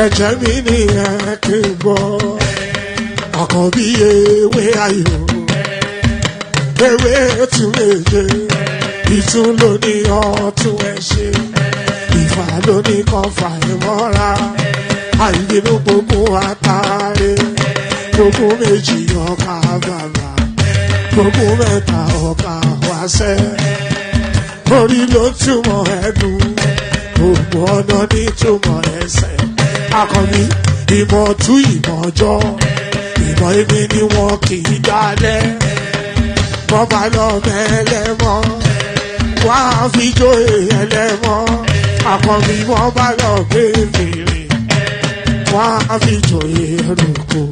ẹ̀jẹ̀ mi ní ẹ̀ kí n gbọ́ àkànbí ewé ayò ewé tún méje ìtún ló ní ọtún ẹ ṣe ìfà ló ní kan fà ẹ mọ́ra àìbínú gbogbo àtàrẹ gbogbo méjì ọkà bàbà gbogbo mẹ́ta ọkà wáṣẹ́ orí ló túmọ̀ ẹnu gbogbo ọ̀nà ní túmọ̀ ẹsẹ̀ àkànbí ìmọ̀ tú ìmọ̀ jọ ìmọ̀ èmi ni wọn kì í dálẹ̀ wọ́n bá lọ mẹ́lẹ́mọ́ wá fi jó ẹlẹ́mọ́ àkànbí wọ́n bá lọ gbé fèrè wá fi jó ẹrùkù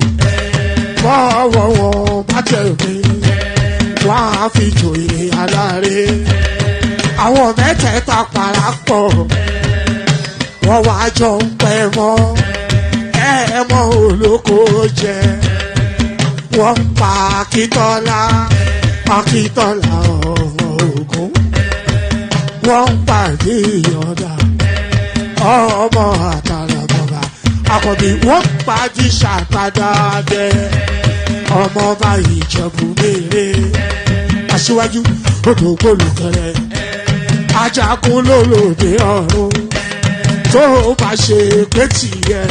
wọ́wọ́ wọn bá tẹ̀lé wá fi jó aláre àwọn mẹ́tẹ̀ẹ̀ta parapọ̀ wọ́n wá jọ ń pẹ́ mọ́ ẹ̀ẹ́mọ́ olóko jẹ wọ́n pa Akíntọ́lá ọmọ Ògún wọ́n pàdé ìyọ̀dà ọmọ àtàlàbọ̀bà àkànbí wọ́n pàdé ṣàtàdàdẹ ọmọ ọba Ìjẹ̀bú mèrè aṣíwájú odò gbólùkẹrẹ ajagun lólòdì ọ̀run tó bá ṣe pé tìyẹ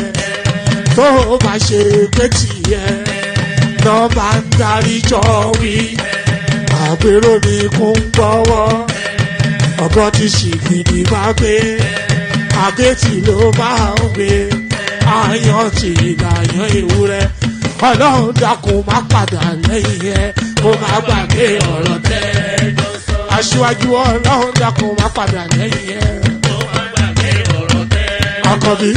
tó bá ṣe pé tìyẹ lọ́ bá ń darí jọ wí àgbèrò ní kún gbọ́wọ́ ọgọ́ ti ṣìgìdì bá gbé àgẹ́tì ló máa ń gbé àyàn tí ìlàyàn ewúrẹ́ ọlọ́run dákun má padà lẹ́yìn ẹ kó má gbàgbé ọ̀rọ̀ tẹ́ aṣíwájú ọlọ́run dákun má padà lẹ́yìn ẹ kó má gbàgbé ọ̀rọ̀ tẹ́ àkànbí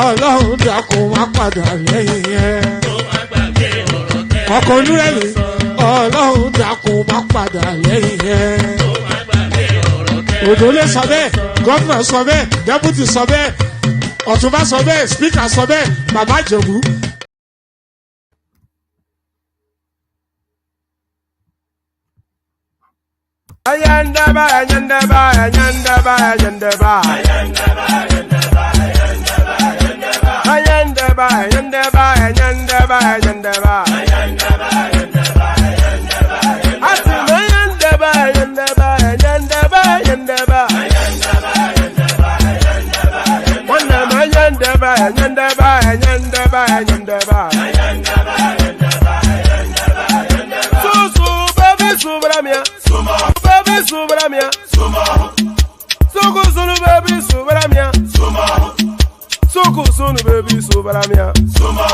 ọlọ́run dákun má padà lẹ́yìn ẹ kó má gbàgbé ọ̀rọ̀ tẹ́ ọkọ̀ onírẹ̀lẹ̀ ọlọ́run dákun má padà lẹ́yìn ẹ kó má gbàgbé ọ̀rọ̀ tẹ́ òdòlé sọ bẹ́ẹ̀ gọ́fúnà sọ bẹ́ẹ̀ dẹ́pútì sọ bẹ́ẹ̀ ọ̀túnba sọ bẹ́ẹ̀ spíkà sọ bẹ́ẹ̀ bàbá Ìjẹ̀bú. Ayandaba, ayandaba, ayandaba, ayandaba. Ayandaba, ayandaba, ayandaba, ayandaba. Ayandaba, ayandaba, ayandaba, ayandaba. Ayandaba, ayandaba, ayandaba, ayandaba. Atima ayandaba, ayandaba, ayandaba, ayandaba. Ayandaba, ayandaba, ayandaba, ayandaba. Wana ayandaba, ayandaba, ayandaba, ayandaba. Ayandaba, ayandaba, ayandaba, ayandaba. Susu, baby, subramia. Sumo. Subramia, Sumo. Suku sunu baby Subramia, Sumo. Suku sunu baby Subramia, Sumo.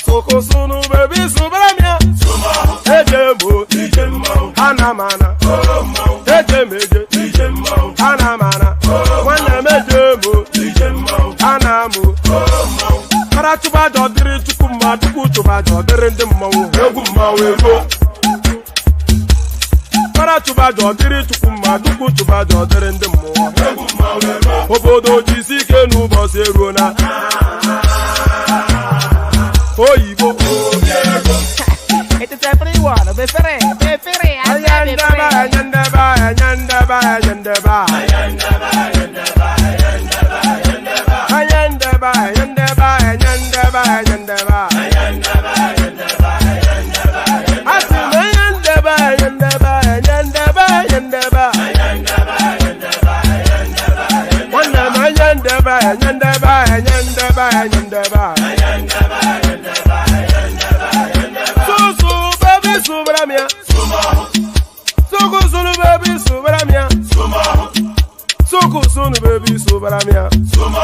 Suku sunu baby Subramia, Sumo. Ejemo, ejemo, anamana, omo. Ejemeje, ejemo, anamana, wana mejemo, ejemo, anamu, omo. Karatuba jodiri chukuma tukutuba jodiri ndimo, eguma wego. Tuba jodiri chukuma duku tuba jodiri ndị mmụọ obodo jisi ike n'ụbọchị eruona oyibo ayandaba ayandaba ayandaba ayandaba ayandaba ayandaba ayandaba ayandaba ayandaba ayandaba ayandaba Susu baby Subramia, Sumo. Suku sunu baby Subramia, Sumo. Suku sunu baby Subramia, Sumo.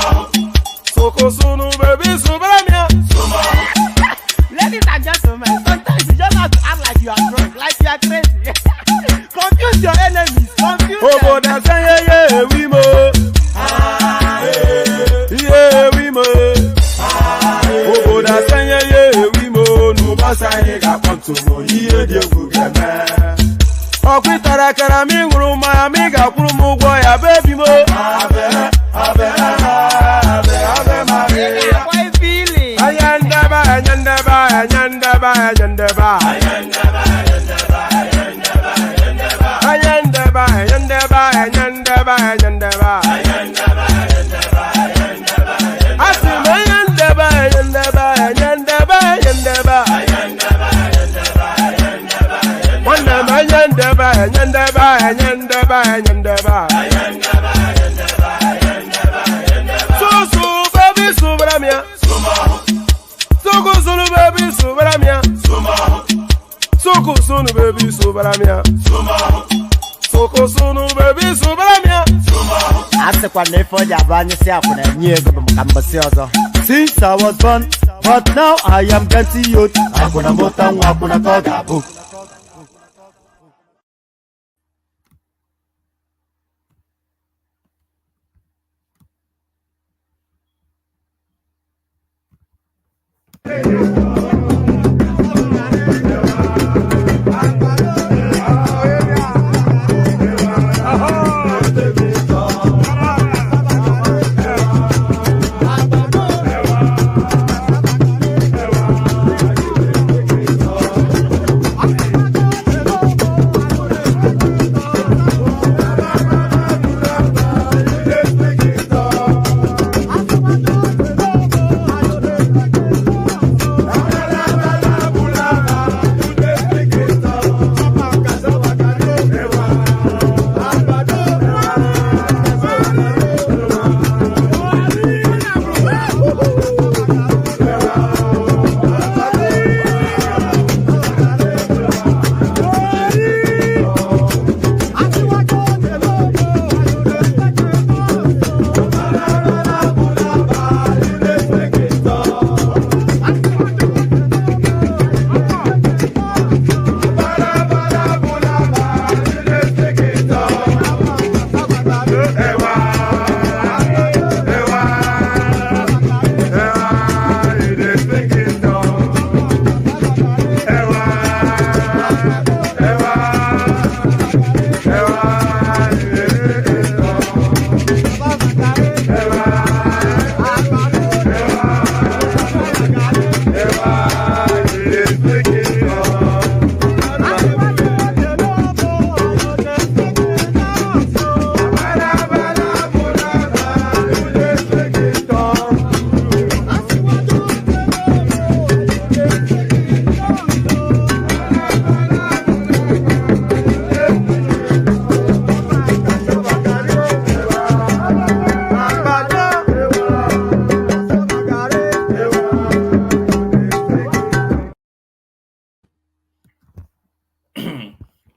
Suku sunu baby Subramia, Sumo. Ladies and gentlemen, sometimes you just have to act like you are drunk, like you are crazy. Confuse your enemies, confuse them. Oh, that's yeah, we mo. Yeah, we mo. Oh, that's yeah, we mo. No basa hega ponto mo. Iye de gugeme. Okwitara kara mi nguru ma mi ga kuru mu gwo ya baby mo. Abe Maria. Why feeling? Ayandaba, ayandaba, ayandaba, ayandaba. Ayandaba, ayandaba, ayandaba, ayandaba. Ayandaba, ayandaba, ayandaba, ayandaba. Ayandaba, ayandaba, ayandaba. Atima ayendeba. One them ayendeba, ayendeba, ayendeba, ayendeba. So baby subramia. Soko sunu baby subramia. Soko sunu baby subramia. Soko sunu baby subramia. Ase kwa nefo ya banye si akuna nyego bumkambasi ozo. Since I was born, but now I am getting youth. Akuna mota nwa akuna toga book.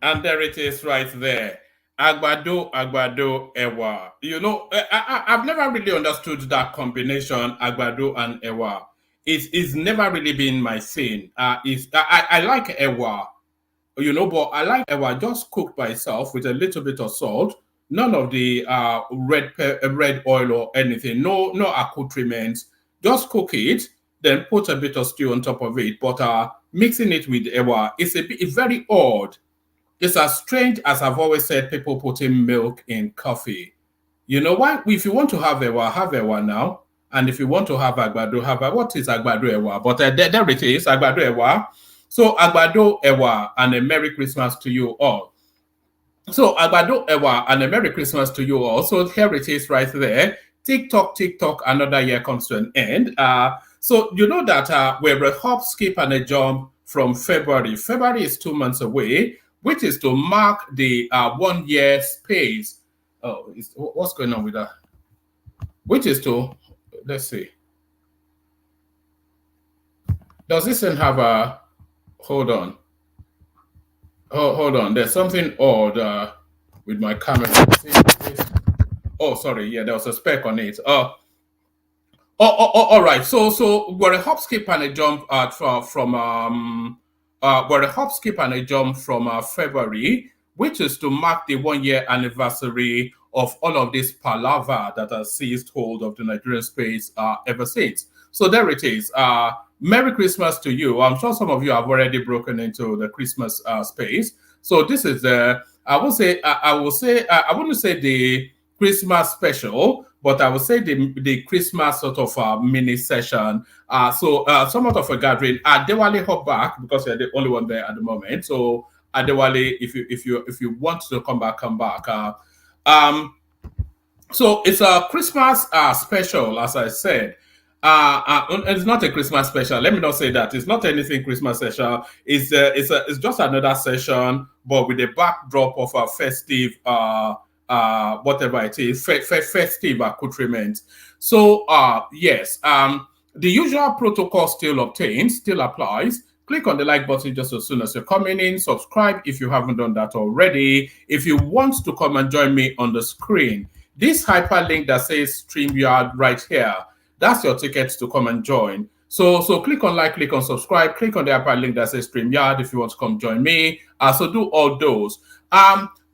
And there it is right there. Agbado, Ewa. You know, I've never really understood that combination, Agbado and Ewa. It's never really been my thing. I like Ewa, you know, but I like Ewa just cooked by itself with a little bit of salt. None of the red oil or anything. No accoutrements. Just cook it, then put a bit of stew on top of it. But mixing it with Ewa, it's very odd. It's as strange as I've always said, people putting milk in coffee. You know why? If you want to have Ewa now. And if you want to have Agbado, what is Agbado Ewa? But there it is, Agbado Ewa. So Agbado Ewa and a Merry Christmas to you all. So Agbado Ewa and a Merry Christmas to you all. So here it is right there. TikTok, another year comes to an end. So you know that we're a hop, skip, and a jump from February. February is 2 months away, which is to mark the 1 year space. Oh, what's going on with that? Which is to, let's see. Does this thing have a, hold on. Oh, hold on. There's something odd with my camera. Oh, sorry. Yeah, there was a speck on it. All right. So we're a hop, skip, and a jump from we're a hop, skip, and a jump from February, which is to mark the 1 year anniversary of all of this palaver that has seized hold of the Nigerian space ever since. So there it is. Merry Christmas to you. I'm sure some of you have already broken into the Christmas space. So this is the, I wouldn't say the Christmas special, but I would say the Christmas sort of mini session. So somewhat of a gathering. Adewale hop back because you're the only one there at the moment. So Adewale, if you want to come back, come back. So it's a Christmas special, as I said. It's not a Christmas special. Let me not say that. It's not anything Christmas special. It's just another session, but with a backdrop of a festive whatever it is, festive accoutrement. So yes, the usual protocol still applies. Click on the like button just as soon as you're coming in. Subscribe if you haven't done that already. If you want to come and join me on the screen, this hyperlink that says StreamYard right here, that's your ticket to come and join. So click on like, click on subscribe, click on the hyperlink that says StreamYard if you want to come join me. So do all those.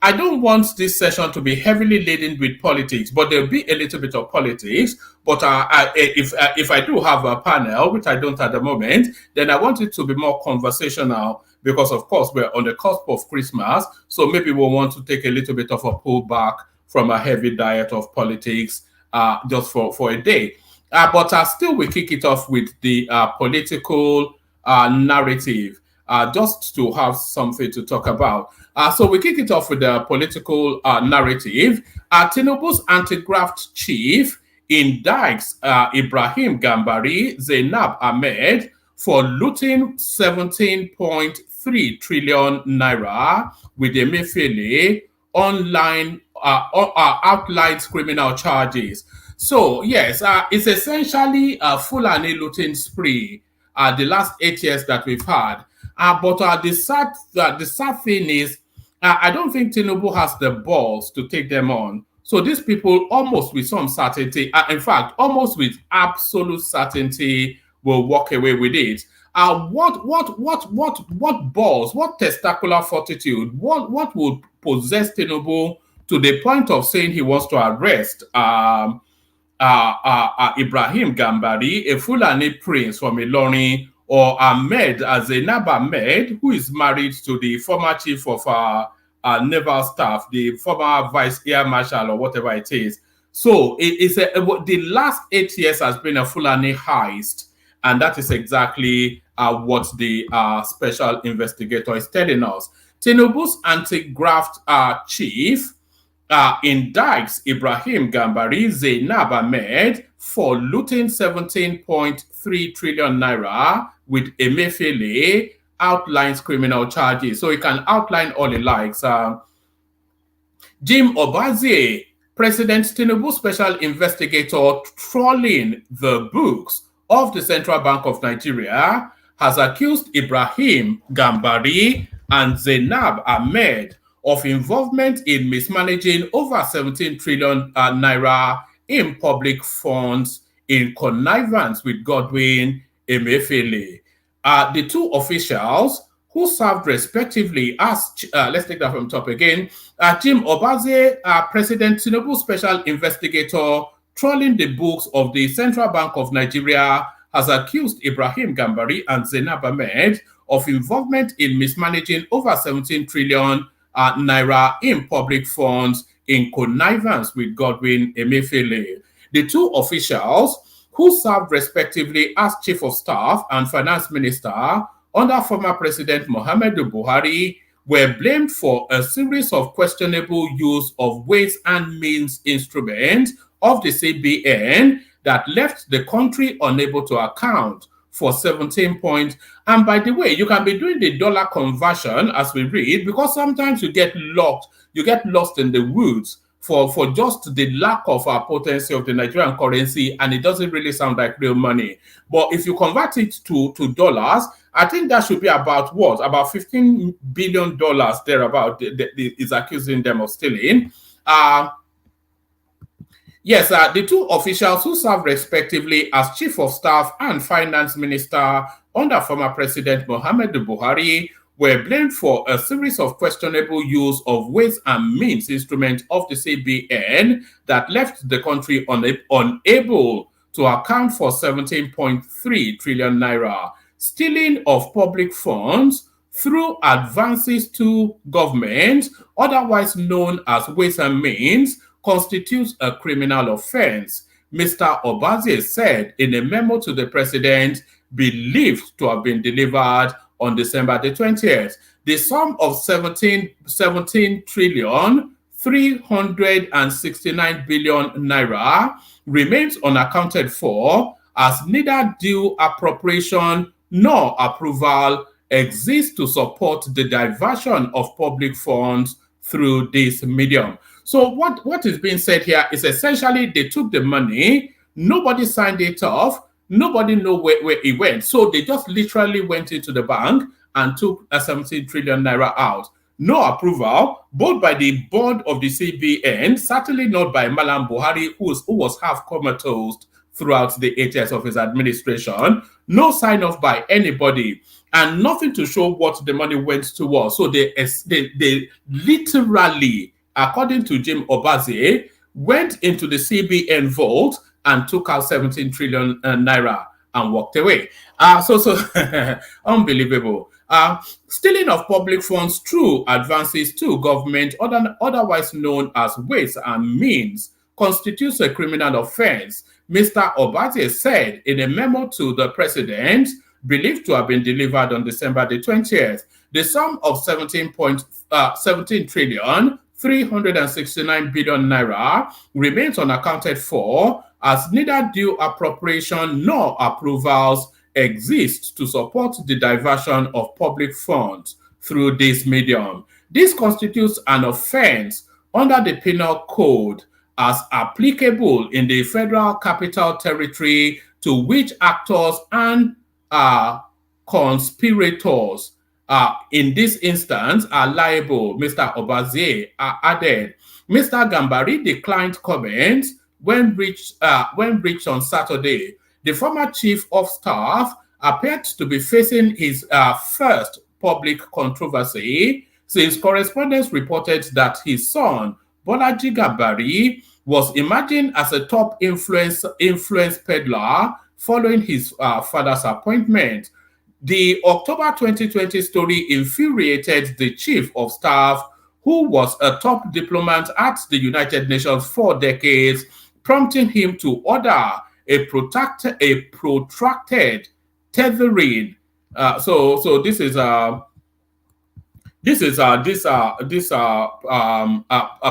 I don't want this session to be heavily laden with politics, but there'll be a little bit of politics. But if I do have a panel, which I don't at the moment, then I want it to be more conversational because, of course, we're on the cusp of Christmas. So maybe we'll want to take a little bit of a pullback from a heavy diet of politics just for a day. But still, we kick it off with the political narrative, just to have something to talk about. So we kick it off with the political narrative. Tinubu's anti-graft chief indicts Ibrahim Gambari Zainab Ahmed for looting 17.3 trillion naira with Emefiele online outlines criminal charges. So yes, it's essentially a Fulani looting spree. The last 8 years that we've had, but the sad thing is, I don't think Tinubu has the balls to take them on. So these people, almost with some certainty, in fact, almost with absolute certainty, will walk away with it. What balls, what testicular fortitude, what would possess Tinubu to the point of saying he wants to arrest Ibrahim Gambari, a Fulani prince from Ilorin, or Ahmed, Zainab Ahmed, who is married to the former chief of naval staff, the former vice air marshal, or whatever it is. So the last 8 years has been a Fulani heist, and that is exactly what the special investigator is telling us. Tinubu's anti-graft chief indicts Ibrahim Gambari Zainab Ahmed for looting 17.3 trillion naira with Emefiele, outlines criminal charges. So he can outline all he likes. Jim Obazee, President Tinubu special investigator trawling the books of the Central Bank of Nigeria, has accused Ibrahim Gambari and Zainab Ahmed of involvement in mismanaging over 17 trillion naira in public funds in connivance with Godwin Emefiele. The two officials who served respectively as, let's take that from top again, Jim Obazee, President Tinubu special investigator trawling the books of the Central Bank of Nigeria, has accused Ibrahim Gambari and Zainab Ahmed of involvement in mismanaging over 17 trillion naira in public funds in connivance with Godwin Emefiele. The two officials, who served respectively as Chief of Staff and Finance Minister under former President Muhammadu Buhari, were blamed for a series of questionable use of ways and means instruments of the CBN that left the country unable to account for 17 points. And by the way, you can be doing the dollar conversion as we read, because sometimes you get lost in the woods for just the lack of potency of the Nigerian currency, and it doesn't really sound like real money. But if you convert it to dollars, I think that should be about what? About $15 billion thereabout is accusing them of stealing. Yes, the two officials who served respectively as Chief of Staff and Finance Minister under former President Muhammadu Buhari were blamed for a series of questionable use of ways and means instruments of the CBN that left the country unable to account for 17.3 trillion naira. Stealing of public funds through advances to government, otherwise known as ways and means, constitutes a criminal offense, Mr. Obazee said in a memo to the president believed to have been delivered on December the 20th. The sum of 17 trillion 369 billion naira remains unaccounted for as neither due appropriation nor approval exists to support the diversion of public funds through this medium. So what is being said here is essentially they took the money, nobody signed it off, nobody know where it went. So they just literally went into the bank and took a 17 trillion naira out. No approval, both by the board of the CBN, certainly not by Malam Buhari, who was half comatose throughout the 8 years of his administration. No sign off by anybody, and nothing to show what the money went towards. So they literally, according to Jim Obazee, went into the CBN vault and took out 17 trillion naira and walked away. So unbelievable. Stealing of public funds through advances to government, otherwise known as ways and means, constitutes a criminal offense, Mr. Obazee said in a memo to the president, believed to have been delivered on December the 20th. The sum of 17 trillion 369 billion naira remains unaccounted for, as neither due appropriation nor approvals exist to support the diversion of public funds through this medium. This constitutes an offense under the Penal Code as applicable in the Federal Capital Territory, to which actors and conspirators in this instance are liable, Mr. Obazee added. Mr. Gambari declined comments when reached on Saturday. The former chief of staff appeared to be facing his first public controversy since correspondents reported that his son, Bolaji Gambari, was emerging as a top influence peddler following his father's appointment. The October 2020 story infuriated the chief of staff, who was a top diplomat at the United Nations for decades, prompting him to order a protracted tethering. So this is a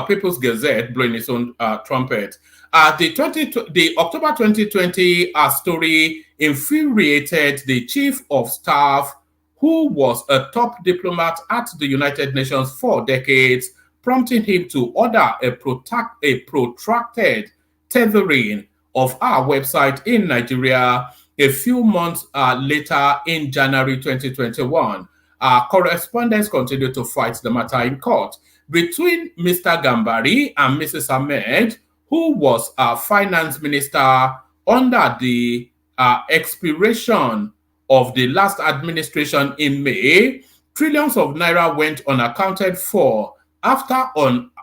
People's Gazette blowing its own trumpet. The October 2020 story infuriated the chief of staff, who was a top diplomat at the United Nations for decades, prompting him to order a protracted tethering of our website in Nigeria a few months later in January 2021. Correspondents continue to fight the matter in court. Between Mr. Gambari and Mrs. Ahmed, who was finance minister under the expiration of the last administration in May, trillions of naira went unaccounted for after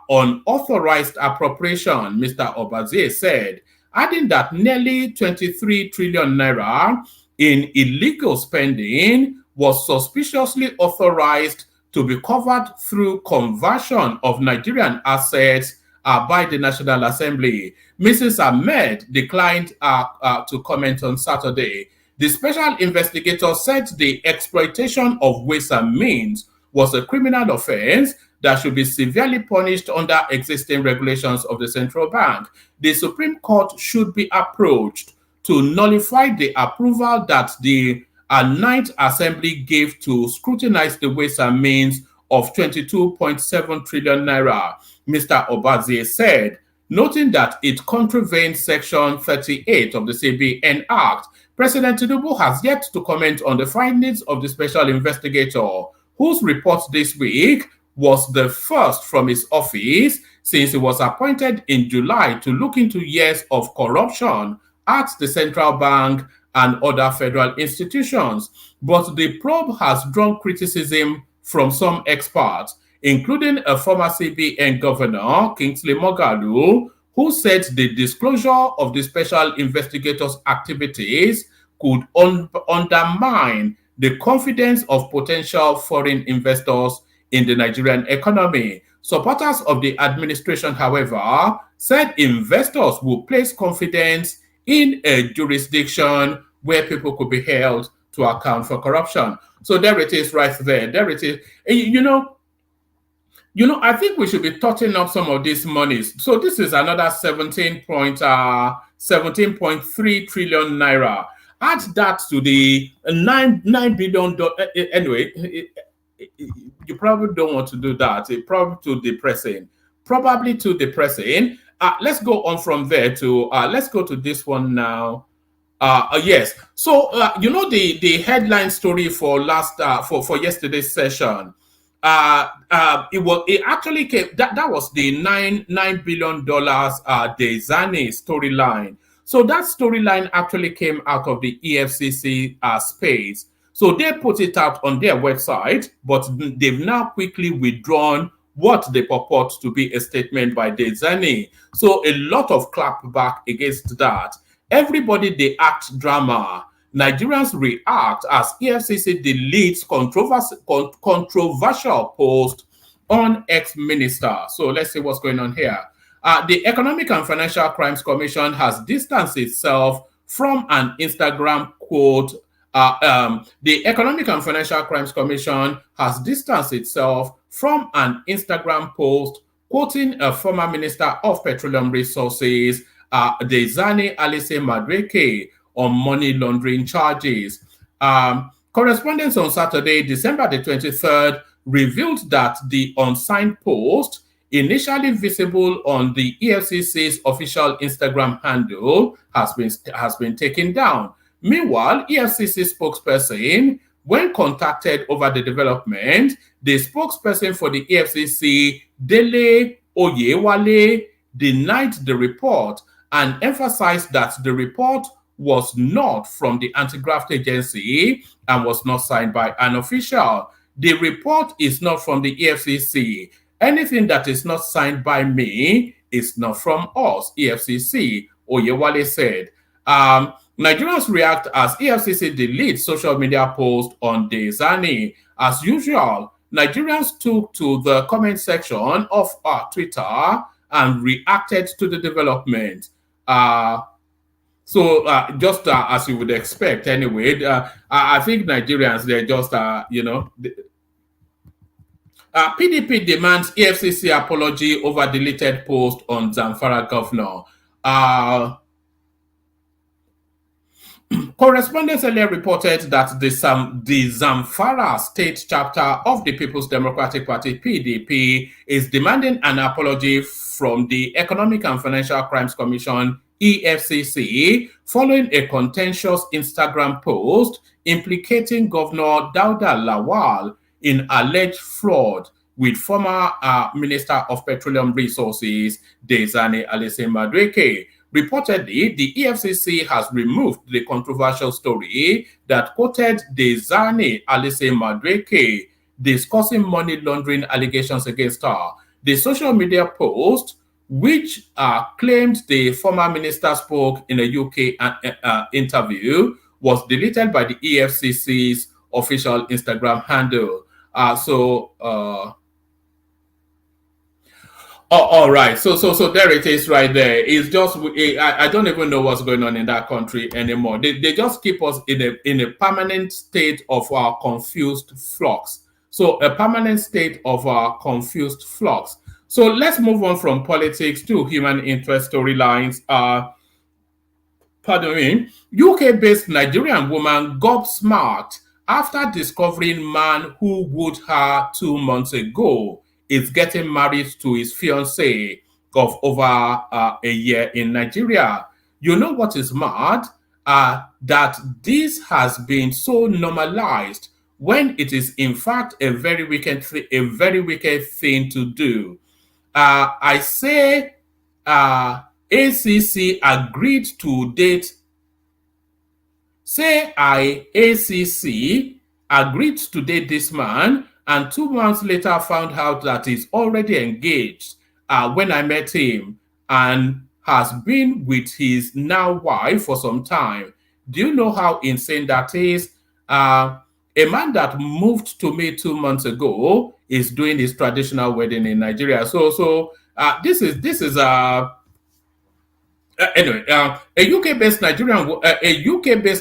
unauthorized appropriation, Mr. Obazee said, adding that nearly 23 trillion naira in illegal spending was suspiciously authorized to be covered through conversion of Nigerian assets by the National Assembly. Mrs. Ahmed declined to comment on Saturday. The special investigator said the exploitation of ways and means was a criminal offense that should be severely punished under existing regulations of the central bank. The Supreme Court should be approached to nullify the approval that the Ninth Assembly gave to scrutinize the ways and means of 22.7 trillion naira, Mr. Obazee said, noting that it contravenes Section 38 of the CBN Act. President Tinubu has yet to comment on the findings of the special investigator, whose report this week was the first from his office since he was appointed in July to look into years of corruption at the central bank and other federal institutions. But the probe has drawn criticism from some experts, including a former CBN governor, Kingsley Moghalu, who said the disclosure of the special investigator's activities could undermine the confidence of potential foreign investors in the Nigerian economy. Supporters of the administration, however, said investors will place confidence in a jurisdiction where people could be held to account for corruption. So there it is right there. There it is. You know, I think we should be totting up some of these monies. So this is another 17.7 17.3 trillion naira. Add that to the $9 billion. Anyway, you probably don't want to do that. It's probably too depressing. Probably too depressing. Let's go on from there to let's go to this one now. Yes. So you know the headline story for last for yesterday's session. It actually came that was the $9 billion the Zani storyline. So that storyline actually came out of the EFCC space. So they put it out on their website, but they've now quickly withdrawn what they purport to be a statement by Dezani. So a lot of clapback against that. Everybody, they act drama. Nigerians react as EFCC deletes controversial post on ex-minister. So let's see what's going on here. The Economic and Financial Crimes Commission has distanced itself from an Instagram quote. The Economic and Financial Crimes Commission has distanced itself from an Instagram post quoting a former Minister of Petroleum Resources, Dezani Alice Madueke, on money laundering charges. Correspondence on Saturday, December the 23rd, revealed that the unsigned post, initially visible on the EFCC's official Instagram handle, has been taken down. Meanwhile, EFCC spokesperson, when contacted over the development, the spokesperson for the EFCC, Dele Oyewale, denied the report and emphasized that the report was not from the anti-graft agency and was not signed by an official. The report is not from the EFCC. Anything that is not signed by me is not from us, EFCC, Oyewale said. Nigerians react as EFCC deletes social media posts on Dezani. As usual, Nigerians took to the comment section of Twitter and reacted to the development. So just as you would expect anyway, I think Nigerians, they're just, PDP demands EFCC apology over deleted post on Zamfara governor. Correspondents earlier reported that the Zamfara state chapter of the People's Democratic Party, PDP, is demanding an apology from the Economic and Financial Crimes Commission, EFCC, following a contentious Instagram post implicating Governor Dauda Lawal in alleged fraud with former Minister of Petroleum Resources, Dezani Alice Madueke. Reportedly, the EFCC has removed the controversial story that quoted Dezani Alice Madueke discussing money laundering allegations against her. The social media post, which claimed the former minister spoke in a UK interview, was deleted by the EFCC's official Instagram handle. All right. So there it is right there. It's just, I don't even know what's going on in that country anymore. They just keep us in a permanent state of confused flux. So a permanent state of confused flux. So let's move on from politics to human interest storylines. UK-based Nigerian woman gobsmacked after discovering man who wooed her 2 months ago is getting married to his fiancée of over a year in Nigeria. You know what is mad? That this has been so normalized when it is in fact a very wicked thing to do. I say ACC agreed to date. ACC agreed to date this man, and 2 months later found out that he's already engaged when I met him and has been with his now wife for some time. Do you know how insane that is? A man that moved to me 2 months ago is doing his traditional wedding in Nigeria. So this is anyway, a UK-based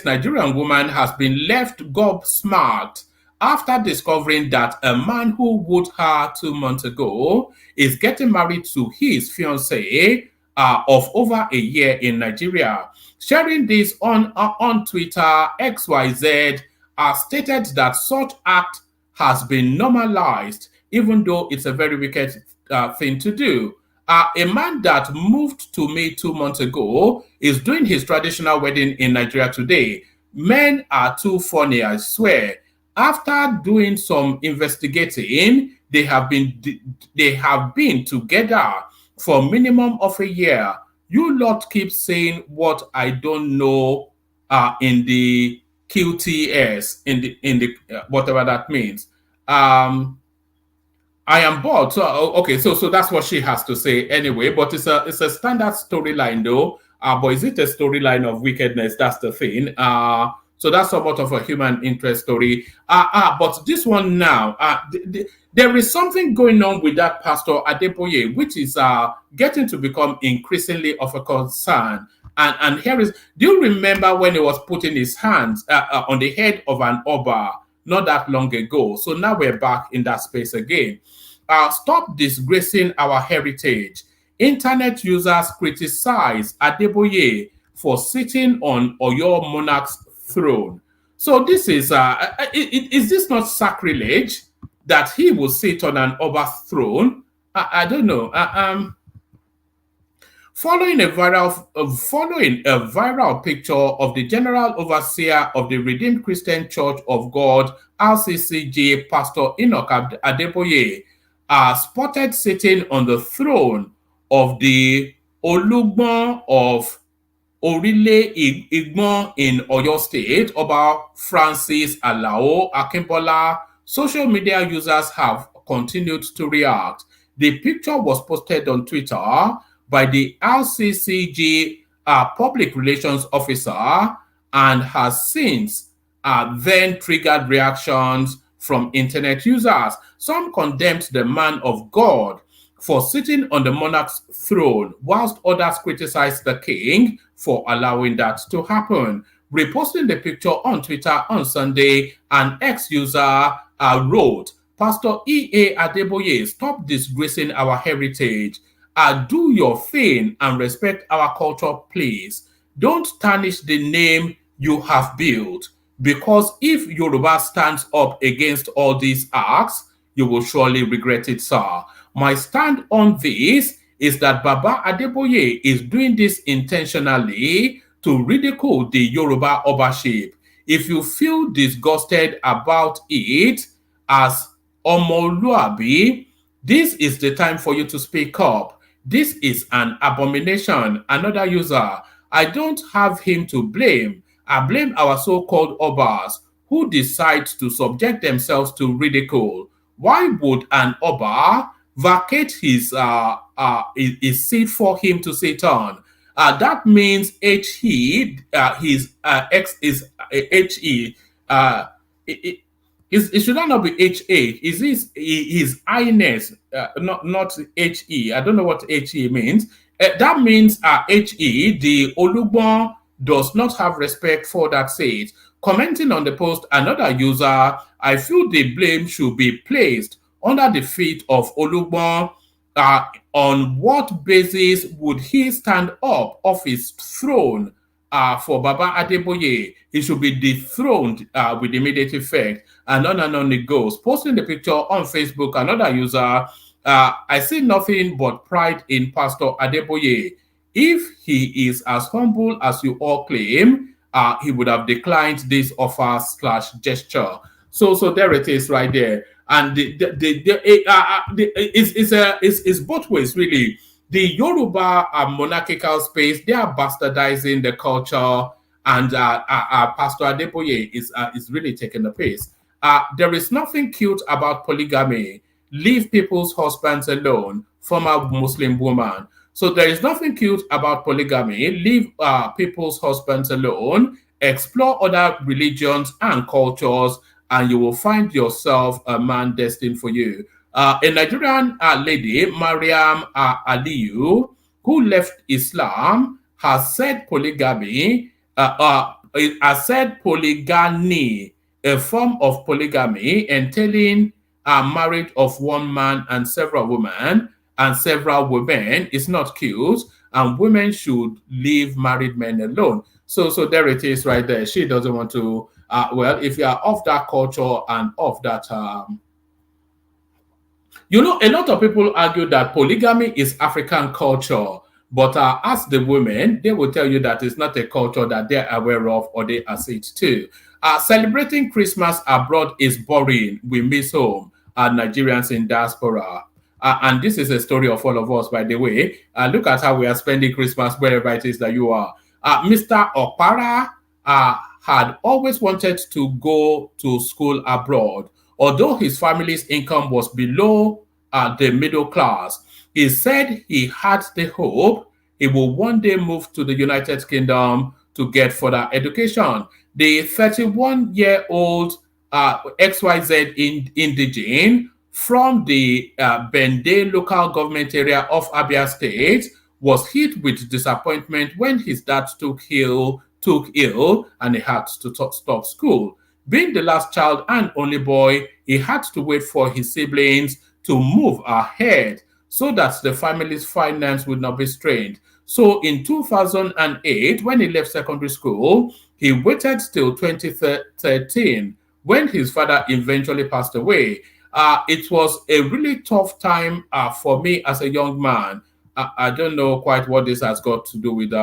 Nigerian woman has been left gobsmacked after discovering that a man who wooed her 2 months ago is getting married to his fiancée of over a year in Nigeria. Sharing this on Twitter, XYZ stated that such act has been normalized, even though it's a very wicked thing to do. A man that moved to me 2 months ago is doing his traditional wedding in Nigeria today. Men are too funny, I swear. After doing some investigating, they have been together for minimum of a year. You lot keep saying what I don't know in the QTS, in the whatever that means. I am bored. So okay, so that's what she has to say anyway. But it's a standard storyline though. But is it a storyline of wickedness? That's the thing. So that's somewhat of a human interest story. But this one now, there is something going on with that Pastor Adeboye, which is getting to become increasingly of a concern. And here is, do you remember when he was putting his hands on the head of an Oba not that long ago? So now we're back in that space again. Stop disgracing our heritage. Internet users criticize Adeboye for sitting on Oyo monarch's throne. So this is this not sacrilege that he will sit on an Oba throne? I don't know. Following a viral picture of the General Overseer of the Redeemed Christian Church of God, RCCG, Pastor Enoch Adeboye, spotted sitting on the throne of the Olugbon of Orile Igbon in Oyo State, Oba Francis Alao Akimbola. Social media users have continued to react. The picture was posted on Twitter by the RCCG public relations officer and has since then triggered reactions from internet users. Some condemned the man of God for sitting on the monarch's throne, whilst others criticized the king for allowing that to happen. Reposting the picture on Twitter on Sunday, an ex-user wrote, "Pastor E.A. Adeboye, stop disgracing our heritage. Do your thing and respect our culture, please. Don't tarnish the name you have built, because if Yoruba stands up against all these acts, you will surely regret it, sir. My stand on this is that Baba Adeboye is doing this intentionally to ridicule the Yoruba Obaship. If you feel disgusted about it as Omoluabi, this is the time for you to speak up. This is an abomination." Another user, "I don't have him to blame. I blame our so-called Obas who decide to subject themselves to ridicule. Why would an Oba vacate his seat for him to sit on? That means his X is HE. It should not be HA. Is this his highness, not HE? I don't know what HE means. That means HE, the Olugbon, does not have respect for that seat." Commenting on the post, another user, "I feel the blame should be placed under the feet of Olugbon. On what basis would he stand up off his throne for Baba Adeboye? He should be dethroned with immediate effect." And on it goes. Posting the picture on Facebook, another user, "I see nothing but pride in Pastor Adeboye. If he is as humble as you all claim, he would have declined this offer / gesture." So there it is right there. And it's both ways, really. The Yoruba monarchical space, they are bastardizing the culture, and Pastor Adeboye is really taking the pace. There is nothing cute about polygamy. Leave people's husbands alone, former Muslim woman. So there is nothing cute about polygamy. Leave people's husbands alone. Explore other religions and cultures, and you will find yourself a man destined for you. A Nigerian lady, Mariam Aliyu, who left Islam, has said polygamy, a form of polygamy entailing marriage of one man and several women, is not cute, and women should leave married men alone. So there it is right there. She doesn't want to. Well, if you are of that culture and of that. You know, a lot of people argue that polygamy is African culture, but ask the women, they will tell you that it's not a culture that they're aware of or they accede to. Celebrating Christmas abroad is boring. We miss home. Nigerians in diaspora. And this is a story of all of us, by the way. Look at how we are spending Christmas wherever it is that you are. Mr. Okpara had always wanted to go to school abroad. Although his family's income was below the middle class, he said he had the hope he will one day move to the United Kingdom to get further education. The 31-year-old XYZ indigene from the Bende local government area of Abia State was hit with disappointment when his dad took ill and he had to stop school. Being the last child and only boy, he had to wait for his siblings to move ahead so that the family's finance would not be strained. So in 2008, when he left secondary school, he waited till 2013 when his father eventually passed away. It was a really tough time for me as a young man. I don't know quite what this has got to do with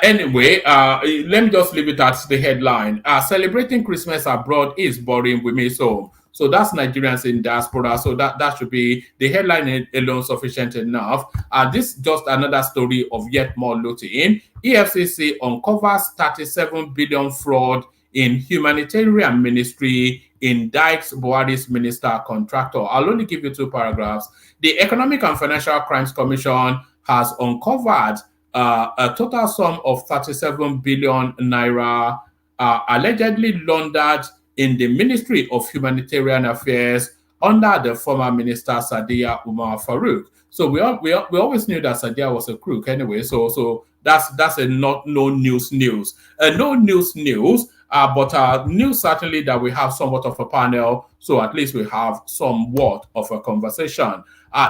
anyway, let me just leave it at the headline. Celebrating Christmas abroad is boring, we miss home. So that's Nigerians in diaspora. So that should be the headline alone sufficient enough. This is just another story of yet more looting. EFCC uncovers 37 billion fraud in humanitarian ministry, indicts Buhari's minister contractor. I'll only give you 2 paragraphs. The Economic and Financial Crimes Commission has uncovered a total sum of 37 billion naira allegedly laundered in the Ministry of Humanitarian Affairs under the former minister Sadiya Umar Farouk. So we always knew that Sadiya was a crook anyway. So that's a no news. No news. But news certainly that we have somewhat of a panel. So at least we have somewhat of a conversation.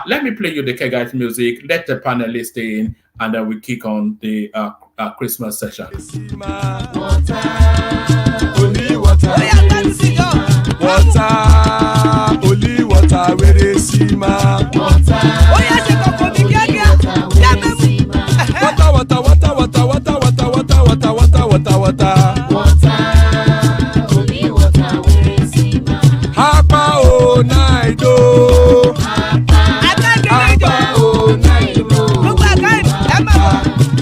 Let me play you the Kegite music. Let the panelists in, and then we kick on the Christmas session. Only water, where they see my water. Hapa o naido.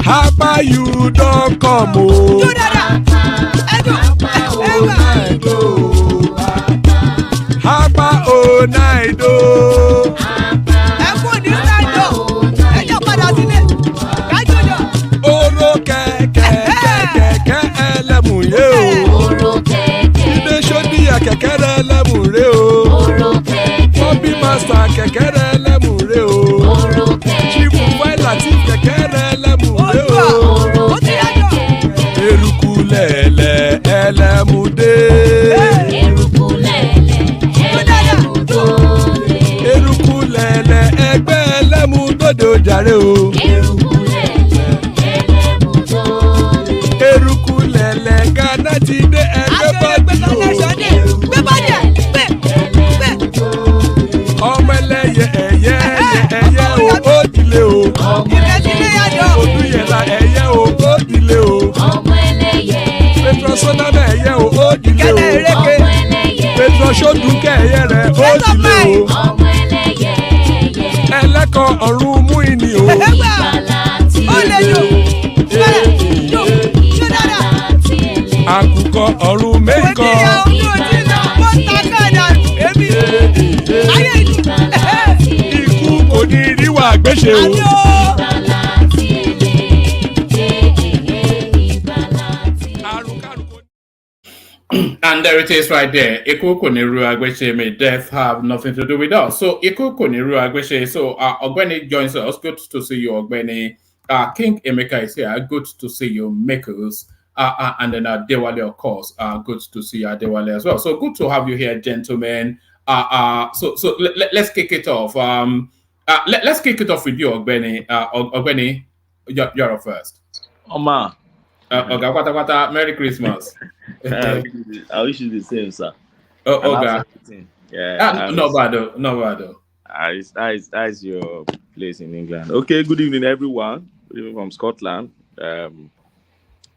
Hapa you don't come o. Hapa o naido. Oro kẹ̀kẹ́ ẹlẹ́mùrè o. Ilé ṣọ́dí àkẹ́kẹ́ ẹlẹ́mùrè o. Bobby master kẹ̀kẹ́ ẹlẹ́mùrè o. Chief Wáìlà tí kẹ̀kẹ́ ẹlẹ́mùrè o. Eruku lẹ̀lẹ̀ ẹlẹ́mùdé. Eruku lẹ̀lẹ̀ ẹgbẹ́ ẹlẹ́mùdóde ojàre o. Eruku lẹ̀lẹ̀ Ghana ti dé ẹgbẹ́ bọ́dì o. Ọmọ ẹlẹ́yẹ ẹyẹ o ó dilé o. Odúyẹ̀lá ẹyẹ o ó dilé o. Petrosonama ẹyẹ o ó dilé o. Petrosodunke ẹyẹ rẹ ó dilé o. Ẹlẹ́kọ̀ ọ̀run mú ìní o. Àkùkọ ọ̀run méjìkọ. Ikú kò ní ríwà gbéṣe o. And there it is right there. Iku Koniru Agbeche, may death have nothing to do with us. So Iku Koniru Agbeche. So Ogbeni joins us. Good to see you, Ogbeni. King Emeka is here. Good to see you, Makers. And then Dewale, of course. Good to see you, Dewale, as well. So good to have you here, gentlemen. So let's kick it off. Let's kick it off with you, Ogbeni. Ogbeni, you're up first. Oma. Oga, kwata, Merry Christmas. I wish you the same, sir. Oga. Yeah. No bad. How is your place in England? Okay, good evening, everyone. Good evening from Scotland.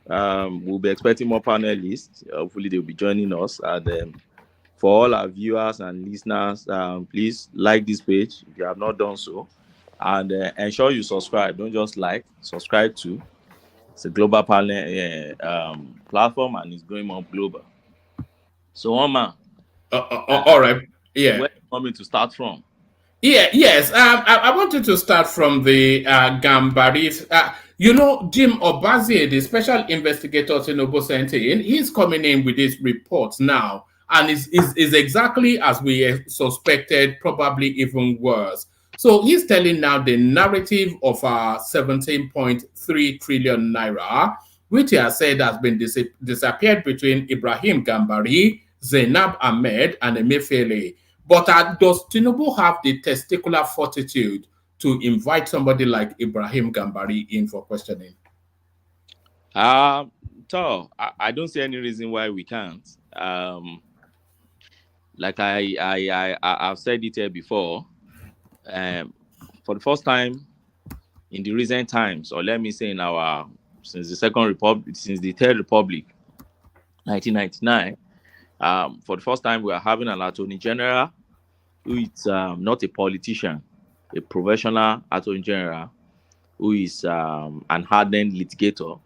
We'll be expecting more panelists. Hopefully, they'll be joining us. And for all our viewers and listeners, please like this page if you have not done so. And ensure you subscribe. Don't just like, subscribe too. It's a global panel platform and it's going more global. So, Oma. All right. Yeah. Where do you want me to start from? Yes. I wanted to start from the Gambaris. Jim Obazee, the special investigator Tinubu'S sent in, he's coming in with his reports now, and is exactly as we suspected, probably even worse. So he's telling now the narrative of 17.3 trillion naira, which he has said has been disappeared between Ibrahim Gambari, Zainab Ahmed, and Emefiele. But does Tinubu have the testicular fortitude to invite somebody like Ibrahim Gambari in for questioning? I don't see any reason why we can't. Like I've said it here before, for the first time in the recent times, or let me say since the Third Republic, 1999, for the first time we are having an Attorney General who is not a politician, a professional Attorney General who is an hardened litigator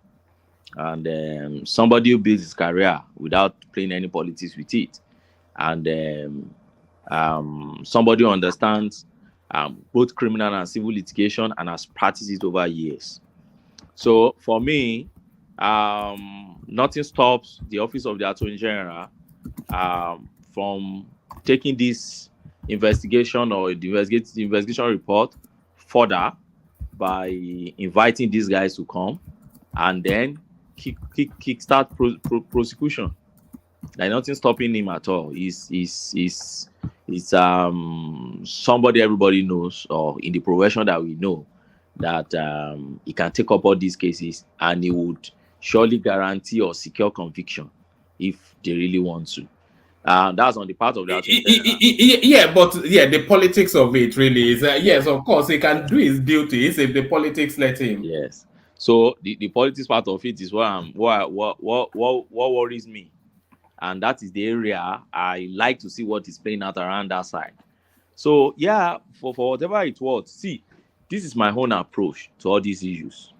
and somebody who builds his career without playing any politics with it, and somebody who understands both criminal and civil litigation and has practiced it over years. So for me, nothing stops the Office of the Attorney General from taking this investigation or the investigation report further by inviting these guys to come and then kickstart prosecution. Like nothing stopping him at all. He's somebody everybody knows, or in the profession that we know, that he can take up all these cases and he would surely guarantee or secure conviction if they really want to. That's on the part of the the politics of it really is yes, of course he can do his duties if the politics let him. Yes. So the politics part of it is what worries me, and that is the area I like to see what is playing out around that side. So yeah, for whatever it was, see, this is my own approach to all these issues.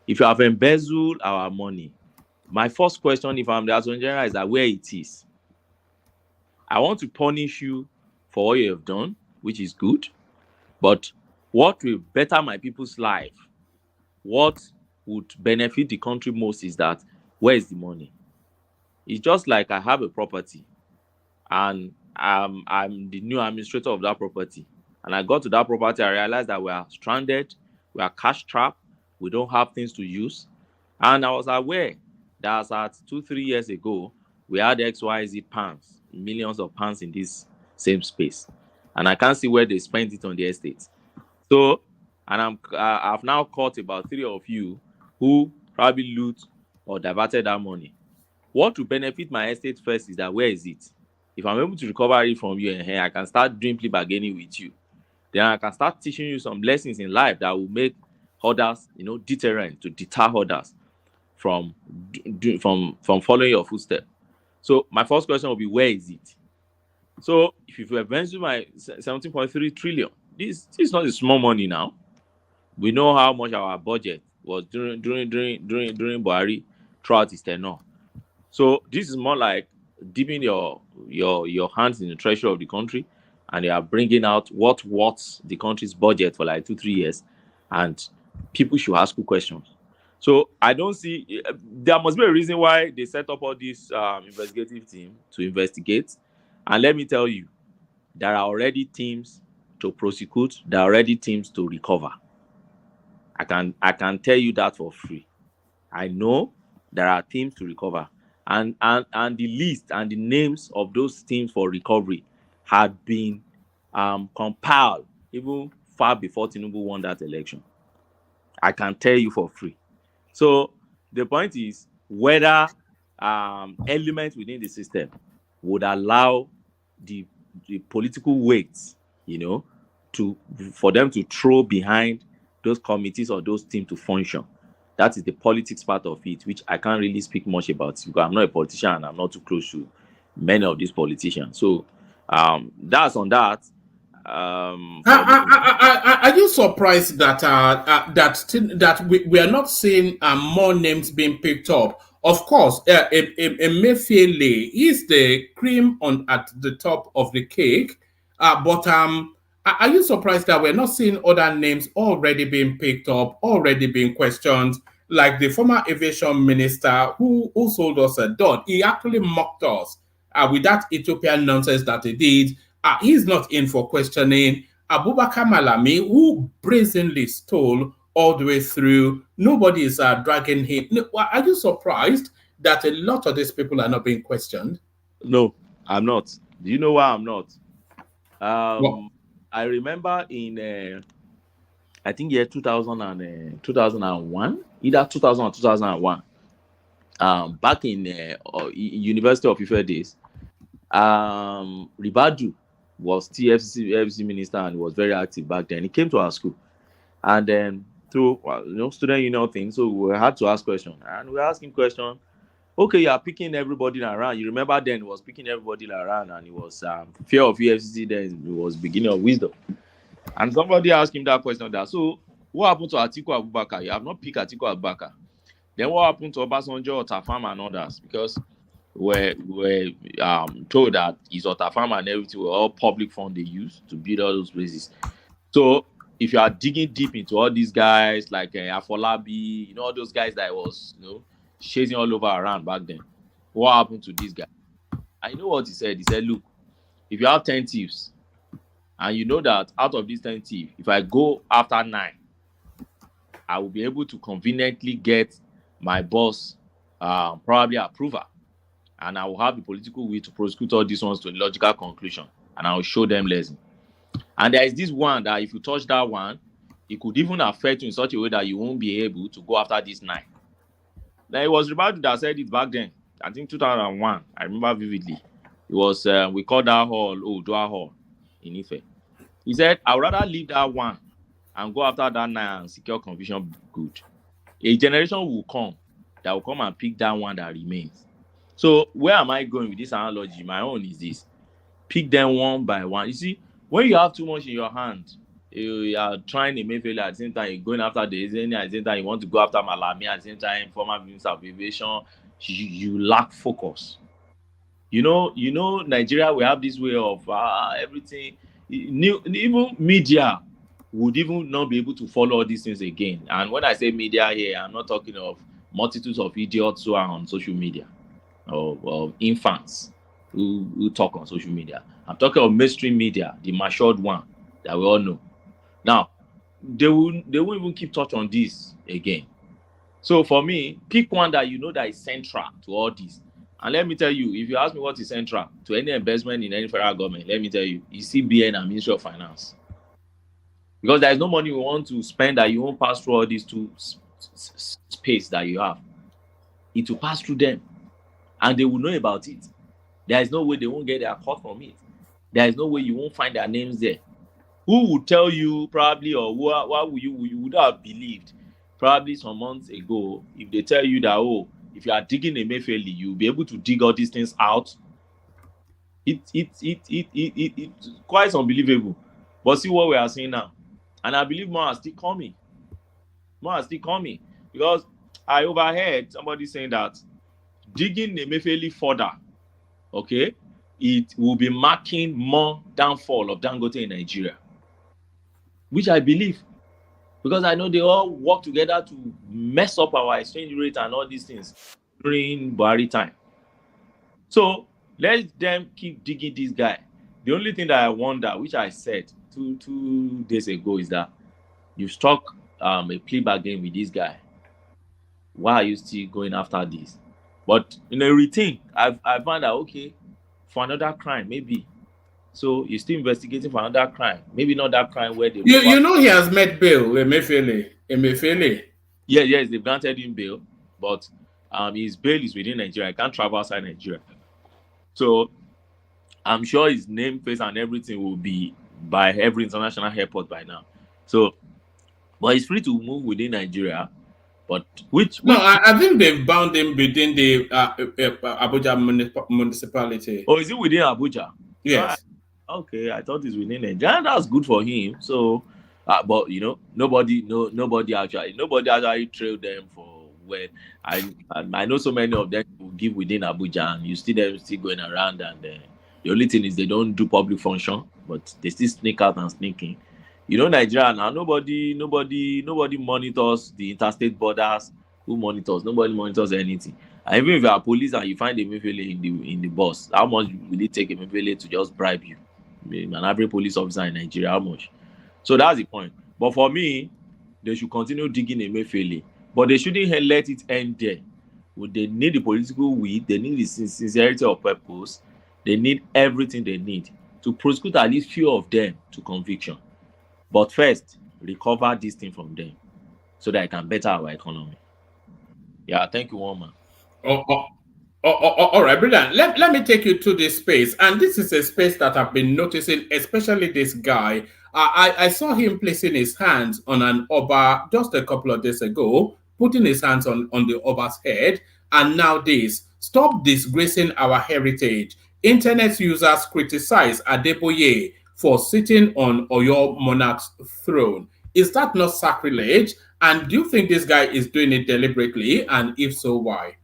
If you have embezzled our money, my first question, if I'm the Attorney General, is that where it is. I want to punish you for what you have done, which is good, but what will better my people's life, what would benefit the country most is that where is the money? It's just like I have a property and I'm the new administrator of that property, and I got to that property, I realized that we are stranded, we are cash trapped, we don't have things to use, and I was aware that at 2-3 years ago we had XYZ pounds, millions of pounds in this same space, and I can't see where they spent it on the estate. So, and I've now caught about 3 of you who probably loot or diverted that money. What will benefit my estate first is that where is it? If I'm able to recover it from you and here, I can start doing plea bargaining with you. Then I can start teaching you some lessons in life that will make others, deterrent, to deter others from following your footsteps. So my first question will be, where is it? So if you embezzle my 17.3 trillion, this is not a small money now. We know how much our budget was during Buhari throughout his tenure. So this is more like dipping your hands in the treasury of the country, and they are bringing out what's the country's budget for like 2-3 years, and people should ask you questions. So I don't see, there must be a reason why they set up all this investigative team to investigate. And let me tell you, there are already teams to prosecute, there are already teams to recover. I can tell you that for free. I know there are teams to recover. And the list and the names of those teams for recovery had been compiled even far before Tinubu won that election. I can tell you for free. So the point is whether elements within the system would allow the political weights, for them to throw behind those committees or those teams to function. That is the politics part of it, which I can't really speak much about because I'm not a politician and I'm not too close to many of these politicians. So that's on that. Are you surprised that that we are not seeing more names being picked up? Of course, Emefiele is the cream at the top of the cake, but are you surprised that we're not seeing other names already being picked up, already being questioned? Like the former aviation minister who sold us a dot, he actually mocked us with that Ethiopian nonsense that he did. He's not in for questioning. Abubakar Malami, who brazenly stole all the way through, nobody is dragging him. Are you surprised that a lot of these people are not being questioned? No, I'm not. Do you know why I'm not? What? I remember in I think year 2001, either 2000 or 2001, back in University of Ife days, Ribadu was TFC minister and he was very active back then. He came to our school, and then through student union thing, so we had to ask questions, and we asked him question. Okay, you are picking everybody around. You remember then he was picking everybody around, and it was fear of EFCC. Then it was beginning of wisdom. And somebody asked him that question. So what happened to Atiku Abubakar? You have not picked Atiku Abubakar. Then what happened to Obasanjo, Otafam, and others? Because we're told that his Otafam and everything were all public funds they used to build all those places. So if you are digging deep into all these guys like Afolabi, all those guys that was chasing all over around back then, what happened to this guy? I know what he said. He said, look, if you have 10 thieves, and you know that out of these 10 thieves, if I go after 9, I will be able to conveniently get my boss probably approval. And I will have the political will to prosecute all these ones to a logical conclusion. And I will show them lesson. And there is this one that if you touch that one, it could even affect you in such a way that you won't be able to go after this 9. Now, it was Ribadu that said it back then. I think 2001. I remember vividly. It was, we called that hall, Dua Hall in Ife. He said, I would rather leave that one and go after that 9 and secure conviction good. A generation will come that will come and pick that one that remains. So where am I going with this analogy? My own is this. Pick them one by one. You see, when you have too much in your hand, you are trying to make failure at the same time, you're going after the Ezeni, at the same time, you want to go after Malami, at the same time, former Minister of Aviation, you lack focus. Nigeria, we have this way of everything. Even media would even not be able to follow all these things again. And when I say media here, I'm not talking of multitudes of idiots who are on social media or infants who talk on social media. I'm talking of mainstream media, the matured one that we all know. Now, they won't even keep touch on this again. So for me, pick one that that is central to all this. And let me tell you, if you ask me what is central to any investment in any federal government, let me tell you, it's CBN and Ministry of Finance. Because there is no money we want to spend that you won't pass through all these two space that you have. It will pass through them. And they will know about it. There is no way they won't get their cut from it. There is no way you won't find their names there. Who would tell you probably, or what would you would have believed probably some months ago if they tell you that, if you are digging a Emefiele, you'll be able to dig all these things out. It's quite unbelievable. But see what we are seeing now. And I believe more are still coming. Because I overheard somebody saying that digging Emefiele further, okay, it will be marking more downfall of Dangote in Nigeria. Which I believe. Because I know they all work together to mess up our exchange rate and all these things during Buhari time. So let them keep digging this guy. The only thing that I wonder, which I said two days ago, is that you struck a plea bargain with this guy. Why are you still going after this? But in a rethink, I found that, okay, for another crime, maybe So you're still investigating for another crime. Maybe not that crime where they You know he has met bail, Emefiele. yes, they've granted him bail, but his bail is within Nigeria. He can't travel outside Nigeria. So I'm sure his name, face, and everything will be by every international airport by now. So, but he's free to move within Nigeria. But which No, I think they've bound him within the Abuja municipality. or is it within Abuja? Yes. Okay, I thought it's within Nigeria. And that's good for him. So, but you know, nobody actually trailed them for where I know so many of them will give within Abuja, and you see them still going around, and the only thing is they don't do public function, but they still sneak out and sneak in. You know, Nigeria now, nobody monitors the interstate borders. Who monitors? Nobody monitors anything. And even if you are police and you find a Emefiele in the bus, how much will it take a Emefiele to just bribe you? I mean, an average police officer in Nigeria, how much? So that's the point. But for me, they should continue digging Emefiele, but they shouldn't let it end there. They need the political will, they need the sincerity of purpose, they need everything they need to prosecute at least few of them to conviction. But first, recover this thing from them so that it can better our economy. Yeah, thank you, Woman. All right, brilliant. Let me take you to this space. And this is a space that I've been noticing, especially this guy. I saw him placing his hands on an Oba just a couple of days ago, putting his hands on the Oba's head. And now this. Stop disgracing our heritage. Internet users criticize Adeboye for sitting on Oyo monarch's throne. Is that not sacrilege? And do you think this guy is doing it deliberately? And if so, why?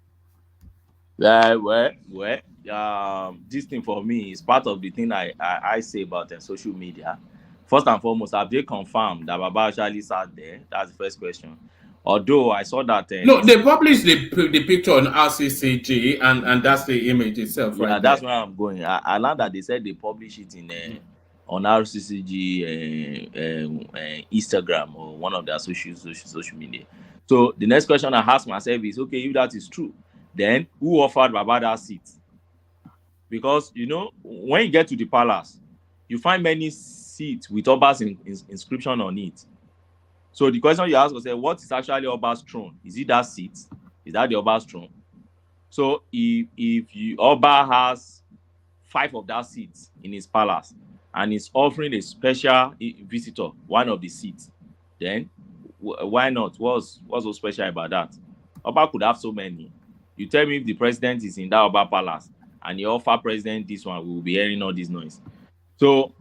This thing for me is part of the thing I say about social media. First and foremost, have they confirmed that Baba actually sat there? That's the first question. Although I saw that no, they published the picture on RCCG, and that's the image itself. Yeah, right that's there. where I'm going. I learned that they said they publish it in on RCCG Instagram or one of their social media. So the next question I ask myself is, okay, if that is true, then who offered Baba that seat? Because you know, when you get to the palace, you find many seats with Oba's inscription on it. So the question you ask yourself, what is actually Oba's throne? Is it that seat? Is that the Oba's throne? So if Oba has 5 of that seats in his palace and is offering a special visitor one of the seats, then why not? What's so special about that? Oba could have so many. You tell me if the president is in that Oba palace and you offer president this one, we will be hearing all this noise. So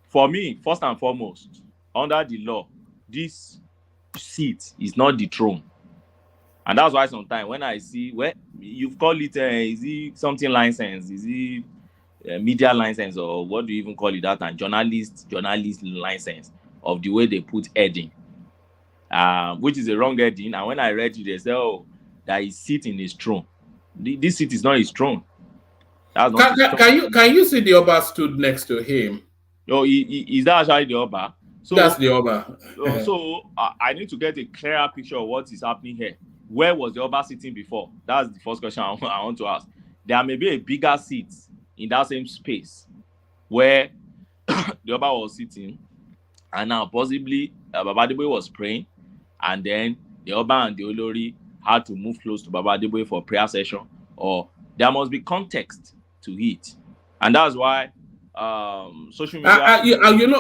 for me, first and foremost, under the law, this seat is not the throne. And that's why sometimes when I see, well, you've called it, is it something license? Is it media license, or what do you even call it that? And journalist license of the way they put heading, which is a wrong heading. And when I read it, they say, oh, that is seat in his throne. This seat is not his throne. That's not his throne. Can you see the Oba stood next to him? Oh, is that actually the Oba? So that's the Oba. So I need to get a clearer picture of what is happening here. Where was the Oba sitting before? That's the first question I want to ask. There may be a bigger seat in that same space where the Oba was sitting, and now possibly Baba Adeboye was praying, and then the Oba and the Olori had to move close to Baba Adeboye for prayer session, or there must be context to it. And that's why social media...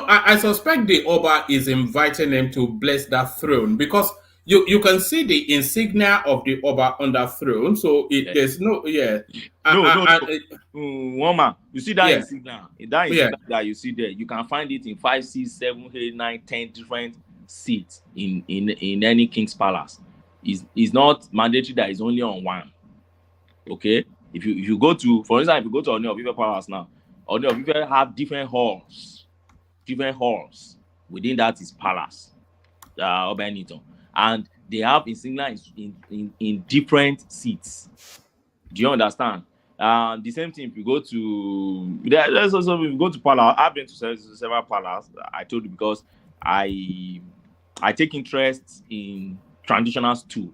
I suspect the Oba is inviting him to bless that throne, because you can see the insignia of the Oba on that throne. So there's no... Woman, you see that insignia? That insignia that you see there, you can find it in 5, 6, 7, 8, 9, 10 different seats in any king's palace. It's not mandatory that it's only on one. Okay? If you go to, for instance, if you go to Oni of Ife Palace now, Oni of Ife have different halls within that is palace, Obenito, and they have insignia in different seats. Do you understand? The same thing if you go to, there's also if you go to palace. I've been to several palaces. I told you because I take interest in traditionals too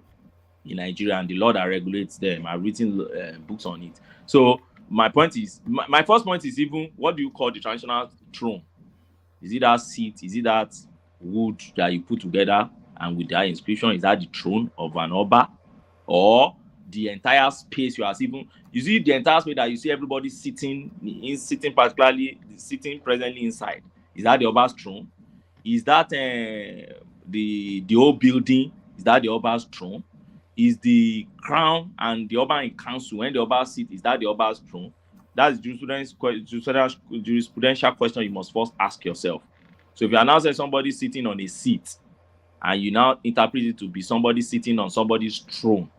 in Nigeria and the law that regulates them. I've written books on it. So my point is, my first point is, even what do you call the traditional throne? Is it that seat? Is it that wood that you put together and with that inscription? Is that the throne of an Oba? Or the entire space you are even, you see the entire space that you see everybody sitting, particularly sitting presently inside? Is that the Oba's throne? Is that the old building? Is that the Oba's throne? Is the crown and the Oba in council, when the Oba sit, is that the Oba's throne? That's jurisprudential question you must first ask yourself. So if you are now saying somebody sitting on a seat, and you now interpret it to be somebody sitting on somebody's throne.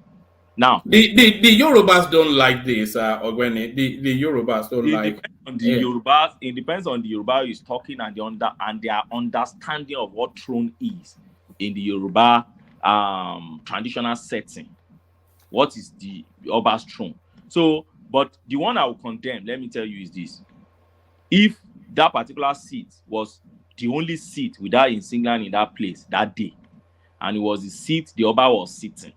Now, the Yorubas don't like this, or when the Yorubas don't like. It depends on the Yoruba who is talking and their understanding of what throne is in the Yoruba traditional setting. What is the Oba's throne? So, but the one I will condemn, let me tell you, is this: if that particular seat was the only seat without insignia in that place that day, and it was the seat the Oba was sitting,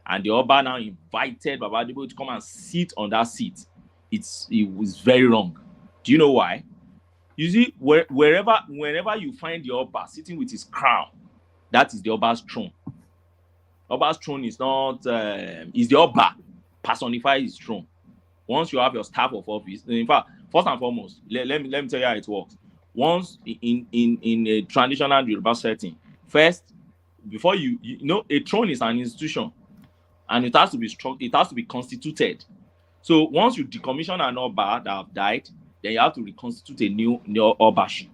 and the Oba now invited Baba Adebo to come and sit on that seat, it was very wrong. Do you know why? You see, whenever you find the Oba sitting with his crown, that is the Oba's throne. Oba's throne is not, is the Oba personifies his throne. Once you have your staff of office, in fact, first and foremost, let me tell you how it works. Once in a traditional Yoruba setting, first, before you know, a throne is an institution, and it has to be strong, it has to be constituted. So once you decommission an Oba that have died, then you have to reconstitute a new Obaship.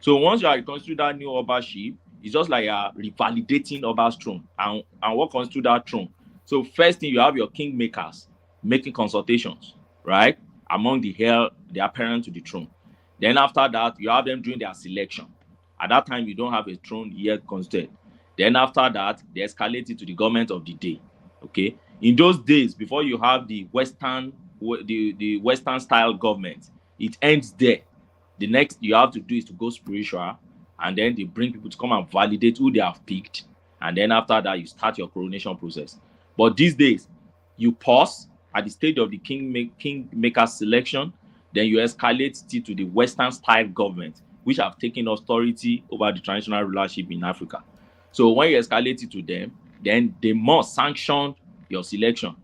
So once you are reconstituting that new Obaship, it's just like revalidating Oba's throne. And what constitutes that throne? So first thing, you have your kingmakers making consultations, right, among the apparent to the throne. Then after that, you have them doing their selection. At that time, you don't have a throne yet constituted. Then after that, they escalate it to the government of the day. Okay. In those days, before you have the Western style government, it ends there. The next you have to do is to go spiritual, and then they bring people to come and validate who they have picked, and then after that you start your coronation process. But these days, you pause at the stage of the kingmaker selection, then you escalate it to the Western style government, which have taken authority over the traditional rulership in Africa. So when you escalate it to them, then they must sanction your selection,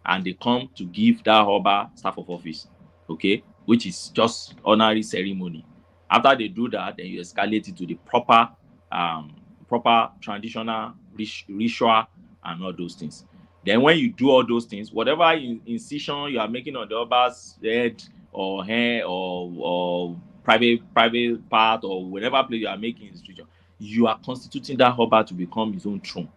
and they come to give that Oba staff of office, okay, which is just honorary ceremony. After they do that, then you escalate it to the proper traditional ritual and all those things. Then when you do all those things, whatever incision you are making on the Oba's head or hair or private part or whatever place you are making in the region, you are constituting that Oba to become his own throne.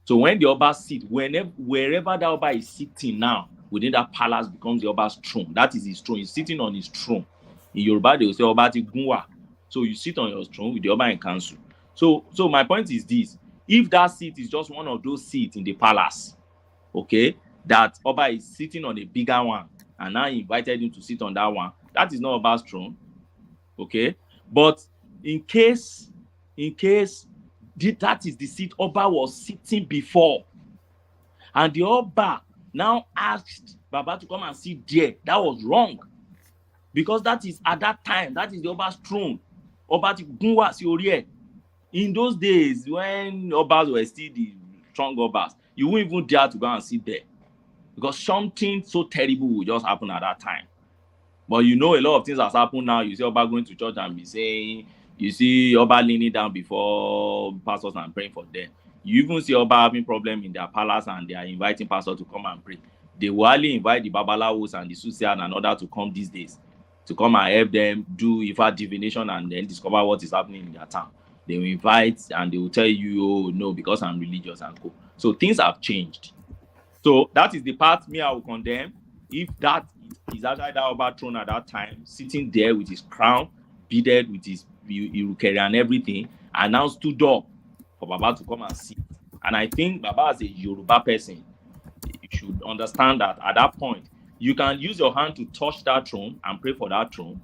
So when the Oba sits, wherever that Oba is sitting now, within that palace becomes the Oba's throne. That is his throne. He's sitting on his throne. In Yoruba, they will say Oba ti gunwa. So you sit on your throne with the Oba in council. So my point is this: if that seat is just one of those seats in the palace, okay, that Oba is sitting on a bigger one, and now he invited him to sit on that one, that is not Oba's throne, okay. But in case that is the seat Oba was sitting before, and the Oba now asked Baba to come and sit there, that was wrong, because that is at that time, that is the Oba's throne. Oba ti gunwa si ori e. In those days, when Obas were still the strong Obas, you wouldn't even dare to go and sit there, because something so terrible would just happen at that time. But you know, a lot of things has happened now. You see Oba going to church and be saying, you see Oba leaning down before pastors and praying for them. You even see Oba having problem in their palace and they are inviting pastors to come and pray. They will only invite the Babalawos and the Susian and others to come these days, to come and help them do Ifa divination and then discover what is happening in their town. They will invite and they will tell you, oh no, because I'm religious and cool. So things have changed. So that is the part me I will condemn. If that is outside that Oba throne at that time, sitting there with his crown, beaded with his Irukere and everything, and now stood up for Baba to come and sit. And I think Baba, as a Yoruba person, you should understand that at that point, you can use your hand to touch that throne and pray for that throne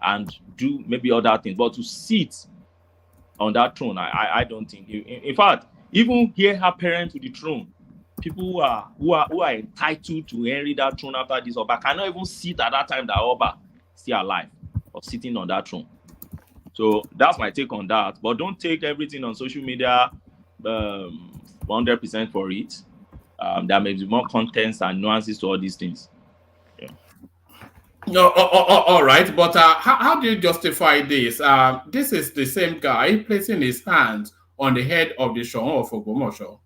and do maybe other things. But to sit on that throne, I don't think. In fact, even hear her parent to the throne, people who are entitled to inherit that throne after this Oba cannot even sit at that time that Oba is still alive or sitting on that throne. So that's my take on that. But don't take everything on social media 100% for it. There may be more contents and nuances to all these things. Yeah. No, all right. But how do you justify this? This is the same guy placing his hands on the head of the Shon of Ogbomoso.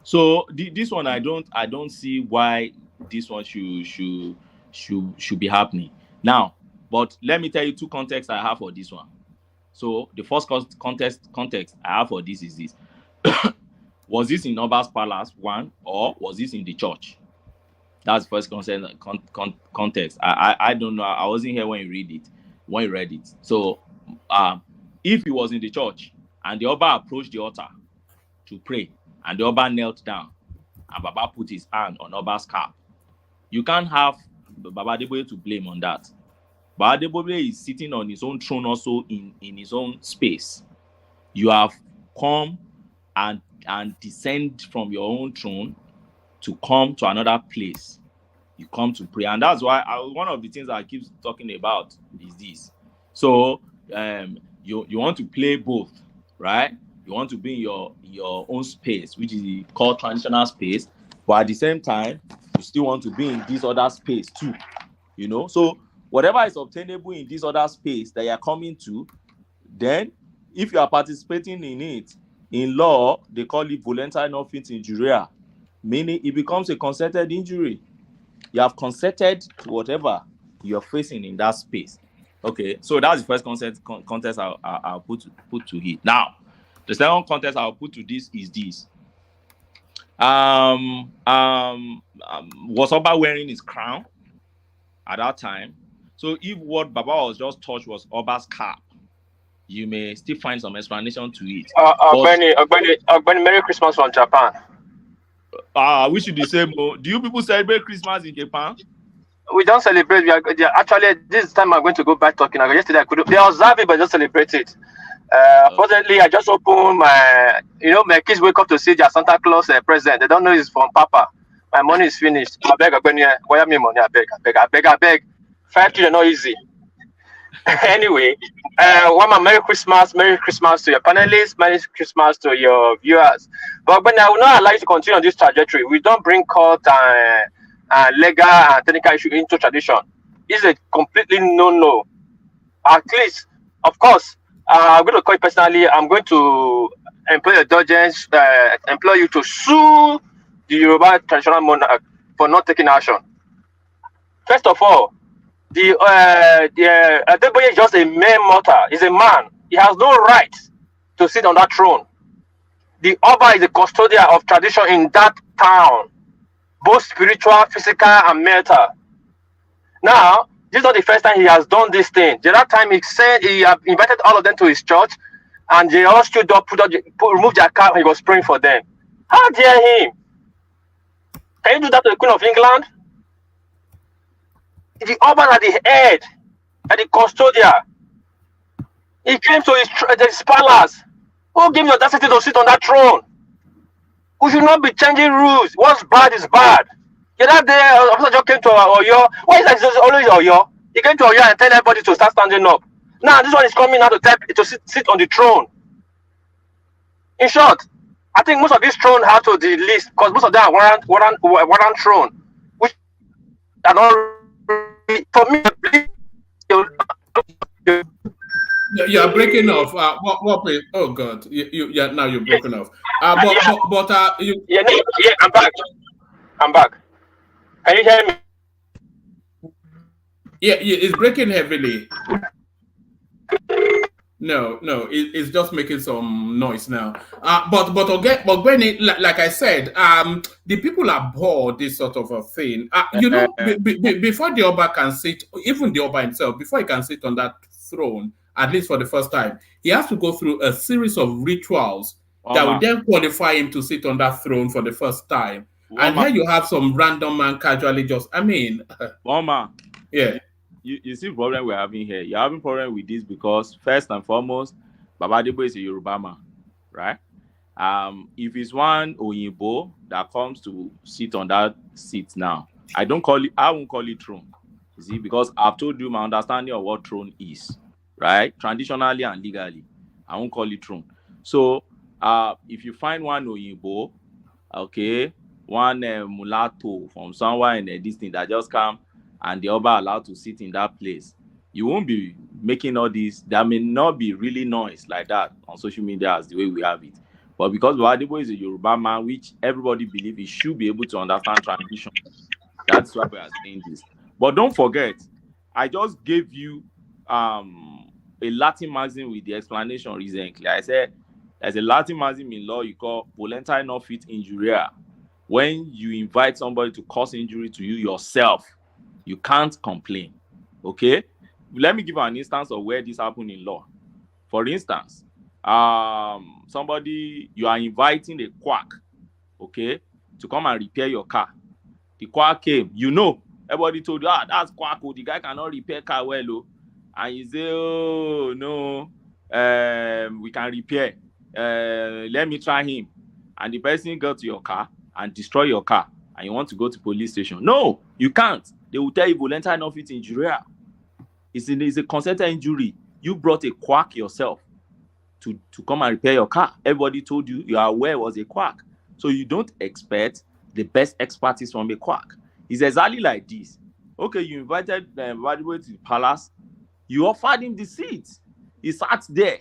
So this one, I don't see why this one should be happening now. But let me tell you two contexts I have for this one. So the first context I have for this is this: was this in Oba's palace, one, or was this in the church? That's the first context. I don't know. I wasn't here when you read it. So if it was in the church and the Oba approached the altar to pray, and the Oba knelt down, and Baba put his hand on Oba's cap, you can't have Baba Adeboye to blame on that. Baba Adeboye is sitting on his own throne also in his own space. You have come and descend from your own throne to come to another place. You come to pray. And that's why one of the things I keep talking about is this. So you want to play both, right? You want to be in your own space, which is called traditional space, but at the same time, you still want to be in this other space too. You know, so whatever is obtainable in this other space that you're coming to, then if you are participating in it, in law, they call it voluntary non-fit injuria, meaning it becomes a concerted injury. You have consented to whatever you're facing in that space. Okay, so that's the first contest I'll put to it. Now, the second contest I'll put to this is this. Was Oba wearing his crown at that time? So if what Baba was just touched was Oba's cap, you may still find some explanation to it. Merry Christmas from Japan. We should the same. Do you people celebrate Christmas in Japan? We don't celebrate. Actually, this time I'm going to go back talking. Yesterday I couldn't. They observe it, but don't celebrate it. Fortunately, I just opened my. My kids wake up to see their Santa Claus present. They don't know it's from Papa. My money is finished. I beg, wire me money. I beg. 5 kilos not easy. Anyway, Merry Christmas to your panelists, Merry Christmas to your viewers. But I will not allow you to continue on this trajectory. We don't bring court and legal and technical issue into tradition. It's a completely no-no. At least, of course, I'm going to call it personally. I'm going to employ indulgence, employ you to sue the Yoruba traditional monarch for not taking action. First of all, the Adeboye is just a mere mortal. He's a man. He has no right to sit on that throne. The Oba is the custodian of tradition in that town, both spiritual, physical, and mental. Now, this is not the first time he has done this thing. The other time he said he invited all of them to his church, and they all stood up, removed their cap, and he was praying for them. How dare him? Can you do that to the Queen of England? The Oba at the head, at the custodian. He came to his palace. Who gave you the audacity to sit on that throne? We should not be changing rules. What's bad is bad. The other day, Officer Joe came to Oyo. Why is that always Oyo? He came to Oyo and tell everybody to start standing up. Now, this one is coming out to sit on the throne. In short, I think most of these thrones have to the list because most of them are warrant throne, which are not for me. You're breaking off. Oh God, now you're broken off. I'm back. I'm back. Can you hear me? Yeah, it's breaking heavily. No, it's just making some noise now. But when like I said, the people abhor this sort of a thing. Before the Oba can sit, even the Oba himself, before he can sit on that throne, at least for the first time, he has to go through a series of rituals that will then qualify him to sit on that throne for the first time. And here you have some random man casually just, yeah. You see the problem we're having here. You're having problem with this because first and foremost, Baba Adeboye is a Yoruba man, right? If it's one Oyinbo that comes to sit on that seat now, I won't call it throne. You see, because I've told you my understanding of what throne is, right? Traditionally and legally, I won't call it throne. So, if you find one Oyinbo, okay, one mulatto from somewhere in this thing that just come and the Oba allowed to sit in that place, you won't be making all this. There may not be really noise like that on social media as the way we have it. But because Wadibo is a Yoruba man, which everybody believes he should be able to understand tradition, that's why we are saying this. But don't forget, I just gave you a Latin maxim with the explanation recently. I said there's a Latin maxim in law you call voluntae non fit injuria. When you invite somebody to cause injury to you yourself, you can't complain. Okay? Let me give you an instance of where this happened in law. For instance, somebody, you are inviting a quack, okay, to come and repair your car. The quack came, everybody told you, that's quack, the guy cannot repair car well, and you say, oh, no, we can repair, let me try him. And the person got to your car and destroy your car, and you want to go to police station. No, you can't. They will tell you voluntae non fit injuria. It's a consented injury. You brought a quack yourself to come and repair your car. Everybody told you, you are aware it was a quack. So you don't expect the best expertise from a quack. It's exactly like this. Okay, you invited Wadibo to the palace. You offered him the seat. He sat there.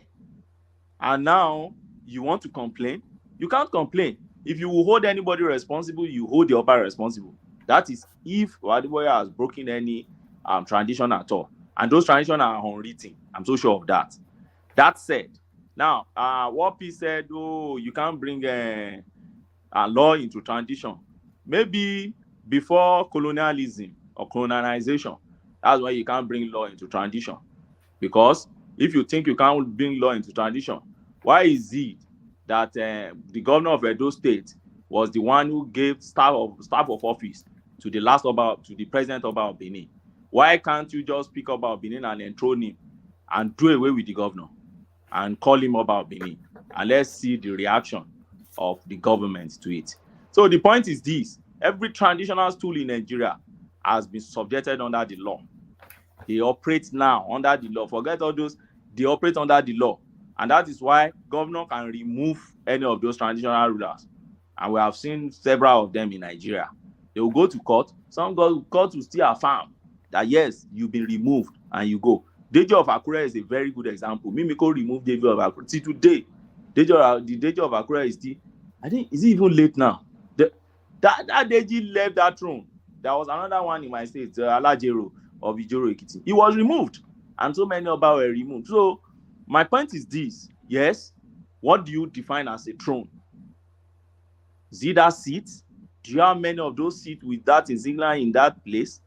And now you want to complain? You can't complain. If you will hold anybody responsible, you hold the upper responsible. That is if Wadibo has broken any tradition at all. And those traditions are unwritten. I'm so sure of that. That said, now, what P said, you can't bring a law into tradition. Maybe before colonialism or colonization, that's why you can't bring law into tradition. Because if you think you can't bring law into tradition, why is it that the governor of Edo State was the one who gave staff of office to the last Oba, to the president Oba of Benin? Why can't you just pick Oba of Benin and enthrone him and do away with the governor and call him Oba of Benin? And let's see the reaction of the government to it. So the point is this: every traditional stool in Nigeria has been subjected under the law. They operate now under the law. Forget all those, they operate under the law. And that is why governor can remove any of those traditional rulers. And we have seen several of them in Nigeria. They will go to court. Some court will still affirm that yes, you've been removed, and you go. Deji of Akure is a very good example. Mimiko removed Deji of Akure. See, today, the Deji of Akure is still, I think, is it even late now? That Deji left that throne. There was another one in my state, Alajero of Ijoro Ekiti. He was removed, and so many Oba were removed. So my point is this: yes, what do you define as a throne? Is it that seat? Do you have many of those seats with that insignia in that place?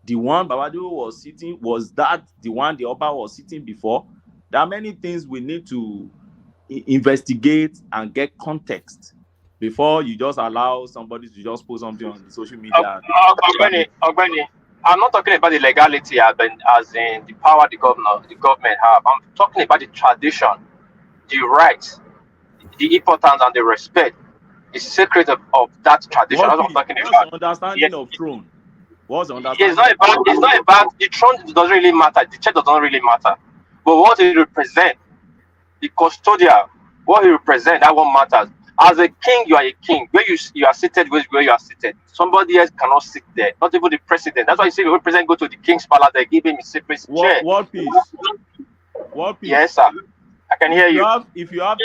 The one Babado was sitting, was that the one the Oba was sitting before? There are many things we need to investigate and get context before you just allow somebody to just post something on social media. Ogbeni, I'm not talking about the legality as in the power the government have. I'm talking about the tradition, the rights, the importance, and the respect. The secret of that tradition. That's what I'm talking about. Understanding of throne. What's the understanding? It's not about the throne. Doesn't really matter. The church doesn't really matter. But what it represents, the custodian, what he represents, that what matters. As a king, you are a king. Where you are seated, where you are seated. Somebody else cannot sit there. Not even the president. That's why you see the president go to the king's palace. They give him a separate chair. What piece? What piece? Yes, sir. I can hear you. If you have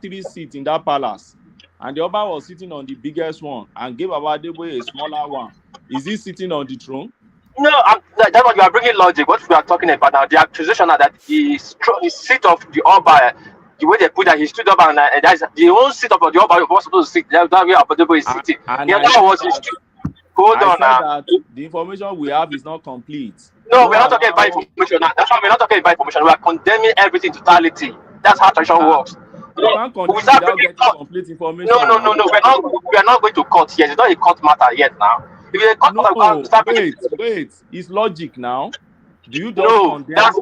three seats in that palace, and the Oba was sitting on the biggest one and gave Abadebo a smaller one, is he sitting on the throne? No, that's what you are bringing logic. What we are talking about now, the accusation that the seat of the Oba, the way they put that he stood up and that's the whole seat of the Oba was supposed to sit. That's where Abadebo is sitting. Hold on now. The information we have is not complete. No, we're not talking about information now. That's why we're not talking about information. We are condemning everything in totality. That's how tradition works. You can't continue without getting complete information. No. We are not going to court yet. It's not a court matter yet now. If it's a court matter, wait. It's logic now. Do you no, that's the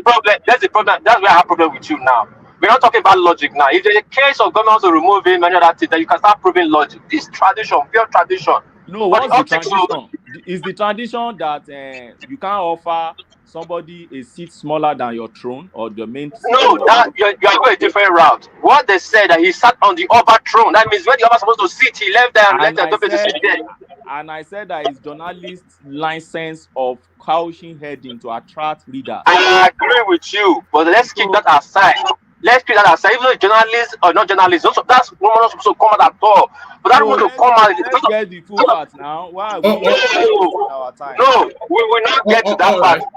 problem. That's the problem. That's where I have a problem with you now. We're not talking about logic now. If there's a case of government wants to remove him, many other things, then you can start proving logic. This tradition, pure tradition. No, But what's the the optics tradition? Is the tradition that you can't offer somebody a seat smaller than your throne or the main seat? no, that you're going a different route. What they said that he sat on the Oba throne. That means when the Oba was supposed to sit, he left there and let And the I Tope to said, sit there. and I said that it's journalists' license of couching heading to attract readers. I agree with you, but let's keep that aside. Let's keep that aside. Even though journalists or not journalists, that's not supposed to come out at all. But that So want to let's, come out. let's get the full part now. Why are we wasting our time? No, we will not get to that all part. right.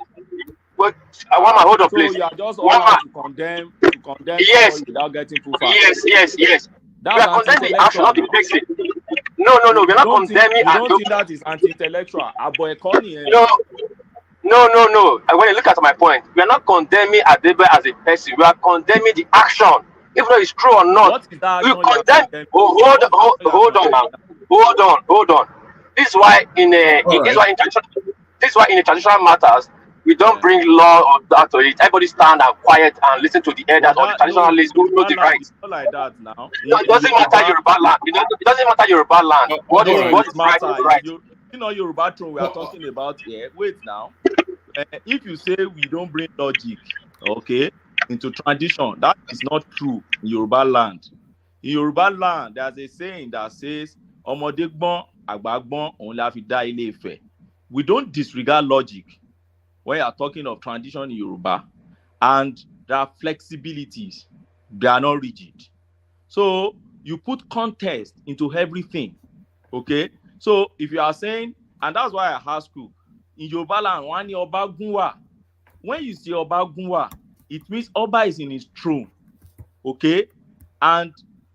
But I want my hold on, So please. you are just all out to condemn Yes. somebody without getting full facts. Yes. We That's are condemning the action, anti-intellectual not the now. person. No. We're not condemning. You don't think that is anti-intellectual? No. And when you look at my point, we are not condemning Adebe as a person. We are condemning the action, even though it's true or not. What is that We action you are condemn. condemning? Hold on. This is why this is why in the traditional matters we don't bring law or that to it. Everybody stand and quiet and listen to the elders or the traditionalists who know the rights. Not like that now. It doesn't matter Yoruba land. It doesn't matter Yoruba land. What is right is right. You know Yoruba throne we are talking about here. Wait now. If you say we don't bring logic, okay, into tradition, that is not true in Yoruba land. In Yoruba land, there's a saying that says, "Omodegbon, agbagbon, òun la fi dá Ilé Ifẹ̀." We don't disregard logic when you are talking of tradition in Yoruba, and there are flexibilities. They are not rigid. So you put context into everything, okay? So if you are saying, and that's why I ask you, in Yoruba land, wani Oba Gunwa. When you say Oba Gunwa, it means Oba is in his throne, okay? And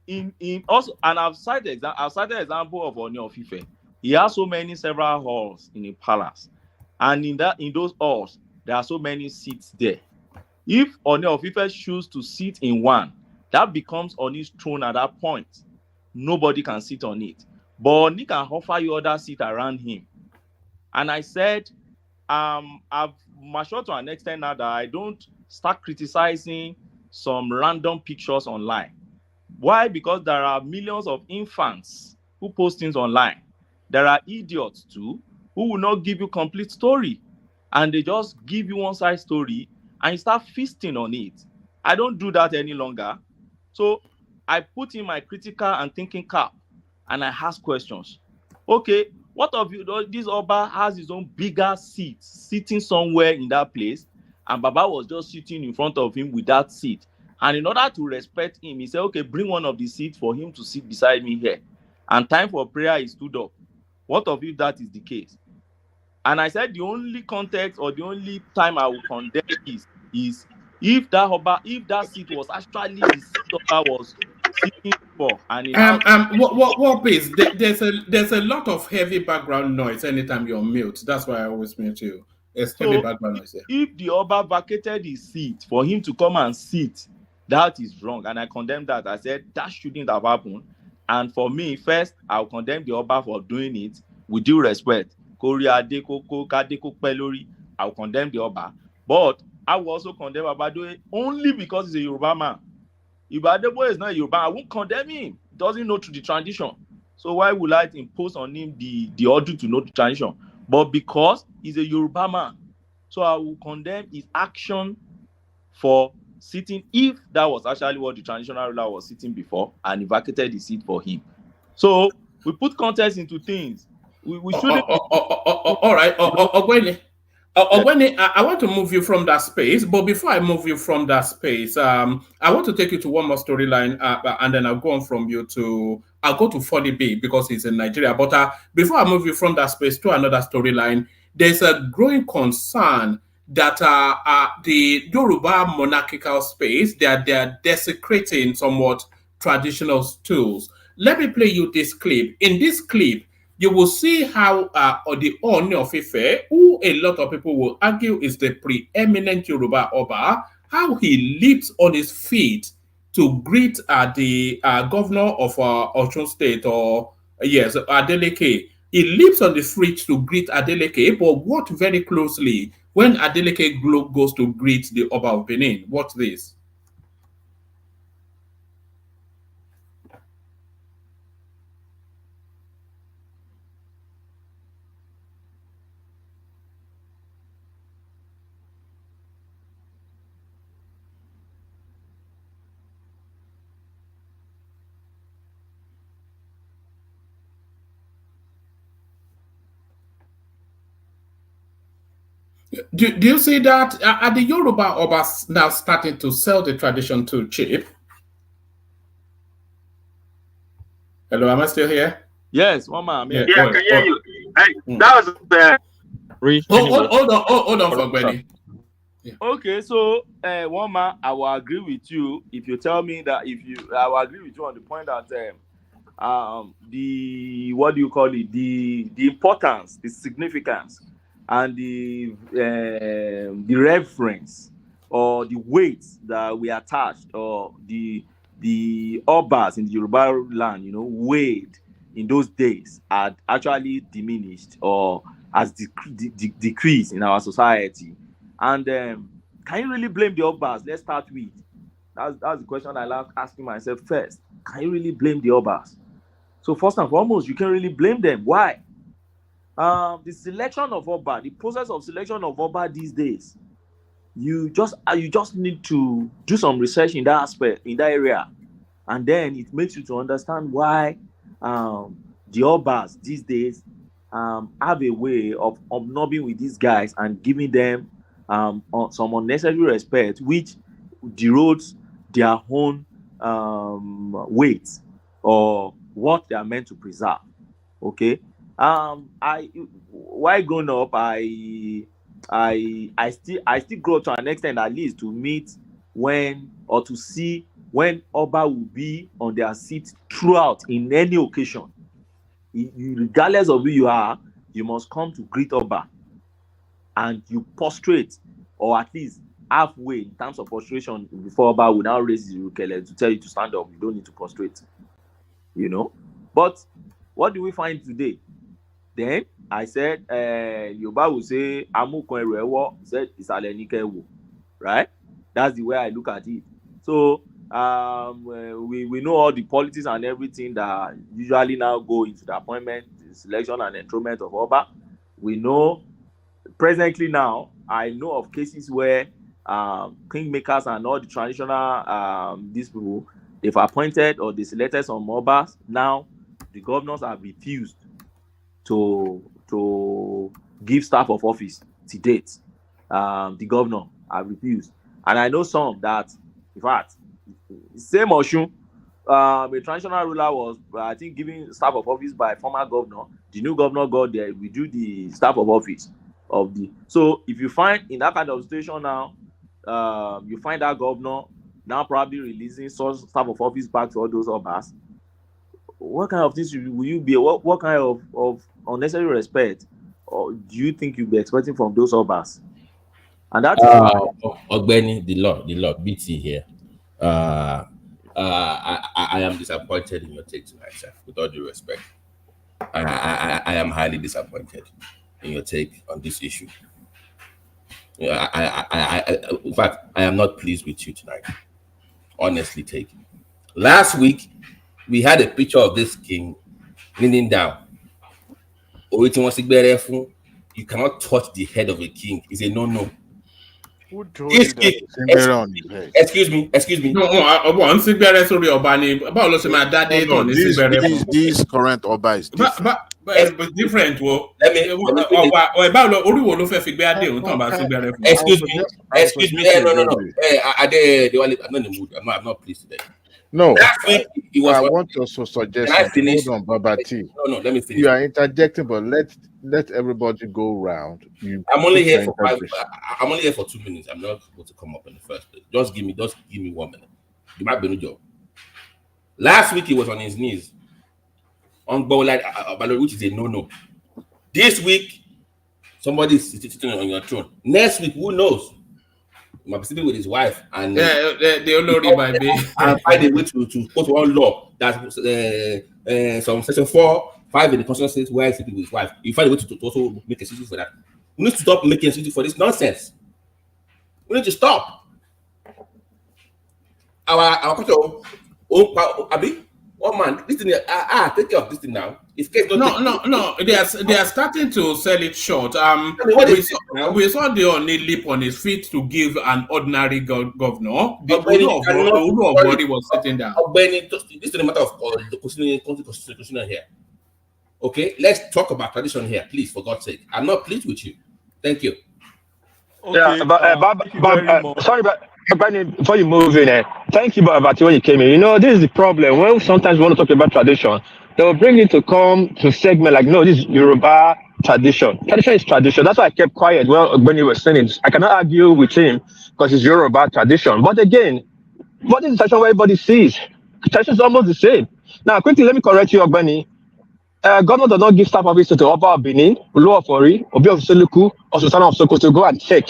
I've cited example of Oni of Ife. He has so many several halls in a palace, and in those halls there are so many seats there. If Oni of Ife choose to sit in one, that becomes Oni's throne at that point. Nobody can sit on it, but Oni can offer you other seats around him. And I said, I've matured to an extent now that I don't start criticizing some random pictures online. Why? Because there are millions of infants who post things online. There are idiots too who will not give you complete story, and they just give you one side story and you start feasting on it. I don't do that any longer. So I put in my critical and thinking cap and I ask questions. Okay, what of you? This Oba has his own bigger seat, sitting somewhere in that place, and Baba was just sitting in front of him with that seat. And in order to respect him, he said, okay, bring one of the seats for him to sit beside me here. And time for prayer, he stood up. What of if that is the case? And I said the only context or the only time I will condemn is if that seat was actually the seat Oba was sitting for. And what please? There's a lot of heavy background noise anytime you're mute. That's why I always mute you. It's heavy background noise there. If the Oba vacated his seat for him to come and sit, that is wrong. And I condemn that. I said that shouldn't have happened. And for me, first, I'll condemn the Oba for doing it with due respect. I'll condemn the Oba. But I will also condemn Abado only because he's a Yoruba man. If Adebo is not a Yoruba, I won't condemn him. He doesn't know to the tradition. So why would I impose on him the order to know the tradition? But because he's a Yoruba man, so I will condemn his action for sitting, if that was actually what the traditional ruler was sitting before, and he vacated the seat for him. So we put context into things. We shouldn't. All right, Ogwene, I want to move you from that space, but before I move you from that space, I want to take you to one more storyline, and then I'll go on from you I'll go to Folly B because he's in Nigeria. But before I move you from that space to another storyline, there's a growing concern that the Yoruba monarchical space, they are desecrating somewhat traditional stools. Let me play you this clip. In this clip, you will see how the Ooni of Ife, who a lot of people will argue is the preeminent Yoruba Oba, how he leaps on his feet to greet the governor of Osun State, or yes, Adeleke. He leaps on the feet to greet Adeleke, but watch very closely when Adeleke goes to greet the Oba of Benin. Watch this. Do you see that? Are the Yoruba Obas now starting to sell the tradition too cheap? Hello, am I still here? Yes, one man. Yeah. Yeah, I can hear you. Hey, that was the Hold on for Benny. Okay, so one man, I will agree with you if you tell me that I will agree with you on the point that the what do you call it, the importance, the significance, and the reference or the weight that we attached, or the Obas in the Yoruba land, weighed in those days, had actually diminished or has decreased in our society. And can you really blame the Obas? Let's start with that's the question I like asking myself first. Can you really blame the Obas? So first and foremost, you can't really blame them. Why? The selection of Oba, the process of selection of Oba these days, you just need to do some research in that aspect, in that area, and then it makes you to understand why the Obas these days have a way of obnobbing with these guys and giving them some unnecessary respect, which erodes their own weight or what they are meant to preserve. Okay. While growing up, I still grow to an extent, at least, to meet to see when Oba will be on their seat throughout in any occasion. Regardless of who you are, you must come to greet Oba, and you prostrate, or at least halfway in terms of prostration before Oba will now raise his rukele to tell you to stand up. You don't need to prostrate, But what do we find today? Then I said, Yoruba will say, "Amukon eru ewo," said "Isale ni ke wo," right? That's the way I look at it. So we know all the politics and everything that usually now go into the appointment, the selection and enthronement of Oba. We know presently now, I know of cases where kingmakers and all the traditional these people, they've appointed or they selected some Obas. Now the governors have refused to give staff of office to date. The governor have refused, and I know some that, in fact, same Oshun, a traditional ruler was, I think, given staff of office by former governor. The new governor got there, we do the staff of office of the. So if you find in that kind of situation now, you find that governor now probably releasing such staff of office back to all those Obas. What kind of things will you be? What kind of unnecessary respect, or do you think you'll be expecting from those Obas? And that is Ogbeni, the law, BT here. I am disappointed in your take tonight, sir. With all due respect, I am highly disappointed in your take on this issue. In fact, I am not pleased with you tonight. Honestly, taken. Last week, we had a picture of this king leaning down. You cannot touch the head of a king. It's a no-no. Who told you that? Excuse me. No, These current Oba is different. But different. Excuse me. No. I'm not pleased today. No, last week I want to also suggest something. Hold on, Baba T. No, let me finish. You are interjecting, but let everybody go round. I'm only here for 2 minutes. I'm not supposed to come up in the first place. Just give me 1 minute. You might be no job. Last week he was on his knees on Bowlight, which is a no. This week somebody is sitting on your throne. Next week, who knows? He might be sitting with his wife and they already might be and find a way to post one law that some section 4-5 in the constitution says where he's sitting with his wife. You find a way to also make a decision for that. We need to stop making a decision for this nonsense. We need to stop. Our culture, Abi, oh man, this thing, take care of this thing now. No. They are starting to sell it short. We saw the only leap on his feet to give an ordinary governor. The Ulu of body was sitting down. This is a matter of constitution here. Okay, let's talk about tradition here, please, for God's sake. I'm not pleased with you. Thank you. Okay. Thank you very much. Sorry, but before you move in, thank you, but when you came in, this is the problem. When sometimes we want to talk about tradition, they will bring it to come to segment like, no, this is Yoruba tradition. Tradition is tradition. That's why I kept quiet when you were saying it. I cannot argue with him because it's Yoruba tradition. But again, what is the tradition where everybody sees? Tradition is almost the same. Now, quickly, let me correct you, Ogbeni. Government does not give staff officer to Oba of Benin, Ulu of Ori, Obi of Soluku, or Sultana of Sokoto to go and check.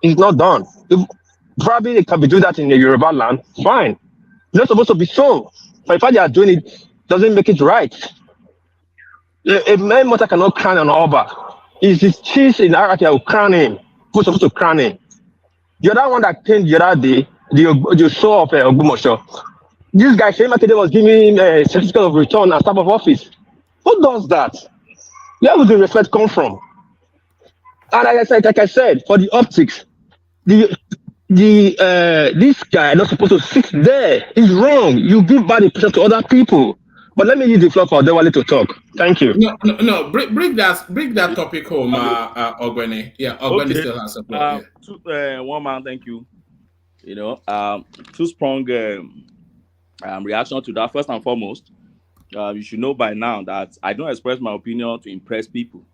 It's not done. Probably they can be doing that in the Yoruba land. Fine. It's not supposed to be so. But if they are doing it, doesn't make it right. A man mother cannot crown an Oba. It's his chief in hierarchy that will crown him. Who's supposed to crown him? The other one that came the other day, the show of Ogumosho. This guy, Shane Makinde, was giving him a certificate of return and staff of office. Who does that? Where would the respect come from? And like I said, for the optics, this guy not supposed to sit there. It's wrong. You give bad impression to other people. But let me use the floor for Dewale to talk. Thank you. No. Bring that topic home, Ogbeni. Yeah, Ogbeni still has support. One man, thank you. Two strong reaction to that. First and foremost, you should know by now that I don't express my opinion to impress people.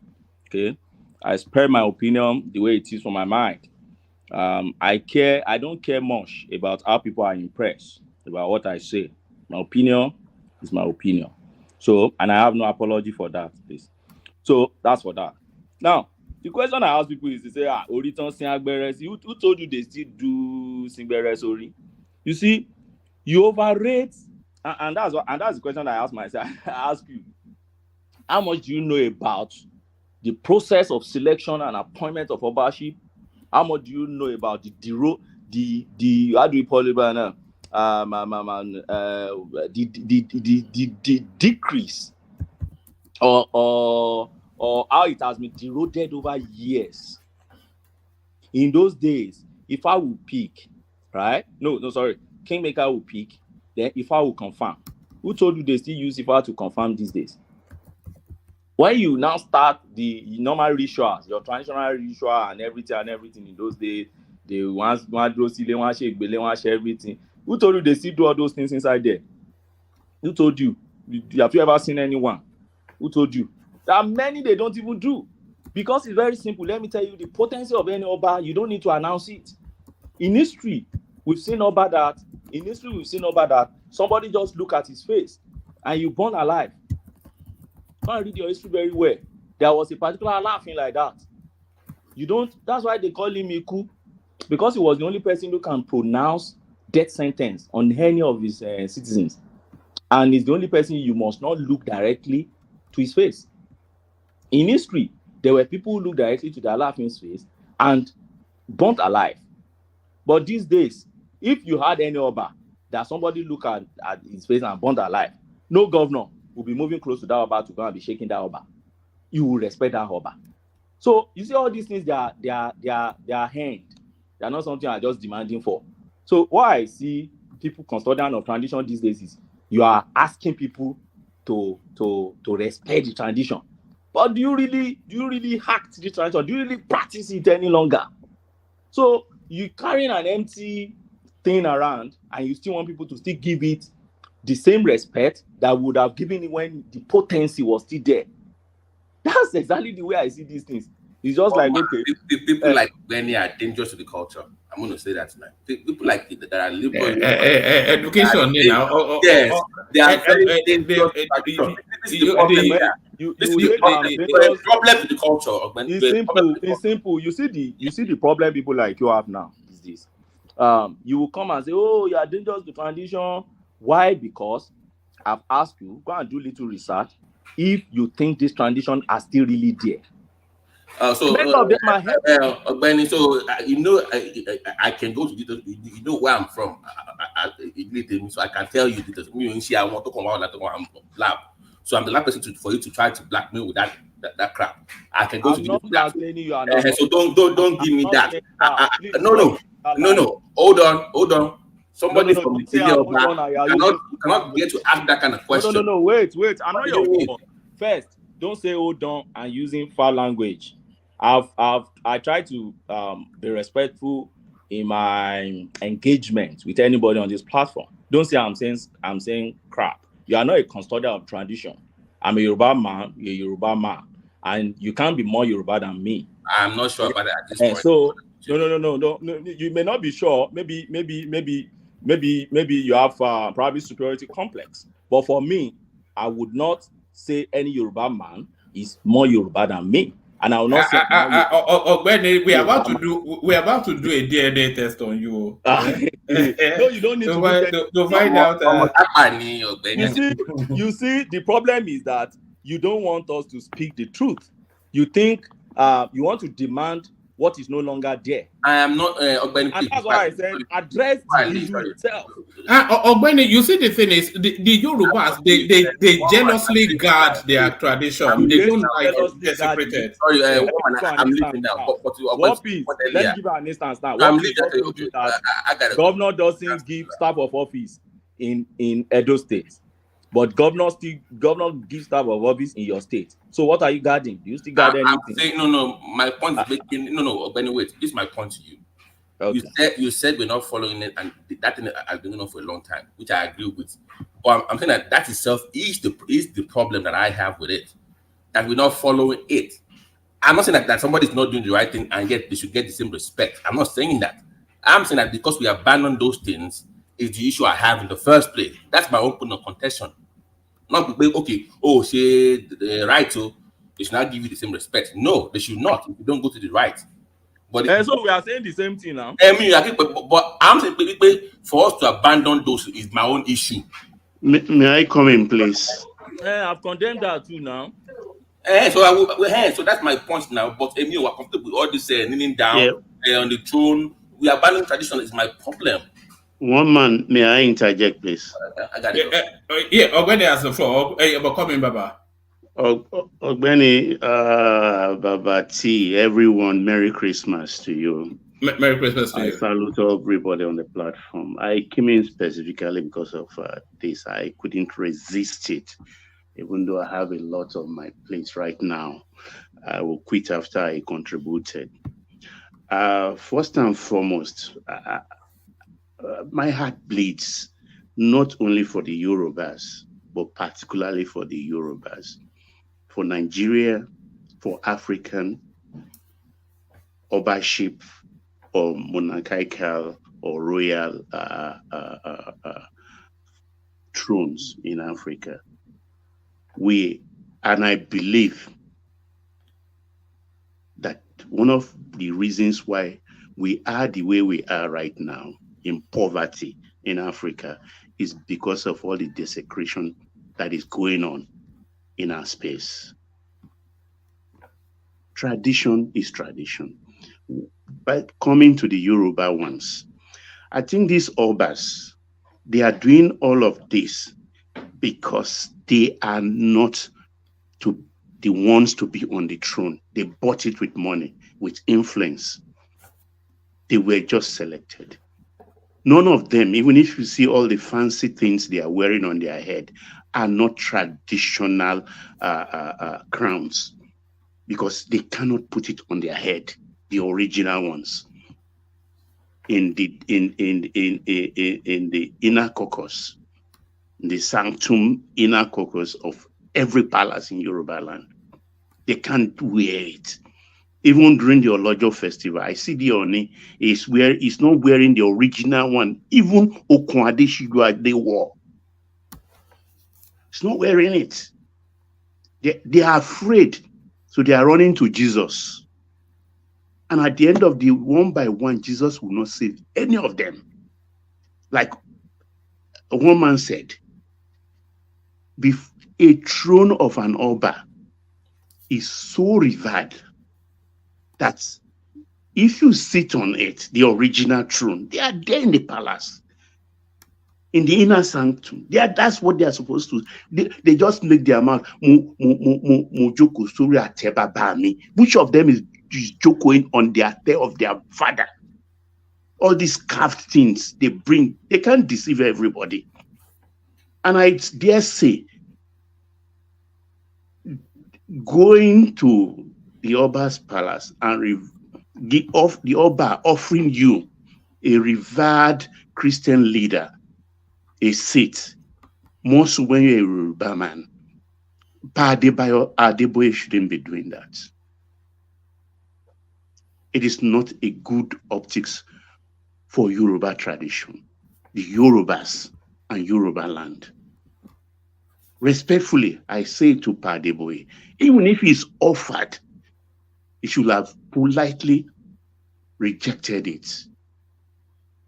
Okay, I express my opinion the way it is from my mind. I don't care much about how people are impressed about what I say. My opinion is my opinion. So, and I have no apology for that, please. So that's for that. Now, the question I ask people is to say, Oriton Singberes, who told you they still do Singberes Ori? You see, you overrate, and that's the question I ask myself. I ask you, how much do you know about the process of selection and appointment of Obaship? How much do you know about the how do we call it by now? The decrease or how it has been eroded over years. In those days, if I will pick, right? No, sorry. Kingmaker will pick, then if I will confirm. Who told you they still use if I to confirm these days? When you now start the normal rituals, your traditional ritual and everything in those days, they want shake, everything. Who told you they still do all those things inside there? Who told you? Have you ever seen anyone? Who told you? There are many they don't even do. Because it's very simple. Let me tell you, the potency of any Oba, you don't need to announce it. In history, we've seen Oba that somebody just look at his face and you born alive. Go and read your history very well. There was a particular laughing like that. That's why they call him Iku, because he was the only person who can pronounce death sentence on any of his citizens. And he's the only person you must not look directly to his face. In history, there were people who looked directly to their laughing's face and burnt alive. But these days, if you had any Oba that somebody look at his face and burnt alive, no governor will be moving close to that Oba to go and be shaking that Oba. You will respect that Oba. So you see all these things, they are hand. They are not something I'm just demanding for. So what I see people custodian of tradition these days is you are asking people to respect the tradition. But do you really hack the tradition? Do you really practice it any longer? So you carrying an empty thing around and you still want people to still give it the same respect that would have given it when the potency was still there. That's exactly the way I see these things. It's just like, okay. People like Benny are dangerous to the culture. I'm going to say that tonight. People like that are liberal. Education, yes, they are very dangerous. This is the problem with the culture. It's simple. You see the problem people like you have now these days. You will come and say, oh, you are dangerous to tradition. Why? Because I've asked you, go and do little research if you think this tradition are still really there. Benny, so I can go to details. You know where I'm from. So I can tell you details. I want to come out lab. So I'm the last person for you to try to blackmail with that crap. I can go to details. So don't give me that. No. Hold on. Somebody from the city of cannot get to ask that kind of question. No. Wait. I know your phone. First, don't say hold on and using foul language. I try to be respectful in my engagement with anybody on this platform. Don't say I'm saying crap. You are not a custodian of tradition. I'm a Yoruba man, you're a Yoruba man, and you can't be more Yoruba than me. I'm not sure about that at this And point. so no, you may not be sure. Maybe you have probably superiority complex. But for me, I would not say any Yoruba man is more Yoruba than me. And I will not say I'm more Ogbeni, we're Yoruba man. about to do a DNA test on you. No, you don't need to do that. To find out. You see, the problem is that you don't want us to speak the truth. You think you want to demand what is no longer there. I am not Ogbeni. And that's why I said address the issue itself. Ogbeni, you see, the thing is, the Yorubas, they jealously guard their tradition. They don't like it desecrated. Sorry, woman, I'm leaving now. Let's give an instance now. What peace told you that governor doesn't give staff of office in Edo State, but governor gives staff of office in your state. So what are you guarding? Do you still guard anything? I'm saying, no. My point is making Ogbeni, wait. This is my point to you. Okay. You said we're not following it, and that thing has been going on for a long time, which I agree with. But I'm saying that itself is the problem that I have with it, that we're not following it. I'm not saying that somebody's not doing the right thing and yet they should get the same respect. I'm not saying that. I'm saying that because we abandon those things is the issue I have in the first place. That's my own point of contention. Not okay. Oh, say the right to they should not give you the same respect. No, they should not. If you don't go to the right. But so we are saying the same thing now. I mean, but I'm saying for us to abandon those is my own issue. May I come in, please? I've condemned that too now. So that's my point now. But we are comfortable with all this kneeling down on the throne. We abandon tradition is my problem. One man, may I interject, please? I got it. Ogbeni has the floor. But come in, Baba. Ogbeni, Baba T, everyone, Merry Christmas to you. Merry Christmas to you. I salute everybody on the platform. I came in specifically because of this. I couldn't resist it, even though I have a lot on my plate right now. I will quit after I contributed. First and foremost, my heart bleeds, not only for the Yorubas, but particularly for the Yorubas, for Nigeria, for African Obaship or monarchical or royal thrones in Africa. And I believe that one of the reasons why we are the way we are right now in poverty in Africa is because of all the desecration that is going on in our space. Tradition is tradition. But coming to the Yoruba ones, I think these Obas, they are doing all of this because they are not the ones to be on the throne. They bought it with money, with influence. They were just selected. None of them, even if you see all the fancy things they are wearing on their head, are not traditional crowns because they cannot put it on their head, the original ones. In the inner caucus, the sanctum inner caucus of every palace in Yoruba land, they can't wear it. Even during the Olojo festival, I see the Oni is not wearing the original one. Even Okunade Shigua they wore. It's not wearing it. They are afraid, so they are running to Jesus. And at the end of the one by one, Jesus will not save any of them. Like one man said, a throne of an Oba is so revered that if you sit on it, the original throne, they are there in the palace, in the inner sanctum. That's what they are supposed to. They just make their mouth. Which of them is joking on the affair of their father? All these carved things they bring, they can't deceive everybody. And I dare say, going to the Oba's palace and the Oba offering you, a revered Christian leader, a seat, most when you're a Yoruba man, Pa Adeboye shouldn't be doing that. It is not a good optics for Yoruba tradition, the Yorubas and Yoruba land. Respectfully, I say to Pa Adeboye, even if he's offered, he should have politely rejected it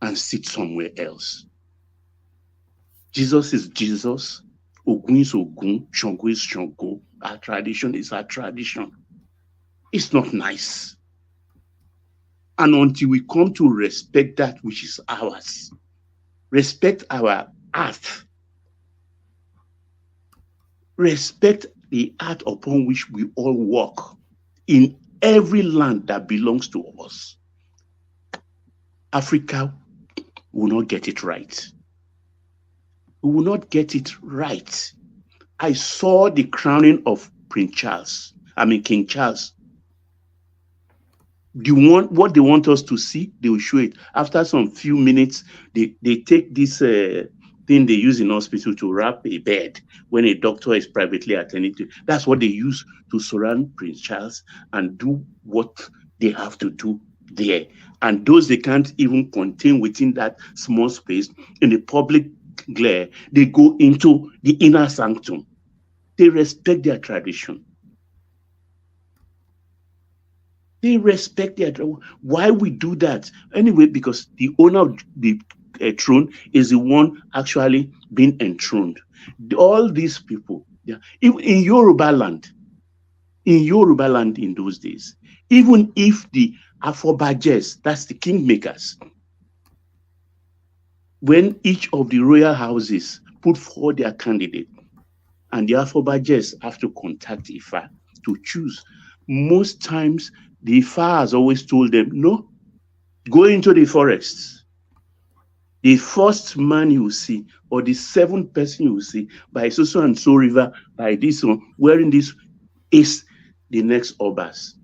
and sit somewhere else. Jesus is Jesus, Ogun is Ogun, Shango is Shango. Our tradition is our tradition. It's not nice. And until we come to respect that which is ours, respect our art, respect the art upon which we all work in every land that belongs to us, Africa will not get it right. We will not get it right. I saw the crowning of King Charles. What they want us to see, they will show it. After some few minutes, they take this thing they use in hospital to wrap a bed when a doctor is privately attending to. That's what they use to surround Prince Charles and do what they have to do there. And those they can't even contain within that small space in the public glare, they go into the inner sanctum. They respect their tradition. They respect their tradition. Why we do that? Anyway, because the owner of the throne is the one actually being enthroned. All these people, in Yoruba land in those days, even if the Afobajes, that's the kingmakers, when each of the royal houses put forward their candidate, and the Afobajes have to contact Ifa to choose, most times the Ifa has always told them, no, go into the forests. The first man you see, or the seventh person you see, by so and so river, by this one, wearing this, is the next Obas.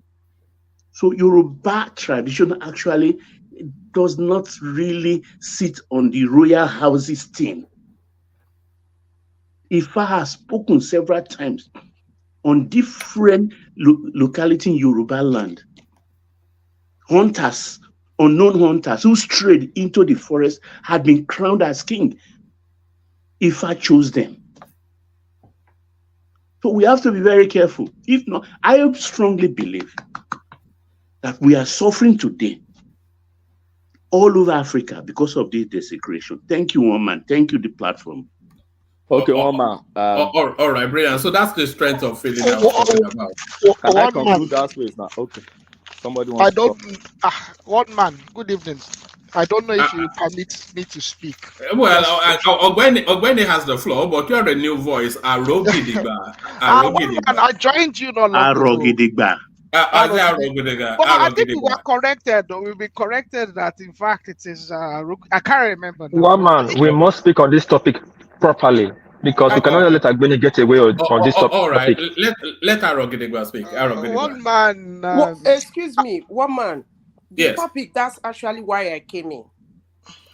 So Yoruba tradition actually does not really sit on the royal houses thing. Ifa has spoken several times on different locality in Yoruba land. Hunters, unknown hunters who strayed into the forest had been crowned as king. Ifa chose them. So we have to be very careful. If not, I strongly believe that we are suffering today all over Africa because of this desecration. Thank you, one man. Thank you, the platform. Okay, one man. All right, brilliant. So that's the strength of feeling I was talking about. Can I conclude that space now? Okay. Somebody wants to talk. One man. Good evening. I don't know if you permit me to speak. Well, Ogwene has the floor, but you have a new voice. Arogidigba. I joined you not long ago. Arogidigba. I think we were corrected. We'll be corrected that in fact it is. I can't remember. Now. One man, we must speak on this topic properly because we cannot let Agbeni get away on this topic. All right, let Arogidigba speak. One man. Excuse me, one man. The topic, that's actually why I came in.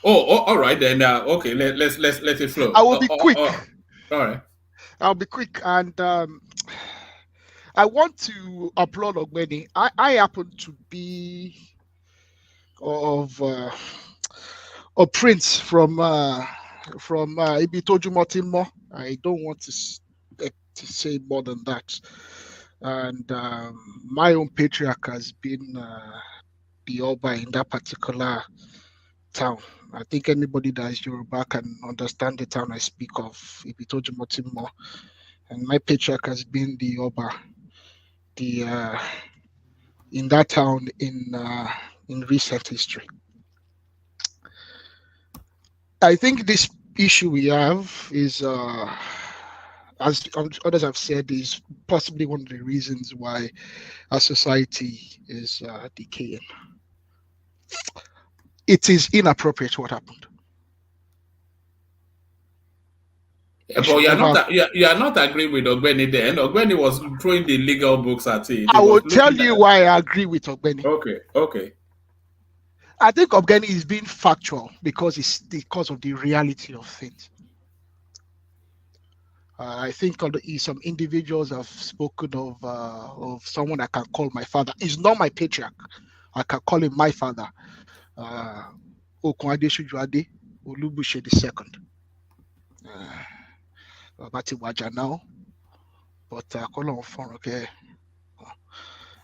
All right then. Okay, let's let it flow. I will be quick. All right. I'll be quick, and I want to applaud Ogwene. I happen to be of a prince from Ibitoju Motimo. I don't want to say more than that. And my own patriarch has been the Oba in that particular town. I think anybody that is Yoruba can understand the town I speak of, Ibitoju Motimo. And my patriarch has been the Oba, in that town in recent history. I think this issue we have is, as others have said, is possibly one of the reasons why our society is decaying. It is inappropriate what happened. Yeah, but you are not agreeing with Ogbeni then. Ogbeni was throwing the legal books at it. I will tell you why I agree with Ogbeni. Okay. I think Ogbeni is being factual because of the reality of things. I think some individuals have spoken of someone I can call my father. He's not my patriarch. I can call him my father. Okunade Shujuade Olubushe II. Batiwaja now. But okay.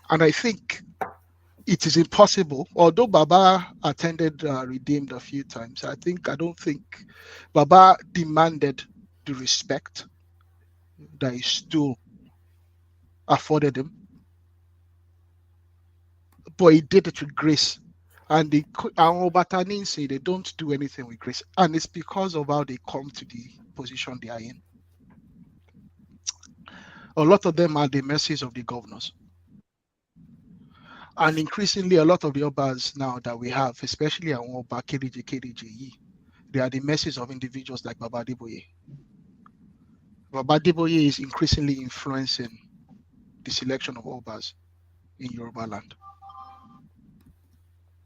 And I think it is impossible, although Baba attended Redeemed a few times, I don't think Baba demanded the respect that he still afforded him. But he did it with grace. And our Obatanin say they don't do anything with grace. And it's because of how they come to the position they are in. A lot of them are the mercies of the governors. And increasingly, a lot of the Obas now that we have, especially our Oba KDJ, they are the mercies of individuals like Baba Adeboye. Baba Adeboye is increasingly influencing the selection of Obas in Yoruba land.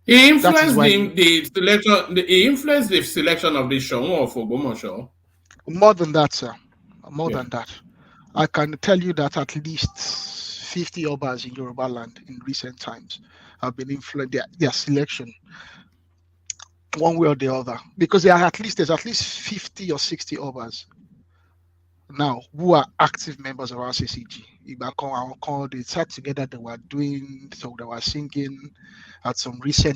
He influenced He influenced the selection of the Shonwo of Ogbomoso. More than that, sir. More than that. I can tell you that at least 50 Obas in Yoruba land in recent times have been influenced their selection one way or the other, because there's at least 50 or 60 Obas now who are active members of our CCG. They sat together, they were singing at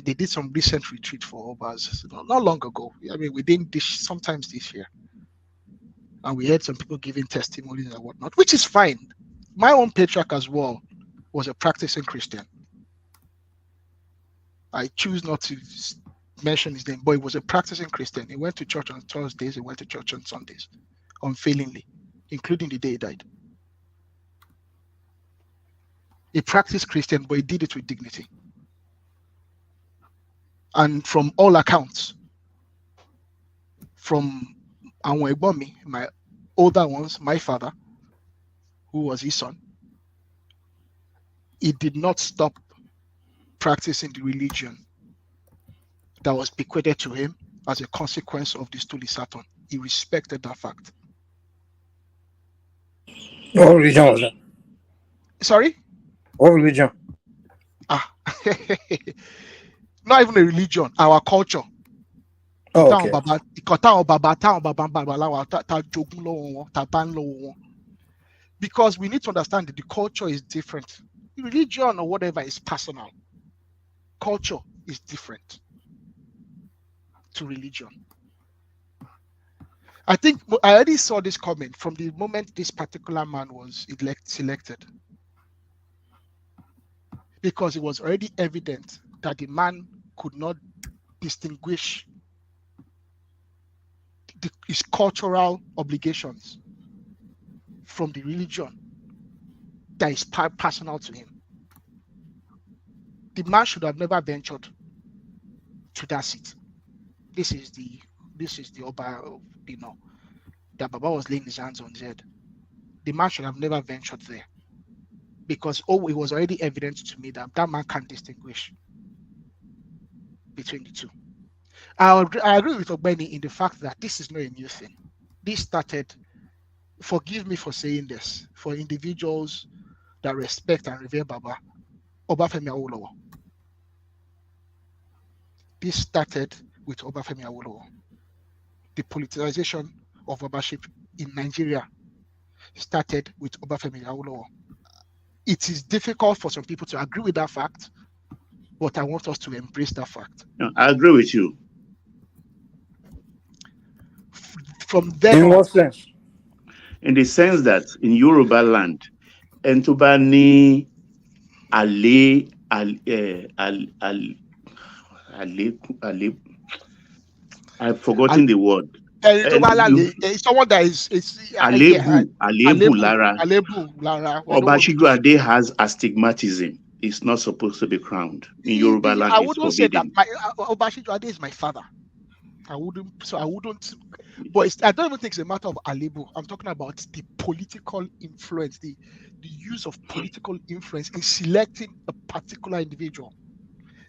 they did some recent retreat for Obas not long ago. I mean, within sometimes this year. And we heard some people giving testimonies and whatnot, which is fine. My own patriarch as well was a practicing Christian. I choose not to mention his name, but he was a practicing Christian. He went to church on Thursdays, he went to church on Sundays, unfailingly, including the day he died. He practiced Christian, but he did it with dignity. And from all accounts, from Anwebomi, my older ones, my father, who was his son, he did not stop practicing the religion that was bequeathed to him as a consequence of the Stuli Saturn. He respected that fact. What religion was that? Sorry? What religion? Not even a religion, our culture. Oh, okay. Because we need to understand that the culture is different. Religion or whatever is personal. Culture is different to religion. I think I already saw this comment from the moment this particular man was selected. Because it was already evident that the man could not distinguish his cultural obligations from the religion that is personal to him. The man should have never ventured to that seat. This is the Oba, that Baba was laying his hands on his head. The man should have never ventured there, because it was already evident to me that that man can't distinguish between the two. I agree with Ogbeni in the fact that this is not a new thing. This started, forgive me for saying this, for individuals that respect and revere Baba, Obafemi Awolowo. This started with Obafemi Awolowo. The politicization of Babaship in Nigeria started with Obafemi Awolowo. It is difficult for some people to agree with that fact, but I want us to embrace that fact. No, I agree with you. From then in what sense? In the sense that in Yoruba land, Entubani Ale I've forgotten the word. Someone that is Alebu Lara. Obashiju Ade has astigmatism. It's not supposed to be crowned. In Yoruba land, I it's wouldn't say that. forbidden. Obashiju Ade is my father. I wouldn't. But I don't even think it's a matter of Alebo. I'm talking about the political influence, the use of political influence in selecting a particular individual.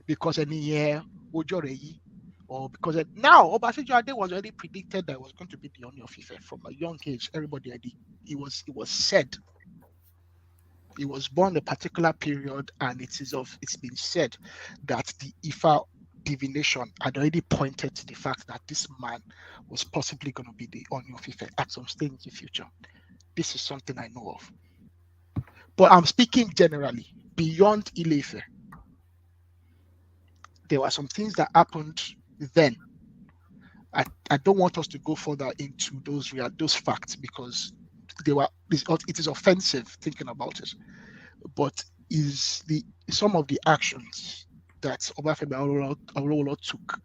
Because any year, Ojoreyi, or because now Obazee was already predicted that it was going to be the Ooni of Ife from a young age. Everybody already, it was said. He was born a particular period, and it's been said that the Ifa divination had already pointed to the fact that this man was possibly going to be the Ooni of Ife at some stage in the future. This is something I know of. But I'm speaking generally, beyond Ile-Ife. There were some things that happened then. I don't want us to go further into those facts because it is offensive thinking about it. But some of the actions that Obafemi Awolowo took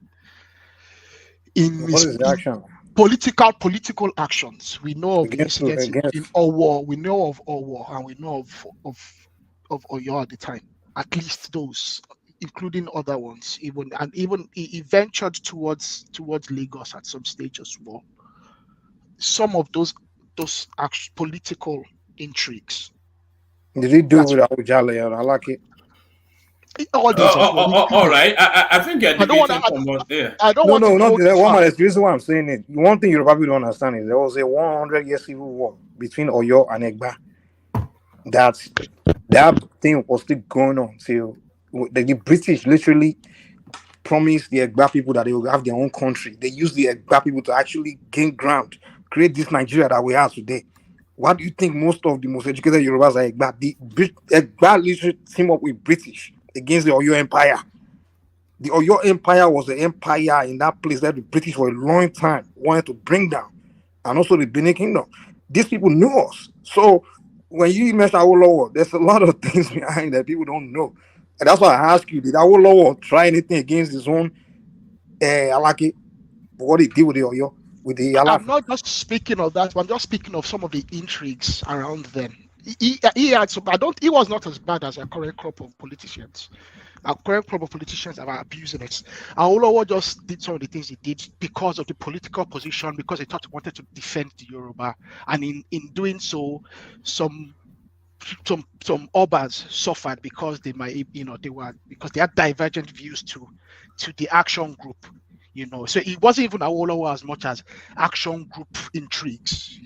in political actions. We know of the incidents in Owo, we know of Owo, and we know of Oyo at the time. At least those, including other ones, even he ventured towards Lagos at some stage as well. Some of those political intrigues. Did he do it with Awujale? I like it. All right. I think you're debating someone there. Not that one. The reason why I'm saying it. One thing you probably don't understand is there was a 100-year civil war between Oyo and Egba. That thing was still going on till the British literally promised the Egba people that they will have their own country. They used the Egba people to actually gain ground, create this Nigeria that we have today. What do you think most of the most educated Yorubas are Egba? The Egba literally team up with British against the Oyo Empire. The Oyo Empire was the empire in that place that the British for a long time wanted to bring down, and also the Benin Kingdom. These people knew us. So when you mention Awolowo, there's a lot of things behind that people don't know. And that's why I ask you, did Awolowo try anything against his own Alaki? What he did with the Oyo? I'm not just speaking of that, but I'm just speaking of some of the intrigues around them. He had some. He was not as bad as a current crop of politicians. Our current crop of politicians are abusing it. Awolowo just did some of the things he did because of the political position, because he thought he wanted to defend the Yoruba, and in doing so, some Obas suffered because because they had divergent views to the action group. So it wasn't even Awolowo as much as action group intrigues,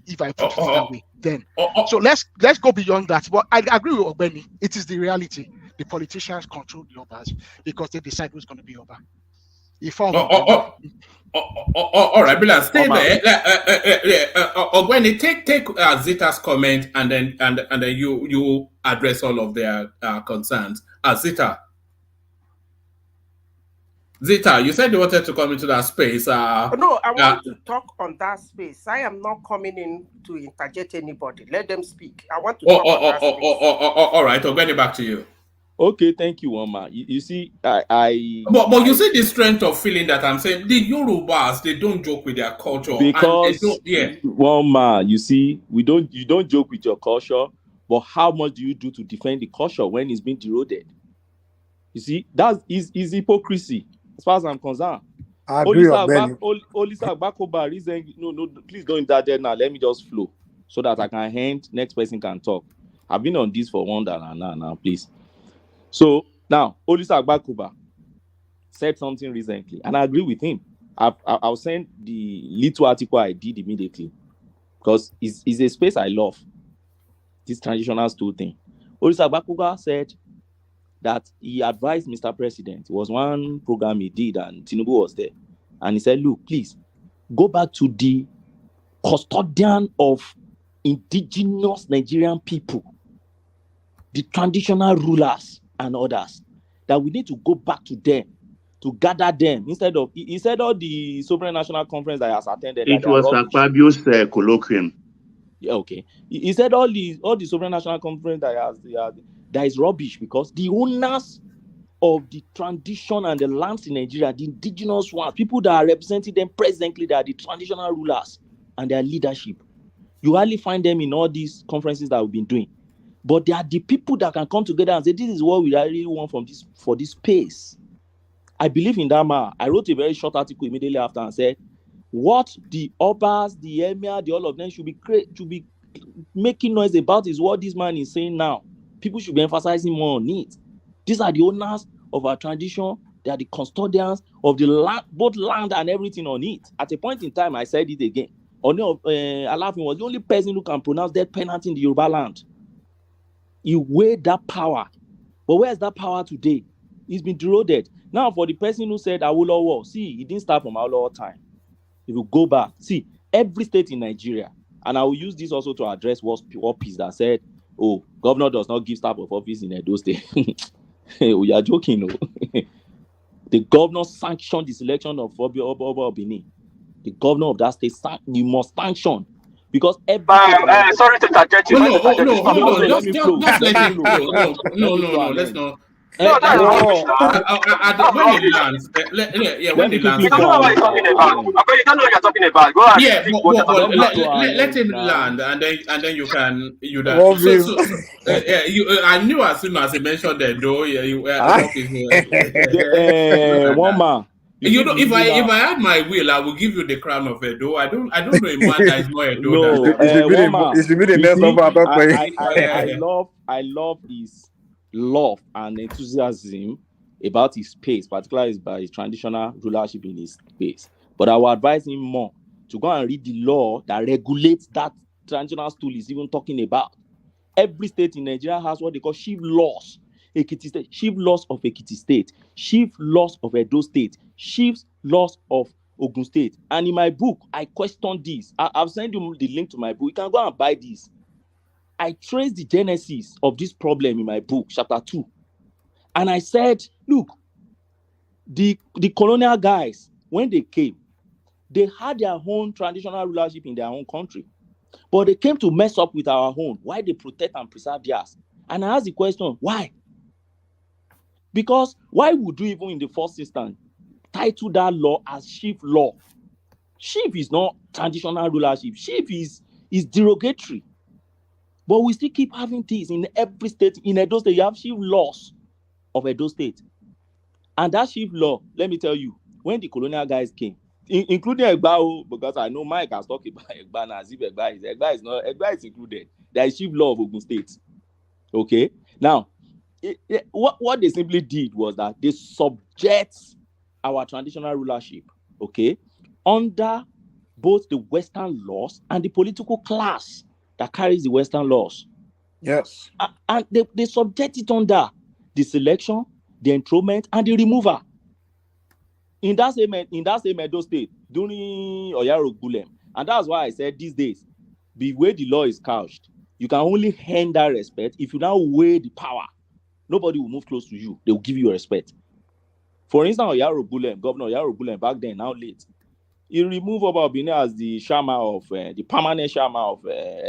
if I put it that way. Then, so let's go beyond that. But I agree with Ogbeni. It is the reality. The politicians control the Obas because they decide who's going to be Oba. All right, Bilal, stay there. Ogbeni, take Zita's comment and then you address all of their concerns. Zita, you said you wanted to come into that space. No, I want to talk on that space. I am not coming in to interject anybody. Let them speak. I want to talk on that space. All right, I'll get it back to you. Okay, thank you, Wama. You see, But you see the strength of feeling that I'm saying the Yorubas, they don't joke with their culture. Because Wama, you see, you don't joke with your culture, but how much do you do to defend the culture when it's being eroded? You see, that is hypocrisy. As far as I'm concerned, I agree. Olisa Bakoba reason. No, please don't interject now. Let me just flow so that I can hand. Next person can talk. I've been on this for one day now, please. So now, Olisa Bakoba said something recently, and I agree with him. I'll send the little article I did immediately because it's a space I love. This transitional stool thing. Olisa Bakoba said that he advised Mr. President. It was one program he did, and Tinubu was there. And he said, look, please, go back to the custodian of indigenous Nigerian people, the traditional rulers and others, that we need to go back to them, to gather them, instead of, he said all the Sovereign National Conference that he has attended. It was Akpabio's colloquium. Yeah, okay. He said all the Sovereign National Conference that is rubbish because the owners of the tradition and the lands in Nigeria, the indigenous ones, people that are representing them presently, that are the traditional rulers and their leadership. You hardly find them in all these conferences that we've been doing. But they are the people that can come together and say, this is what we really want for this space. I believe in that man. I wrote a very short article immediately after and said, what the Obas, the Emir, the all of them should be making noise about is what this man is saying now. People should be emphasizing more on it. These are the owners of our tradition. They are the custodians of the land, both land and everything on it. At a point in time, I said it again. Alafin was the only person who can pronounce death penalty in the Yoruba land. He weighed that power. But where is that power today? It's been eroded. Now, for the person who said Awolowo, see, it didn't start from Awolowo time. If you go back, see, every state in Nigeria, and I will use this also to address what piece that said, oh, governor does not give staff of office in Edo State. We are joking, no? The governor sanctioned the selection of Oba Obini. The governor of that state, you must sanction. Because every sorry to interject you. No, hold on. Just let him flow. No, let's not. When he lands, when he lands, you don't know what you're talking about. You don't know what you're talking about. Go ahead. Yeah, but let him land, and then you can I knew as soon as he mentioned that though. One man. You know, if I had my will, I will give you the crown of Edo. I don't know a man that is more Edo. No, it should be the next number. I love his love and enthusiasm about his space, particularly by his traditional rulership in his space. But I will advise him more to go and read the law that regulates that traditional stool is even talking about. Every state in Nigeria has what they call chief laws. Ekiti State, chief laws of Ekiti State, chief laws of Edo State, chief laws of Ogun State. And in my book, I questioned this. I've sent you the link to my book. You can go and buy this. I traced the genesis of this problem in my book, chapter 2. And I said, look, the colonial guys, when they came, they had their own traditional rulership in their own country. But they came to mess up with our own. Why they protect and preserve theirs? And I asked the question, why? Because why would you even in the first instance title that law as chief law? Chief is not traditional rulership. Chief is derogatory. But we still keep having things in every state. In Edo State, you have chief laws of Edo State. And that chief law, let me tell you, when the colonial guys came, including Egba, because I know Mike has talked about Egba now, as if Egba is included. There is chief law of Ogun State. Okay? Now, what they simply did was that they subject our traditional rulership, okay, under both the Western laws and the political class that carries the Western laws. Yes. And they subject it under the selection, the enthronement, and the removal. In that same Edo State, during Oyaro Gulem. And that's why I said these days, the way the law is couched, you can only hand that respect if you now weigh the power. Nobody will move close to you. They will give you respect. For instance, Oyaro Gulem, Governor Oyaro Gulem, back then, now late, he removed Oba Obini as the Shama of the permanent Shama of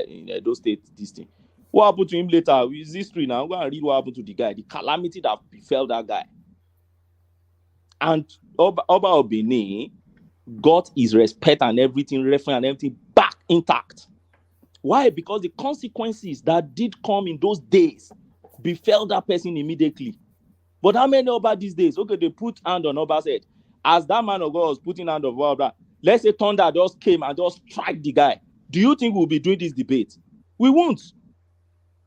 in Edo State. This thing. What happened to him later? With history now, I'm going to read what happened to the guy, the calamity that befell that guy. And Oba Obini got his respect and everything, reference and everything back intact. Why? Because the consequences that did come in those days befell that person immediately. But how many Oba these days? Okay, they put hand on Oba's head. As that man of God was putting hand on Oba, let's say thunder just came and just strike the guy. Do you think we'll be doing this debate? We won't.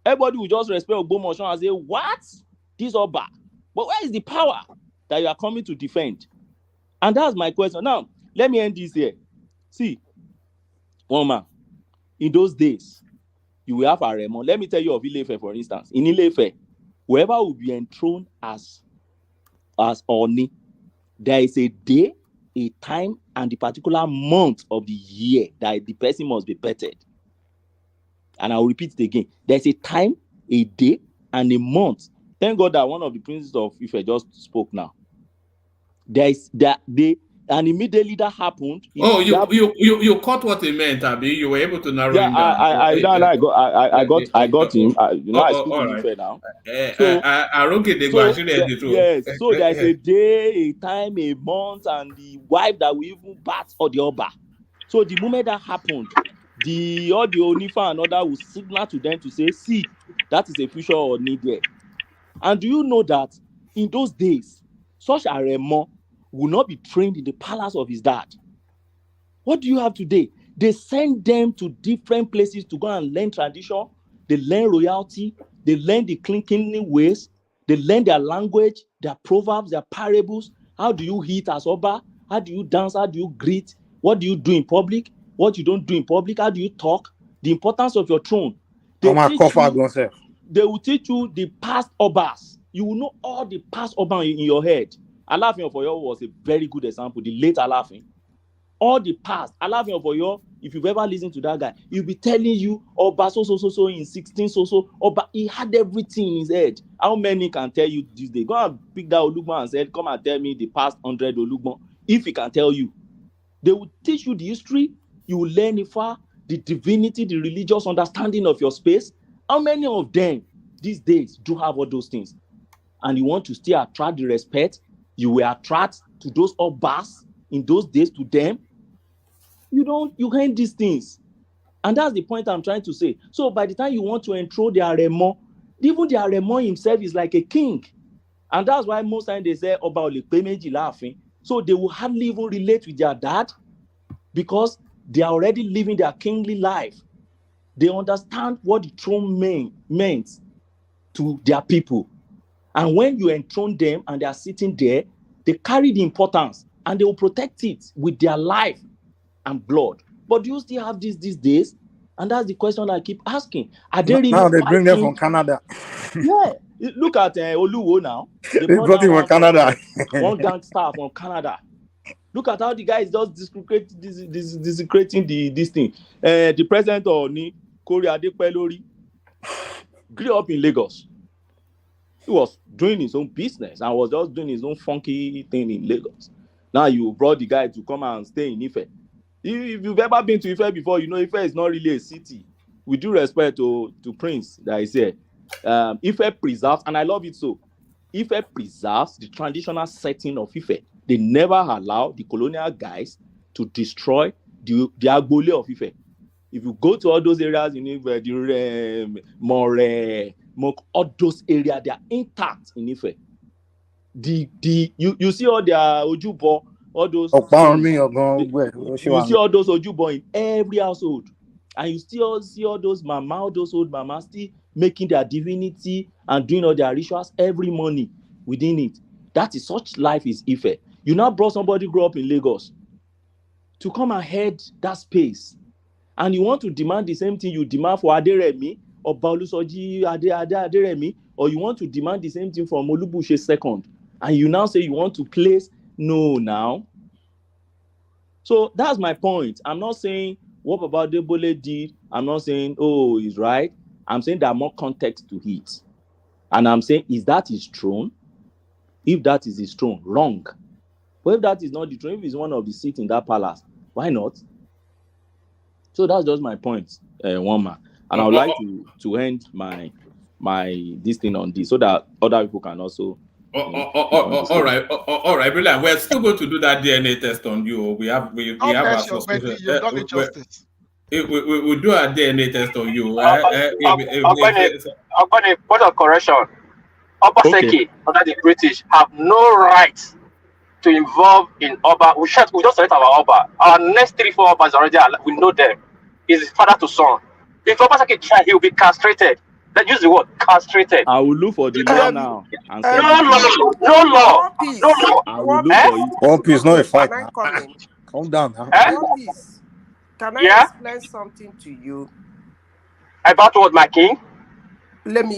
Everybody will just respect Ogbomoshon and say, what? This Oba. But where is the power that you are coming to defend? And that's my question. Now, let me end this here. See, one man, in those days, you will have Aremo. Let me tell you of Ile-Ife, for instance. In Ile-Ife, whoever will be enthroned as Oni, there is a day, a time, and the particular month of the year that the person must be bettered. And I'll repeat it again. There's a time, a day, and a month. Thank God that one of the princes of Ife just spoke now. And immediately that happened. You caught what he meant, Abi. You were able to narrow him down. I got him. I speak in Ife now. Yes. So there's a day, a time, a month, and the wife that will even bat or the Oba. So the moment that happened, the Onifa and other will signal to them to say, see, that is a future or need there. And do you know that in those days, Such a Remo will not be trained in the palace of his dad. What do you have today? They send them to different places to go and learn tradition. They learn royalty. They learn the clinking ways. They learn their language, their proverbs, their parables. How do you eat as Oba? How do you dance? How do you greet? What do you do in public? What you don't do in public? How do you talk? The importance of your throne. They will teach you the past Obas. You will know all the past Obas in your head. Alaafin of Oyo was a very good example, the late Alaafin. All the past, Alaafin of Oyo, if you've ever listened to that guy, he'll be telling you, Oba so in 16 Oba, he had everything in his head. How many can tell you this day? Go and pick that Olugbo and say, come and tell me the past 100 Olugbo. If he can tell you, they will teach you the history, you will learn Ifa, the divinity, the religious understanding of your space. How many of them these days do have all those things? And you want to still attract the respect, you will attract to those Obas in those days to them. You hate these things. And that's the point I'm trying to say. So by the time you want to intro the Aremo, even the Aremo himself is like a king. And that's why most times they say Oba Olepe Meji Laafin. So they will hardly even relate with their dad because they are already living their kingly life. They understand what the throne meant to their people. And when you enthrone them and they are sitting there, they carry the importance and they will protect it with their life and blood. But do you still have this these days? And that's the question I keep asking. Are they really now they bring them fighting? from Canada. Yeah. Look at Oluwo now. They brought him from Canada. One gangster from Canada. Look at how the guy is just desecrating this thing. The president of Kori Adepelori grew up in Lagos. He was doing his own business and was just doing his own funky thing in Lagos. Now you brought the guy to come and stay in Ife. If you've ever been to Ife before, you know Ife is not really a city. With due respect to Prince that I said, Ife preserves, and I love it so. Ife preserves the traditional setting of Ife. They never allow the colonial guys to destroy the Agbole of Ife. If you go to all those areas in Ife, all those areas, they are intact in Ife. You see all their Ojubo, all those you see all those Ojubo in every household, and you still see all those old mamas still making their divinity and doing all their rituals every morning within it. That is such life is Ife. You now brought somebody grow up in Lagos to come and head that space, and you want to demand the same thing you demand for Aderemi or Baolusoji Aderemi, or you want to demand the same thing from Olubushe second, and you now say you want to place no now. So that's my point. I'm not saying what about Debole did. I'm not saying, oh, he's right. I'm saying there are more context to it. And I'm saying, is that his throne? If that is his throne, wrong. But if that is not the throne, if it's one of the seats in that palace, why not? So that's just my point, one man. And I would like to end my this thing on this so that other people can also. All right, brilliant. We're still going to do that DNA test on you. We have our suspicion. We'll do a DNA test on you. Point of correction. Obaseki under the British have no right to involve in Oba. We just select our Oba. Our next 3-4 Obas already we know them. Is father to son. If Obaseki try, he will be castrated. Let's use the word castrated. I will look for the law now. No law. I will look for it. One Piece, not a fight. Calm down. One Piece. Can I explain something to you? About what, my king? Can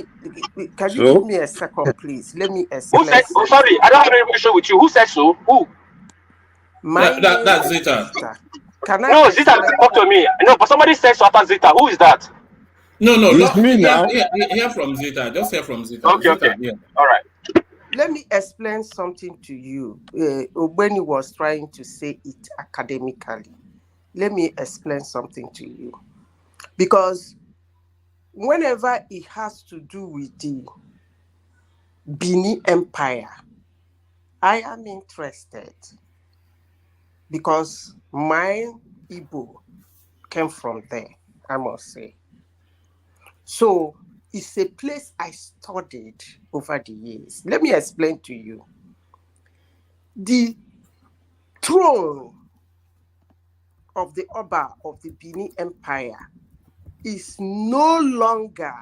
you give me a second, please? Let me explain. Who said? Oh, sorry, I don't have any issue with you. Who said so? Who? That's Zita. No, Zita talk to me. No, but somebody said so after Zita. Who is that? No, it's me now. Hear from Zita. Just hear from Zita. Okay, Zita, okay. Yeah. All right. Let me explain something to you. When he was trying to say it academically, let me explain something to you. Because whenever it has to do with the Bini Empire, I am interested because my Igbo came from there, I must say. So it's a place I studied over the years. Let me explain to you. the throne of the Oba of the Benin Empire is no longer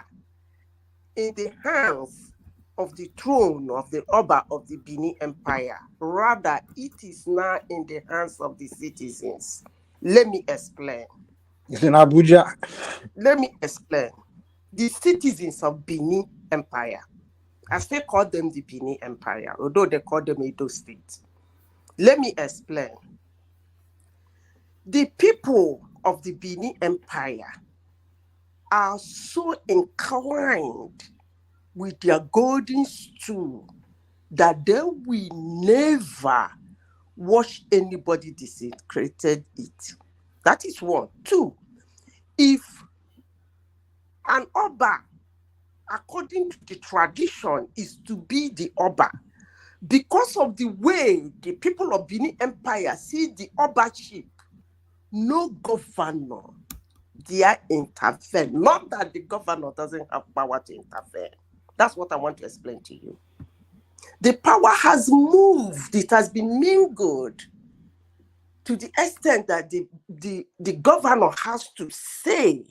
in the hands of the throne of the Oba of the Benin Empire. Rather, it is now in the hands of the citizens. Let me explain. It's in Abuja. Let me explain. The citizens of Benin Empire, I still call them the Benin Empire, although they call them Edo State. Let me explain. The people of the Benin Empire are so inclined with their golden stool that they will never watch anybody desecrated it. That is one. Two, if an Oba, according to the tradition, is to be the Oba, because of the way the people of Benin Empire see the Obaship, no governor dare intervene. Not that the governor doesn't have power to intervene. That's what I want to explain to you. The power has moved. It has been mingled to the extent that the governor has to say.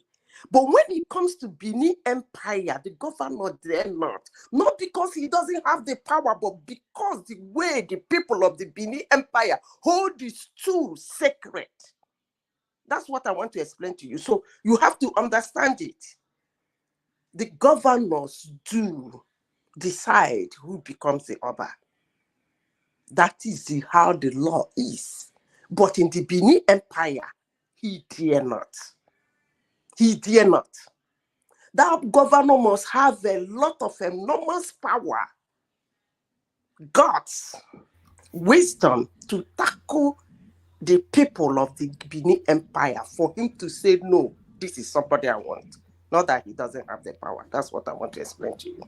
But when it comes to Benin Empire, the governor dare not because he doesn't have the power, but because the way the people of the Benin Empire hold the stool sacred. That's what I want to explain to you. So you have to understand it. The governors do decide who becomes the Oba. That is how the law is. But in the Benin Empire, he dare not. He dare not. That governor must have a lot of enormous power, guts, wisdom to tackle the people of the Benin Empire for him to say, no, this is somebody I want. Not that he doesn't have the power. That's what I want to explain to you.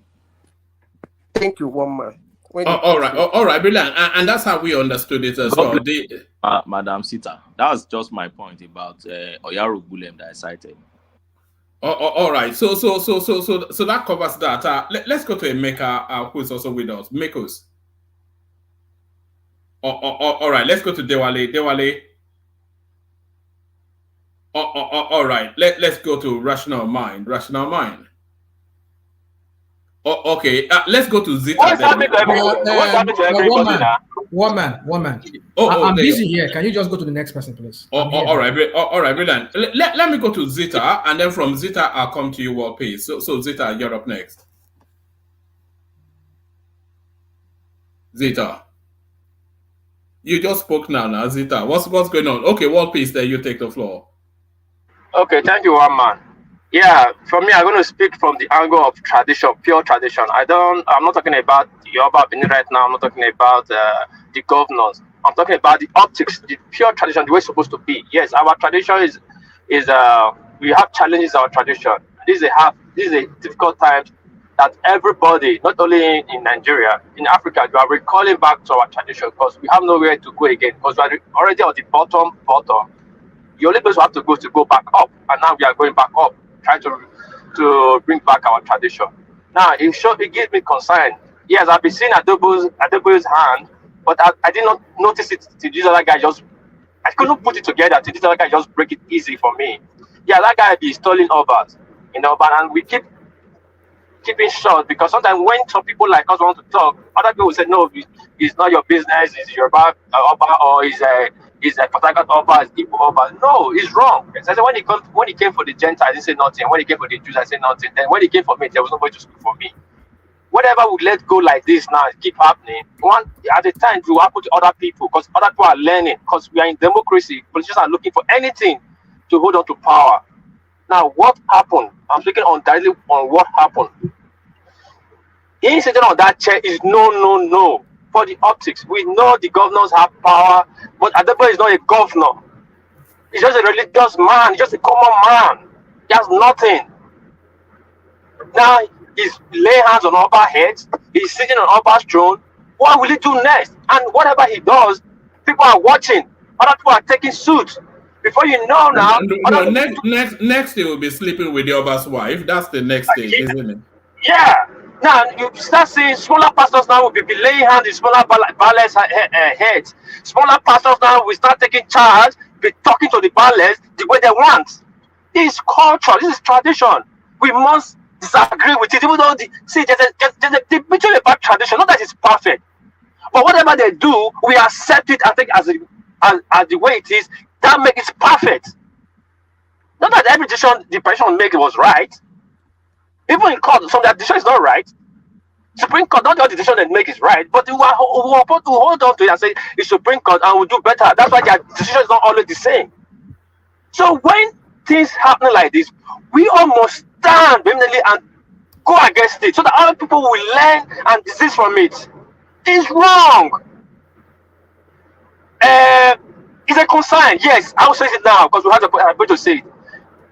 Thank you, one man. All right, brilliant. And that's how we understood it as well. Madam Sita, that was just my point about Oyaro Gulem that I cited. All right. So that covers that. Let's go to Emeka, who is also with us. Mekos. All right. Let's go to Dewale. Dewale. All right. Let's go to Rational Mind. Rational Mind. Okay. Let's go to Zita. What's happening to everybody? One man. I'm busy here. Can you just go to the next person, please? All right, brilliant. Let me go to Zita, and then from Zita, I'll come to you, World Peace. So Zita, you're up next. Zita. You just spoke now, Zita. What's going on? Okay, World Peace, then you take the floor. Okay, thank you, one man. Yeah, for me, I'm going to speak from the angle of tradition, pure tradition. I'm not talking about the Oba Benin right now. I'm not talking about the governors. I'm talking about the optics, the pure tradition, the way it's supposed to be. Yes, our tradition is we have challenges. Our tradition. This is a difficult time that everybody, not only in Nigeria, in Africa, we are recalling back to our tradition because we have nowhere to go again. Because we are already at the bottom. The only place we have to go back up, and now we are going back up. Trying to bring back our tradition. Now, it gives me concern. Yes, I've been seeing Adebu's hand, but I did not notice it to this other guy I couldn't put it together to this other guy just break it easy for me. Yeah, that guy be installing Obas, and we keep keeping short because sometimes when some people like us want to talk, other people will say, no, it's not your business, it's your Oba, or it's a Patakat Oba, it's Igbo Oba. No, it's wrong. I said when he came for the Gentiles, I didn't say nothing. When he came for the Jews, I said nothing. Then when he came for me, there was nobody to speak for me. Whatever we let go like this now, keep happening. At the time, it will happen to other people because other people are learning. Because we are in democracy, politicians are looking for anything to hold on to power. Now, what happened? I'm speaking directly on what happened. Him sitting on that chair is no. For the optics, we know the governors have power, but Adebayo is not a governor. He's just a religious man. He's just a common man. He has nothing. Now, he's laying hands on Oba's heads. He's sitting on Oba's throne. What will he do next? And whatever he does, people are watching. Other people are taking suits. Before you know now... next he will be sleeping with the Oba's wife. That's the next thing, isn't it? Yeah. Now you start seeing smaller pastors now will be laying hands in smaller ballets heads. Smaller pastors now will start taking charge, be talking to the ballets the way they want. This is culture. This is tradition. We must disagree with it. Even though there's a debate about tradition. Not that it's perfect, but whatever they do, we accept it and take it as the way it is. That makes it perfect. Not that every decision the president made was right. Even in court, some of the decision is not right. Supreme Court, not all the decision they make is right, but we are supposed to hold on to it and say it's Supreme Court and we'll do better. That's why their decision is not always the same. So when things happen like this, we almost stand vehemently and go against it so that other people will learn and desist from it. It's wrong. It's a concern. Yes, I will say it now because we have the ability to say it.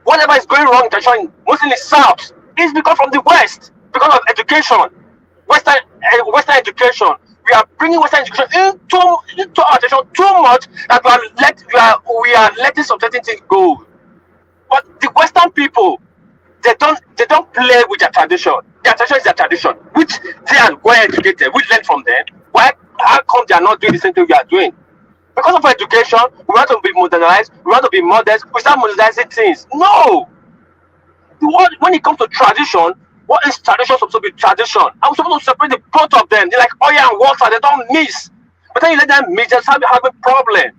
Whatever is going wrong in mostly in the South, is because from the West, because of education, Western education. We are bringing Western education into our attention too much that we are letting some certain things go. But the Western people, they don't play with their tradition. Their tradition is their tradition, which they are well educated. We learn from them. How come they are not doing the same thing we are doing? Because of education, we want to be modernized, we want to be modest, we start modernizing things. No! When it comes to tradition, what is tradition supposed to be tradition? I'm supposed to separate the both of them. They're like oil and water, they don't mix. But then you let them mix, just have a problem.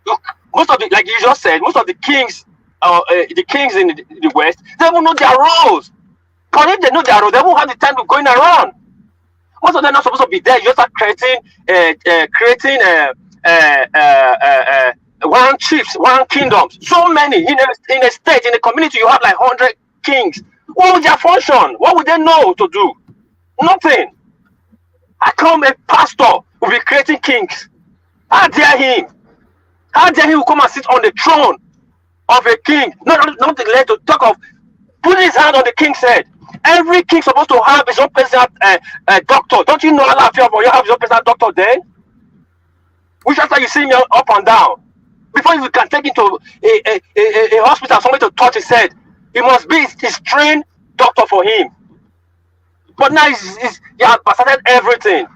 Look, most of the, like you just said, most of the kings in the West, they don't know their roles. But if they know their roles, they won't have the time to going around. Most of them are not supposed to be there. You just start creating one chiefs, one kingdoms. So many in a state, in a community, you have like 100 kings. What would their function? What would they know to do? Nothing. How come a pastor will be creating kings? How dare him? How dare he will come and sit on the throne of a king? Not to talk of putting his hand on the king's head. Every king supposed to have his own personal doctor. Don't you know Allah you have his own personal doctor then? Which after you see me up and down. Before you can take him to a hospital, somebody to touch his head, it must be his trained doctor for him. But now he has started everything.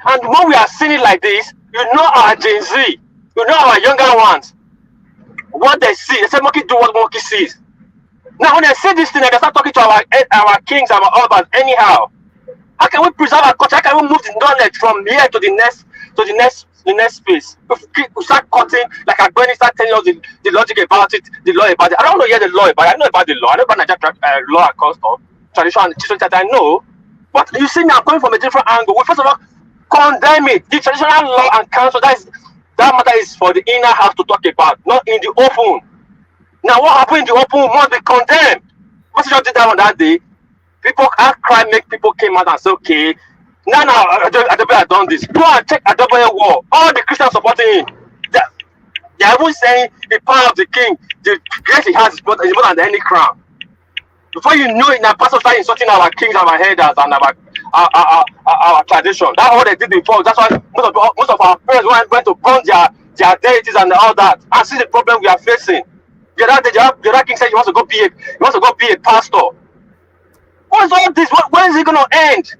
And when we are seeing it like this, you know our Gen Z, you know our younger ones, what they see, they say monkey do what monkey sees. Now when they see this thing, they can start talking to our kings, our Obazee anyhow. How can we preserve our culture? How can we move the knowledge from here to the next space? We start cutting, like I'm going to start telling us the logic about it, the law about it. I don't know yet the law about it. I know about the law. I know about Nigerian law and custom, tradition and teaching that I know. But you see me, I'm coming from a different angle. We first of all condemn it. The traditional law and council, that matter is for the inner house to talk about, not in the open. Now what happened in the open must be condemned. What you did that on that day? People cry, make people came out and say, okay, now Adobe has done this. Go and check Adobe war. All the Christians supporting him. They are even saying the power of the king, the grace he has is more than any crown. Before you know it, now pastors start insulting our kings, our headers, and our tradition. That's what they did before. That's why most of our parents went to burn their deities and all that. And see the problem we are facing. The other king said he wants to go be a pastor. What is all this? When is it going to end?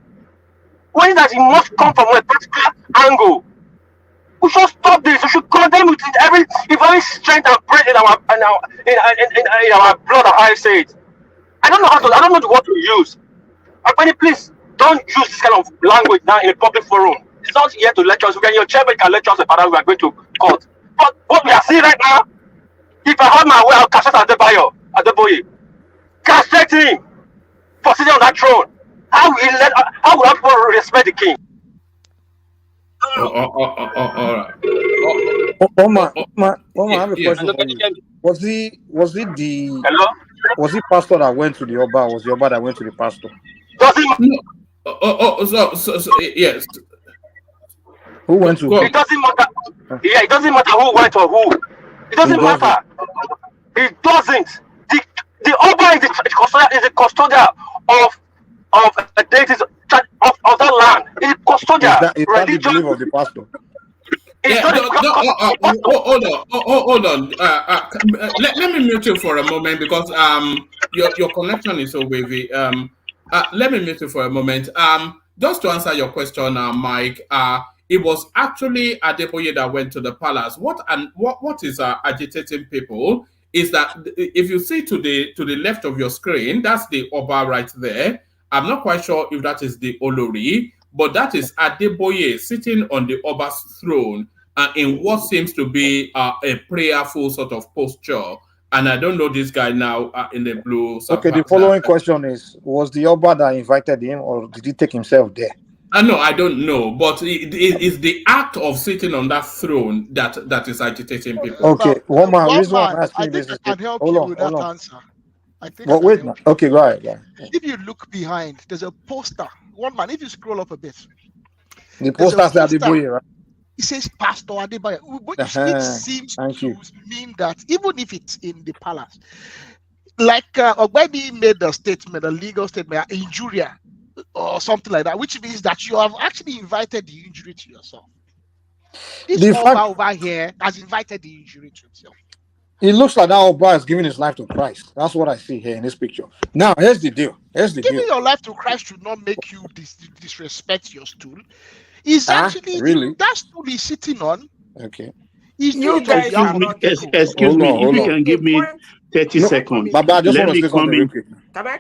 When is that it must come from a particular angle? We should stop this. We should condemn it with every strength and breath in our blood. I say it. I don't know the word to use. But please don't use this kind of language now in a public forum. It's not here to lecture us. When your chairman can lecture us about we are going to court. But what we are seeing right now, if I have my way, I'll castrate Adeboye. Castrate him for sitting on that throne. How will people respect the king? Omar, I have a question for you. Was he the Hello? Was he pastor that went to the Oba? Or was the Oba that went to the pastor? Does it So yes. Who went to? It doesn't matter. Yeah, it doesn't matter who went or who. It doesn't matter. It doesn't. The Oba is the custodian of the deities of that land. It's a custodian. Is that the belief of the pastor? Hold on. Let me mute you for a moment because your connection is so wavy. Let me mute you for a moment. Just to answer your question, Mike, it was actually Adeboye that went to the palace. What is agitating people is that if you see to the left of your screen, that's the Oba right there. I'm not quite sure if that is the Olori, but that is Adeboye sitting on the Oba's throne in what seems to be a prayerful sort of posture. And I don't know this guy now in the blue. Okay, the following question is, was the Oba that invited him or did he take himself there? No, I don't know, but it is the act of sitting on that throne that is agitating people. Okay, one man, reason why I'm I asking think this I is can help you with that answer. I think. But wait, okay, go ahead. If you look behind, there's a poster. One man, if you scroll up a bit, the poster says Adeboye, right? It says Pastor Adebayo, which seems to mean that even if it's in the palace, like Obazee made a statement, a legal statement, injuria or something like that, which means that you have actually invited the injury to yourself. This Oba over here has invited the injury to himself. It looks like that Oba is giving his life to Christ. That's what I see here in this picture. Now, here's the deal. Giving your life to Christ should not make you disrespect your stool. Is actually really? That stool he's sitting on. Okay. Excuse me, if you can give me 30 seconds. Baba, I just let want to me say something real quick.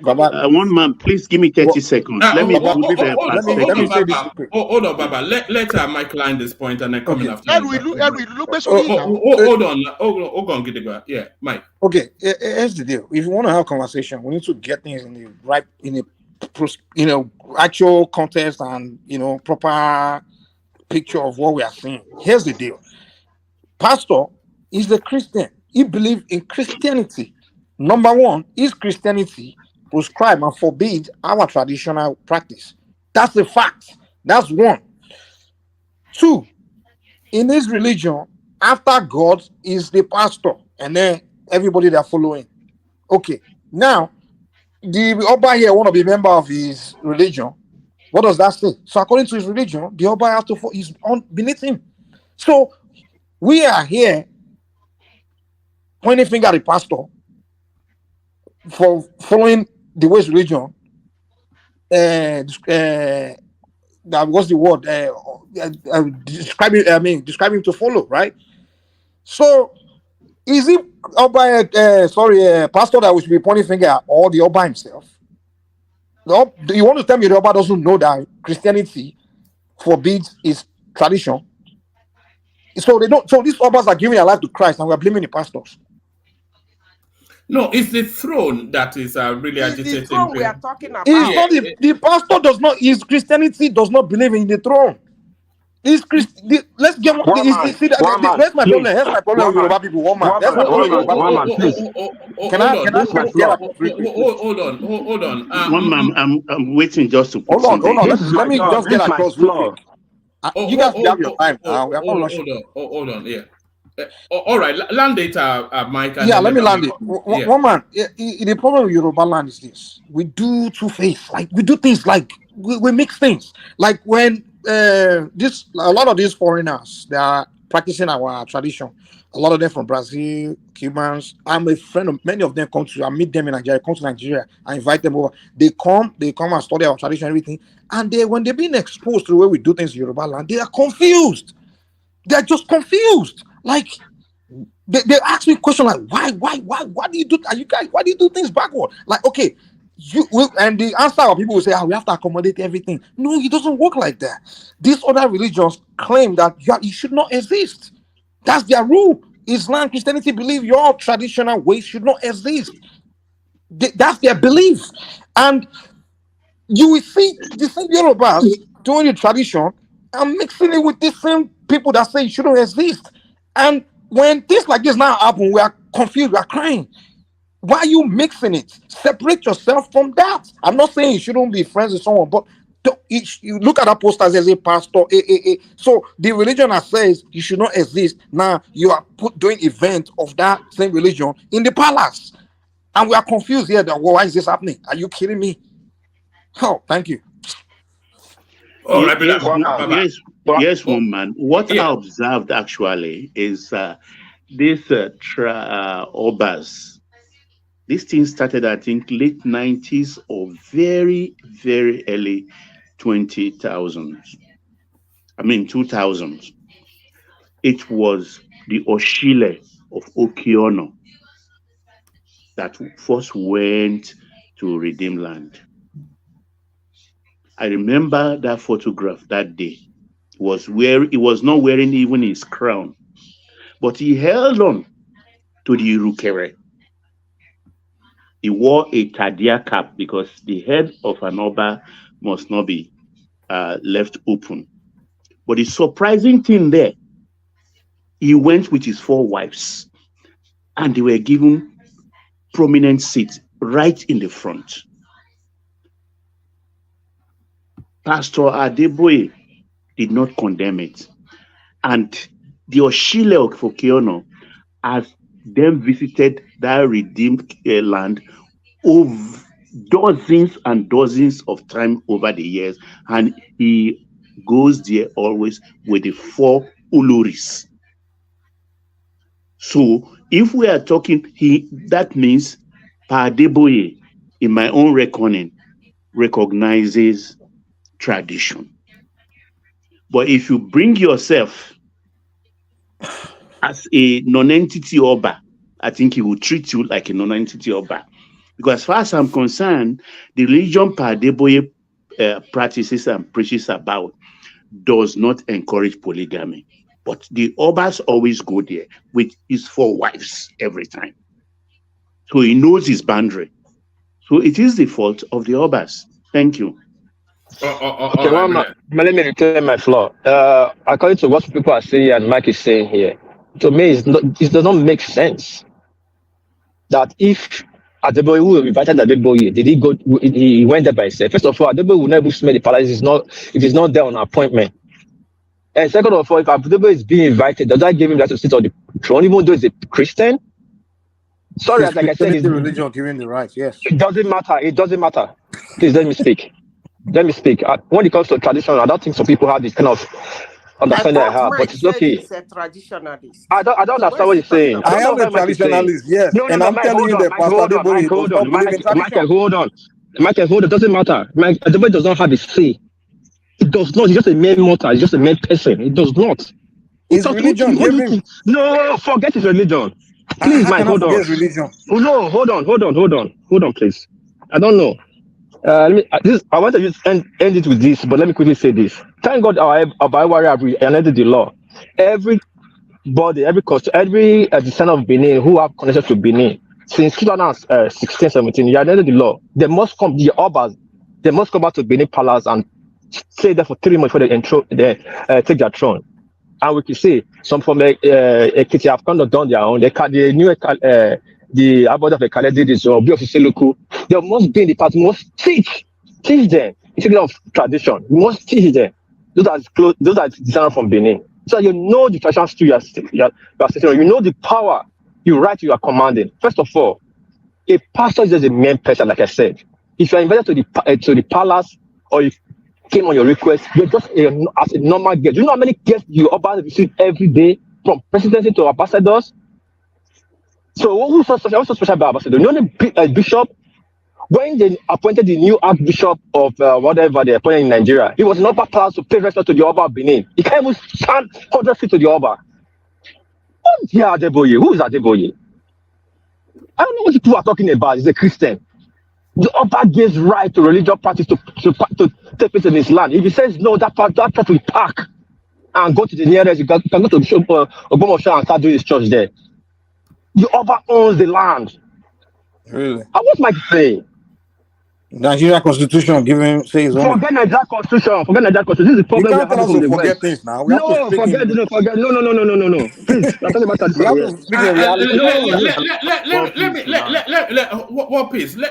Baba, one man, please give me 30 seconds. Let me put let me say this. Hold on, Baba. Let Mike line this point and then come in after. Hold on, Gidigba. Yeah, Mike. Okay, here's the deal. If you want to have a conversation, we need to get things in the right, actual context and proper picture of what we are seeing. Here's the deal. Pastor is a Christian. He believes in Christianity. Number one, is Christianity prescribe and forbid our traditional practice. That's a fact. That's one. Two, in his religion, after God is the pastor, and then everybody that following. Okay, now the Oba here want to be a member of his religion. What does that say? So according to his religion, the Oba has to is on beneath him. So we are here pointing finger at the pastor for following the way his religion. That was the word. Describing to follow, right? So is it Oba? Pastor that we should be pointing finger at, or the Oba himself? No, do you want to tell me the Oba doesn't know that Christianity forbids his tradition? So they don't. So these Obas are giving their life to Christ, and we're blaming the pastors. No, it's the throne that is really agitating. The throne we are talking about. It's not the pastor does not. His Christianity does not believe in the throne. Let's get one. That's my problem. That's my problem with Yoruba people. One man. That's my problem with Yoruba people. Hold on. One man, I'm waiting just to put hold on. Let me just get across real quick. You guys have your time now. Hold on. Yeah. All right. Land data, Mike. Yeah, let me land it. One man. The problem with Yoruba land is this: we do two-faced. Like we do things like we mix things. Like when a lot of these foreigners, they are practicing our tradition. A lot of them from Brazil, Cubans. I'm a friend of many of them. I meet them in Nigeria. Come to Nigeria. I invite them over. They come and study our tradition, everything. And when they're being exposed to the way we do things in Yoruba land, they are confused. They're just confused. Like they ask me questions like, why do you do? Are you guys? Why do you do things backward? Like, okay. And the answer of people will say, we have to accommodate everything. No, it doesn't work like that. These other religions claim that you should not exist. That's their rule. Islam, Christianity believe your traditional ways should not exist. That's their belief. And you will see the same Yorubas doing the tradition and mixing it with the same people that say it shouldn't exist. And when things like this now happen, we are confused, we are crying. Why are you mixing it? Separate yourself from that. I'm not saying you shouldn't be friends with someone, but you look at that poster as a pastor. So the religion that says you should not exist, now you are doing event of that same religion in the palace. And we are confused here that, why is this happening? Are you kidding me? Oh, thank you. Yes, one man. What I observed actually is these Obas, This thing started, I think, late 90s or very, very early 2000s. 2000s. It was the Oshile of Okiono that first went to redeem land. I remember that photograph that day. He was not wearing even his crown, but he held on to the Irukere. He wore a Tadia cap because the head of an Oba must not be left open. But the surprising thing there, he went with his 4 wives, and they were given prominent seats right in the front. Pastor Adeboye did not condemn it. And the Oshile of Okiono has then visited that redeemed land of dozens and dozens of times over the years. And he goes there always with the 4 Uluris. So if we are talking, that means Pa Adeboye, in my own reckoning, recognizes tradition. But if you bring yourself as a non-entity Oba, I think he will treat you like a non-entity Oba. Because as far as I'm concerned, the religion Pa Adeboye practices and preaches about does not encourage polygamy. But the Obas always go there with his 4 wives every time. So he knows his boundary. So it is the fault of the Obas. Thank you. Okay, let me return my flaw. According to what people are saying and Mike is saying here, to me, it does not make sense that if Adeboye, who invited Adeboye, did he go? He went there by himself. First of all, Adeboye will never smell the palace if he's not there on appointment. And second of all, if Adeboye is being invited, does that give him that to sit on the throne, even though he's a Christian? Sorry, like I said, the religion giving the right. Yes, it doesn't matter. It doesn't matter. Please let me speak. Let me speak. When it comes to tradition, I don't think some people have this kind of understanding I have, but it's okay. He's a traditionalist. I don't understand what you're saying. I am a traditionalist, yes. No, and I'm telling you that Pastor Adeboye does not believe in tradition. Michael, hold on. It doesn't matter. Adeboye does not have a say. It does not. He's just a mere mortal. He's just a mere person. It does not. His religion gave him. No, forget his religion. Please, Mike, hold on. Religion? Oh, no, hold on, please. I don't know. I want to end it with this, but let me quickly say this. Thank God our warrior have enacted the law. Everybody, every descendant of Benin who have connection to Benin since 2016, 17, you enacted the law. They must come, the Obas, they must come back to Benin Palace and stay there for 3 months before they take their throne. And we can see some from Ekiti have kind of done their own. The new the Abbot of Ekale did this, or Biofiseluku. There must be in the past, must teach them. It's a of tradition. You must teach them. Those are descended from Benin. So you know the tradition still you are sitting on. You know the power, you right you are commanding. First of all, a pastor is just a main person, like I said. If you are invited to the palace or you came on your request, you're just as a normal guest. Do you know how many guests you receive every day, from presidency to ambassadors? So what's so special about ambassador? You know the bishop, when they appointed the new archbishop of whatever they appointed in Nigeria, he was not allowed to pay respect to the Oba of Benin. He can't even stand 100 feet to the Oba. Oh, yeah, Adeboye. Who is Adeboye? I don't know what people are talking about. He's a Christian. The Oba gives right to religious parties to take place in his land. If he says no, that part will park and go to the nearest. You can go to Bishop Obomosha and start doing his church there. The Oba owns the land. Really? And what's Mike saying? Nigeria Constitution says forget Nigeria Constitution. This is the problem. You can't tell us to forget things now. We have to speak forget. No. Please, I'm talking about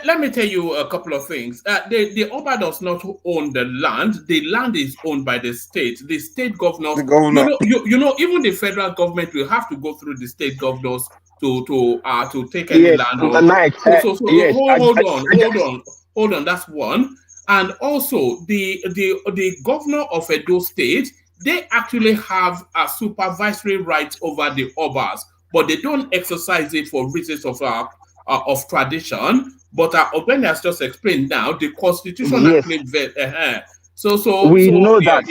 let me tell you a couple of things. The Oba does not own the land. The land is owned by the state. The state governors. The governor. You know, even the federal government will have to go through the state governors to take any land. Hold on, that's one. And also the governor of Edo State, they actually have a supervisory right over the Obas, but they don't exercise it for reasons of of tradition. But Ogbeni has just explained now the constitution Yes. actually We know that.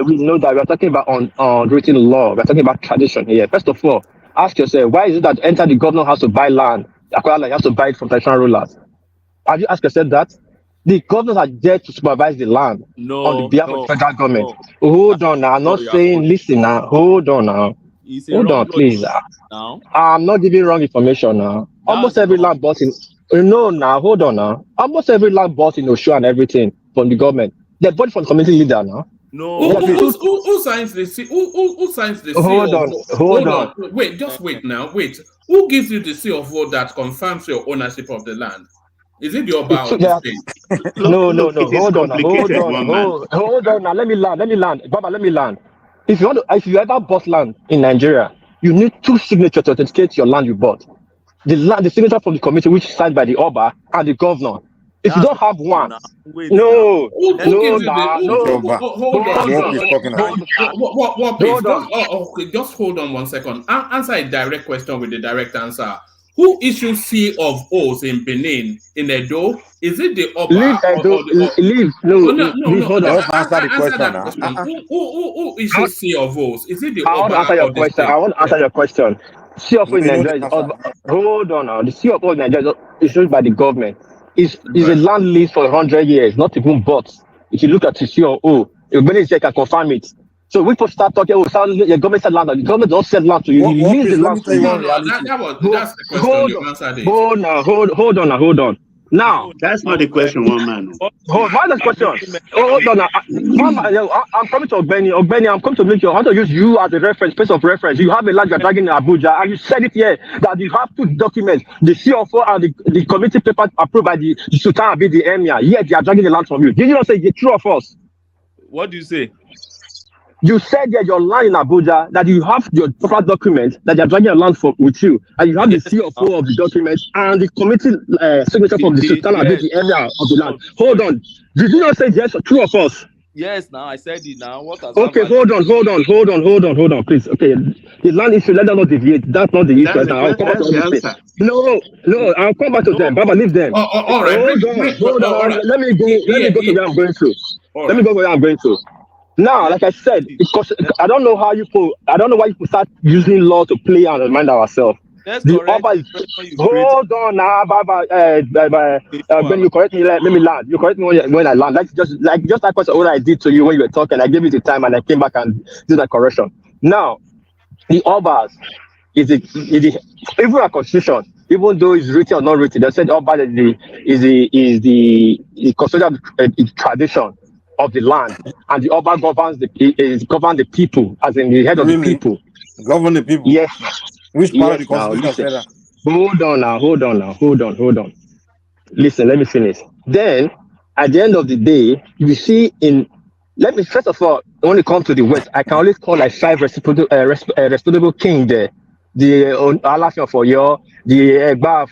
We know that we are talking about unwritten law. We are talking about tradition here. First of all, ask yourself, why is it that enter the governor has to buy land? Acquire land, he has to buy it from traditional rulers. Have you asked yourself that? The governors are there to supervise the land on the behalf of the federal government. Hold on now. I'm not saying, listen now. Hold on now. Hold on, please. Now, I'm not giving wrong information now. Almost every land bought in. No, now, hold on now. Almost every land bought in Osho and everything from the government. They bought it from the community leader now. No. Who signs the seal? Who signs the seal? Hold on. Wait, just wait now. Wait. Who gives you the seal of vote that confirms your ownership of the land? Is it the Oba or the state? No. Hold on now. Let me land. Baba, let me land. If you ever bought land in Nigeria, you need 2 signatures to authenticate your land you bought. The signature from the committee, which is signed by the Oba and the governor. If you don't have one, hold on. Just hold on 1 second. Answer a direct question with the direct answer. Who issues seal of oaths in Benin, in Edo? Is it the Oba? Leave hold on. Answer the question. Who issues seal of oaths? Is it the Oba? I want to answer your question. I want to answer your question. Seal of oath in Nigeria hold on now. The seal of oath in Nigeria is issued by the government. Is a land lease for 100 years, not even bought. If you look at the seal of oath, you can confirm it. So we first start talking, the government said land, the government don't sell land to you. You lease the land to you. That's the question you answered it. Hold on. Now, that's not the question, one man. Why the question? Hold on. I'm coming to Ogbeni, I'm coming to make you. I want to use you as a reference, place of reference. You have a land you're dragging in Abuja, and you said it here that you have 2 documents, the CFO and the committee paper approved by the Sultan Abi, the Emir. Yet they are dragging the land from you. Did you not say it's true or false? What do you say? You said that your land in Abuja, that you have your proper document, that you're dragging your land with you, and you have the CFO of the document and the committee signature from the Sultan Abi, the Emir of the land. Hold on. Did you not say yes or true or false? Yes, now I said it now. What has okay, hold on, please. Okay, the land issue, let them not deviate. That's not the issue. Now I'll come back to them. No, I'll come back to them. Baba, leave them. All right. Hold on. Let me go to where I'm going to. Let me go where I'm going to. Now, like I said, because I don't know why you start using law to play and remind ourselves. The Oba is hold on now, Baba. When you correct me, let me land. You correct me when I land. Like just that question what I did to you when you were talking. I gave you the time and I came back and did that correction. Now, the Obas is even a constitution, even though it's written or not written, they said Oba is the considered tradition of the land, and the Oba governs the people, as in the head of the people. Govern the people. Yes. Which part of the constitution said that? Hold on. Listen, let me finish. Then, at the end of the day, you see first of all, when it comes to the West, I can only call like 5 respectable king there. The Alafin of Oyo, the Egba of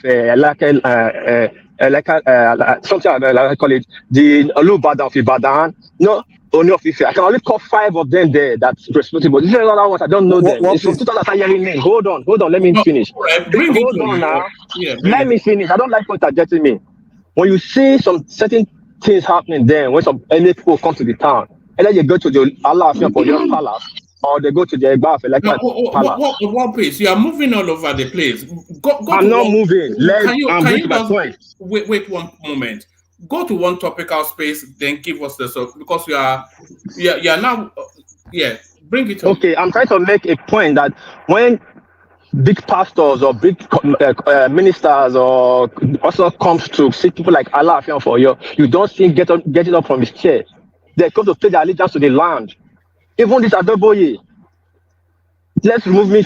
something I call it, the Olubadan of Ibadan, only of Ife. I can only call 5 of them there that's responsible. This is another one, I don't know them. It's from 2000 name. Hold on, let me finish. Hold on now. Let me finish. I don't like what interjecting me. When you see some certain things happening there, when some any people come to the town, and then you go to the Allah for your palace, or they go to the Egba palace. What place? You are moving all over the place. I'm not moving. I'm bringing my point. Wait 1 moment. Go to one topical space, then give us the because you are now bring it up. Okay, I'm trying to make a point that when big pastors or big ministers or also comes to see people like Allah for you don't see him getting up from his chair. They come to pay their allegiance to the land. Even this Adoboye. Let's remove me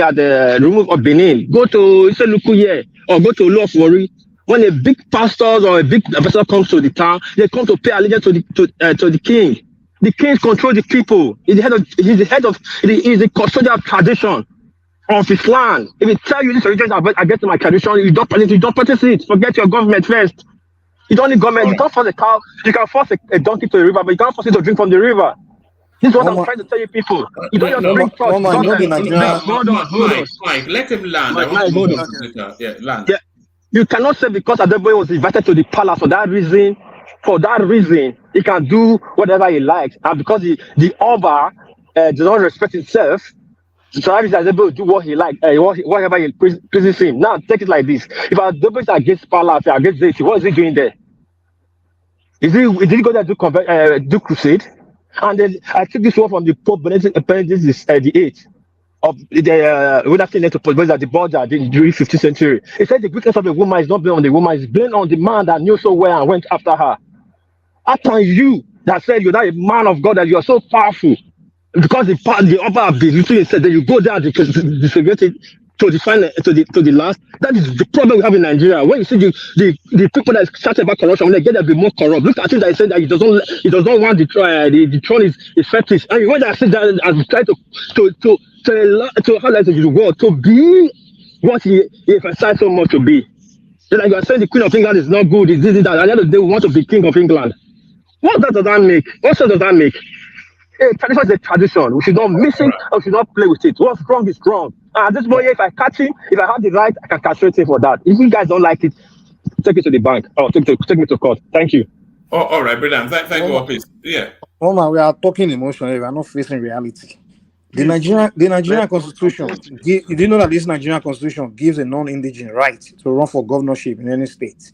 at the remove of Benin. Go to Iselukuye or go to Oluwafori. When a big pastor or a big person comes to the town, they come to pay allegiance to the king. The king controls the people. He's the custodian of tradition of his land. If he tell you this religion I get to my tradition, you don't practice it. Forget your government first. You don't need government. You can't force a cow. You can force a donkey to the river, but you can't force it to drink from the river. This is what I'm trying to tell you, people. You don't just bring thoughts. Hold on. Mike, let him land. Mike, I want to hold on. Yeah, land. Yeah. You cannot say because Adeboye was invited to the palace for that reason, he can do whatever he likes. And because the Oba does not respect himself, so that is able to do what he likes, whatever he pleases him. Now, take it like this. If Adeboye is against palace, against this, what is he doing there? Did he go there to do crusade? And then I took this one from the Pope Benedict the 8th of the when I came to Pope at the border during 15th century. He said the greatness of a woman is not blamed on the woman, it's blamed on the man that knew so well and went after her. How can you that said you're not a man of God, that you are so powerful because the upper of the said that you go there to define to the last? That is the problem we have in Nigeria. When you see the people that is shouting about corruption, when they get to be more corrupt, look at him that is saying that he does not want the throne is fetish. And when I sit down and try to highlight the world to be what he emphasized so much to be. So like you are saying the Queen of England is not good, is this, that. At the end of the day, we want to be King of England. What does that make? What sense does that make? A tradition is a tradition. We should not miss it or we should not play with it. What's wrong is wrong. And at this point, if I catch him, if I have the right, I can castrate him for that. If you guys don't like it, take it to the bank or take me to court. Thank you. Oh, all right, brilliant. Thank you, please. Yeah. Oh man, we are talking emotionally. We are not facing reality. The Nigerian Constitution. You do know that this Nigerian Constitution gives a non-indigent right to run for governorship in any state.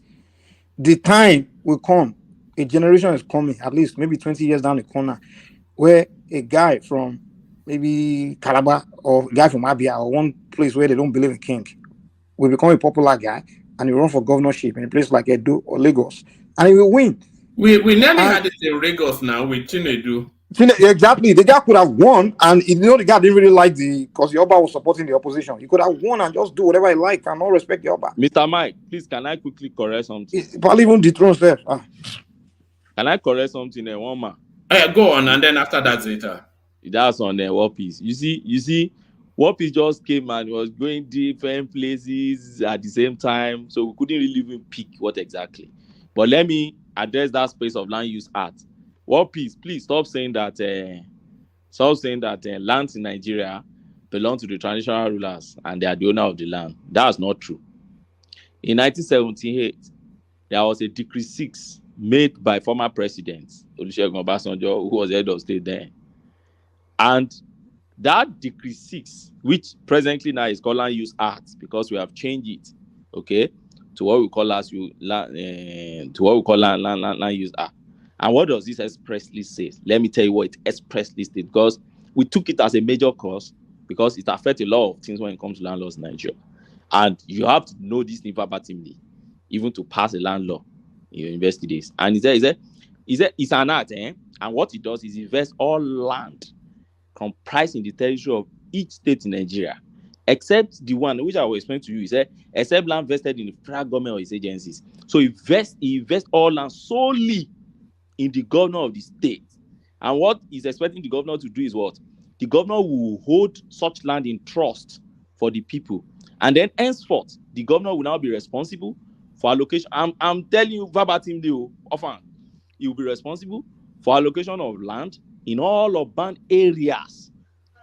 The time will come. A generation is coming, at least maybe 20 years down the corner, where a guy from maybe Calabar or a guy from Abia or one place where they don't believe in king will become a popular guy and he run for governorship in a place like Edo or Lagos and he will win. We nearly had it in Lagos now with Chinedu. Exactly. The guy could have won, and the guy didn't really like because the Oba was supporting the opposition. He could have won and just do whatever he liked and not respect the Oba. Mr. Mike, please, can I quickly correct something? Probably even dethrone there. Can I correct something, Woma? Go on, and then after that, Zeta. That's on the War Peace. You see, War Peace just came and was going different places at the same time, so we couldn't really even pick what exactly. But let me address that space of land use act. War Peace, please stop saying that lands in Nigeria belong to the traditional rulers and they are the owner of the land. That's not true. In 1978, there was a Decree 6 made by former President Olusegun Obasanjo, who was head of state then. And that Decree 6, which presently now is called Land Use Act, because we have changed it, okay, to what we call Land Use Act. And what does this expressly say? Let me tell you what it expressly states, because we took it as a major cause because it affects a lot of things when it comes to land laws in Nigeria. And you have to know this verbatimly, even to pass a land law in your university days. And he said it's an act, and what it does is invest all land comprised in the territory of each state in Nigeria, except the one which I will explain to you. He said, except land vested in the federal government or its agencies. So he invests all land solely in the governor of the state. And what he's expecting the governor to do is what? The governor will hold such land in trust for the people. And then henceforth, the governor will now be responsible for allocation. I'm telling you verbatim, often, he will be responsible for allocation of land in all urban areas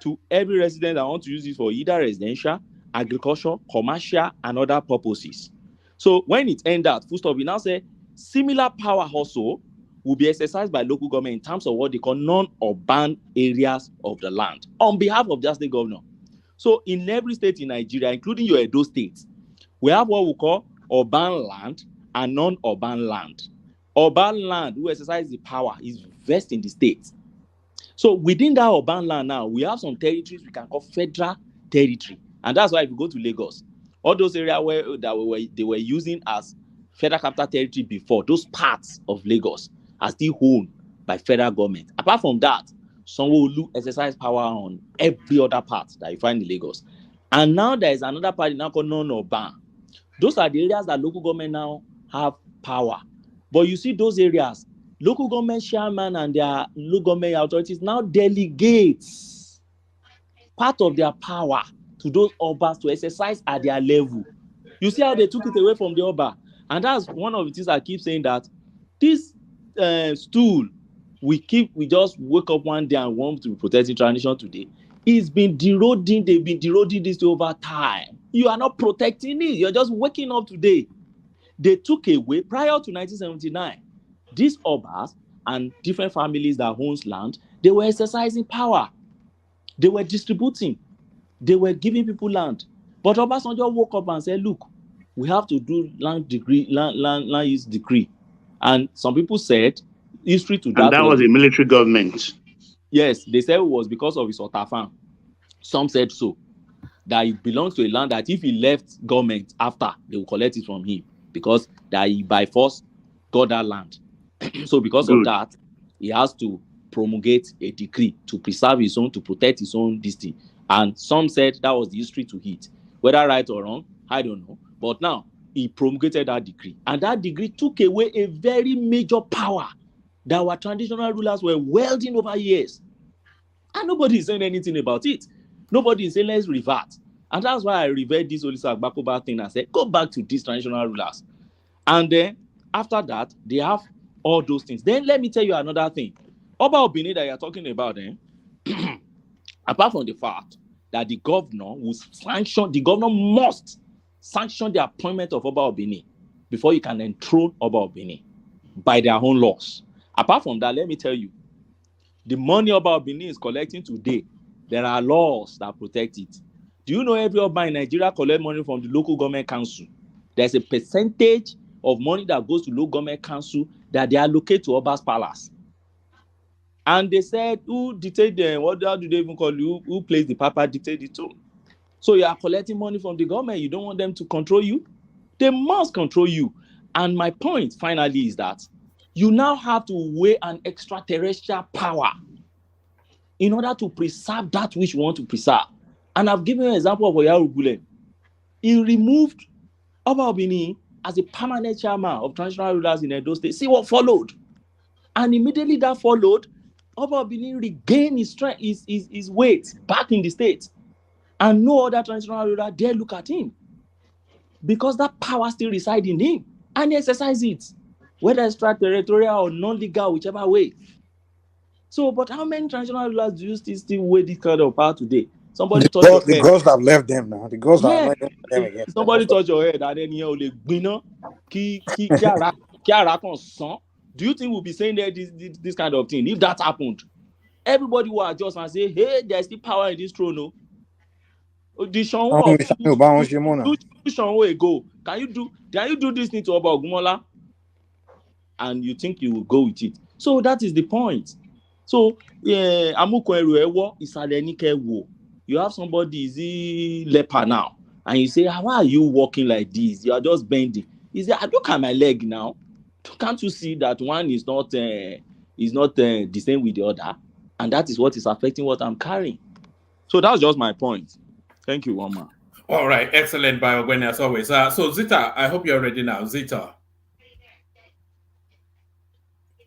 to every resident that wants to use it for either residential, agriculture, commercial, and other purposes. So when it ends that, full stop, we now say similar power also will be exercised by local government in terms of what they call non-urban areas of the land on behalf of the state governor. So in every state in Nigeria, including your Edo state, we have what we call urban land and non-urban land. Urban land, who exercise the power, is vested in the state. So within that urban land now, we have some territories we can call federal territory. And that's why if you go to Lagos, all those areas where they were using as federal capital territory before, those parts of Lagos are still owned by federal government. Apart from that, Sanwo-Olu exercise power on every other part that you find in Lagos. And now there is another part now called non-urban. Those are the areas that local government now have power. But you see those areas, local government chairman and their local government authorities now delegate part of their power to those Obas to exercise at their level. You see how they took it away from the Oba. And that's one of the things I keep saying, that this stool we just wake up one day and want to be protecting tradition today. It's been eroding, they've been eroding this over time. You are not protecting it, you're just waking up today. They took away, prior to 1979, these Obas and different families that owns land, they were exercising power. They were distributing. They were giving people land. But Obasanjo woke up and said, look, we have to do land use decree. And some people said, history to that. And that was a military government. Yes, they said it was because of his Otafan. Some said so, that it belongs to a land that if he left government after, they will collect it from him, because that he by force got that land. So because of that, he has to promulgate a decree to preserve his own, to protect his own district. And some said that was the history to it. Whether right or wrong, I don't know. But now, he promulgated that decree. And that decree took away a very major power that our traditional rulers were wielding over years. And nobody is saying anything about it. Nobody is saying, let's revert. And that's why I revert this Olisa Agbakoba thing and said, go back to these traditional rulers. And then, after that, they have all those things. Then let me tell you another thing. Oba Obini that you're talking about, apart from the fact that the governor must sanction the appointment of Oba Obini before you can enthrone Oba Obini by their own laws. Apart from that, let me tell you, the money Oba Obini is collecting today, there are laws that protect it. Do you know every Oba in Nigeria collect money from the local government council? There's a percentage of money that goes to local government council that they allocate to Oba's palace. And they said, who dictate them? How do they even call you? Who plays the Papa dictate the tune? So you are collecting money from the government. You don't want them to control you? They must control you. And my point, finally, is that you now have to weigh an extraterrestrial power in order to preserve that which you want to preserve. And I've given you an example of Oyarugule. He removed Oba Obini as a permanent chairman of traditional rulers in Edo State. See what followed. And immediately that followed, Oba Obini regained his strength, his weight back in the state. And no other traditional ruler dare look at him, because that power still resides in him. And he exercises it, whether extraterritorial or non-legal, whichever way. So, but how many traditional rulers do you still weigh this kind of power today? Somebody touch your head. The girls have left them now. The girls are not them again. Somebody touch your head and then you're like, do you think we'll be saying that this kind of thing? If that happened, everybody will adjust and say, hey, there's still power in this throne. No? The go. Can you do this thing to Oba Ogunmola? And you think you will go with it. So that is the point. So you have somebody is leper now, and you say, why are you walking like this? You are just bending. He said, look at my leg now. Can't you see that one is not the same with the other? And that is what is affecting what I'm carrying. So that's just my point. Thank you, Wama. All right, excellent bio when as always. So Zita, I hope you're ready now. Zita.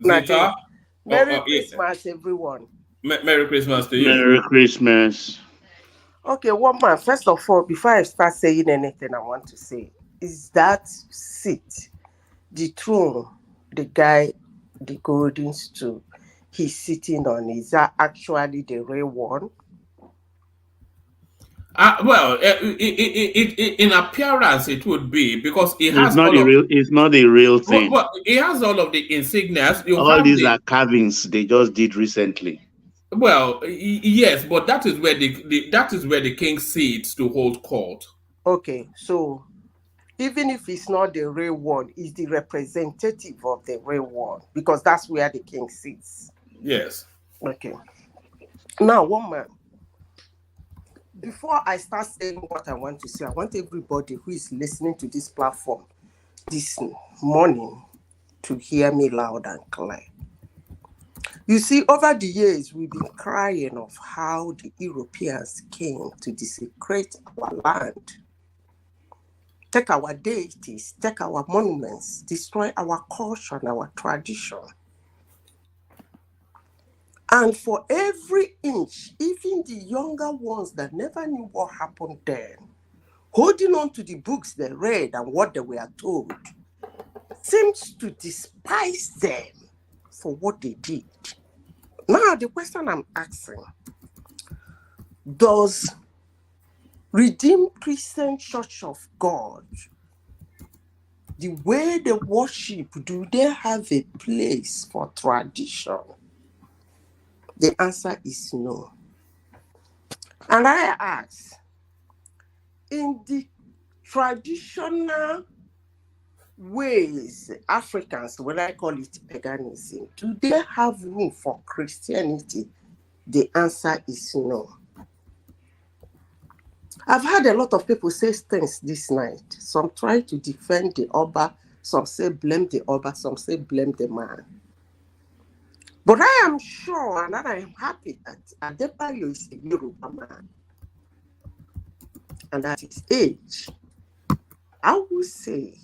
Merry Christmas, everyone. Merry Christmas to you. Merry Christmas. Okay, Wama, first of all, before I start saying anything, I want to say is that seat, the throne, the guy, the golden stool he's sitting on, is that actually the real one? Well, in appearance, it would be, because it has it's not a real thing. Well, it has all of the insignias. All these are carvings they just did recently. Well, yes, but that is where the king sits to hold court. Okay, so even if it's not the real one, it's the representative of the real one, because that's where the king sits. Yes. Okay. Now, Wama, before I start saying what I want to say, I want everybody who is listening to this platform this morning to hear me loud and clear. You see, over the years, we've been crying of how the Europeans came to desecrate our land, take our deities, take our monuments, destroy our culture and our tradition. And for every inch, even the younger ones that never knew what happened then, holding on to the books they read and what they were told, seems to despise them for what they did. Now, the question I'm asking, does Redeemed Christian Church of God, the way they worship, do they have a place for tradition? The answer is no. And I ask, in the traditional ways, Africans, when I call it paganism, do they have room for Christianity? The answer is no. I've heard a lot of people say things this night. Some try to defend the Oba, some say blame the Oba, some say blame the man. But I am sure and I am happy that Adebayo is a Yoruba man. And at his age, I would say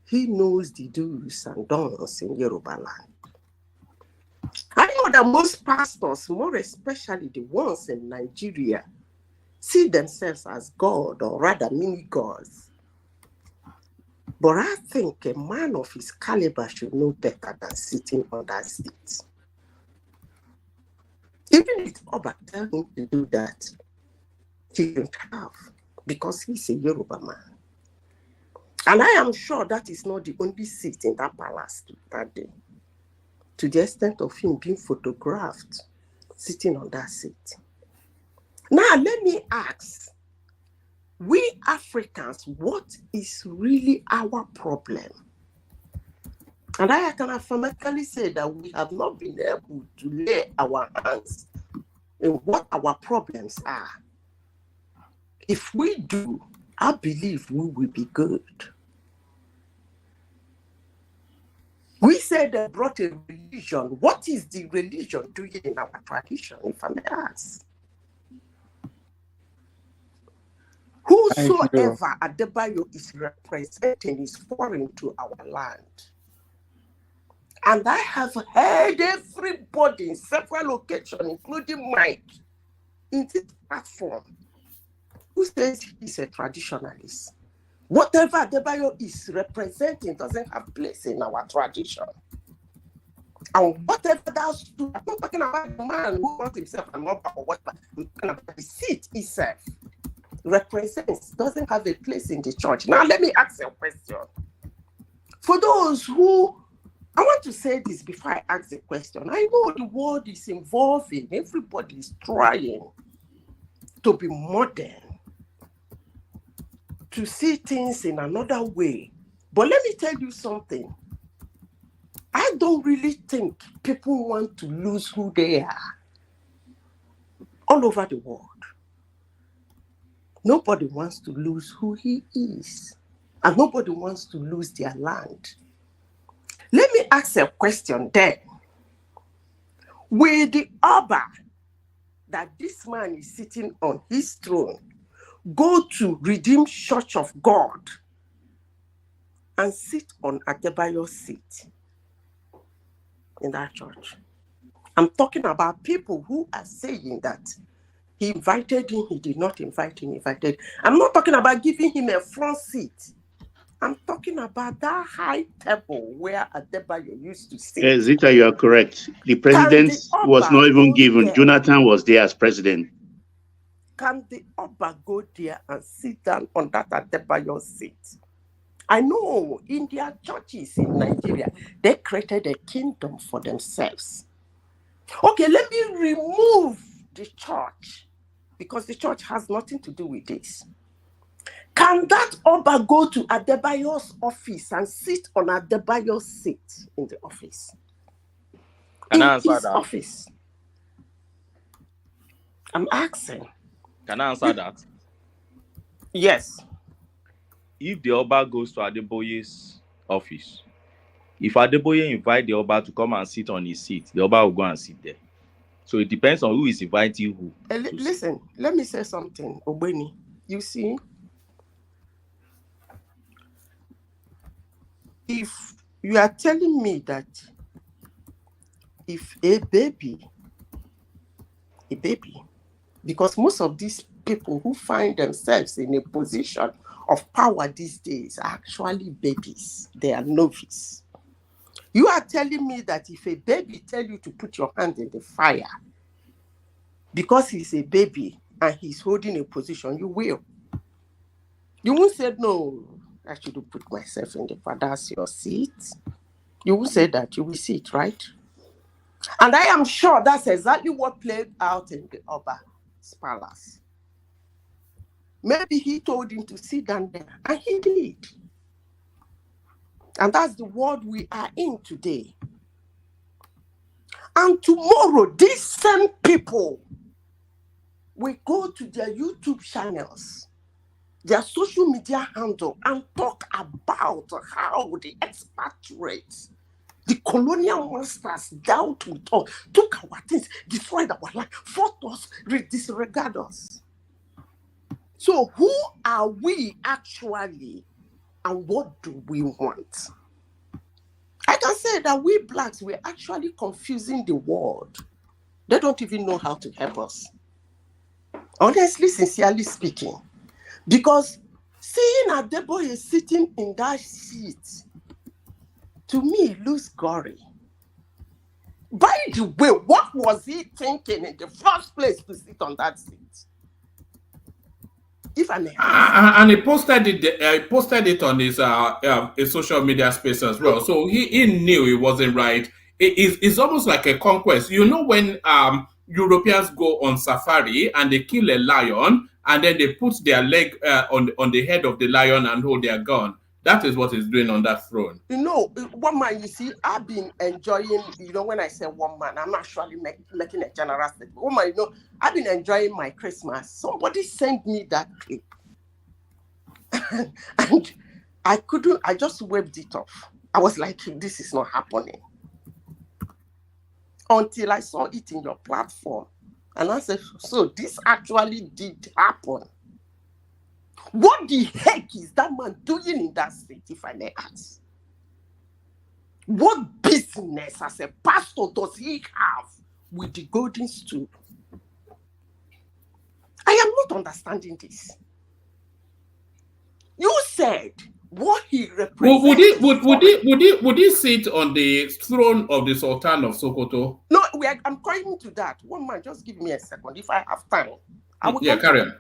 he knows the do's and don'ts in Yoruba land. I know that most pastors, more especially the ones in Nigeria, see themselves as God, or rather mini-gods. But I think a man of his caliber should know better than sitting on that seat. Even if Oba tells him to do that, he don't have, because he's a Yoruba man. And I am sure that is not the only seat in that palace that day, to the extent of him being photographed sitting on that seat. Now, let me ask, we Africans, what is really our problem? And I can affirmatively say that we have not been able to lay our hands in what our problems are. If we do, I believe we will be good. We said they brought a religion. What is the religion doing in our tradition, if I may ask? Whosoever Adebayo is representing is foreign to our land. And I have heard everybody in several occasions, including Mike, in this platform, who says he's a traditionalist. Whatever Adebayo is representing doesn't have place in our tradition. And whatever that's true, I'm not talking about the man who wants himself an Oba or whatever. I'm talking about the seat itself. Represents, doesn't have a place in the church. Now, let me ask you a question. For those who, I want to say this before I ask the question. I know the world is evolving. Everybody is trying to be modern, to see things in another way. But let me tell you something. I don't really think people want to lose who they are all over the world. Nobody wants to lose who he is. And nobody wants to lose their land. Let me ask a question then. Will the Oba that this man is sitting on his throne go to Redeemed Church of God and sit on Adebayo's seat in that church? I'm talking about people who are saying that he invited him, he did not invite him, invited. I'm not talking about giving him a front seat. I'm talking about that high table where Adebayo used to sit. Zita, you are correct. The president was not even given. There? Jonathan was there as president. Can the Oba go there and sit down on that Adebayo seat? I know in their churches in Nigeria, they created a kingdom for themselves. Okay, let me remove the church, because the church has nothing to do with this. Can that Oba go to Adebayo's office and sit on Adebayo's seat in the office? Can I answer that? Office. I'm asking. Can I answer that? Yes. If the Oba goes to Adeboye's office, if Adeboye invite the Oba to come and sit on his seat, the Oba will go and sit there. So it depends on who is inviting who. Listen, let me say something, Obeni. You see, if you are telling me that if a baby, because most of these people who find themselves in a position of power these days are actually babies. They are novice. You are telling me that if a baby tell you to put your hand in the fire because he's a baby and he's holding a position, you will. You won't say, no, I shouldn't put myself in the fire. That's your seat. You will say that. You will see it, right? And I am sure that's exactly what played out in the Obazee palace. Maybe he told him to sit down there, and he did. And that's the world we are in today. And tomorrow, these same people will go to their YouTube channels, their social media handle, and talk about how the expatriates, the colonial masters dealt with us, took our things, destroyed our life, fought us, disregard us. So who are we actually, and what do we want? I can say that we blacks, we're actually confusing the world. They don't even know how to help us. Honestly, sincerely speaking. Because seeing Adeboye sitting in that seat, to me, looks gory. By the way, what was he thinking in the first place to sit on that seat? If I may ask. And he posted it on his social media space as well. So he knew it wasn't right. It's almost like a conquest. You know when Europeans go on safari and they kill a lion and then they put their leg on the head of the lion and hold their gun. That is what he's doing on that throne. You know, one man, you see, I've been enjoying, when I say one man, I'm actually making a general statement. One man, I've been enjoying my Christmas. Somebody sent me that clip. And I just waved it off. I was like, this is not happening. Until I saw it in your platform. And I said, so this actually did happen. What the heck is that man doing in that state, if I may ask? What business as a pastor does he have with the golden stool? I am not understanding this. You said what he represents. Would he sit on the throne of the Sultan of Sokoto? No, I'm coming to that. One man, just give me a second. If I have time, I will carry on.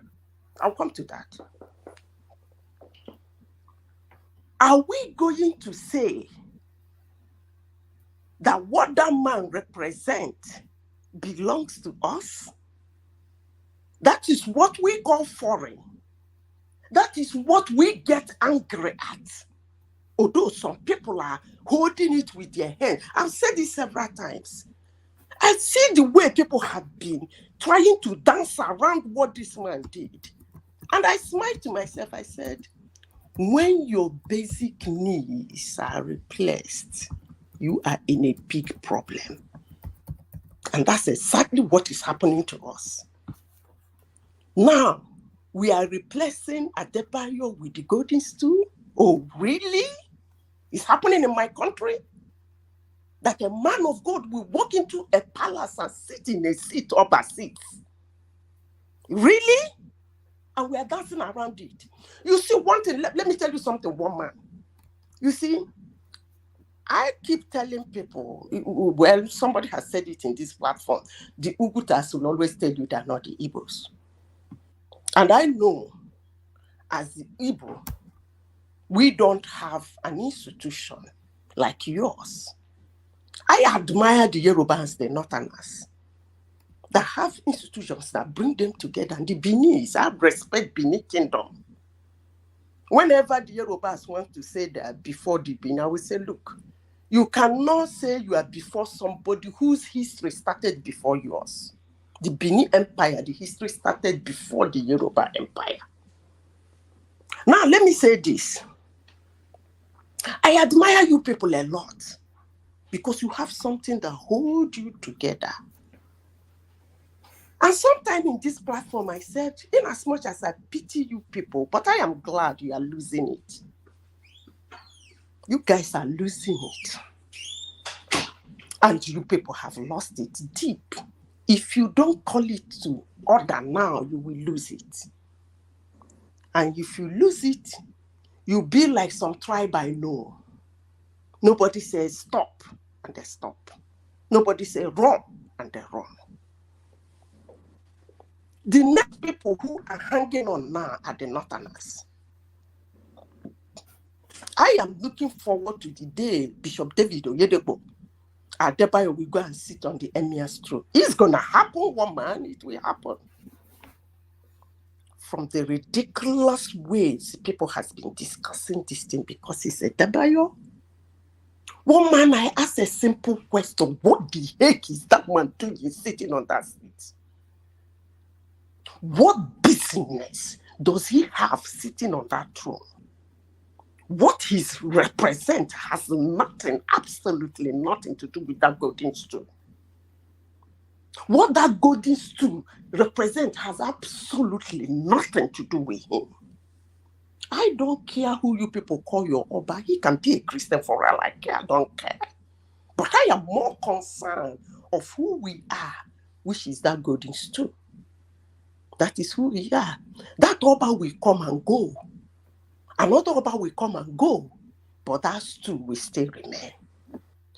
I'll come to that. Are we going to say that what that man represents belongs to us? That is what we call foreign. That is what we get angry at. Although some people are holding it with their hand. I've said this several times. I see the way people have been trying to dance around what this man did. And I smiled to myself. I said, when your basic needs are replaced, you are in a big problem. And that's exactly what is happening to us. Now, we are replacing Adebayo with the golden stool? Oh, really? It's happening in my country? That a man of God will walk into a palace and sit in a seat up a seat. Really? And we are dancing around it. You see, one thing, let me tell you something, one man. You see, I keep telling people, well, somebody has said it in this platform, the Ugutas will always tell you they're not the Igbos. And I know, as the Igbo, we don't have an institution like yours. I admire the Yorubas, the Northerners, that have institutions that bring them together. And the Benis, I respect Benin Kingdom. Whenever the Yorubas want to say they are before the Benin, I will say, look, you cannot say you are before somebody whose history started before yours. The Benin Empire, the history started before the Yoruba Empire. Now, let me say this. I admire you people a lot because you have something that holds you together. And sometime in this platform, I said, in as much as I pity you people, but I am glad you are losing it. You guys are losing it. And you people have lost it deep. If you don't call it to order now, you will lose it. And if you lose it, you'll be like some tribe I know. Nobody says stop, and they stop. Nobody says run, and they run. The next people who are hanging on now are the Northerners. I am looking forward to the day Bishop David Oyedepo Adebayo will go and sit on the emir's throne. It's going to happen, one man, it will happen. From the ridiculous ways people has been discussing this thing because it's Adebayo. One man, I asked a simple question. What the heck is that man doing sitting on that seat? What business does he have sitting on that throne? What he represents has nothing, absolutely nothing to do with that golden stool. What that golden stool represents has absolutely nothing to do with him. I don't care who you people call your Oba. He can be a Christian for all I care. I don't care. But I am more concerned of who we are, which is that golden stool. That is who we are. That Oba will come and go. Another Oba will come and go, but that stool will still remain.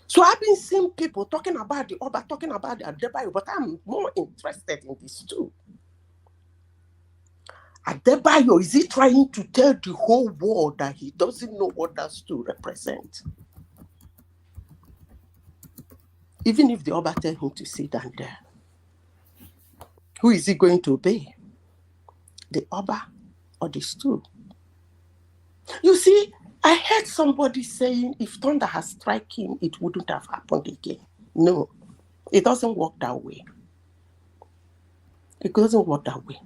So I've been seeing people talking about the Oba, talking about the Adebayo, but I'm more interested in this too. Adebayo, is he trying to tell the whole world that he doesn't know what that stool represents? Even if the Oba tell him to sit down there, who is he going to obey? The Oba or the stool? You see, I heard somebody saying if thunder has struck him, it wouldn't have happened again. No, it doesn't work that way. It doesn't work that way.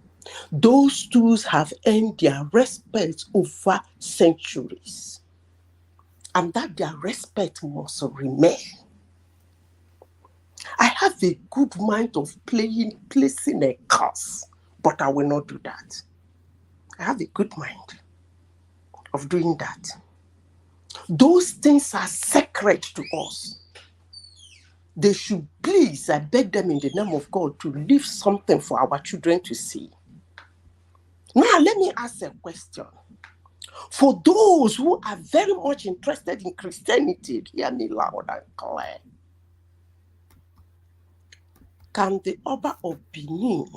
Those stools have earned their respect over centuries. And that their respect must remain. I have a good mind of placing a curse, but I will not do that. I have a good mind of doing that. Those things are sacred to us. They should please, I beg them in the name of God, to leave something for our children to see. Now, let me ask a question. For those who are very much interested in Christianity, hear me loud and clear. Can the Oba of Benin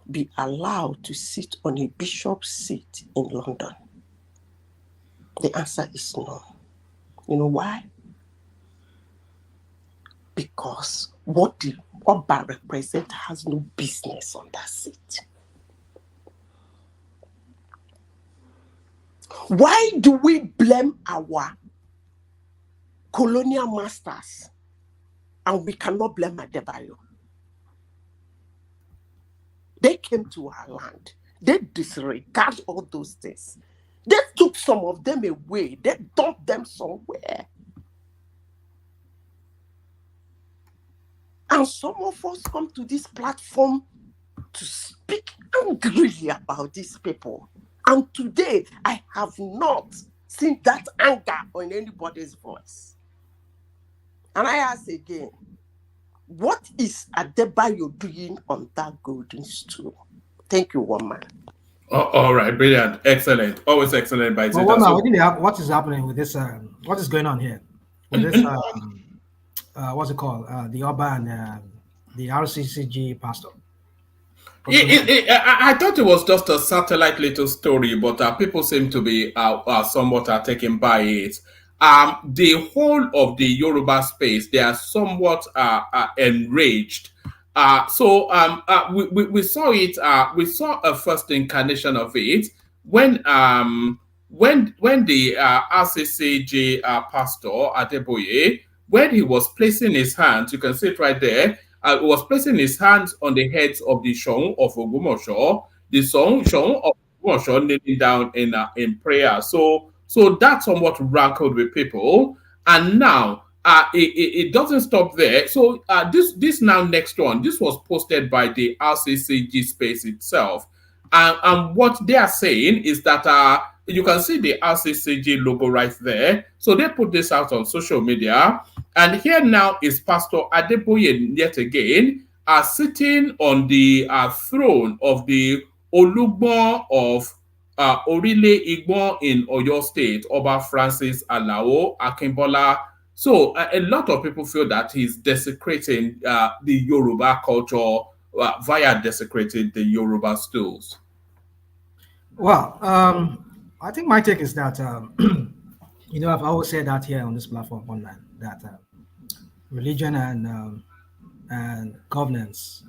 be allowed to sit on a bishop's seat in London? The answer is no. You know why? Because what the Oba represents has no business on that seat. Why do we blame our colonial masters and we cannot blame Adebayo? They came to our land. They disregard all those things. They took some of them away. They dumped them somewhere. And some of us come to this platform to speak angrily about these people. And today, I have not seen that anger on anybody's voice. And I ask again, what is Adebayo doing on that golden stool? Thank you, woman. Oh, all right, brilliant, excellent, always excellent. By well, what is happening with this? What is going on here with this? What's it called? The Oba and the RCCG pastor. I thought it was just a satellite little story, but people seem to be somewhat taken by it. The whole of the Yoruba space, they are somewhat enraged. We saw it. We saw a first incarnation of it when the RCCG pastor Adeboye, when he was placing his hands, you can see it right there. Was placing his hands on the heads of the Shon of Ogumosho, the Shon of Ogumosho kneeling down in prayer. So that somewhat rankled with people, and now it doesn't stop there. So this now next one, this was posted by the RCCG space itself, and what they are saying is that you can see the RCCG logo right there. So they put this out on social media. And here now is Pastor Adeboye yet again sitting on the throne of the Olugbo of Orile Igbo in Oyo State, Oba Francis Alao Akimbola. So a lot of people feel that he's desecrating the Yoruba culture via desecrating the Yoruba stools. Well, I think my take is that, you know, I've always said that here on this platform online, that religion and governance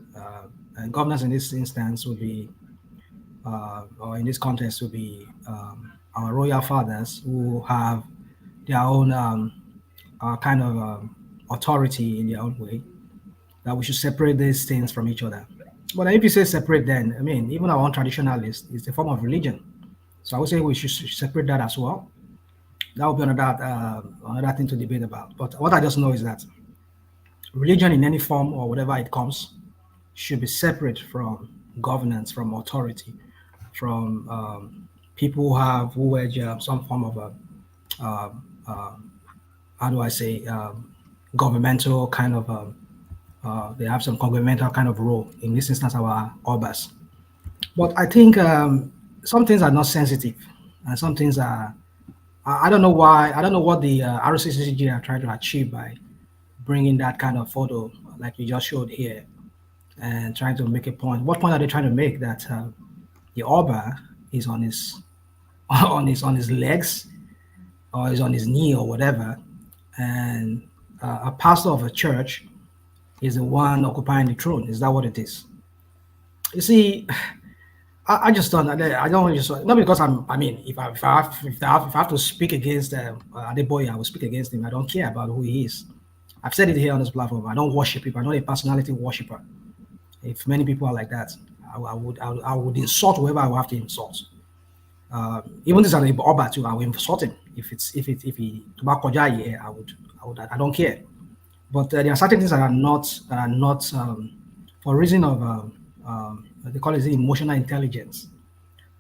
in this instance would be, or in this context would be our royal fathers who have their own kind of authority in their own way, that we should separate these things from each other. But if you say separate, then I mean, even our own traditionalist is a form of religion. So I would say we should separate that as well. That would be another thing to debate about. But what I just know is that religion in any form or whatever it comes should be separate from governance, from authority, from people who wage some form of how do I say, governmental kind of, they have some governmental kind of role, in this instance, our Obas. But I think some things are not sensitive, and some things are, I don't know why, I don't know what the RCCG are trying to achieve by bringing that kind of photo like you just showed here and trying to make a point. What point are they trying to make, that the Oba is on his legs, or is on his knee or whatever, and a pastor of a church is the one occupying the throne? Is that what it is? You see, I just don't. I don't just, not because I mean, if I have to speak against Adeboye, I will speak against him. I don't care about who he is. I've said it here on this platform. I don't worship him. I'm not a personality worshiper. If many people are like that, I would insult whoever I will have to insult. Even this is Oba too, I will insult him. If he I don't care. But there are certain things that are not for reason of they call it emotional intelligence.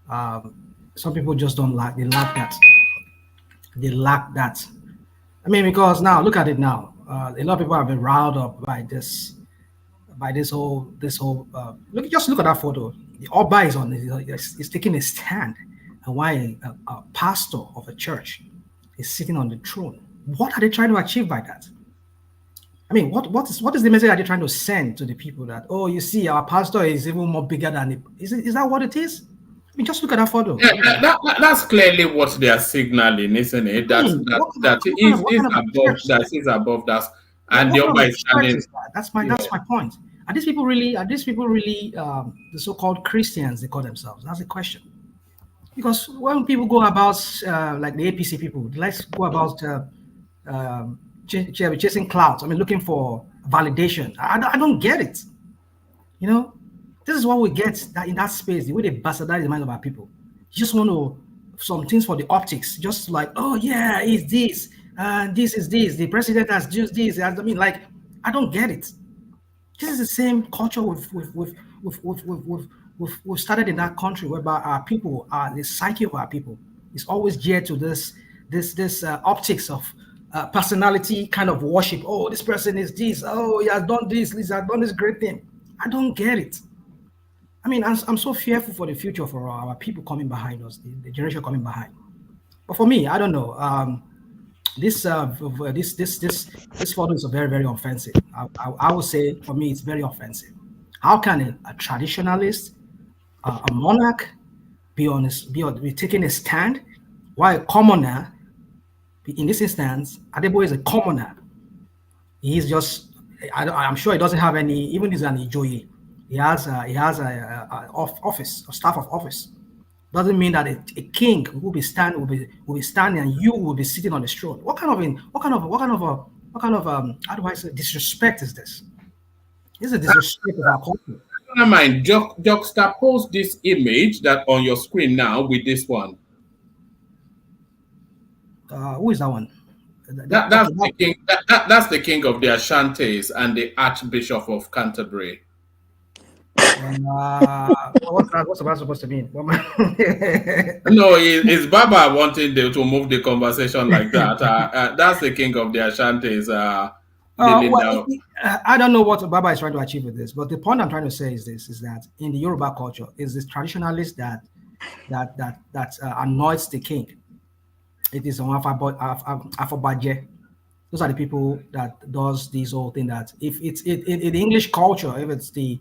Some people just don't lack. They lack that. They lack that. I mean, because now look at it now. A lot of people have been riled up by this whole. Just look at that photo. The Oba is taking a stand, and why a pastor of a church is sitting on the throne. What are they trying to achieve by that? I mean, what is the message that they're trying to send to the people, that, oh, you see, our pastor is even more bigger than is that what it is? I mean, just look at that photo. Yeah, that's clearly what they are signaling, isn't it? That is above that, and the Oba is standing. That's my point. Are these people really the so-called Christians they call themselves? That's the question. Because when people go about like the APC people, let's go about chasing clouds. I mean, looking for validation. I don't get it. You know, this is what we get in that space, the way they bastardize the mind of our people. You just want some things for the optics, just like, oh yeah, it's this, and this is this. The president has just this. I mean, like, I don't get it. This is the same culture we've started in that country, whereby our people, the psyche of our people is always geared to this optics of personality kind of worship. Oh, this person is this. Oh, he has done this. He has done this great thing. I don't get it. I mean, I'm so fearful for the future for our people coming behind us, the generation coming behind. But for me, I don't know. This photo is very, very offensive. I would say for me, it's very offensive. How can a traditionalist, a monarch, be taking a stand, while a commoner, in this instance, Adeboye is a commoner. He's just, I'm sure he doesn't have any, even he's an Ijoye. He has a office, a staff of office. Doesn't mean that a king will be standing and you will be sitting on the throne. What kind of how do I say, disrespect is this? This is a disrespect of our culture. Never mind, juxtapose this image that on your screen now with this one. Who is that one? That's the king of the Ashantis and the Archbishop of Canterbury. What's that supposed to mean? No, it's Baba wanting to move the conversation like that. That's the king of the Ashantis. I don't know what Baba is trying to achieve with this, but the point I'm trying to say is this: is that in the Yoruba culture, is this traditionalist that that anoints the king. It is on Afobaje. Those are the people that does this whole thing. That if it's in the English culture, if it's the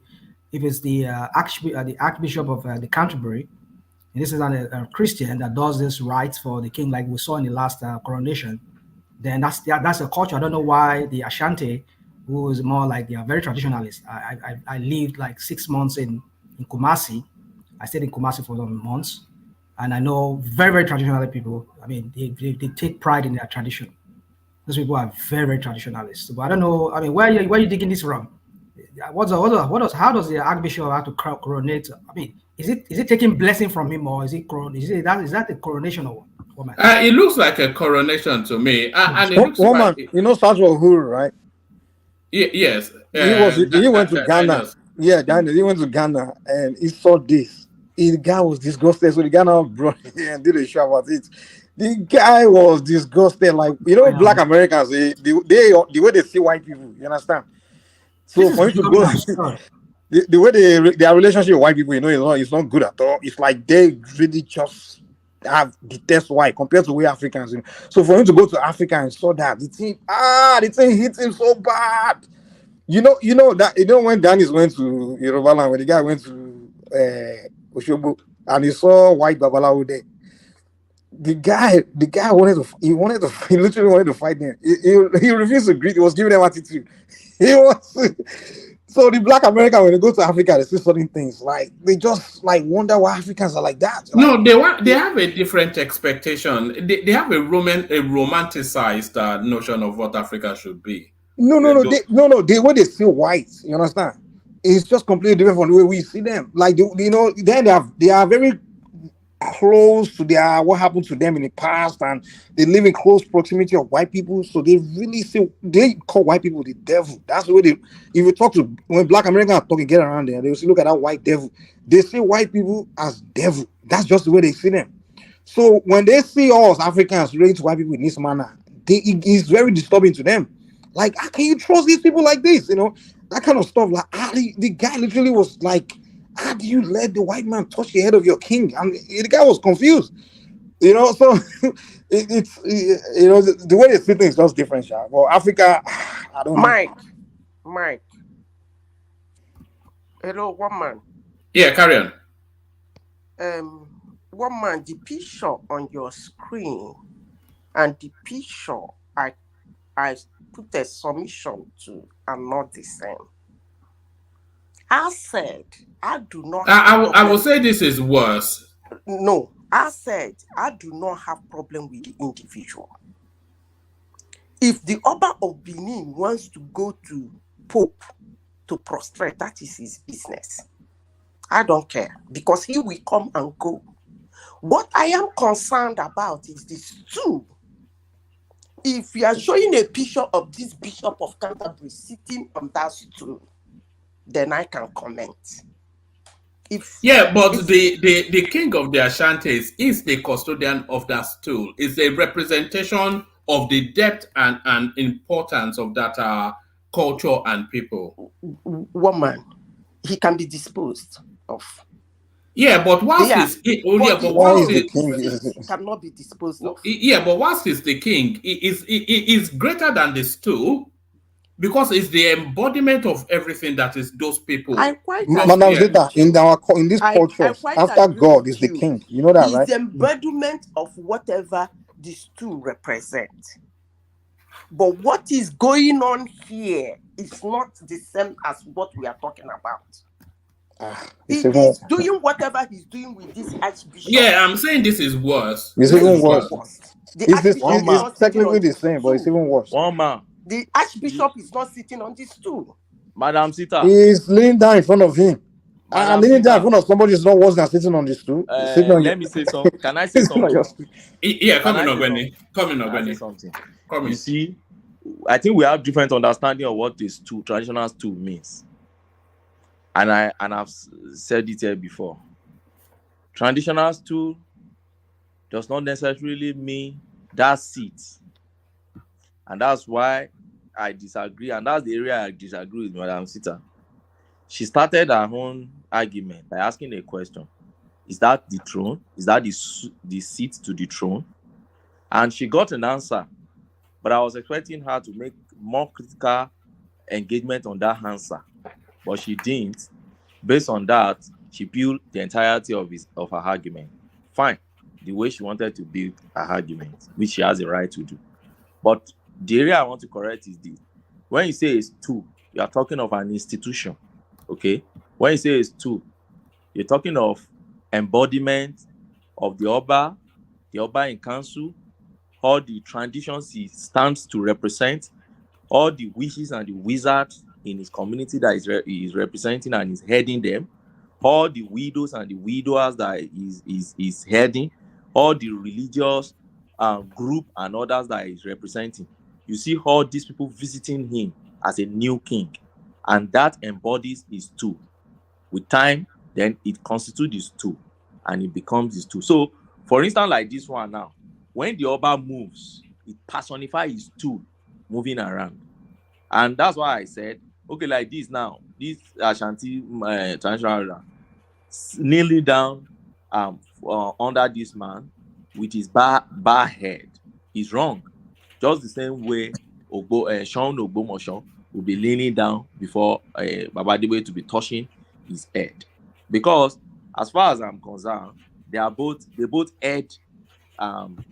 Archbishop of the Canterbury, and this is a Christian that does this rites for the king, like we saw in the last coronation, then that's a culture. I don't know why the Ashanti, who is more like they are very traditionalist. I lived like 6 months in Kumasi. I stayed in Kumasi for some months, and I know very, very traditional people. I mean, they take pride in their tradition. Those people are very, very traditionalists. But I don't know. I mean, where are you digging this from? How does the Archbishop have to coronate? I mean, is it taking blessing from him, or is that the coronation or what? Man? It looks like a coronation to me, and it looks Woman, like you know Sajwa Uhuru, right? yes. He went to Ghana. Diners. Yeah, Daniel. He went to Ghana and he saw this. The guy was disgusted. So the Ghana brought here and did a show about it. The guy was disgusted. Like, black Americans, the way they see white people, you understand? So for him to go, the way their relationship with white people, it's not good at all. It's like they really just detest white compared to we Africans. So for him to go to Africa and saw that, the thing hit him so bad. You know when Danis went to Yoruba land, when the guy went to Oshobo and he saw white Babalawo there. The guy he literally wanted to fight them. He refused to greet. He was giving them attitude. So the black American, when they go to Africa, they see certain things like they just like wonder why Africans are like that. No, they have a different expectation. They have a romanticized notion of what Africa should be. No. The way they see white, you understand? It's just completely different from the way we see them. Like then they are very close to what happened to them in the past, and they live in close proximity of white people. So they call white people the devil. That's the way if you talk to when black Americans are talking, get around there, they will see, look at that white devil. They see white people as devil. That's just the way they see them. So when they see us Africans relating to white people in this manner, it's very disturbing to them. Like, how can you trust these people like this? That kind of stuff. Like, the guy literally was like, how do you let the white man touch the head of your king? And the guy was confused. So it's the way they see things is just different, Sha. Well, Africa, I don't know. Mike. Hello, one man. Yeah, carry on. One man, the picture on your screen and the picture I put a submission to are not the same. I said I do not. I will say this is worse. No, I said I do not have problem with the individual. If the Oba of Benin wants to go to Pope to prostrate, that is his business. I don't care because he will come and go. What I am concerned about is this too. If you are showing a picture of this Bishop of Canterbury sitting on that stool, then I can comment. But the king of the Ashantis is the custodian of that stool. It's a representation of the depth and importance of that culture and people. Woman, he can be disposed of. Yeah, but once he cannot be disposed of. Yeah, but once he's the king, he is greater than the stool because it's the embodiment of everything that is those people. Madam Zeta, in this culture, after God is the king. You know that, right? It's the embodiment of whatever the stool represents. But what is going on here is not the same as what we are talking about. He is doing whatever he's doing with this archbishop. Yeah, I'm saying this is worse. It's even worse. It's technically the same, but it's even worse. One man. The archbishop is not sitting on this stool. Madam Sita. He's leaning down in front of him. And leaning down in front of somebody is not worse than sitting on this stool. Let me say something. Can I say something? Yeah, come in, Ogweni. Something. You see, I think we have different understanding of what this traditional stool means. And I've said it here before. Traditional stool does not necessarily mean that seat. And that's why I disagree. And that's the area I disagree with Madam Sita. She started her own argument by asking a question. Is that the throne? Is that the seat to the throne? And she got an answer, but I was expecting her to make more critical engagement on that answer, but she didn't. Based on that, she built the entirety of her argument. Fine, the way she wanted to build her argument, which she has a right to do. But the area I want to correct is this: when you say it's two, you are talking of an institution. Okay, when you say it's two, you're talking of embodiment of the Oba in council, all the traditions he stands to represent, all the witches and the wizards in his community that he is representing and is heading them, all the widows and the widowers that is heading, all the religious group and others that he's representing. You see all these people visiting him as a new king, and that embodies his two. With time, then it constitutes his two, and it becomes his two. So, for instance, like this one now, when the Oba moves, it personifies his tool moving around. And that's why I said, okay, like this now, this Ashanti traditional ruler kneeling down under this man with his bar head is wrong. Just the same way Sean Ogbomoshon will be leaning down before Babadiwe to be touching his head. Because as far as I'm concerned, they both head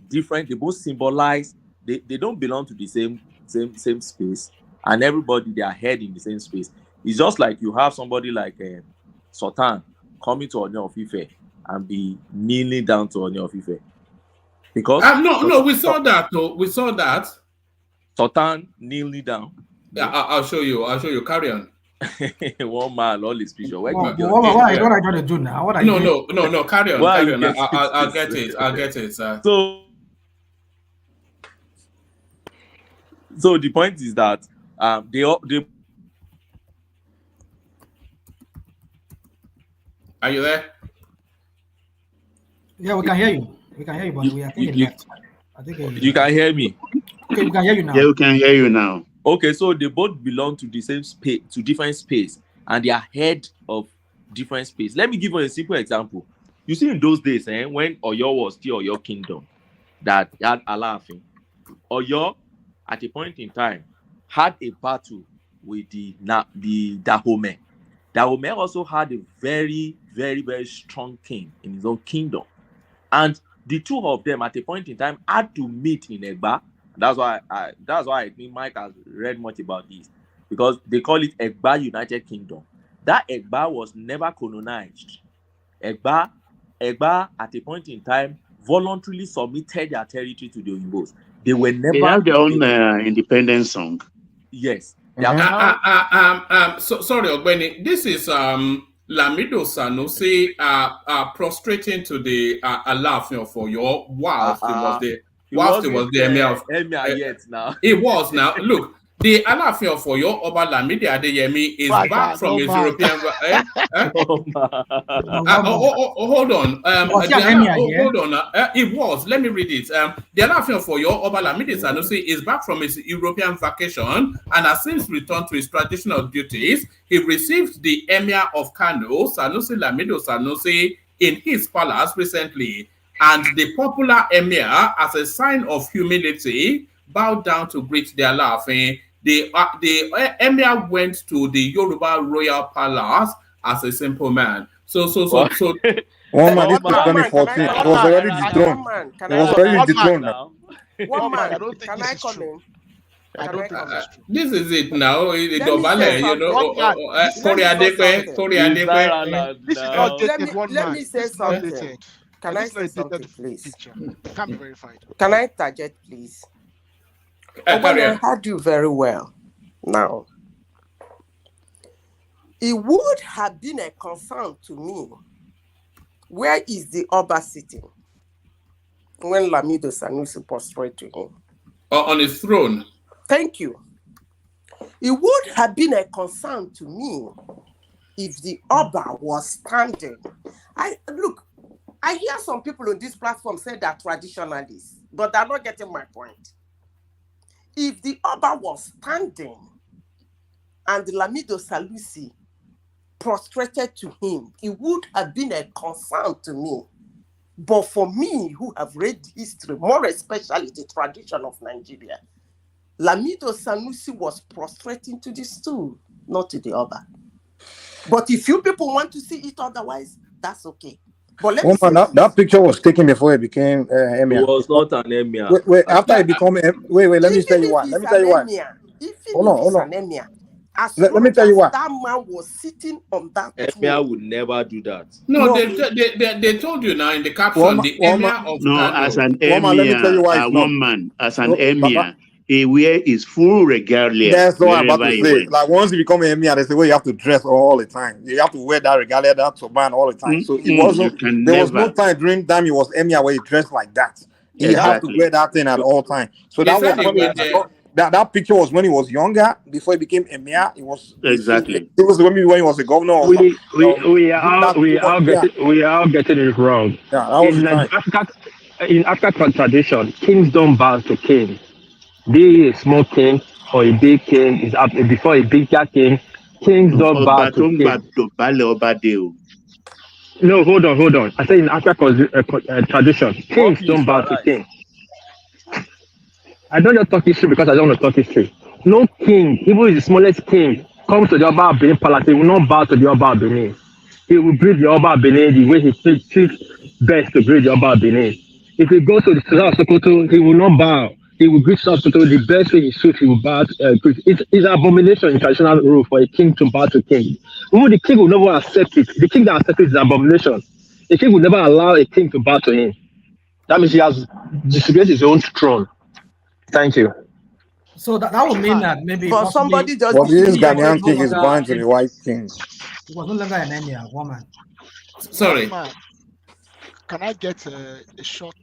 different. They both symbolize. They don't belong to the same space, and everybody they are head in the same space. It's just like you have somebody like Sultan coming to Ooni of Ife and be kneeling down to Ooni of Ife. Because no, we saw that though. We saw that. Sultan kneeling down. Yeah, I'll show you. Carry on. One man, all his picture. What are you trying to do now? No. Carry on. Carry on. I'll get it. I'll get it. So the point is that they Are you there? Yeah, we can hear you. We can hear you, but I think you can hear me. Okay, we can hear you now. Yeah, we can hear you now. Okay, so they both belong to the same space, to different space, and they are head of different space. Let me give you a simple example. You see, in those days, when Oyo was still Oyo Kingdom, that had Alaafin, Oyo, at a point in time, had a battle with the Dahomey. Dahomey also had a very, very, very strong king in his own kingdom, and the two of them, at a point in time, had to meet in Egba. That's why I think Mike has read much about this, because they call it Egba United Kingdom. That Egba was never colonized. Egba at a point in time voluntarily submitted their territory to the Oyinbos. They were never. They have their own independence song. Yes. So sorry, Ogbeni. This is Lamido Sanusi prostrating to the Alaafin of Oyo whilst he was the emir of yet now. It was now. Look, the Alaafin of Oyo, Oba Lamidi Adeyemi, is back from his European. Hold on. Hold on. It was. Let me read it. The Alaafin of Oyo, Oba Lamidi Sanusi, is back from his European vacation and has since returned to his traditional duties. He received the emir of Kano, Sanusi Lamido Sanusi, in his palace recently. And the popular emir, as a sign of humility, bowed down to greet the Alaafin. The emir went to the Yoruba royal palace as a simple man. So. One man, this was 2014. It was already dethroned. It was already dethroned now. One man, can I come in? This is it now. Let me say something. Can I say something, please? Can't be verified. Can I target, please? I heard you very well. Now, it would have been a concern to me. Where is the Oba sitting when Lamido Sanusi prostrate to him? On his throne. Thank you. It would have been a concern to me if the Oba was standing. I hear some people on this platform say they're traditionalists, but they're not getting my point. If the Oba was standing and Lamido Sanusi prostrated to him, it would have been a concern to me. But for me, who have read history, more especially the tradition of Nigeria, Lamido Sanusi was prostrating to the stool, not to the other. But if you people want to see it otherwise, that's okay. But let me say that picture was taken before he became emir. It was not an emir. Wait, after he became wait. Let me tell you why. Even if it's an emir, as let long me tell you as what. that man was sitting on that emir would never do that. No, they told you now in the caption, the emir of Kano. As an emir, let me tell you why one man, as an emir, he wear his full regalia. That's what I'm about to say. Went. Like once you become an emir, that's the way you have to dress all the time. You have to wear that regalia, that turban all the time. So it wasn't. There was no time during time he was emir where he dressed like that. He had to wear that thing at all time. So that was that picture was when he was younger, before he became emir. It was exactly. It was when he was a governor. We are all getting it wrong. Yeah, that was in African tradition, kings don't bow to kings. Be a small king or a big king is up before a bigger king. Kings don't bow to kings. No, hold on. I say in African tradition, kings don't bow to kings. I don't just talk history because I don't want to talk history. No king, even the smallest king, comes to the Oba Benin palace, he will not bow to the Oba Benin. He will greet the Oba Benin the way he thinks best to greet the Oba Benin. If he goes to the Sultan of Sokoto, he will not bow. He will greet Sultan Sokoto the best way he should. He will bow. It's an abomination in traditional rule for a king to bow to king. Even the king will never accept it. The king that accepts it is an abomination. The king will never allow a king to bow to him. That means he has distributed his own throne. Thank you. So that would mean that maybe. But somebody just. Well, this Ghanaian king is blind to the white king. It was no longer an emir, woman. Sorry. Can I get a short?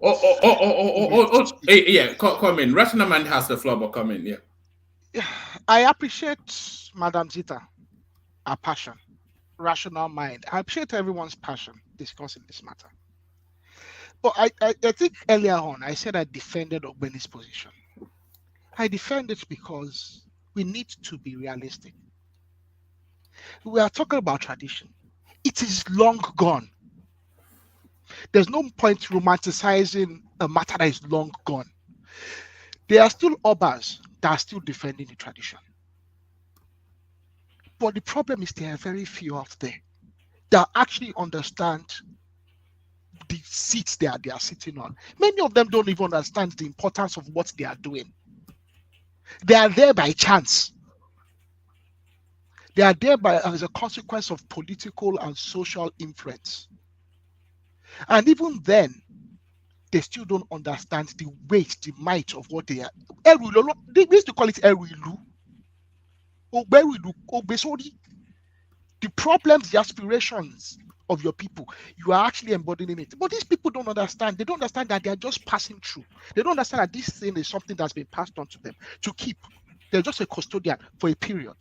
Yeah, come in. Rational man has the floor, but come in, yeah. I appreciate Madam Zita, her passion, rational mind. I appreciate everyone's passion discussing this matter. But I think earlier on, I said I defended Ogbeni's position. I defend it because we need to be realistic. We are talking about tradition. It is long gone. There's no point romanticizing a matter that is long gone. There are still Obas that are still defending the tradition. But the problem is there are very few out there that actually understand the seats they are sitting on. Many of them don't even understand the importance of what they are doing. They are there by chance. They are there as a consequence of political and social influence. And even then, they still don't understand the weight, the might of what they are. They used to call it Erilu. The problems, the aspirations of your people, you are actually embodying it. But these people don't understand. They don't understand that they are just passing through. They don't understand that this thing is something that's been passed on to them to keep. They're just a custodian for a period.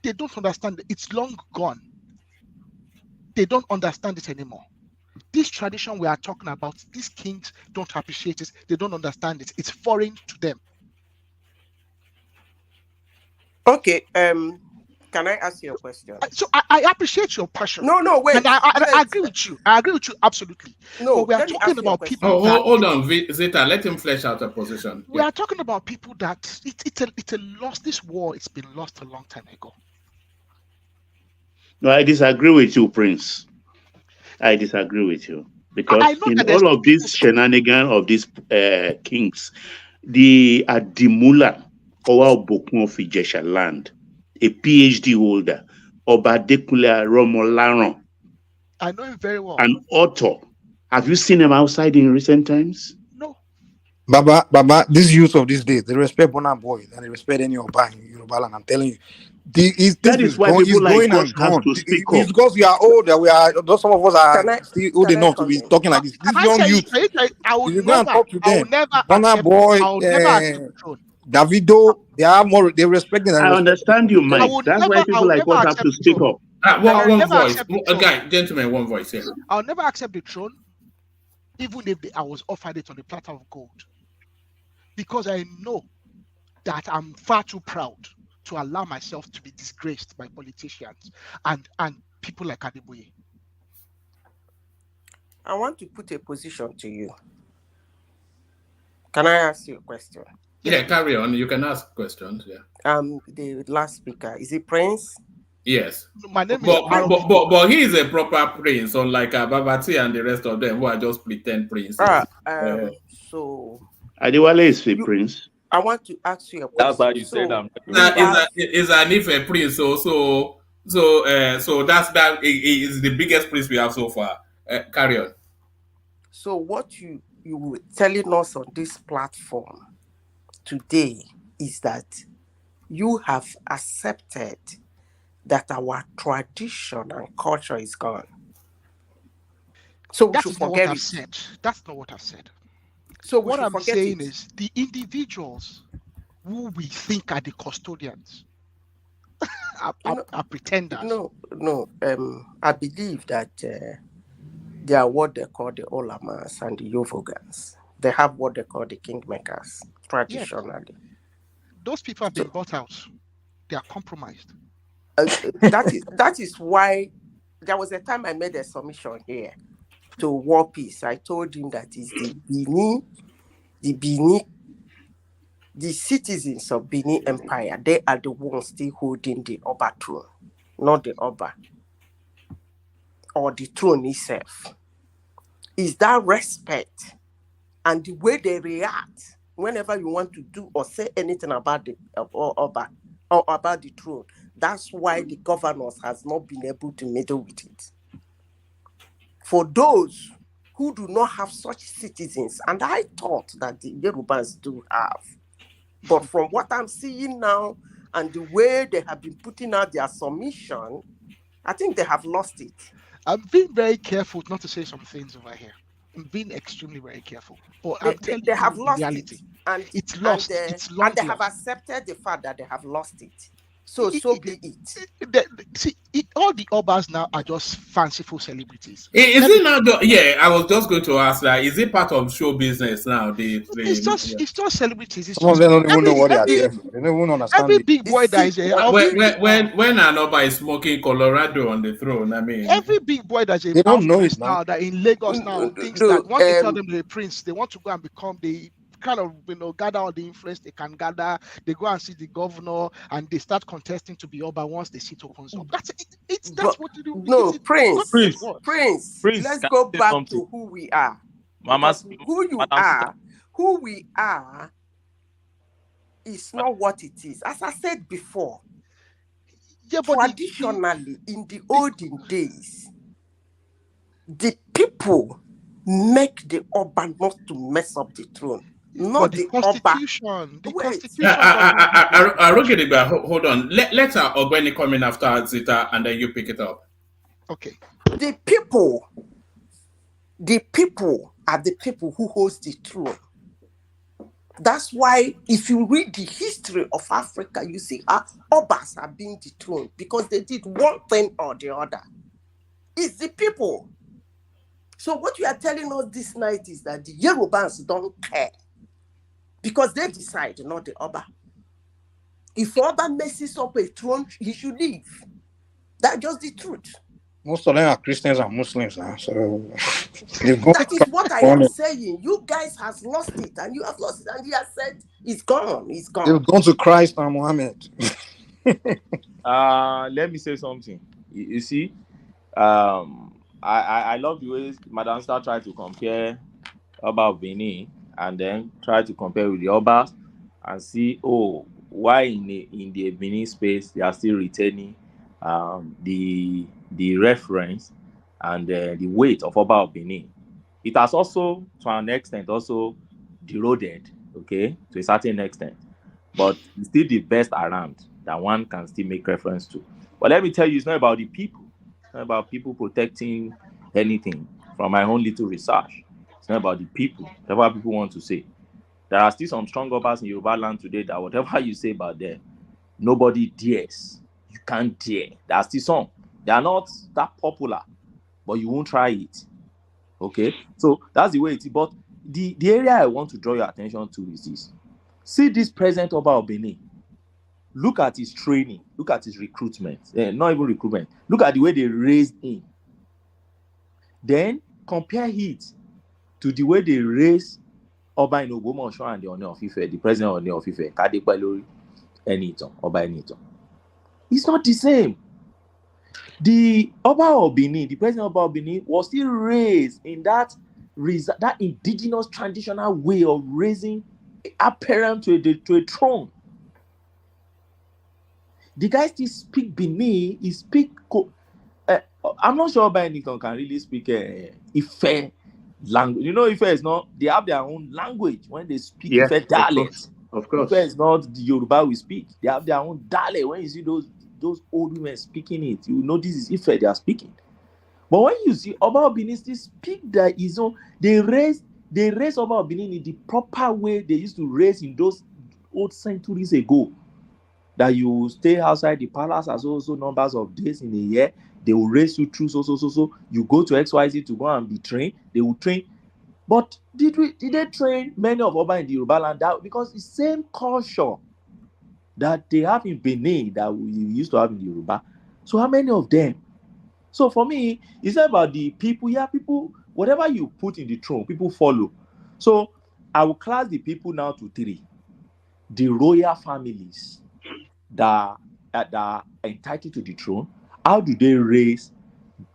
They don't understand that it's long gone. They don't understand it anymore. This tradition we are talking about, these kings don't appreciate it. They don't understand it. It's foreign to them. Okay. Can I ask you a question? So I appreciate your passion. No, wait. And I agree with you. I agree with you absolutely. No, but we are talking about people. Hold on, Zeta. Let him flesh out a position. We are talking about people that it's a loss. This war, it's been lost a long time ago. No, I disagree with you, Prince. I disagree with you because in all of these shenanigans of these kings, the Adimula Owa Obokun of Ijesha land, a PhD holder, Obadekunle Romolaran. I know him very well. An author. Have you seen him outside in recent times? No. Baba, this youth of these days, they respect Bona Boy and they respect any Oba in Yoruba land. I'm telling you. That is why people like us have to speak up. It's because we are older. Some of us are still old enough to be talking like this. These young youth, I will never Davido, they are more. They respect them. I understand you, Mike. That's why people like us have to speak up. One voice, gentlemen, one voice. Yeah. I'll never accept the throne, even if I was offered it on a platter of gold, because I know that I'm far too proud to allow myself to be disgraced by politicians and people like Adeboye. I want to put a position to you. Can I ask you a question? Yeah, carry on. You can ask questions. Yeah. The last speaker, is it Prince? Yes. My name is but he is a proper prince, unlike Babati and the rest of them who are just pretend princes. So Adewale is a prince. I want to ask you a question. That's how you said I'm is an if a prince. So that is the biggest prince we have so far. Carry on. So what you were telling us on this platform today is that you have accepted that our tradition and culture is gone. So we should forget it. Said. That's not what I've said. So what I'm saying is the individuals who we think are the custodians are pretenders. No. I believe that they are what they call the Olamas and the Yovogans. They have what they call the kingmakers traditionally. Yes. Those people have been bought out. They are compromised. That is why there was a time I made a submission here to War Peace. I told him that is the citizens of Benin Empire, they are the ones still holding the Oba throne, not the Oba or the throne itself. Is that respect and the way they react whenever you want to do or say anything about the Oba or about the throne? That's why the governors has not been able to meddle with it. For those who do not have such citizens, and I thought that the Yorubas do have, but from what I'm seeing now and the way they have been putting out their submission, I think they have lost it. I'm being very careful not to say some things over here. I'm being extremely very careful. But they have lost reality. It. And it's lost. It's long and they have accepted the fact that they have lost it. So be it. All the Obas now are just fanciful celebrities. Is it now? I was just going to ask that. Is it part of show business now? It's just celebrities. Some of them don't even know what they are doing. They don't even understand. Every big boy that is when an Oba is smoking Colorado on the throne, I mean, every big boy that's they don't know it now that in Lagos now thinks that once they tell them they're a prince, they want to go and become the kind of gather all the influence they can gather. They go and see the governor and they start contesting to be Oba once the seat opens up. That's what you do. No, Prince. Let's go back to who we are. Who we are is not what it is. As I said before, traditionally in the olden days, the people make the Oba not to mess up the throne. Not the Constitution. The Constitution. Hold on. Let Ogbeni come in after Zita and then you pick it up. Okay. The people are the people who host the throne. That's why if you read the history of Africa, you see our Obas are being dethroned because they did one thing or the other. It's the people. So what you are telling us this night is that the Yorubans don't care because they decide, not the Oba. If Oba messes up a throne, he should leave. That's just the truth. Most of them are Christians and Muslims now, so that is what I am saying. You guys have lost it, and you have lost it, and he has said it's gone. It's gone. They've gone to Christ and Muhammad. Let me say something. You see, I love the way Madam Star tried to compare Oba of Benin and then try to compare with the Obas and see, why in the Benin space they are still retaining the reference and the weight of Oba of Benin. It has also, to an extent, also eroded, okay, to a certain extent, but it's still the best around that one can still make reference to. But let me tell you, it's not about the people. It's not about people protecting anything. From my own little research, it's not about the people, whatever people want to say. There are still some strong Obas in Yoruba land today that whatever you say about them, nobody dares. You can't dare. There are still some. They are not that popular, but you won't try it. Okay? So that's the way it is. But the area I want to draw your attention to is this. See this present Oba of Benin. look at his training, look at his recruitment, not even recruitment, look at the way they raised him. Then compare it to the way they raised Oba in Ogbomoso and the Ooni of Ife, the president of Ooni of Ife, Kadepa Lori, Enitan, Oba Enitan. It's not the same. The Oba of Benin, the president of Oba of Benin, was still raised in that indigenous traditional way of raising a parent to a throne. The guy still speak Benin. He speak. I'm not sure Oba Enitan can really speak Ife language. You know, Ife is not. They have their own language when they speak Ife dialect. Of course. Ife is not the Yoruba we speak. They have their own dialect. When you see those old women speaking it, you know this is Ife they are speaking. But when you see Oba of Benin still speak that his own, they raise Oba of Benin in the proper way they used to raise in those old centuries ago. That you stay outside the palace as also numbers of days in a year. They will raise you through so. You go to XYZ to go and be trained. They will train. But did they train many of Oba in the Yoruba land? Because the same culture that they have in Benin that we used to have in the Yoruba. So how many of them? So for me, it's not about the people. Yeah, people, whatever you put in the throne, people follow. So I will class the people now to 3. The royal families that are entitled to the throne. How do they raise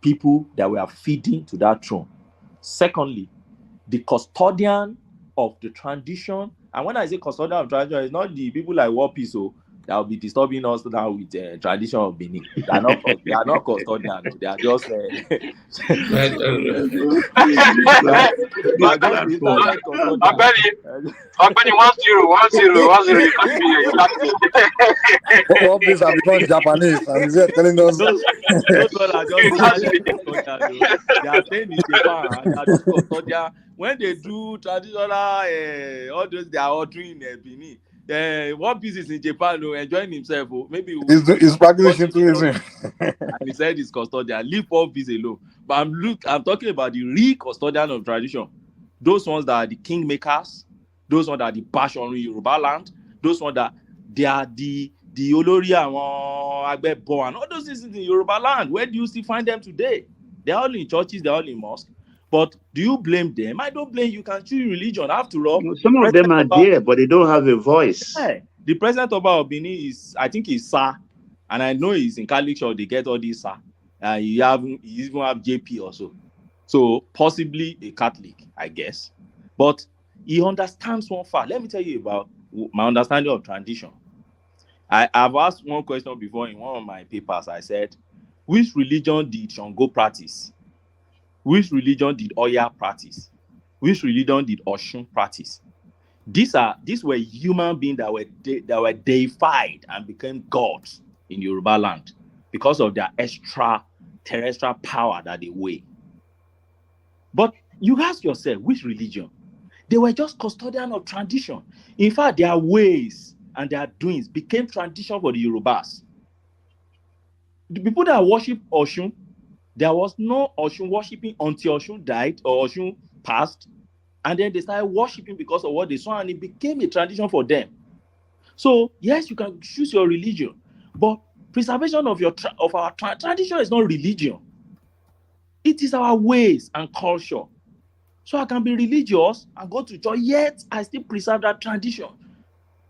people that were feeding to that throne? Secondly, the custodian of the tradition. And when I say custodian of tradition, it's not the people like War Peace that will be disturbing us now with tradition of Benin. They are not custodians. They are just Company 1-0. You can't be exactly. All these are becoming Japanese, and he's here telling us. Those are just they are staying in Japan. They are just custodian. When they do traditional, all those they are ordering Benin. One piece is in Japan, enjoying himself. Maybe he's practicing tourism. And he said he's custodian. Leave all this alone. But I'm talking about the real custodian of tradition. Those ones that are the kingmakers. Those ones that are the bash on Yoruba land. Those ones that they are the Olori and Agbebo and all those things in the Yoruba land. Where do you still find them today? They're all in churches. They're all in mosques. But do you blame them? I don't blame you. You can choose religion. After all, some of them are there, but they don't have a voice. Yeah. The president of our Benin is, I think he's Sir, and I know he's in Catholic Church. They get all these Sir. You even have JP also. So possibly a Catholic, I guess. But he understands one fact. Let me tell you about my understanding of tradition. I've asked one question before in one of my papers. I said, which religion did Shango practice? Which religion did Oya practice? Which religion did Oshun practice? These were human beings that were deified and became gods in Yoruba land because of their extra terrestrial power that they weigh. But you ask yourself, which religion? They were just custodian of tradition. In fact, their ways and their doings became tradition for the Yorubas. The people that worship Oshun, there was no Oshun worshiping until Oshun died or Oshun passed. And then they started worshiping because of what they saw, and it became a tradition for them. So, yes, you can choose your religion, but preservation of our tradition is not religion. It is our ways and culture. So I can be religious and go to church, yet I still preserve that tradition.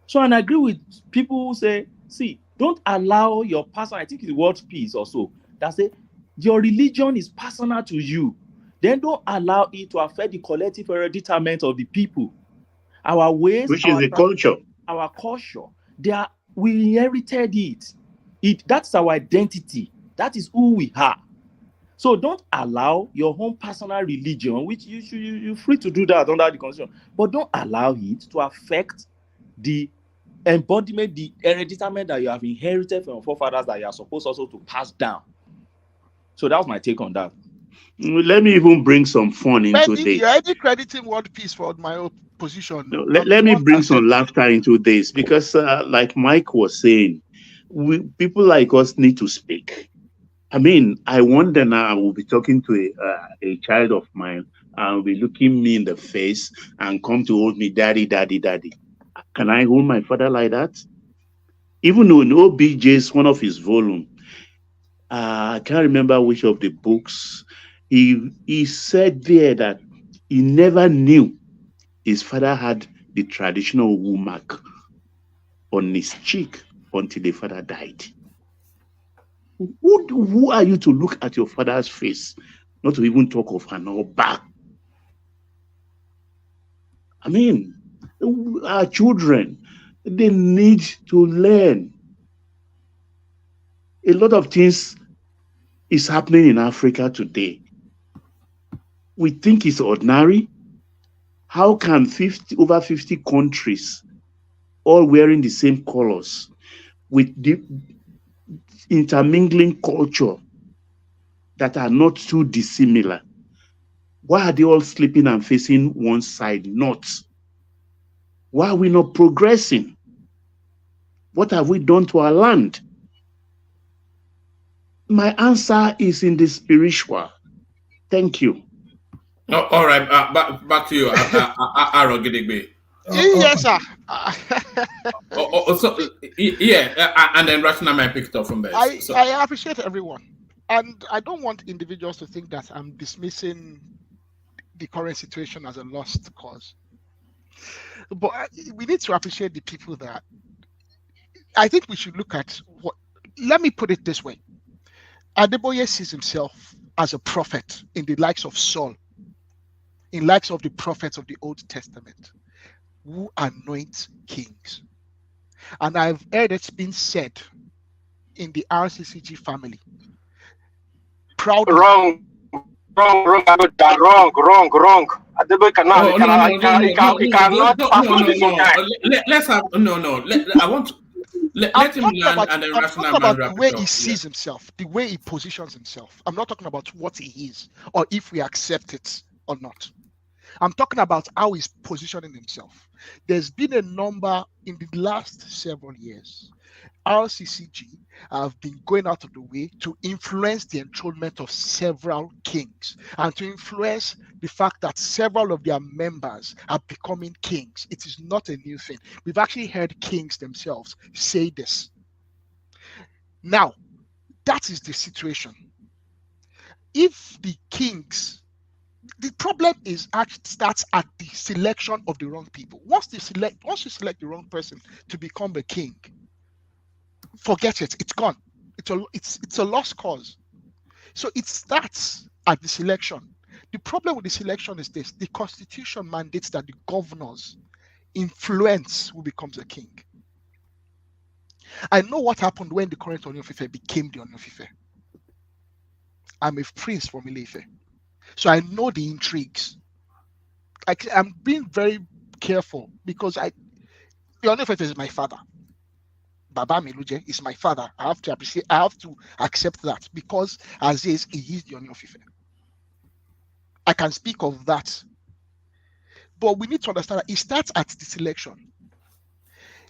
So, and I agree with people who say, see, don't allow your personal, I think it's World Peace also, that say, your religion is personal to you. Then don't allow it to affect the collective hereditament of the people. Our ways, which is the culture. Our culture, we inherited it. That's our identity. That is who we are. So don't allow your own personal religion, which you're free to do that under the Constitution, but don't allow it to affect the embodiment, the hereditament that you have inherited from your forefathers that you are supposed also to pass down. So that was my take on that. Let me even bring some fun into this. You're already crediting World Peace for my own position. No, let me bring some laughter into this because, like Mike was saying, people like us need to speak. I mean, I wonder now, I will be talking to a child of mine and will be looking me in the face and come to hold me, daddy, daddy, daddy. Can I hold my father like that? Even in OBJ's one of his volume, I can't remember which of the books, he said there that he never knew his father had the traditional wool mark on his cheek until the father died. Who are you to look at your father's face, not to even talk of an Oba? I mean, our children, they need to learn. A lot of things is happening in Africa today. We think it's ordinary. How can over 50 countries all wearing the same colors with the intermingling culture that are not too dissimilar? Why are they all sleeping and facing one side? Not. Why are we not progressing? What have we done to our land? My answer is in the spiritual. Thank you. Oh, all right, back to you, Arogidigbe. Yes, sir. And then Ratnam picked up from there. I appreciate everyone. And I don't want individuals to think that I'm dismissing the current situation as a lost cause. But we need to appreciate the people that I think we should look at what. Let me put it this way. Adeboye sees himself as a prophet in the likes of Saul, in likes of the prophets of the Old Testament, who anoint kings. And I've heard it's been said in the RCCG family. Proudly. Wrong. Adeboye cannot pass on this one. Let's have I want to let him land and then Rational about the way he sees himself, the way he positions himself. I'm not talking about what he is or if we accept it or not. I'm talking about how he's positioning himself. There's been a number in the last several years. RCCG have been going out of the way to influence the enthronement of several kings and to influence the fact that several of their members are becoming kings. It is not a new thing. We've actually heard kings themselves say this. Now, that is the situation. If the kings, the problem is actually starts at the selection of the wrong people. Once you select the wrong person to become a king, forget it. It's gone. It's a lost cause. So it starts at the selection. The problem with the selection is this: the constitution mandates that the governors influence who becomes a king. I know what happened when the current Ooni of Ife became the Ooni of Ife. I'm a prince from Ile-Ife, so I know the intrigues. I'm being very careful because the Ooni of Ife is my father. Baba Meluje is my father. I have to appreciate. I have to accept that because as is, he is the Ooni of Ife. I can speak of that, but we need to understand that it starts at the selection.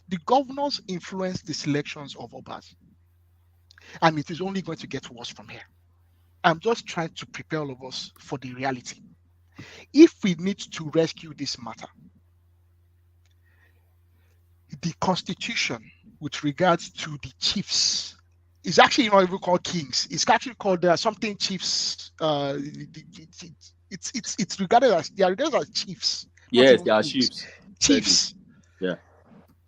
The governors influence the selections of Obazee, and it is only going to get worse from here. I'm just trying to prepare all of us for the reality. If we need to rescue this matter, the constitution with regards to the chiefs is actually not even called kings. It's actually called something chiefs. It's regarded as chiefs. Yes, they are chiefs. Chiefs. Yeah.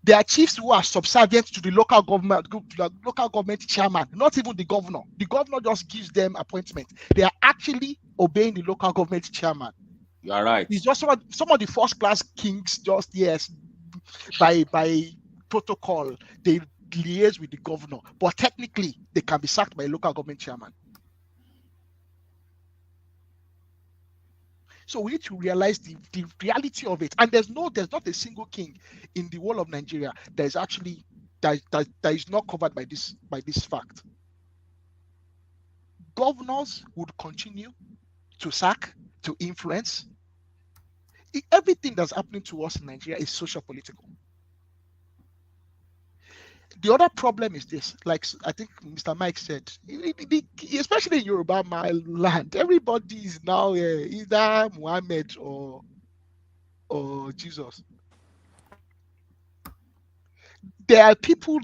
They are chiefs who are subservient to the local government chairman, not even the governor. The governor just gives them appointment. They are actually obeying the local government chairman. You are right. It's just some of the first class kings. Just by protocol they liaise with the governor, but technically they can be sacked by a local government chairman. So we need to realize the reality of it. And there's not a single king in the whole of Nigeria that is actually that is not covered by this fact. Governors would continue to sack, to influence. Everything that's happening to us in Nigeria is social political. The other problem is this, like I think Mr. Mike said, especially in Yoruba land, everybody is now either Muhammad or Jesus. There are people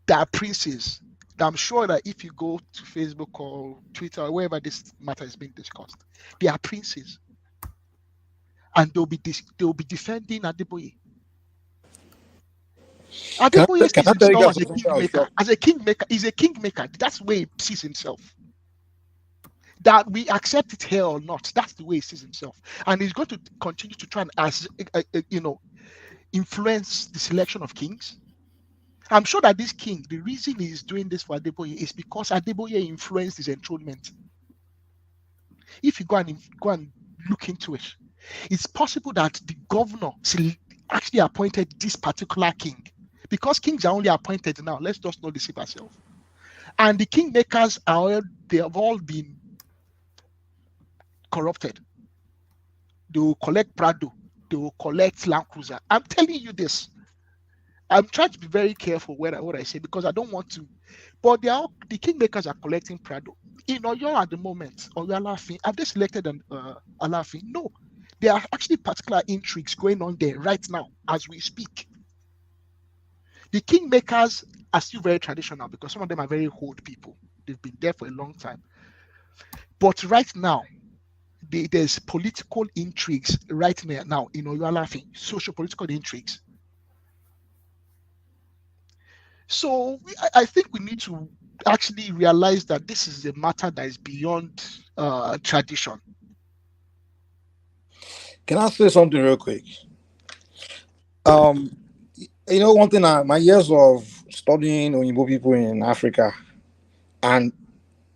there are princes. I'm sure that if you go to Facebook or Twitter or wherever this matter is being discussed, they are princes, and they'll be defending Adeboye. Adeboye sees himself as a kingmaker. As a kingmaker, he's a kingmaker. That's the way he sees himself. That we accept it here or not, that's the way he sees himself, and he's going to continue to try and, influence the selection of kings. I'm sure that this king, the reason he's doing this for Adeboye is because Adeboye influenced his enthronement. If you go and look into it, it's possible that the governor actually appointed this particular king, because kings are only appointed now. Let's just not deceive ourselves. And the kingmakers they have all been corrupted. They will collect Prado. They will collect Land Cruiser. I'm telling you this. I'm trying to be very careful what I say, because I don't want to. But the kingmakers are collecting Prado. In Oyo at the moment, Oyo Alafin, have they selected an Alafin? No. There are actually particular intrigues going on there right now as we speak. The kingmakers are still very traditional, because some of them are very old people. They've been there for a long time. But right now, there's political intrigues right now in Oyo Alafin, social-political intrigues. So I think we need to actually realize that this is a matter that is beyond tradition. Can I say something real quick? One thing, my years of studying Oyinbo people in Africa, and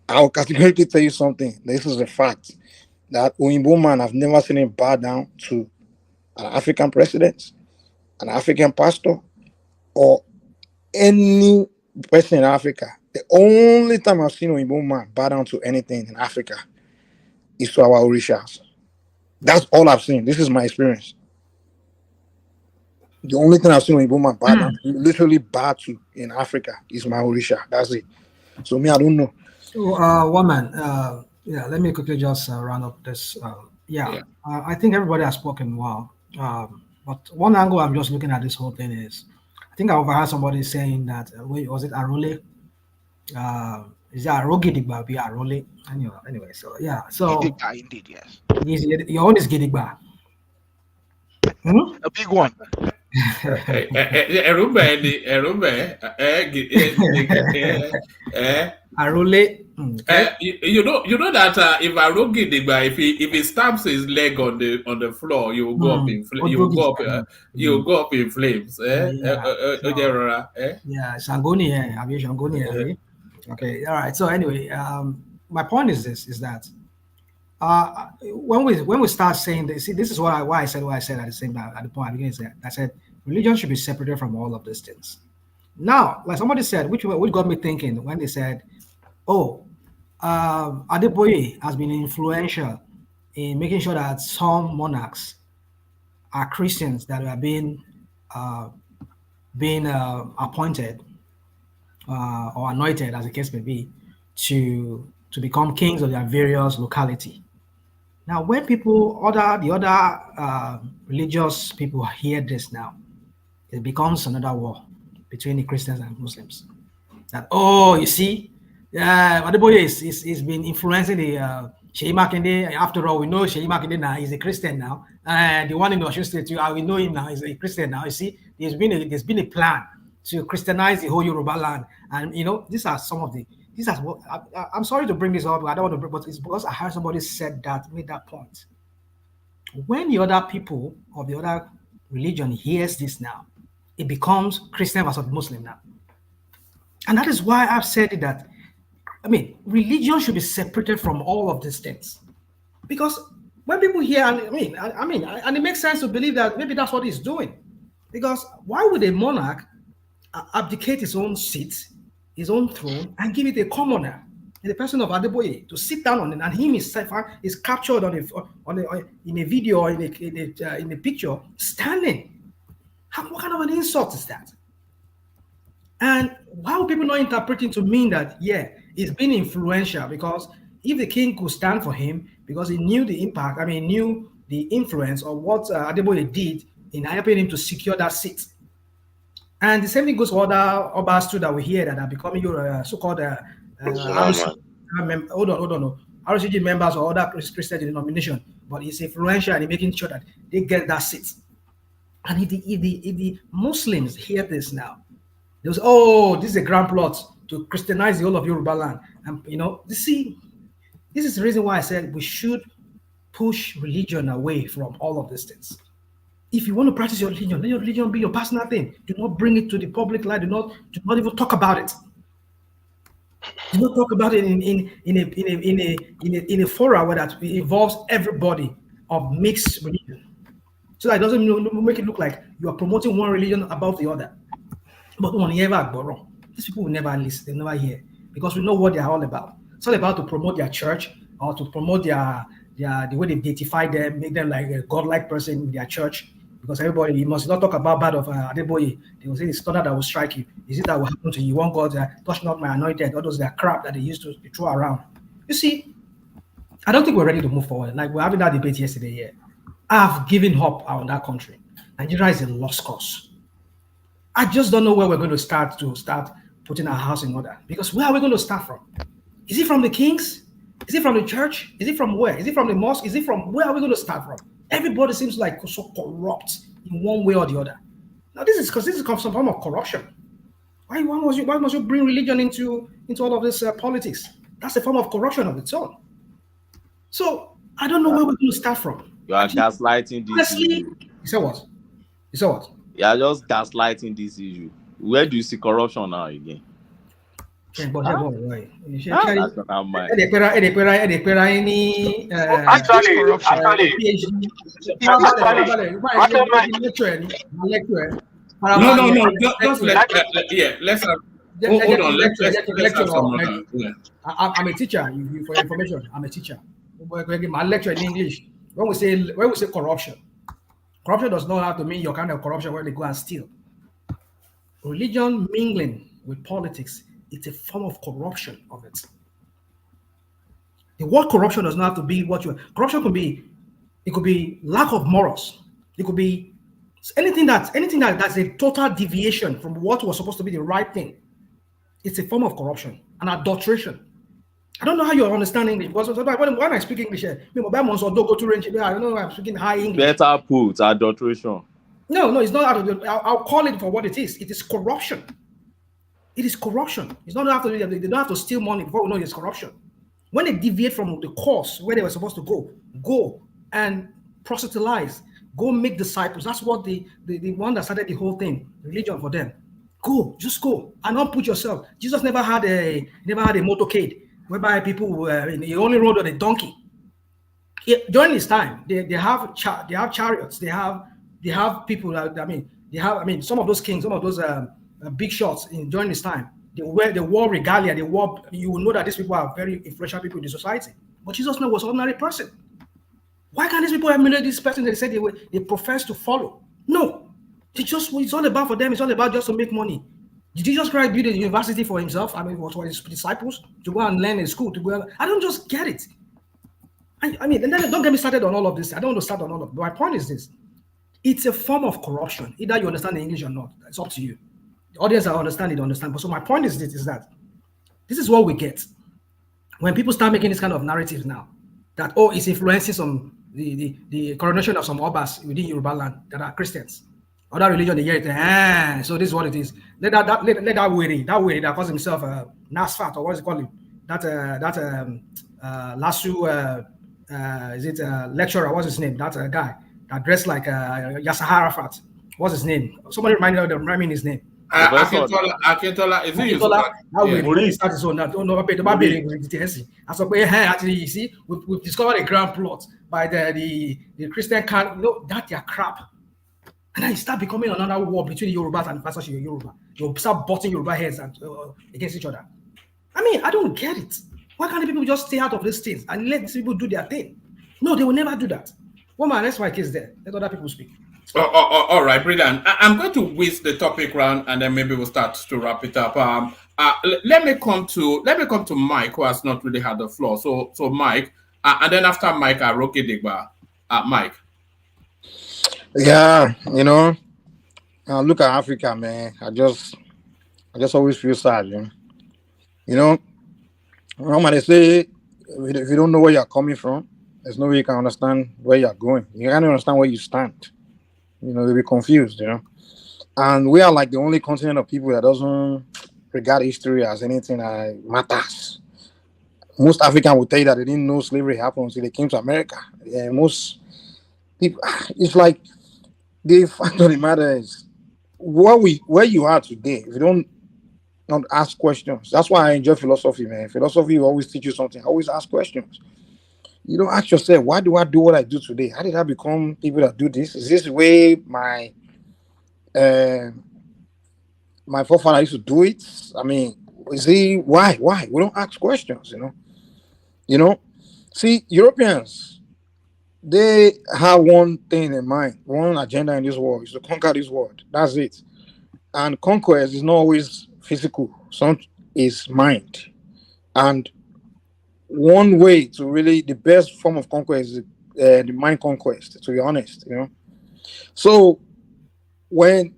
I'll categorically tell you something. This is a fact, that Oyinbo man, I've never seen him bow down to an African president, an African pastor, or any person in Africa. The only time I've seen Oyinbo man bow down to anything in Africa is to our Orishas. That's all I've seen. This is my experience. The only thing I've seen Oyinbo man bow down, literally bow to in Africa, is my Orisha. That's it. So me, I don't know. So, woman, let me quickly just round up this. I think everybody has spoken well. But one angle I'm just looking at this whole thing is, I think I overheard somebody saying that, was it Arole? Is that Arogidigba? Be Arole? Anyway, so yeah. So Gidigba, indeed, yes. Your own is Gidigba. A big one. Arole. You know that if Arogidigba, if he stamps his leg on the floor, you will go up in flames. You will go up in flames. Shangoni. Okay, all right. So anyway, my point is that when we start saying this, see, this is why I said what I said at the same time at the point I began. I said religion should be separated from all of these things. Now, like somebody said, which got me thinking when they said, Adeboye has been influential in making sure that some monarchs are Christians that are being appointed or anointed, as the case may be, to become kings of their various locality. Now, when the other religious people hear this now, it becomes another war between the Christians and Muslims. That, you see, Adeboye is been influencing the Sheyi Makinde. After all, we know Sheyi Makinde now is a Christian now. The one in Osun State, we know him now is a Christian now. You see, there's been a plan to Christianize the whole Yoruba land, and these are some of the. These are what I'm sorry to bring this up. I don't want to bring, but it's because I heard somebody made that point. When the other people of the other religion hears this now, it becomes Christian versus Muslim now. And that is why I've said it that, religion should be separated from all of these things. Because when people hear, and it makes sense to believe that maybe that's what he's doing. Because why would a monarch abdicate his own seat, his own throne, and give it a commoner in the person of Adeboye to sit down on it, and him himself is captured in a video or in a picture standing? What kind of an insult is that? And why would people not interpreting to mean that, he's been influential? Because if the king could stand for him, because he knew the impact, knew the influence of what Adeboye did in helping him to secure that seat. And the same thing goes for other Obas too that we hear that are becoming your so-called RCG hold on, no. RCG members or other Christian denomination, but it's influential and making sure that they get that seat. And if the Muslims hear this now, they say, oh, this is a grand plot to Christianize the whole of Yoruba land. And you see, this is the reason why I said we should push religion away from all of these things. If you want to practice your religion, let your religion be your personal thing. Do not bring it to the public light. Do not even talk about it. Do not talk about it in a forum where that involves everybody of mixed religion. So that it doesn't make it look like you are promoting one religion above the other. But these people will never listen, they never hear, because we know what they are all about. It's all about to promote their church or to promote the way they deify them, make them like a godlike person in their church. Because everybody, you must not talk about bad of Adeboye. They will say it's thunder that will strike you. Is it that will happen to you? One God, touch not my anointed. All those crap that they used to throw around. You see, I don't think we're ready to move forward. Like we're having that debate yesterday here. I've given up on that country. Nigeria is a lost cause. I just don't know where we're going to start putting our house in order. Because where are we going to start from? Is it from the kings? Is it from the church? Is it from where? Is it from the mosque? Is it from where are we going to start from? Everybody seems like so corrupt in one way or the other. Now this is some form of corruption. Why must you bring religion into all of this politics? That's a form of corruption of its own. So I don't know where we're going to start from. You are gaslighting this issue. You say what? You say what? You are just gaslighting this issue. Where do you see corruption now again? Actually, no. Just let's have. Hold on. Let's have someone. I'm a teacher. For your information, I'm a teacher. My lecture in English. When we say corruption does not have to mean your kind of corruption where they go and steal. Religion mingling with politics, it's a form of corruption of it. The word corruption does not have to be corruption could be lack of morals. It could be anything that's a total deviation from what was supposed to be the right thing. It's a form of corruption, an adulteration. I don't know how you're understanding English, because when I speak English, I don't know I'm speaking high English. Better put, adulteration. No, it's not adulteration. I'll call it for what it is. It is corruption. It is corruption. It's not they don't have to steal money before we know it's corruption. When they deviate from the course where they were supposed to go and proselytize, go make disciples. That's what the one that started the whole thing, religion for them. Just go and don't put yourself. Jesus never had a motorcade whereby people he only rode on a donkey. During his time, they have chariots. They have people. Some of those kings, some of those big shots during this time. They wore regalia. You will know that these people are very influential people in the society. But Jesus was an ordinary person. Why can't these people emulate this person they said they profess to follow? No. It's all about for them. It's all about just to make money. Did Jesus Christ build a university for himself? For his disciples to go and learn in school? I don't just get it. And then don't get me started on all of this. I don't want to start on all of it. My point is this: it's a form of corruption. Either you understand the English or not. It's up to you. The audience that understand it, understand. But so my point is that this is what we get when people start making this kind of narratives now. That it's influencing some the coronation of some Obas within Yoruba land that are Christians. Other religion, they hear it. So this is what it is. Let that weary that calls himself Nasfat, or what is it called? That Lasu is it lecturer? What's his name? That guy that dressed like Yasser Arafat. What's his name? Somebody remind me his name. Akintola. Is it actually, you see, we've discovered a grand plot by the Christian can that they're crap. And then you start becoming another war between the Yorubas and Pastor Yoruba. You'll start butting Yoruba heads against each other. I don't get it. Why can't the people just stay out of these things and let these people do their thing? No, they will never do that. Well, man, that's my case there. Let other people speak. All right, brilliant. I'm going to whisk the topic round, and then maybe we'll start to wrap it up. Let me come to Mike, who has not really had the floor. So Mike, and then after Mike, Rocky Digba. Mike. Yeah, Look at Africa, man. I just always feel sad, you know. You know, normally they say if you don't know where you're coming from, there's no way you can understand where you're going. You can't understand where you stand. You know, they'll be confused, you know. And we are like the only continent of people that doesn't regard history as anything that matters. Most Africans will tell you that they didn't know slavery happened until they came to America. Yeah, most people, it's like the fact of the matter is where you are today. If you don't not ask questions, that's why I enjoy philosophy, man. Philosophy will always teach you something. Always ask questions. You don't ask yourself, why do I do what I do today? How did I become people that do this? Is this the way uh, my forefather used to do it? I mean, is he why? Why? We don't ask questions, you know. You know, see, Europeans, they have one thing in mind, one agenda in this world is to conquer this world. That's it. And conquest is not always physical, some is mind. And one way to really the best form of conquest is the mind conquest, to be honest, you know. So when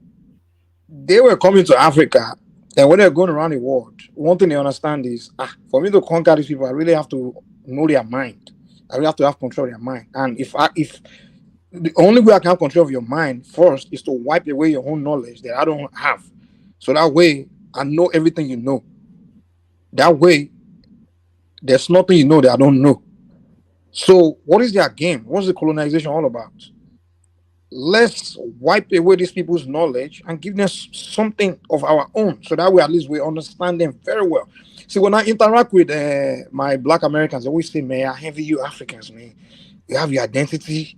they were coming to Africa and when they're going around the world, one thing they understand is for me to conquer these people, I really have to know their mind. I really have to have control of their mind. And if the only way I can have control of your mind first is to wipe away your own knowledge that I don't have. So that way I know everything you know. That way there's nothing you know that I don't know. So what is their game? What's the colonization all about? Let's wipe away these people's knowledge and give them something of our own so that way at least we understand them very well. See, when I interact with my black Americans, I always say, man, I envy you Africans, man. You have your identity,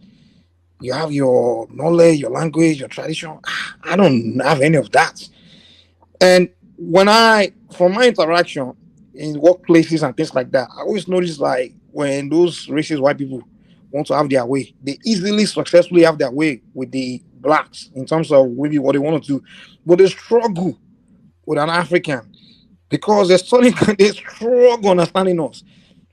you have your knowledge, your language, your tradition. I don't have any of that. And from my interaction in workplaces and things like that, I always notice like when those racist white people want to have their way, they easily successfully have their way with the blacks in terms of maybe what they want to do, but they struggle with an African because they struggle understanding us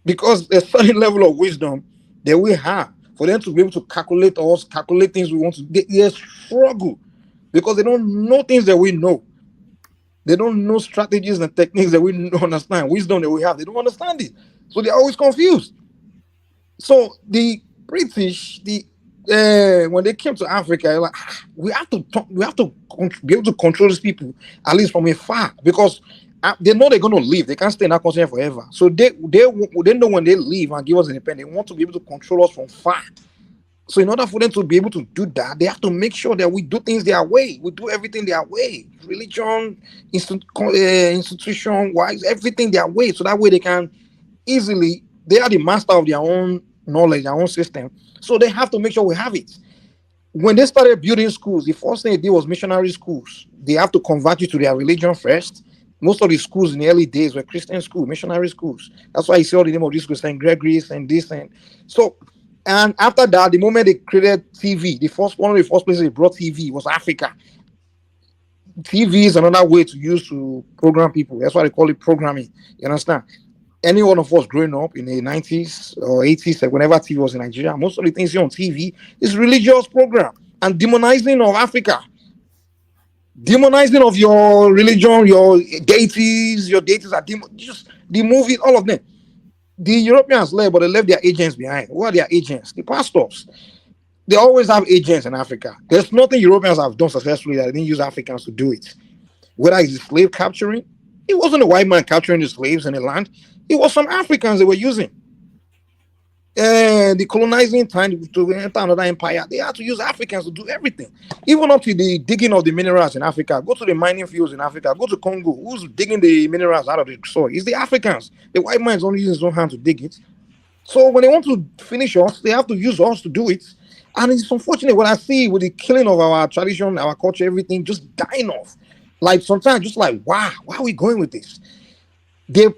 because there's certain level of wisdom that we have for them to be able to calculate us, calculate things we want to. They struggle because they don't know things that we know. They don't know strategies and techniques that we don't understand, wisdom that we have. They don't understand it, so they're always confused. So the British, when they came to Africa, they're like, we have to be able to control these people at least from afar because they know they're going to leave. They can't stay in that continent forever. So they know when they leave and give us independence, they want to be able to control us from far. So in order for them to be able to do that, they have to make sure that we do things their way. We do everything their way. Religion, institution-wise, everything their way. So that way they can easily, they are the master of their own knowledge, their own system. So they have to make sure we have it. When they started building schools, the first thing they did was missionary schools. They have to convert you to their religion first. Most of the schools in the early days were Christian schools, missionary schools. That's why you see all the name of these schools, St. Gregory's and this and so. And after that, the moment they created TV, one of the first places they brought TV was Africa. TV is another way to use to program people. That's why they call it programming. You understand? Any one of us growing up in the 90s or 80s, whenever TV was in Nigeria, most of the things you on TV is religious program and demonizing of Africa. Demonizing of your religion, your deities are just the movies, all of them. The Europeans left, but they left their agents behind. Who are their agents? The pastors. They always have agents in Africa. There's nothing Europeans have done successfully that they didn't use Africans to do it. Whether it's slave capturing, it wasn't a white man capturing the slaves in the land. It was some Africans they were using. The colonizing time to enter another empire, they had to use Africans to do everything. Even up to the digging of the minerals in Africa. Go to the mining fields in Africa. Go to Congo. Who's digging the minerals out of the soil? It's the Africans. The white man is only using his own hand to dig it. So when they want to finish us, they have to use us to do it. And it's unfortunate when I see with the killing of our tradition, our culture, everything just dying off. Like sometimes just like, wow, where are we going with this? Che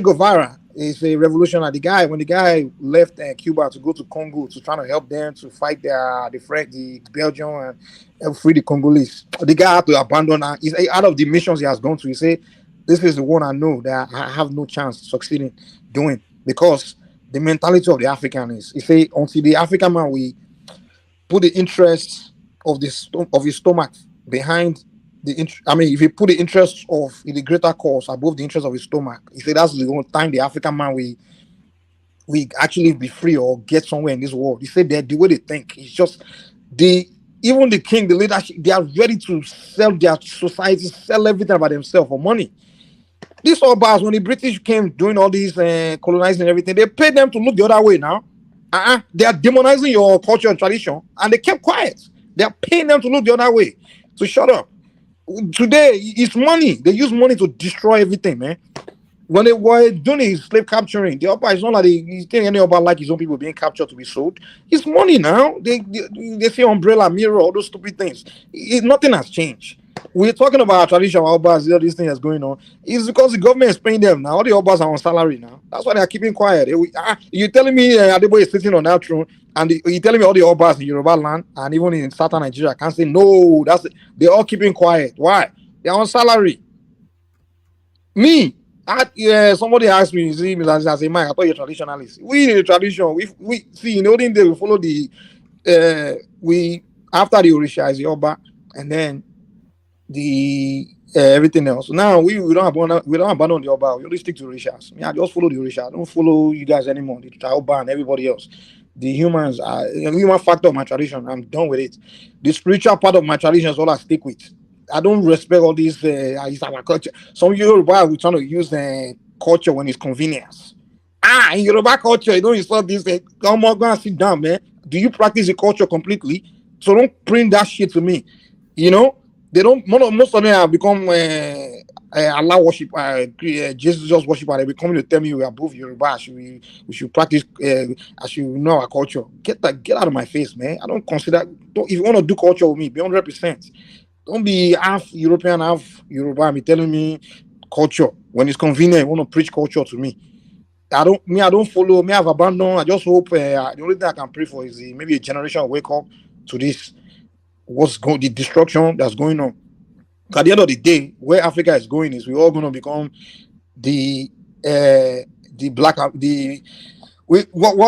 Guevara is a revolutionary. When the guy left Cuba to go to Congo to try to help them to fight the Belgian and free the Congolese, the guy had to abandon. He's out of the missions he has gone to. He said, "This is the one I know that I have no chance of succeeding doing because the mentality of the African is." He said, "Until the African man we put the interest of his stomach behind I mean, if you put the interest of the greater cause above the interest of his stomach, he said that's the only time the African man we actually be free or get somewhere in this world. He said that the way they think, it's just even the king, the leadership, they are ready to sell their society, sell everything about themselves for money. These Obas, when the British came doing all these colonizing and everything, they paid them to look the other way now. They are demonizing your culture and tradition, and they kept quiet. They are paying them to look the other way, to shut up. Today, it's money. They use money to destroy everything, man. When they were doing his slave capturing, the Oba is not like he's think any Oba like his own people being captured to be sold. It's money now. They say umbrella, mirror, all those stupid things. Nothing has changed. We're talking about traditional Obas, all these things that's going on. It's because the government is paying them now. All the Obas are on salary now. That's why they are keeping quiet. You're telling me Adebo is sitting on that throne, and you're telling me all the Obas in Yoruba land and even in southern Nigeria can't say no. They're all keeping quiet. Why? They're on salary. Me. Somebody asked me, see, I say, Mike, I thought you're traditionalist. We in the tradition, we see in the olden days we follow we after the Orisha is the Oba, and then the everything else. Now we don't abandon the Oba. We only stick to Orishas. I just follow the Orisha. I don't follow you guys anymore. The Oba and everybody else. The humans are the human factor of my tradition. I'm done with it. The spiritual part of my tradition is all I stick with. I don't respect all these it's our culture. Some Yoruba we trying to use culture when it's convenience. In Yoruba culture, you don't insult this. Come on, go and sit down, man. Do you practice the culture completely? So don't bring that shit to me. You know, they don't. Most of them have become Allah worship, Jesus worship, and they be coming to tell me we are above Yoruba. We should practice. I should know our culture. Get out of my face, man. I don't consider. If you want to do culture with me, be 100%. Don't be half European, half Yoruba. And be telling me culture when it's convenient. You want to preach culture to me. I don't follow. I've abandoned. I just hope the only thing I can pray for is maybe a generation wake up to this. The destruction that's going on. At the end of the day, where Africa is going is we're all going to become what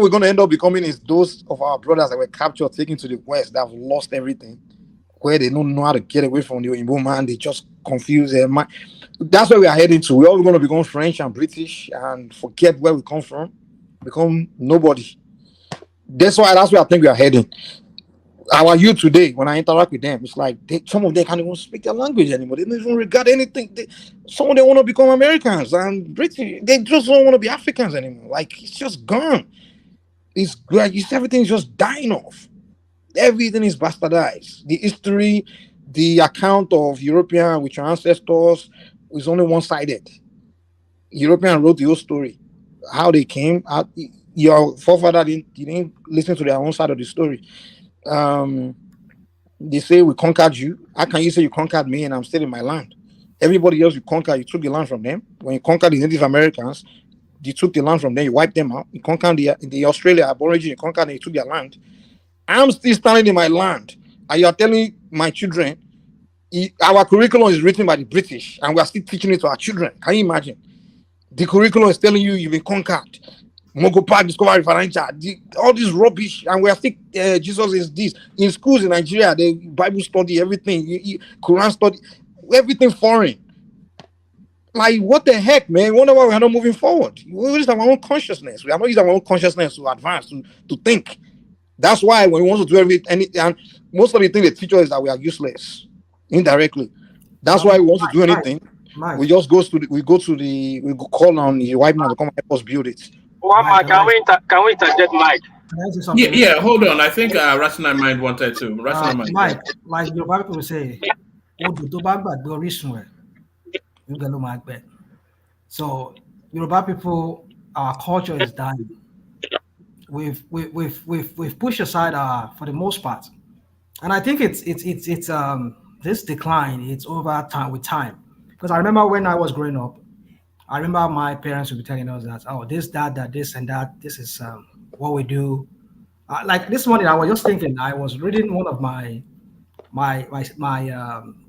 we're going to end up becoming is those of our brothers that were captured, taken to the West, that have lost everything, where they don't know how to get away from the Oyinbo man. They just confuse their mind. That's where we are heading to. We're all going to become French and British and forget where we come from, become nobody. That's where I think we are heading. Our youth today, when I interact with them, it's like some of them can't even speak their language anymore. They don't even regard anything. Some of them want to become Americans and British. They just don't want to be Africans anymore. Like, it's just gone. It's like everything's just dying off. Everything is bastardized. The history, the account of European with your ancestors is only one-sided. European wrote the whole story. How they came out. Your forefather didn't listen to their own side of the story. They say we conquered you. How can you say you conquered me and I'm still in my land? Everybody else you conquered, you took the land from them. When you conquered the Native Americans, you took the land from them, you wiped them out. You conquered the Australia Aborigine, you conquered them, you took their land. I'm still standing in my land, and you are telling my children our curriculum is written by the British, and we are still teaching it to our children. Can you imagine? The curriculum is telling you you've been conquered. Mogo Park, Discovery Financial, all this rubbish, and we are still Jesus is this. In schools in Nigeria, they Bible study, everything, Quran study, everything foreign. Like, what the heck, man? Wonder why we are not moving forward. We just have our own consciousness. We are not using our own consciousness to advance, to think. That's why when we want to do anything, and most of the things they teach us is that we are useless, indirectly. That's why we want to do anything. We just go call on the white man to come help us build it. Can we interject, Mike? Yeah, hold on. I think Rational Mind wanted to. Rational Mind. Mike, like your Bible will say, so Yoruba people, our culture is dying. We've pushed aside for the most part, and I think it's this decline. It's over time with time, because I remember when I was growing up, I remember my parents would be telling us that, oh, this, that, this, and that. This is what we do. Like this morning, I was just thinking. I was reading one of my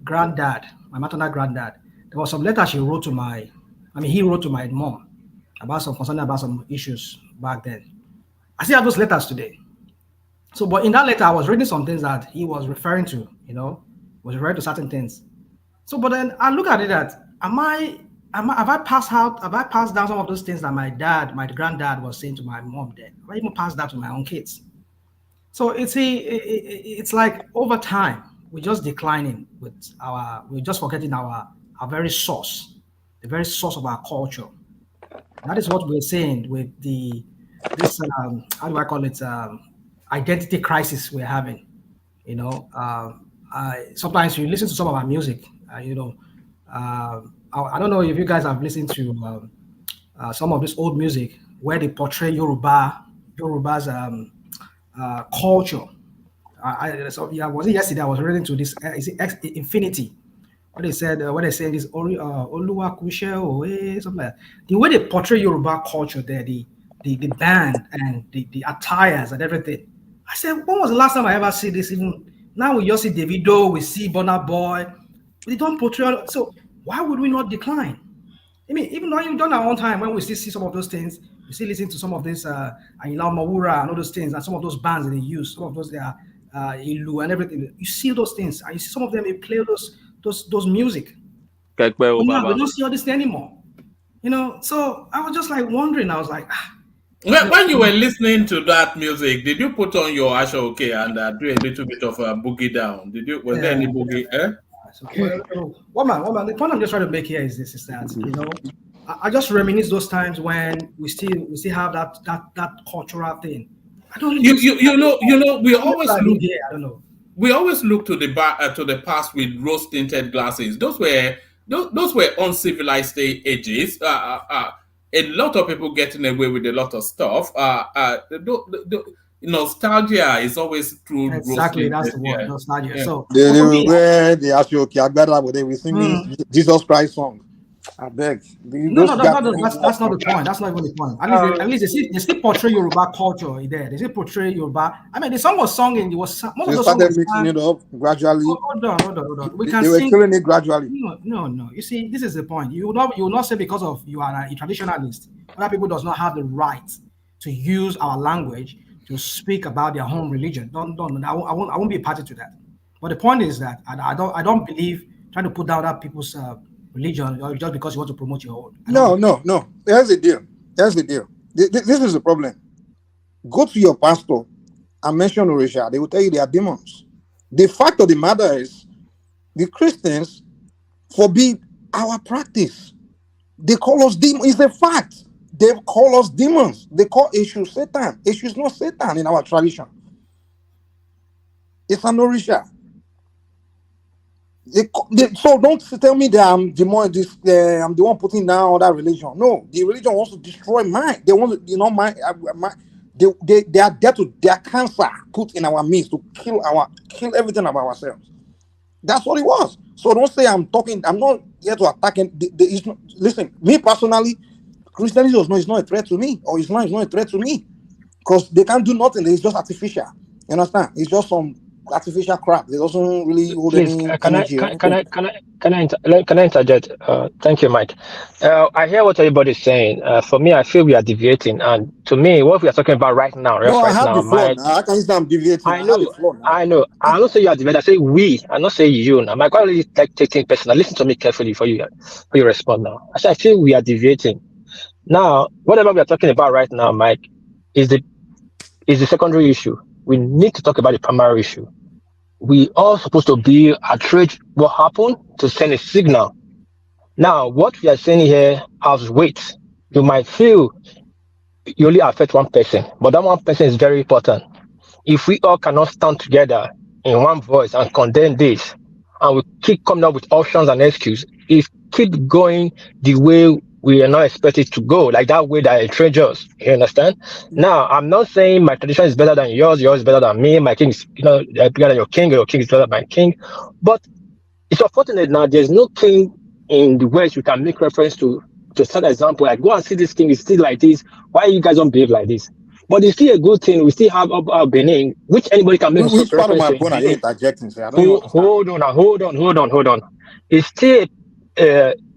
granddad, my maternal granddad. There was some letter he wrote to my mom about some issues back then. I still have those letters today. So, but in that letter, I was reading some things that he was referring to, was referring to certain things. So, but then I look at it that have I passed down some of those things that my granddad was saying to my mom then? Have I even passed that to my own kids? So it's like over time, we're just declining we're just forgetting our very source, the very source of our culture. That is what we're saying with this how do I call it, identity crisis we're having. Sometimes you listen to some of our music, I don't know if you guys have listened to some of this old music where they portray Yoruba's culture. Was it yesterday? I was reading to this. Is it Infinity? What they said, what they say is Oluwa Kushe, something like that. The way they portray Yoruba culture there, the band and the attires and everything. I said, when was the last time I ever see this? Even now we just see Davido, we see Burna Boy. We don't portray. So why would we not decline? I mean, even though you've done our own time, when we still see some of those things, we still listen to some of this Ayinla Omowura and all those things, and some of those bands that they use, some of those Ilu and everything. You see those things, and you see some of them, they play those music. But now we don't see all this anymore. So I was just like wondering, I was like, when you were listening to that music, did you put on your Asha OK and do a little bit of a boogie down? Was there any boogie? Woman, the point I'm just trying to make here is this: is that I just reminisce those times when we still have that cultural thing. I don't. We always look. I don't know. We always look to the past with rose-tinted glasses. Those were uncivilized ages. A lot of people getting away with a lot of stuff. Nostalgia is always through. Exactly, that's the word, nostalgia. Yeah. So they wear the Ashoki Agbada, but they will sing Jesus Christ song. I beg. That's not the point. That's not even the point. At least they still portray Yoruba culture there. They still portray Yoruba. I mean, the song was sung in. Most of the started mixing it up gradually. Hold on. They were killing it gradually. No. You see, this is the point. You will not say because of you are a traditionalist, other people does not have the right to use our language to speak about their home religion. No, I won't be a party to that. But the point is that I don't believe trying to put down other people's religion just because you want to promote your own. No. Here's the deal. This is the problem. Go to your pastor and mention Orisha. They will tell you they are demons. The fact of the matter is, the Christians forbid our practice. They call us demons. It's a fact. They call us demons. They call Eshu Satan. Eshu is not Satan in our tradition. It's an Orisha. So don't tell me that I'm the one putting down other religion. No, the religion wants to destroy mine. They want to, they are there to their cancer put in our midst to kill everything about ourselves. That's what it was. So don't say I'm not here to attack. Listen, me personally, Christianity is not a threat to me, or Islam is not a threat to me, because they can't do nothing. It's just artificial. You understand? It's just some artificial crap. It doesn't really hold any energy. Can I interject? Thank you, Mike. I hear what everybody's saying. For me, I feel we are deviating, and to me, what we are talking about right now, I can say I'm deviating. I know. I don't say you are deviating. I say we. I not say you. Now, Mike, I really like taking personal. Listen to me carefully before you respond. Now, I feel we are deviating. Now, whatever we are talking about right now, Mike, is the secondary issue. We need to talk about the primary issue. We are supposed to be outraged what happened to send a signal. Now, what we are saying here has weight. You might feel you only affect one person, but that one person is very important. If we all cannot stand together in one voice and condemn this, and we keep coming up with options and excuses, it keep going the way we are not expected to go, like that way that enrage us. You understand? Now, I'm not saying my tradition is better than yours is better than me, my king is better than your king, or your king is better than my king. But it's unfortunate now there's no king in the West you can make reference to set an example, like go and see this king is still like this. Why you guys don't behave like this? But it's still a good thing. We still have our Benin, which anybody can make which part of my phone are you interjecting? Sir? Hold on. It's still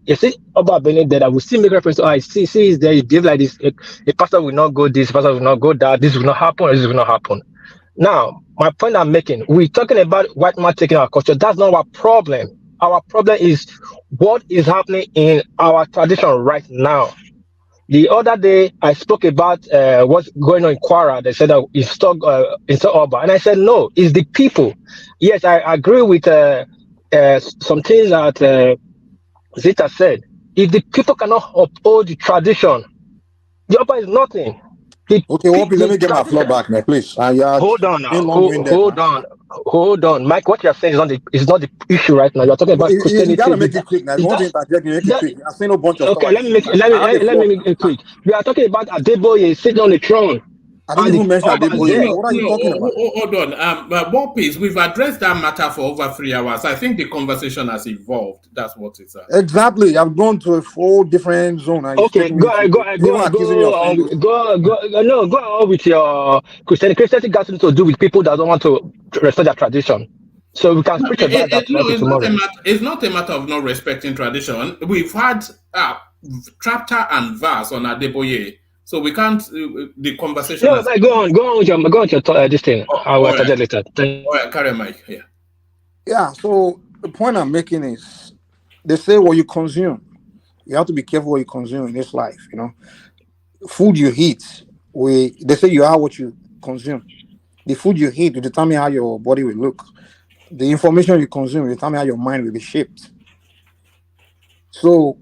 you see about Benin that I will still make reference to. I see is there, you behave like this. A pastor will not go this, pastor will not go that. This will not happen. This will not happen. Now, my point I'm making, we're talking about white man taking our culture. That's not our problem. Our problem is what is happening in our tradition right now. The other day, I spoke about what's going on in Quara. They said that it's stuck in Oba. And I said, no, it's the people. Yes, I agree with some things that Zita said. If the people cannot uphold the tradition, the Oba is nothing. Okay, Whoopi, let me get my floor back now, please. Hold on now. Being long-winded now. Hold on. Mike, what you're saying is not the issue right now. You're talking about Christianity. You gotta make it quick now. If you want to interject, make it quick. I've seen a bunch of stuff. Okay, let me make it quick. We are talking about Adeboye sitting on the throne. I didn't even mention Adeboye. What are you talking about? Hold on. One piece. We've addressed that matter for over 3 hours. I think the conversation has evolved. That's what it's at. Exactly. I've gone to a whole different zone. Okay, go on with your Christianity. Christianity got something to do with people that don't want to respect their tradition. So we can preach about that tomorrow. It's not a matter of not respecting tradition. We've had chapter and verse on Adeboye. So we can't. The conversation. No, go on with your this thing. I will attend later. All right, carry Mike here. Yeah. So the point I'm making is, they say what you consume. You have to be careful what you consume in this life. You know, food you eat. They say you are what you consume. The food you eat will determine how your body will look. The information you consume will determine how your mind will be shaped. So,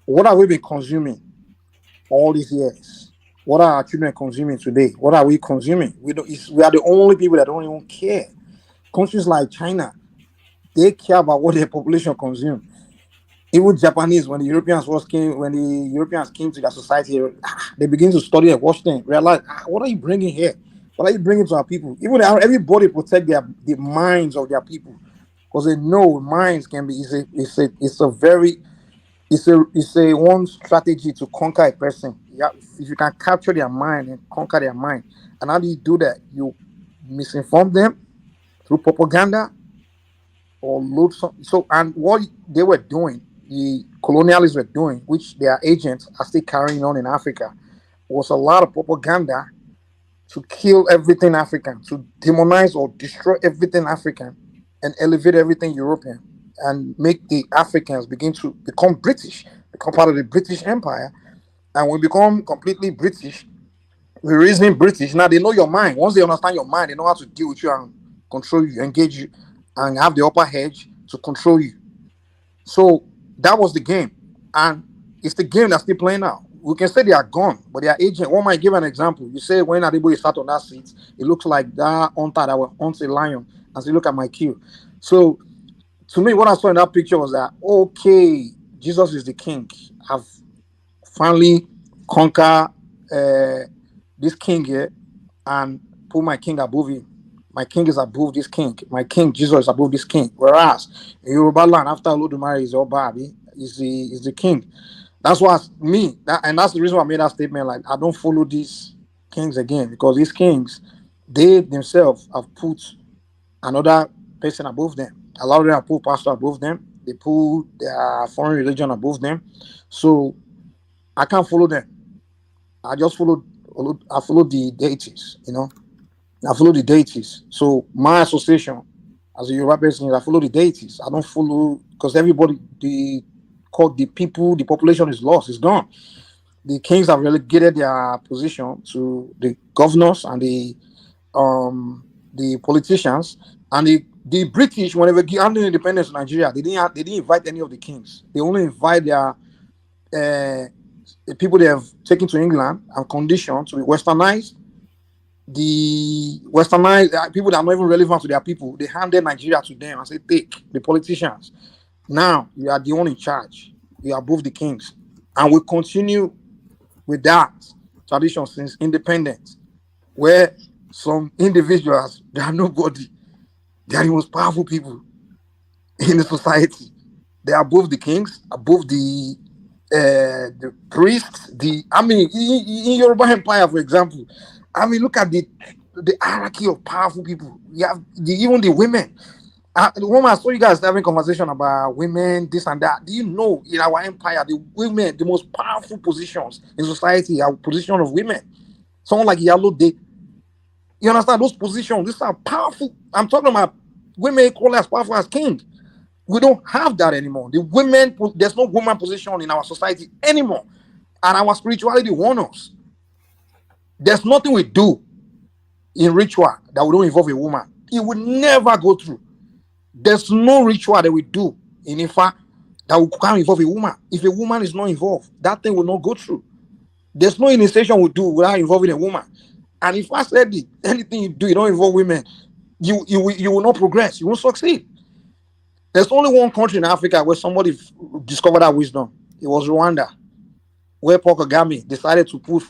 what have we been consuming all these years? What are our children consuming today? What are we consuming? We are the only people that don't even care. Countries like China, they care about what their population consumes. Even Japanese, when the Europeans came to their society, they begin to study and watch them, realize, what are you bringing here? What are you bringing to our people? Even everybody protect the minds of their people, because they know minds can be. It's a one strategy to conquer a person. Yeah, if you can capture their mind and conquer their mind, and how do you do that? You misinform them through propaganda or load some. So, and what they were doing, the colonialists were doing, which their agents are still carrying on in Africa, was a lot of propaganda to kill everything African, to demonize or destroy everything African, and elevate everything European, and make the Africans begin to become British, become part of the British Empire. And we become completely British. We're reasoning British. Now they know your mind. Once they understand your mind, they know how to deal with you and control you, engage you, and have the upper edge to control you. So that was the game. And it's the game that's still playing out. We can say they are gone, but they are agent. One might give an example. You say when Adeboye sat on that seat, it looks like that hunter that will hunt a lion, and say, look at my kill. So to me, what I saw in that picture was that, okay, Jesus is the king. I've finally conquered this king here and put my king above him. My king is above this king. My king, Jesus, is above this king. Whereas in Yoruba land, after Olodumare is Obabi, is the king. That's why and that's the reason why I made that statement. Like, I don't follow these kings again, because these kings, they themselves have put another person above them. A lot of them have put pastor above them. They put their foreign religion above them. So I can't follow them. I just follow the deities, you know. I follow the deities. So my association as a Yoruba person is I follow the deities. I don't follow, because everybody, the people, the population is lost, it's gone. The kings have relegated their position to the governors and the politicians, and the British, whenever handing independence to Nigeria, they didn't invite any of the kings. They only invite their the people they have taken to England and conditioned to be westernized. The westernized people that are not even relevant to their people, they handed Nigeria to them and say, take the politicians. Now you are the one in charge. You are above the kings. And we continue with that tradition since independence, where some individuals, they are nobody. They are the most powerful people in the society. They are above the kings, above the priests. In Yoruba Empire, for example, look at the hierarchy of powerful people. You have even the women. The woman, I saw you guys having conversation about women, this and that. Do you know in our empire, the women, the most powerful positions in society are position of women. Someone like Yalode, You understand? Those positions, these are powerful. I'm talking about women equally as powerful as king. We don't have that anymore. The women, there's no woman position in our society anymore. And our spirituality warns us. There's nothing we do in ritual that we don't involve a woman. It will never go through. There's no ritual that we do in Ifa that can't involve a woman. If a woman is not involved, that thing will not go through. There's no initiation we do without involving a woman. And if I said it, anything you do, you don't involve women, you will not progress. You won't succeed. There's only one country in Africa where somebody discovered that wisdom. It was Rwanda, where Paul Kagame decided to put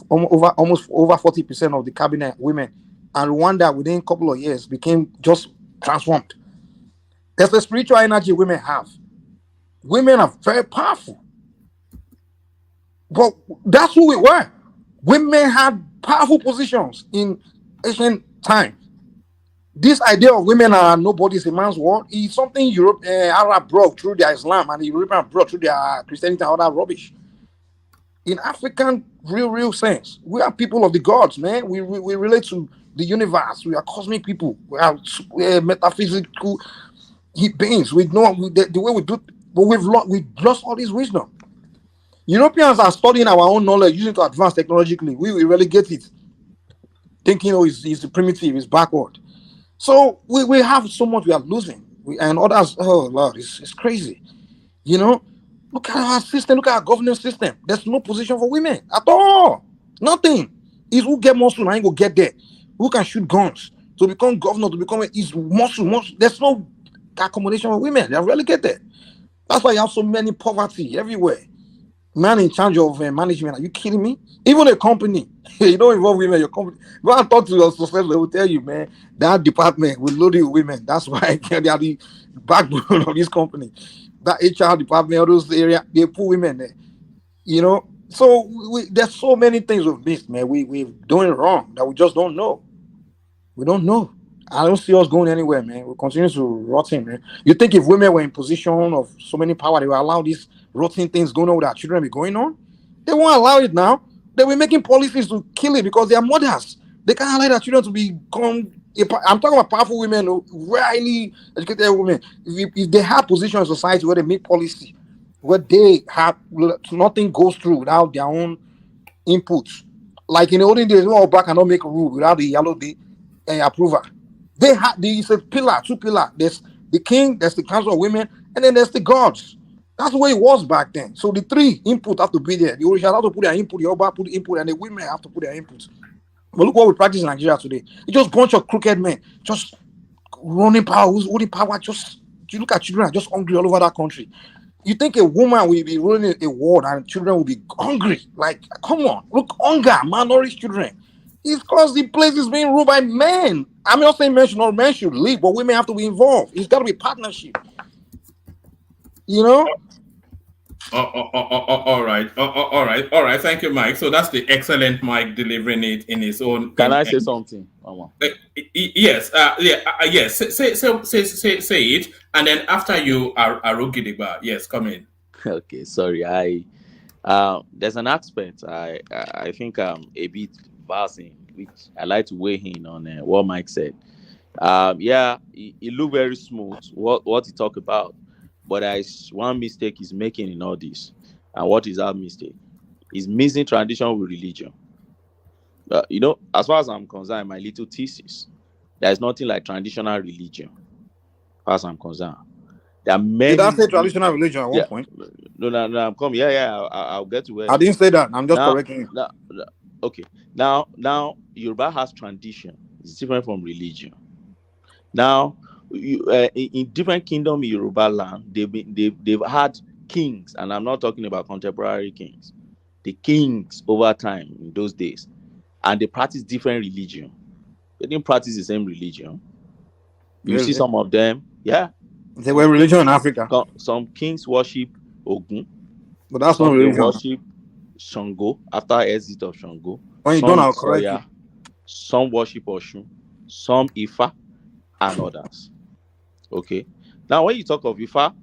almost over 40% of the cabinet women, and Rwanda within a couple of years became just transformed. There's the spiritual energy women have. Women are very powerful, but that's who we were. Women had powerful positions in ancient times. This idea of women are nobody's a man's world is something Europe, Arab brought through their Islam, and the European brought through their Christianity and other rubbish. In African real sense, we are people of the gods, man. We relate to the universe. We are cosmic people. We are metaphysical beings. We know the way we do, but we've lost all this wisdom. Europeans are studying our own knowledge, using it to advance technologically. We relegate it, thinking, oh, it's primitive, it's backward. So we have so much we are losing. And others, oh Lord, it's crazy. You know, look at our system, look at our governance system. There's no position for women at all. Nothing. It's who get muscle, I ain't gonna get there. Who can shoot guns to become governor, to become is muscle. There's no accommodation for women. They're relegated. That's why you have so many poverty everywhere. Man in charge of management. Are you kidding me? Even a company, you don't involve women in your company. Go and talk to your successor, they will tell you, man, that department will load you with women. That's why they are the backbone of this company. That HR department, all those areas, they put women there. You know, so there's so many things we've missed, man. We're doing wrong that we just don't know. We don't know. I don't see us going anywhere, man. We continue to rotting, man. You think if women were in position of so many power, they will allow these rotting things going on with our children be going on? They won't allow it now. They were making policies to kill it because they are mothers. They can't allow their children to become. I'm talking about powerful women, highly educated women. If they have position in society where they make policy, where they have nothing goes through without their own inputs. Like in the olden days, all black cannot make a rule without the yellow approval. They had it's a pillar, two pillar. There's the king, there's the council of women, and then there's the gods. That's the way it was back then. So the three input have to be there. The Orisha have to put their input, the Oba put the input, and the women have to put their input. But look what we practice in Nigeria today. It's just a bunch of crooked men, just running power, who's holding power. Just you look at children are just hungry all over that country. You think a woman will be ruling a world and children will be hungry? Like, come on, look, hunger, malnourished children. It's because the place is being ruled by men. I'm not saying men should leave, but women have to be involved. It's got to be partnership. You know? All right. Thank you, Mike. So that's the excellent Mike delivering it in his own. Can I say something, Mama? Yes. Yes. Say it, and then after you are Arugidigba. Yes, come in. Okay. Sorry. There's an aspect I think a bit passing, which I like to weigh in on what Mike said. Yeah, it looked very smooth. What he talked about. But there's one mistake he's making in all this. And what is that mistake? He's mixing tradition with religion. You know, as far as I'm concerned, my little thesis, there's nothing like traditional religion. As far as I'm concerned. There are many. Did I say traditional religion at one point? No, I'm coming. Yeah, I'll get to where. I didn't say that. I'm just correcting you. Okay. Now, Yoruba has tradition. It's different from religion. Now, in different kingdom in Yoruba land, they've had kings, and I'm not talking about contemporary kings. The kings over time in those days, and they practice different religion. They didn't practice the same religion. You see some of them, yeah. They were religion in Africa. Some kings worship Ogun, but that's not religion. They worship Shango after exit of Shango. When you don't correct, some worship Oshun, some Ifa, and others. Okay. Now, when you talk of Ifa,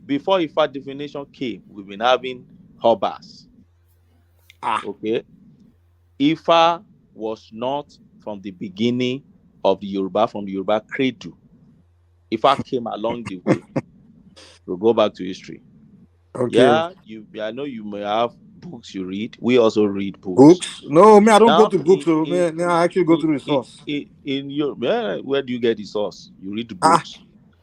before Ifa definition came, we've been having Obazee. Okay. Ifa was not from the beginning of the Yoruba, from the Yoruba cradle. Ifa came along the way. We'll go back to history. Okay. Yeah, I know you may have books you read. We also read books. Books? No, me, I don't go Now, to books. So me, I actually go to the source. In your, where do you get the source? You read the Ah, books.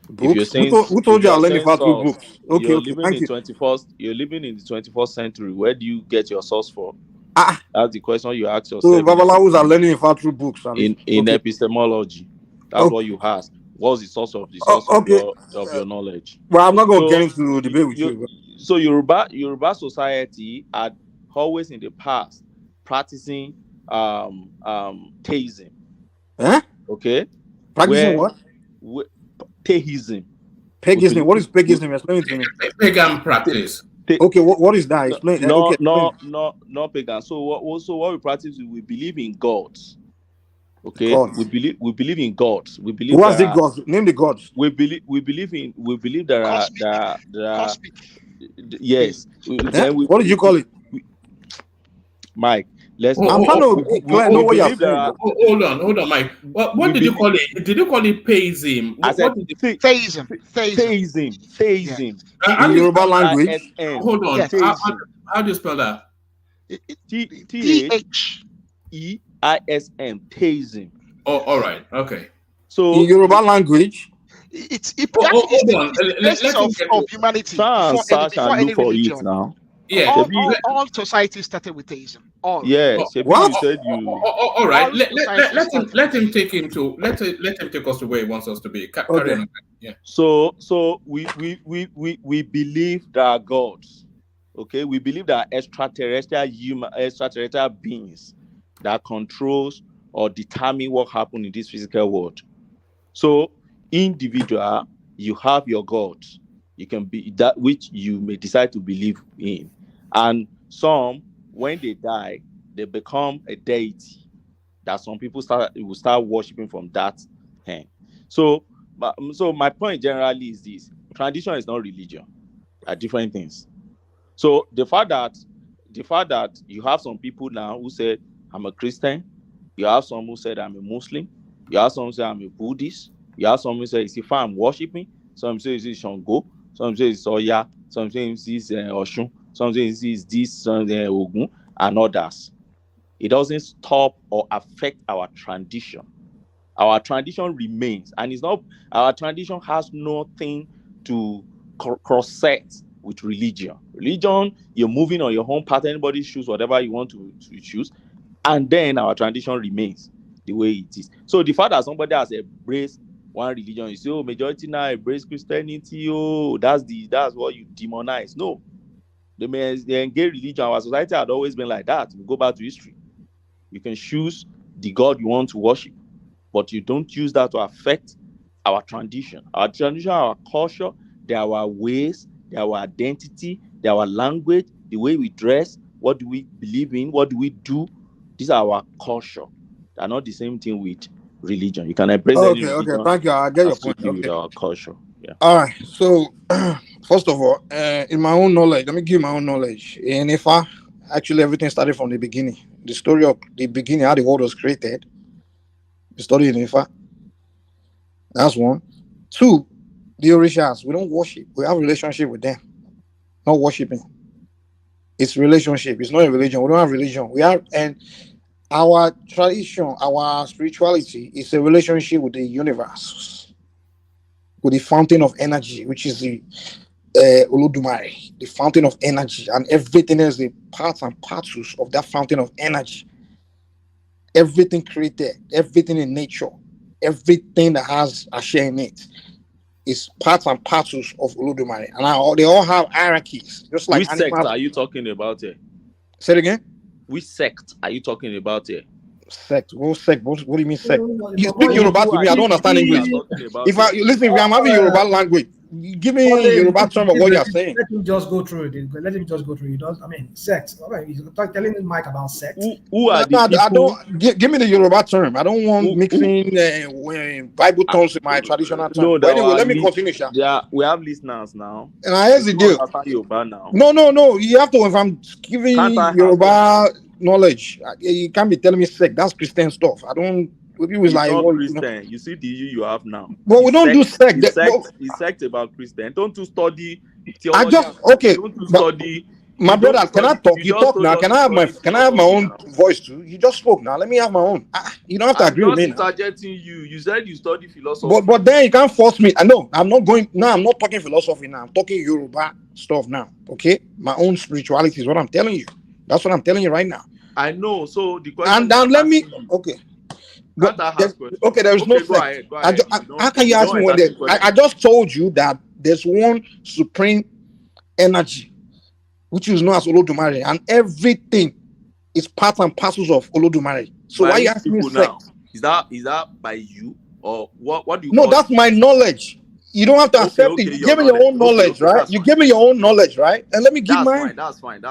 If you're books? saying, Who told if you I you're learned saying Ifa through source, books? Okay, you're okay, living thank in you. 21st. You're living in the 21st century. Where do you get your source from? Ah, that's the question you ask so yourself. Babalawos are learning Ifa through books. At least. In Okay. epistemology, that's Okay. what you ask. What's the source of Okay. your knowledge? Well, I'm not going to So get into debate with you. So Yoruba society had always in the past practicing theism. Eh? Okay. Practicing what? Theism. Paganism. What is paganism? Explain it to me. Pagan practice. Okay, what is that? Explain. Okay, No pagan. So what we practice is we believe in gods. Okay, gods. we believe in gods. We believe. What's the gods? Name the gods. We believe there are yes. Then what did you call it? Mike, let's. I'm trying to know what you're saying. Hold on, Mike. What did you call it? Did you call it theism? I said theism. Theism. In Yoruba language. Hold on. Yes. How do you spell that? Theism. Theism. Oh, all right. Okay. So in Yoruba language, it's the basis of humanity. Before any religion. Now. Yeah. All societies started with theism. All. Yes. What? All right. Let him take him to let him take us to where he wants us to be. Carry on. Yeah. So we believe there are gods. Okay, we believe that extraterrestrial beings that controls or determine what happens in this physical world. So individual, you have your gods. You can be that which you may decide to believe in. And some, when they die, they become a deity that some people will start worshiping from that hand. So my point generally is this: tradition is not religion. Are different things. So the fact that you have some people now who said I'm a Christian, you have some who said I'm a Muslim, you have some who say I'm a Buddhist, you have some who say it's if I'm worshiping, some say it's Shango, some say it's Oya, some say it's Oshun, some say it's this, some say Ogun, and others. It doesn't stop or affect our tradition. Our tradition remains, and our tradition has nothing to cross-set with religion. Religion, you're moving on your own path, anybody choose whatever you want to choose, and then our tradition remains the way it is. So the fact that somebody has embraced one religion, you say, oh, majority now embrace Christianity, oh, that's what you demonize. No, they engage religion. Our society had always been like that. We go back to history. You can choose the God you want to worship, but you don't use that to affect our tradition. Our tradition, our culture, they are our ways, they are our identity, they are our language, the way we dress, what do we believe in, what do we do. These are our culture. They are not the same thing with religion. You can embrace any religion. Okay, thank you. I get your point. With our culture. Yeah. All right. So, first of all, in my own knowledge, let me give my own knowledge. In Ifa, actually, everything started from the beginning. The story of the beginning, how the world was created. The story in Ifa. That's one. Two, the Orishas, we don't worship. We have a relationship with them. Not worshiping. It's relationship. It's not a religion. We don't have religion. We have, and our tradition, our spirituality is a relationship with the universe, with the fountain of energy, which is the Olodumare, the fountain of energy, and everything is the parts and parcels of that fountain of energy. Everything created, everything in nature, everything that has a share in it is parts and parcels of Olodumare, and they all have hierarchies, just like which animals. sect are you talking about here? Say it again. Which sect are you talking about here? Sect? What sect? What do you mean sect? You speak Yoruba to me. I don't understand English. If I'm having Yoruba language, give me Yoruba term of what you are saying. Let him just go through it. Let him just go through it. I mean, sect. All right, he's telling Mike about sect. Who are the people? I don't give me the Yoruba term. I don't want mixing Bible terms with my traditional term. No, but anyway, let me continue. We have listeners now. And here's the deal. Yoruba now. No. You have to. If I'm giving Yoruba. knowledge. You can't be telling me sect. That's Christian stuff. I don't. People is It's like, not well, Christian. You see the issue you have now. But we don't do sect. It's sect about Christian. Don't you study theology? I just okay. Don't you study? My brother, can I talk? You You just talk told now. us Can to I have my study Can I have my own theology now. voice too? You just spoke now. Let me have my own. You don't have to agree with me. I'm just interjecting you. You said you study philosophy. But then you can't force me. I know I'm not going now. I'm not talking philosophy now. I'm talking Yoruba stuff now. Okay, my own spirituality is what I'm telling you. That's what I'm telling you right now. I know. So the question. And then let me. Okay. But okay, there is no sect. Go ahead. How can you ask me when I just told you that there's one supreme energy which is known as Olodumare, and everything is part and parcels of Olodumare. So why are you asking me sect? Is that by you or what? What do you? No, that's my knowledge. You don't have to accept it. You give me your own knowledge, right? You give me your own knowledge, right? And let me give mine. That's fine.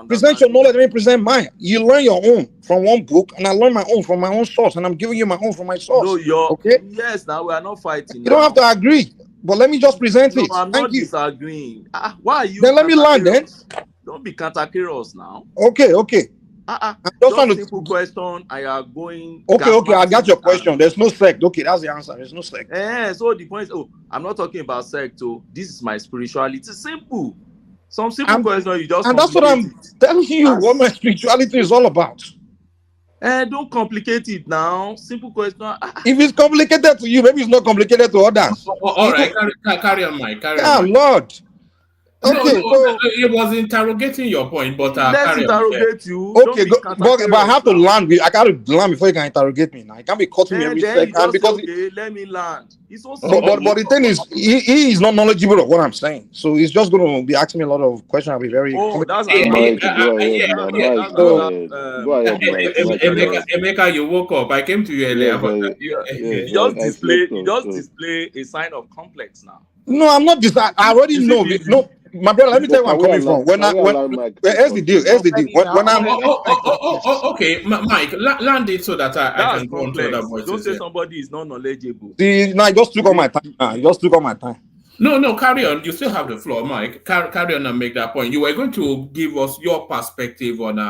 Present your knowledge, let me present mine. You learn your own from one book, and I learn my own from my own source, and I'm giving you my own from my source. No, okay? Yes, now we are not fighting. You don't have to agree, but let me just present it. I'm Thank not you. disagreeing. Why are you? Then let me learn then. Don't be cantankerous now. Okay. Just simple question. I are going. Okay. I got your question. There's no sect. Okay, that's the answer. There's no sect. So the point is, I'm not talking about sect. This is my spirituality. It's simple. Some simple question you just. And that's what I'm telling you. What my spirituality is all about. Don't complicate it now. Simple question. If it's complicated to you, maybe it's not complicated to others. All right, carry on, Mike. Carry on, Mike. Lord. Okay, so it was interrogating your point, but let's interrogate you. Okay, but I have to land. I got to land before you can interrogate me. Now you can't be cutting me every second because let me land. It's so but the thing is, he is not knowledgeable of what I'm saying, so he's just going to be asking me a lot of questions. I'll be very. That's Emeka, you woke up. I came to you earlier. You just display a sign of complex now. No, I'm not. I already know. No, my brother. Let me tell you where I'm coming from. Here's the deal. When I'm okay, Mike, land it so that I can go on to other voices. Don't say somebody is not knowledgeable. See, I just took all my time. No, carry on. You still have the floor, Mike. Carry on and make that point. You were going to give us your perspective on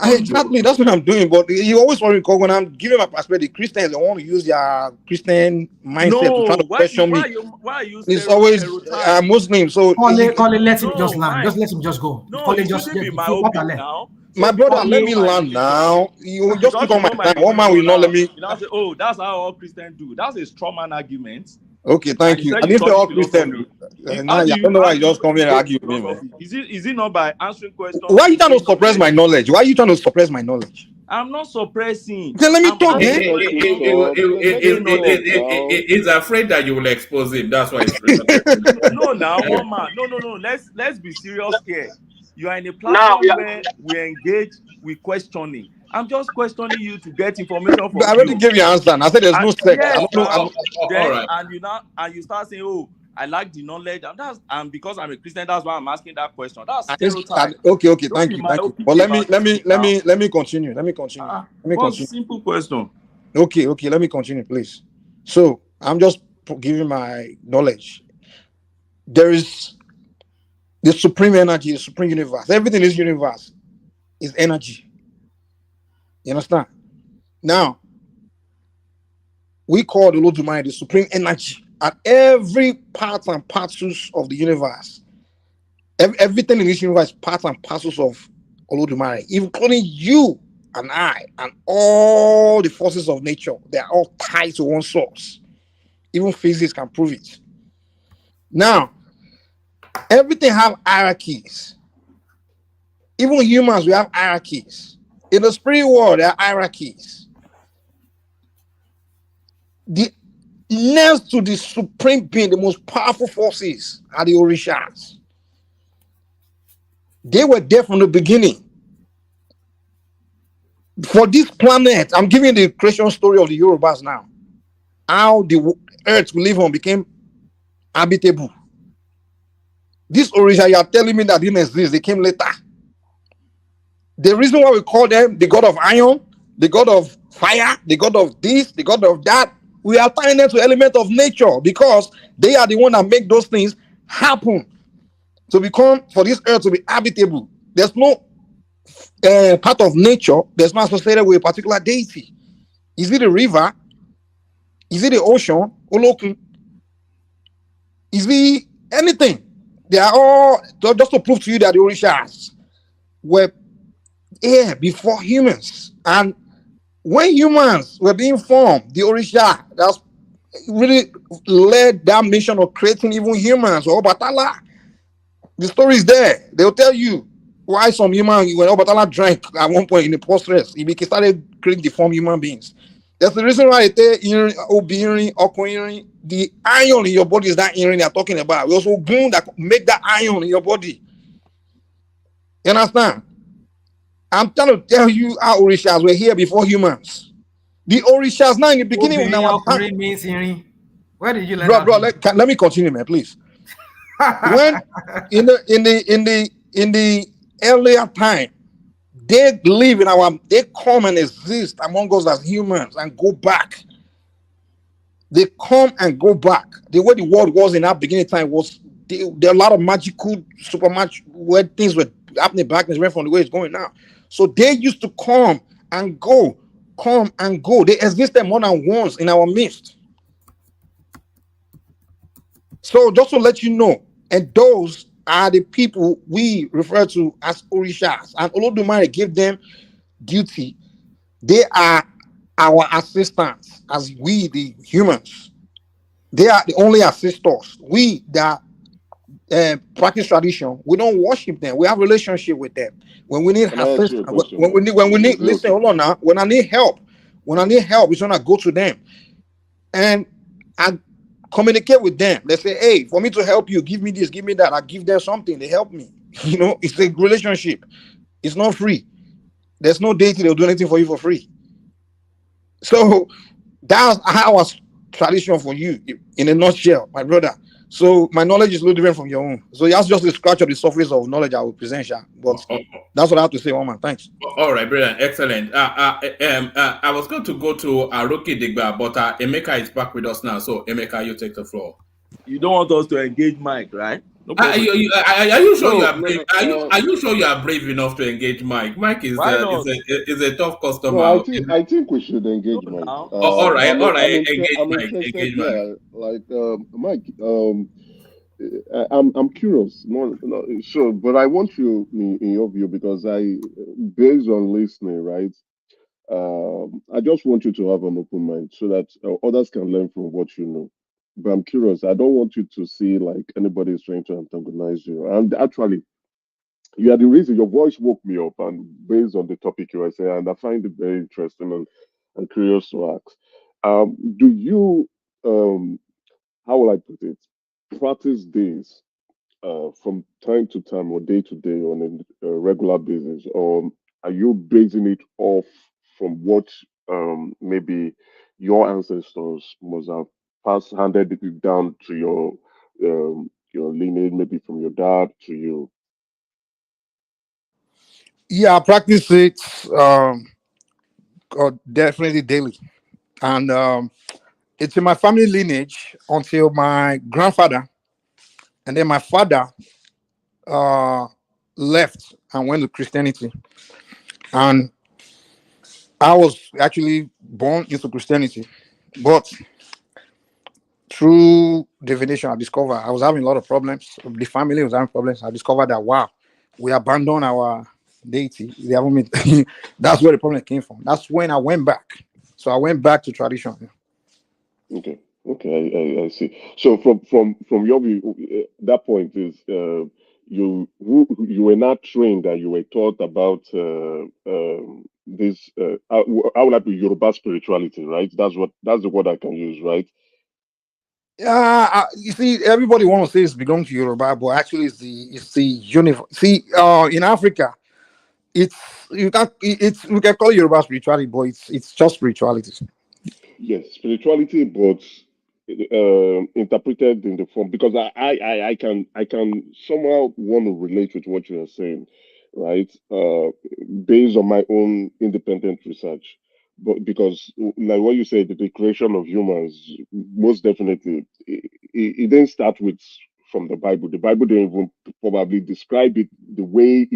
exactly, that's what I'm doing. But you always worry because when I'm giving my perspective, Christians don't want to use their Christian mindset to try to question me. Why are you it's always Muslim. So Colin, let him just land. Just let him just go. No, Colin, just be my open now. My brother, let me land now. You just took on my time. One man will not let me. You know, say, oh, that's how all Christians do. That's a straw man argument. Okay, thank you. And if they're all Christian, I don't know why you just come here and argue with me, man. Is it not by answering questions? Why are you trying to suppress my knowledge? Why are you trying to suppress my knowledge? I'm not suppressing. Then let me talk. He's afraid that you will expose him. That's why he's No, now, one man. No. Let's be serious here. You are in a platform where we engage with questioning. I'm just questioning you to get information from I already gave you an answer. And I said there's no sex. Yes, right. And you start saying, oh, I like the knowledge, and because I'm a Christian, that's why I'm asking that question. That's stereotype. Okay, thank you. But let me continue. Simple question. Okay, let me continue, please. So I'm just giving my knowledge. There is the supreme energy, the supreme universe. Everything in this universe is energy. You understand? Now, we call the Olodumare the supreme energy at every part and parcels of the universe. Everything in this universe is part and parcels of Olodumare, including you and I and all the forces of nature. They are all tied to one source. Even physics can prove it. Now, everything have hierarchies. Even humans, we have hierarchies. In the spirit world, there are hierarchies. The next to the supreme being, the most powerful forces are the Orishas. They were there from the beginning. For this planet, I'm giving the creation story of the Yorubas now. How the earth we live on became habitable. This Orisha, you are telling me that didn't exist, they came later. The reason why we call them the god of iron, the god of fire, the god of this, the god of that, we are tying them to element of nature because they are the one that make those things happen to become, for this earth to be habitable. There's no part of nature that's not associated with a particular deity. Is it a river? Is it the ocean? Olokun? Is it anything? They are all just to prove to you that the Orishas were here before humans. And when humans were being formed, the Orisha that's really led that mission of creating even humans or Obatala. The story is there. They'll tell you why some human, when Obatala drank at one point in the post-rest, he started creating deformed human beings. That's the reason why the iron in your body is that iron they're talking about. We also goon that make that iron in your body. You understand? I'm trying to tell you how Orishas were here before humans. The Orishas now in the beginning when our time. means hearing. Where did you learn Bro, that? let me continue, man, please. When in the earlier time, they live in they come and exist among us as humans and go back. They come and go back. The way the world was in our beginning time was there are a lot of magical, super much where things were happening back and from the way it's going now. So they used to come and go. They existed more than once in our midst. So just to let you know, and those are the people we refer to as Orishas. And Olodumare gave them duty. They are our assistants as we, the humans. They are the only assistors. We that practice tradition, we don't worship them. We have relationship with them. When we need assistance, when we need listen, hold on now. When I need help, it's gonna go to them. And I communicate with them. They say, hey, for me to help you, give me this, give me that. I give them something, they help me. You know, it's a relationship. It's not free. There's no deity they'll do anything for you for free. So that's our tradition for you in a nutshell, my brother. So my knowledge is a little different from your own. So that's just a scratch of the surface of knowledge I will present, but that's what I have to say, Oman. Thanks. All right, brilliant, excellent. I was going to go to Aroki Digba, but Emeka is back with us now. So Emeka, you take the floor. You don't want us to engage Mike, right? No Are you sure you are brave? Are you sure you are brave enough to engage Mike? Mike is a tough customer. No, I think we should engage Mike. All right, engage I'm Mike. interested, Engage Mike. yeah, like Mike. I'm curious. Sure, but I want you in your view because based on listening, right? I just want you to have an open mind so that others can learn from what you know. But I'm curious. I don't want you to see like anybody is trying to antagonize you. And actually, you are the reason your voice woke me up, and based on the topic you were saying, and I find it very interesting and curious to ask. Do you, how will I put it, practice this from time to time or day to day on a regular basis, or are you basing it off from what maybe your ancestors must have handed it down to your lineage, maybe from your dad to you? Yeah, I practice it definitely daily. And it's in my family lineage until my grandfather, and then my father left and went to Christianity. And I was actually born into Christianity. But through divination, I discovered I was having a lot of problems. The family was having problems. I discovered that, wow, we abandoned our deity. They haven't been, that's where the problem came from. That's when I went back. So I went back to tradition. Okay, I see. So from your view, that point is you were not trained that you were taught about this. How would I be Yoruba spirituality, right? That's the word I can use, right? You see, everybody wants to say it's belong to Yoruba, but actually it's the universe. See, in Africa, it's you can we can call it Yoruba spirituality, but it's just spirituality. Yes, spirituality, but interpreted in the form because I can somehow want to relate with what you are saying, right? Based on my own independent research, but because like what you said, the creation of humans, most definitely, it didn't start with from the Bible. The Bible didn't even probably describe it the way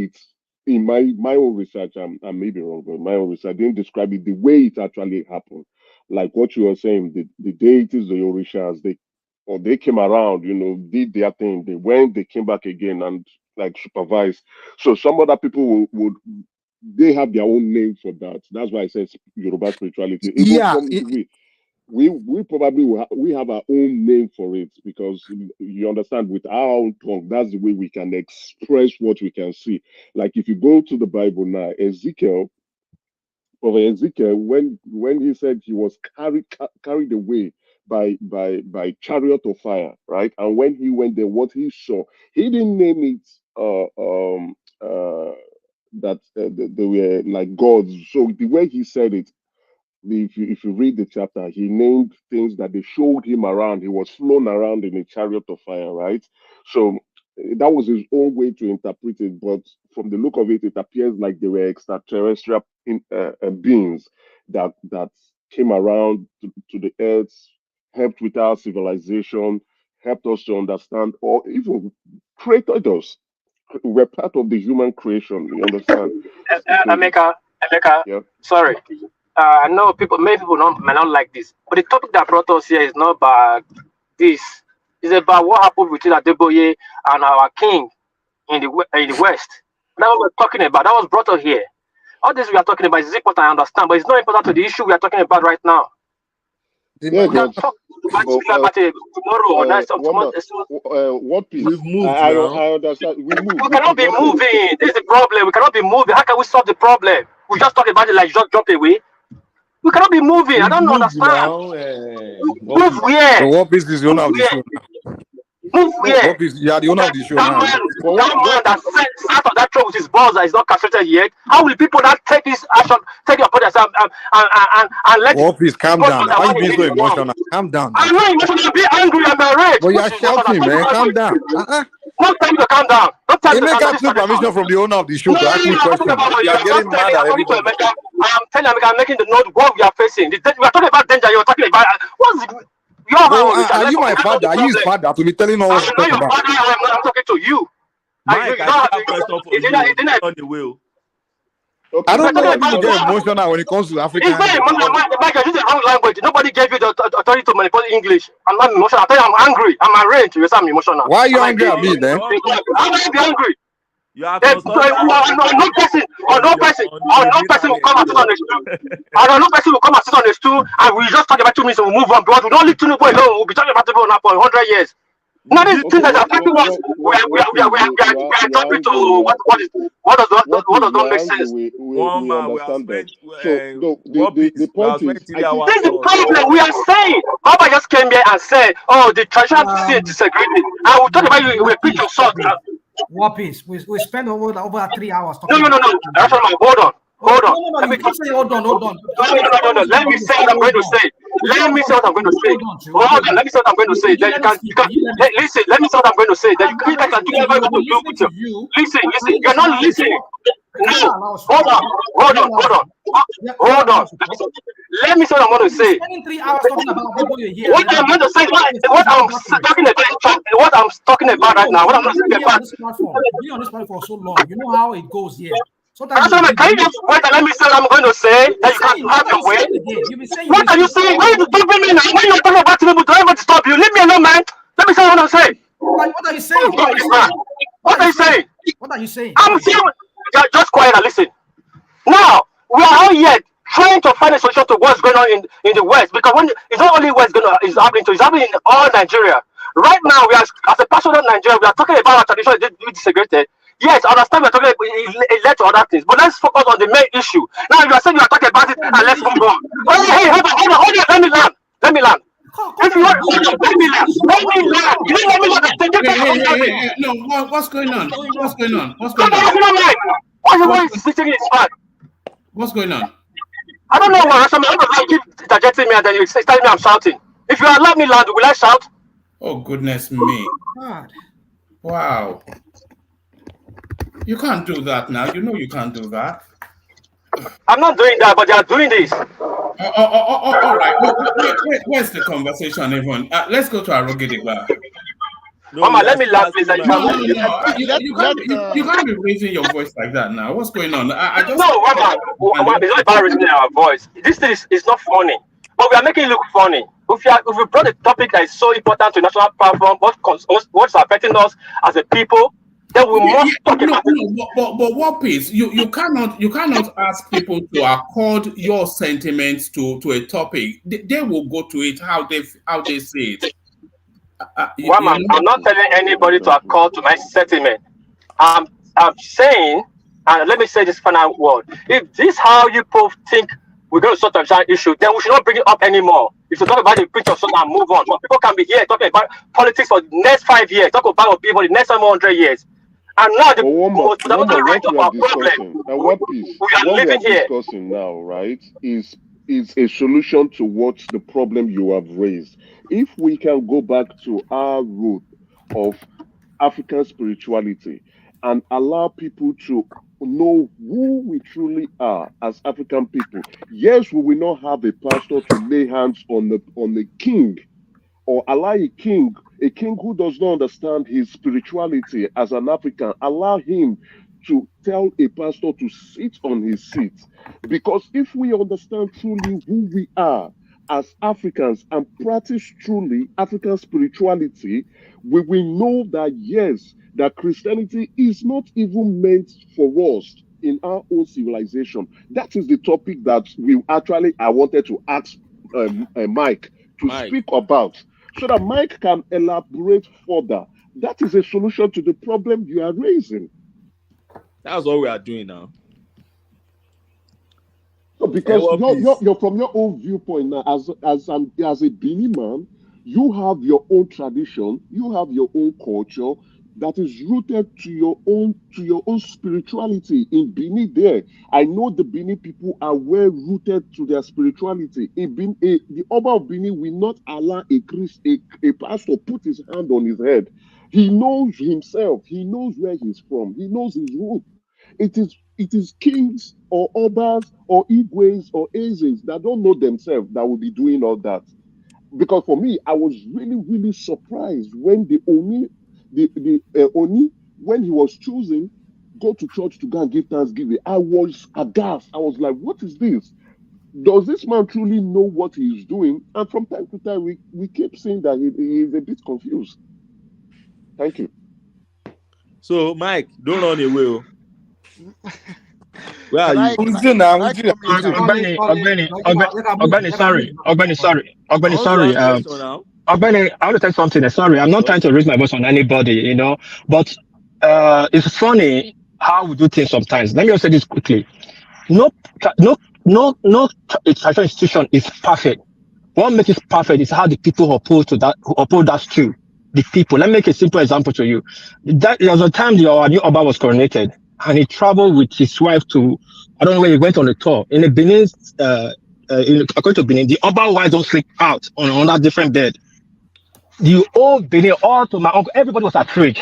in my own research, I may be wrong, but my own research didn't describe it the way it actually happened. Like what you were saying, the deities, the Orishas, they came around, did their thing. They went, they came back again and like supervised. So some other people would they have their own name for that. That's why I said Yoruba spirituality. Even Yeah, we probably we have our own name for it, because you understand, with our own tongue, that's the way we can express what we can see. Like if you go to the Bible now, Prophet Ezekiel, when he said he was carried away by chariot of fire, right? And when he went there, what he saw, he didn't name it that they were like gods. So the way he said it, if you read the chapter, he named things that they showed him around. He was flown around in a chariot of fire, right? So that was his own way to interpret it. But from the look of it, it appears like they were extraterrestrial beings that came around to the earth, helped with our civilization, helped us to understand, or even created us. We're part of the human creation. You understand? Emeka, Yeah. sorry. I know many people may not like this, but the topic that brought us here is not about this. It's about what happened between Adeboye and our king in the West. That's what we're talking about. That was brought up here. All this we are talking about is important, I understand, but it's not important to the issue we are talking about right now. Yeah, we can talk about it tomorrow or next tomorrow. What piece? We've moved I now. understand. We move. We cannot be moving. This is the problem. We cannot be moving. How can we solve the problem? We just talk about it like just jump away. We cannot be moving. I don't understand. Move where? So what piece is the owner of the show now? Move where? What piece? You are the owner of the show That now. man that sat on that throne with his balls that is not castrated yet. How will people not take this action, take your body and let What piece? Calm down. Why are you being so emotional? Calm down. I'm not emotional. I'm being angry. I'm enraged. But you are shouting, man. Calm down. Don't tell me to calm down. Don't tell me to calm down. Emeka took permission from the owner of the show to ask me questions. You are getting mad at everybody. I'm telling you, I'm making the note what we are facing. We are talking about danger. You're talking about what's it? Are you my father? Are you his father to be telling us what to talk about? I'm talking to you. Mike, I have a question for you. On the wheel. I don't know why people get emotional when it comes to African. It's very emotional. Mike, you're using the wrong language. Nobody gave you the authority to manipulate English. I'm not emotional. I tell you, I'm angry. I'm enraged. You say I'm emotional. Why are you angry at me then? I'm angry. You are no person will come and sit on the stool. No person will come and sit on the stool and we just talk about 2 minutes and we move on because we don't leave Tinubu alone. We'll be talking about Tinubu now for 100 years. Now these things that are affecting us, we are jumping to what does not make sense. We understand that. So the point is, this is the problem we are saying. Baba just came here and said, "Oh, the traditional is disagree," and we talk about you. We preach your salt. What piece? We spent over 3 hours talking. No. That's what hold on. No, you can't say hold on. No. Let me say what I'm going to say. Let me say what I'm going to say. Hold on. Let me say what I'm going to say. Then you can listen. Let me say what I'm going to say. Then you guys can do whatever you want to do. Listen. You're not listening. No. Hold on. Let me say what I'm going to say. Spending 3 hours talking about what I'm going to say. What I'm talking about right now. What I'm talking about. Be on this platform for so long. You know how it goes here. Can you just wait and let me say what I'm going to say? That you can have your way. What are you saying? Why are you stopping me now? When you're talking about Tinubu, do I want to stop you? Leave me alone, man. Let me say what I'm saying. What are you saying? What are you saying? What are you saying? I'm saying, just quiet and listen. Now, we are all yet trying to find a solution to what's going on in the West, because when it's not only what's is happening to, it's happening in all Nigeria. Right now, we are, as a person of Nigeria, we are talking about our tradition disintegrated. Yes, I understand we're talking about it led to other things, but let's focus on the main issue. Now you are saying you are talking about it and let's move on. Hey, hold on, let me land. If you want, let me land. You didn't let me land. No, what's going on? What's going on? Why is sitting in his back? What's going on? I don't know why. Somebody keep interjecting me and then you telling me I'm shouting. If you allow me land, will I shout? Oh goodness me! God. Wow. You can't do that now. You know you can't do that. I'm not doing that, but they are doing this. All right. Where's the conversation, everyone? Let's go to Arogidigba. No, Mama, you let are me still laugh, please. asking You No, can my no, move. age. no. You can't be raising your voice like that now. What's going on? I just No, Mama, it's not about raising our voice. This thing is not funny, but we are making it look funny. If we brought a topic that is so important to national platform, what's affecting us as a people, then we must talk no, about it. no, but what piece? You cannot ask people to accord your sentiments to a topic. They will go to it how they see it. You Mama, I'm not telling anybody to accord to my sentiment. I'm saying, and let me say this final word. If this how you both think we're going to sort of issue, then we should not bring it up anymore. We should talk about the preach of sort and move on. So people can be here talking about politics for the next 5 years, talk about people for the next 700 years. And now the most fundamental right of our problem we are what we are living here. discussing now, right, is a solution towards the problem you have raised. If we can go back to our root of African spirituality and allow people to know who we truly are as African people, yes, we will not have a pastor to lay hands on the king or allow a king who does not understand his spirituality as an African, allow him to tell a pastor to sit on his seat. Because if we understand truly who we are as Africans and practice truly African spirituality, we will know that yes, that Christianity is not even meant for us in our own civilization. That is the topic that I wanted to ask Mike to Mike, speak about so that Mike can elaborate further. That is a solution to the problem you are raising. that's what we are doing now. So because Peace. you're from your own viewpoint now, as a Bini man, you have your own tradition, you have your own culture that is rooted to your own spirituality in Bini. There, I know the Bini people are well rooted to their spirituality. The Oba of Bini will not allow a pastor put his hand on his head. He knows himself. He knows where he's from. He knows his root. It is kings or obas or igwes or ezes that don't know themselves that will be doing all that. Because for me, I was really, really surprised when Oni, when he was choosing, go to church to go and give thanksgiving. I was aghast. I was like, what is this? Does this man truly know what he is doing? And from time to time, we keep seeing that he is a bit confused. Thank you. So, Mike, don't run away. Where are you? Ogbeni, sorry. Now. Ogbeni, I want to say something. Sorry, I'm not trying to raise my voice on anybody, but it's funny how we do things sometimes. Let me just say this quickly. No traditional institution is perfect. What makes it perfect is how the people who uphold that stew. The people. Let me make a simple example to you. There was a time our new Oba was coronated, and he traveled with his wife to, I don't know where he went on a tour. In the Benin, according to Benin, the Oba wife don't sleep out on that different bed. The old Benin, all to my uncle, everybody was afraid.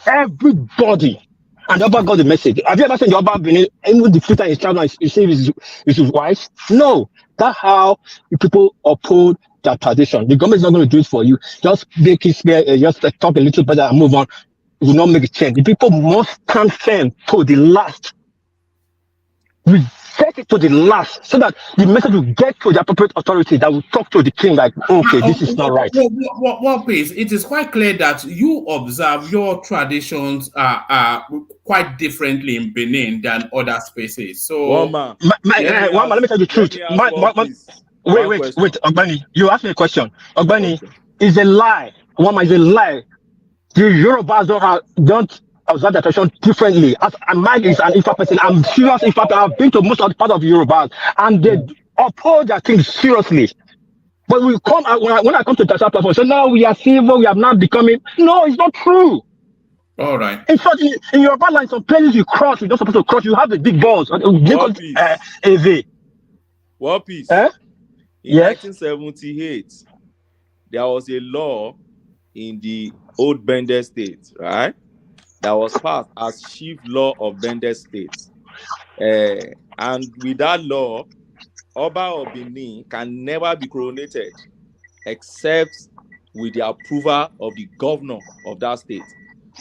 Everybody. And the Oba got the message. Have you ever seen the Oba Benin, even the filter in his child, you see his wife? No. That's how the people uphold their tradition. The government is not going to do it for you. Just make it just talk a little better and move on. It will not make a change. The people must stand firm to the last. We get it to the last so that the message will get to the appropriate authority that will talk to the king like, okay, this is not right. What piece? It is quite clear that you observe your traditions are quite differently in Benin than other spaces. So, one man, let me tell you the truth. Wait, Ogbeni, you asked me a question. Ogbeni, is a lie. One man is a lie. The Yorubas don't observe their tradition differently. As Mike is an Ifa person, I'm serious Ifa. I've been to most of the part of Yorubas, and they uphold their things seriously. But we come when I come to the platform, so now we are civil, we have not becoming. No, it's not true. All right. In fact, in your line, some places you cross, you're not supposed to cross. You have the big balls. AV. What piece? In 1978, there was a law in the old Bende state, right? That was passed as chief law of Bende state. And with that law, Oba of Benin can never be coronated except with the approval of the governor of that state.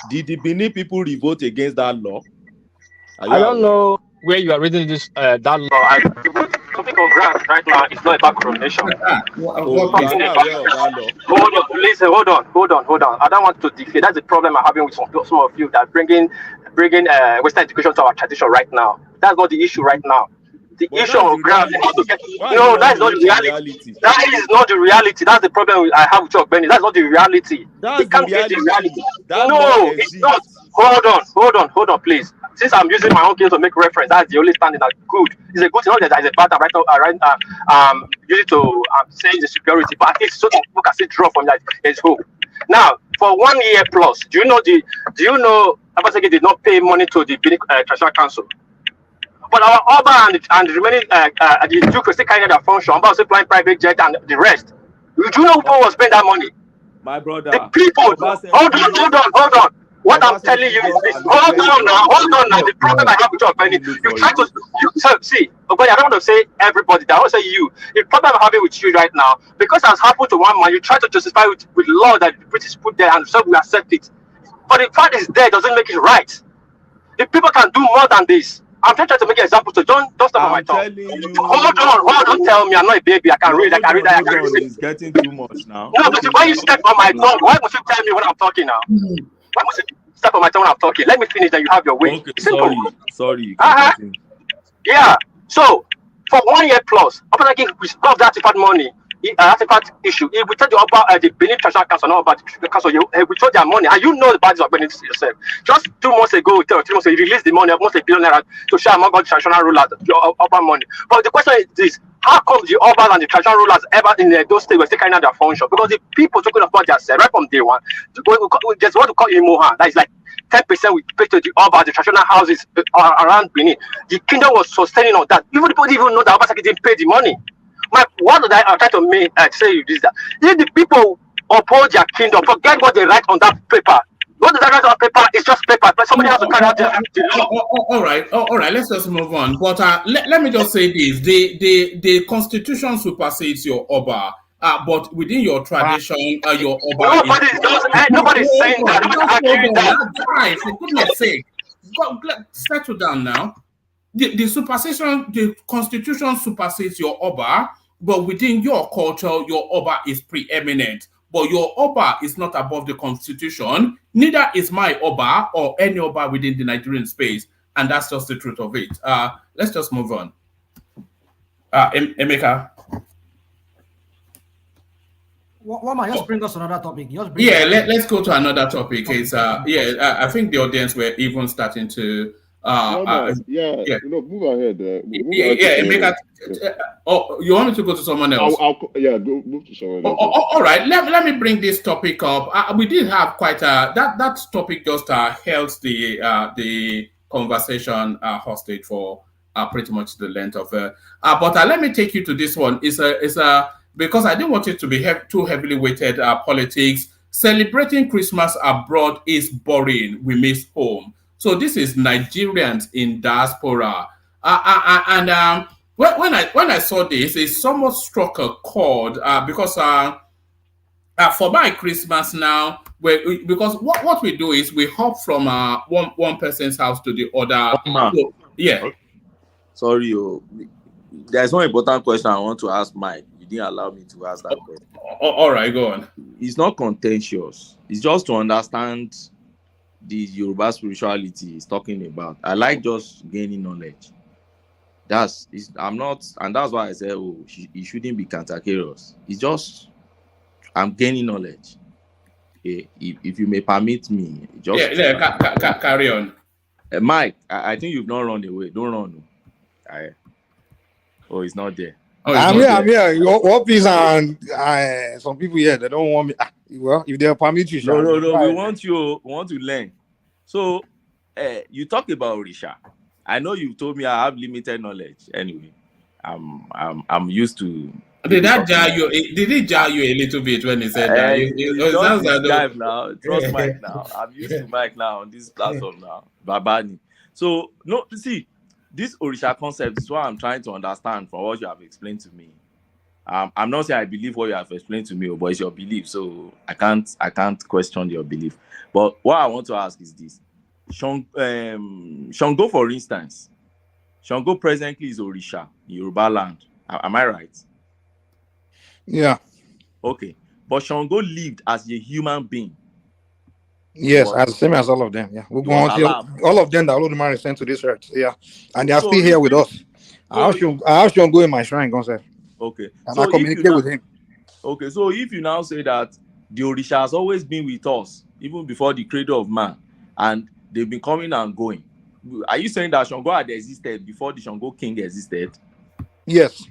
Did the Benin people revolt against that law? I don't know where you are reading this that law. Topic of grant right now is not about coronation. Oh, you are not aware of that law? Hold on, listen, hold on. I don't want to defeat. That's the problem I'm having with some of you that bringing Western education to our tradition right now. That's not the issue right now. The issue of grant. No, that's not the reality. That is not the reality. That's the problem I have with Chuck Benny. That's not the reality. That's it can't the reality. Be the reality. That No, it's not. Hold on, please. Since I'm using my own case to make reference, that's the only standing that's good. It's a good thing, not that it's a bad thing right now. Use it to say the security, but at least so that people can still draw from that. There's hope. Now, for 1 year plus, do you know Obazee did not pay money to the Benin Traditional Council? But our Oba and the remaining the Duke was still carrying their function. Oba was still flying private jet and the rest. Do you know who was spending that money? My brother. The people. Hold on. What I'm telling you is this. Hold on now. The problem I have with you, Benny, you try to see. But I don't want to say everybody. I want to say you. The problem I'm having with you right now, because it has happened to one man, you try to justify it with law that the British put there, and so we accept it. But the fact is there doesn't make it right. If people can do more than this, I'm trying to make an example. So don't stop on my tongue. Hold on. Don't tell me I'm not a baby. I can read. It's getting too much now. No, but why you step on my tongue? Why must you tell me when I'm talking now? Why must you step on my tongue when I'm talking? Let me finish, then you have your way. Okay, sorry. Yeah. So for 1 year plus, Obazee we solve that artifact money. Artifact issue. If we tell you about the Benin Traditional Council, not about the council, we told their money, and you know the bodies of Benin yourself. Just 2 months ago, 3 months ago, you released the money, almost $1 billion to share among all the traditional rulers, your Oba money. But the question is this: how come the Obas and the traditional rulers ever in those states were still carrying out their function? Because the people talking about themselves right from day one. There's what we call Imohan. That is like 10% we pay to the Oba, the traditional houses around Benin. The kingdom was sustaining on that. Even people didn't even know that Obazee didn't pay the money. What did I try to make say you this that? If the people uphold their kingdom, forget what they write on that paper. What they write on paper is just paper. But somebody has to carry out the law. All right. Let's just move on. But let me just say this: the Constitution supersedes your Oba. But within your tradition, your Oba. Nobody's saying that. Guys, for goodness sake, settle down now. The Constitution supersedes your Oba, but within your culture, your Oba is preeminent. But your Oba is not above the Constitution. Neither is my Oba or any Oba within the Nigerian space, and that's just the truth of it. Let's just move on. Emeka. Wama, just bring us another topic. Let's go to another topic. It's I think the audience were even starting to. Move ahead. Emeka. You want me to go to someone else? Go move to someone else. All right. Let me bring this topic up. We did have quite that topic just held the conversation hostage for pretty much the length of but let me take you to this one. It's because I didn't want it to be too heavily weighted politics. Celebrating Christmas abroad is boring. We miss home. So this is Nigerians in diaspora. And when I saw this, it somewhat struck a chord because for my Christmas now, because what we do is we hop from one person's house to the other. So, yeah. Sorry, there's one important question I want to ask Mike. You didn't allow me to ask that question. All right, go on. It's not contentious. It's just to understand the Yoruba spirituality is talking about. I like just gaining knowledge. That's why I said, it shouldn't be cantankerous. It's just I'm gaining knowledge. If you may permit me, just carry on. Mike, I think you've not run away. Don't run. It's not there. I'm here. What is and some people here they don't want me. Well, if they permit you, no. We want to learn. So, you talk about Orisha. I know you told me I have limited knowledge. Anyway, I'm used to. Did it jar you a little bit when he said that? Dive now. Trust Mike now. I'm used to Mike now on this platform now. Babani. So no, see, this Orisha concept is what I'm trying to understand from what you have explained to me. I'm not saying I believe what you have explained to me, but it's your belief, so I can't question your belief. But what I want to ask is this: Shango, for instance, Shango presently is Orisha in Yoruba land. Am I right? Yeah. Okay, but Shango lived as a human being. Yes, as same as all of them. Yeah, we're going to all of them that all of them are sent to this earth. Yeah, and they are still here with us. I have Shango in my shrine, Gonzalo. Okay, and so I communicate with him. Okay, so if you now say that the Orisha has always been with us, even before the cradle of man, and they've been coming and going, are you saying that Shango had existed before the Shango king existed? Yes.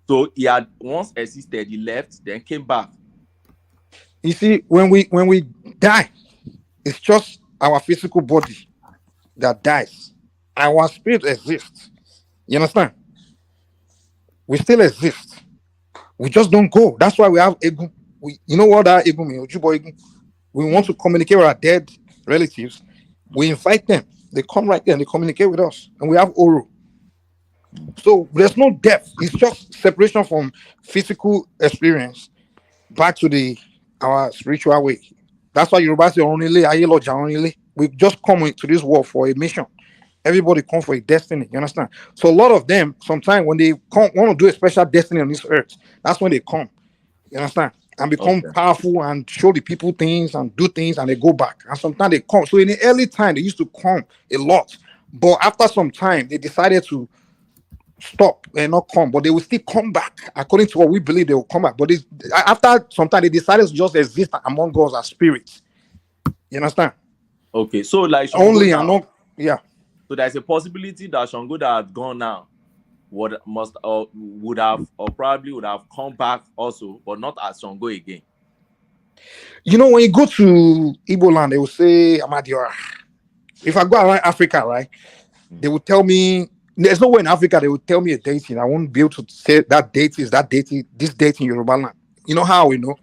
So he had once existed, he left, then came back. You see, when we die, it's just our physical body that dies. Our spirit exists. You understand? We still exist. We just don't go. That's why we have Egun. You know what that Egun means? Ojubo Egun. We want to communicate with our dead relatives. We invite them. They come right there and they communicate with us. And we have Oro. So there's no depth. It's just separation from physical experience back to our spiritual way. That's why Yoruba say only. We just come into this world for a mission. Everybody come for a destiny. You understand? So a lot of them, sometimes when they want to do a special destiny on this earth, that's when they come. You understand? And become powerful and show the people things and do things and they go back. And sometimes they come. So in the early time, they used to come a lot. But after some time, they decided to stop and not come. But they will still come back. According to what we believe, they will come back. But after some time, they decided to just exist among us as spirits. You understand? Okay. So like only and not, yeah. So there's a possibility that Shango that had gone now would have come back also, but not as Shango again. You know, when you go to Igbo land, they will say Amadiora. If I go around Africa, right, they will tell me there's nowhere in Africa they will tell me a dating. I won't be able to say that date is that date, this date in Yoruba land. You know how we know?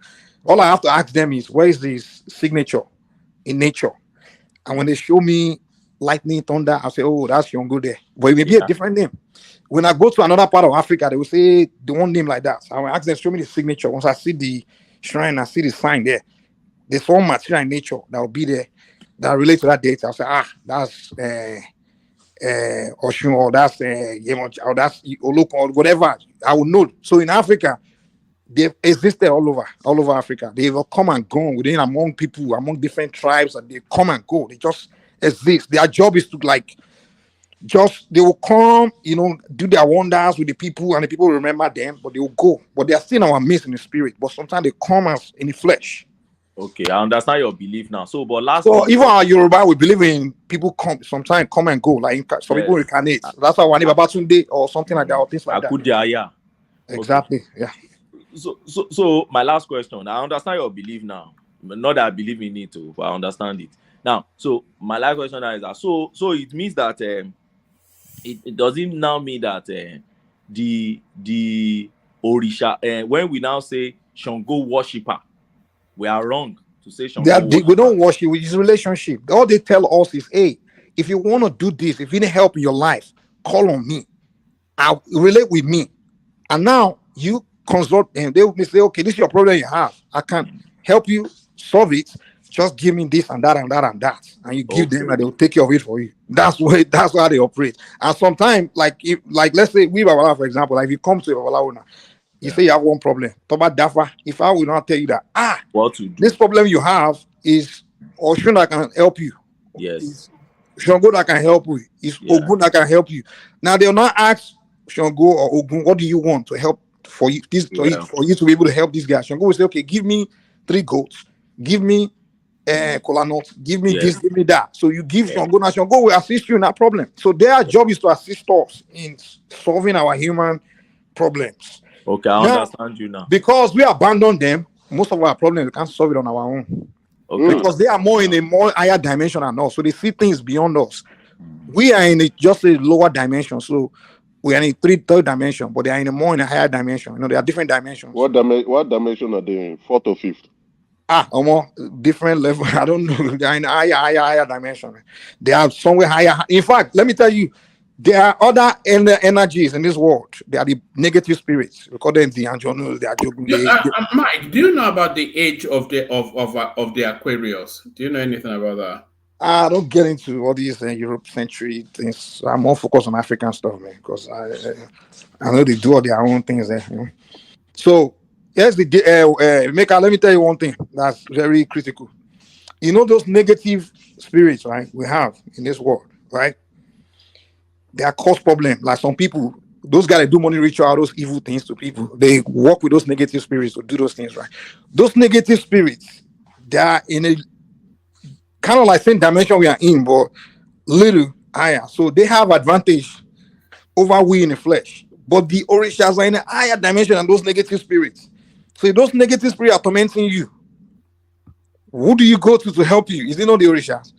All I have to ask them is where is this signature in nature? And when they show me lightning, thunder, I'll say, oh, that's Shango there. But it may be a different name. When I go to another part of Africa, they will say the one name like that. I will ask them, show me the signature. Once I see the shrine, I see the sign there. There's one material in nature that will be there that relate to that date. I'll say, that's Oshun, or that's Yemoja, or that's Oloko, or whatever. I will know. So in Africa, they've existed all over Africa. They've come and gone within among people, among different tribes, and they come and go. They just exist. Their job is to they will come, do their wonders with the people, and the people will remember them, but they will go. But they are still in our midst in the spirit. But sometimes they come as in the flesh. Okay, I understand your belief now. So, but even our Yoruba, we believe in people sometimes come and go. Like some people incarnate. That's why Wani Babatunde or something like that, or things like that. Yeah. Exactly. Okay. Yeah. So my last question. I understand your belief now. Not that I believe in it, but I understand it. Now, so my last question is that so it means that it doesn't now mean that the Orisha when we now say Shango worshipper, we are wrong to say Shango. We don't worship. It's a relationship. All they tell us is, hey, if you want to do this, if you need help in your life, call on me. I'll relate with me. And now you consult them. They will say, okay, this is your problem you have. I can help you solve it. Just give me this and that and that and that, and you give them, and they will take care of it for you. That's how they operate. And sometimes, let's say we Babala, for example, like if you come to Babala now, you say you have one problem. If I will not tell you that, what to do? This problem you have is Oshun that can help you. Yes. Shango that can help you. It's Ogun that can help you. Now they will not ask Shango or Ogun, what do you want to help for you? For you to be able to help this guy. Shango will say, okay, give me 3 goats, give me kola nuts, give me this, give me that. So you give Shango, now Shango will assist you in that problem. So their job is to assist us in solving our human problems. Okay, I understand you now. Because we abandon them, most of our problems we can't solve it on our own. Okay. Because they are more in a more higher dimension than us, so they see things beyond us. We are in just a lower dimension, so we are in a third dimension, but they are in a higher dimension. There are different dimensions. What dimension are they in? 4th or 5th? More different level. I don't know. They are in a higher dimension. They are somewhere higher. In fact, let me tell you, There are other energies in this world. They are the negative spirits. We call them the Anjonos, the Ajogule. Mike, do you know about the age of the Aquarius? Do you know anything about that? I don't get into all these Europe century things. I'm more focused on African stuff, man, because I know they do all their own things there. You know? So here's the Maker. Let me tell you one thing that's very critical. You know those negative spirits, right? We have in this world, right? They are cause problem. Like some people, those guys that do money ritual, those evil things to people, they work with those negative spirits to do those things, right? Those negative spirits, they are in a kind of like same dimension we are in, but little higher. So they have advantage over we in the flesh. But the orishas are in a higher dimension than those negative spirits. So if those negative spirits are tormenting you, who do you go to help you? Is it not the orishas?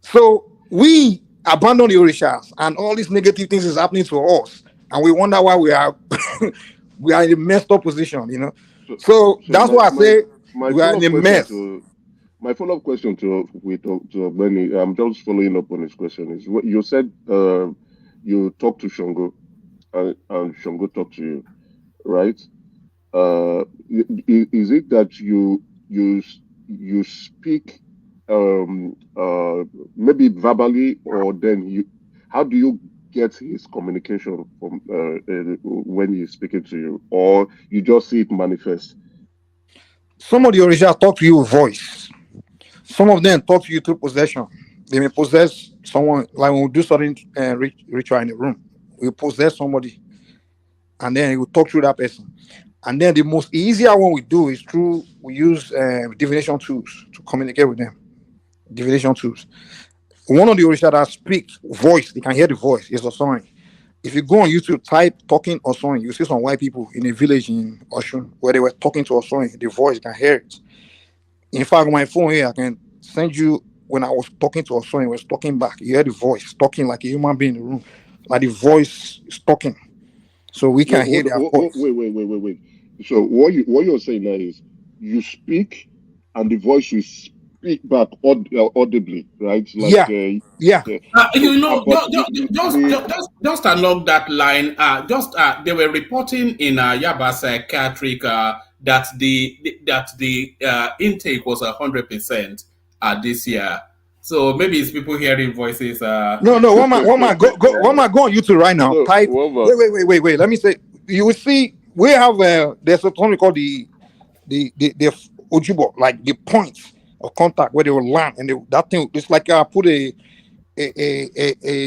So we abandon the orishas, and all these negative things is happening to us, and we wonder why we are we are in a messed up position, you know. So that's why I say we are in a mess. My follow-up question to Benny, I'm just following up on his question, is what you said. You talked to Shango, and Shango talked to you, right? Is it that you speak maybe verbally, or then how do you get his communication from when he's speaking to you, or you just see it manifest? Some of the orishas talk to you with voice. Some of them talk to you through possession. They may possess someone, like when we do certain ritual in the room, we possess somebody, and then we talk through that person. And then the most easier one we do is we use divination tools to communicate with them. Divination tools. One of the orishas that speak voice, they can hear the voice, is Osorin. If you go on YouTube, type talking Osorin, you see some white people in a village in Oshun where they were talking to Osorin. The voice, you can hear it. In fact, on my phone here, I can send you when I was talking to Osorin, was talking back. You hear the voice talking like a human being in the room, like the voice is talking. So we can hear their voice. Wait. So what you're saying now is you speak, and the voice you speak back audibly, right? Like, yeah. You know, just along that line, they were reporting in Yaba Psychiatric that the intake was 100% this year. So maybe it's people hearing voices. No. One man, go on YouTube right now. No, type. Wait. Let me say. You will see. We have there's something called the Ojubo, like the points of contact where they will land, and that thing. It's like I put a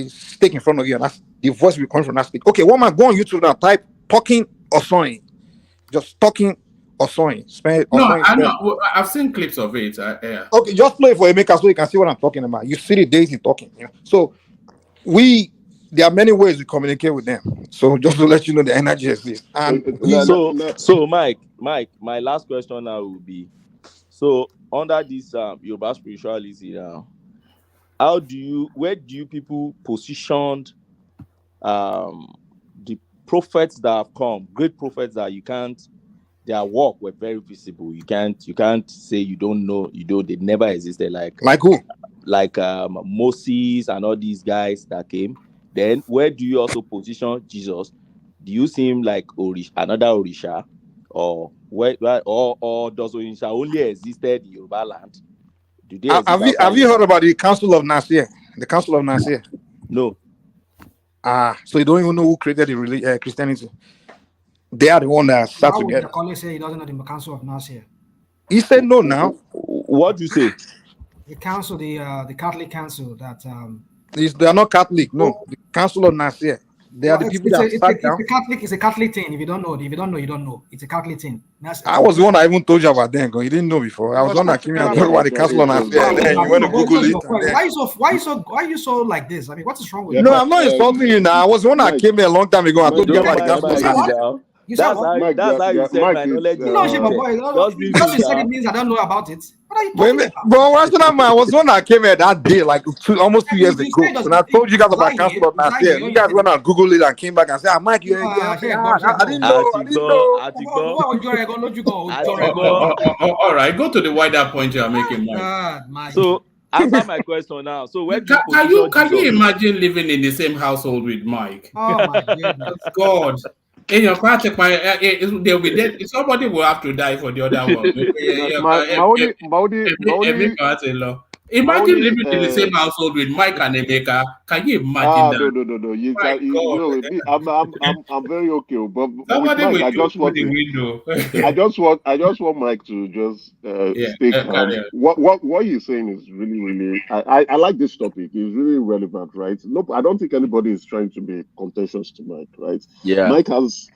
stick in front of you, and that's the voice will come from that stick. Okay, one man, go on YouTube now. Type talking Osorin, just talking Osorin. I know. I've seen clips of it. Yeah. Okay, just play for Emeka so you can see what I'm talking about. You see the days he's talking. You know? So there are many ways we communicate with them. So just to let you know, the energy exists. And so Mike, my last question now will be: so under this Yoruba spirituality now, where do you people positioned the prophets that have come, great prophets that their work were very visible. You can't say you don't know, they never existed, like who? Like Moses and all these guys that came. Then where do you also position Jesus? Do you see him like another Orisha, or or does Orisha only existed in Yoruba land? Have you heard about the Council of Nicaea? The Council of Nicaea? No. So you don't even know who created the Christianity? They are the one that sat together. Why would say he doesn't know the Council of Nicaea? He said no now. What do you say? The council, the Catholic Council that they are not Catholic, no. The Council of Nicaea. They are the people that sat down. It's a Catholic thing. If you don't know, you don't know. It's a Catholic thing. I was the one I even told you about then, because you didn't know before. I was the one that came here and talked about the Council of Nicaea. And then you went to Google it. Why are you so like this? I mean, what is wrong with you? No, I'm not insulting you now. I was the one that came here a long time ago. I told you about the Council of Nicaea. That's how you said my knowledge. Because you said it means I don't know about it. What are you talking about? But I was the one that came here that day, like almost 2 years ago. And I told you guys about Council of Nicaea. You guys went and Google it and came back and said, Mike, I didn't know. All right, go to the wider point you are making, Mike. So answer my question now. So where do you Can you position Jesus? imagine living in the same household with Mike? Oh my goodness. God. In your party, they'll be dead. Somebody will have to die for the other one. Imagine living in the same household with Mike and Emeka. Can you imagine that? No. You My can, God. I'm very okay. But with Somebody Mike, will I jump just through want the to. window. I just want Mike to just stay calm. Carry on. What he's saying is really. I like this topic. It's really relevant, right? No, I don't think anybody is trying to be contentious to Mike, right? Yeah. Mike has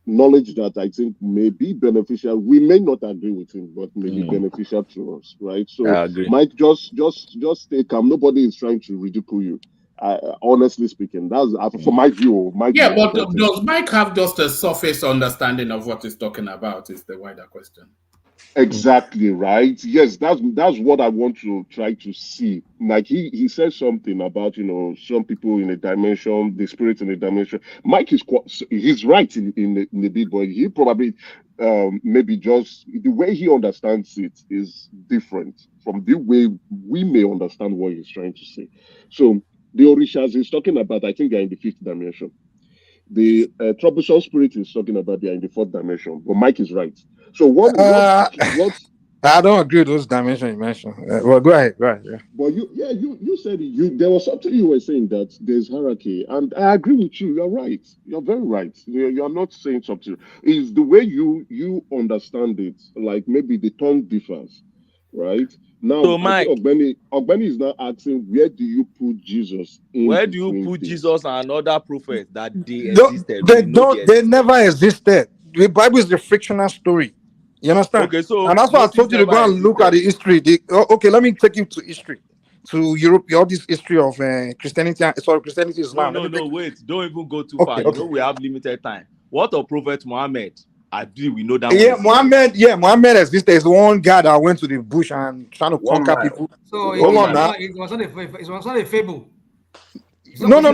knowledge that I think may be beneficial. We may not agree with him, but may be beneficial to us, right? So, I agree. Mike, just stay calm. Nobody is trying to ridicule you. Honestly speaking, that's for my view. Yeah, but does Mike have just a surface understanding of what he's talking about? Is the wider question. Exactly right. Yes, that's what I want to try to see. Like he said something about some people in a dimension, the spirit in a dimension. Mike he's right in the bit, but he probably maybe just the way he understands it is different from the way we may understand what he's trying to say. So the Orishas he's talking about, I think they're in the 5th dimension. The troublesome spirit is talking about they're in the 4th dimension, but Mike is right. So what I don't agree with those dimensions you mentioned. Well, go ahead. Yeah. But you said there was something you were saying that there's hierarchy, and I agree with you. You're right. You're very right. You're not saying something. It's the way you understand it. Like maybe the tongue differs, right? Now, So, I Mike, think Ogbeni is now asking, where do you put Jesus in where do you between put this? Jesus and other prophets that they existed? They never existed. The Bible is the fictional story. You understand? Okay, so and that's why I Moses told you to go and look at the history. Okay, let me take you to history, to Europe. All this history of Christianity. Christianity, Islam. No, wait. Don't even go too far. Okay. You know we have limited time. What of Prophet Muhammad? I believe we know that. Yeah, Muhammad existed. Is the one guy that went to the bush and trying to conquer people. So hold on now. It was not a fable. No. Okay.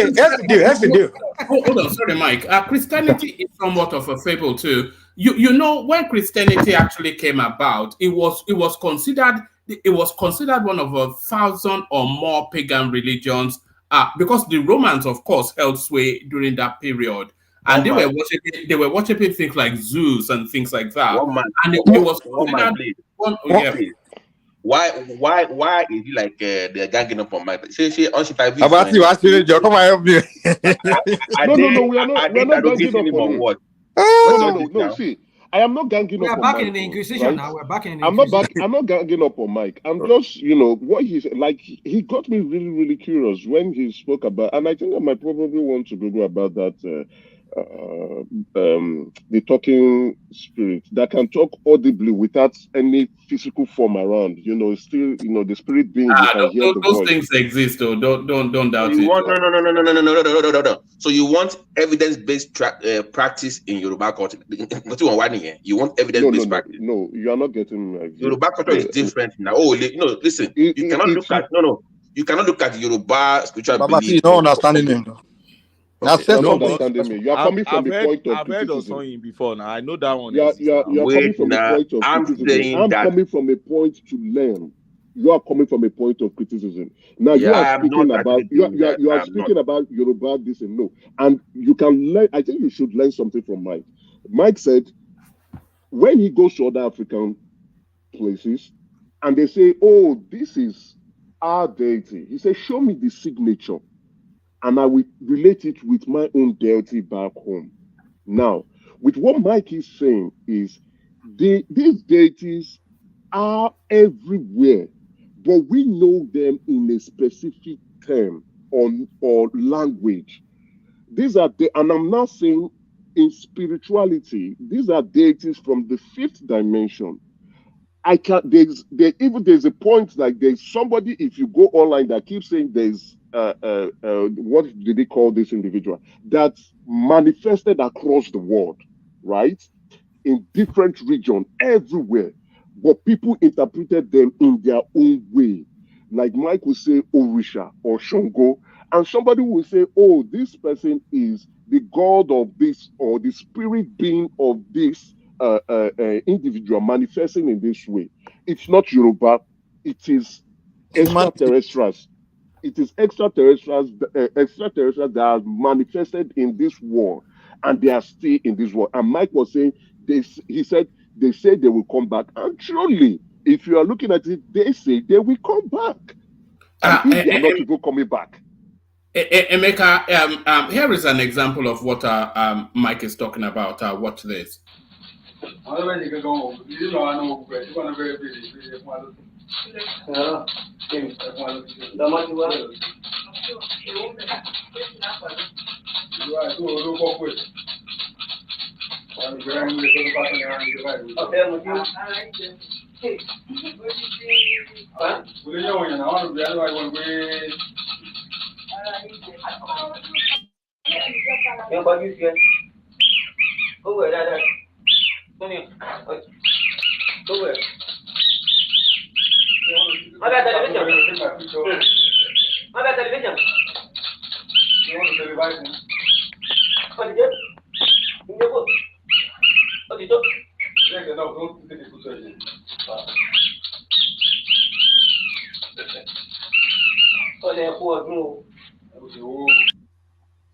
Here's the deal. Hold on, sorry, Mike. Christianity is somewhat of a fable too. You know, when Christianity actually came about, it was considered one of 1,000 or more pagan religions. Because the Romans, of course, held sway during that period, and they were worshiping things like Zeus and things like that. And it was considered Why is it like they're ganging up on my about you actually Joe, come and help me. No, we are not ganging up on what? No, see, I am not ganging up on Mike. We are back in the Inquisition right? now. We're back in the Inquisition. I'm not ganging up on Mike. I'm just, what he's like, he got me really, really curious when he spoke about, and I think I might probably want to go about that, the talking spirit that can talk audibly without any physical form around. Still, the spirit being. Those things exist, though. Don't doubt it. No. So you want evidence-based practice in Yoruba culture? You want evidence-based practice? No, you are not getting me. Yoruba culture is different now. Listen, you cannot look at you cannot look at Yoruba spiritual belief. You don't understanding him though. You're not understanding me. You are coming from the point of I've heard of something before. Now I know that one. You're coming from a point of criticism. I'm coming from a point to learn. You are coming from a point of criticism. Now you are speaking about you are speaking about Yoruba this and no, and you can learn. I think you should learn something from Mike. Mike said when he goes to other African places, and they say, "Oh, this is our deity," he said, "Show me the signature." And I will relate it with my own deity back home. Now, with what Mike is saying is these deities are everywhere, but we know them in a specific term or language. These are and I'm not saying in spirituality, these are deities from the 5th dimension. There's a point like there's somebody, if you go online, that keeps saying there's what did they call this individual that's manifested across the world, right? In different regions, everywhere, but people interpreted them in their own way. Like Mike will say Orisha or Shango, and somebody will say, "Oh, this person is the god of this or the spirit being of this individual manifesting in this way." It's not Yoruba. It is extraterrestrials. It is extraterrestrials that are manifested in this war, and they are still in this war. And Mike was saying, he said, they say they will come back. And truly, if you are looking at it, they say they will come back. And if they are not even coming back. Emeka, here is an example of what Mike is talking about. Watch this.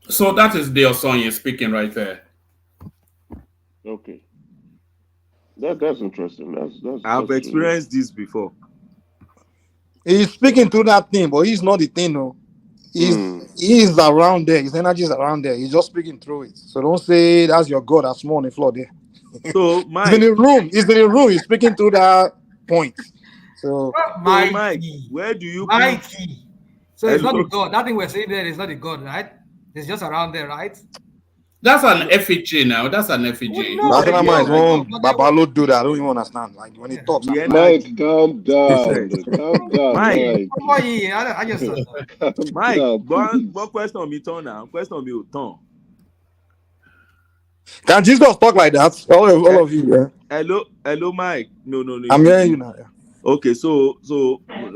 So that is the Osonye speaking right there. Okay. That's interesting. I've experienced this before. He's speaking through that thing, but he's not the thing, no. He's around there. His energy is around there. He's just speaking through it. So don't say that's your God that's small on the floor there. So Mike, he's in the room. He's speaking through that point. So Mike, where do you Mikey? So it's not the God. That thing we're saying there is not the God, right? It's just around there, right? That's an effigy now. That's an effigy. No, that's not Babalo do that. I don't even understand. Like when he talks, Mike, calm down. Calm down, Mike. I just Mike, what question me turn now? Question me turn. Can Jesus talk like that? All of you. Yeah? Hello, Mike. No. I'm hearing you now. Yeah. Okay, so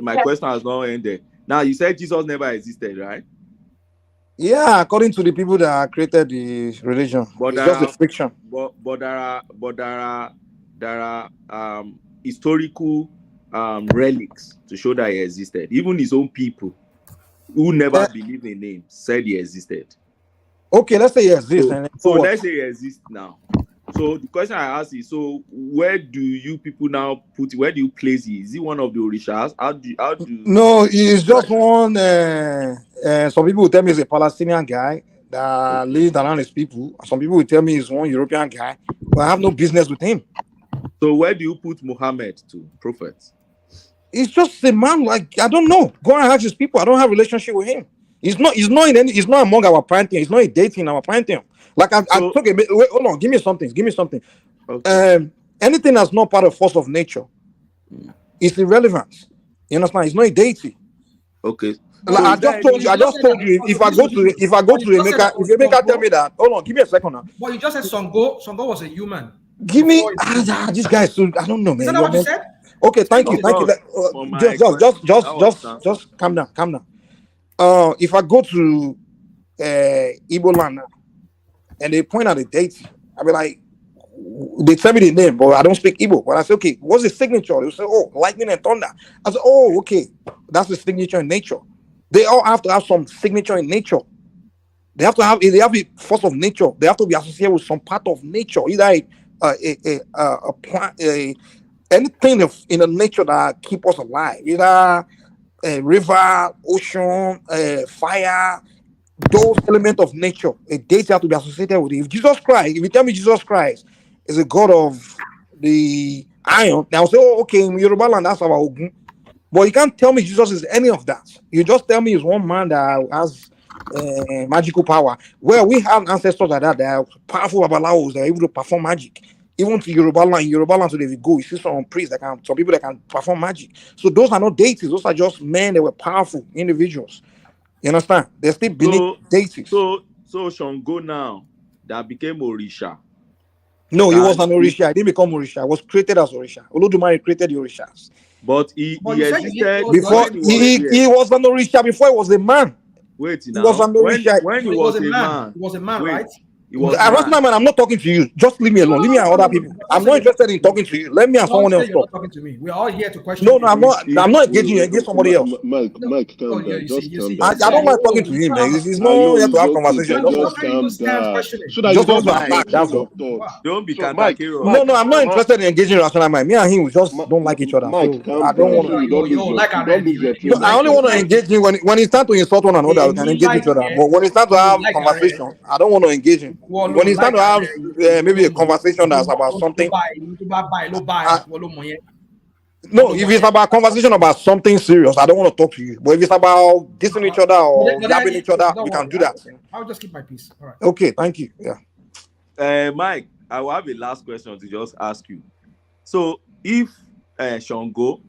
my question has not ended. Now you said Jesus never existed, right? Yeah, according to the people that created the religion, but it's just a fiction. But there are historical relics to show that he existed. Even his own people who never believed in him said he existed. Okay, let's say he exists. So let's say he exists now. So the question I ask is: so where do you people now put? Where do you place it? Is he one of the Orishas? How do? No, he's just one. Some people will tell me he's a Palestinian guy that lives around his people. Some people will tell me he's one European guy, but I have no business with him. So where do you put Muhammad to, prophet? He's just a man. Like I don't know. Go and ask his people. I don't have a relationship with him. He's not among our pantheon. He's not a deity in our pantheon. Like I took a bit. Wait, hold on. Give me something. Okay. Anything that's not part of force of nature is irrelevant. You understand? It's not a deity. Okay. Like, I just told you. If I go to Emeka, if Emeka tell me that, hold on. Give me a second now. But you just said Songo was a human. Give me this guy. I don't know, man. Is that what you said? Okay, thank you. Just calm down. If I go to Igbo land now, and they point out a date, I'll be like, they tell me the name, but I don't speak Igbo. But I say, okay, what's the signature? They say, oh, lightning and thunder. I say, oh, okay, that's the signature in nature. They all have to have some signature in nature. They have a force of nature. They have to be associated with some part of nature, either a plant, anything in the nature that keep us alive, either a river, ocean, fire. Those elements of nature, a deity have to be associated with it. If you tell me Jesus Christ is a god of the iron, then I'll say, oh, okay, in Yoruba land, that's our Ogun. But you can't tell me Jesus is any of that. You just tell me he's one man that has magical power. Well, we have ancestors like that are powerful babalawos that are able to perform magic. Even to Yoruba land today, we go, you see some priests some people that can perform magic. So those are not deities. Those are just men that were powerful individuals. You understand? They're still beneath deities. So Shango now that became Orisha. No, he was an Orisha. He didn't become Orisha. He was created as Orisha. Olodumare created the Orishas. But he existed before. He was an Orisha before he was a man. Wait, he was an Orisha when he was a man. He was a man, wait, right? He was Rational man, I'm not talking to you. Just leave me alone. Leave me and other people. I'm not interested in talking to you. Let me and someone else You're not talk. talking to me. We are all here to question. No, I'm not. I'm not engaging you. Engage somebody else. Mike, calm down. Just calm down. I don't mind talking to him, man. It's not here to have conversation. Just calm down. So that Just you want don't to attack. That's all. Don't be So, Mike, No, I'm not interested in engaging rational mind. Me and him, we just don't like each other. Mike, So I don't want to. you don't lose your No, I only want to engage him when it's time to insult one another. We can engage each other. But when it's time to have conversation, I don't want to engage him. When it's time to have maybe a conversation that's about something. No, if it's about conversation about something serious, I don't want to talk to you. But if it's about dissing each other or yapping each other, we can do that. I'll just keep my peace. All right. Okay, thank you. Yeah. Mike, I will have a last question to just ask you. So, if Shango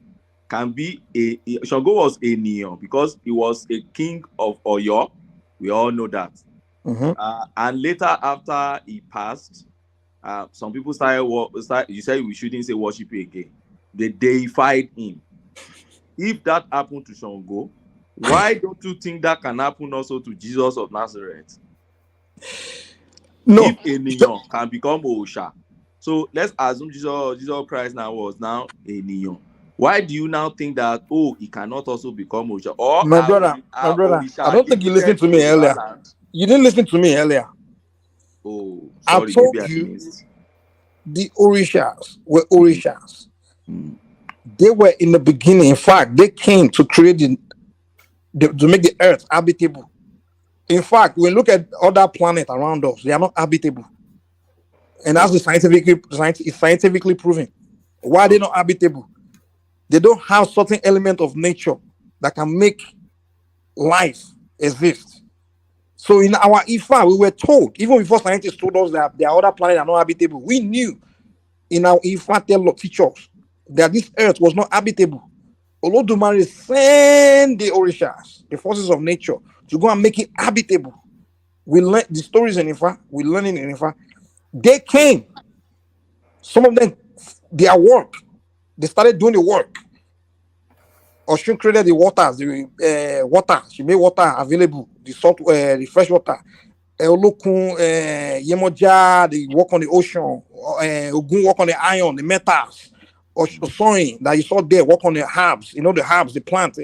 can be Shango was a Neo because he was a king of Oyo, we all know that. And later, after he passed, some people started. You said we shouldn't say worship again. They deified him. If that happened to Shango, why don't you think that can happen also to Jesus of Nazareth? No. If a Neo can become Osha, so let's assume Jesus Christ now was now a Neo. Why do you now think that he cannot also become Osha? Or my brother, I don't think you listened to me earlier. You didn't listen to me earlier. Oh, sorry, I told you the Orishas were Orishas. They were in the beginning. In fact, they came to create to make the earth habitable. In fact, when we look at other planets around us, they are not habitable. And that's scientifically proven. Why are they not habitable? They don't have certain element of nature that can make life exist. So in our Ifa, we were told, even before scientists told us that there are other planets that are not habitable, we knew in our Ifa teachers that this earth was not habitable. Olodumare sent the Orishas, the forces of nature, to go and make it habitable. We learned the stories in Ifa, we learned in Ifa. They came. Some of them, their work, they started doing the work. Oshun created the waters, the water. She made water available, the salt, the fresh water. Olokun, Yemoja, they work on the ocean. Ogun work on the iron, the metals. Osoin that you saw there work on the herbs. You know the herbs, the plant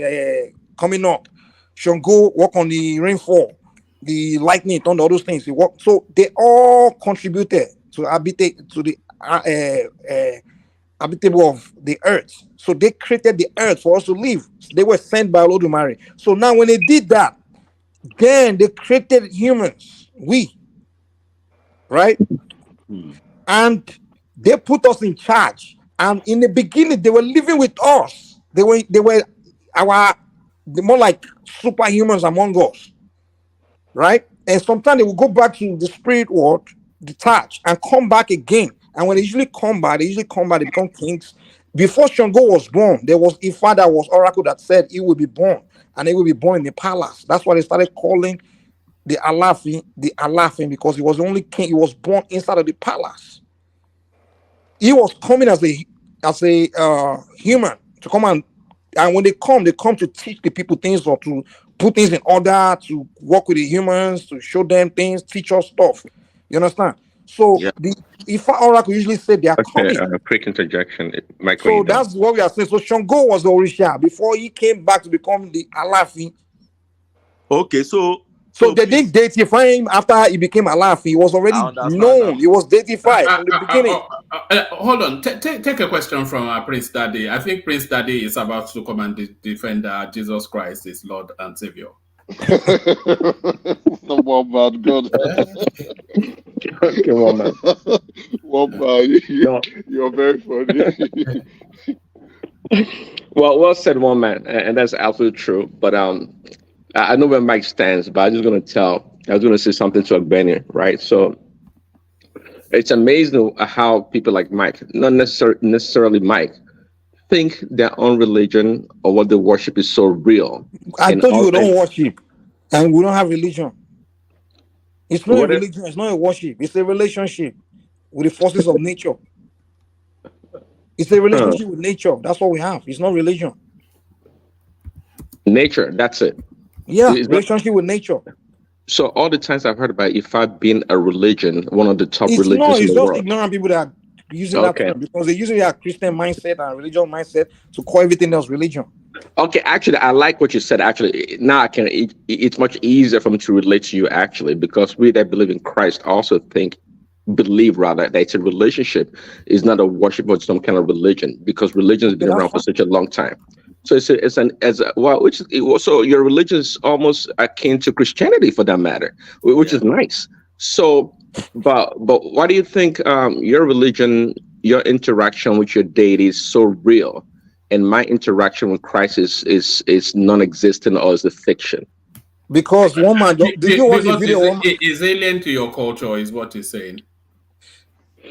coming up. Shango work on the rainfall, the lightning, on all those things. They work, so they all contributed to the habitable of the earth. So they created the earth for us to live. They were sent by Olodumare. So now when they did that, then they created humans, right? And they put us in charge. And in the beginning, they were living with us. They were more like superhumans among us, right? And sometimes they will go back to the spirit world, detach, and come back again. And when they usually come back, they become kings. Before Shango was born, there was Ifa that was oracle that said he will be born, and he will be born in the palace. That's why they started calling the Alafin, because he was the only king. He was born inside of the palace. He was coming as a human to come and when they come to teach the people things, or to put things in order, to work with the humans, to show them things, teach us stuff. You understand? So the Ifa oracle usually say they are coming. A quick interjection, Mike. So that's what we are saying. So Shango was the Orisha before he came back to become the Alafin. Okay, so they didn't deify him after he became Alafin. He was already known. He was deified from the beginning. Hold on. Take a question from Prince Daddy. I think Prince Daddy is about to come and defend Jesus Christ, his Lord and Savior. One bad God. Okay, one man. One man. You're very funny. Well said, one man, and that's absolutely true. But I know where Mike stands, but I was going to say something to Ogbeni, right? So it's amazing how people like Mike, not necessarily Mike, think their own religion or what they worship is so real. I told you we don't worship, and we don't have religion. It's not a religion, it's not a worship, it's a relationship with the forces of nature. It's a relationship with nature. That's what we have. It's not religion. Nature, that's it. Yeah, relationship with nature. So all the times I've heard about Ifa being a religion, one of the top It's religions not. in It's the just world. ignorant people that are using that Okay. term because they usually have Christian mindset and religious mindset to call everything else religion. Okay, actually, I like what you said. Actually, now I can. It's much easier for me to relate to you actually, because we that believe in Christ also believe rather that it's a relationship, is not a worship of some kind of religion, because religion has Okay, been that's around for fine. such a long time. So which is also your religion is almost akin to Christianity for that matter, which is nice. So, but why do you think your religion, your interaction with your deity is so real, and my interaction with Christ is non-existent, or is a fiction? Because one man, did you watch the Because video? it's alien to your culture, is what he's saying.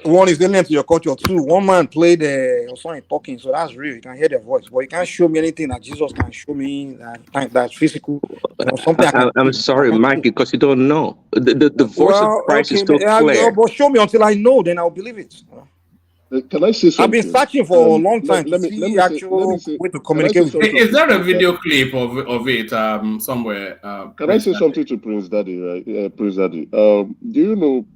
One is alien to your culture. Two, one man played or something talking, so that's real. You can hear their voice, but you can't show me anything that Jesus can show me that's physical. Something I can. I'm sorry, Mike, because you don't know. The voice of Well, Christ is okay, so clear. but show me until I know, then I'll believe it. Can I say I've been something? searching for a long time to Let see me say. actual way to Can I communicate say with something? people. Is there a Prince video Daddy? clip of it somewhere? Can I say something to Prince Daddy? Right, Prince Daddy. Do you know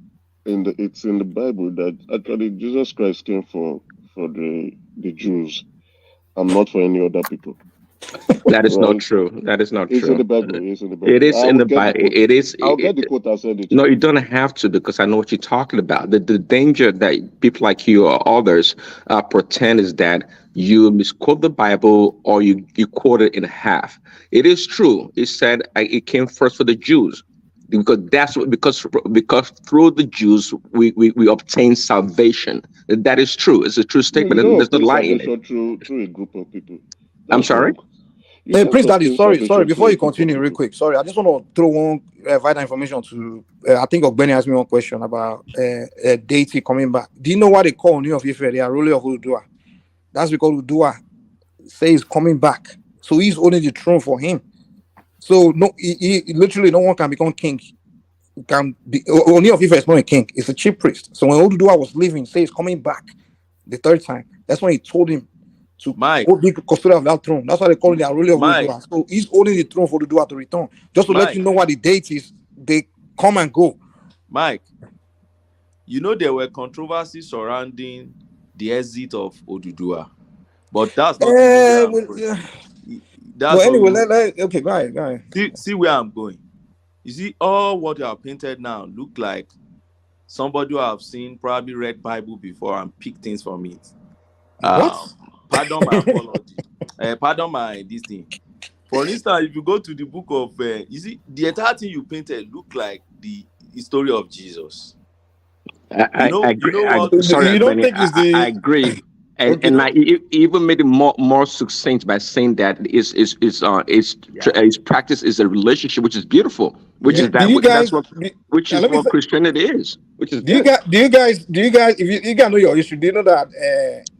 it's in the Bible that actually Jesus Christ came for the Jews and not for any other people. That is not Right? true. That is not It's true. in the Bible. It's in the Bible. It is I in will the get the Bible. quote. It is. I'll get the quote. I'll send it to No, you. you don't have to, because I know what you're talking about. The danger that people like you or others pretend is that you misquote the Bible, or you quote it in half. It is true. It said it came first for the Jews, because that's what because through the Jews we obtain salvation. That is true. It's a true No, statement. you don't There's no obtain lie in it. salvation through a group of people. I'm That's sorry. wrong. You Hey, can't Prince Daddy, obtain sorry. salvation Before through a you group of continue, real people. quick, sorry, I just want to throw one vital information to. I think Ogbeni asked me one question about deity coming back. Do you know what they call New of Ife? They are ruler of Udua. That's because Udua says he's coming back, so he's holding the throne for him. So no, he literally no one can become king. Can be Oni of Ife is not a king; it's a chief priest. So when Udua was leaving, say he's coming back the third time. That's when he told him to hold the custodian of that throne. That's why they call it the ruler of Mike. Udua. So he's holding the throne for Udua to return. Just to let Mike. you know what the date is, they come and go. Mike, you know there were controversies surrounding the exit of Odudua, but that's not where I'm going. That's Well, anyway, not okay, go ahead. see where I'm going. You see, all what you have painted now look like somebody who have seen, probably read Bible before and pick things from it. What? Pardon my apology. Pardon my this thing. For instance, if you go to the book of, you see, the entire thing you painted look like the story of Jesus. I agree. What? Sorry, You don't Benny. think it's the I agree. And okay. and I even made it more succinct by saying that his practice is a relationship, which is beautiful, which is Do you guys? which is Let me what say, Christianity is, which is do you good. guys? If you guys know your history, do you know that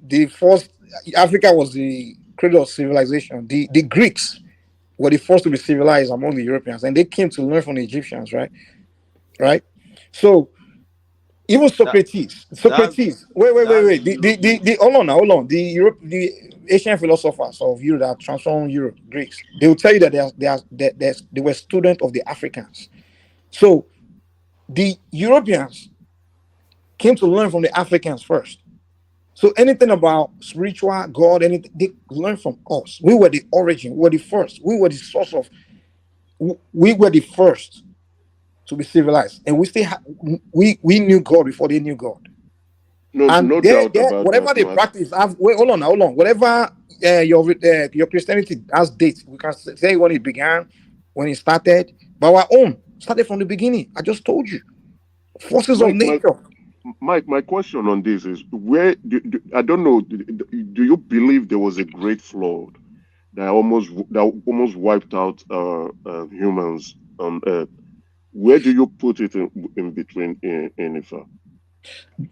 the first Africa was the cradle of civilization? The Greeks were the first to be civilized among the Europeans, and they came to learn from the Egyptians, right? Right. So even Socrates. Wait. Hold on. The Asian philosophers of Europe that transformed Europe, Greeks, they will tell you that they were students of the Africans. So the Europeans came to learn from the Africans first. So anything about spiritual God, anything they learned from us. We were the origin. We were the first. We were the source of. We were the first to be civilized, and we still we knew God before they knew God. No doubt about whatever that, they man. practice, hold on. Whatever your Christianity has dates. We can say when it began, when it started, but our own started from the beginning. I just told you, forces of nature. Mike, my question on this is where I don't know. Do you believe there was a great flood that almost wiped out humans on Earth? Where do you put it in between in Ifa?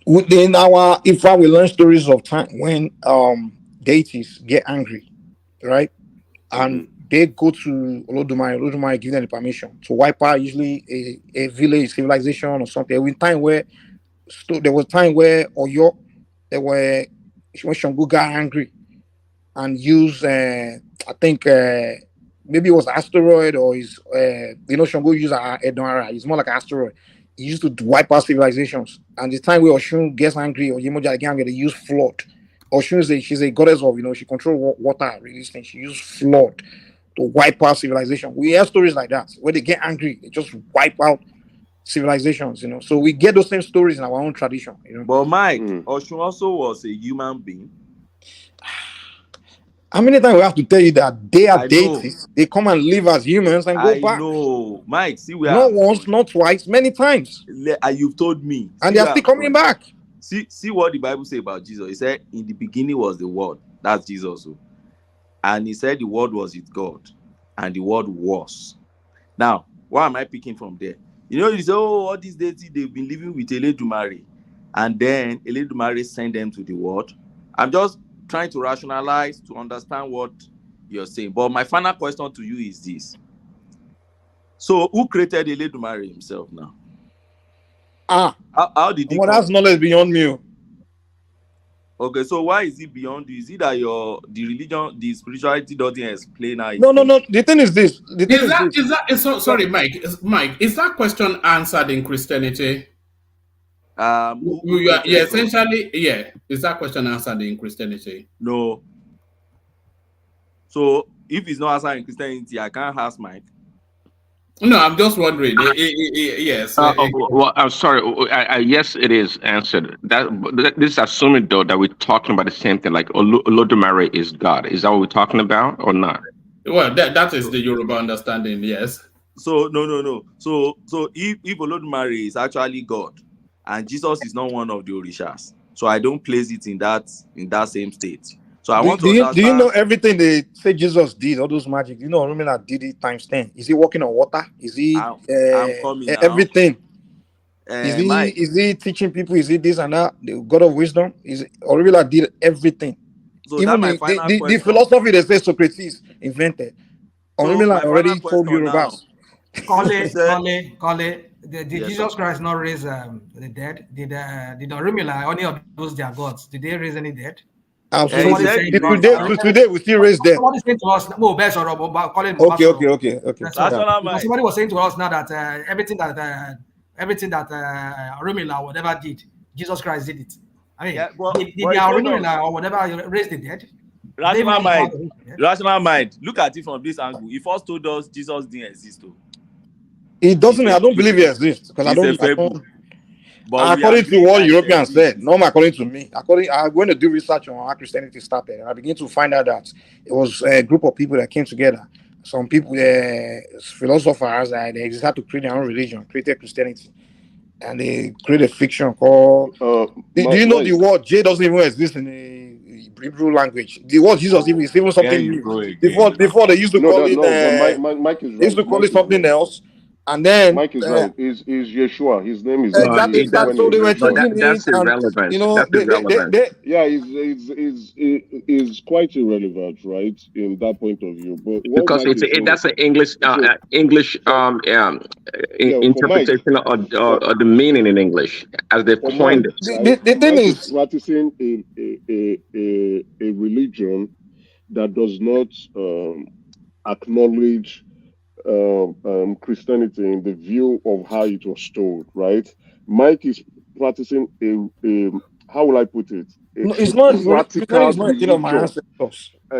Within our Ifa, we learn stories of time when deities get angry, right? And they go to Olodumare give them the permission to wipe out usually a village, civilization, or something. There was time where Oyo, when Shangu got angry and used, I think, maybe it was asteroid or is Shango use Edonara. It's more like an asteroid. He used to wipe out civilizations. And the time where Oshun gets angry or Yemoja get angry, they use flood. Oshun she's a goddess of she controls water, release things. She used flood to wipe out civilization. We have stories like that where they get angry, they just wipe out civilizations. So we get those same stories in our own tradition. But Mike, Oshun also was a human being. How many times we have to tell you that they are deities? They come and live as humans and go back. I know, Mike. See, not once, not twice, many times. You've told me, and they are still coming back. See what the Bible says about Jesus. He said, "In the beginning was the Word." That's Jesus. And he said, "The Word was with God, and the Word was." Now, why am I picking from there? You say, all these deities they've been living with Eledumare, and then Eledumare sent them to the world. I'm just trying to rationalize to understand what you're saying. But my final question to you is this. So who created Eledumare himself now? How did he that's knowledge beyond me. Okay, so why is it beyond you? Is it that the religion, the spirituality doesn't explain how? No. The thing is this. Sorry, Mike. Mike, is that question answered in Christianity? Essentially, is that question answered in Christianity? No. So if it's not answered in Christianity, I can't ask Mike. No, I'm just wondering. Yes. Well, I'm sorry. Yes, it is answered. This is assuming though that we're talking about the same thing. Like Olodumare is God. Is that what we're talking about or not? Well, that is the Yoruba understanding. Yes. So no. So if Olodumare is actually God, and Jesus is not one of the Orishas, so I don't place it in that same state. So I want to understand. Do you know everything they say Jesus did? All those magic. You know, Romina did it times 10. Is he walking on water? Is he I'm coming everything? Now. Is he teaching people? Is he this and that? The God of wisdom? Is Romina did everything? So even the philosophy they say Socrates invented. Romina already told you about. Kale. Did Jesus Christ not raise the dead? Did Orunmila, any of those their gods, did they raise any dead? Absolutely. Today we still raise them. Somebody saying to us, okay. Somebody was saying to us now that everything that Orunmila or whatever did, Jesus Christ did it. I mean, did Orunmila or whatever raise the dead? Rational mind. Look at it from this angle. He first told us Jesus didn't exist. It doesn't. I don't believe he exists because I don't. But according to what Europeans said, not according to me. I'm going to do research on how Christianity started, and I begin to find out that it was a group of people that came together. Some people, philosophers, they had to create their own religion, created Christianity, and they created a fiction called. Do you know the word J doesn't even exist in the Hebrew language? The word Jesus is even something new. Before they used to call it. Mike is right. They used to call it something else. And then Mike is right. Is Yeshua? His name is exactly that. So they were changing that's it. Irrelevant. Is quite irrelevant, right? In that point of view, but because that's an English interpretation of the meaning in English as they coined it. The thing is practicing a religion that does not acknowledge Christianity in the view of how it was told, right? Mike is practicing a how will I put it? It's not practical religion.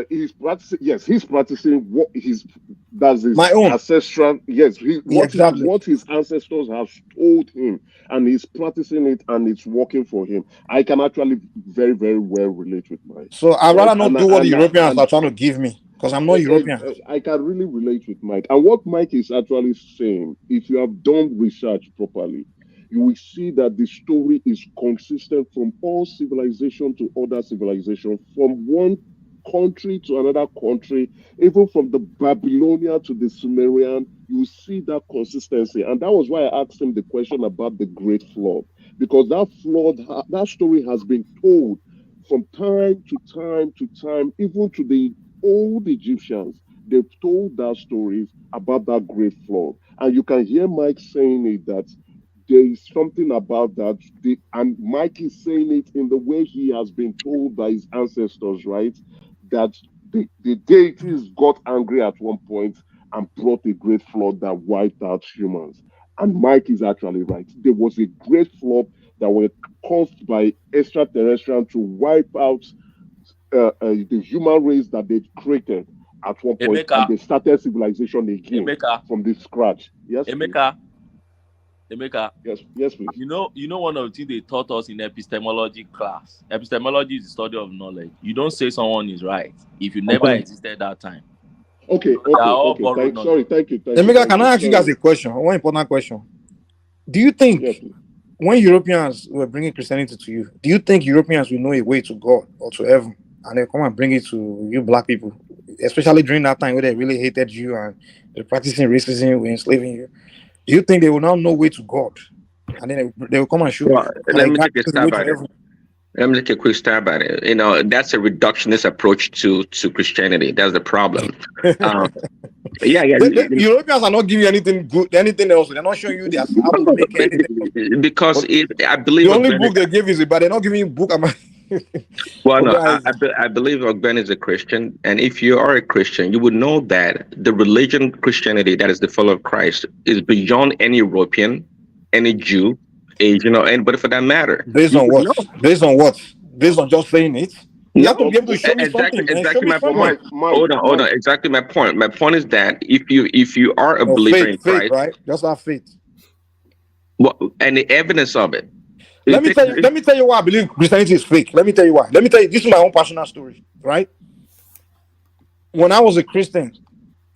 He's practicing. Yes, he's practicing what his my own ancestral. Yes, what his ancestors have told him, and he's practicing it, and it's working for him. I can actually very, very well relate with Mike. So I'd rather not do what the Europeans are trying to give me. Because I'm not European. I can really relate with Mike. And what Mike is actually saying, if you have done research properly, you will see that the story is consistent from all civilization to other civilization, from one country to another country, even from the Babylonian to the Sumerian, you see that consistency. And that was why I asked him the question about the Great Flood, because that story has been told from time to time to time, even to the old Egyptians. They've told that stories about that great flood, and you can hear Mike saying it that there is something about that, and Mike is saying it in the way he has been told by his ancestors, right? That the deities got angry at one point and brought a great flood that wiped out humans. And Mike is actually right. There was a great flood that was caused by extraterrestrials to wipe out the human race that they've created at one point, and Emeka, they started civilization again Emeka, from the scratch. Yes, please. Emeka. Yes, please. You know one of the things they taught us in epistemology class. Epistemology is the study of knowledge. You don't say someone is right if you never existed that time. Okay. Sorry, thank you. Emeka, can I ask you guys a question? One important question. Do you think when Europeans were bringing Christianity to you, do you think Europeans will know a way to God or to heaven, and they come and bring it to you black people, especially during that time where they really hated you and they're practicing racism, were enslaving you? Do you think they will now know way to God, and then they will come and show you? Let me take a stab at it. Let me take a quick stab at it. You know, that's a reductionist approach to Christianity. That's the problem. Europeans are not giving you anything good, anything else. They're not showing you how to make anything. Because I believe the only book they give is it, but they're not giving you a book. Well, no, I believe Ogben is a Christian, and if you are a Christian, you would know that the religion Christianity, that is the follower of Christ, is beyond any European, any Jew, Asian, or anybody for that matter. Based on what? Based on what? Based on just saying it? You have to be able to show me something. Exactly my point. Hold on. Exactly my point. My point is that if you are a believer in Christ, faith, right? Just have faith. Well, and the evidence of it. Let me tell you why I believe Christianity is fake. Let me tell you why. This is my own personal story, right? When I was a Christian,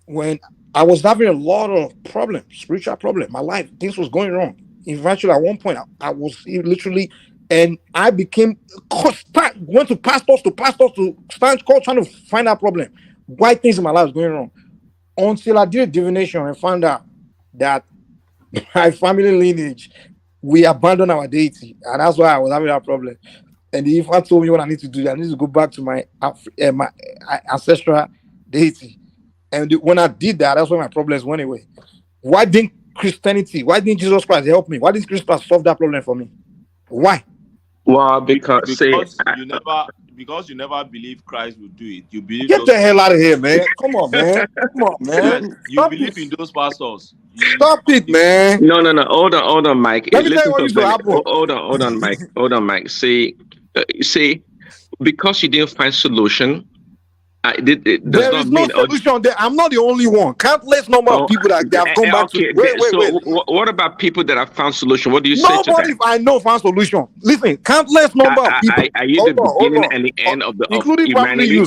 when I was having a lot of problems, spiritual problems, my life, things was going wrong. Eventually, at one point, I was literally, and I went to pastors to trying to find out problem, why things in my life was going wrong. Until I did a divination and found out that my family lineage, we abandoned our deity, and that's why I was having that problem. And the Ifa told me what I need to do. I need to go back to my ancestral deity. And when I did that, that's when my problems went away. Why didn't Jesus Christ help me? Why didn't Christ solve that problem for me? Why? Well, because you never believe Christ will do it. You believe. Get the hell out of here, man! Come on, man! You believe in those pastors. Stop it, man! No. Hold on, Mike. Let me tell you what used to happen. Hold on, Mike. See, because you didn't find solution. There is no solution there. I'm not the only one. Countless number of people that have come back to. Wait. What about people that have found solution? What do you say to that? Nobody I know found solution. Listen, countless number of people. Are you the beginning and the end of the including humanity?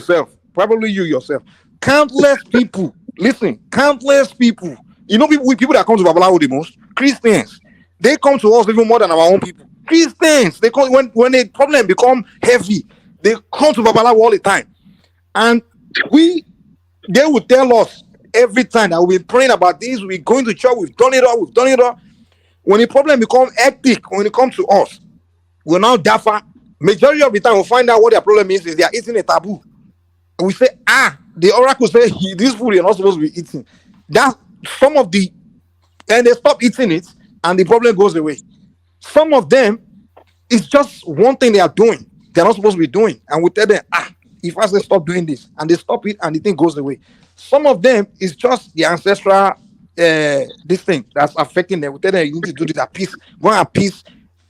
Probably you yourself. Countless people. Listen, countless people. You know, people that come to Babalawo the most? Christians. They come to us even more than our own people. Christians. They come when a problem become heavy. They come to Babalawo all the time. And they would tell us every time that we're praying about this, we're going to church, we've done it all. When the problem becomes hectic, when it comes to us, we're now daffer. Majority of the time, we'll find out what their problem is they are eating a taboo. And we say, the oracle say, this food you're not supposed to be eating. That's and they stop eating it, and the problem goes away. Some of them, it's just one thing they are doing, they're not supposed to be doing. And we tell them, if I say stop doing this, and they stop it, and the thing goes away. Some of them is just the ancestral this thing that's affecting them. We tell them you need to do this at peace. Go and appease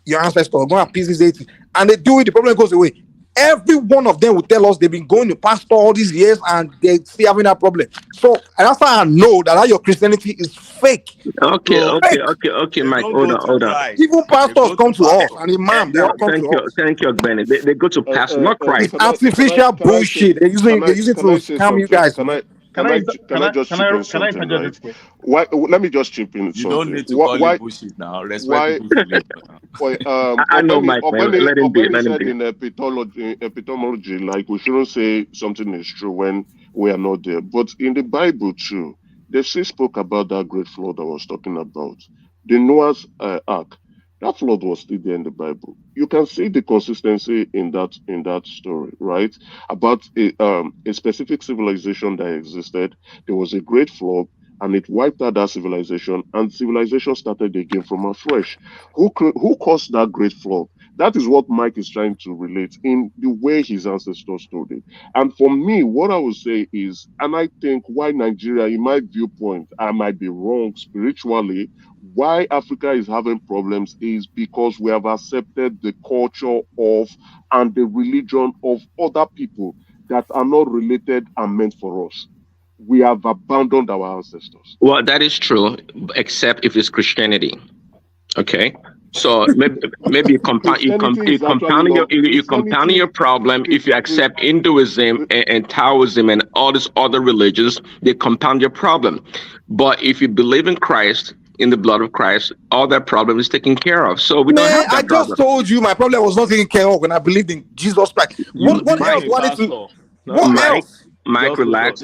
your ancestors. Go and appease this deity, and they do it. The problem goes away. Every one of them will tell us they've been going to pastor all these years and they still having that problem. So that's how I know that your Christianity is fake. Okay, Mike. Hold on. Even pastors come to us, and imam they all come to us. Thank you, Benny. They go to pastor, not Christ. It's artificial bullshit. They're using to scam you guys. Can I just chip in something? Right? Let me just chip in. You don't need to call it bullshit now. Respect I know, Mike. Let him be. Said in epistemology, like we shouldn't say something is true when we are not there. But in the Bible too, they still spoke about that great flood I was talking about, the Noah's Ark. That flood was still there in the Bible. You can see the consistency in that story, right? About a specific civilization that existed. There was a great flood, and it wiped out that civilization, and civilization started again from afresh. Who caused that great flood? That is what Mike is trying to relate in the way his ancestors told it. And for me, what I would say is, and I think why Nigeria, in my viewpoint, I might be wrong spiritually, why Africa is having problems is because we have accepted the culture of and the religion of other people that are not related and meant for us. We have abandoned our ancestors. Well, that is true, except if it's Christianity. Okay. So maybe Christianity is actually compounding not you compounding your problem if you accept Hinduism and Taoism and all these other religions, they compound your problem. But if you believe in Christ, in the blood of Christ, all that problem is taken care of. So we don't Man, have that I just problem. told you my problem was not taken care of when I believed in Jesus Christ. What else do I need to? What else? Mike, relax.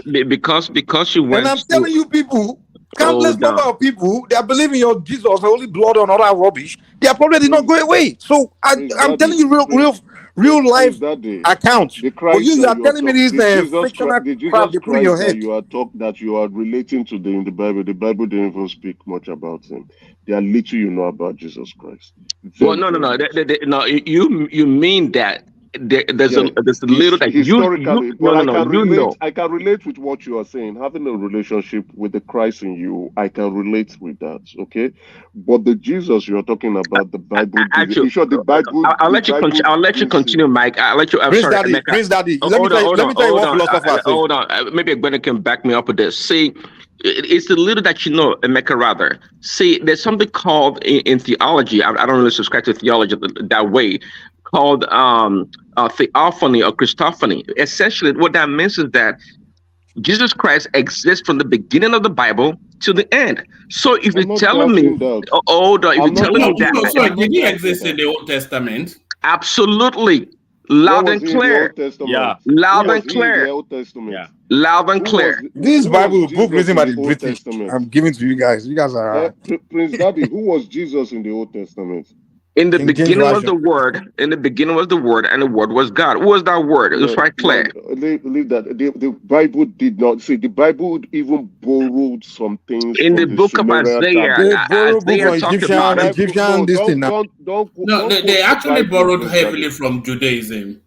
Because you And went I'm to telling you, people, countless hold number on. of people, they are believing your Jesus, holy blood, and all that rubbish. Their problem did not go away. So Praise I'm telling Daddy, you, real praise life Daddy. accounts. The But Christ you that are you are telling me talking, this fictional The crap Jesus they put in your Christ that head. you are relating to in the Bible didn't even speak much about him. There are little you know about Jesus Christ. Well, Very, no. very little. No, you mean that there's Yeah, a little that historically, but you know. I can relate with what you are saying. Having a relationship with the Christ in you, I can relate with that. Okay, but the Jesus you are talking about, the Bible, Actually, you sure I'll the let you Bible I'll let you didn't say. continue, Mike. I'll let you. I'm Prince sorry, Daddy, Emeka. Prince Daddy. Oh, Let me tell you what philosophers say. hold on. Maybe Gwen can back me up with this. See, it's the little that you know, Emeka. Rather, see, there's something called in theology. I don't really subscribe to theology that way. Called theophany or Christophany. Essentially, what that means is that Jesus Christ exists from the beginning of the Bible to the end. So if you're I'm not telling me, doubting that. hold on, if you're I'm not telling me doubting that, that. So I'm did not he doubting exist that. in the Old Testament? absolutely, Where loud was and he in the clear, Old Testament? Who loud and was he in the clear, Old Testament? loud and clear. This Who was Bible book Jesus written in by the the Old British, Testament? I'm giving to you guys. You guys are Prince Daddy, who was Jesus in the Old Testament? In the King James beginning was the Version. Word. In the beginning was the Word, and the Word was God. Who was that Word? It was No, right clear. leave that. The Bible did not see. The Bible even borrowed some things In the from the book of Sumerian Isaiah, They tablets. borrow book Isaiah from talked The about it. Bible, no, Egyptian this thing now. No, don't they quote the actually Bible, borrowed Prince heavily Daddy. from Judaism.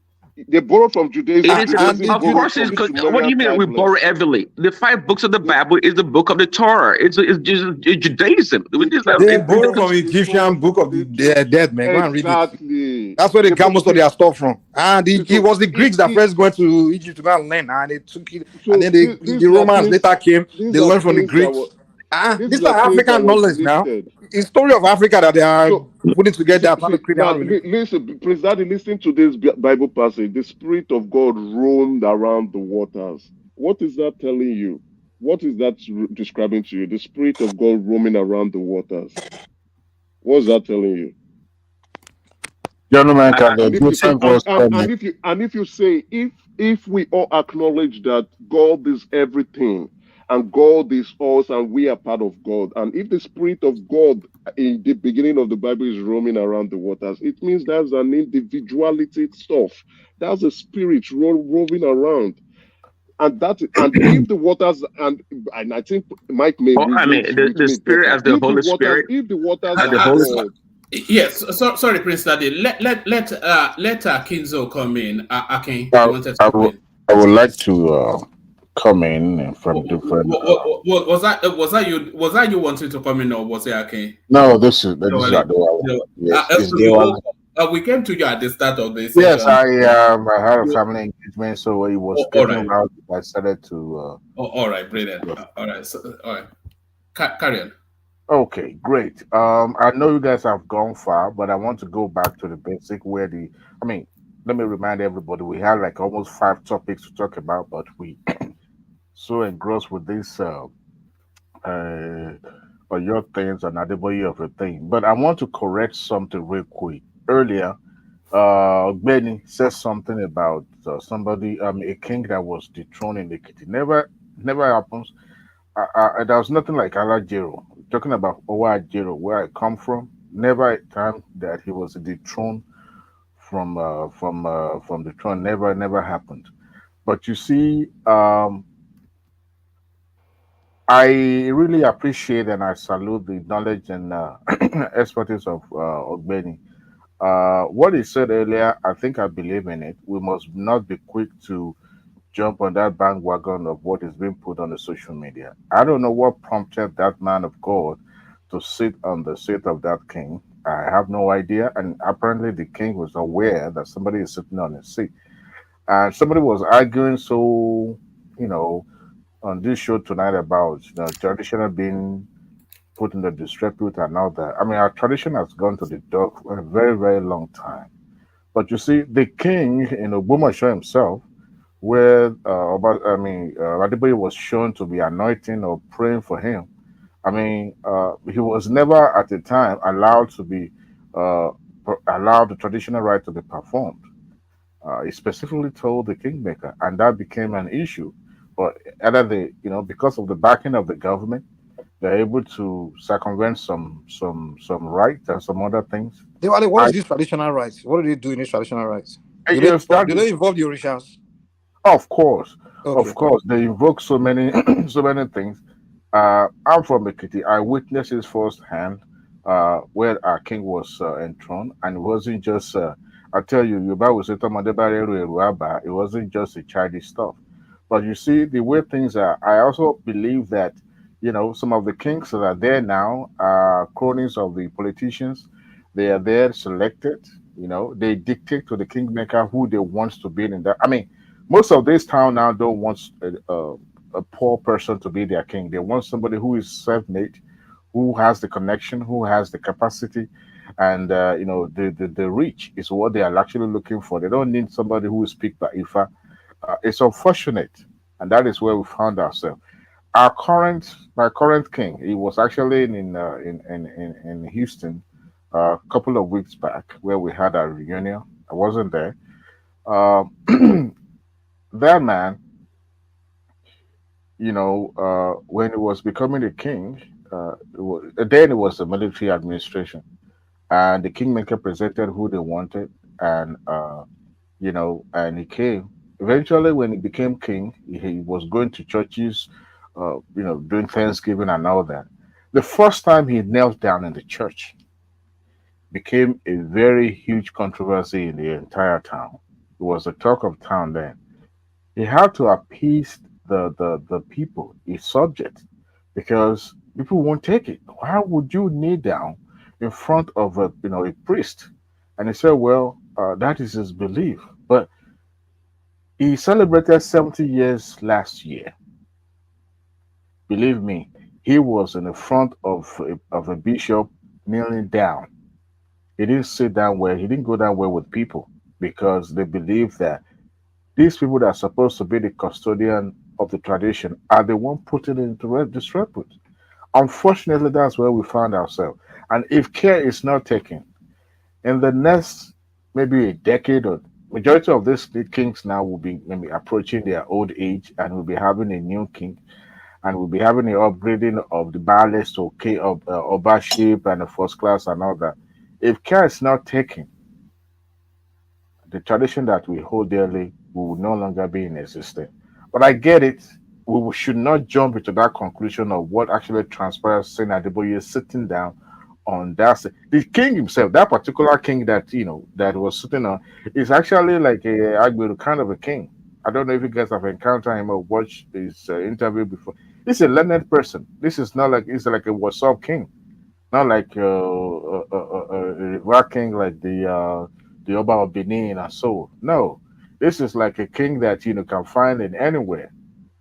They borrowed from Judaism. It is, And Judaism the of borrowed course, from it's the good. What do Sumerian you mean we borrow tablets. heavily? The 5 books of the They, Bible is the book of the Torah. It's Judaism. the Torah, borrow from the Torah, Egyptian book of the the dead man. Go and read it. exactly. That's where they got most of See, their stuff from. And it so was the Greeks that first went to Egypt to go and learn, and they took it. And so then the these are Romans things. later came. These They are learned from the things that were. Greeks. These These are are things that African was knowledge now. listed. It's story of Africa that they are So putting together, trying to create their now own religion. listen, Prince Daddy, listen to this Bible passage. The Spirit of God roamed around the waters. What is that telling you? What is that describing to you? The Spirit of God roaming around the waters. What's that telling you? Gentlemen, can the And if you different voice come in? and if you say if we all acknowledge that God is everything and God is us and we are part of God, and if the Spirit of God in the beginning of the Bible is roaming around the waters, it means that's an individuality stuff. That's a spirit roving around. And if the waters and I think Mike may Oh, I mean, relate with the me Spirit better. as the Holy Spirit, If the waters as the are Holy. God, Yes, sorry, Prince Daddy. Let Kinzo come in. Akin, I, you wanted to I, come would, in. I would like to come in from different. Was that you wanting to come in, or was it Akin? No, this is Dewale. Adewale. Yes, it's Dewale. We came to you at the start of the Yes, session. I had a You- family engagement, so it was all getting right. loud. I started to. All right, brilliant. All right, all right. Carry on. Okay, great. I know you guys have gone far, but I want to go back to the basic where I mean, let me remind everybody we had like almost 5 topics to talk about, but we so engrossed with this or your things and Adeboye of a thing. But I want to correct something real quick. Earlier, Benny said something about somebody, a king that was dethroned in the kitchen. Never happens. There was nothing like Alajero. Talking about Owajero, where I come from, never a time that he was dethroned from the throne. Never happened. But you see, I really appreciate and I salute the knowledge and expertise of Ogbeni. What he said earlier, I think I believe in it. We must not be quick to jump on that bandwagon of what is being put on the social media. I don't know what prompted that man of God to sit on the seat of that king. I have no idea. And apparently, the king was aware that somebody is sitting on his seat. And somebody was arguing so, you know, on this show tonight about traditional being put in the disrepute and all that. I mean, our tradition has gone to the dog for a very, very long time. But you see, the king in Obumasho himself, where Adebayo was shown to be anointing or praying for him. I mean, he was never at the time allowed to be allowed the traditional right to be performed. He specifically told the kingmaker, and that became an issue. But either because of the backing of the government, they're able to circumvent some rights and some other things. Diwali, what is this traditional rights? What do they do in these traditional rights? Do they involve the Orishas? Of course, Okay. they invoke so many, so many things. I'm from Ekiti. I witnessed it firsthand, where our king was enthroned, and it wasn't just. I tell you, Yoruba will say, "Tomadebare eru eru aba." It wasn't just a childish stuff, but you see the way things are. I also believe that some of the kings that are there now are cronies of the politicians. They are there selected. They dictate to the kingmaker who they want to be in that. I mean, most of this town now don't want a poor person to be their king. They want somebody who is self-made, who has the connection, who has the capacity, and the reach is what they are actually looking for. They don't need somebody who will speak by Ifa. It's unfortunate, and that is where we found ourselves. My current king, he was actually in Houston a couple of weeks back, where we had a reunion. I wasn't there. That man, when he was becoming a king, then it was the military administration, and the kingmaker presented who they wanted, and and he came. Eventually, when he became king, he was going to churches, doing Thanksgiving and all that. The first time he knelt down in the church became a very huge controversy in the entire town. It was the talk of town then. He had to appease the people, his subjects, because people won't take it. Why would you kneel down in front of a priest? And he said, well, that is his belief. But he celebrated 70 years last year. Believe me, he was in the front of a bishop kneeling down. He didn't sit down well. He didn't go down well with people because they believe that these people that are supposed to be the custodian of the tradition are the one putting it into disrepute. Unfortunately, that's where we found ourselves. And if care is not taken, in the next maybe a decade or majority of these kings now will be maybe approaching their old age and will be having a new king and we'll be having the upgrading of the ballast to Obaship and the first class and all that. If care is not taken, the tradition that we hold dearly will no longer be in existence. But I get it. Should not jump into that conclusion of what actually transpires saying Adeboye sitting down on that. The king himself, that particular king that was sitting on, is actually like a Agberu kind of a king. I don't know if you guys have encountered him or watched his interview before. He's a learned person. This is not like he's like a WhatsApp king, not like a river king like the Oba of Benin and so. No, this is like a king that can find in anywhere.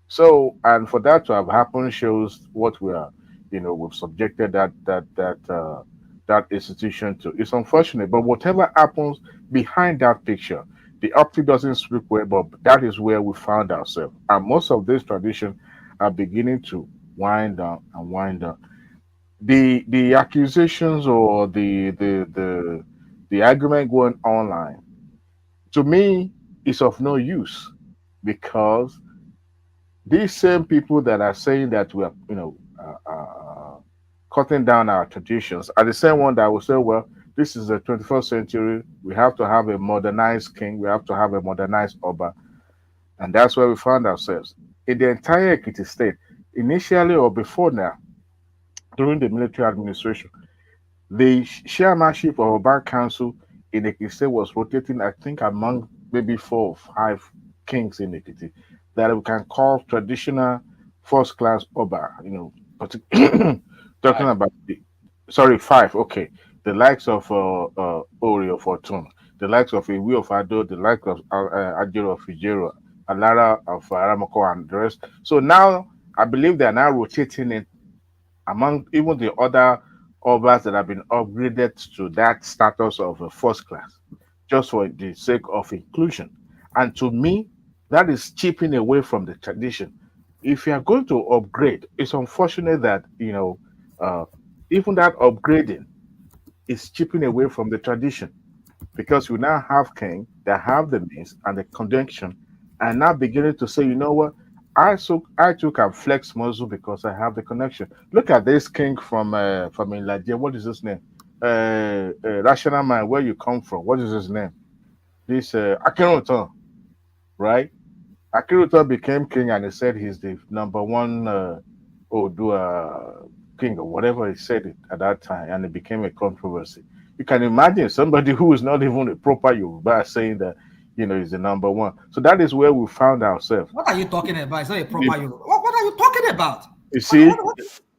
So, and for that to have happened shows what we are, we've subjected that institution to. It's unfortunate, but whatever happens behind that picture, the optic doesn't speak well, but that is where we found ourselves. And most of these traditions are beginning to wind down and wind down. The accusations or the argument going online, to me, is of no use because these same people that are saying that we are, cutting down our traditions are the same one that will say, well, this is the 21st century. We have to have a modernized king. We have to have a modernized Oba. And that's where we found ourselves. In the entire Ekiti state, initially or before now, during the military administration, the chairmanship of Oba Council in Ekiti was rotating, I think, among maybe 4 or 5 kings in Ekiti that we can call traditional first class Oba, talking about the, sorry, 5, okay. The likes of Oreo Fortune, the likes of Iwi of Ado, the likes of Ajiro of Ijero, Alara of Aramako, and the rest. So now I believe they are now rotating it among even the other Obas that have been upgraded to that status of a first class, just for the sake of inclusion. And to me, that is chipping away from the tradition. If you are going to upgrade, it's unfortunate that even that upgrading is chipping away from the tradition, because we now have king that have the means and the connection, and now beginning to say, you know what, I too can flex muscle because I have the connection. Look at this king from Ilaje. What is his name? Rational man, where you come from? What is his name? This Akinrutan, right? Akinrutan became king, and he said he's the number one Odua king, or whatever he said it at that time, and it became a controversy. You can imagine somebody who is not even a proper Yoruba saying that he's the number one. So that is where we found ourselves. What are you talking about? It's not a proper Yoruba. What are you talking about? You see,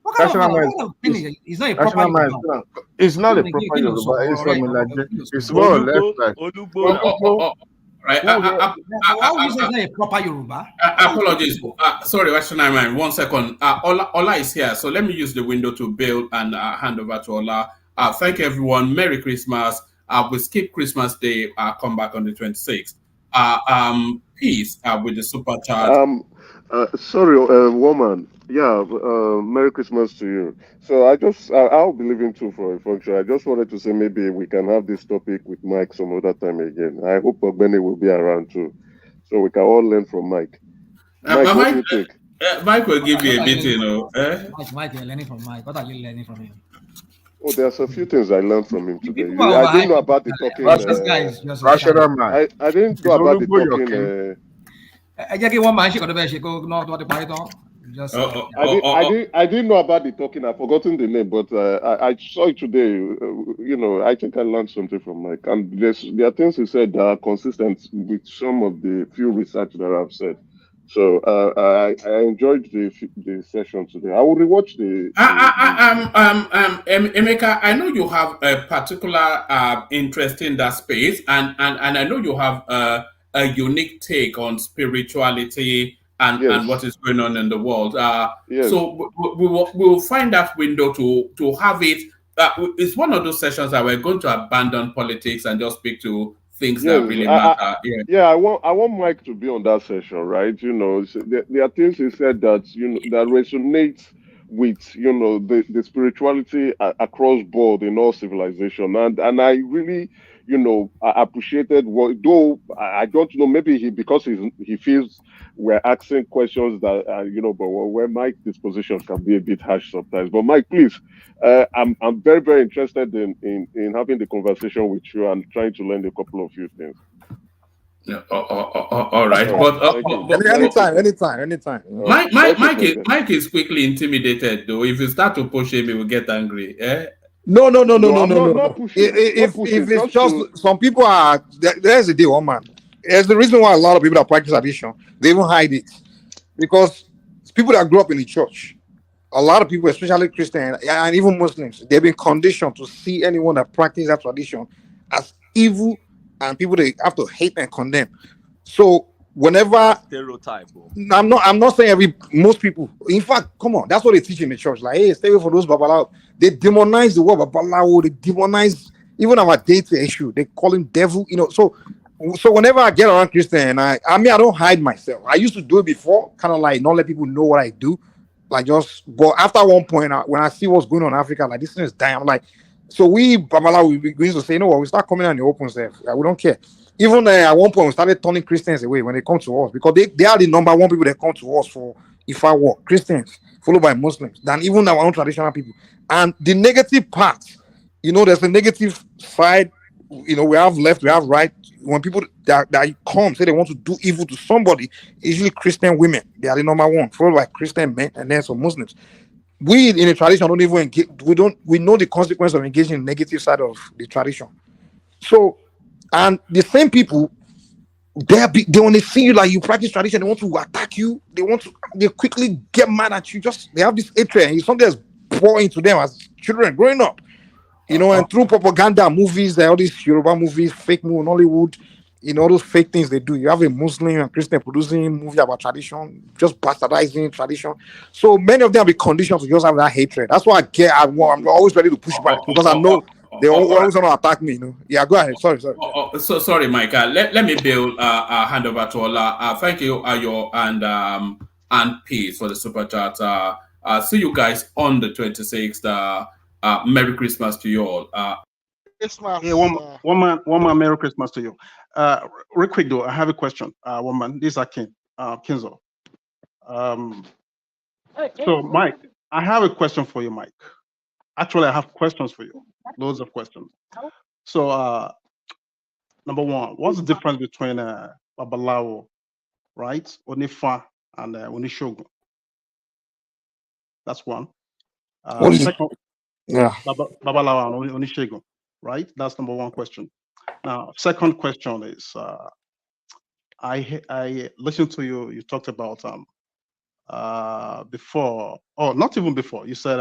what kind of opinion? It's not a proper Yoruba. It's not a proper Yoruba. It's from Nigeria. It's more or less like. Right. Why would you say it's not a proper Yoruba? Apologies. Sorry, Rational Man. 1 second. Ola is here, so let me use the window to build and hand over to Ola. Thank you, everyone. Merry Christmas. We skip Christmas Day. Come back on the 26th. Peace with the super chat. Sorry, woman. Yeah, Merry Christmas to you. So I'll be leaving too for a function. I just wanted to say maybe we can have this topic with Mike some other time again. I hope Ogbeni will be around too, so we can all learn from Mike. Mike, what do you think? Mike will give you a bit, Mike, you're learning from Mike. What are you learning from him? Oh, there's a few things I learned from him today. I didn't know about the talking. This guy is just rational man. I didn't know about the talking. I didn't know about the talking. I've forgotten the name, but I saw it today. I think I learned something from Mike. And there are things he said that are consistent with some of the few research that I've said. So I enjoyed the session today. I will rewatch the. Emeka, I know you have a particular interest in that space, and I know you have a unique take on spirituality and what is going on in the world. So we'll find that window to have it. It's one of those sessions that we're going to abandon politics and just speak to things that really matter. I want Mike to be on that session, right? There are things he said that that resonates with the spirituality across board in all civilization, and I really I appreciated though I don't know, maybe because he feels we're asking questions that but where Mike's disposition can be a bit harsh sometimes. But Mike, please, I'm very, very interested in having the conversation with you and trying to learn a couple of few things. Yeah, all right. But anytime. Mike is quickly intimidated though. If you start to push him, he will get angry. No. If it's just some people are there's a deal, one man. There's the reason why a lot of people that practice addiction, they even hide it. Because people that grew up in the church, a lot of people, especially Christians and even Muslims, they've been conditioned to see anyone that practices that tradition as evil and people they have to hate and condemn. So whenever stereotype. I'm not saying most people. In fact, come on, that's what they teach in the church. Like, hey, stay away from those babalawo. They demonize the word babalawo. They demonize even our data issue. They call him devil. So whenever I get around Christian, I don't hide myself. I used to do it before, kind of like not let people know what I do, but after one point, when I see what's going on in Africa, like this thing is dying. I'm like, so we babalawo, we going to say, we start coming out in the open self. We don't care. Even at one point, we started turning Christians away when they come to us because they are the number one people that come to us for Ifa work. Christians, followed by Muslims, than even our own traditional people. And the negative part, there's a negative side. We have left, we have right. When people that come say they want to do evil to somebody, usually Christian women, they are the number one, followed by Christian men, and then some Muslims. We in the tradition don't even engage. We know the consequence of engaging in the negative side of the tradition. So And the same people, they when they see you like you practice tradition, they want to attack you. They quickly get mad at you. Just they have this hatred, and it's something that's poured into them as children growing up. And through propaganda movies, all these Yoruba movies, fake movie, Hollywood, all those fake things they do. You have a Muslim and Christian producing movie about tradition, just bastardizing tradition. So many of them be conditioned to just have that hatred. That's why I'm always ready to push back because I know they all right. always want to attack me. Yeah, go ahead. Sorry. So sorry, Mike. Let me build hand over to Ola. Thank you, Ayo and Peace for the super chat. See you guys on the 26th. Merry Christmas to you all. Christmas. Yeah, one man. Merry Christmas to you. Real quick though, I have a question. One man. This is Akin, Kinzo. So Mike, I have a question for you, Mike. Actually, I have questions for you. Loads of questions. So number one, what's the difference between Babalawo, right? Onifa and Onishogun? That's one. Second, Babalawo and Onishogun, right? That's number one question. Now, second question is, I listened to you. You talked about before, or not even before. You said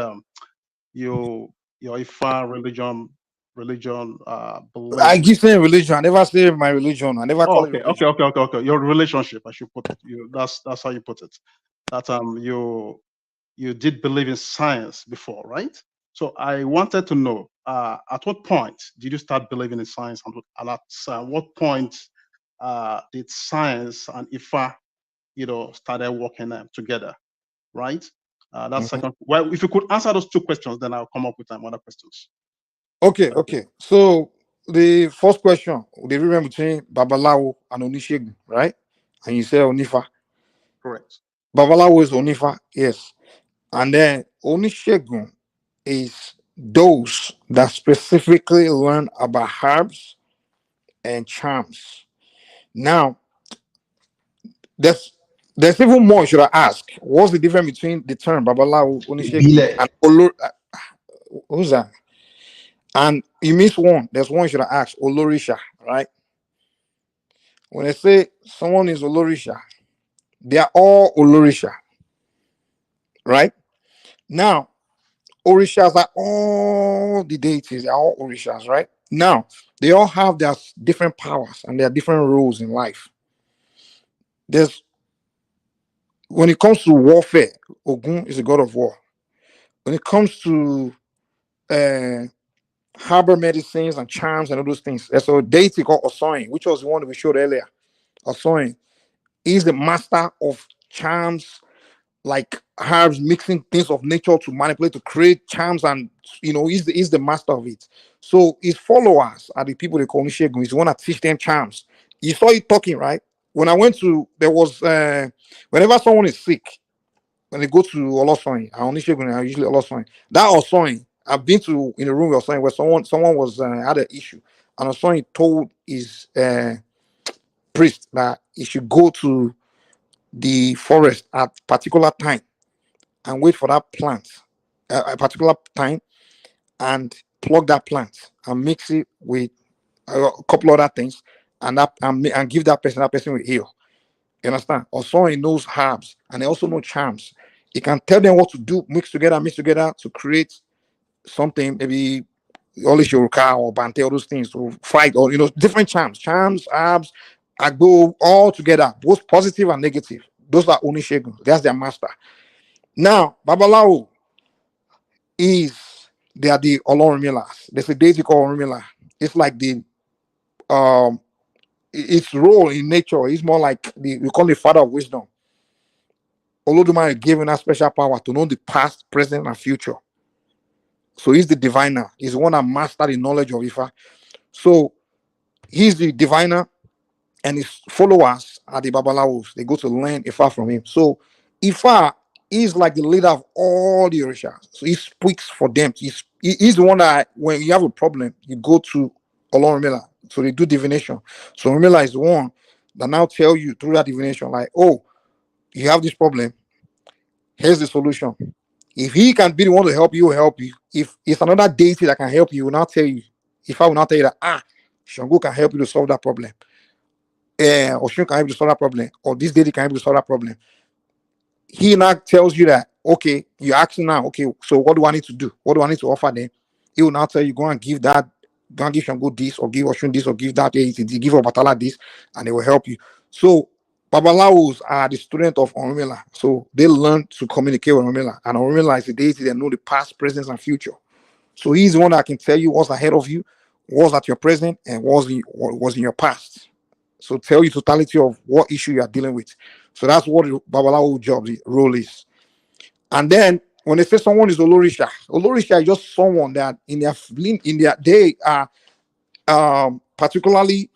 your Ifa religion belief. I keep saying religion. I never say my religion. I never call it religion. Okay. Your relationship, I should put it. That's how you put it. That you did believe in science before, right? So I wanted to know at what point did you start believing in science, and at what point did science and Ifa, started working together, right? That's second. Well, if you could answer those two questions, then I'll come up with other questions. Okay. So the first question, the difference between Babalawo and Onishegun, right? And you say Onifa. Correct. Babalawo is Onifa, yes. And then Onishegun is those that specifically learn about herbs and charms. Now, there's even more you should ask. What's the difference between the term Babalawo, Onishegun, and Olor? Who's that? And you miss one. There's one you should ask. Olorisha, right? When I say someone is Olorisha, they are all Olorisha, right? Now, Orishas are all the deities. They are all Orishas, right? Now, they all have their different powers and their different roles in life. When it comes to warfare, Ogun is a god of war. When it comes to harbor medicines and charms and all those things, there's a deity called Osoin, which was the one we showed earlier. Osoin is the master of charms, like herbs, mixing things of nature to manipulate to create charms, and he's the master of it. So his followers are the people they call Nishegun. He's the one that teach them charms. You saw it talking, right? When I went to, there was whenever someone is sick, when they go to Olosoin, Onishegun are usually Olosoin. That Osoin, I've been to in a room with Osoin where someone was had an issue, and Osoin told his priest that he should go to the forest at particular time and wait for that plant a particular time and plug that plant and mix it with a couple other things and give that person will heal. You understand? Also, he knows herbs and he also knows charms. He can tell them what to do, mix together to create something, maybe Oli Shuruka or Bante, all those things to fight, or different charms, herbs, Agbo, all together, both positive and negative. Those are Onishegun. That's their master. Now, Babalawo they are the Olorumilas. There's a deity called Orumila. It's like its role in nature is more like we call it father of wisdom. Olodumare given us special power to know the past, present, and future. So he's the diviner. He's the one that mastered the knowledge of Ifa. So he's the diviner, and his followers are the Babalawos. They go to learn Ifa from him. So Ifa is like the leader of all the Orishas. So he speaks for them. He's the one that when you have a problem, you go to Olorunmila. So they do divination. So Orunmila is the one that now tell you through that divination, like, oh, you have this problem. Here's the solution. If he can be the one to help you, he'll help you. If it's another deity that can help you, he will not tell you. If I will not tell you that, Shango can help you to solve that problem. Oshun can help you to solve that problem, or this deity can help you to solve that problem. He now tells you that, okay, you're asking now, okay, so what do I need to do? What do I need to offer them? He will now tell you, go and give that, go and give Shango this, or give Oshun this, or give that, give Obatala this, and they will help you. So Babalawos are the student of Orunmila. So they learn to communicate with Orunmila. And Orunmila is the deity that know the past, present, and future. So he's the one that can tell you what's ahead of you, what's at your present, and what was in your past. So tell you totality of what issue you are dealing with. So that's what Babalawo job role is. And then when they say someone is Olorisha is just someone that in their they are particularly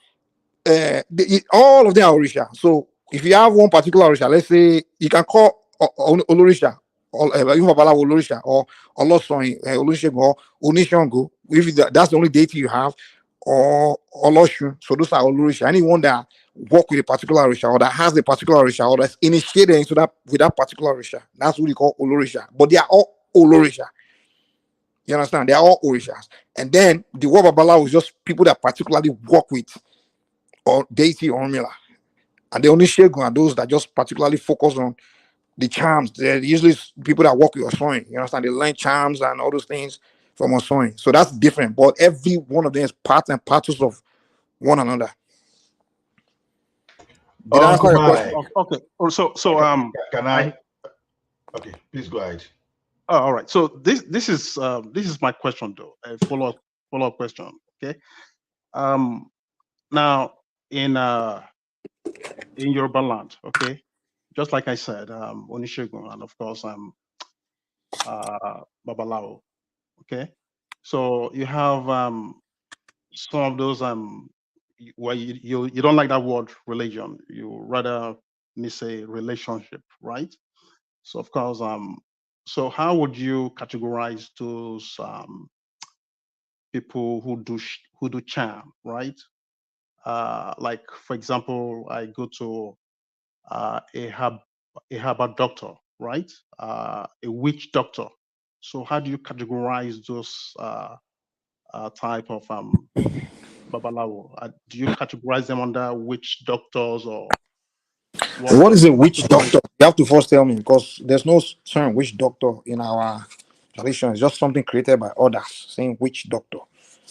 all of them are Orisha. So if you have one particular Orisha, let's say you can call Olorisha or even Babalawo Olorisha or Olosoyin Olorisha or Onishango, if that's the only deity you have, or Oloshu. So those are Olorisha. Anyone that work with a particular Orisha or that has a particular Orisha or that's initiated into that with that particular Orisha, that's what we call Olorisha. But they are all Olorisha. You understand? They are all Orishas. And then the word Babalawo is just people that particularly work with or deity or Orunmila. And the Onishegun are those that just particularly focus on the charms. They're usually people that work with Osoin. You understand? They learn charms and all those things from Osoin. So that's different. But every one of them is part and parcels of one another. Did I answer your question? Okay. So can I? Okay, please go ahead. Oh, all right. So this is my question though. A follow up question. Okay. Now in Yoruba land, okay, just like I said, Onishegun and of course Babalawo. Okay. So you have some of those where you don't like that word religion. You rather me say relationship, right? So of course so how would you categorize those people who do charm, right? Like for example, I go to a herbal doctor, right? A witch doctor. So how do you categorize those type of babalawo? Do you categorize them under witch doctors or What is a witch doctor? You have to first tell me, because there's no term witch doctor in our tradition. It's just something created by others saying witch doctor.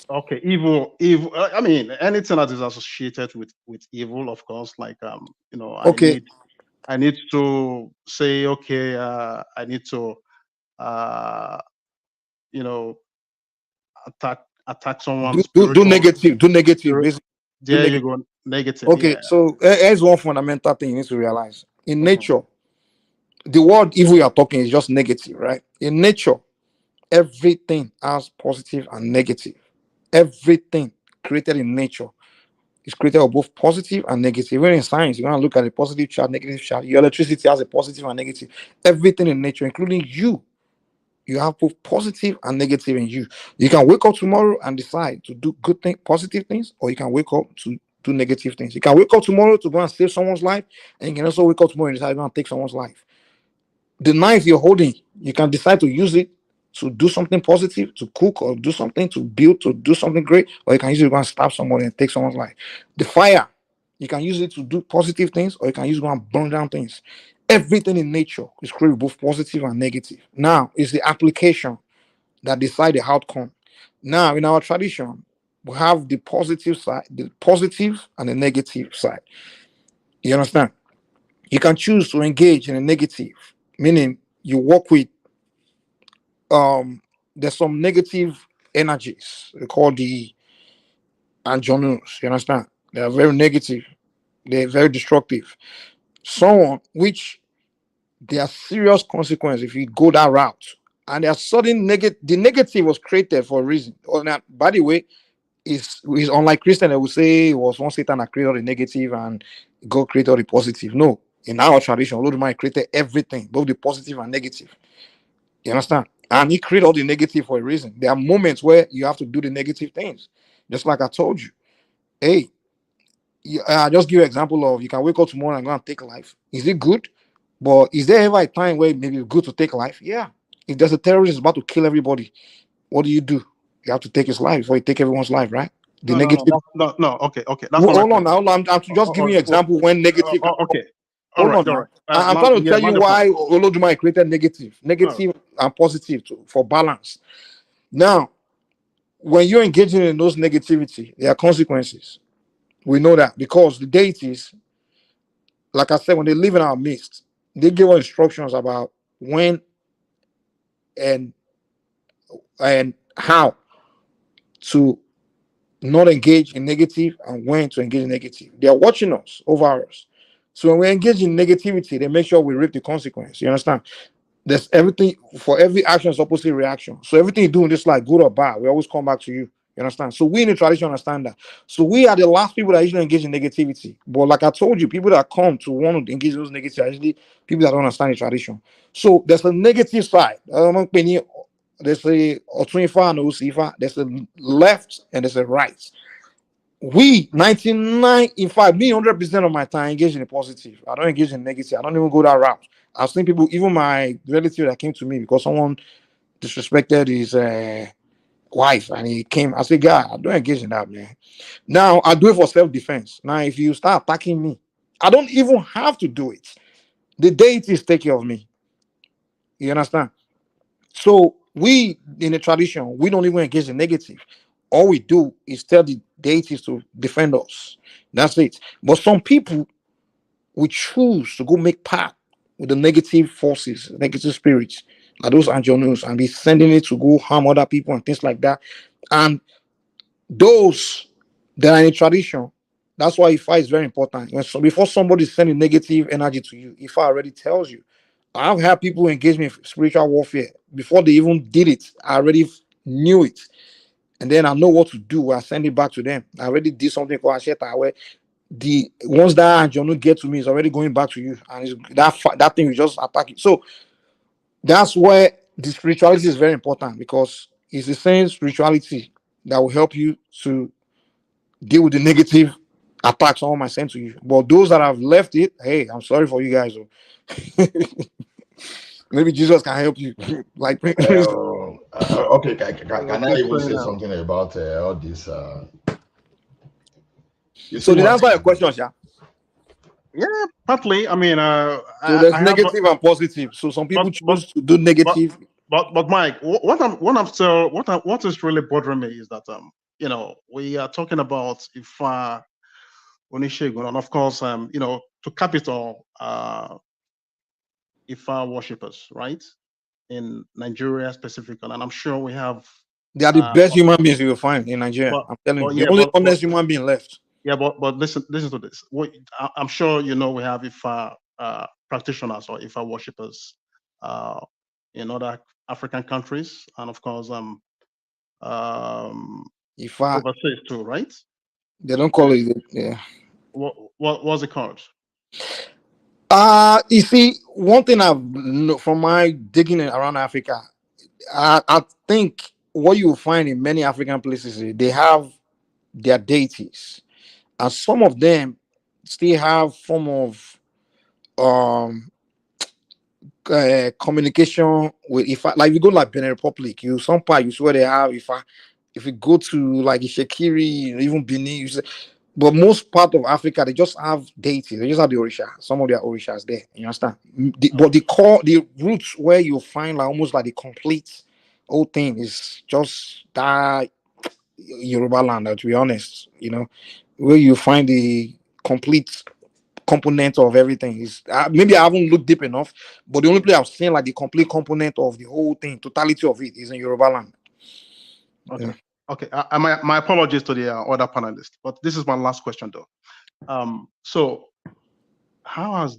Okay, evil. I mean, anything that is associated with evil, of course. Like Okay. I need to say, okay, I need to attack someone Do negative. Do negative. Basically. There you go. Negative. Okay, Yeah. so here's one fundamental thing you need to realize. In nature, the word evil you are talking is just negative, right? In nature, everything has positive and negative. Everything created in nature is created of both positive and negative. Even in science, you're going to look at a positive charge, negative charge. Your electricity has a positive and negative. Everything in nature, including you have both positive and negative in you. You can wake up tomorrow and decide to do good things, positive things, or you can wake up to do negative things. You can wake up tomorrow to go and save someone's life, and you can also wake up tomorrow and decide to go and take someone's life. The knife you're holding, you can decide to use it to do something positive, to cook or do something, to build, to do something great, or you can use it to go and stab somebody and take someone's life. The fire, you can use it to do positive things, or you can use it to go and burn down things. Everything in nature is created both positive and negative. Now, it's the application that decide the outcome. Now, in our tradition, we have the positive side, the positive and the negative side. You understand? You can choose to engage in a negative, meaning you work with there's some negative energies. They call the anjonus. You understand? They are very negative. They're very destructive. Someone which there are serious consequences if you go that route. And there are sudden the negative was created for a reason. By the way, is unlike Christian that will say it was one Satan that created the negative and God created the positive. No, in our tradition, Lord Almighty created everything, both the positive and negative. You understand? And he created all the negative for a reason. There are moments where you have to do the negative things. Just like I told you. Hey, I just give you an example of you can wake up tomorrow and go and take life. Is it good? But is there ever a time where maybe it's good to take life? Yeah. If there's a terrorist about to kill everybody, what do? You have to take his life before you take everyone's life, right? The No, negative. no. Okay. That's not my Hold on, point. hold on. I'm just giving you an example when negative. Okay. All Hold right. on All now. right. I'm trying to Yeah, tell you wonderful. why Olodumare created negative and positive for balance. Now, when you're engaging in those negativity, there are consequences. We know that because the deities, like I said, when they live in our midst, they give us instructions about when and how to not engage in negative and when to engage in negative. They are watching us over us. So when we engage in negativity, they make sure we reap the consequence. You understand? There's everything for every action is opposite reaction. So everything you do in this life, good or bad, we always come back to you. You understand? So we in the tradition understand that. So we are the last people that usually engage in negativity. But like I told you, people that come to want to engage in those negative are usually people that don't understand the tradition. So there's a negative side. There's a Otunifa and Osifa. There's a left and there's a right. We 99, in fact, me 100% of my time engage in the positive. I don't engage in negative. I don't even go that route. I've seen people, even my relative that came to me because someone disrespected his wife and he came. I said, God, I don't engage in that, man. Now I do it for self-defense. Now, if you start attacking me, I don't even have to do it. The deities take care of me. You understand? So we in the tradition, we don't even engage in negative. All we do is tell the deities to defend us. That's it. But some people we choose to go make part with the negative forces, negative spirits, like those angelos, and be sending it to go harm other people and things like that. And those that are in tradition, that's why Ifa is very important. Before somebody is sending negative energy to you, Ifa already tells you. I've had people engage me in spiritual warfare before they even did it. I already knew it, and then I know what to do. I send it back to them. I already did something for Asheta where the once that John get to me, it's already going back to you, and that thing will just attack you. So that's where the spirituality is very important because it's the same spirituality that will help you to deal with the negative attacks someone might send to you. But those that have left it, hey, I'm sorry for you guys. Maybe Jesus can help you. Like, Okay, can I even say now. something about all this? You see So did I one answer your thing. question, Sha? Yeah, partly. I mean, So there's I have, negative and positive. So some people but choose to do negative. but Mike, what is really bothering me is that we are talking about Ifa Onishegun, and of course to capital Ifa worshippers, right? In Nigeria specifically, and I'm sure we have. They are the best human beings you will find in Nigeria. But, I'm telling you, yeah, the only honest human being left. Yeah, but listen to this. I'm sure we have Ifa practitioners or Ifa worshippers in other African countries, and of course Ifa, overseas too, right? they don't call it. Yeah. What's it called? You see, one thing from my digging around Africa, I think what you will find in many African places is they have their deities, and some of them still have form of communication with Ifa. Like you go like Benin Republic, you some part you swear they have Ifa. If you go to like Ishekiri, even Benin, but most part of Africa, they just have deities. They just have the Orisha. Some of their Orishas there. You understand? But the roots where you find like almost like the complete whole thing is just that Yoruba land. To be honest, where you find the complete component of everything is maybe I haven't looked deep enough, but the only place I've seen like the complete component of the whole thing, totality of it, is in Yoruba land. Okay. Yeah. Okay. My apologies to the other panelists, but this is my last question though. So how has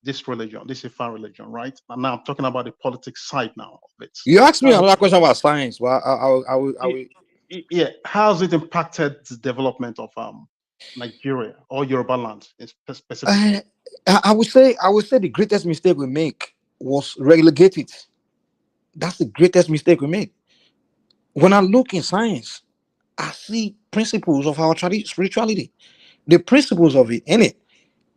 this religion, this Ifa religion, right? And now I'm talking about the politics side now of it. You asked me another question about science, but I will. Yeah, how has it impacted the development of Nigeria or Yoruba land specifically? I would say the greatest mistake we make was relegate it. That's the greatest mistake we made. When I look in science, I see principles of our spirituality, the principles of it in it.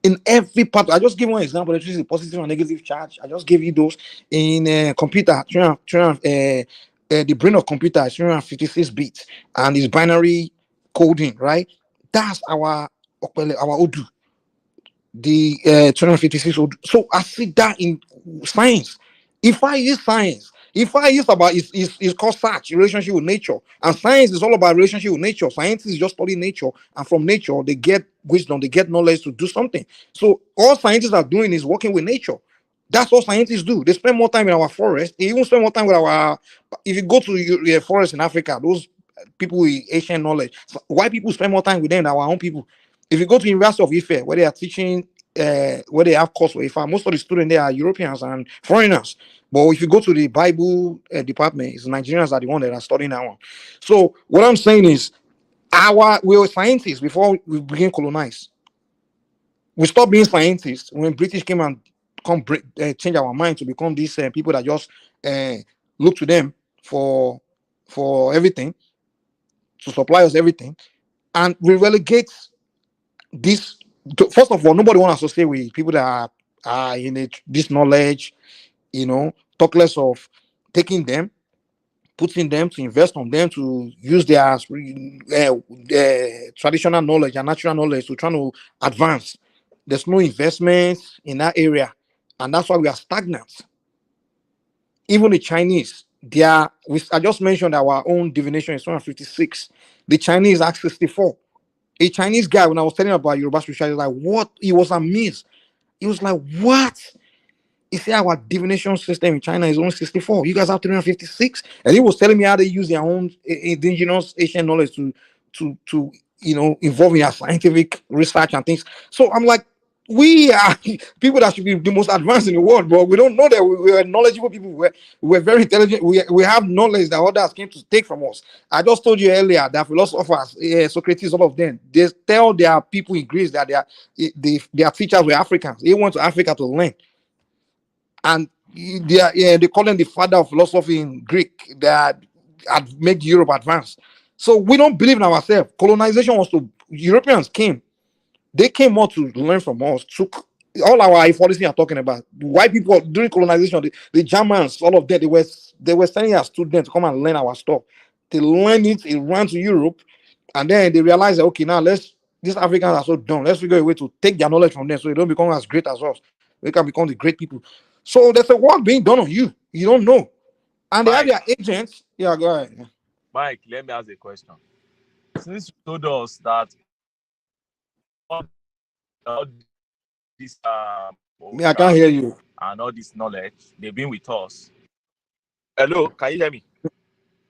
In every part, I just give one example. Electricity, positive and negative charge. I just gave you those in computer. The brain of computer is 356 bits, and it's binary coding, right? That's our Odu, the 256 Odu. So I see that in science. If I use science, if I use about it's called search, relationship with nature, and science is all about relationship with nature. Scientists just study nature, and from nature they get wisdom, they get knowledge to do something. So all scientists are doing is working with nature. That's what scientists do. They spend more time in our forest. They even spend more time with our. If you go to your forest in Africa, those people with Asian knowledge, white people spend more time with them than our own people. If you go to University of Ife, where they are teaching, where they have course for Ife, most of the students there are Europeans and foreigners. But if you go to the Bible department, it's Nigerians are the one that are studying that one. So what I'm saying is, we were scientists before we began colonize. We stopped being scientists when British came and change our mind to become these people that just look to them for everything, to supply us everything, and we relegate this. First of all, nobody want to associate with people that are in this knowledge, talk less of taking them, putting them to invest on them, to use their traditional knowledge and natural knowledge to try to advance. There's no investment in that area, and that's why we are stagnant. Even the Chinese, I just mentioned our own divination is 256. The Chinese asked 64. A Chinese guy, when I was telling him about Yoruba spirituality, like, what? He was amazed. He was like, what? He said our divination system in China is only 64. You guys have 356. And he was telling me how they use their own indigenous Asian knowledge to involve in their scientific research and things. So I'm like, we are people that should be the most advanced in the world, but we don't know that we are knowledgeable people. We're very intelligent. We have knowledge that others came to take from us. I just told you earlier that philosophers, Socrates, all of them, they tell their people in Greece that their teachers were Africans. They went to Africa to learn. And they call him the father of philosophy in Greek that had made Europe advance. So we don't believe in ourselves. Colonization was Europeans came. They came more to learn from us. Took all our policy are talking about. White people during colonization, the Germans, all of that, they were sending our students to come and learn our stuff. They learned it, it ran to Europe, and then they realized that okay, now these Africans are so dumb. Let's figure a way to take their knowledge from them so they don't become as great as us. They can become the great people. So there's a work being done on you. You don't know. And they have their agents. Yeah, go ahead. Mike, let me ask a question. Since you told us that all this I can't hear you. And all this knowledge, they've been with us. Hello, can you hear me?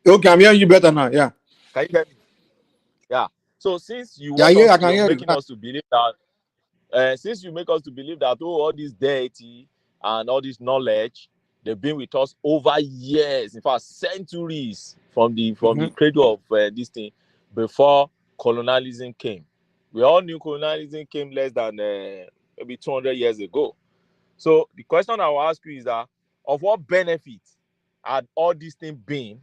Okay, I'm hearing you better now. Yeah. Can you hear me? Yeah. So since you making us to believe that, since you make us to believe that all this deity and all this knowledge, they've been with us over years, in fact, centuries from the cradle of this thing before colonialism came. We all knew colonialism came less than maybe 200 years ago. So the question I will ask you is that of what benefit had all these things been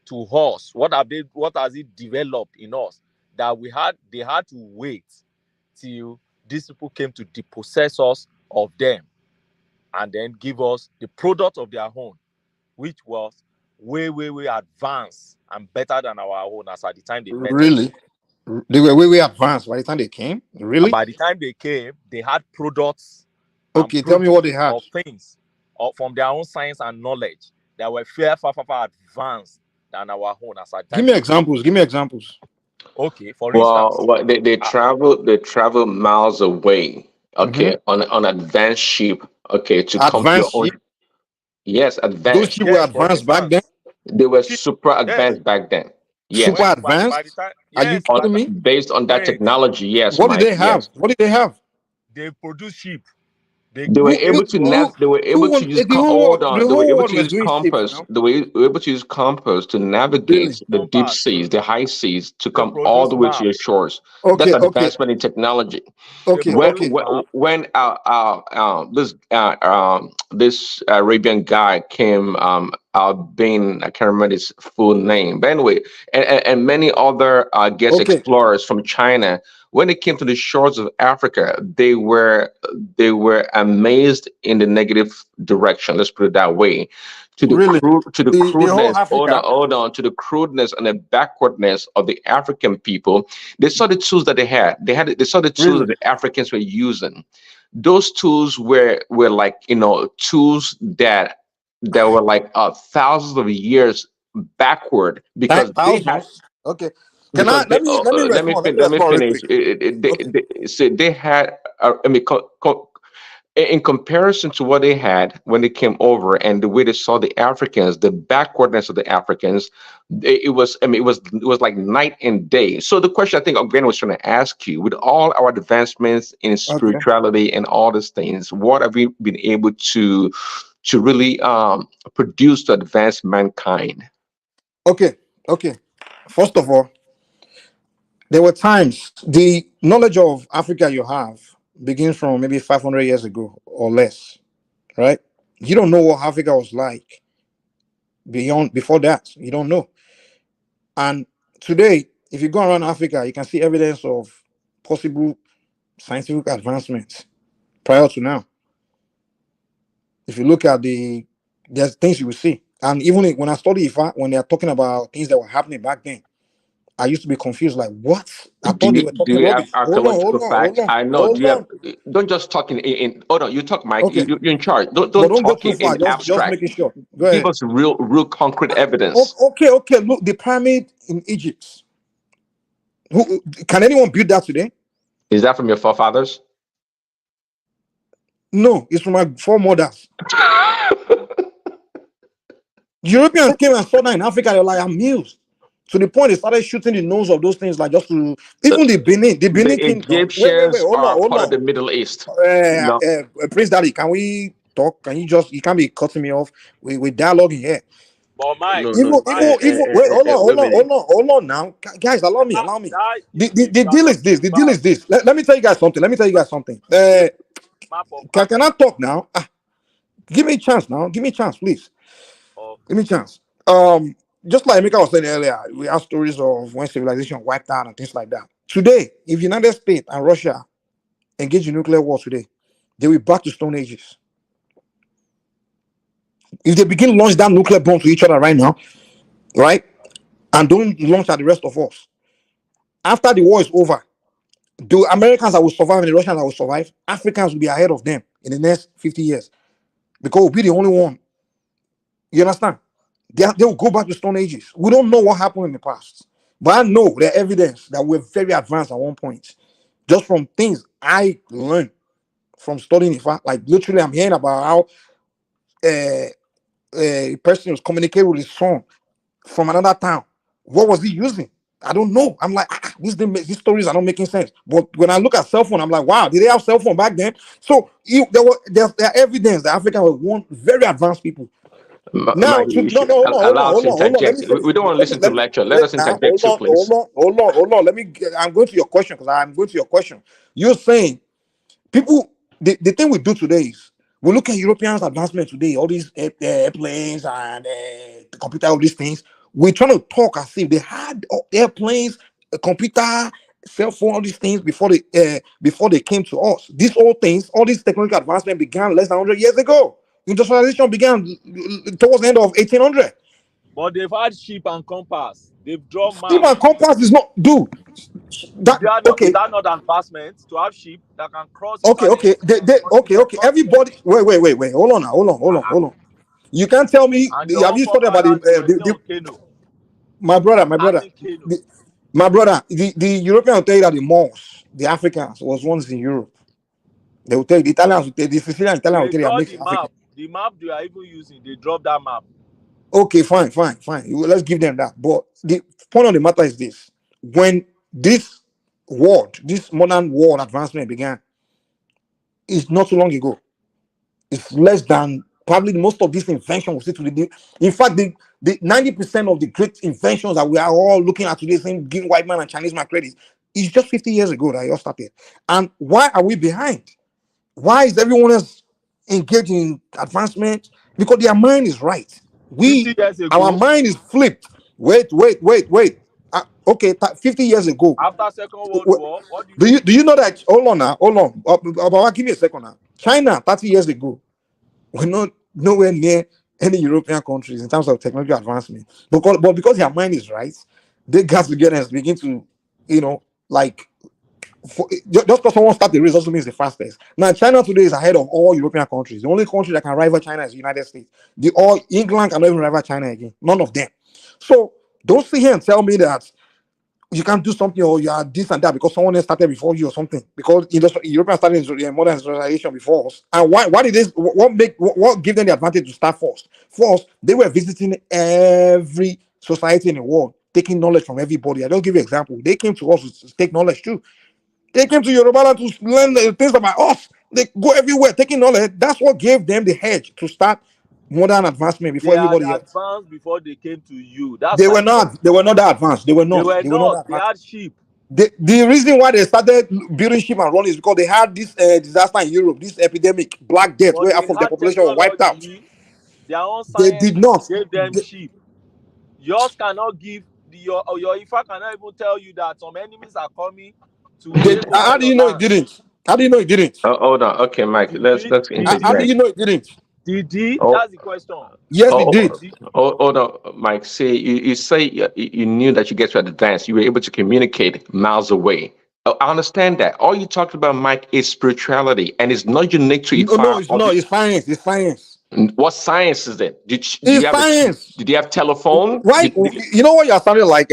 to us? What has it developed in us that they had to wait till these people came to dispossess us of them and then give us the product of their own, which was way, way, way advanced and better than our own as at the time they met us. They were way, way advanced by the time they came? Really? And by the time they came, they had products. Okay, tell me what they had. Of things from their own science and knowledge that were far advanced than our own as at the time. Give me examples. Okay, for instance. They travel miles away. Okay, on advanced ship. Okay, to come to your own. Yes, advanced. Those ships were advanced back then. They were super advanced back then. Yes. Super advanced. By the time, are you kidding me? Based on that technology, yes. What did they have? Yes. What did they have? They produced sheep. They were able to use compass. They were able to use compass to navigate the deep seas, the high seas, to come all the way to your shores. That's advancement in technology. When this Arabian guy came Bain, I can't remember his full name, but anyway, and many other guest Okay. explorers from China, when they came to the shores of Africa, they were amazed in the negative direction. Let's put it that way. Really, the whole Crudeness, Africa. hold on, to the crudeness and the backwardness of the African people. They saw the tools that they had. They saw the tools that Really, the Africans were using. Those tools were like, tools that were like thousands of years backward, because they had thousands. Okay. Can because I they let me respond? Let me let me respond real finish. quick. Okay. So they had, I mean, in comparison to what they had when they came over, and the way they saw the Africans, the backwardness of the Africans, it was like night and day. So the question I think Ogben was trying to ask you, with all our advancements in Okay. spirituality and all these things, what have we been able to really produce to advance mankind? Okay. Okay. First of all, there were times the knowledge of Africa you have begins from maybe 500 years ago or less, right? You don't know what Africa was like before that. You don't know. And today, if you go around Africa, you can see evidence of possible scientific advancements prior to now. If you look at there's things you will see. And even when I study Ifa, when they are talking about things that were happening back then, I used to be confused, like, what? I Do thought they you were do talking you have rubbish. Hold on, hold archaeological on, hold facts? on, I know. Do hold you have? on. Don't just talk in hold on. You talk, Mike. Okay. You're in charge. Don't But don't don't go talk too far. in Just abstract. making sure. Go Give ahead. us real concrete evidence. Okay, okay. Look, the pyramid in Egypt. Can anyone build that today? Is that from your forefathers? No, it's from my foremothers. Europeans came and saw that in Africa. They were like amused. To the point they started shooting the nose of those things, like just to even the Benin The Kingdom. Wait, Egyptians hold on, are hold part of on. the Middle East. No. Prince Daddy, can we talk? Can you can't be cutting me off. We dialoguing here. But Mike, Even wait, hold on now. Guys, allow me. The deal is this. The deal is this. Let me tell you guys something. Can I talk now? Give me a chance now. Give me a chance, please. Give me a chance. Just like Emeka was saying earlier, we have stories of when civilization wiped out and things like that. Today, if United States and Russia engage in nuclear war today, they will back to Stone Ages. If they begin to launch that nuclear bomb to each other right now, right, and don't launch at the rest of us, after the war is over, the Americans that will survive and the Russians that will survive, Africans will be ahead of them in the next 50 years because we'll be the only one. You understand? They will go back to Stone Ages. We don't know what happened in the past, but I know the evidence that we're very advanced at one point, just from things I learned from studying. In fact, like literally, I'm hearing about how a person was communicating with his son from another town. What was he using? I don't know. I'm like, these stories are not making sense. But when I look at cell phone, I'm like, wow, did they have cell phone back then? So there's evidence that Africa was one very advanced people. Now, Mike, you should allow us to interject. We don't want to listen to lecture. Let us interject too, please. Hold on. I'm going to your question because I'm going to your question. You're saying people, the thing we do today is we look at Europeans' advancement today, all these airplanes and the computer, all these things. We're trying to talk as if they had airplanes, a computer, cell phone, all these things before they came to us. These old things, all these technological advancement began less than 100 years ago. Industrialization began towards the end of 1800. But they've had ship and compass. They've drawn maps. Ship and compass is not, dude. Is that not advancement to have ship that can cross? Okay. Everybody, wait. Hold on. You can't tell me. Have you studied about my brother? The Europeans will tell you that the Moors, the Africans, was once in Europe. They will tell you the Italians, the Sicilian Italians will tell you the map. The map they are even using, they dropped that map. Okay, fine. Let's give them that. But the point of the matter is this: when this modern world advancement began, it's not too long ago. It's less than probably most of these inventions we see today. In fact, the 90% of the great inventions that we are all looking at today, saying giving white man and Chinese man credit, is just 50 years ago that it all started. And why are we behind? Why is everyone else engaged in advancement? Because their mind is right. 50 years Our ago, mind is flipped. Wait. Okay, 50 years ago. after Second World War, what do you Do mean? you know that? Hold on now. Give me a second now. China 30 years ago, we're not nowhere near any European countries in terms of technology advancement. But because their mind is right, they got together and begin to, like, just because someone started the race doesn't mean it's the fastest. Now, China today is ahead of all European countries. The only country that can rival China is the United States. England cannot even rival China again. None of them. So don't sit here and tell me that you can't do something or you are this and that because someone else started before you or something. Because Europeans started modern industrialization before us. And why did this? What gave them the advantage to start first? First, they were visiting every society in the world, taking knowledge from everybody. I don't give you an example. They came to us to take knowledge too. They came to Yoruba land to learn things about us. They go everywhere taking knowledge. That's what gave them the edge to start modern advancement before They had everybody else. advanced before they came to you. That's They my were not that advanced. They were not They that advanced. They had sheep. The reason why they started building ship and running is because they had this disaster in Europe, this epidemic, Black Death, But where they half of the had population was wiped out. technology. Their own They science did not. gave them sheep. Yours cannot give your Ifa cannot even tell you that some enemies are coming to take over How do you know it didn't? How do you know it didn't? Hold on. Okay, Mike. Let's How do interject. you know it didn't? Did he? Oh. That's the question. Yes, it did. Hold on, Mike. Say you say you knew that you get to advance. You were able to communicate miles away. I understand that. All you talked about, Mike, is spirituality, and it's not unique to Ifa. No, it's not. It's science. It's science. What science is it? Did It's science. Did you have telephone? Right? You know what you're sounding like?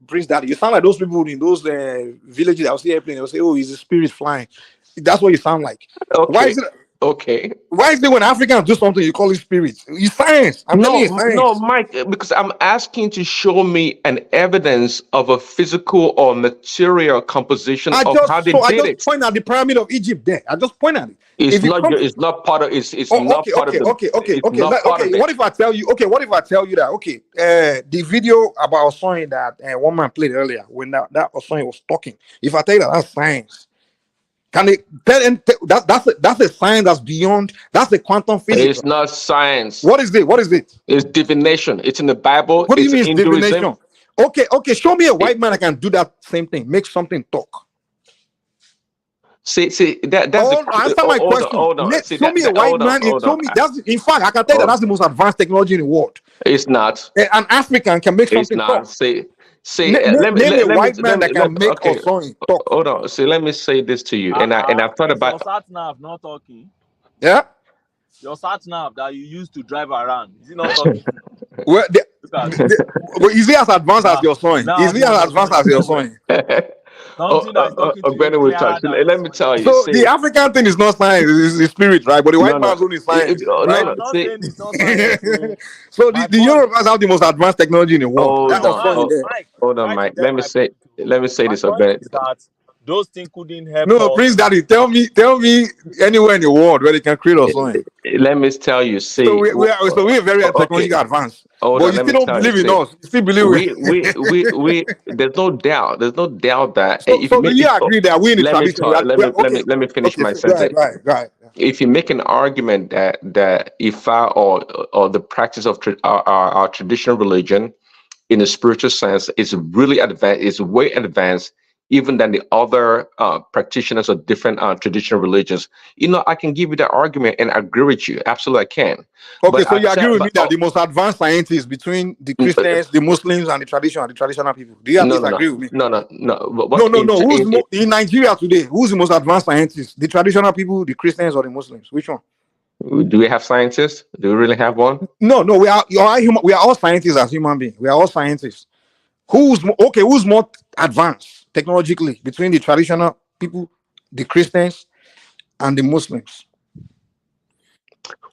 Prince Daddy. You sound like those people in those villages that will see airplane. They'll say, "Oh, he's a spirit flying." That's what you sound like. Okay. Why is it? Okay. Why is it when Africans do something you call it spirit? It's science. I'm telling you, it's science. No, Mike, because I'm asking to show me an evidence of a physical or material composition of how they did I it. just point at the pyramid of Egypt there. I just point at it. It's not part of What if I tell you? Okay, what if I tell you that? Okay, the video about Osoyin that one man played earlier when that Osoyin was talking. If I tell you that that's science, can it that's a science that's beyond, that's a quantum physics? It's not science. What is it? What is it? It's divination. It's in the Bible. What do you mean it's Hinduism. divination? Okay, show me a white man that can do that same thing. Make something talk. See, that's answer my question. Hold on. Show me a white man. Show me. In fact, I can tell you that that's the most advanced technology in the world. It's not. An African can make something talk. Name a white man that can make a song talk. Hold on. See, let me say this to you. And I've thought about your sat nav not talking. Yeah. Your sat nav that you used to drive around. Is it not talking? Well, is he as advanced as your son? Is he as advanced as your son? Let me tell you. So the African thing is not science, it's spirit, right? But the white man's only science, right? So the Europeans have the most advanced technology in the world. Hold on, Mike. Let me say this about those things couldn't help. No, Prince Daddy, tell me anywhere in the world where they can create a song. Let me tell you. See, so we're very technologically advanced. But you still don't believe in us. You still believe we there's no doubt that so you agree that we in the tradition. Let me finish my sentence. Right. If you make an argument that Ifa or the practice of our traditional religion in a spiritual sense is really advanced, is way advanced even than the other practitioners of different traditional religions, I can give you that argument and agree with you. Absolutely, I can. Okay, so you agree with me that the most advanced scientists between the Christians, the Muslims, and the traditional people? Do you at least agree with me? No. No. In Nigeria today, who's the most advanced scientists? The traditional people, the Christians, or the Muslims? Which one? Do we have scientists? Do we really have one? No. We are all scientists as human beings. We are all scientists. Who's more advanced technologically between the traditional people, the Christians, and the Muslims?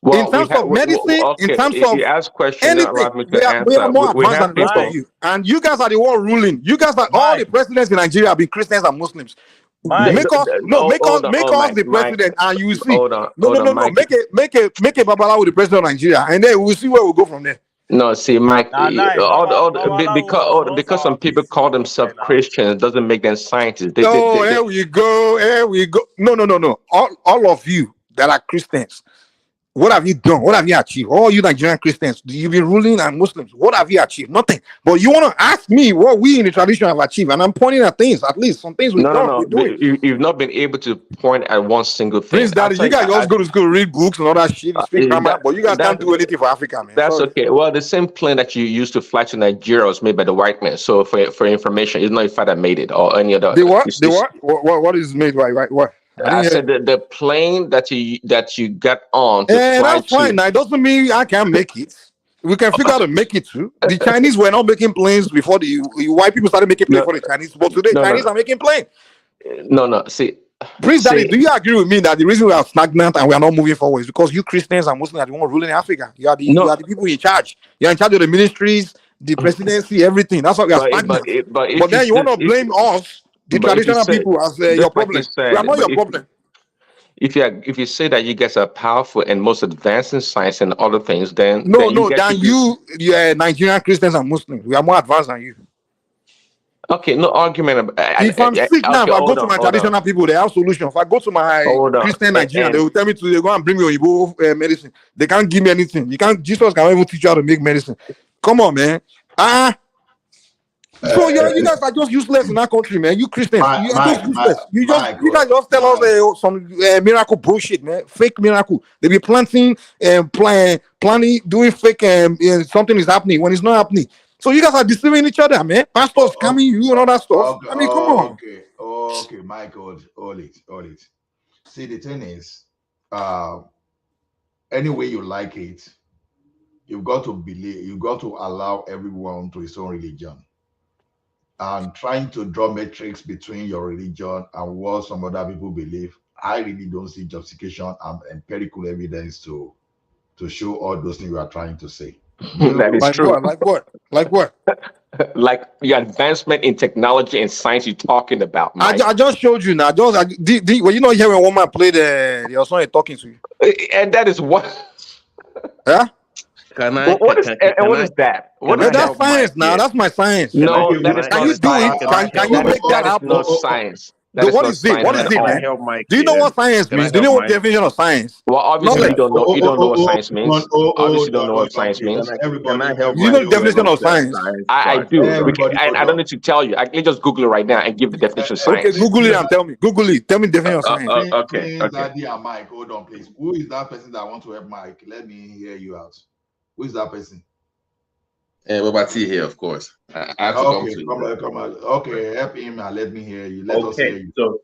Well, in terms of medicine, in terms of ask questions, anything, we are more advanced than the rest of you. And you guys are the one ruling. You guys are all the presidents in Nigeria have been Christians and Muslims. Make us the president, and you will see. No. Make a babalawo with the president of Nigeria, and then we'll see where we go from there. No, see, Mike, because some people call themselves Christians doesn't make them scientists. Here we go. No. All of you that are Christians, What have you done? What have you achieved? All you Nigerian Christians, you've been ruling and Muslims. What have you achieved? Nothing. But you want to ask me what we in the tradition have achieved, and I'm pointing at things. At least some things we've done. We're doing. You've not been able to point at one single thing. Prince Daddy, you guys just go to school, read books and all that shit, speak grammar, but you guys can't do anything for Africa, man. That's Sorry. okay. Well, the same plane that you used to fly to Nigeria was made by the white man. So for information, it's not your father made it or any other. The what? What is made by right? What? I said the plane that you got on to fly that's fine. Now it doesn't mean I can't make it. We can figure out to make it too. The Chinese were not making planes before the white people started making planes for the Chinese, but today Chinese are making planes. See, Prince Daddy, do you agree with me that the reason we are stagnant and we are not moving forward is because you Christians and Muslims are the ones ruling Africa? You are the people in charge. You are in charge of the ministries, the presidency, everything. That's why we are stagnant. But then you want to blame us, the traditional people, as your problem. We are not your problem. If you say that you guys are powerful and most advanced in science and other things, then you Nigerian Christians and Muslims, we are more advanced than you. Okay, no argument. If I'm sick now, if I go to my traditional people, they have solutions. If I go to my Christian Nigerian, they will tell me they go and bring me Igbo medicine. They can't give me anything. Jesus can't even teach you how to make medicine. Come on, man. So you guys are just useless in our country, man. You Christians, you are just useless. You guys just tell us some miracle bullshit, man. Fake miracle. They be planning, doing fake something is happening when it's not happening. So you guys are deceiving each other, man. Pastors coming, you and all that stuff. I mean, come on. Okay, Michael, hold it. See, the thing is, any way you like it, you've got to allow everyone to his own religion. And trying to draw metrics between your religion and what some other people believe, I really don't see justification and empirical evidence to show all those things you are trying to say. That is true. Like what? Like the advancement in technology and science you're talking about, Mike. I just showed you now. Were you not here when one man played your song talking to you? And that is what. Huh? What is that? That's science now. That's my science. No, that is can you do it? Can you make that happen? That is not science. What is it? What is it, man? Do you know what science means? Do you know what definition of science? Well, obviously you don't know. You don't know what science means. Obviously, you don't know what science means. You know the definition of science? I do. I don't need to tell you. I can just Google it right now and give the definition of science. Okay, Google it and tell me. Google it. Tell me the definition of science. Okay. Daddy and Mike, hold on, please. Who is that person that want to help Mike? Let me hear you out. Who is that person? Obazee here, of course. I have to come on. Okay, help him and let me hear you. Let us hear you. So,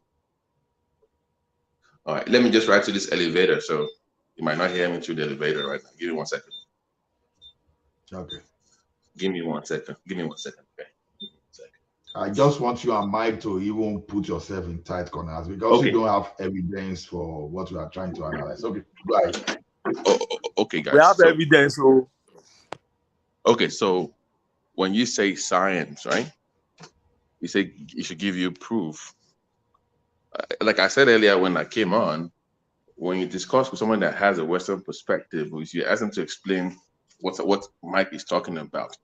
all right, let me just write to this elevator. So you might not hear me through the elevator right now. Give me 1 second. Okay. Give me 1 second. Okay. I just want you and Mike to even put yourself in tight corners because you don't have evidence for what we are trying to analyze. Okay, go ahead. Okay, guys. We have evidence. Okay, so when you say science, right? You say it should give you proof. Like I said earlier when I came on, when you discuss with someone that has a Western perspective, you ask them to explain what Mike is talking about.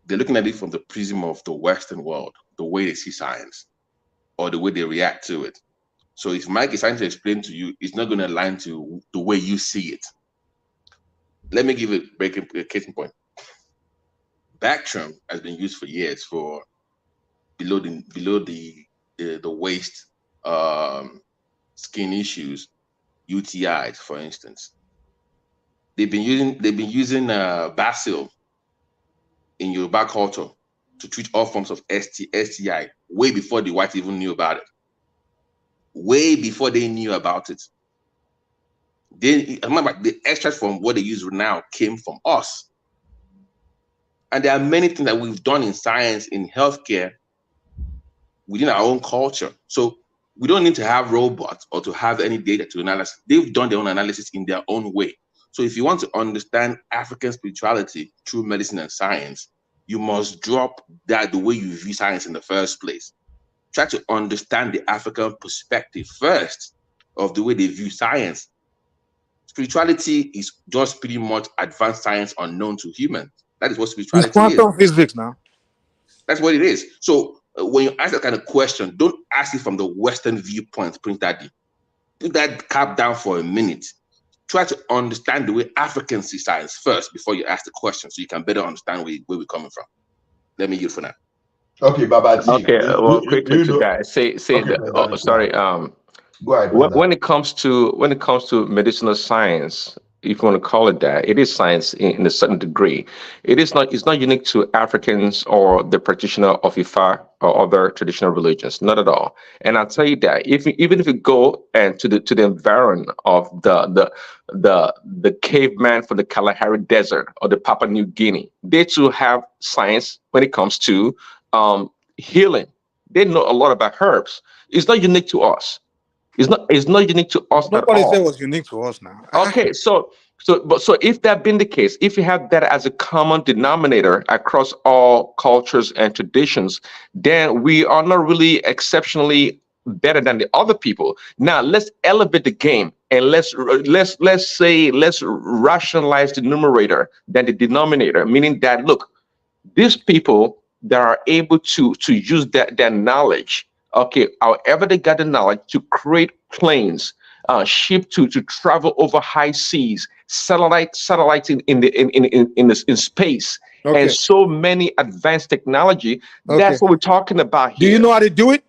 They're looking at it from the prism of the Western world, the way they see science, or the way they react to it. So if Mike is trying to explain to you, it's not going to align to the way you see it. Let me give a case in point. Bactrim has been used for years for below the waist skin issues, UTIs, for instance. They've been using basil in Yoruba culture to treat all forms of STI way before the whites even knew about it. Way before they knew about it. Remember, the extract from what they use now came from us. And there are many things that we've done in science, in healthcare, within our own culture. So we don't need to have robots or to have any data to analyze. They've done their own analysis in their own way. So if you want to understand African spirituality through medicine and science, you must drop that the way you view science in the first place. Try to understand the African perspective first of the way they view science. Spirituality is just pretty much advanced science unknown to humans. That is what spirituality is. It's quantum physics now. That's what it is. So when you ask that kind of question, don't ask it from the Western viewpoint, Prince Daddy. Put that cap down for a minute. try to understand the way Africans see science first before you ask the question, so you can better understand where we're coming from. Let me yield for now. Okay, Babati. Okay, well, quickly to guys, say Okay, that. Sorry. Go ahead. When it comes to medicinal science, if you want to call it that, it is science in a certain degree. It's not unique to Africans or the practitioner of Ifa or other traditional religions, not at all. And I'll tell you that even if you go and to the environment of the caveman from the Kalahari Desert or the Papua New Guinea, they too have science when it comes to healing. They know a lot about herbs. It's not unique to us. It's not unique to us at Nobody all. said it was unique to us now. Okay, so if that been the case, if you have that as a common denominator across all cultures and traditions, then we are not really exceptionally better than the other people. Now let's elevate the game and let's rationalize the numerator than the denominator, meaning that look, these people that are able to use their knowledge, okay, however they got the knowledge to create planes, ship to travel over high seas, satellites in space, Okay. and so many advanced technology. Okay. That's what we're talking about here. Do you know how to do it?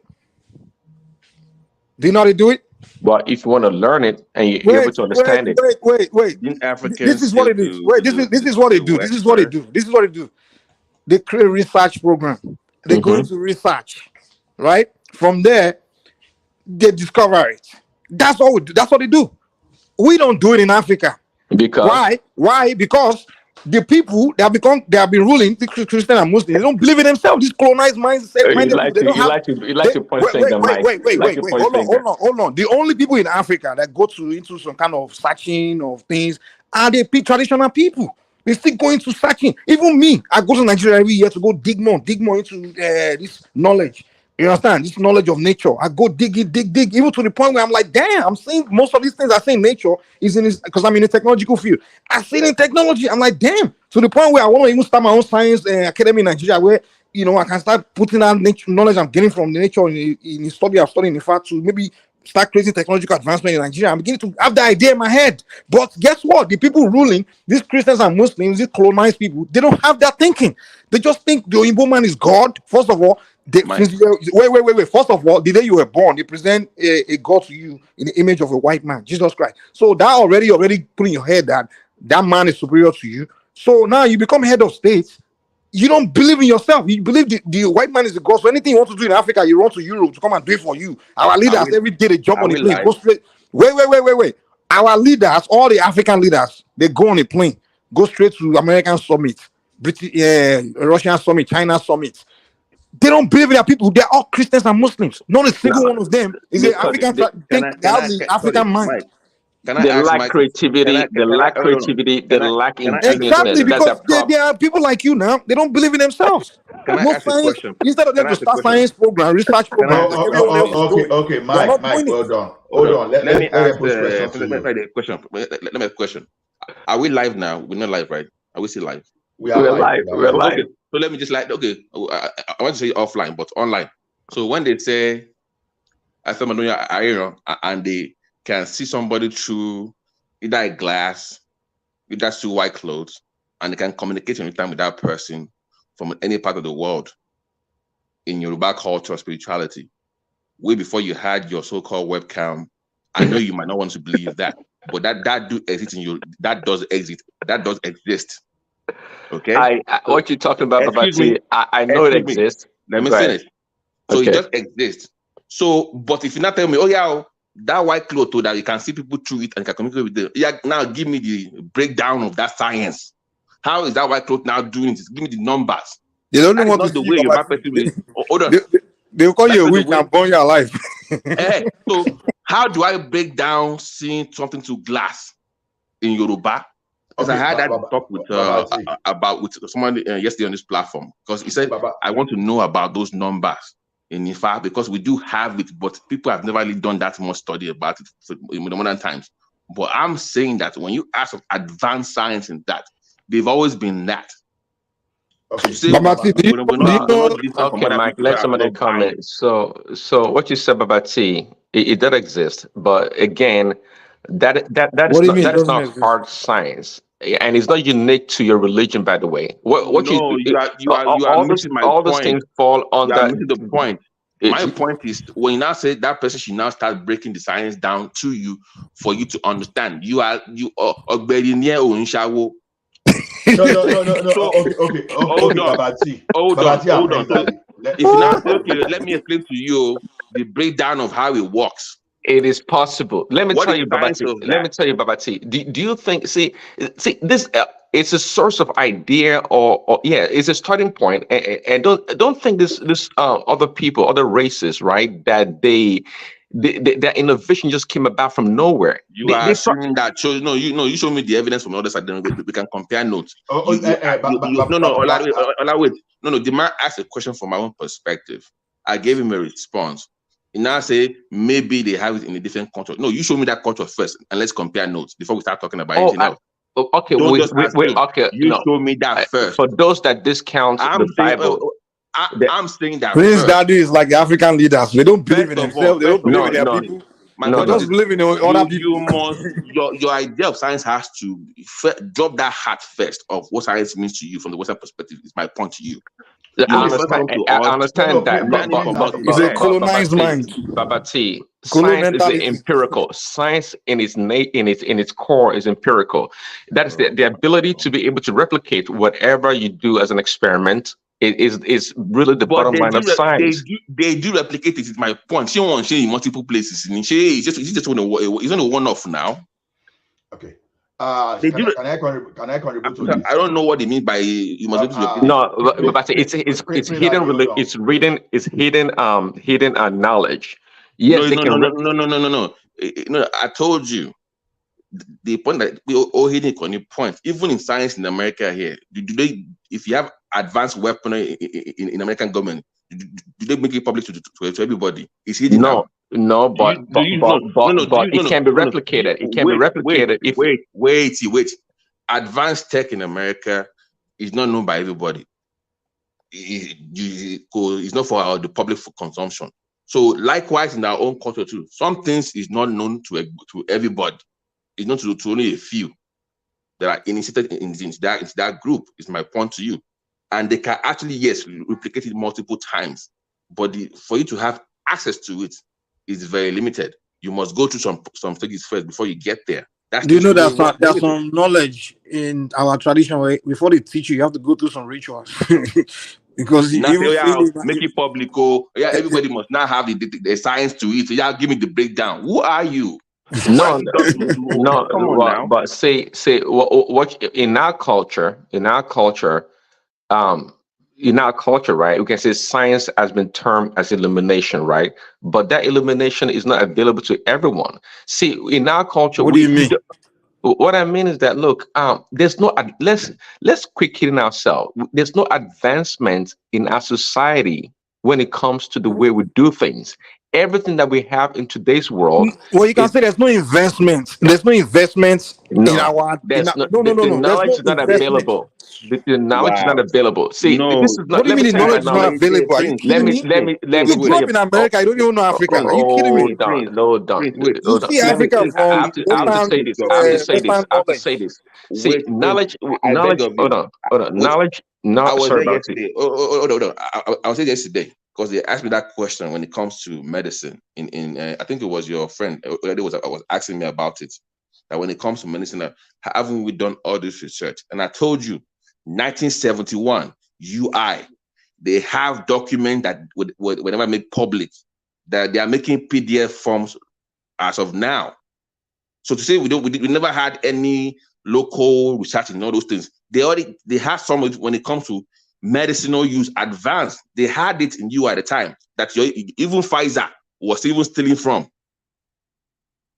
Do you know how to do it? Well, if you want to learn it and you're able to understand it. Wait. Didn't Africans This is what it is. Wait, this is what they do. This is what they do. This is what they do. They create a research program. They go into research, right? From there, they discover it. That's all we do. That's what they do. We don't do it in Africa. Because why? Because the people they have been ruling, the Christian and Muslim, they don't believe in themselves. This colonized mindset. You like to point finger, Mike. Wait. Hold on. The only people in Africa that go into some kind of searching of things are the traditional people. They still go into searching. Even me, I go to Nigeria every year to go dig more into this knowledge. You understand? This knowledge of nature. I go dig, even to the point where I'm like, damn, I'm seeing most of these things I say in nature is in this, because I'm in a technological field. I see it in technology. I'm like, damn. To the point where I want to even start my own science academy in Nigeria, where I can start putting out nature knowledge I'm getting from the nature in the study I've studied in the fact to maybe start creating technological advancement in Nigeria. I'm beginning to have the idea in my head. But guess what? The people ruling, these Christians and Muslims, these colonized people, they don't have that thinking. They just think the Oyinbo man is God. First of all, wait. First of all, the day you were born, they present a God to you in the image of a white man, Jesus Christ. So that already put in your head that man is superior to you. So now you become head of state. You don't believe in yourself. You believe the white man is the God. So anything you want to do in Africa, you run to Europe to come and do it for you. Our leaders every day they jump on the plane, go straight. Wait. Our leaders, all the African leaders, they go on a plane, go straight to American summit, British, Russian summit, China summit. They don't believe in their people. They're all Christians and Muslims. Not a single one of them is an African. African mind. They lack creativity. They lack ingenious. Exactly, because there are people like you now. They don't believe in themselves. Can I ask a question? Instead of them to start science program, research program. Okay, Mike, hold on. Let me ask the question. Let me ask a question. Are we live now? We're not live, right? Are we still live? We're live. We're live. Okay. So let me just I want to say offline, but online. So when they say, and they can see somebody through either a glass, either through white clothes, and they can communicate anytime with that person from any part of the world in Yoruba culture or spirituality. Way before you had your so-called webcam, I know you might not want to believe that, but that do exist in you. That does exist. Okay. What you're talking about, I know it exists. Let me finish. So it just exists. So, but if you not tell me, that white cloth that you can see people through it and can communicate with them, now give me the breakdown of that science. How is that white cloth now doing this? Give me the numbers. They don't want to the way your person will. Hold on. They'll call you a witch and burn your life. So how do I break down seeing something to glass in Yoruba? Because I had that talk with someone yesterday on this platform, because he said I want to know about those numbers in Ifa, because we do have it, but people have never really done that much study about it in the modern times. But I'm saying that when you ask of advanced science in that, they've always been that. Okay, Mike, let somebody comment. So what you said about T, it does exist, but again, That What is do you not mean it doesn't exist? hard science, and it's not unique to your religion, by the way. What No, you you are those missing my all those point. things fall You are under. missing the point. My point is when you now say that person should now start breaking the science down to you for you to understand. You are No. So Okay, hold on, Babati. hold on, Babati, I'm hold on. playing So daddy. if you now say, okay, let me explain to you the breakdown of how it works. It is possible. Let me What tell is you, science Babati. of Let that? me tell you, Babati. Do you think? See this. It's a source of idea, or yeah, it's a starting point. And don't think this other people, other races, right? That their innovation just came about from nowhere. You are assuming that. So you show me the evidence from the other side. Then we can compare notes. Wait. No. The man asked a question from my own perspective. I gave him a response. He now say maybe they have it in a different culture. No, you show me that culture first, and let's compare notes before we start talking about anything else. Okay, Don't just assume. okay. You No, show me that first. for those that discount I'm the saying, Bible, I'm saying that Prince first. Daddy is like the African leaders. They don't believe in First of all, themselves. They don't believe in their no, people. my They point just is believe in other people. you must your idea of science has to drop that hat first of what science means to you from the Western perspective. Is my point to you. You I must first come to I us. understand that, Learn it from us It's a first. colonized mind. Babati, Colo science is mentality. empirical. Science in its core is empirical. That is the ability to be able to replicate whatever you do as an experiment. It is really the But bottom line of science. they do replicate it. Is my point. She won't in multiple places. It's just a one-off now. Okay. Can I contribute to this? I don't know what they mean by you must be able to replicate. No, but it's hidden. It's hidden knowledge. Yes, they can. No. I told you the point that we all hitting on the point. Even in science in America here, do they? If you have advanced weaponry in American government, do they make it public to everybody? It's hidden now. No, but it can be replicated. It can be replicated if wait. Advanced tech in America is not known by everybody. It's not for the public for consumption. So likewise in our own culture too, some things is not known to everybody. It's not to only a few that are initiated into that group. Is my point to you, and they can actually replicate it multiple times, but for you to have access to it is very limited. You must go through some stages first before you get there. Do you know there's some knowledge in our tradition where before they teach you have to go through some rituals because make it public. Everybody must now have the science to it. So give me the breakdown. Who are you? No. Come on now. But say what in our culture, right? We can say science has been termed as illumination, right? But that illumination is not available to everyone. See, in our culture, what do you mean? What I mean is that look, there's no let's quick hitting ourselves. There's no advancement in our society when it comes to the way we do things. Everything that we have in today's world. Well, you can say there's no investment. There's no investment in our. The knowledge is not available. The knowledge is not available. See, this is not. What do you mean the knowledge is not available? Are you kidding me? You grew up in America. You don't even know Africa. Are you kidding me? Hold on. You see Africa from I have to say this. See, knowledge. Hold on. Knowledge. I was there yesterday. Hold on. I was there yesterday because they asked me that question when it comes to medicine. I think it was your friend. Was asking me about it. That when it comes to medicine, haven't we done all this research? And I told you, 1971 UI, they have documents that would never make public that they are making PDF forms as of now. So to say we never had any local research and all those things. They have some when it comes to medicinal use advanced. They had it in UI at the time that even Pfizer was even stealing from.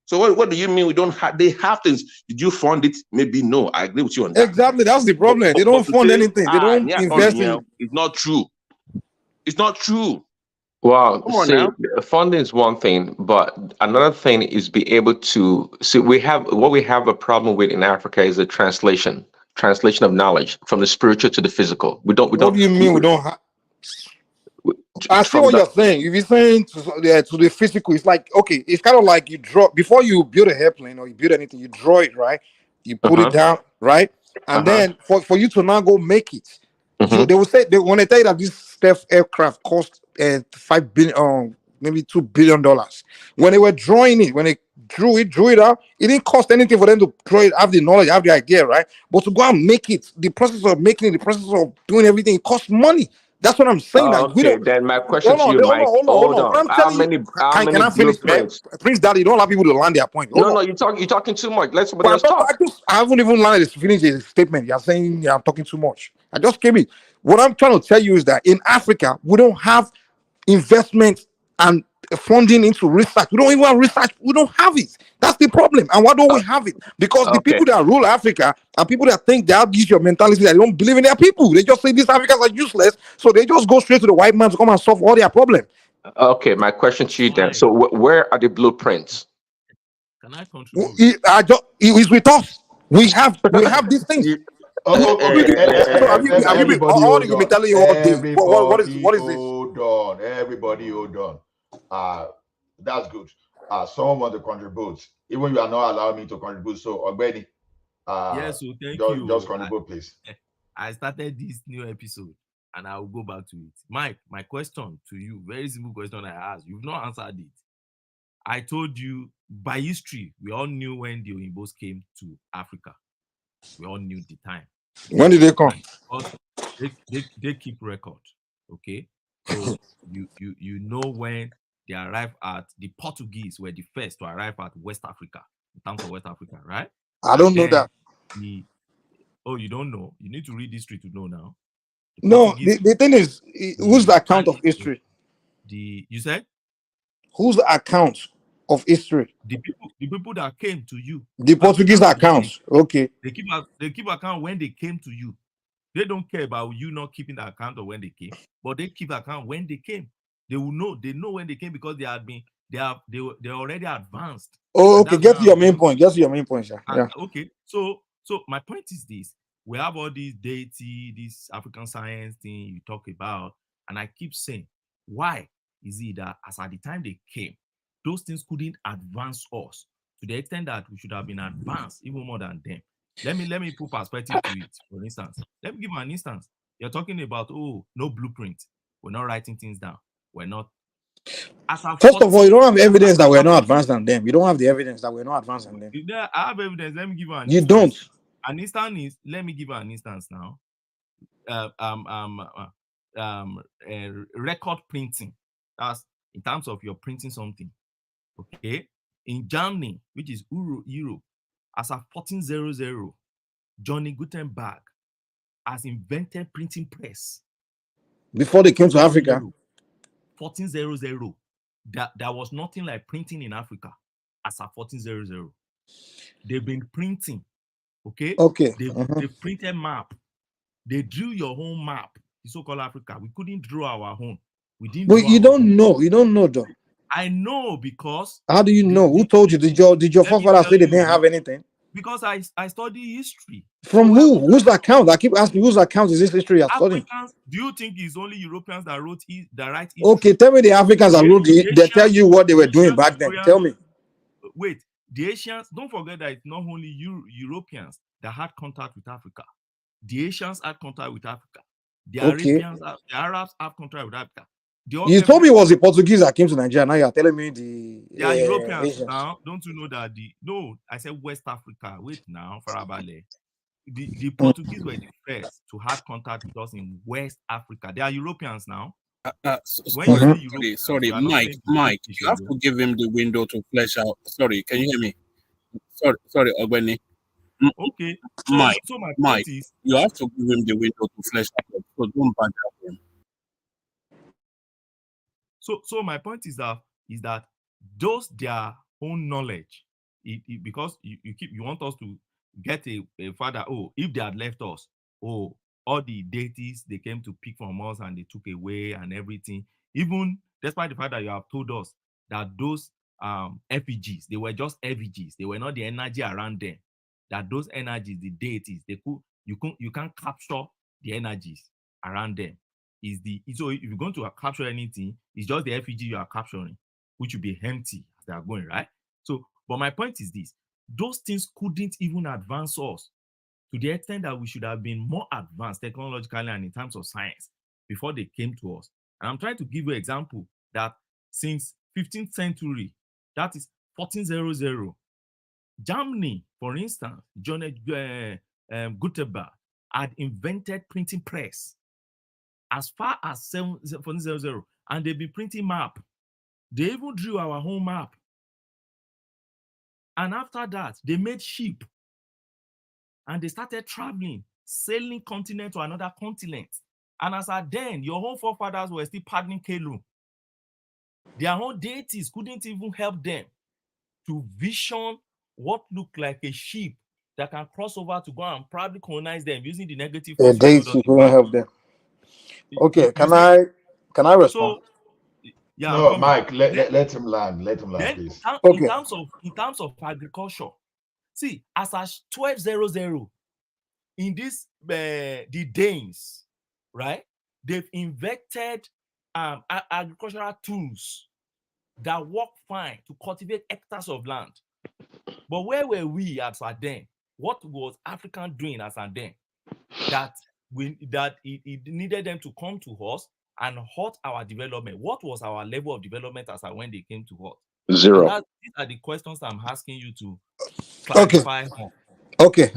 So what do you mean we don't have? They have things. Did you fund it? Maybe no. I agree with you on that. Exactly, that's the problem. They don't fund anything. They don't invest in. It's not true. It's not true. Well, see, funding is one thing, but another thing is be able to see. We have a problem with in Africa is the translation of knowledge from the spiritual to the physical. We don't. What do you mean we don't have? I see from what the you're saying. If you're saying to the physical, it's like, okay, it's kind of like you draw before you build a airplane or you build anything, you draw it, right? You put it down, right? And then for you to now go make it, they will say when they tell you that this stealth aircraft cost $5 billion, maybe $2 billion. When they were drawing it, when they drew it out, it didn't cost anything for them to draw it, have the knowledge, have the idea, right? But to go and make it, the process of making it, the process of doing everything, it costs money. That's what I'm saying. That we Okay, don't. then my question Hold to on, you, Mike. hold Hold on. What on. I'm telling you, How can many I finish, man? blueprints? Prince Daddy, don't allow people to land their point. Hold No, on. no, you're talking too much. Let somebody But else talk. I haven't even landed to finish his statement. You're saying I'm talking too much. I just came in. What I'm trying to tell you is that in Africa, we don't have investment and funding into research. We don't even have research. We don't have it. That's the problem. And why don't we have it? Because the Okay. people that rule Africa are people that think they have this your mentality that they don't believe in their people. They just say these Africans are useless, so they just go straight to the white man to come and solve all their problems. Okay, my question to you then. So where are the blueprints? Can I contribute? He's with us. We have these things. Everybody All hold you been on. telling you all day. What is this? Hold on. Everybody hold on. That's good. Someone want to contribute. Even you are not allowing me to contribute. So Ogbeni, Yes, so thank you. Just contribute, please. I started this new episode and I will go back to it. Mike, my question to you, very simple question I asked. You've not answered it. I told you by history, we all knew when the Oyimbos came to Africa. We all knew the time. When did they come? Because they keep record. Okay. So you know when they arrived at the Portuguese were the first to arrive at West Africa, in terms of West Africa, right? I don't know that. You don't know. You need to read history to know now. No, the thing is, who's the account of history? You said? Whose account of history? The people that came to you. The Portuguese account. Okay. They keep account when they came to you. They don't care about you not keeping the account of when they came, but they keep account when they came. They will know. They know when they came because they're already advanced. Oh, okay. Get to your main point. Yeah. Okay. So my point is this: we have all these deity, this African science thing you talk about, and I keep saying, why is it that as at the time they came, those things couldn't advance us to the extent that we should have been advanced even more than them? Let me put perspective to it. For instance, let me give an instance. You're talking about no blueprint. We're not writing things down. We're not. First of all, you don't have evidence that we're not advanced than them. You don't have the evidence that we're not advanced than them. I have evidence. Let me give you an You instance. don't. An instance is, let me give you an instance now. Record printing. That's in terms of you're printing something. Okay. In Germany, which is Europe, as of 1400, Johnny Gutenberg has invented printing press. Before they came to Africa. 1400. There was nothing like printing in Africa as of 1400. They've been printing. Okay. Okay. They printed map. They drew your own map. The so-called Africa. We couldn't draw our own. We didn't. But you don't know. You don't know, though. I know because. How do you know? Who told you? Did your forefathers say they didn't have anything? Because I study history. From who? Whose account? I keep asking, whose account is this history you're studying? Do you think it's only Europeans that write history? Okay, tell me the Africans that wrote it. They tell you what they were doing back then. Tell me. Wait, the Asians, don't forget that it's not only Europeans that had contact with Africa. The Asians had contact with Africa. The Arabians, the Arabs have contact with Africa. You told me it was the Portuguese that came to Nigeria. Now you're telling me the Europeans Asians. now. Don't you know that I said West Africa. Wait now, Farabale. The Portuguese were the first to have contact with us in West Africa. They are Europeans now. Sorry, Mike, you have to give him the window to flesh out. Sorry, can you hear me? Sorry, Ogbeni. Okay. Mike, my point is, you have to give him the window to flesh out. So don't badger him. So my point is that those their own knowledge, because you want us to get a father. Oh, if they had left us, all the deities they came to pick from us and they took away and everything. Even despite the fact that you have told us that those effigies, they were just effigies. They were not the energy around them. That those energies, the deities, you can't capture the energies around them. is so if you're going to capture anything, it's just the effigy you are capturing, which will be empty as they are going, right? So, but my point is this: those things couldn't even advance us to the extent that we should have been more advanced technologically and in terms of science before they came to us. And I'm trying to give you an example that since 15th century, that is 1400, Germany, for instance, John Gutenberg had invented printing press as far as 1400, and they've been printing map. They even drew our home map. And after that, they made ship. And they started traveling, sailing continent to another continent. And as at then, your own forefathers were still pardoning Kelu. Their own deities couldn't even help them to vision what looked like a ship that can cross over to go and probably colonize them using the negative The force field dates on you the couldn't ground. help them. Okay, You can see? I respond? So, yeah, I'm No, coming. Mike, Then, let him land. Let him land, then please. Okay. in terms of agriculture, see, as at 1200, in this the Danes, right? They've invented agricultural tools that work fine to cultivate hectares of land. But where were we as at then? What was African doing as at then? That it needed them to come to us and halt our development. What was our level of development as at when they came to us? Zero. And these are the questions I'm asking you to Okay. clarify on. Okay.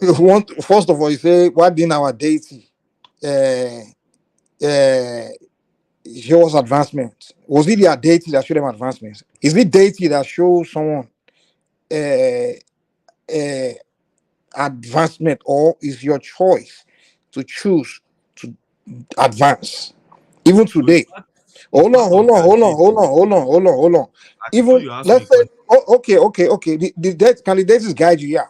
If you want, first of all, you say, why didn't our deity show us advancement? Was it their deity that showed them advancements? Is it deity that shows someone advancement, or is your choice to choose to advance? Even today. Hold on. Even You asked me a let's say, question. okay. The death candidates guide you, yeah.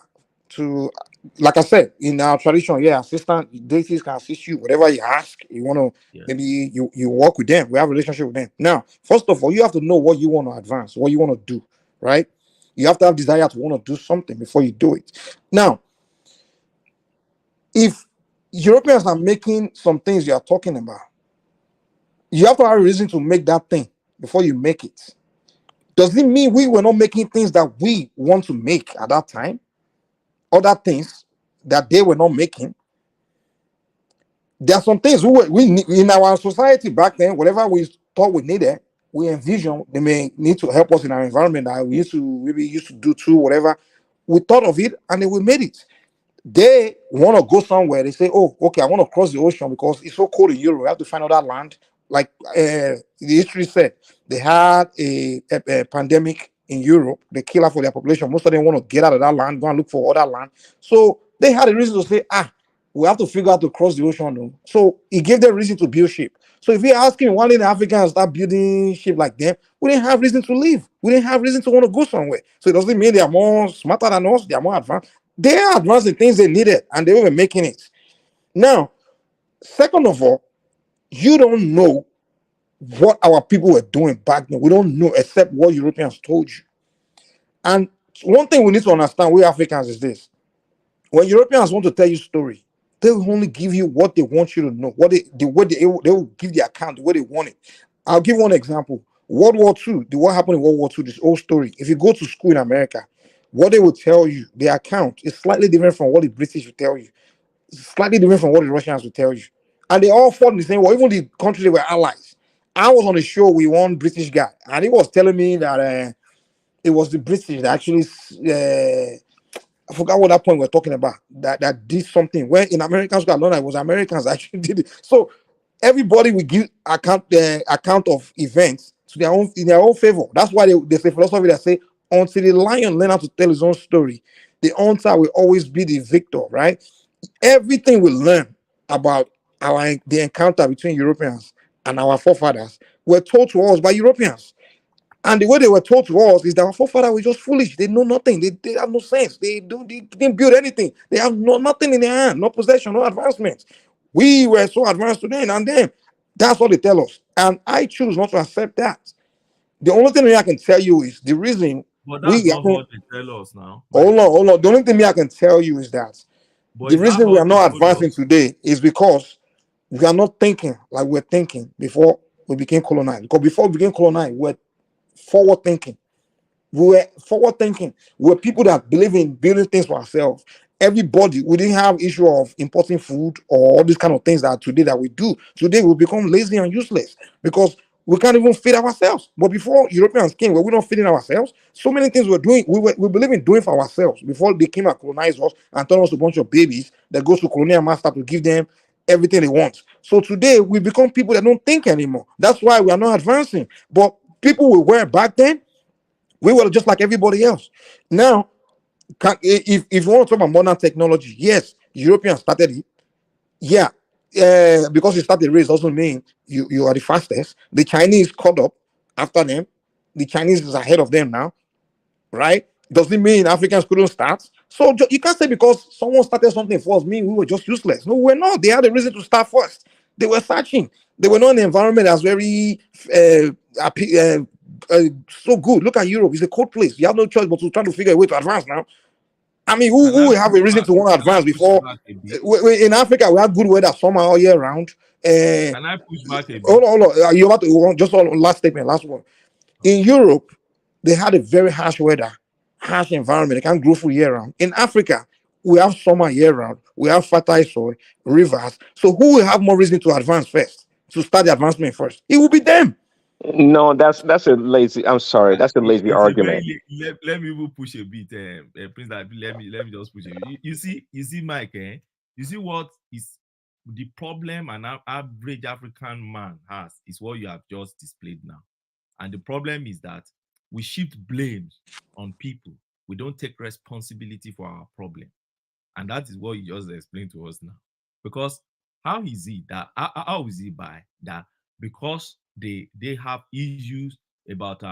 To, like I said, in our tradition, yeah, assistant deities can assist you, whatever you ask. You want to maybe you work with them. We have a relationship with them. Now, first of all, you have to know what you want to advance, what you want to do, right? You have to have desire to want to do something before you do it. Now, if Europeans are making some things you are talking about, you have to have a reason to make that thing before you make it. Does it mean we were not making things that we want to make at that time? Other things that they were not making? There are some things we need in our society back then, whatever we thought we needed, we envision they may need to help us in our environment that we used to do too, whatever. We thought of it and then we made it. They want to go somewhere. They say, "Oh, okay, I want to cross the ocean because it's so cold in Europe. We have to find other land." Like the history said, they had a pandemic in Europe. They kill out for their population. Most of them want to get out of that land, go and look for other land. So they had a reason to say, we have to figure out to cross the ocean. Though. So it gave them reason to build ship. So if you're asking why did the Africans start building ship like them, we didn't have reason to leave. We didn't have reason to want to go somewhere. So it doesn't mean they are more smarter than us. They are more advanced. They are advancing things they needed and they were making it. Now, second of all, you don't know what our people were doing back then. We don't know except what Europeans told you. And one thing we need to understand, we Africans, is this. When Europeans want to tell you story, they will only give you what they want you to know. The way they will give the account the way they want it. I'll give one example. World War II, what happened in World War II, this old story. If you go to school in America, what they will tell you, the account is slightly different from what the British will tell you. It's slightly different from what the Russians will tell you. And they all fought in the same war, even the countries they were allies. I was on a show with one British guy, and he was telling me that it was the British that actually I forgot what that point we're talking about. That did something. When in American school, I learned that it was Americans that actually did it. So everybody will give account of events to their own in their own favor. That's why they say philosophy that say until the lion learn how to tell his own story, the hunter will always be the victor. Right? Everything we learn about the encounter between Europeans and our forefathers were told to us by Europeans. And the way they were told to us is that our forefathers were just foolish. They know nothing. They have no sense. They didn't build anything. They have nothing in their hand, no possession, no advancement. We were so advanced today and then. That's what they tell us. And I choose not to accept that. The only thing I can tell you is the reason But that's not what they tell us now. Hold on. The only thing I can tell you is that But The it's not reason we how are they not told advancing us. today is because we are not thinking like we're thinking before we became colonized. Because before we became colonized, we're forward thinking. We were forward thinking. We were people that believe in building things for ourselves. Everybody, we didn't have issue of importing food or all these kind of things that today that we do. Today we become lazy and useless because we can't even feed ourselves. But before Europeans came, we were not feeding ourselves. So many things we're doing, we believe in doing for ourselves before they came and colonized us and turned us a bunch of babies that goes to colonial master to give them everything they want. So today we become people that don't think anymore. That's why we are not advancing. But people we were back then, we were just like everybody else. Now, if you want to talk about modern technology, yes, Europeans started it. Yeah, because you start the race doesn't mean you are the fastest. The Chinese caught up after them. The Chinese is ahead of them now, right? Doesn't mean Africans couldn't start. So you can't say because someone started something first, mean we were just useless. No, we're not. They had a reason to start first. They were searching. They were not in an environment that's very so good. Look at Europe; it's a cold place. You have no choice but to try to figure a way to advance now. I mean, Can who I will have a push reason back? to want to Can I advance push before? back a bit? In Africa, we have good weather summer all year round. Can I push back a bit? Hold on. You about to just on last statement, last one. In Europe, they had a very harsh weather, harsh environment. They can't grow food year round. In Africa, we have summer year round. We have fertile soil, rivers. So who will have more reason to advance first? To start the advancement first? It will be them. No, that's a lazy. I'm sorry, that's a lazy It's a very argument. let me even push a bit, Prince. Let me just push it. You see, Mike. You see what is the problem an average African man has is what you have just displayed now, and the problem is that we shift blames on people. We don't take responsibility for our problem, and that is what you just explained to us now. Because how is it that how is it by that because they have issues about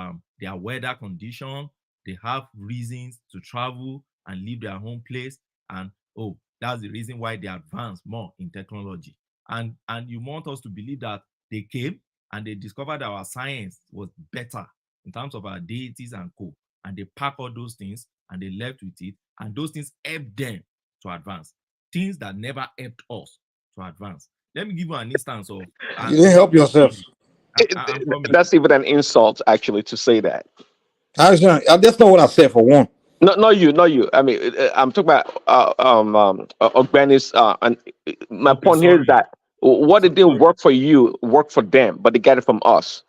their weather condition, they have reasons to travel and leave their home place, and oh, that's the reason why they advance more in technology. And you want us to believe that they came and they discovered our science was better in terms of our deities and co, and they pack all those things and they left with it, and those things helped them to advance. Things that never helped us to advance. Let me give you an instance of You didn't help yourself. I'm coming. That's even an insult, actually, to say that. That's not what I said for one. Not you, not you. I mean, I'm talking about Ogbenis. And my Okay, point here is sorry. that what it didn't work for you worked for them, but they get it from us.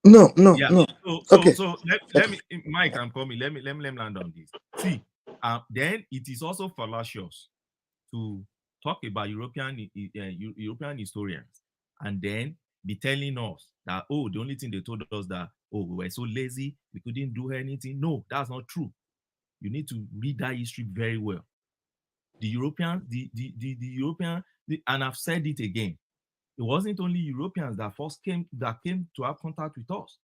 No. Yeah. Okay. So let me, Mike, I'm coming. Let me land on this. See, then it is also fallacious to talk about European historians and then be telling us that, oh, the only thing they told us that, oh, we were so lazy, we couldn't do anything. No, that's not true. You need to read that history very well. The Europeans, the European, and I've said it again, it wasn't only Europeans that came to have contact with us.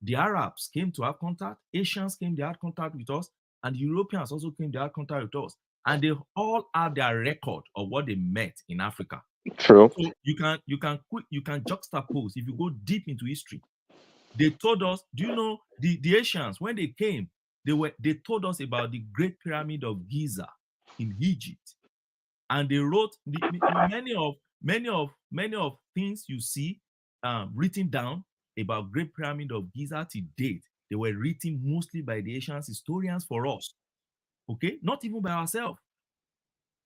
The Arabs came to have contact, Asians came, they had contact with us, and the Europeans also came, they had contact with us. And they all have their record of what they met in Africa. True. So you can juxtapose if you go deep into history. They told us, do you know the Asians, when they came, they told us about the Great Pyramid of Giza in Egypt. And they wrote many of things you see written down about Great Pyramid of Giza to date. They were written mostly by the Asian historians for us. Okay, not even by ourselves.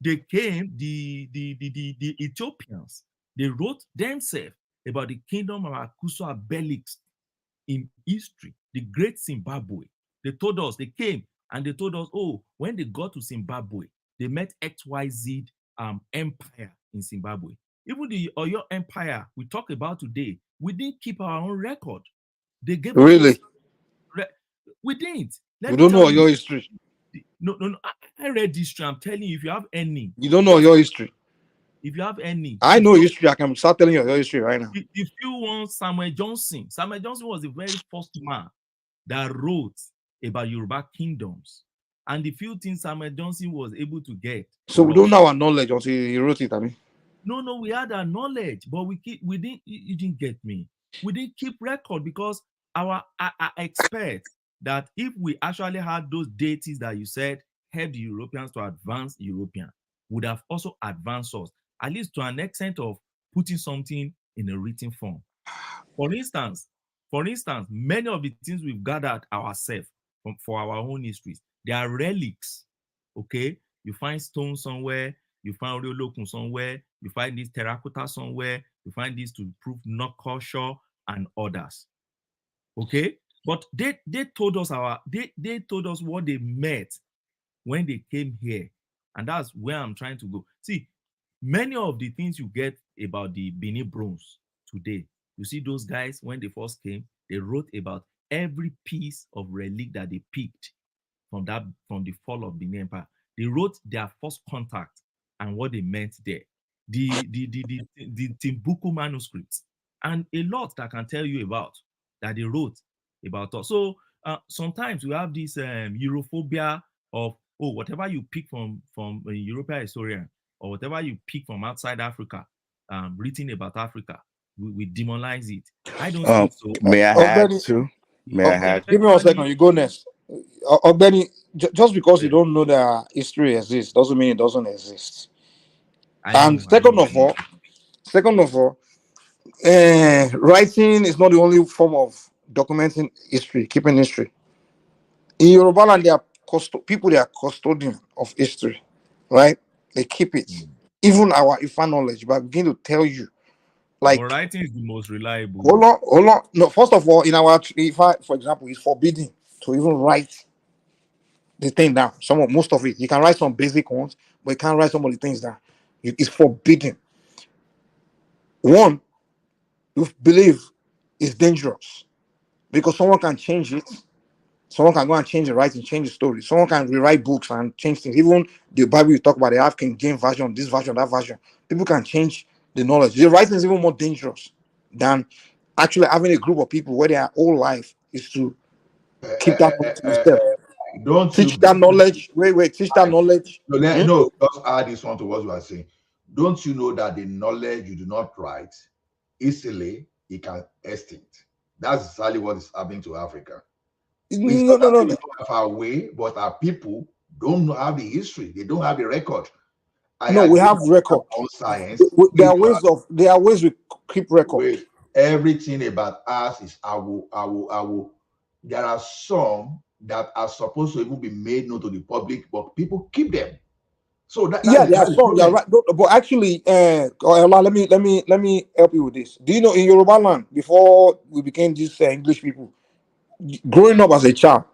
They came, the Ethiopians, they wrote themselves about the kingdom of Akusu Abelix in history, the great Zimbabwe. They told us, they came and they told us, oh, when they got to Zimbabwe, they met XYZ empire in Zimbabwe. Even the Oyo Empire we talk about today, we didn't keep our own record. They gave us Really? those. We didn't. Let You me don't know tell your you. history. No. I read history. I'm telling you, if you have any. You don't know your history. If you have any. I know history. I can start telling you your history right now. If you want Samuel Johnson was the very first man that wrote about Yoruba kingdoms. And the few things Samuel Johnson was able to get. So we don't know our knowledge until you wrote it, I mean. No, we had our knowledge, but we didn't, you didn't get me. We didn't keep record because I expect that if we actually had those deities that you said help the Europeans to advance European, would have also advanced us, at least to an extent of putting something in a written form. For instance, many of the things we've gathered ourselves for our own histories, they are relics. Okay, you find stone somewhere, you find Oriolokun somewhere, you find this terracotta somewhere, you find this to prove not culture and others. Okay, but they told us they told us what they met when they came here, and that's where I'm trying to go. See, many of the things you get about the Benin Bronze today, you see those guys when they first came, they wrote about every piece of relic that they picked from the fall of the Benin Empire. They wrote their first contact and what they meant there. The Timbuktu manuscripts and a lot that I can tell you about that they wrote about us. So sometimes we have this Europhobia of whatever you pick from a European historian or whatever you pick from outside Africa, written about Africa, we demonize it. I don't see it so. May I add too? May I add? Give me 1 second. You go next. Benny, just because you don't know that history exists doesn't mean it doesn't exist. And second of all, writing is not the only form of documenting history, keeping history. In Yoruba land, there are people that are custodian of history, right? They keep it. Even our Ifa knowledge, but I begin to tell you, like, but writing is the most reliable. Hold on. No, first of all, in our Ifa, for example, it's forbidden to even write the thing down. Most of it, you can write some basic ones, but you can't write some of the things down. It's forbidden. One, you believe is dangerous because someone can change it. Someone can go and change the writing, change the story. Someone can rewrite books and change things. Even the Bible you talk about, they have King James version, this version, that version. People can change the knowledge. The writing is even more dangerous than actually having a group of people where their whole life is to keep that knowledge to themselves. Teach that knowledge. Teach that knowledge. No, just add this one to what you are saying. Don't you know that the knowledge you do not write easily, it can extinct? That's exactly what is happening to Africa. It's not far away, but our people don't have the history. They don't have the record. We have record. Science. There are ways we keep record. Everything about us is awo. There are some that are supposed to even be made known to the public, but people keep them. So there are some. You're right. But actually, let me help you with this. Do you know in Yoruba land, before we became these English people, growing up as a child,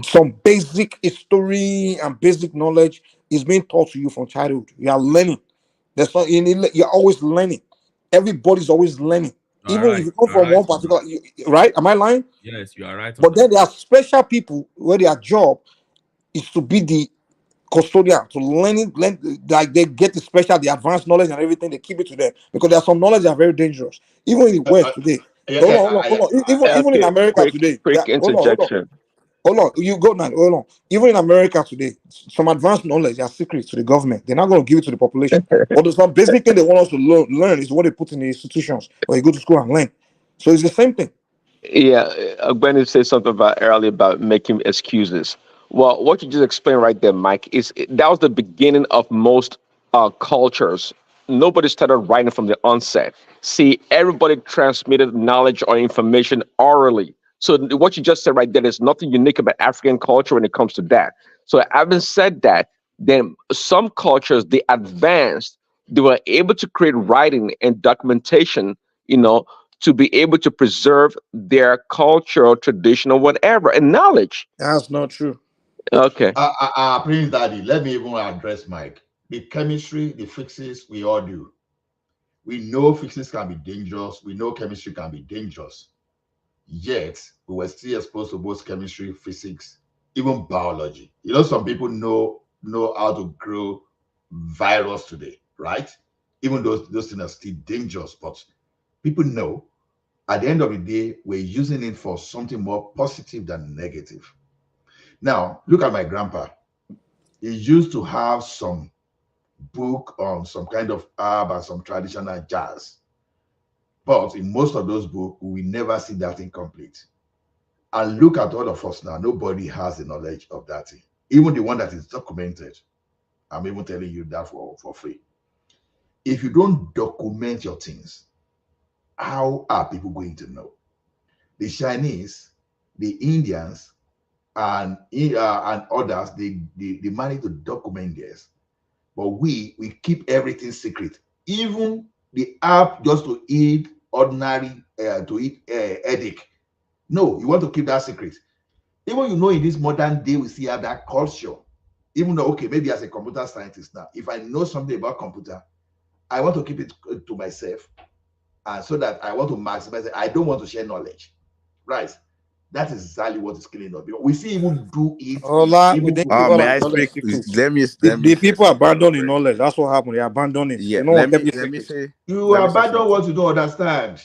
some basic history and basic knowledge is being taught to you from childhood. You are learning. You're always learning. Everybody's always learning. Even if you come from one particular, right? Am I lying? Yes, you are right. But then there are special people where their job is to be the custodian, to learn, like they get the advanced knowledge and everything. They keep it to them because there are some knowledge that are very dangerous. Even in the West today. Hold on. Even in America today. Quick interjection. Hold on, you go now. Hold on. Even in America today, some advanced knowledge are secret to the government. They're not going to give it to the population. But there's some basic thing they want us to learn is what they put in the institutions where you go to school and learn. So it's the same thing. Yeah, Gwen said something about earlier about making excuses. Well, what you just explained right there, Mike, that was the beginning of most cultures. Nobody started writing from the onset. See, everybody transmitted knowledge or information orally. So what you just said right there, there's nothing unique about African culture when it comes to that. So having said that, then some cultures, they advanced, they were able to create writing and documentation, to be able to preserve their cultural, traditional, whatever, and knowledge. That's not true. Okay. Prince Daddy, let me even address Mike. The chemistry, the physics, we all do. We know physics can be dangerous. We know chemistry can be dangerous. Yet, we were still exposed to both chemistry, physics, even biology. Some people know how to grow virus today, right? Even those things are still dangerous, but people know at the end of the day, we're using it for something more positive than negative. Now, look at my grandpa. He used to have some book on some kind of herb and some traditional jazz. But in most of those books, we never see that thing complete. And look at all of us now. Nobody has the knowledge of that thing, even the one that is documented. I'm even telling you that for free. If you don't document your things, how are people going to know? The Chinese, the Indians, and others, they manage to document this. But we keep everything secret. Even the app just to eat ordinary, headache. No, you want to keep that secret. Even in this modern day, we see have that culture. Even though, okay, maybe as a computer scientist now, if I know something about computer, I want to keep it to myself, and so that I want to maximize it. I don't want to share knowledge, right? That is exactly what is killing us. We see even do it. Hola, we Even didn't with give all May our I knowledge speak? secrets. Let me The people say something abandon the real quick. knowledge. That's what happened. They abandon it. Yeah, They don't keep the let me secret. say you let me say abandon something. what you don't understand.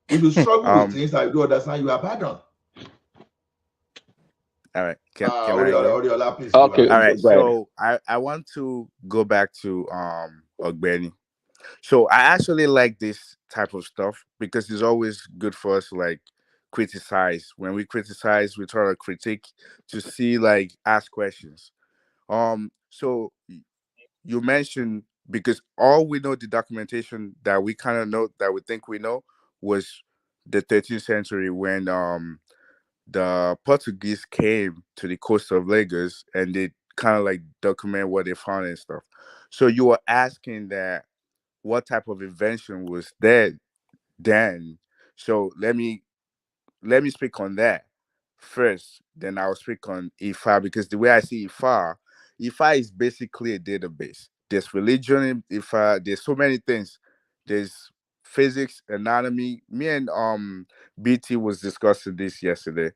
If you struggle with Um, things that you don't understand, you abandon. all right, can I go? Oriola, please go Okay, All ahead. right, go ahead. so I want to go back to Ogbeni. So I actually like this type of stuff because it's always good for us to like criticize. When we criticize, we try to critique to see like ask questions. So you mentioned because all we know the documentation that we kind of know that we think we know was the 13th century when the Portuguese came to the coast of Lagos and they kind of like document what they found and stuff. So you were asking that what type of invention was there then. So let me speak on that first. Then I'll speak on IFA because the way I see IFA is basically a database. There's religion in IFA. There's so many things. There's physics, anatomy. Me and BT was discussing this yesterday.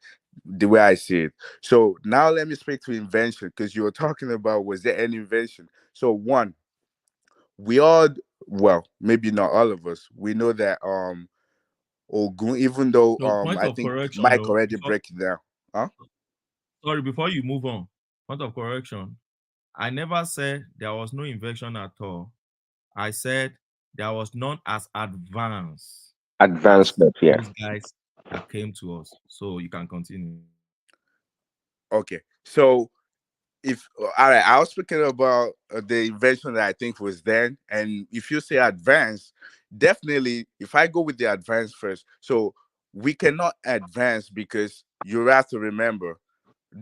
The way I see it. So now let me speak to invention because you were talking about was there any invention? So one, we all well maybe not all of us we know that Ogun, even though No, point I of think correction. Mike No, already before, break it down. Huh? sorry, before you move on, point of correction. I never said there was no invention at all. I said there was none as advanced as Advancement, yeah. those guys that came to us. So you can continue. Okay, so if all right, I was speaking about the invention that I think was then, and if you say advanced, definitely if I go with the advanced first, so we cannot advance because you have to remember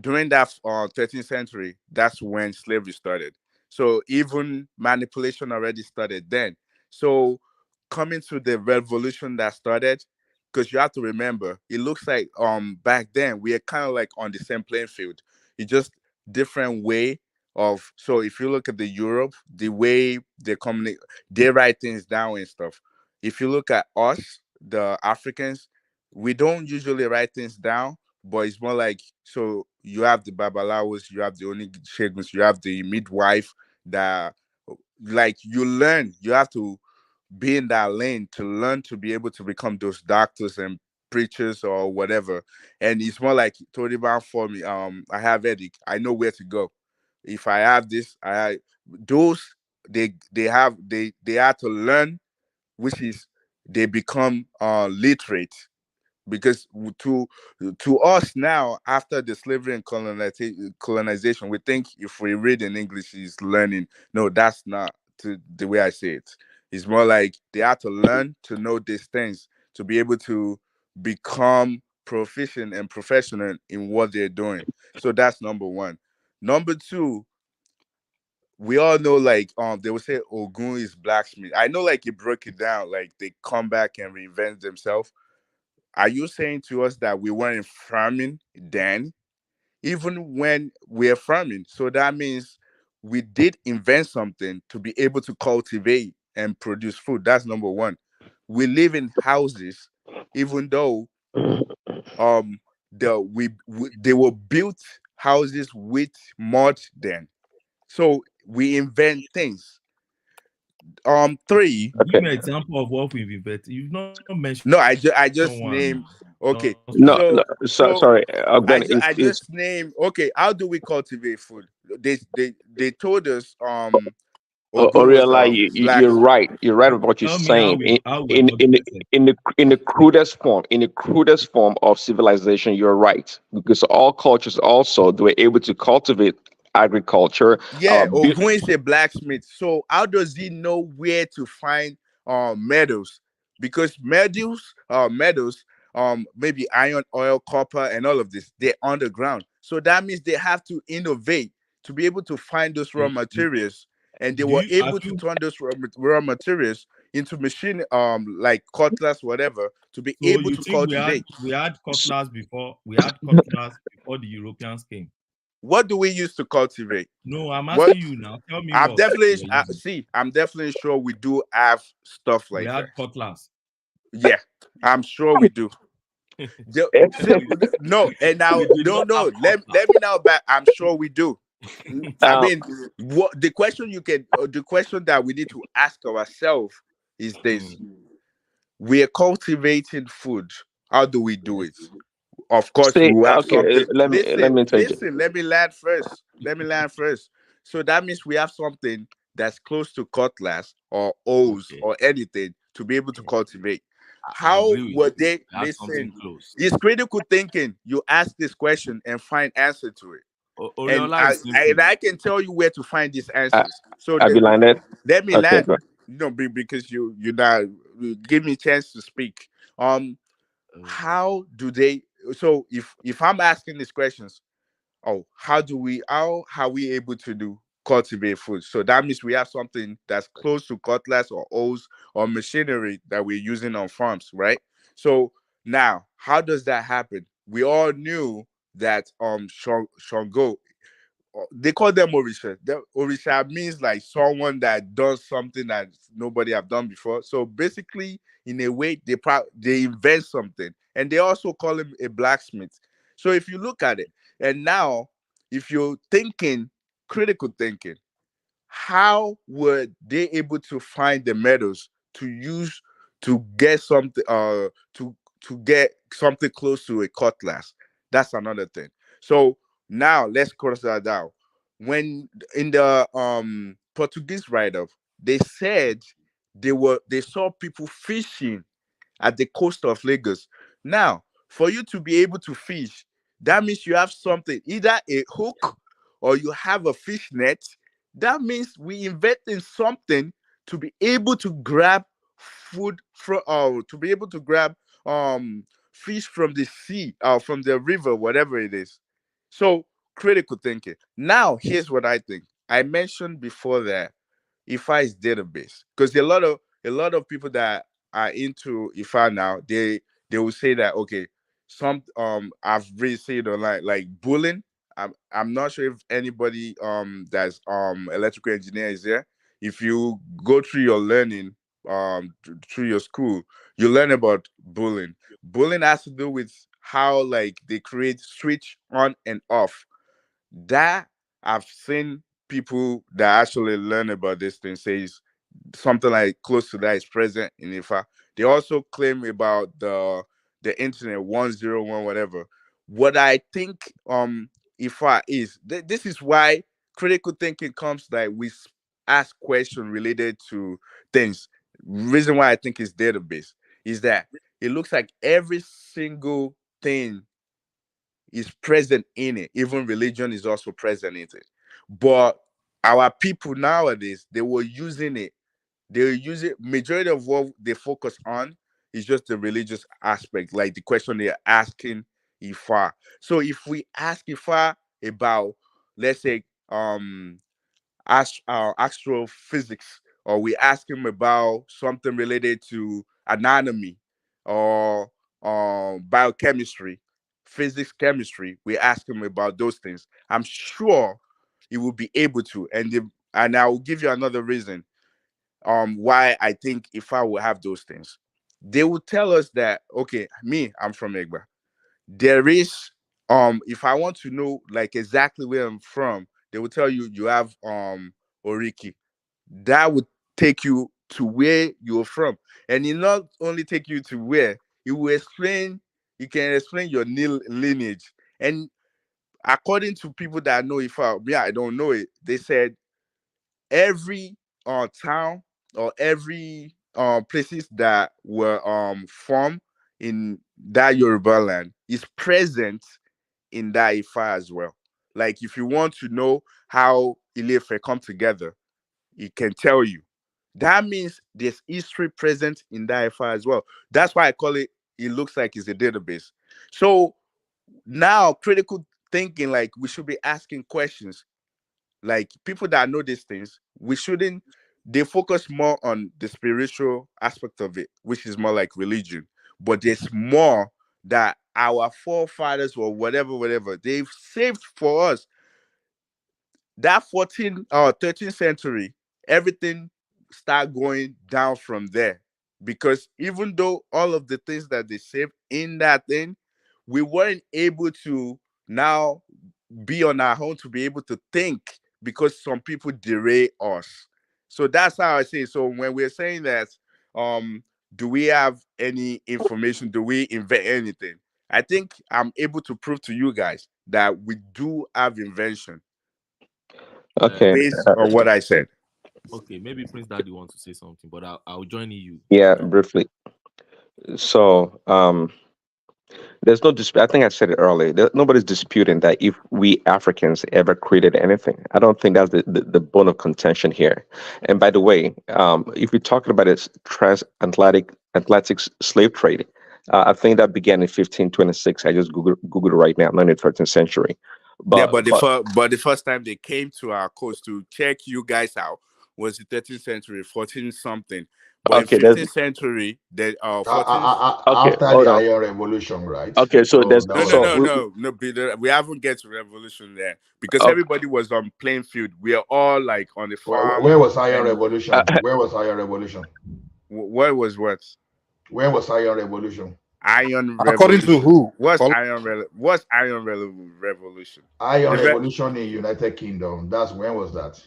during that 13th century, that's when slavery started. So even manipulation already started then. So coming to the revolution that started, because you have to remember, it looks like back then we are kind of like on the same playing field. It's just different way of. So if you look at the Europe, the way they communicate, they write things down and stuff. If you look at us, the Africans, we don't usually write things down, but it's more like so you have the babalawos, you have the onisheguns, you have the midwife that like you have to be in that lane to learn to be able to become those doctors and preachers or whatever. And it's more like Toriban for me. I have ethic. I know where to go. If I have this, those they have to learn, which is they become literate because to us now after the slavery and colonization we think if we read in English is learning. No, that's not to the way I say it. It's more like they have to learn to know these things to be able to become proficient and professional in what they're doing. So that's number one. Number two, we all know like they would say Ogun is blacksmith. I know like you broke it down like they come back and reinvent themselves. Are you saying to us that we weren't farming then, even when we're farming? So that means we did invent something to be able to cultivate and produce food. That's number one. We live in houses, even though they were built houses with mud then. So we invent things. Three. Give me an example of what we've invented. You've not mentioned No, I just one. name. Okay, No, so no, so sorry, Ben, I it's just name. Okay, how do we cultivate food? They told us Ogun was Oriola, a you're blacksmith. right. You're right about what you're Tell me saying. how we're cultivated. In the crudest form of civilization, you're right. Because all cultures also they were able to cultivate agriculture. Yeah, Build, Ogun is a blacksmith. So how does he know where to find metals? Because metals, maybe iron, oil, copper, and all of this, they're underground. So that means they have to innovate to be able to find those raw materials, and they do were you have able to you turn those raw materials into machine, like cutlass, whatever, to be so able you to think cultivate. we had cutlass before the Europeans came? What do we use to cultivate? No, I'm What asking you now. Tell me I'm what definitely we are using. I'm definitely sure we do have stuff We like that. had cutlass. Yeah, I'm sure we do. See, no, and now We did no, not have no. cutlass. Let me now back. I'm sure we do. I uh, mean, what the question the question that we need to ask ourselves is this: we are cultivating food. How do we do it? Of course, we say will have okay. something. Let me take it. Listen. Let me land first. Let me land first. So that means we have something that's close to cutlass or O's Okay, or anything to be able to cultivate. I How agree with would you. they We had something listen? close. It's critical thinking. You ask this question and find answer to it, and Oriola is simple. I can tell you where to find these Uh, answers. So have you landed? let me Okay, land. go. No, because you not give me a chance to speak. Um, how do they? So if I'm asking these questions, oh, how are we able to do cultivate food? So that means we have something that's close to cutlass or O's or machinery that we're using on farms, right? So now, how does that happen? We all knew that Shango, they call them Orisha. Orisha means like someone that does something that nobody have done before. So basically, in a way, they invent something, and they also call him a blacksmith. So if you look at it, and now if you're thinking critical thinking, how were they able to find the metals to use to get something to get something close to a cutlass? That's another thing. So now let's cross that down. When in the Portuguese write-up, they said they saw people fishing at the coast of Lagos. Now, for you to be able to fish, that means you have something, either a hook or you have a fish net. That means we inventing something to be able to grab food from, to be able to grab fish from the sea or from the river, whatever it is. So critical thinking. Now, here's what I think. I mentioned before that IFA is database, because a lot of people that are into IFA now, they will say that okay, some I've really seen it online like bullying. I'm not sure if anybody that's electrical engineer is there. If you go through your learning through your school, you learn about bullying. Bullying has to do with how like they create switch on and off. That I've seen people that actually learn about this thing says something like close to that is present in IFA. They also claim about the internet 101 whatever. What I think IFA is this is why critical thinking comes that we ask questions related to things. Reason why I think it's database is that it looks like every single thing is present in it. Even religion is also present in it. But our people nowadays, they were using it. They use it. Majority of what they focus on is just the religious aspect, like the question they're asking Ifa. So if we ask Ifa about, let's say, astrophysics, or we ask him about something related to anatomy or biochemistry, physics, chemistry, we ask him about those things. I'm sure he will be able to. And I will give you another reason why I think if I will have those things. They will tell us that okay, I'm from Egba. There is if I want to know like exactly where I'm from, they will tell you you have Oriki. That would take you to where you're from. And it not only take you to where, it will explain, you can explain your lineage. And according to people that know if I don't know it, they said every town or every places that were formed in that Yoruba land is present in that Ifa as well. Like if you want to know how Ile-Ife come together, he can tell you. That means there's history present in that Ifa as well. That's why I call it. It looks like it's a database. So now critical thinking, like we should be asking questions. Like people that know these things, we shouldn't. They focus more on the spiritual aspect of it, which is more like religion. But there's more that our forefathers or whatever they've saved for us. That 14th or 13th century, everything start going down from there. Because even though all of the things that they saved in that thing, we weren't able to now be on our own to be able to think because some people derail us. So that's how I say. So when we're saying that, do we have any information? Do we invent anything? I think I'm able to prove to you guys that we do have invention Okay. based on what I said. Okay, maybe Prince Daddy wants to say something, but I'll join you. Yeah, briefly. So, there's no dispute. I think I said it earlier. Nobody's disputing that if we Africans ever created anything. I don't think that's the bone of contention here. And by the way, if we're talking about this Atlantic slave trade, I think that began in 1526. I just Googled it right now, not in the 13th century. Yeah, But but the first time they came to our coast to check you guys out was the 13th century, 14 something. But okay, in there's 15th century, the 14th. okay. After Hold the on. Iron Revolution, right? Okay, so there's that No, was no, so no, no, no, Peter. We haven't get to revolution there because okay. everybody was on plain field. We are all like on the farm. Where was Iron And Revolution? Where was Iron Revolution? what was what? Where was Iron Revolution? Iron According to Revolution. who? What's Revolution? Iron The re- Revolution in United Kingdom. That's when was that?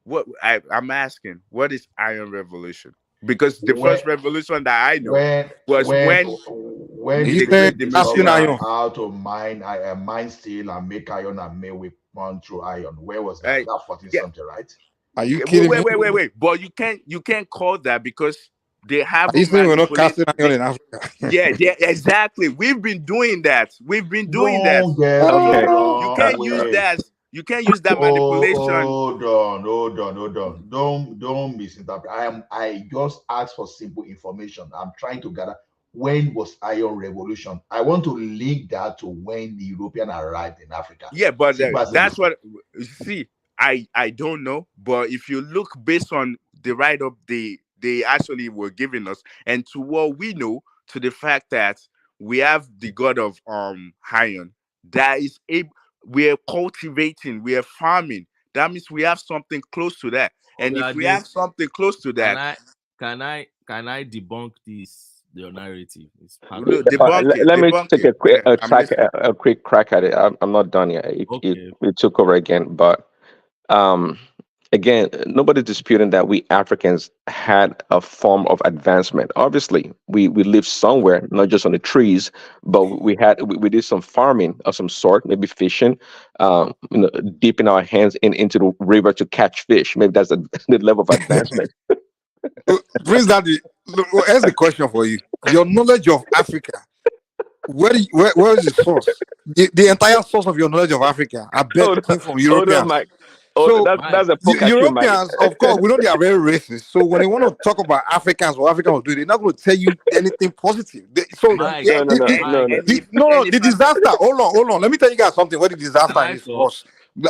what I'm asking, what is Iron Revolution? Because the When first revolution that I know when was when when when He's they did they saying create the casting museum. discover iron. how to mine steel and make iron and make weapon through iron? Where was that? Right? That 14 Yeah. something, right? Are you Wait, kidding wait, me? wait, wait, wait. But you can't call that because they Are you haven't saying we're not manipulated. casting iron in Africa? Yeah, exactly. We've been doing that. We've been doing that. Don't get me okay. So you wrong. can't use Wait. that. You can't use that Oh, manipulation. hold on. Don't misinterpret. I just asked for simple information. I'm trying to gather when was Iron Revolution. I want to link that to when the European arrived in Africa. Yeah, but Simple as that's ABC. what you see. I don't know, but if you look based on the write up they actually were giving us, and to what we know, to the fact that we have the god of iron that is able, we are cultivating, we are farming. That means we have something close to that, and if we This have something close to can that, I debunk this your narrative? It's part of look, debunk it, Let me debunk take it. Yeah, I'm listening. a quick crack at it. I'm not done yet. okay. It took over again, but um, again, nobody's disputing that we Africans had a form of advancement. Obviously, we lived somewhere, not just on the trees, but we did some farming of some sort, maybe fishing, dipping our hands into the river to catch fish. Maybe that's the level of advancement. Prince Daddy, look, well, here's the question for you. Your knowledge of Africa, where is the source? The entire source of your knowledge of Africa, I bet, Hold came on, from hold on, Europeans. Mike. So Mike, That's a poke at you, Mike. Europeans, of course, we know they are very racist. So when they want to talk about Africans, what Africans will do, they're not going to tell you anything positive. So Mike, No, no, no, no, no. the disaster. Hold on. Let me tell you guys something. What the disaster can I is for talk? us.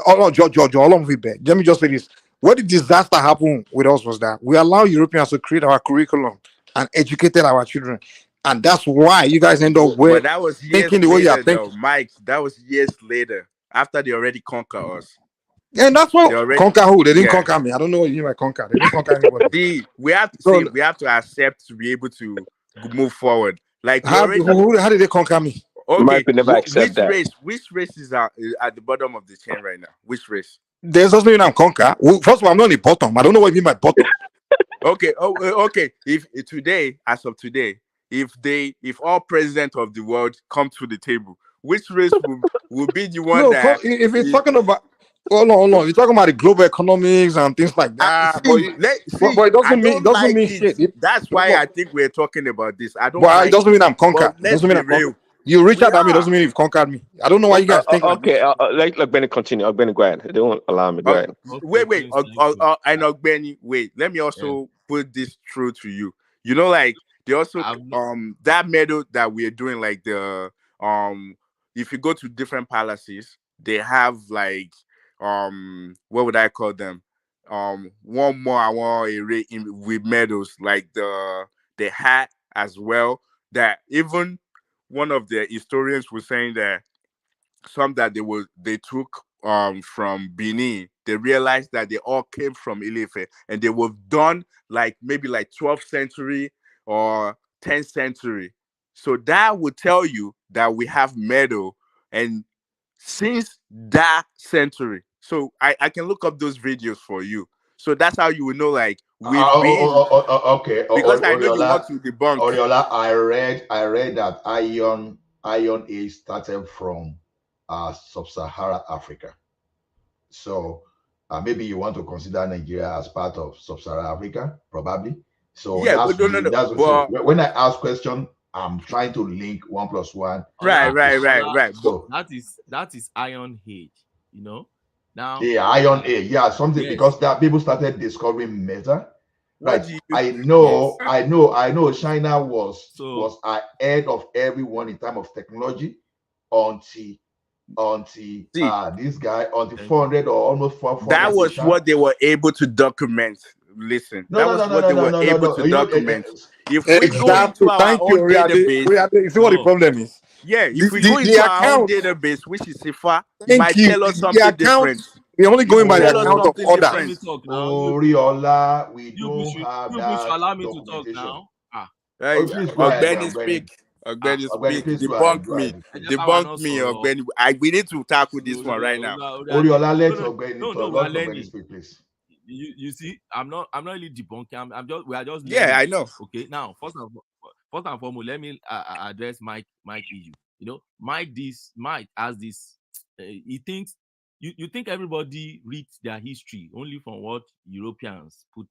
Hold on, George, hold on, let me just say this. What the disaster happened with us was that we allow Europeans to create our curriculum and educated our children, and that's why you guys end up But that was years thinking the way you are later, though, thinking. Mike. That was years later after they already conquer us. And that's They what already, conquer who? They didn't yeah. conquer me. I don't know what you mean by conquer. They didn't conquer anybody. We have to So see. We have to accept to be able to move forward. Like they how already. how did they conquer me? Okay, Mike will never accept that. which race is at the bottom of the chain right now? Which race? There's also mean I'm conquer. Well, first of all, I'm not on the bottom. I don't know what you mean by bottom. Okay. Okay. If today, as of today, if all presidents of the world come to the table, which race will be the one No, that if it's is? talking about hold on. If you're talking about the global economics and things like that. But See, but it I doesn't don't mean like it. shit. That's why I think we're talking about this. I don't But it like doesn't it. mean I'm conquer. But It let's doesn't mean be I'm conquer. real. You reach We out at me doesn't are. mean you've conquered me. I don't know why you guys think like Okay, this. let Benny continue. Benny, go ahead. They won't allow me. Go Uh, ahead. Okay, wait, Prince, thank you. and Benny, wait. Let me Yeah. also put this through to you. You know, like they also I'm not, that medal that we are doing, like the if you go to different palaces, they have like what would I call them? One more I want with medals like the hat as well. That even one of the historians was saying that some that they took from Benin, they realized that they all came from Ilefe and they were done like maybe like 12th century or 10th century. So that would tell you that we have metal and since that century. So I can look up those videos for you. So that's how you will know like we've been Okay. because I know you want Oriola, to debunk. Oriola, I read that Iron Age started from sub-Saharan Africa. So maybe you want to consider Nigeria as part of sub-Saharan Africa, probably. So Yeah, but no. so But when I ask question, I'm trying to link 1+1 right, into right, right, 6. right. But So that is Iron Age, you know. Now, yeah, Iron Age, yeah, something yes. because that people started discovering metal. what Right. do you I Yes. know, I know, I know China So was ahead of everyone in terms of technology until see? this guy until thank you. 400 or almost That 440 was sha. what they were able to document. Listen, No, that no, was no, no, what no, they no, were no, no, able no. to You know, document. If we go into Exactly. our Thank you, own Oriade. database, Oriade. You see what the No, problem is? yeah, if we go The into our own account. database, which is SIFA, it Thank might you. tell us The something account. different. We're only It going will by the tell us account Oh, of something let me different. others. talk now. Oriola, we don't have You people should that allow me to talk documentation. now. Ah, Oh, please go ahead, Ogbeni Ogbeni. speak. ah. Ogbeni Ogbeni, speak. please go ahead. Debunk Go me. ahead. I just want Debunk to me, sọ̀rọ̀. Ogbeni. We need to tackle So this one right now. Oriola, let no, Ogbeni no, talk. no, we are Let Ogbeni learning. speak, please. You see, I'm not really debunking. We are just Yeah, learning. I know. Okay, now first and foremost, let me address Mike issue. You know, Mike has this. He thinks you think everybody reads their history only from what Europeans put.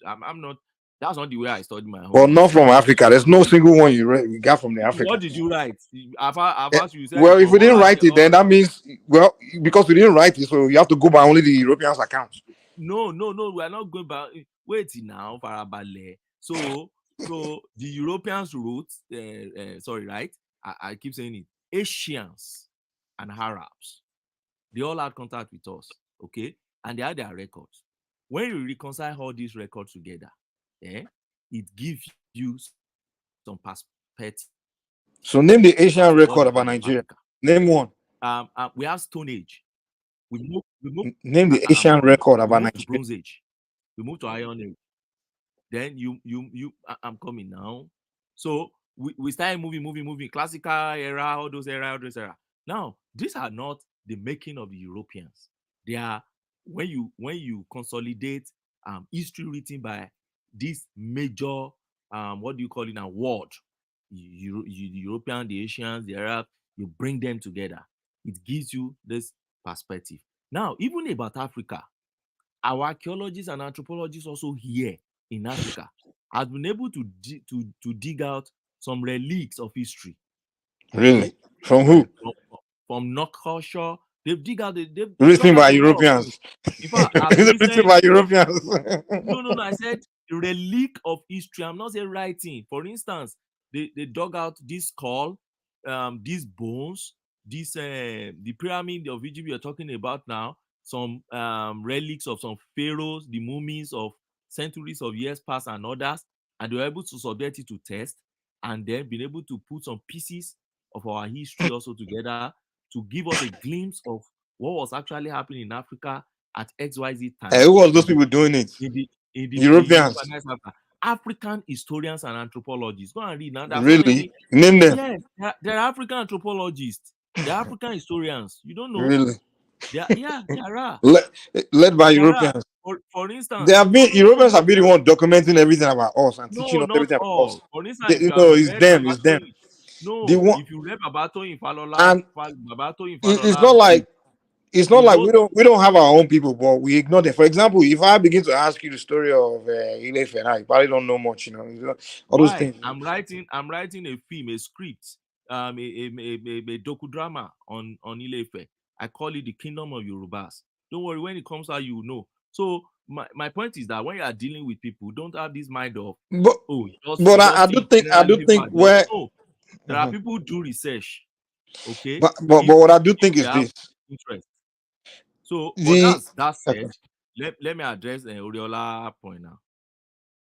I'm not. That's not the way I study my But own. not from Africa. There's no single one you got from the What Africans. did you write? Eh, You said well, if from we didn't all write it, then that means because we didn't write it, so you have to go by only the Europeans' accounts. No, we are not going back. Wait now, Farabale. So the Europeans wrote, sorry, right? I keep saying it. Asians and Arabs, they all had contact with us, okay? And they had their records. When you reconcile all these records together, it gives you some perspective So name the as Asian to what record they about did in Nigeria. Africa. Name one. We have Stone Age. We move. Name the I'm Asian coming. record We about move to Nigeria. Bronze Age. We move to Iron Age. Then I'm coming now. So we started moving, classical era, all those era. Now, these are not the making of the Europeans. They are when you consolidate history written by this major what do you call it now, world, the European, the Asians, the Arab, you bring them together. It gives you this perspective. Now, even about Africa, our archaeologists and anthropologists also here in Africa has been able to dig out some relics of history. Really? Okay, From who? from North culture, they've Written dug by out a lot of things. Europeans. In fact, as Is it written recent, by Europeans? no, I said relic of history. I'm not saying writing. For instance, they dug out this skull, these bones, this the pyramid of Egypt you're talking about now, some relics of some pharaohs, the mummies of centuries of years past and others, and they were able to subject it to test and then been able to put some pieces of our history also together to give us a glimpse of what was actually happening in Africa at XYZ time Who was those people doing it? in Europeans. urbanized Africa. African historians and anthropologists. Go and read now. There are so Really? many. Name them. Yes, there are African anthropologists. There are African historians. You don't know? Really? There are. Led by There are. Europeans. For They instance, have been Europeans have been the one documenting everything about us and teaching no, us not everything about us. all. For instance, if you have It's read them. It's them. Babatoyin, The no, one, if you read Babatoyin Falola, and Babatoyin it's Falola not like book, he wrote. we don't have our own people, but we ignore them. For example, if I begin to ask you the story of Ile Fena, you probably don't know much. You know all those Why? things. I'm writing a film, a script. a docudrama on Ile-Ife. I call it the Kingdom of Yorubas. Don't worry, when it comes out, you know. So my point is that when you are dealing with people, don't have this mind of But you but just I see do generally think paper. where No, there are people who do research. Okay, but what I do think they is have this. interest. So, but The that said, okay. let me address Oriola point now.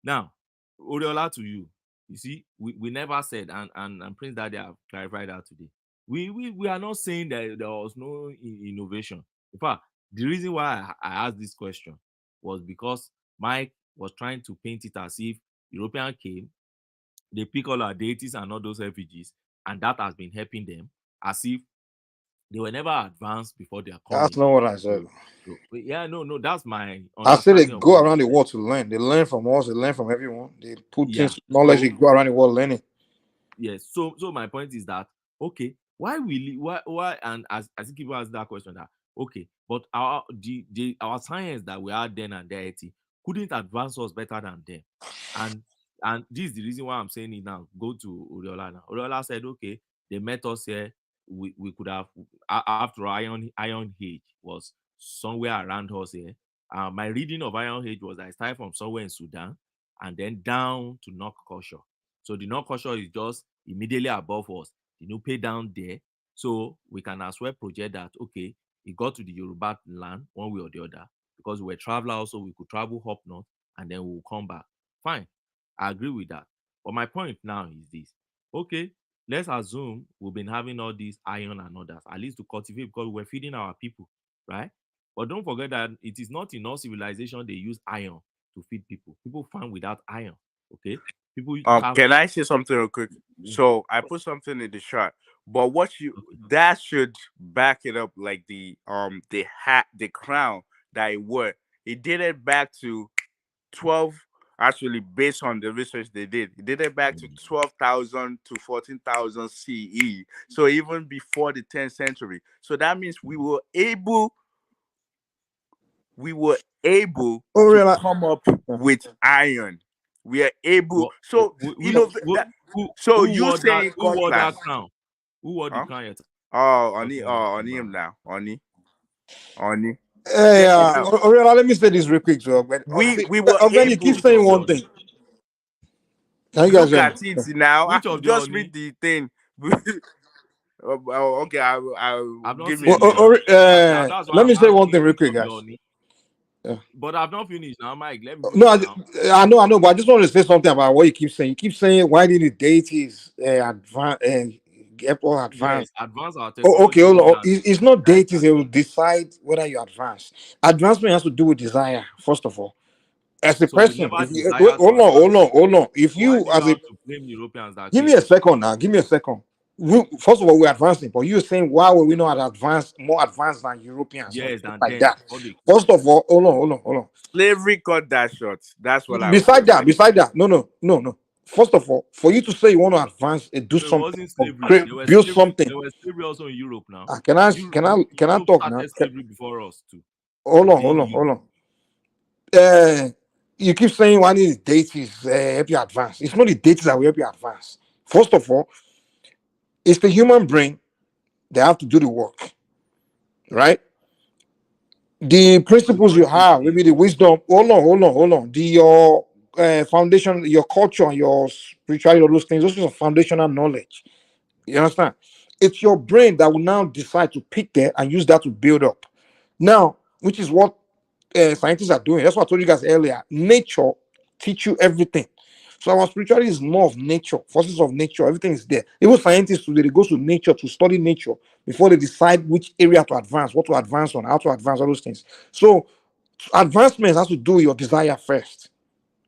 Now, Oriola to you. You see, we never said, and Prince Daddy have clarified that today. We are not saying that there was no innovation. In fact, the reason why I asked this question was because Mike was trying to paint it as if European came, they pick all our deities and all those refugees, and that has been helping them, as if they were never advanced before they are That's coming. not what I said. Yeah, no, that's my I said they understanding of go what you around the said. world to learn. They learn from us. They learn from everyone. They put Yeah. things knowledge. So They go around the world learning. yes. So my point is that okay, why will why and as people ask that question that okay, but our science that we had then and there couldn't advance us better than them. And this is the reason why I'm saying it now. Go to Oriola now. Oriola said, okay, they met us here. We could have after Iron Age was somewhere around us here. My reading of Iron Age was I started from somewhere in Sudan and then down to North Korea. So the North Korea is just immediately above us. The Nupe down there. So we can as well project that, okay, it got to the Yoruba land one way or the other because we're travelers, so we could travel up north and then we'll come back. Fine. I agree with that. But my point now is this. Okay, let's assume we've been having all these iron and others, at least to cultivate because we're feeding our people, right? But don't forget that it is not in all civilization they use iron to feed people. People farm without iron. Okay. People have Can I say something real quick? So I put something in the chart, but what you that should back it up, like the hat, the crown that it wore. It did it back to 12, actually based on the research they did. It did it back to 12,000 to 14,000 CE. So even before the 10th century. So that means we were able Oh, to really? come up with iron. We are able. what, So you know that. So who you wore that saying who God wore class? that crown? Who wore the Huh? crown you're Oh, talking on about? him now. On check it Yeah, out. Oriela, let me say this real quick, so but We were you keep able. Which saying of the one Oni? thing. Can you guys Look hear me? at it now. Which of the Just Oni? read the thing. Okay, I'll I've not give me seen a it minute. now. That's why Let I'm me say one asking thing real which quick, of the guys. Oni. Yeah. But I've not finished now, Mike. Let me No, finish now. I know, but I just want to say something about what you keep saying. You keep saying, why did the deities advance, get all Yes, advanced? advance our Oh, okay, technology hold more on. than It's not deities, they will decide whether you advance. Advancement has to do with desire, first of all. As a so we person, never if you desire to advance. hold on. If Why you do you as a have to blame Europeans that give me came? a second now, give me a second. First of all, we're advancing, but you're saying why were we not advanced, more advanced than Europeans or Yes, stuff and like then that? before they came. First of all, hold on. Slavery cut that short. That's what I was Beside gonna that, say. no. First of all, for you to say you want to advance and do No, it something wasn't or slavery. build something, There was slavery also in Europe now. can I Europe talk now? started slavery before us too. Hold Within on. Uh, you keep saying why need the deities help you advance. It's not the deities that will help you advance. First of all, it's the human brain that have to do the work, right? The So it's principles not you the have, deities. maybe the wisdom. Hold on. Your foundation, your culture, your spirituality, all those things. Those are foundational knowledge. You understand? It's your brain that will now decide to pick that and use that to build up. Now, which is what scientists are doing. That's what I told you guys earlier. Nature teach you everything. So our spirituality is more of nature, forces of nature. Everything is there. Even scientists today they go to nature to study nature before they decide which area to advance, what to advance on, how to advance all those things. So advancement has to do with your desire first,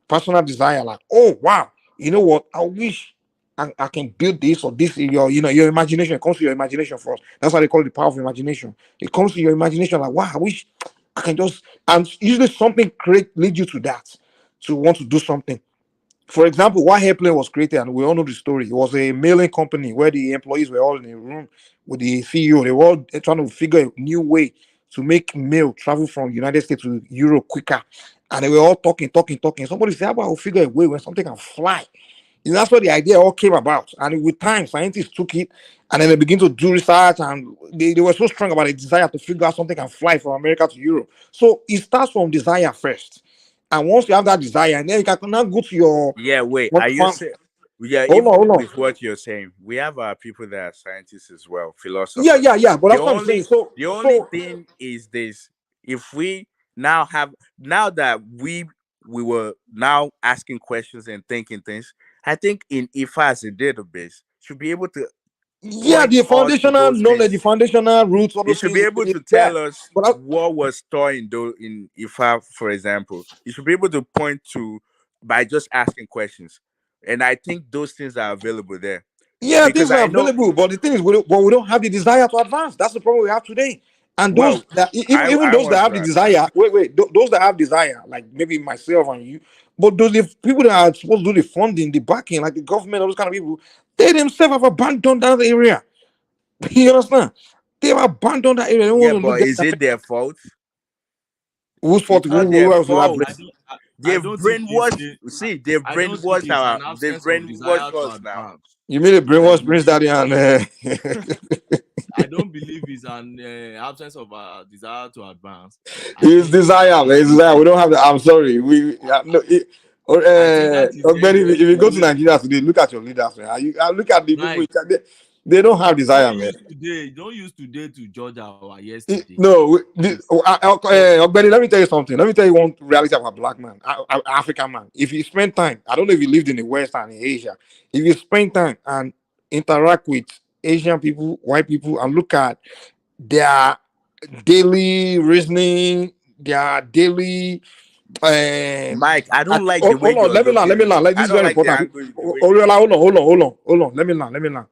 personal desire. Like, oh wow, you know what? I wish I can build this or this. Your imagination. It comes to your imagination first. That's why they call it the power of imagination. It comes to your imagination. Like, wow, I wish I can just. And usually something lead you to that, to want to do something. For example, why Airplane was created, and we all know the story. It was a mailing company where the employees were all in a room with the CEO. They were all trying to figure a new way to make mail travel from United States to Europe quicker. And they were all talking. Somebody said, how about we figure a way when something can fly? And that's where the idea all came about. And with time, scientists took it and then they begin to do research, and they were so strong about a desire to figure out something can fly from America to Europe. So it starts from desire first. And once you have that desire, and then you can now go to your Yeah, wait. what Are you farm. saying? Yeah, Hold on, even hold on. with what you're saying, we have people that are scientists as well, Yeah, philosophers. yeah, yeah. But The that's what I'm saying. only So, the only so thing is this: if we now that we were now asking questions and thinking things, I think in IFA as a database should be able to yeah, point the us to foundational those knowledge, the things. foundational roots, all It those should things be able is to there. tell us But what was stored in IFA, for example. It should be able to point to by just asking questions. And I think those things are available there. yeah, Because things are I know, available. But the thing is, we don't have the desire to advance. That's the problem we have today. And those well, that even I those that want have to the advance. desire, those that have desire, like maybe myself and you, but those the people that are supposed to do the funding, the backing, like the government, all those kind of people, they themselves have abandoned that area. You understand? They have abandoned that area. They don't want Yeah, to look but at is it their fault? whose fault. It's not Who their else will I blame? fault. I They've don't think it's brainwashed. a, See, they've I don't think brainwashed it's an they've absence of desire brainwashed to us now. advance. You mean the I brainwash Prince believe Daddy and I don't believe it's an absence of desire to advance. I his think desire, man. His desire. We don't have that. I'm sorry. No. I think that is But if you go to the Nigeria today, look at your leaders, man. Look at the people. Mike. They don't have desire, man. Don't use today to judge our yesterday. No, Please. Benny, let me tell you something. Let me tell you one reality of a black man, African man. If you spend time, I don't know if you lived in the West and in Asia, if you spend time and interact with Asian people, white people, and look at their daily reasoning, their daily Mike, I don't like the way hold on, you're let me looking. learn. Like I this is don't very like the important. angle the way you're Oriola, looking. hold on. Let me learn.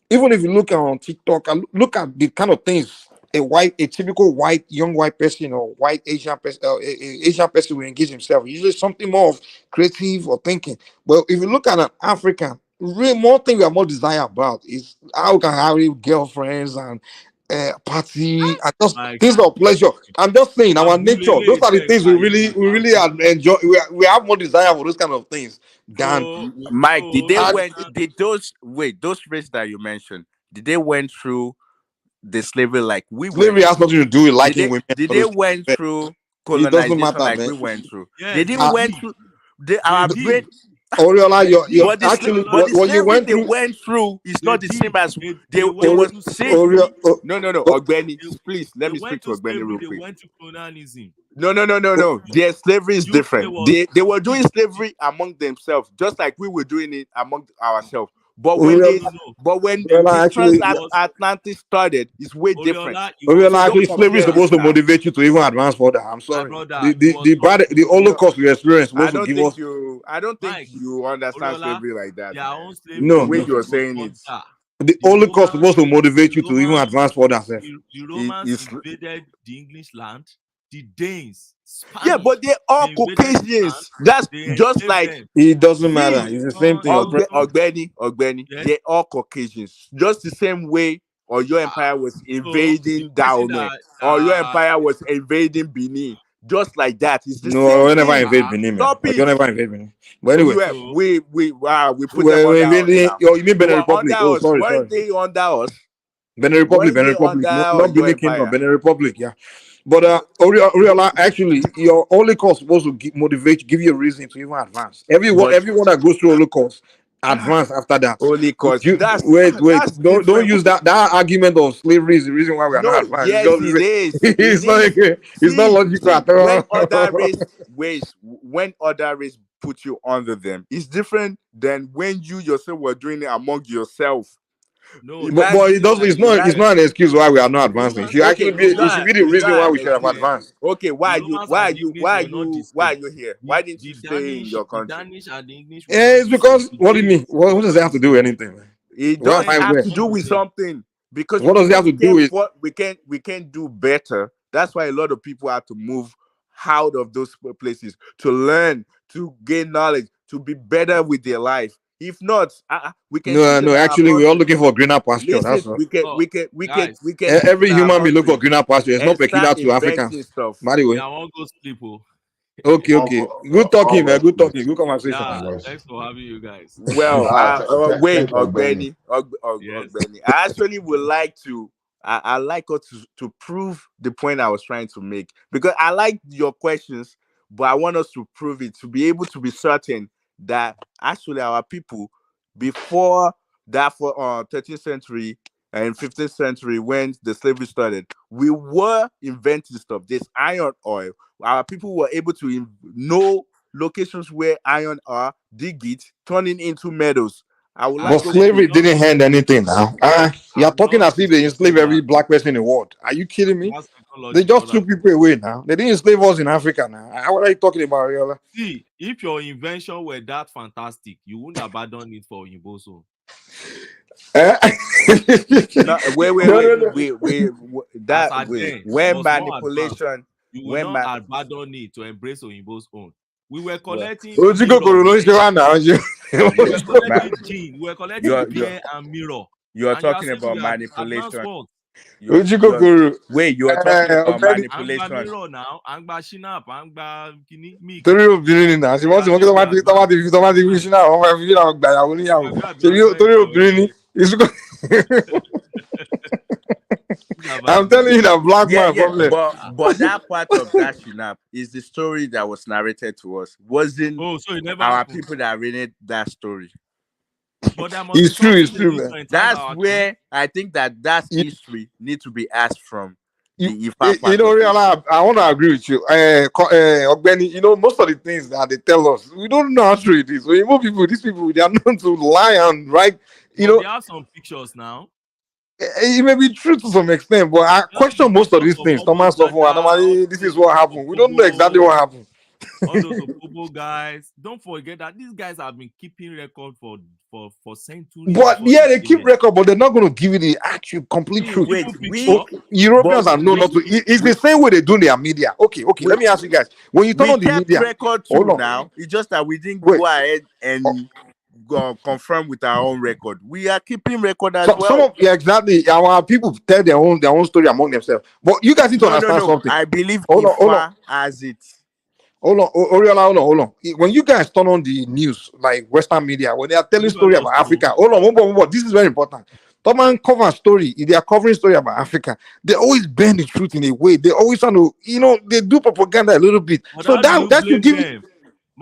Even if you look on TikTok and look at the kind of things a typical white, young white person or white Asian person, Asian person will engage himself. Usually something more of creative or thinking. But if you look at an African, real more thing we are more desire about is how we can have girlfriends and party and just Mike, things of pleasure. I'm just saying our nature. Those Abulele are the things we really Senkai. enjoy. We have more desire for those kind of things than Mike, did they and went did those races that you mentioned, did they went through the slavery like we went slavery has through? nothing to do with Did liking they women. did All they those went things. through It doesn't colonization matter, like man. we went through? They Yes, they didn't went did. through They our did. brain. Oriola, They did. But Oriola, the what you slavery went they through, went through is they not the same did. as they They went was through see. slavery. No, oh, Ogbeni, They, please they let me speak went to to Ogbeni slavery. real They quick. went to colonialism. No. Their slavery is UK different. was They were doing see, slavery among themselves, just like we were doing it among ourselves. But when no, they no, no. the Oriola actually, It was transatlantic started, it's way different. Oriola. It was Oriola So don't actually, slavery slavery is compare that this supposed to now. motivate you to even advance further. I'm my sorry. brother. It was The Holocaust you experience I supposed to don't give think us you I don't think Mike. you understand Oriola. slavery like that, Their man. own slavery The no, way no. you're was saying it, under The the Holocaust Romans. supposed to motivate The you to even Romans. advance further, sir. The Romans it's invaded the English land. The Danes, yeah, Spanish, but they're all they invaded the land. Caucasians. That's They just enslaved like them. It doesn't matter. See, It's the same thing. Ogbeni, yes. they're all Caucasians. Just the same way or your empire was So the invading person Dahomey, or your empire was invading Benin. Just like that. It's the No, same we never thing. invade Benin, man. Stop You it. never invade Benin. But anyway, We so we put them we under us invading. now. Oh, you mean They Benin were under Republic? Oh, us. sorry, Weren't sorry. they under us? Benin Weren't they Republic, under not your Benin Kingdom, empire? Benin Republic, yeah. But Oriola, actually, your Holocaust supposed to motivate, give you a reason to even advance. But Everyone that goes through Holocaust advance after that. only cause Wait, that's don't different. use that argument of slavery is the reason why we are not No, advanced. yes, it is. It is. It's not logical See, at all. when other race put you under them, it's different than when you yourself were doing it among yourself. no, But, that's but the it thing does. that the It's That not an excuse why we are not the advancing. It Romans should actually be. It should be the it's reason not why an we should have excuse. advanced. Okay, the Romans and the English were not the why are same. you here? Why didn't you The stay in your The country? Danish and the English were not It's the same. because The what do you mean? Danes What were does not that have the to do with same. anything, man? It Why am does I French have were where? to not do the with same. something because What does it have to do with? we can't do better. That's why a lot of people have to move out of those places to learn, to gain knowledge, to be better with their life. If not, we can sit No, in no. our Actually, we're all country. looking for greener pasture. Listen, That's all. Oh, we guys, can sit in Every our human being look for country greener pasture. It's not and start peculiar to inventing Africans. stuff. By the me, way, I won't go sleep. Oh. Okay. Good talking, man. Good talking. Good conversation. Yeah, thanks for having you guys. Well, wait, thank you, Benny. Yes. Ogbeni. I actually would like to. I like us to prove the point I was trying to make, because I like your questions, but I want us to prove it, to be able to be certain that actually our people, before that, for 13th century and 15th century, when the slavery started, we were inventing stuff. This iron ore, our people were able to know locations where iron are, dig it, turning into metals. I would But like us slavery to. didn't end anything now. You are I'm talking not as if they enslaved disputing every that. black person in the world. Are you kidding me? That's They technology, just brother. took people away now. They didn't enslave us in Africa now. What are you talking about, Ariola? See, if your invention were that fantastic, you wouldn't abandon it for Oyinboso. Eh? No, wait, wait, No, wait, no, no. wait, wait. As That at wait. then, it When was more advanced. manipulation, You will when not ma- abandon it to embrace Oyinbo's own. We were well, collecting Ojiko mirror Koro ló ń then. ṣe wá now. We were ma- collecting gene. We were collecting you're beer and mirror. you're And you are talking saying we about are advanced manipulation. world. Ojiko Koro. Wait, you are talking about Ọ̀gbẹ́ni Angba manipulation. mirror now. Angba shinap. Angba kini milk. torí obìnrin ni náà ṣùgbọ́n You tí are wọ́n kí saying we tọ́ bá ti fi ṣínà àwọn ọmọ ẹ̀fí ṣínà àwọn gbàyàwó níyàwó ṣèbí torí obìnrin ni ìṣúkọ. I'm telling you that black man Yeah, problem. but that part of that shinap is the story that was narrated to us. Wasn't Oh, so it never our happened. people that read that story. But there must be It's true, something it's they true, use man. to entice That's our king. where I think that's You, history need to be asked from you, the Ifa you part know, of it. Riola, I want to agree with you. Ogbeni, you know, most of the things that they tell us, we don't know how true it is. So, you know, these people, they are known to lie and right. You But know, they have some pictures now. it may be true to some extent, but I They have the question most of pictures these of things. Omo Thomas of Dada, all this is those what happened. We don't know exactly Opobo, what happened. all those Opobo guys. Don't forget that these guys have been keeping record for centuries But before yeah, they they came keep here. record, but they're not going to give you the actual complete truth. Wait, Even we, picture. Europeans but are known not to. It's the same way they do their media. Okay. we, Let me ask you guys. When you turn we on the kept media, record hold too on, now. It's just that we didn't wait. go ahead and go confirm with our own record. We are keeping record as So some well. of exactly our people tell their own story among themselves. But you guys need to understand No. something. I believe Hold on. Ifa has it. Oriola, hold on. When you guys turn on the news, like Western media, when they are telling Leave story us about to Africa, hold on, one more. This is very important. Tom and cover story. If they are covering story about Africa, they always bend the truth in a way. They always trying to, they do propaganda a little bit. But So how do you that should blame give you, them?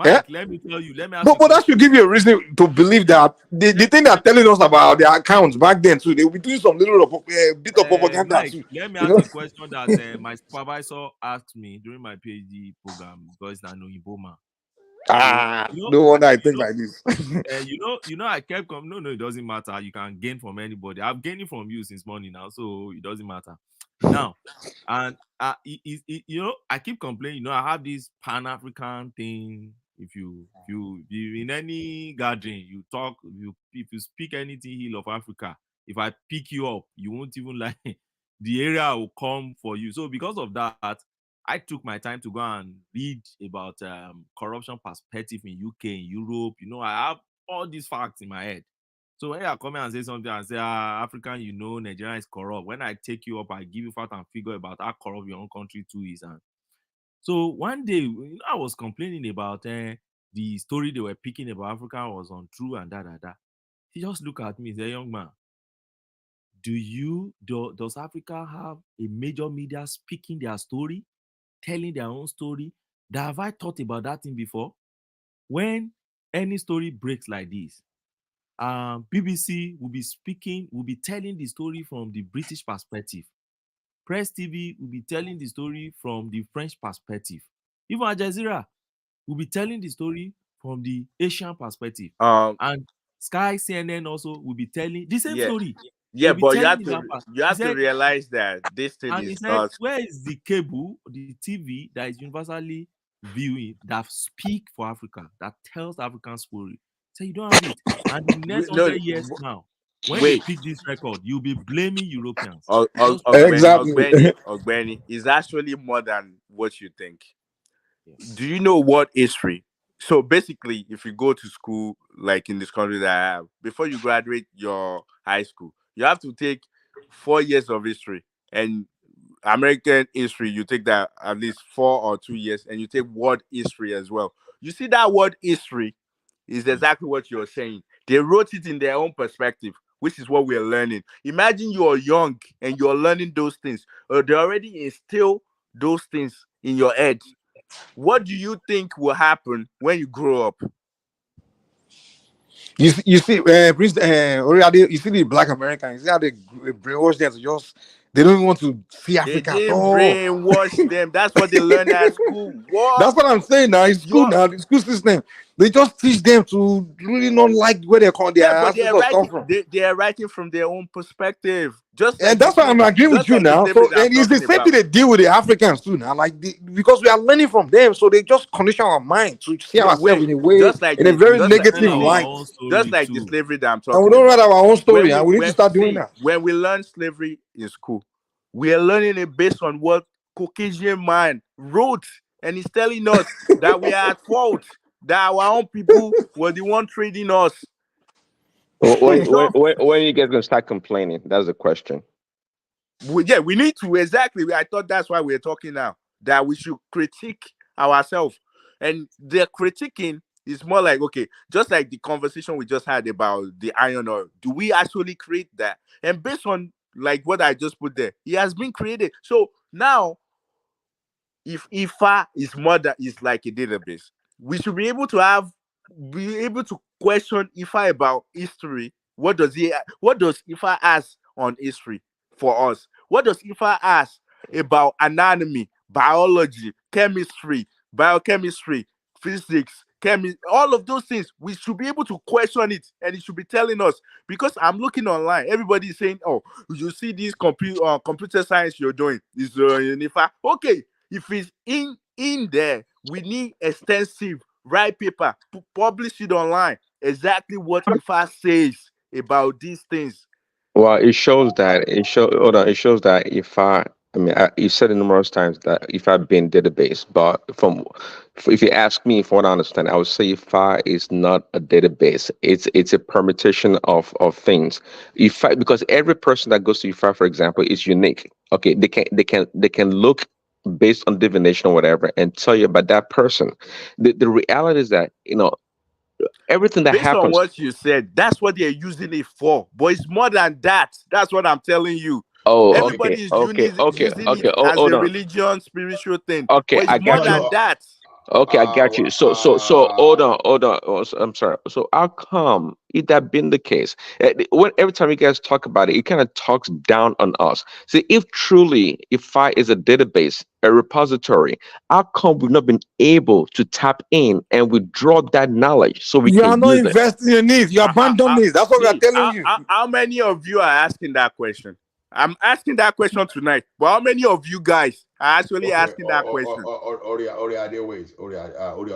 yeah. Mike, let me tell you. Let me ask you a But that should question. give you a reason to believe that the thing they're telling us about their accounts back then too, they will be doing some little bit of propaganda Mike, too. let me You ask know. a question that my supervisor asked me during my PhD program because I know Iboma. So No wonder I think like this. I kept no, it doesn't matter. You can gain from anybody. I'm gaining from you since morning now, so it doesn't matter. Now, and I keep complaining. I have this Pan-African thing. If you in any gathering, you talk, if you speak anything hill of Africa, if I pick you up, you won't even like the area will come for you. So because of that, I took my time to go and read about corruption perspective in UK, in Europe. I have all these facts in my head. So when you come and say something and say, African, Nigeria is corrupt. When I take you up, I give you fact and figure about how corrupt your own country too is. And so one day, I was complaining about the story they were picking about Africa was untrue and da. He just looked at me and said, young man, does Africa have a major media speaking their story, telling their own story? Have I thought about that thing before? When any story breaks like this, BBC will be telling the story from the British perspective. Press TV will be telling the story from the French perspective. Even Al Jazeera will be telling the story from the Asian perspective. And Sky CNN also will be telling the same story. Yeah, They'll be but you telling have it to that part. you He have to said, realize that this thing and he is said, not. where is the cable, the TV that is universally viewing, that speak for Africa, that tells African story? So you don't have it. And the next No, 100 years now, when they wait. pick this record, you'll be blaming Europeans. Exactly. Ogbeni is actually more than what you think. Do you know what history? So basically, if you go to school, like in this country that I have, before you graduate your high school, you have to take 4 years of history. And American history, you take that at least 4 or 2 years, and you take world history as well. You see that world history is exactly what you're saying. They wrote it in their own perspective, which is what we're learning. Imagine you're young and you're learning those things, or they already instill those things in your head. What do you think will happen when you grow up? You see, Prince, you see the black Americans. You see how they brainwash them to just they don't even want to see They Africa at didn't all. brainwash them. That's what they learned at school. What? That's what I'm saying now. In school You're now, the school system, they just teach them to really not like where their Yeah, but they are ancestors come writing. from. They are writing from their own perspective, And that's why I'm agreeing with just you like the now. slavery So that I'm and it's the talking same thing about. they deal with the Africans too now. Like because we are learning from them, so they just condition our mind to see Yeah, ourselves wait, in a way, just like in a the very just We like tell negative our see, light. own just story like the too. slavery that I'm And we talking don't write about. our own story, and we need to start doing See, that. when we learn slavery in school, we are learning it based on what Caucasian man wrote, and he's telling us that we are at fault, that our own people were the one trading us. When It's not. when you guys gonna start complaining? That's the question. Yeah, we need to exactly. I thought that's why we're talking now. That we should critique ourselves, and the critiquing is more like, okay, just like the conversation we just had about the iron ore. Do we actually create that? And based on like what I just put there, it has been created. So now, if IFA is more than is like a database, we should be able to question IFA about history. What does IFA ask on history for us? What does IFA ask about anatomy, biology, chemistry, biochemistry, physics, all of those things? We should be able to question it, and it should be telling us. Because I'm looking online, everybody is saying, "Oh, you see this computer science you're doing is in IFA." Okay, if it's in there, we need extensive write paper, publish it online. Exactly what IFA says about these things. Well, it shows that hold on. It shows that I mean, you said it numerous times that if I've been database, but if you ask me, from what I understand, I would say IFA is not a database. It's a permutation of things. IFA, because every person that goes to IFA, for example, is unique. Okay, they can look based on divination or whatever and tell you about that person. The reality is that everything that Based on happens. what you said, that's what they're using it for. But it's more than that. That's what I'm telling you. Oh, okay, Everybody is okay, okay, using it okay. Oh, as hold a on. religion, spiritual thing. Okay, But it's I more got you. than that. Okay, I got you. So hold on. I'm sorry. So how come it that been the case? Every time you guys talk about it, it kind of talks down on us. See, if truly, if FI is a database, a repository, how come we've not been able to tap in and withdraw that knowledge so we You are can not use it? investing in it. You abandon it. That's what we are See, telling you. how many of you are asking that question? I'm asking that question tonight. But how many of you guys are actually Okay, asking that question?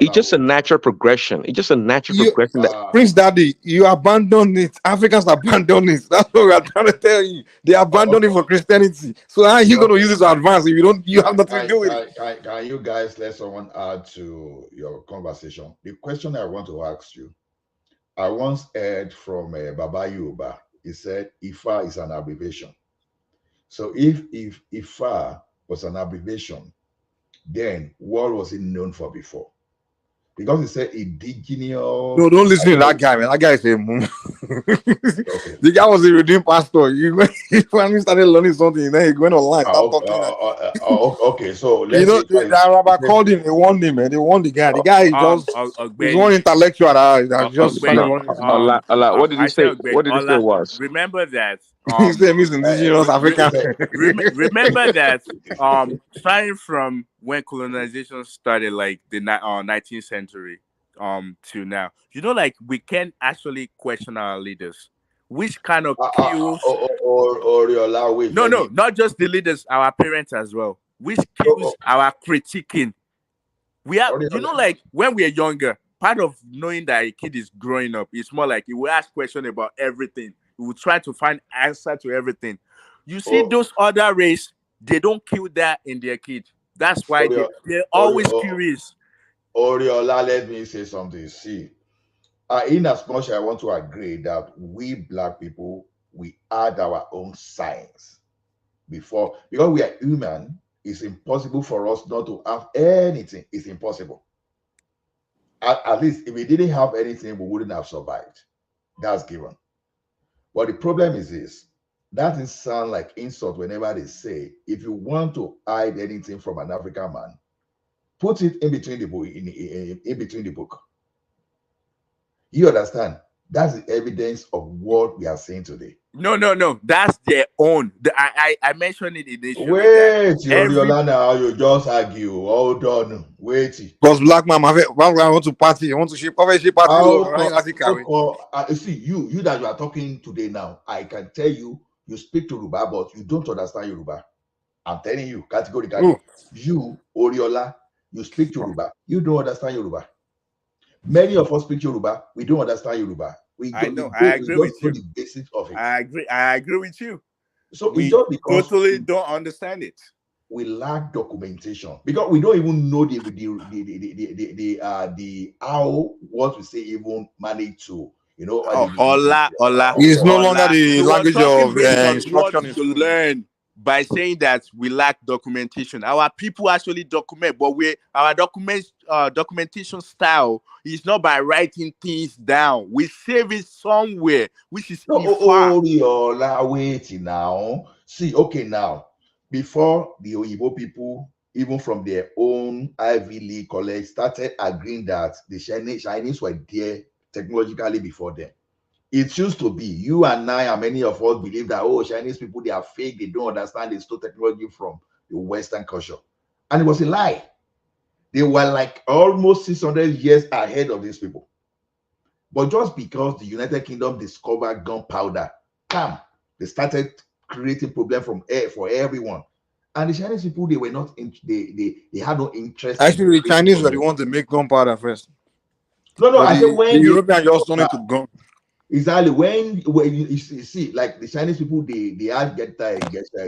It's just a natural progression. It's just a natural You, progression that. Prince Daddy, you abandon it. Africans abandon it. That's what we are trying to tell you. They abandon it for Christianity. So how are you going to use it to advance if you have nothing to do with it? Can you guys let someone add to your conversation? The question I want to ask you, I once heard from Baba Yoruba. He said Ifa is an abbreviation. So if Ifa was an abbreviation, then what was it known for before? Because he said indigenous. No, don't listen to that guy, man. That guy is a moon. Okay. The guy was a redeemed pastor. When he started learning something, then he went online, start talking. Okay, so You let's know, say the rabbi called him. They warned him, man. They warned the guy. The guy is just is one Ogbeni, intellectual that just started Ogbeni, running his mouth. What did he I say say? Ogbeni, What did he say was? remember that He said, "Miss Indigenous African." remember that starting from when colonization started, like the 19th century to now, like we can actually question our leaders, which kind of kills Oriola, wait, no let no me. not just the leaders, our parents as well, which kills our critiquing. We have, like when we are younger, part of knowing that a kid is growing up, it's more like he will ask questions about everything. He will try to find answer to everything. You see, those other race, they don't kill that in their kid. That's why they're always curious. Oriola, let me say something. See, in as much I want to agree that we black people, we add our own science. before, because we are human, it's impossible for us not to have anything. It's impossible. At least if we didn't have anything, we wouldn't have survived. That's given. But the problem is this: that doesn't sound like insult whenever they say, if you want to hide anything from an African man, put it in between the book. In between the book. You understand? That's the evidence of what we are saying today. No. That's their own. I mentioned it initially. Wait, Oriola, now you just argue. Hold on. Wait. Because black man, I want to party. I want to shape party. See, you that you are talking today now, I can tell you, you speak to Yoruba, but you don't understand Yoruba. I'm telling you, categorically. Ooh. You, Oriola, you speak Yoruba. You don't understand Yoruba. Many of us speak Yoruba. We don't understand Yoruba. I know. I agree with you. The basics of it. I agree with you. So we just because totally don't understand it. We lack documentation because we don't even know the how what we say even manage to Ola. It's no longer the language of instruction. You learn by saying that we lack documentation. Our people actually document, but our documentation style is not by writing things down. We save it somewhere, which is wait now. See, okay, now before the Oyibo people, even from their own Ivy League college, started agreeing that the Chinese were there technologically before them. It used to be you and I and many of us believe that Chinese people, they are fake, they don't understand, they stole technology from the Western culture. And it was a lie. They were like almost 600 years ahead of these people. But just because the United Kingdom discovered gunpowder, they started creating problems for everyone. And the Chinese people, they were not they had no interest. Actually, the Chinese were the ones to make gunpowder first. No, I said when the Europeans just turned into gun. Exactly. When you see, like the Chinese people, they had get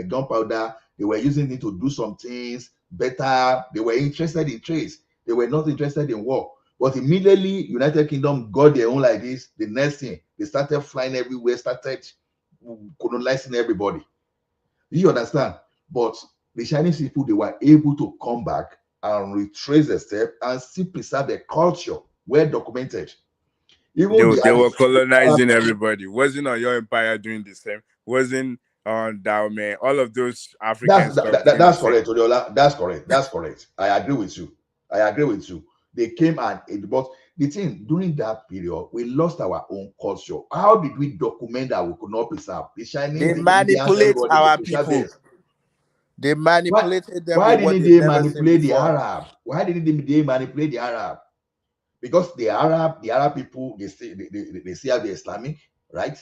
gunpowder. They were using it to do some things better. They were interested in trades. They were not interested in war. But immediately, United Kingdom got their own like this. The next thing, they started flying everywhere, started colonizing everybody. You understand? But the Chinese people, they were able to come back and retrace the step and still preserve their culture, well documented. They were colonizing everybody. Wasn't on your empire doing the same? Wasn't on Dahomey? All of those Africans. That's correct, Odiola. That's correct. I agree with you. They came but the thing, during that period, we lost our own culture. How did we document that we could not preserve? The Chinese, they manipulate our people. They manipulated them. Why didn't they manipulate the Arab? Why didn't they manipulate the Arab? Because the Arab people, they say the Islamic, right?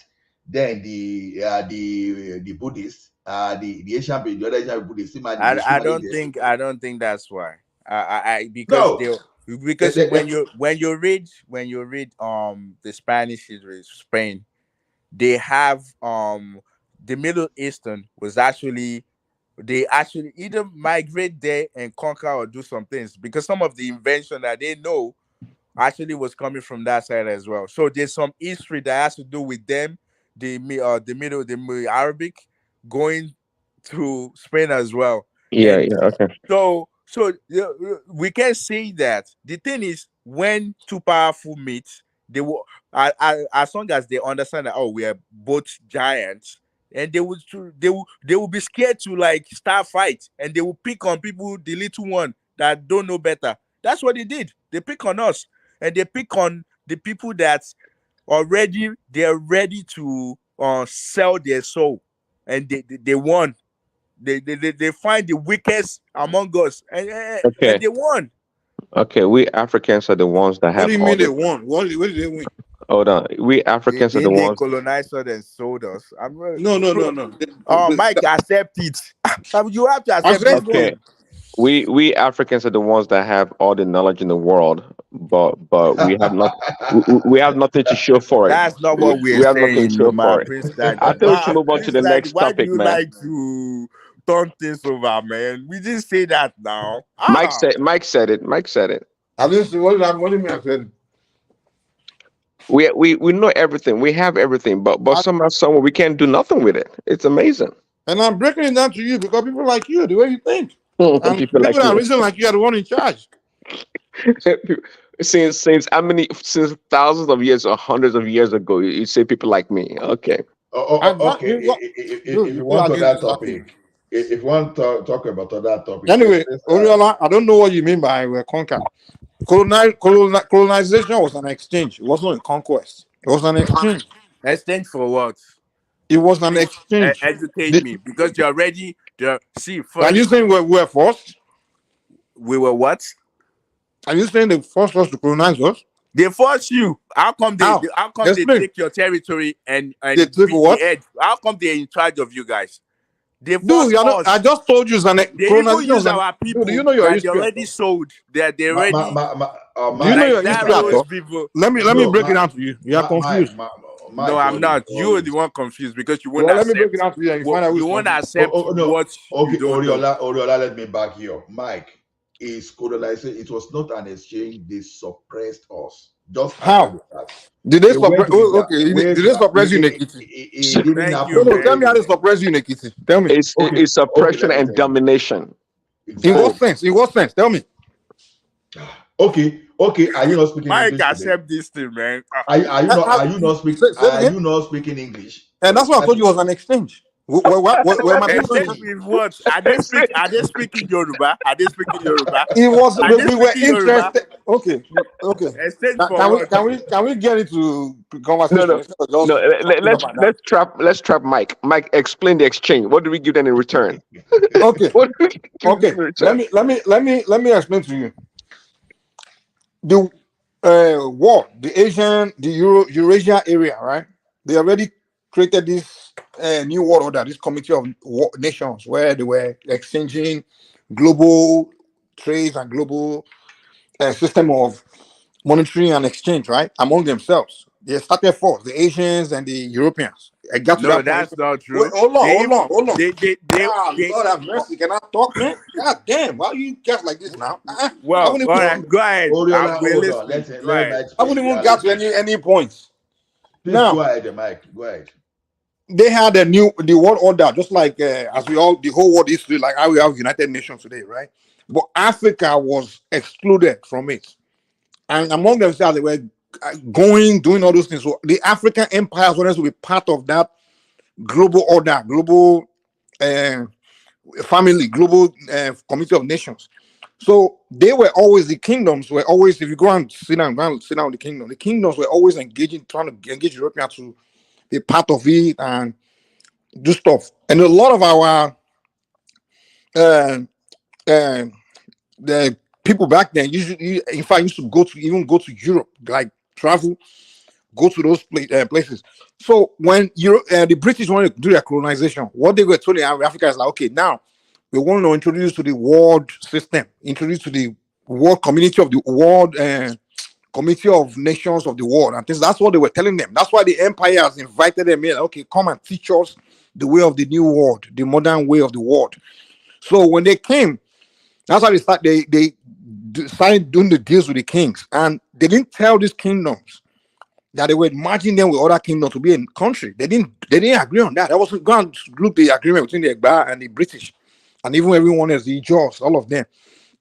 Then the Buddhists, the Asian people, the other Asian people, they see I don't think that's why. When you read the Spanish history, Spain, they have the Middle Eastern was they actually either migrate there and conquer or do some things, because some of the invention that they know actually was coming from that side as well. So there's some history that has to do with them, the Arabic going to Spain as well. Okay. So we can say that the thing is, when two powerful meet, they will as long as they understand that we are both giants, and they will be scared to like start fight, and they will pick on people, the little one that don't know better. That's what they did. They pick on us, and they pick on the people that they're ready to sell their soul, and they won. They find the weakest among us, and they won. Okay, we Africans are the ones that have. What do you mean they won? What did they win? Hold on, we Africans are the ones. They colonized us and sold us. No. Mike, accept it. You have to accept it. Okay. We Africans are the ones that have all the knowledge in the world, but we have not we have nothing to show for it. That's not what we have nothing to show for it. I think we should move on to the next topic, man. Why do you like to turn things over, man? We didn't say that now. Mike said it. I didn't say what do you mean I said? We know everything. We have everything, but somehow we can't do nothing with it. It's amazing. And I'm breaking it down to you because people like you, the way you think. And People like people that me. reason like you are the one in charge. since thousands of years or hundreds of years ago, you say people like me. Okay. Exactly. Okay. If you You go want to against that this argument. topic, if you want to talk about that topic, Anyway, Oriola, I don't know what you mean by we're conquered. Colonization was an exchange. It wasn't a conquest. It was an exchange. Exchange for what? It was an exchange. Educate me, because you're already there. See, Are you first saying we were forced? we were what? Are you saying they forced us to colonize us? They force you. How come they? How? How come they Explain. take your territory and They take beat what? the edge? How come they're in charge of you guys? They Dude, force you know, us. I just told you it's an They even colonization use was an. our Dude, people do you know your that they history? already sold. They Ma, already Do you know your like history that. at Those all? people. Let me break it down to you. You are confused. No, I'm not. You are the one confused because you won't Well, let me break accept. it down to you and you find out You who's won't confused. accept no. what Okay, you don't know. Oriola, let me back you up. Mike, is colonization. It was not an exchange. They suppressed us. Just answer How? that. Did they They went suppress? to the Okay, wait. did they suppress you in Ekiti? It didn't Thank happen you, No, the tell man. me how way. they suppress you in Ekiti. Tell me. It's Okay, suppression let me and tell you. domination. In what Both. sense? In what sense? Tell me. Okay. Are you not speaking Mike, English today? accept this thing, man. Say it Are you again. not speaking English? And that's what I told you was an exchange. Where my people Exchange with what? Are they speaking Yoruba? Are they speaking Yoruba? it was Are they we were speaking Yoruba? interested. Okay. Exchange for what? Can we get into No, conversation no, instead of no. just talking up and down? Let's trap Mike. Mike, explain the exchange. What do we give them in return? Okay. What do we give them Okay. in return? Let me explain to you. The war, the Eurasia area, right? They already created this new world order, this committee of nations where they were exchanging global trades and global system of monitoring and exchange, right, among themselves. They started first, the Asians and the Europeans. I got to No, that point. that's not Wait, true. hold on. They Lord have mercy. Can I talk, man? God damn, why you guys like this now? I well, haven't all even, right, go ahead. Oriola, We're hold on. listening. Go Let ahead. Mike I speak. haven't We even are got to listening. any points. Please Now, go ahead, Mike. Go ahead. they had the world order, just like as we all, the whole world is today, like how we have United Nations today, right? But Africa was excluded from it. And among themselves, they were doing all those things. So the African empires wanted to be part of that global order, global uh, family, global community of nations. So they were always, the kingdoms were always, if you go and sit down with the kingdoms were always trying to engage Europeans to be part of it and do stuff. And a lot of our uh, uh, the people back then usually, in fact, used to go to Europe, like travel, go to those places. So when the British wanted to do their colonization, what they were telling Africa is like, okay, now we want to introduce to the world system, introduce to the world community of the world community of nations of the world, and things. That's what they were telling them. That's why the empires invited them in. Okay, come and teach us the way of the new world, the modern way of the world. So when they came, that's how they started doing the deals with the kings, and they didn't tell these kingdoms that they were merging them with other kingdoms to be a country. They didn't agree on that. That was go and look the agreement between the Egba and the British, and even everyone else, the Jaws, all of them.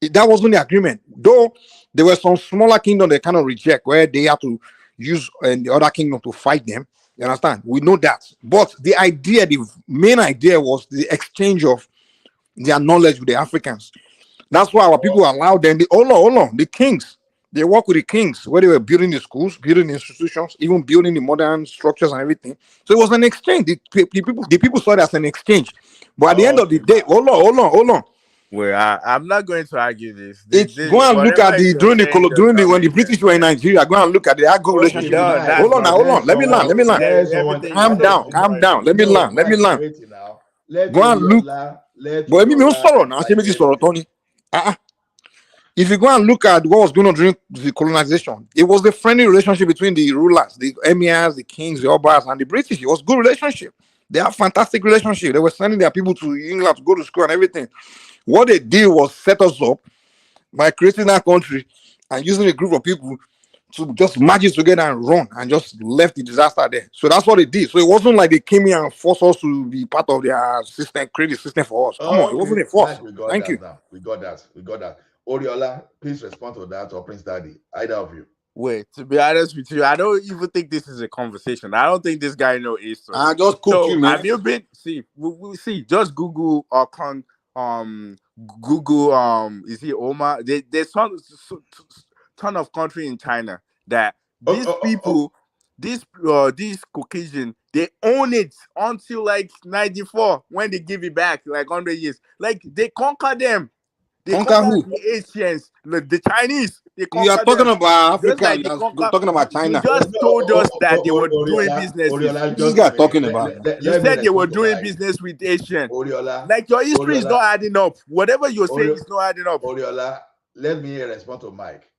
That wasn't the agreement. Though there were some smaller kingdoms they kind of reject, where they have to use the other kingdom to fight them. You understand? We know that. But the main idea was the exchange of their knowledge with the Africans. That's why our people allowed them. Hold on. The kings, they work with the kings where they were building the schools, building the institutions, even building the modern structures and everything. So it was an exchange. The people saw it as an exchange. But at the end of the day, hold on. Well, I'm not going to argue this. It's go and look Whatever at you're saying does not when the make British sense, were in man. Nigeria. Go and look at the good Okay, relationship with No, them. that's Mike. Hold not on. true. Let me land. Everything you're Calm saying down. is not true. Let me land. Wait now. Let Go and look. But me Oriola sorrow now. Say me digest sorrow, this. Tony. If you go and look at what was going on during the colonization, it was the friendly relationship between the rulers, the emirs, the kings, the obas, and the British. It was good relationship. They have fantastic relationship. They were sending their people to England to go to school and everything. What they did was set us up by creating that country and using a group of people to just merge it together and run and just left the disaster there. So that's what they did. So it wasn't like they came here and forced us to be part of their system, create a system for us. Come on, it wasn't a force. Mike, we got Thank that you. now. We got that. Oriola, please respond to that, or Prince Daddy, either of you. Wait, to be honest with you, I don't even think this is a conversation. I don't think this guy knows history. I just cook you, man. Have you been we see? Just Google or Google is it Omar? There's ton of country in China that these people, these Caucasian, they own it until like 94 when they give it back, like 100 years. Like they conquer them. They Conquer who? the Asians, the Chinese. They You are talking them. about Just Africa. like You they are talking about China. You just told us that they were doing business with. This guy talking about. You said they were doing business with Asian. Like your history is not adding up. Whatever you're saying is not adding up. Oriola, let me respond to Mike.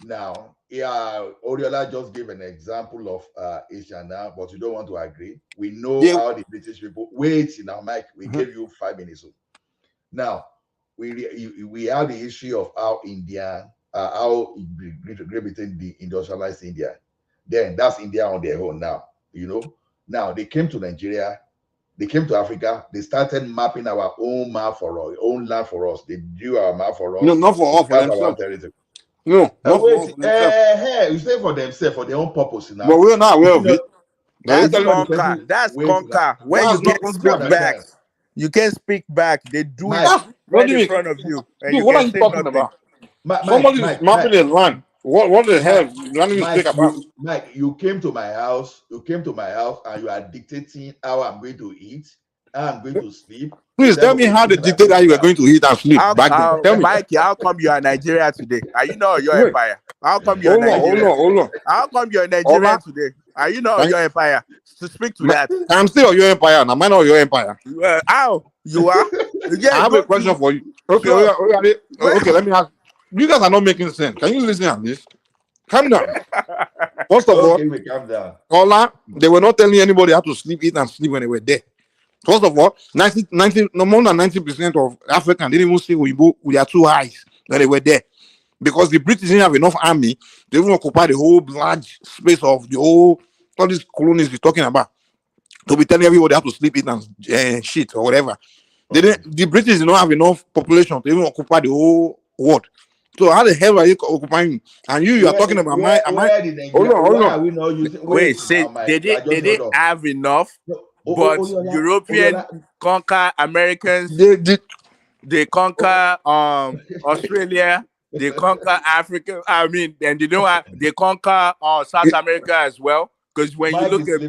Now, Oriola just gave an example of Asian now, but you don't want to agree. We know how the British people. Wait, now, Mike, we gave you 5 minutes. Now, we have the history of how India, how Great Britain industrialized India. Then that's India on their own now. Now they came to Nigeria, they came to Africa, they started mapping our own map for our own land for us. They drew our map for us. No, not for all, for themselves. No, not for all, for themselves. You say for themselves, for their own purpose now. But we're not aware of it. That's conquer. That's conquer. When you can't speak back, you can't speak back. They do it right in front of you. Dude, what are you talking about? Somebody is mapping a land. What the hell? Mike, you came to my house. And you are dictating how I'm going to eat, how I'm going to sleep. Please tell me how they dictate how you are going to eat and sleep back then. Tell me. Mike, how come you are Nigeria today? Are you not your empire? How come you're Nigeria? Hold on. How come you're Nigerian today? Are you not your empire? To speak to that. I'm still your empire. Am I not your empire? How? You are? I have a question for you. Okay, let me ask. You guys are not making sense. Can you listen to this? Calm down. First of all, calm down. Ola, they were not telling anybody how to sleep, eat, and sleep when they were there. First of all, more than 90% of Africans didn't even see Weibo with their 2 eyes when they were there. Because the British didn't have enough army to even occupy the whole large space of the whole, all these colonies we're talking about, to be telling everybody how to sleep, eat, and shit, or whatever. The British did not have enough population to even occupy the whole world. So how the hell are you occupying? And you are talking about hold on. Wait, say they didn't have enough, but European conquer Americans. They conquer Australia. They conquer Africa. I mean, and they conquer South America as well. Because when you look at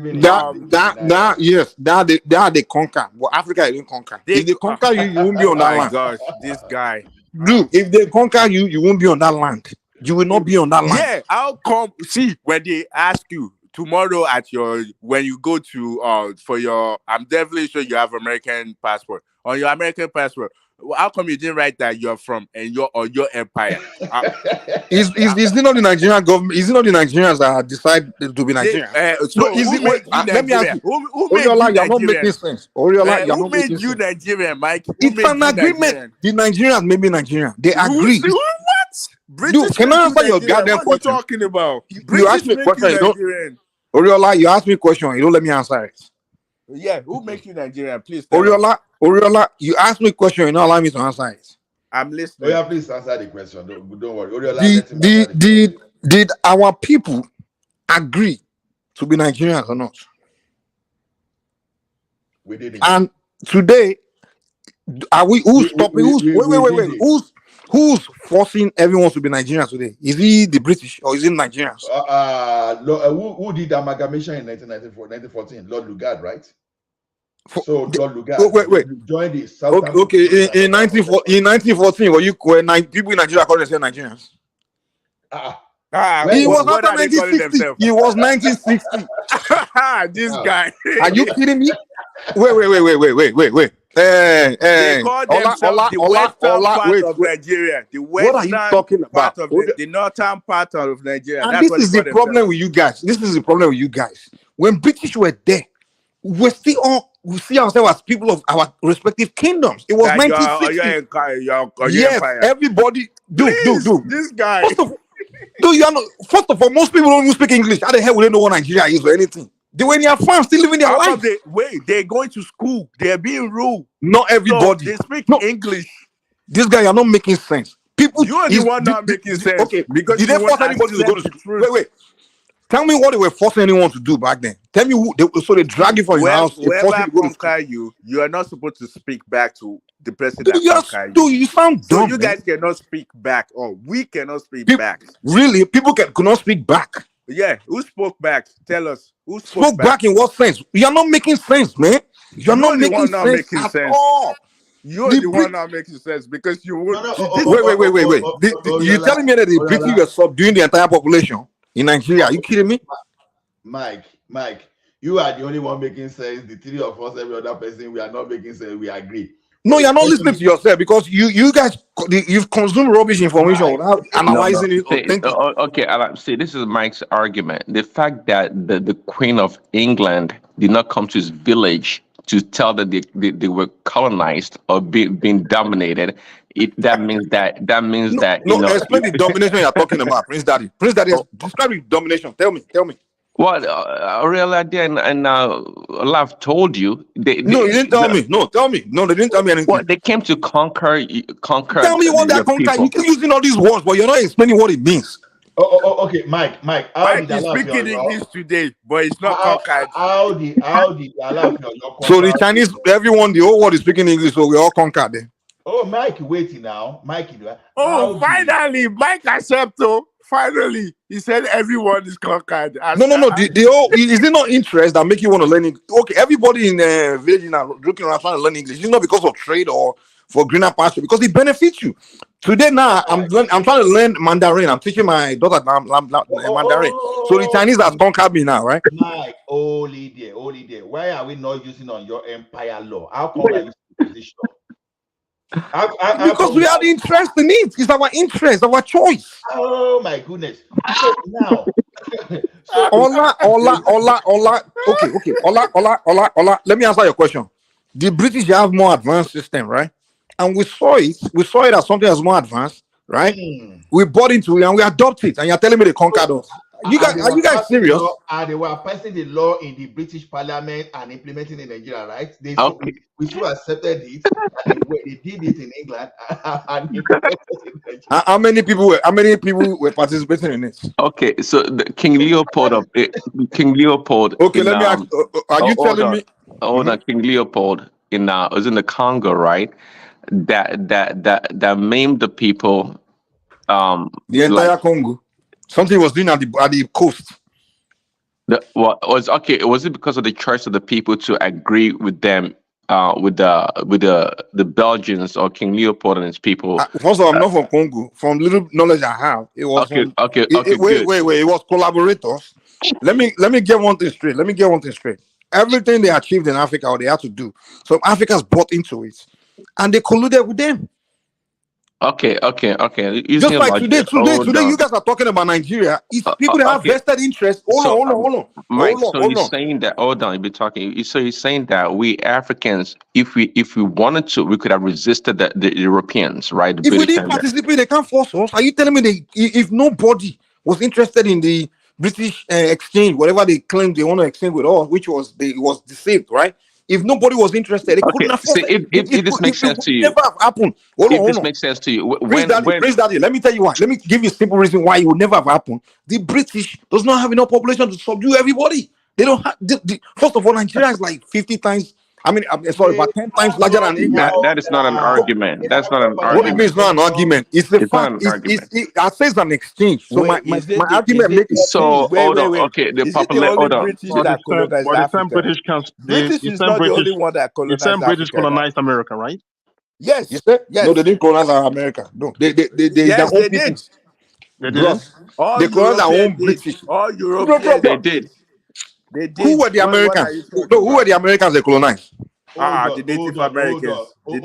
that they conquer, but Africa they didn't conquer. If they conquer you, you won't be on that land. Gosh, this guy. Dude, if they conquer you, you won't be on that land. You will not be on that land. Yeah, how come? See, when they ask you tomorrow when you go to for your, I'm definitely sure you have American passport. On your American passport, how come you didn't write that you're from and your empire? Is it not the Nigerian government? Is it not the Nigerians that decide to be Nigerian? Let me ask you. Who made you You're not making sense. Who made you Nigerian, Mike? It's an agreement. The Nigerians made me Nigerian. They agree. What? Dude, can I answer your goddamn question? What are you talking about? You asked me a question. Oriola, you asked me a question. You don't let me answer it. Yeah, who makes you Nigerian? Please. Oriola, you asked me a question. You don't allow me to answer it. I'm listening. Please answer the question. Don't worry. Oriola, did our people agree to be Nigerians or not? We didn't. And today, are we? Who's stopping? Who's forcing everyone to be Nigerians today? Is it the British or is it Nigerians? Who did the amalgamation in 1914? Lord Lugard, right? So Lord Lugard joined the South. Okay. In 1914, were people in Nigeria calling themselves Nigerians? He was not 1960. He was 1960. This guy. Are you kidding me? Wait. They call themselves the western part of Nigeria. The western what are you talking about? Part of the northern part of Nigeria. And this is the problem with you guys. When British were there, we see ourselves as people of our respective kingdoms. It was 1960. Yes, everybody. Dude. This guy. No, you are not. First of all, most people don't even speak English. How the hell would they know what Nigeria is or anything? They were in their farm, still living their life. They're going to school. They're being ruled. Not everybody. So they speak English. This guy, you're not making sense. People, you are the one not making sense. Okay, because did they force anybody to go to school? Wait. Tell me what they were forcing anyone to do back then. Tell me who. So they drag you from your house. Whoever conquer you, you are not supposed to speak back to the person that conquer you. You sound dumb. So you guys cannot speak back, or we cannot speak back. Really, people could not speak back. Yeah, who spoke back? Tell us. Who spoke back in what sense? You're not making sense, man. You're not making sense at all. You're the one not making sense because you would. Wait. You're telling me that the British were subduing the entire population in Nigeria? Are you kidding me? Mike, you are the only one making sense. The three of us, every other person, we are not making sense. We agree. No, you're not listening to yourself because you guys, you've consumed rubbish information without analyzing it. Okay, see, this is Mike's argument. The fact that the Queen of England did not come to his village to tell that they were colonized or being dominated, that means that explain the domination you're talking about, Prince Daddy. Describe the domination. Tell me. Well, really, and Olaf told you. You didn't tell me. No, tell me. No, they didn't tell me anything. Well, they came to conquer. Tell me what they conquer. You keep using all these words, but you're not explaining what it means. Okay, Mike. Mike is speaking English today, but it's not conquered. How did So the Chinese, everyone, the whole world is speaking English, so we all conquered them. Oh, Mike, waiting now. Mike, finally, Mike accepted. Finally, he said everyone is conquered. No. The whole is it not interest that make you want to learn English? Okay, everybody in the village now looking around trying to learn English. It's not because of trade or for greener pasture, because it benefits you. Today now, I'm trying to learn Mandarin. I'm teaching my daughter Mandarin. So the Chinese have conquered me now, right? Mike, only there. Why are we not using on your empire law? How come I use the position? Because we are interested in it. It's our interest, our choice. Oh my goodness. So now Ola. Okay. Ola. Let me answer your question. The British have more advanced system, right? And we saw it as something that's more advanced, right? We bought into it and we adopted it. And you're telling me they conquered us. Are you guys serious? They were passing the law in the British Parliament and implementing in Nigeria, right? We still accepted it. They did it in England and implemented it in Nigeria. How many people were participating in it? Okay, so King Leopold. Okay, let me ask. Are you telling me? King Leopold was in the Congo, right? That maimed the people. The entire Congo. Something was doing at the coast. Was it because of the choice of the people to agree with them, with the Belgians or King Leopold and his people? First of all, I'm not from Congo. From little knowledge I have, it was Wait. It was collaborators. Let me get one thing straight. Everything they achieved in Africa, or they had to do, so Africans bought into it, and they colluded with them. Okay. Just like today, you guys are talking about Nigeria. It's people that have vested interest. Hold on. Mike, you're saying that? Hold on, you've been talking. So you're saying that we Africans, if we wanted to, we could have resisted the Europeans, right? If we didn't participate, they can't force us. Are you telling me if nobody was interested in the British exchange, whatever they claimed they want to exchange with us, which was deceived, right? If nobody was interested, they couldn't afford it. If this makes sense to you, never have happened. This makes sense to you, Prince Daddy, let me tell you why. Let me give you a simple reason why it would never have happened. The British does not have enough population to subdue everybody. They don't have. First of all, Nigeria is like 50 times. About 10 times larger than England. That is not an argument. That's not an argument. What do you mean it's not an argument? It's a fact. I say it's an exchange. So my argument makes it. So hold on. Okay, the British that colonized Africa. British is not the only one that colonized Africa. British colonized America, right? Yes. Yes. No, they didn't colonize America. No, they did. They did. They colonized our own British. All Europeans. They did. Who were the Americans? Who were the Americans they colonized? The Native Americans. Who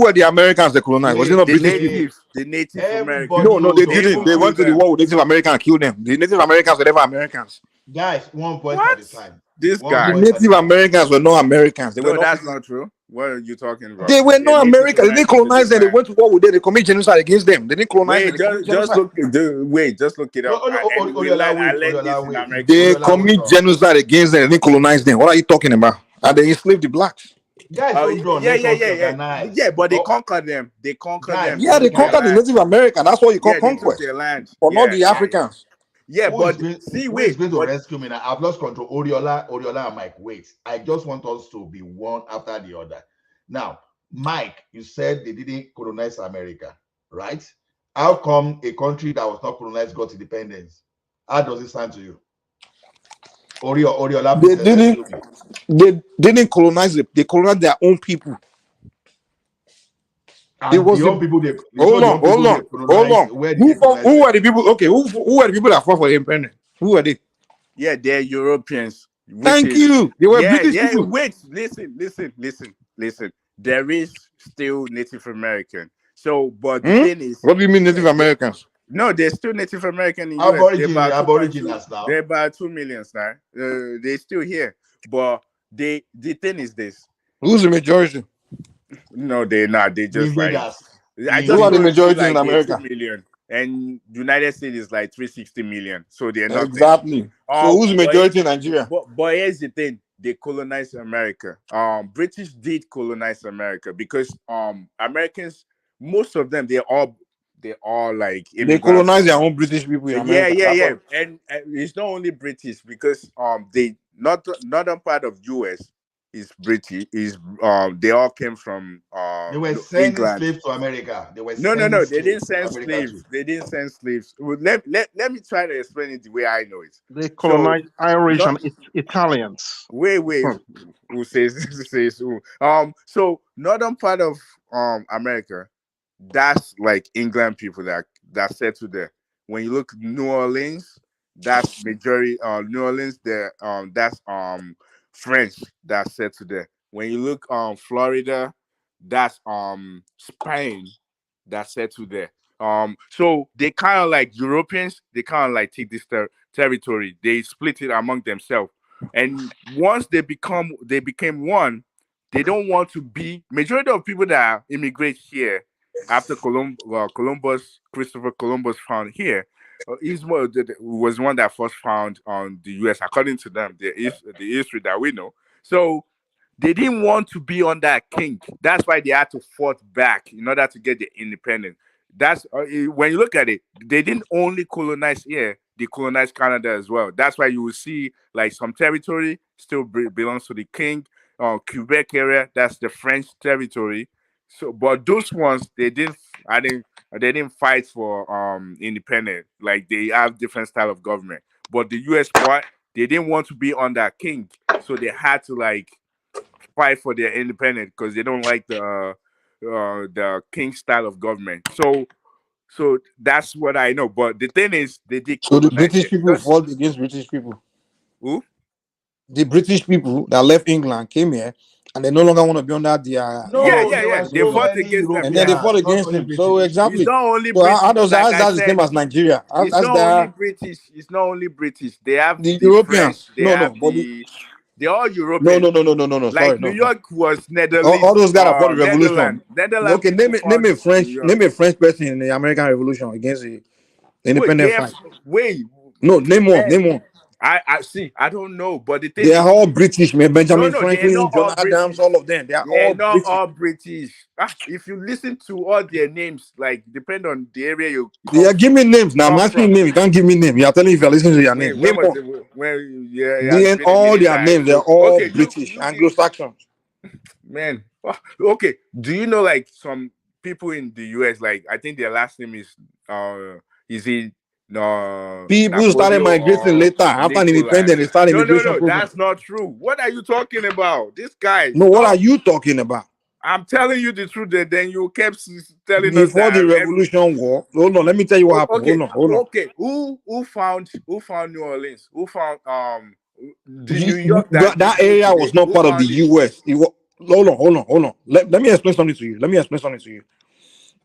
were the Americans they colonized? Was it not British? The Native Americans. No, they didn't. They went to the war with Native Americans and killed them. The Native Americans were never Americans. Guys, 1 point at a time. This guy. The Native Americans were not Americans. That's not true. What are you talking about? They were They're not native America. They didn't American colonize them. They land. went to war with them. They commit genocide against them. They didn't colonize them. Wait, They commit just genocide. look. Wait, just look it No, up. no, And we Oriola, learn. I wait, learned this Oriola, in wait, American They Oriola, history. hold commit on. genocide against them. They didn't colonize them. What are you talking about? And they enslaved the blacks. Guys, hold on. Yeah, Let yeah, us yeah, yeah, organize. yeah. But they Oh, conquered them. They conquered guys, them. Yeah, They they took their conquered the land. Native American. That's what you call Yeah, they took conquest, their land. but not Yeah, the yeah, yeah. Africans. Yeah, who is but going see, who is wait, going to but rescue me now? I've lost control. Oriola and Mike, wait. I just want us to be one after the other. Now, Mike, you said they didn't colonize America, right? How come a country that was not colonized got independence? How does it sound to you? Oriola, They please didn't. rescue me. They didn't colonize it. They colonized their own people. It And was the the. own people they it's Hold not the on, own people hold they on, hold colonized. on. Where did they colonize Who them? were the people? Okay, who were the people that fought for independence? Who were they? yeah, they're Europeans, which Thank is you. They were yeah, British yeah. people. Wait, listen. There is still Native American. So, but the Hmm? thing is, What do you mean Native yeah, Americans? no, there's still Native American in US. They're Aborigine, about 2.2. aboriginals now. They're about 2 million now. They're still here, but the thing is this. Who's the majority? No, they're not. They The just like invaders. I Who just are the Invaders. told you majority in like they're two America? million, and United States is like 360 million, so they're nothing. Exactly. So who's the But majority in Nigeria? but here's the thing: they colonized America. British did colonize America because Americans, most of them, they're all like They immigrants colonize from. their own British people in Yeah, America. yeah, That's yeah, all. and it's not only British because they not northern part of US is British is they all came from They were sending England. slaves to America. They were No, no, sending no. They slaves didn't to send America too. slaves. They didn't send slaves. Well, let me try to explain it the way I know it. They So, colonized Irish not and Italians. wait. Hmm. Who says says who? So northern part of America, that's like England people that settled there. When you look New Orleans, that's majority. New Orleans, there. That's French that settled there. When you look Florida, that's Spain that settled there. So they kind of like Europeans. They kind of like take this territory. They split it among themselves, and once they became one. They don't want to be majority of people that immigrate here after Christopher Columbus found here. Was one that first found on the U.S. According to them, the history that we know. So they didn't want to be under a king. That's why they had to fight back in order to get the independence. That's when you look at it, they didn't only colonize here; they colonized Canada as well. That's why you will see like some territory still belongs to the king. Quebec area, that's the French territory. So, but those ones they didn't. I didn't. They didn't fight for independence. Like they have different style of government. But the U.S. part, they didn't want to be under a king, so they had to like fight for their independence because they don't like the king style of government. So that's what I know. But the thing is, they did So the colonize British it. people Just fought against British people. who? The British people that left England came here, and they no longer want to be under their, Yeah, No, yeah, there yeah. were They so dominion. fought many against them. And then they Yes, fought Europeans, not against only them. So British. it's exactly. not only So British. Like how's I that the same said, as Nigeria? it's As not only the British. It's not only British. They have the French. Europeans? They No, no, have but they're all no, European. no, no, no, no, no, no. Sorry, Like New no, no. York was All Netherlands, those guys that fought the revolution. Netherlands Okay, people name found New York. a French person in the American Revolution against the Wait, they independent have fight. wait, No, name one, man. name one. I see. I don't know, but the They thing are is, all British, man. no, Benjamin no, they're Franklin, not John all Adams, British. all of them. They are They're all not British. all British. If you listen to all their names, like depend on the area you Yeah, give me names. Now I'm come asking from. you name. You can't give me name. You're telling me if you're listening to your Wait, name. when Name was one. it? When yeah, it has Then been a all minute their that I names, they're spoke. all Okay, British, Anglo-Saxons. man. Okay, do you know like some people in the US? Like I think their last name is it People started Napoleon migrating or later. After an Nikolai? independence, they started No, no, immigration no, program. that's not true. What are you talking about? This guy, No, what are stop. you talking about? I'm telling you the truth. Then you kept telling us Before the that every. Revolution War, hold on, let me tell you what happened. Okay, Hold on. okay. Who found New Orleans? Who found the New York that That exists area was today? not Who part of the found it? US. Hold on. Let me explain something to you.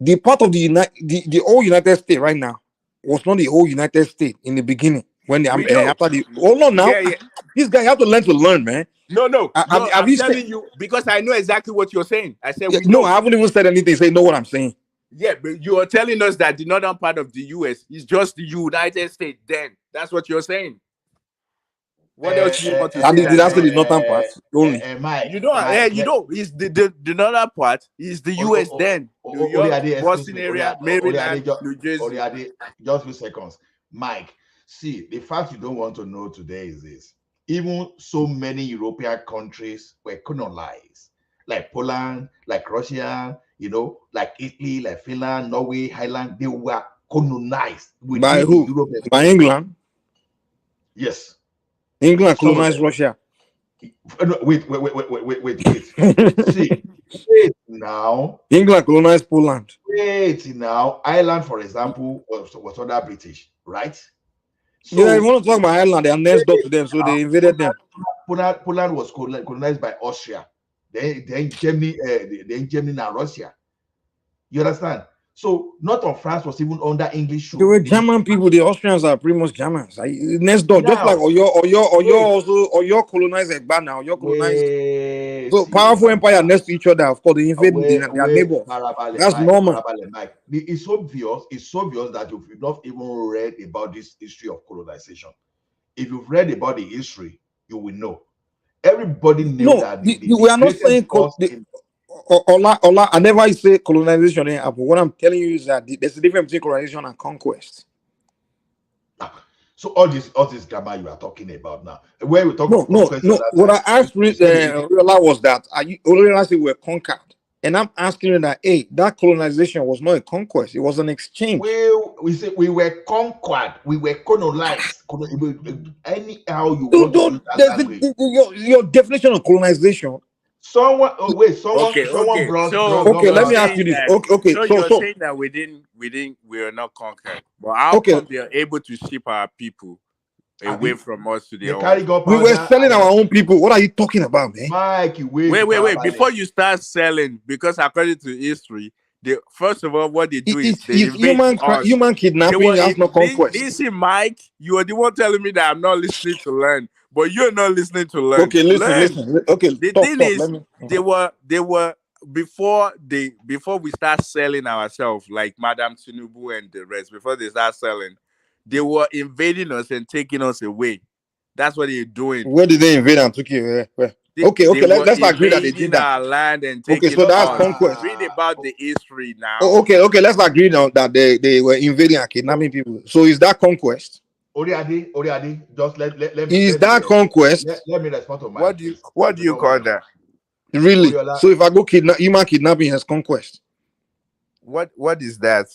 The part of the old United States right now was not the whole United States in the beginning. When We know. after the hold on now, Yeah. this guy have to learn, man. No. Have I'm you said? telling you because I know exactly what you're saying. I said Yeah, we no, know. I haven't even said anything. Say know what I'm saying. Yeah, but you are telling us that the northern part of the US is just the United States. Then that's what you're saying. What else do you want to say? Did I say the northern part only? Mike, You know, it's the northern part is the US. Then New York, Oriade, excuse Boston me, area, Oriade, Maryland, New Jersey. Oriade, just 2 seconds. Mike, see, the fact you don't want to know today is this. Even so many European countries were colonized, like Poland, like Russia, like Italy, like Finland, Norway, Ireland, they were colonized By within the who? European. By England. Yes. England colonized Russia. No, wait. See, wait now. England colonized Poland. Wait now. Ireland, for example, was under British, right? So, yeah, you want to talk about Ireland? They are next door to them, so they invaded them. Poland was colonized by Austria, then Germany, and Russia. You understand? So, North of France was even under English rule. They were German people. The Austrians are pretty much Germans. Next door, just like Oyo colonized Egba now. Oyo colonized. So powerful empire next to each other. Of course, they invade their neighbors. That's normal. Mike. It's obvious that you've not even read about this history of colonization. If you've read about the history, you will know. Everybody knew that. We are not saying. Ola, I never say colonization. But what I'm telling you is that there's a difference between colonization and conquest. So all this grammar you are talking about now, where we talk about conquest. No. What I asked Riola was that Riola said we were conquered, and I'm asking you that that colonization was not a conquest; it was an exchange. Well, we say we were conquered, we were colonized. Anyhow you want to use that language. Your definition of colonization. Someone brought. Okay, let me ask you this. Okay. So you're saying that we are not conquered, but how come they are able to ship our people away from us to their own? We were selling our own people. What are you talking about, man? Mike, wait. Before you start selling, because according to history, first of all, what they do is they invade us. Human kidnapping has no conquest. Listen, Mike, you are the one telling me that I'm not listening to learn, but you're not listening to learn. Okay, listen. Okay, the thing is, they were before we start selling ourselves, like Madam Tinubu and the rest. Before they start selling, they were invading us and taking us away. That's what they're doing. Where did they invade and took you? Okay. Let's agree that they did that. Our land and taking so that's conquest. Read about the history now. Okay. Let's agree now that they were invading and kidnapping people. So is that conquest? Oriade, just let me. Is that conquest? Let me respond to my. What do you call that? Really? So if I go human kidnapping has conquest. What is that?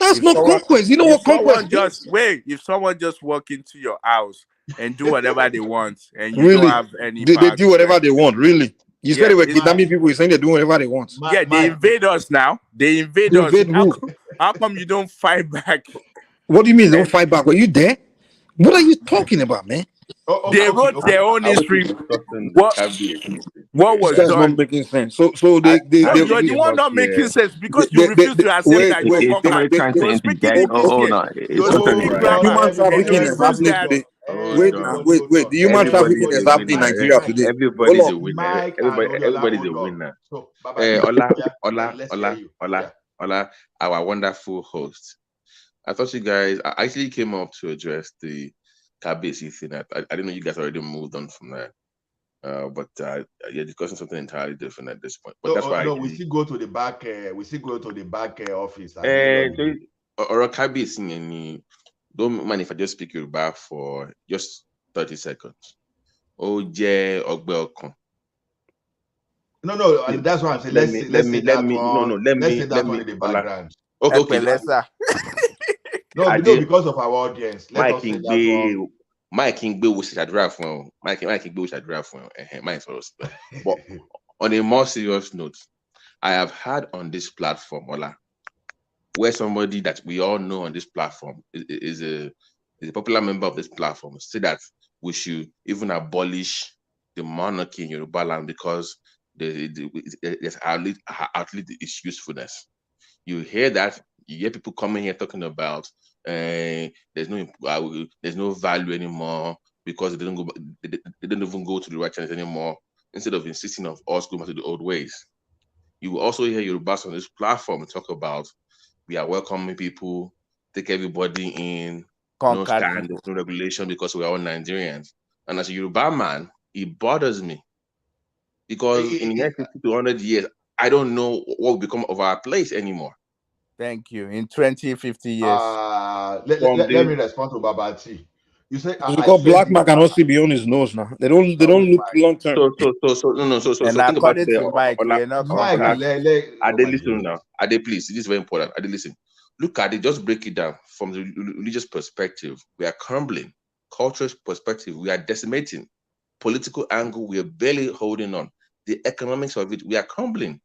That's not conquest. You know what conquest is? If someone just walk into your house and do whatever they want, and you really? Don't have any they do whatever they want, really. You said they were kidnapping people, you're saying they're doing whatever they want. They invade us now. They invade us. How come you don't fight back? What do you mean they don't fight back? Were you there? What are you talking about, man? They wrote their own history. What was done? Not making sense. So you're the one not making sense because you refuse to accept that you're conquered. You're speaking human trafficking is happening today. Wait. The human trafficking is happening in Nigeria today. Everybody's a winner. Everybody's a winner. Ola, our wonderful host. I thought you guys actually came up to address the Kabesi thing. I didn't know you guys already moved on from that. But you're discussing something entirely different at this point. But that's why we still go to the back. We still go to the back office. Or Kabesi, don't mind if I just speak Yoruba for just 30 seconds. No, that's what I'm saying. Let's say that one in the background. Okay. No, because of our audience. Mike Ingbe will say draft one. Mike Ingbe will say draft one. But on a more serious note, I have had on this platform, Ola, where somebody that we all know on this platform is a popular member of this platform say that we should even abolish the monarchy in Yoruba land because there's outlet its usefulness. You hear that You hear people coming here talking about there's no value anymore because they don't go, they don't even go to the right channels anymore. Instead of insisting of us going back to the old ways, you will also hear Yorubas on this platform talk about we are welcoming people, take everybody in, no Conquered standards, people. no regulation because we are all Nigerians. And as a Yoruba man, it bothers me because in the next 50 to 100 years, I don't know what will become of our place anymore. Thank you. In 20, 50 years. Let me respond to Babati. You say I Because said black this. man cannot see beyond his nose now. They don't look long term. So think about it. according to Mike, we're not conquered. Ade, listen now. Ade, please. This is very important. Ade, listen. Look at it. Just break it down from the religious perspective. We are crumbling. Cultural perspective, we are decimating. Political angle, we are barely holding on. The economics of it, we are crumbling.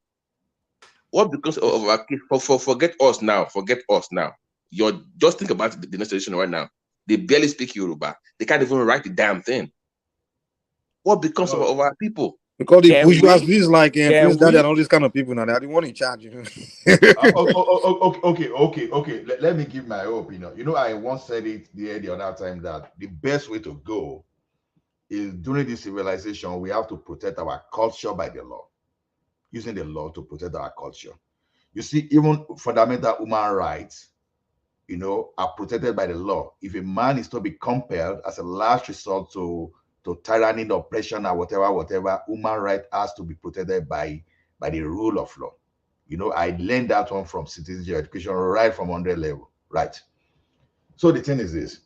What becomes of our kids? Forget us now. Forget us now. You're just think about the next generation right now. They barely speak Yoruba. They can't even write the damn thing. What becomes of our people? Because the bourgeoisie like Prince Daddy and all these kind of people now, they are the one in charge. You know? Okay. Let me give my own opinion. You know, I once said it the other time that the best way to go is during this civilization, we have to protect our culture by the law, using the law to protect our culture. You see, even fundamental human rights, you know, are protected by the law. If a man is to be compelled as a last resort to tyranny, oppression, or whatever, human right has to be protected by the rule of law. You know, I learned that one from citizenship education right from 100 level, right? So the thing is this: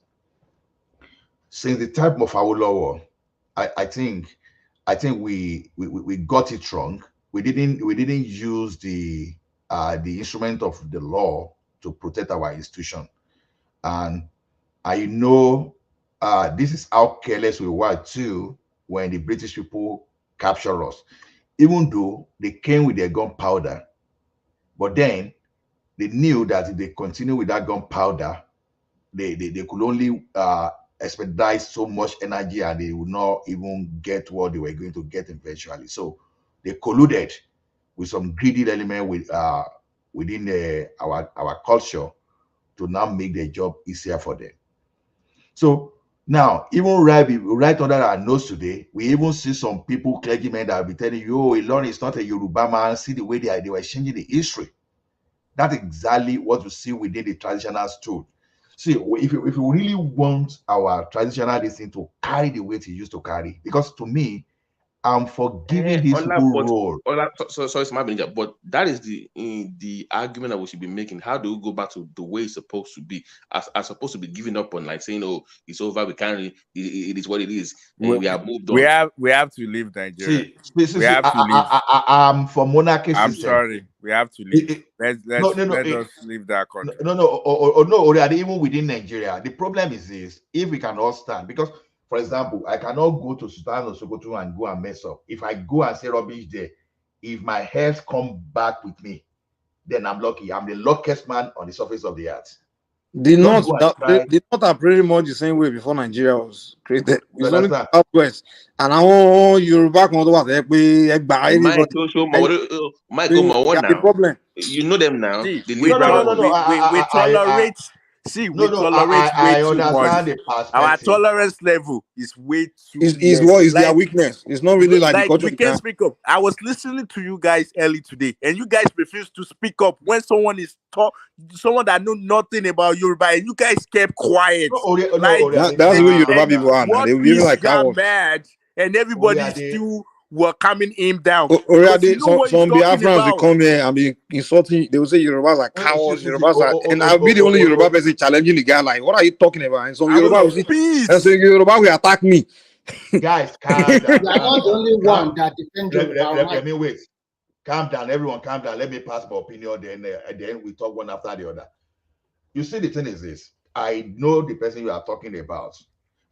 since the time of our law, I think we got it wrong. We didn't use the instrument of the law to protect our institution, and I know this is how careless we were too when the British people captured us. Even though they came with their gunpowder, but then they knew that if they continue with that gunpowder, they could only expedite so much energy and they would not even get what they were going to get eventually. So they colluded with some greedy element within our culture to now make the job easier for them. So now, even right under our nose today, we even see some people, clergymen, that will be telling you, oh, Ilorin is not a Yoruba man. See the way they were changing the history. That's exactly what we see within the traditional stool. See, if you really want our traditional this thing to carry the weight it used to carry, because to me, I'm forgiving these people role. Sorry, but that is the argument that we should be making. How do we go back to the way it's supposed to be? As supposed to be giving up on, like saying, "Oh, it's over. We can't. It is what it is, and we have moved on." We have to leave Nigeria. See, We have to leave. I'm for monarchy I'm system. sorry. We have to leave. Let us leave that country. No, even within Nigeria. The problem is this: if we cannot stand, because for example, I cannot go to Sudan or Sokoto and go and mess up. If I go and say rubbish there, if my health come back with me, then I'm lucky. I'm the luckiest man on the surface of the earth. The Don't North, go and try. the North are pretty much the same way before Nigeria was created. You It's only the understand? Southwest. And our Yoruba kan tó wà tẹ́ pé ẹgbàá Mike, everybody. Mike, They are the problem. you know them now. See, They we live down. tolerate. See, we tolerate way too much. understand the Our perspective. tolerance level is way too. Is less. what is their weakness. It's not really like the culture. We can speak up. I was listening to you guys early today, and you guys refuse to speak up when someone is someone that know nothing about Yoruba, and you guys kept quiet. That's the way Yoruba people are now. They will be like got cowards. mad, and everybody still were coming him down. Some Biafrans will come here and be insulting. They will say Yorubas are cowards. Yorubas are, and I'll be the only Yoruba person challenging the guy. Like, what are you talking about? And some Yoruba will say, and so Yoruba will attack me. Guys, calm down. You are not the only one that defends Yoruba. Wait. Calm down, everyone. Calm down. Let me pass my opinion. Then we talk one after the other. You see, the thing is this: I know the person you are talking about,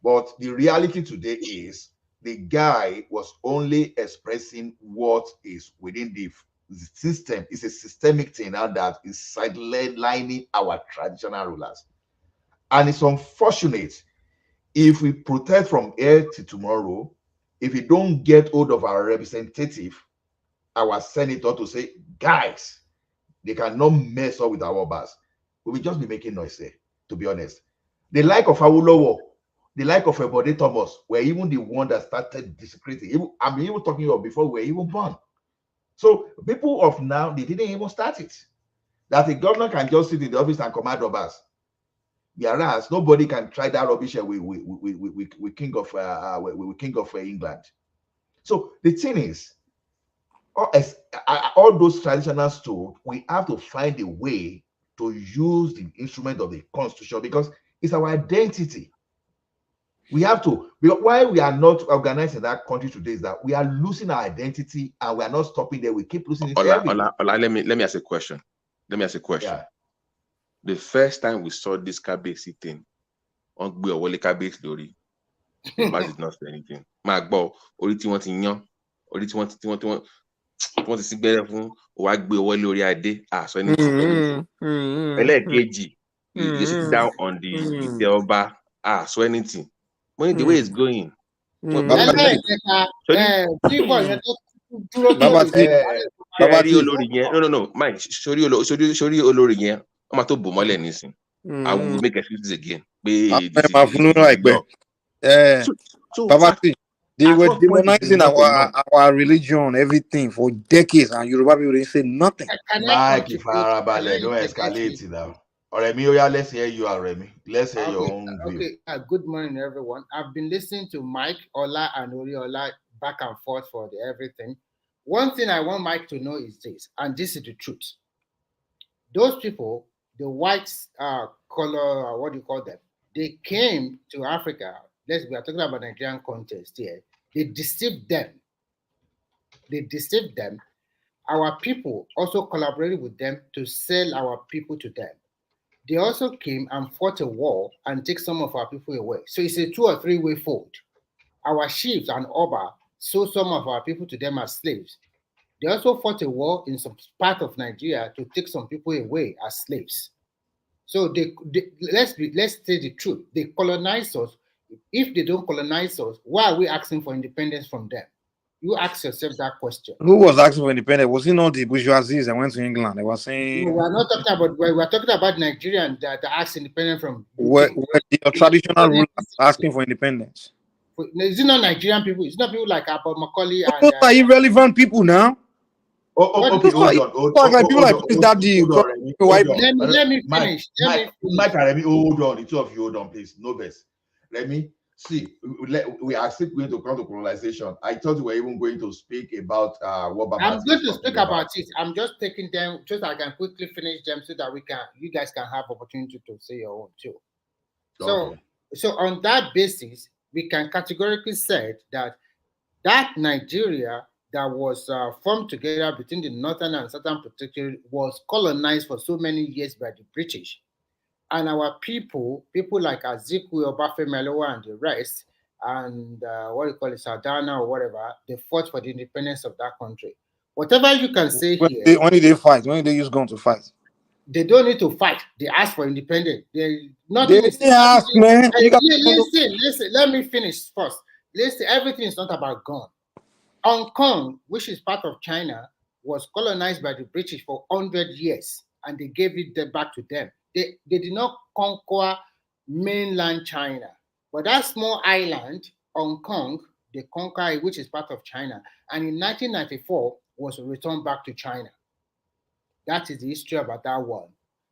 but the reality today is the guy was only expressing what is within the system. It's a systemic thing now that is sidelining our traditional rulers, and it's unfortunate. If we protest from here to tomorrow, if we don't get hold of our representative, our senator, to say, guys, they cannot mess up with our boss. we will just be making noise there, to be honest. The like of Awolowo, the like of Ebode Thomas were even the one that started desecrating. I'm even talking about before we were even born. So people of now, they didn't even start it. That the governor can just sit in the office and command robbers. Whereas nobody can try that rubbish with King of England. So the thing is, all those traditional stores, we have to find a way to use the instrument of the Constitution because it's our identity. We have to. Why we are not organized in that country today is that we are losing our identity and we are not stopping there. We keep losing it everywhere. Let me ask a question. Yeah. The first time we saw this Kabesi thing, on Wole Kabesi story, Mas did not say anything. Magbo, ori ti won ti yan, ori ti won ti sigbere fun, o wa gbe owo lori ade, so anything. Elekeji, you sit down on the Ite Oba, so anything. When the way is going. No, Mike, sorry olori yen, o ma to bo mole nisin. I will make excuses again. They were demonizing our religion, everything for decades, and Yoruba people didn't say nothing. Mike, if Arabale, don't escalate now. Remy, let's hear you, Remy. Let's hear your own view. Okay. Good morning, everyone. I've been listening to Mike, Ola, and Oriola back and forth for everything. One thing I want Mike to know is this, and this is the truth. Those people, the whites, color, what do you call them? They came to Africa. We are talking about Nigerian context here. They deceived them. Our people also collaborated with them to sell our people to them. They also came and fought a war and take some of our people away. So it's a 2 or 3 way fold. Our chiefs and Oba sold some of our people to them as slaves. They also fought a war in some part of Nigeria to take some people away as slaves. So let's say the truth. They colonized us. If they don't colonize us, why are we asking for independence from them? You ask yourself that question. Who was asking for independence? Was it not the bourgeoisie that went to England? They were saying no, we're talking about Nigerians that asked independence from. Were your traditional rulers asking for independence? Is it not Nigerian people? It's not people like Abba Macaulay and those are irrelevant people now. Okay, hold on. Let me finish. Mike and Remy, hold on. The two of you, hold on, please. No best. Remy, see, we are still going to come to colonization. I thought we were even going to speak about what Baba. I'm going to speak about it. I'm just taking them so that I can quickly finish them so that you guys can have opportunity to say your own too. Okay. So on that basis, we can categorically say that Nigeria that was formed together between the northern and southern protectorate was colonized for so many years by the British. And our people like Azikiwe, Obafemi Awolowo and the rest, and Sardana or whatever, they fought for the independence of that country. Whatever you can say here. When did they fight? When did they use guns to fight? They don't need to fight. They ask for independence. They ask, man. Listen. Let me finish first. Listen, everything is not about gun. Hong Kong, which is part of China, was colonized by the British for 100 years, and they gave it back to them. They did not conquer mainland China, but that small island, Hong Kong, they conquered, which is part of China, and in 1994 was returned back to China. That is the history about that one.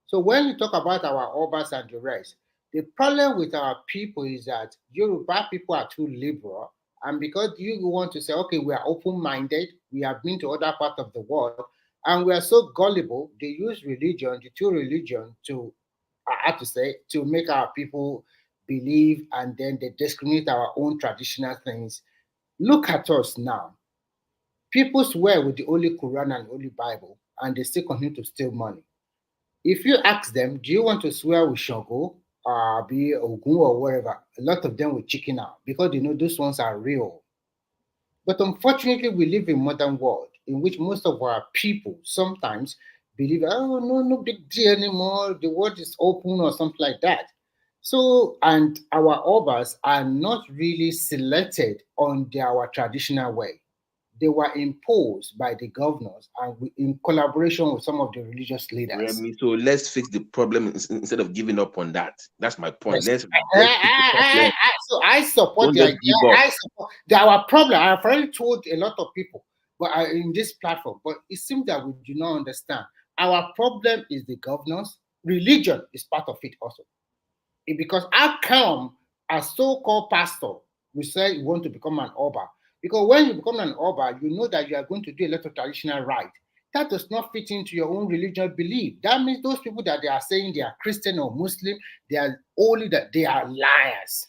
So when you talk about our Obas and the rest, the problem with our people is that Yoruba people are too liberal, and because you want to say, okay, we are open-minded, we have been to other parts of the world, and we are so gullible, they use religion, the two religions, to make our people believe, and then they discriminate our own traditional things. Look at us now. People swear with the Holy Quran and Holy Bible, and they still continue to steal money. If you ask them, do you want to swear with Shango, be Ogun or whatever, a lot of them will chicken out because they know those ones are real. But unfortunately, we live in a modern world in which most of our people sometimes believe, no big deal anymore, the world is open or something like that. So, and our Obas are not really selected on our traditional way. they were imposed by the governors and in collaboration with some of the religious leaders. Remy, so let's fix the problem instead of giving up on that. That's my point. Yes. Let's fix the problem. So I support Don't the just idea. give up. I support our problem. I've already told a lot of people, but in this platform. But it seems that we do not understand. Our problem is the governors. Religion is part of it also. Because how come a so-called pastor will say you want to become an Oba? Because when you become an Oba, you know that you are going to do a lot of traditional rite. That does not fit into your own religious belief. That means those people that they are saying they are Christian or Muslim, they are only that they are liars.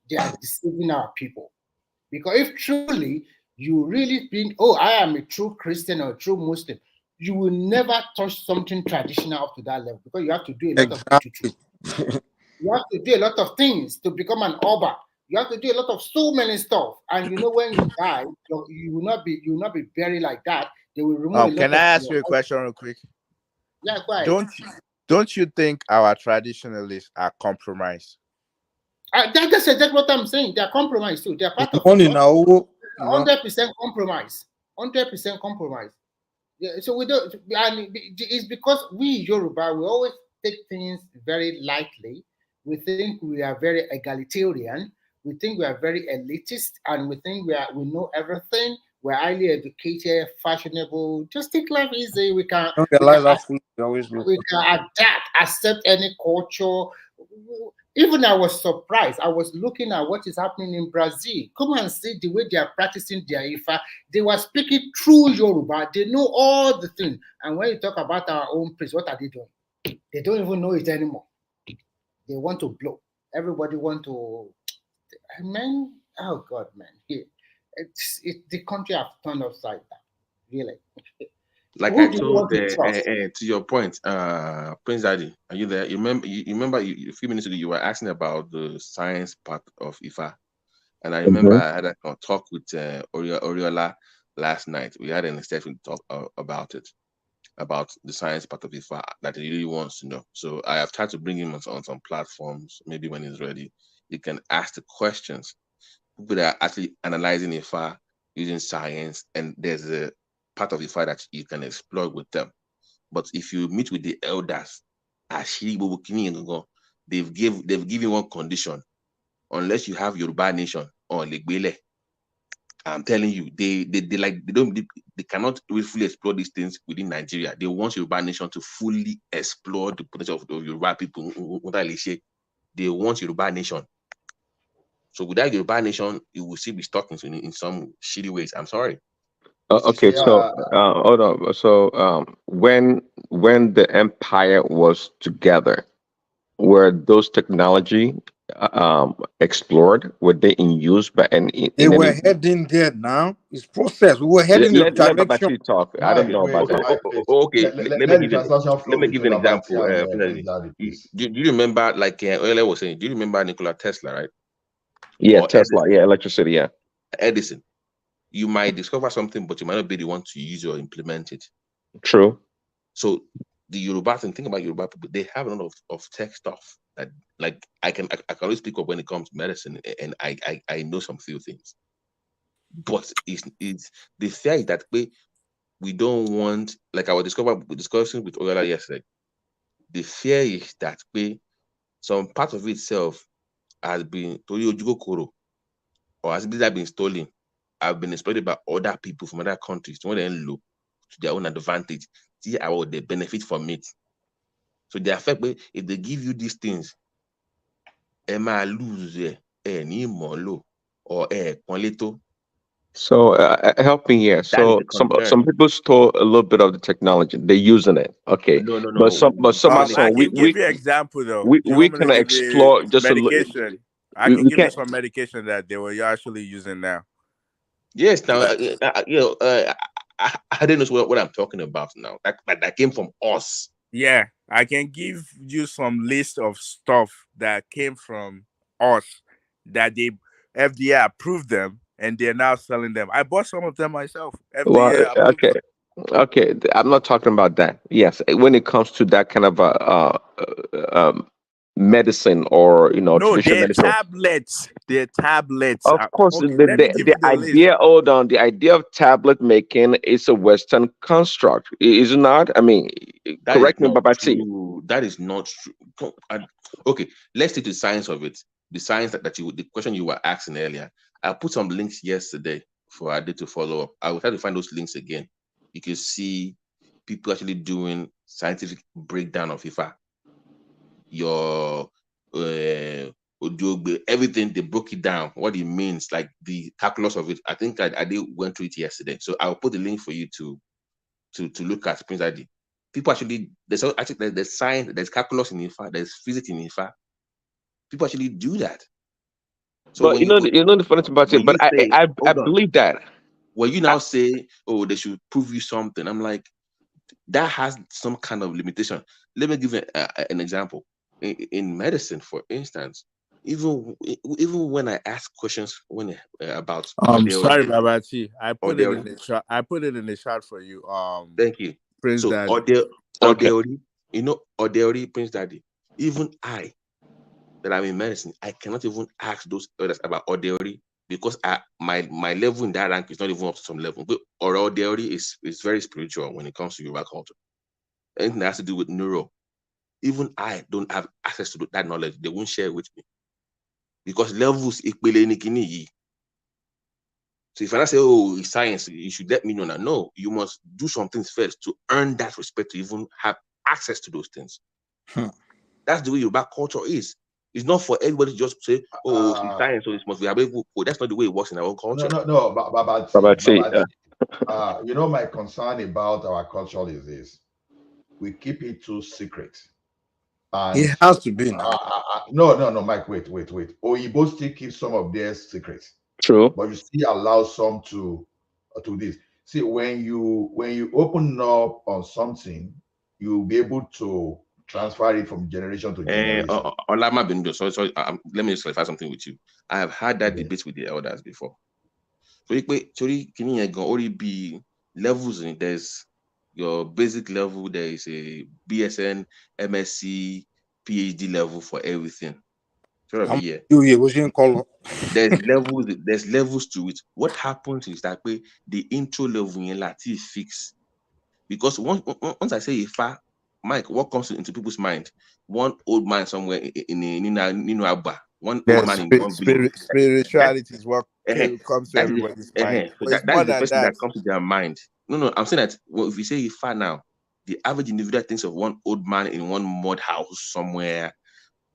They are deceiving our people. Because if truly you really think, oh, I am a true Christian or a true Muslim, you will never touch something traditional up to that level because you have to do a lot of you have to do a lot of things to become an Oba. You have to do a lot of so many stuff. And you know, when you die, you will not be buried like that. They will remove a lot Can of I ask you a question real quick? Yeah, go ahead. Don't you think our traditionalists are compromised? That's exactly what I'm saying. They're compromised too. They're part of 100% compromise. 100% compromise. Yeah, so we don't, and it's because we Yoruba, we always take things very lightly. We think we are very egalitarian. We think we are very elitist, and we think we know everything. We're highly educated, fashionable. Just take life easy. We can adapt, accept any culture. Even I was surprised. I was looking at what is happening in Brazil. Come and see the way they are practicing their Ifa. They were speaking true Yoruba. They know all the things. And when you talk about our own place, what are they doing? They don't even know it anymore. They want to blow. Everybody want to. Man, oh God, man. The country have turned upside down. Really. Like I told to your point, Prince Daddy, are you there? You remember a few minutes ago you were asking about the science part of IFA, and I remember I had a talk with Oriola last night. We had an extensive talk about it, about the science part of IFA that he really wants to know. So I have tried to bring him on some platforms. Maybe when he's ready, he can ask the questions. People that are actually analyzing IFA using science, and there's a part of the fight that you can explore with them. But if you meet with the elders, they've given one condition: unless you have Yoruba nation or Legbele, I'm telling you, they cannot fully explore these things within Nigeria. They want Yoruba nation to fully explore the potential of Yoruba people. They want Yoruba nation. So without Yoruba nation, you will still be stuck in some shitty ways. I'm sorry. Okay, so hold on. So when the empire was together, were those technology explored? Were they in use? They were heading there now. It's process. We were heading in the Let direction. Babati talk. I don't know about that. Okay, let me give you an example. Do you remember, like earlier was saying? Do you remember Nikola Tesla, right? Yeah, Tesla. Yeah, electricity. Yeah, Edison. You might discover something, but you might not be the one to use or implement it. True. So the Yoruba thing, think about Yoruba people, they have a lot of tech stuff that, like, I can always speak up when it comes to medicine, and I know some few things. But it's the fear is that we don't want, like I was discussing with Oyala yesterday. The fear is that some part of itself has been or has been stolen, have been exploited by other people from other countries to to their own advantage. See how they benefit from it. So they affect if they give you these things, lose or So help me here. So some people stole a little bit of the technology. They're using it. Okay. No. But some I can give you an example though. we can explore just medication. I can give you some medication that they were actually using now. Yes, now I don't know what I'm talking about now. That came from us. Yeah, I can give you some list of stuff that came from us that the FDA approved them and they're now selling them. I bought some of them myself. FDA okay. Okay, I'm not talking about that. Yes, when it comes to that kind of medicine or No, traditional they're medicine. tablets. They're tablets. Of course, Okay, let me give you the list. hold on, the idea of tablet making is a Western construct, is it not? I mean, That is correct me, not Babati. true. That is not true. Okay, let's take the science of it. The science the question you were asking earlier. I put some links yesterday for Ade to follow up. I will try to find those links again. You can see people actually doing scientific breakdown of IFA. Your Odiogbe, everything, they broke it down, what it means, like the calculus of it. I think I did went through it yesterday. So I'll put the link for you to look at Prince Adi. People actually, there's science, there's calculus in IFA, there's physics in IFA. People actually do that. So But the funny thing about it, but I believe that. When you now say, oh, they should prove you something, I'm like, that has some kind of limitation. Let me give an example. In medicine, for instance, even when I ask questions about sorry, Babati. I put it in Odeori. the shot. I put it in the shot for you. Thank you. Prince So Daddy. Odeori, Odeori, Prince Daddy. Even I, that I'm in medicine, I cannot even ask those others about Odeori because my level in that rank is not even up to some level. But Odeori is very spiritual when it comes to Yoruba culture. Anything that has to do with neuro, even I don't have access to that knowledge. They won't share it with me because levels ikpele ni kini yi. So if I say, oh, it's science, you should let me know that. No, you must do some things first to earn that respect to even have access to those things. That's the way Yoruba culture is. It's not for everybody to just say, oh, it's science, so it must be available. Oh, that's not the way it works in our own culture. No, Babati. My concern about our culture is this: we keep it too secret. And it has to be now. No, Mike, wait. Oyinbo still keep some of their secrets. True. But you still allow some to this. See, when you open up on something, you'll be able to transfer it from generation to generation. Let me just clarify something with you. I have had that debate with the elders before. So can you be levels in there's your basic level, there is a BSN, MSc, PhD level for everything. There's levels to it. What happens is that the intro level in Latin fix. Because once I say Ifa, Mike, what comes into people's mind? One old man somewhere in Abba. One old man in one village. Spirituality is what comes to everybody's mind. So that is the first thing that comes to their mind. No, I'm saying that if you say Ifa now, the average individual thinks of one old man in one mud house somewhere.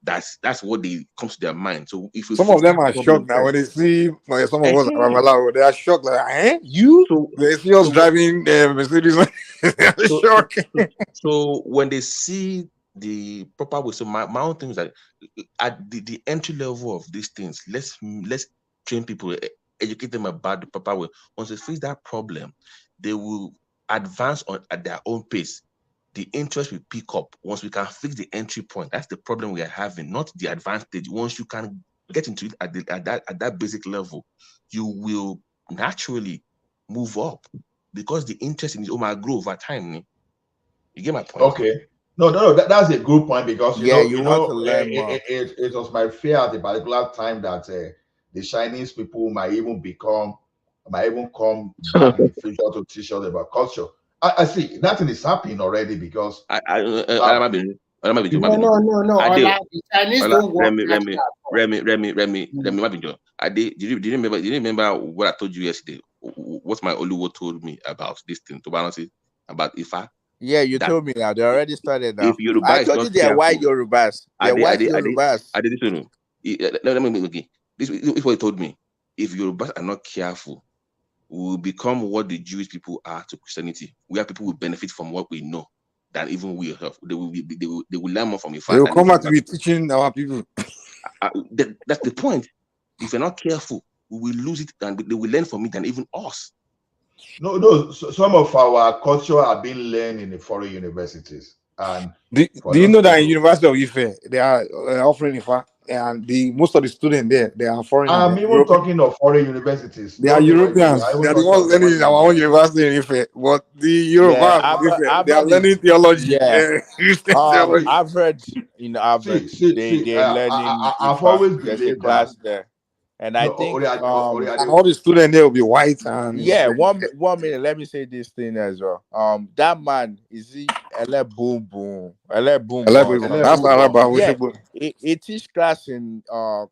That's what comes to their mind. So if some of them are shocked now when they see some of us they are shocked like, you? So, they see us driving Mercedes. Shocked. So when they see the proper way, so my own thing is that at the entry level of these things, let's train people, educate them about the proper way. Once they face that problem, they will advance at their own pace. The interest will pick up once we can fix the entry point. That's the problem we are having, not the advantage. Once you can get into it at that basic level, you will naturally move up because the interest in it will grow over time. You get my point? Okay. No, that's a good point because you want to learn more. It was my fear at a particular time that the Chinese people might even come back in the future to teach us about culture. I see nothing is happening already because No. The Chinese don't work. Remy, did you remember what I told you yesterday? What my Oluwo told me about this thing, to balance it, about Ifa? Yeah, you told me now. They already started now. If Yoruba I told you they are white Yorubas. They're white Yorubas. I did this one. Let me okay. This is what he told me. If Yorubas are not careful, we will become what the Jewish people are to Christianity. We have people who benefit from what we know than even we have. They will learn more from Ifa. They will come back to be teaching our people. That's the point. If you're not careful, we will lose it, and they will learn from it than even us. No. Some of our culture are being learned in the foreign universities. And do you know that in University of Ife they are offering Ifa and the most of the students there, they are foreigners. They I'm are even European. talking of foreign universities. They are Don't even you are Europeans. They even are the talking ones of the learning one in in our own Nigeria. university in Ife. But the Yeah, Yorubas in Ife, I've they are heard it. learning theology. Yeah. Christian See, theology. I've heard in Harvard they're learning I've IFA. always There's a believed that class there, and I no, think And all the students there will be white yeah, and one minute. Let me say this thing as well. That man is he Ele Boom Boom or Elebibon. That's something. Araba. We Yeah, should go. he teach class in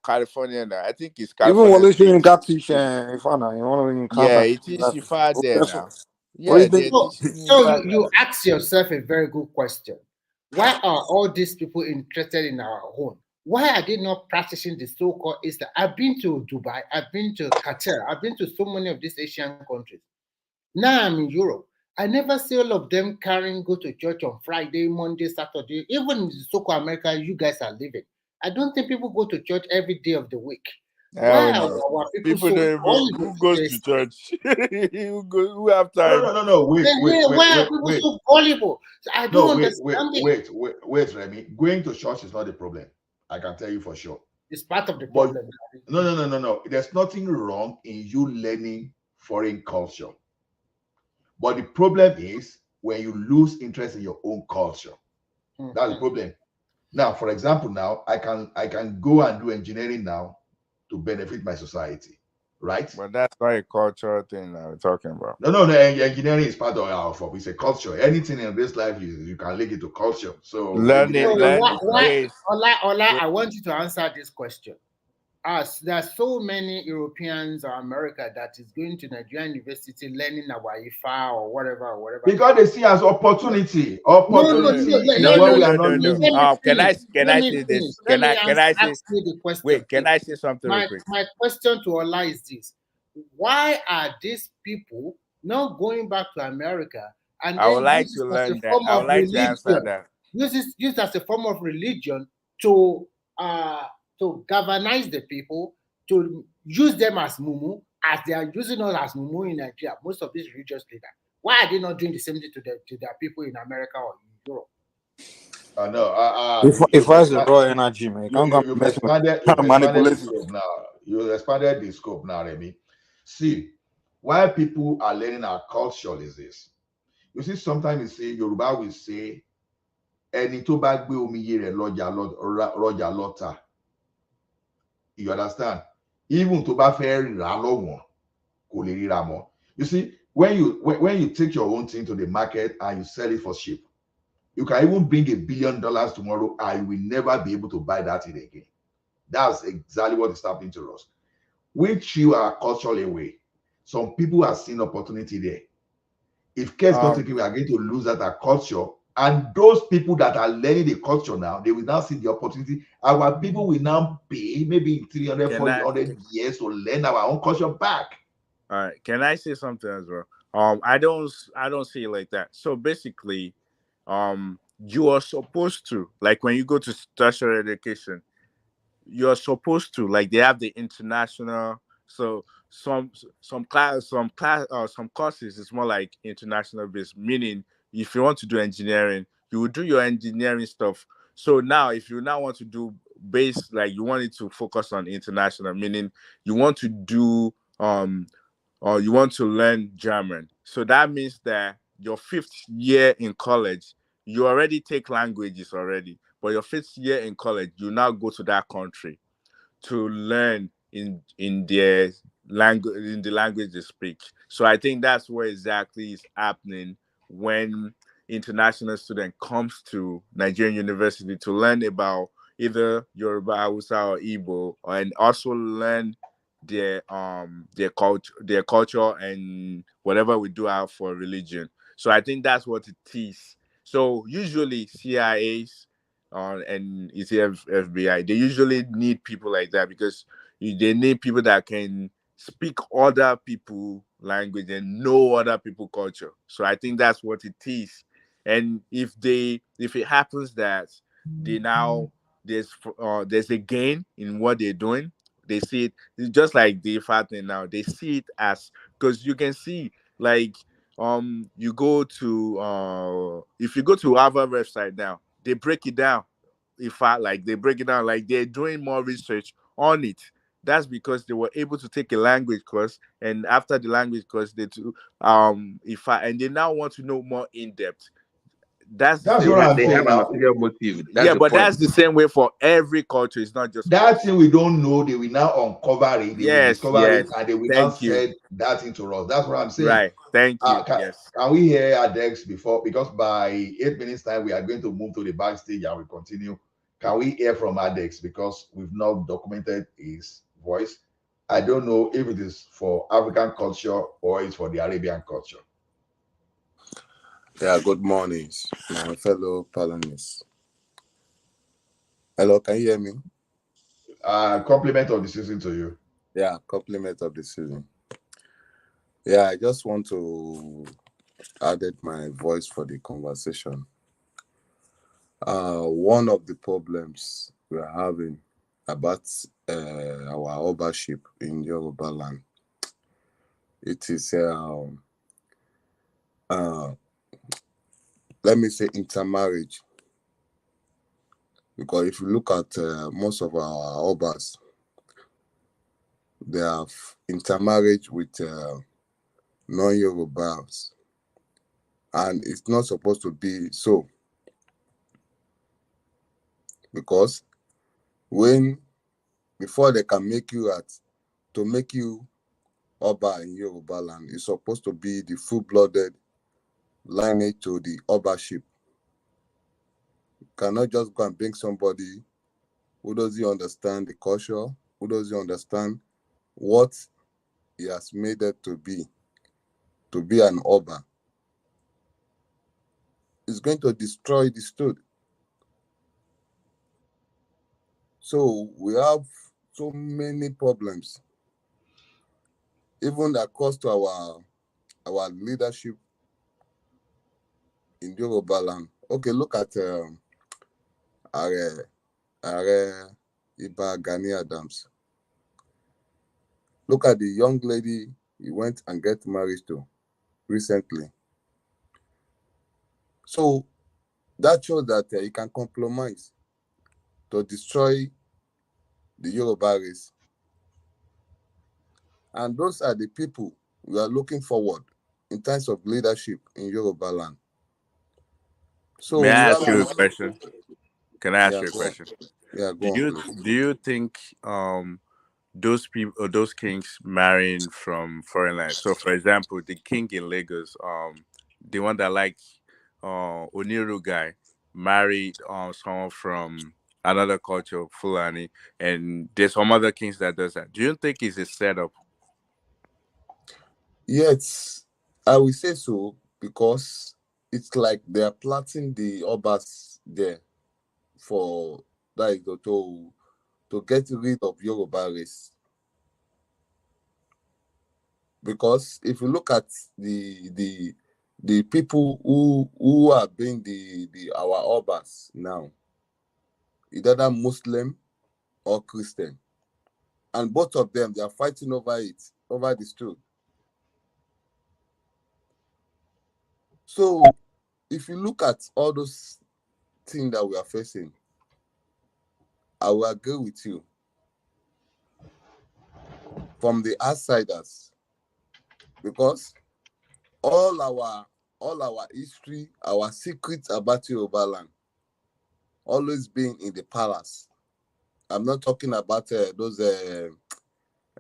California now. I think it's Even California Wale State. Soyinka teach Ifana. You want to Yeah, encounter he teach IFA there professor. now. What do Yeah, you think? they're So, teaching so IFA you classes. ask yourself a very good question. Why are all these people interested in our own? Why are they not practicing the so-called Islam? I've been to Dubai, I've been to Qatar, I've been to so many of these Asian countries. Now I'm in Europe. I never see all of them carrying go to church on Friday, Monday, Saturday. Even in the so-called America you guys are living. I don't think people go to church every day of the week. Why Hell are no. our people People so don't even gullible who to goes this? to church. Who have time? no. Wait, Why are people so gullible? I No, don't understand it. wait, Remy. Going to church is not the problem. I can tell you for sure. It's part of the But problem. no. There's nothing wrong in you learning foreign culture. But the problem is when you lose interest in your own culture. That's the problem. Now, for example, now I can go and do engineering now to benefit my society, right? But that's not a cultural thing that we're talking about. No. Engineering is part of our. It's a culture. Anything in this life, you can link it to culture. So engineering can be Why, culture. Ola, I want you to answer this question. As there are so many Europeans or America that is going to Nigerian university learning about IFA or whatever. Because they see as opportunity. No. Opportunity is what we are not No. using. Can Let I me say finish. this? Let me Can I say ask you the question. wait? Can Please. I say something real quick? My question to Ola is this: why are these people not going back to America and I would then like use to it as a learn that. form I would of like to answer religion? that. Use as a form of religion to uh galvanize the people, to use them as mumu, as they are using us as mumu in Nigeria. Most of these religious leaders, why are they not doing the same thing to their people in America or in Europe? No, If I was a raw energy, man, you can't go and you've mess with expanded trying to the manipulate you. scope now. You've expanded the scope now, Remy. See, why people are learning our culture is this. You see, sometimes you say Yoruba will say, "Ẹni tó bá gbé omi yé rẹ̀ rọjà lọ́tà." You understand? Even tó bá fẹ́ rà lọ́wọ́n, kò lè ríra mọ́. You see, when you take your own thing to the market and you sell it for cheap, you can even bring $1 billion tomorrow and you will never be able to buy that thing again. That's exactly what is happening to us. We chew our cultural away. Some people are seeing opportunity there. If care is not taken, we are going to lose that our culture. And those people that are learning the culture now, they will now see the opportunity. Our people will now pay maybe in 300, Can I? 400 years to learn our own culture back. All right. Can I say something as well? I don't see it like that. So basically, you are supposed to, like, when you go to tertiary education, you're supposed to, like, they have the international. So some courses is more like international based, meaning if you want to do engineering, you will do your engineering stuff. So now if you now want to do base, like, you want it to focus on international, meaning you want to do or you want to learn German. So that means that your fifth year in college, you already take languages already, but your fifth year in college, you now go to that country to learn in their language, in the language they speak. So I think that's what exactly is happening when international student comes to Nigerian university to learn about either Yoruba, Hausa, or Igbo, and also learn their culture and whatever we do have for religion. So I think that's what it is. So usually CIAs and ETF FBI, they usually need people like that because they need people that can speak other people language and know other people culture. So I think that's what it is. And if it happens that they now there's a gain in what they're doing, they see it, it's just like the fat thing now. They see it as, because you can see, like, you go to if you go to Harvard website now, they break it down. if I like they break it down, like they're doing more research on it. That's because they were able to take a language course, and after the language course, they do if I and they now want to know more in depth. That's the That's same what way I'm They saying have for an now. ulterior motive. That's yeah, the but point. that's the same way for every culture. It's not just That us. thing we don't know, they will now uncover it, they will Yes, discover it, yes. and they will now Thank you. send that into us. That's what I'm saying. Right. Thank you. Can, Yes. can we hear Adex before? Because by 8 minutes time, we are going to move to the backstage and we continue. Can we hear from Adex? Because we've not documented his voice. I don't know if it is for African culture or it's for the Arabian culture. Yeah, good morning, my fellow Fulanis. Hello, can you hear me? Compliment of the season to you. Yeah, compliment of the season. Yeah, I just want to added my voice for the conversation. One of the problems we are having about our ownership in Yoruba land, it is let me say intermarriage. Because if you look at most of our obas, they have intermarriage with non-Yorubas, and it's not supposed to be so, because when before they can make you to make you Oba in Yoruba land, it's supposed to be the full-blooded lineage to the Obaship. You cannot just go and bring somebody who doesn't understand the culture, who doesn't understand what he has made it to be an Oba. It's going to destroy the state. So we have so many problems, even that cost to our leadership in Yoruba land. Okay, look at Are Iba Gani Adams. Look at the young lady he went and get married to recently. So that shows that he can compromise to destroy the Yoruba race. And those are the people we are looking forward in terms of leadership in Yoruba land. So May we I have ask you a question? Can I ask yeah, you a go on. question? Yeah, Do go on, you please. do you think those people or those kings marrying from foreign lands? So for example, the king in Lagos, the one that liked Oniru guy married someone from another culture, Fulani, and there's some other kings that does that. Do you think it's a setup? Yes, I will say so, because it's like they are planting the Obas there for like to get rid of Yoruba race. Because if you look at the people who are being our Obas now, either Muslim or Christian, and both of them they are fighting over it, over the truth. So if you look at all those things that we are facing, I will agree with you. From the outsiders, because all our history, our secrets about Yoruba land always been in the palace. I'm not talking about those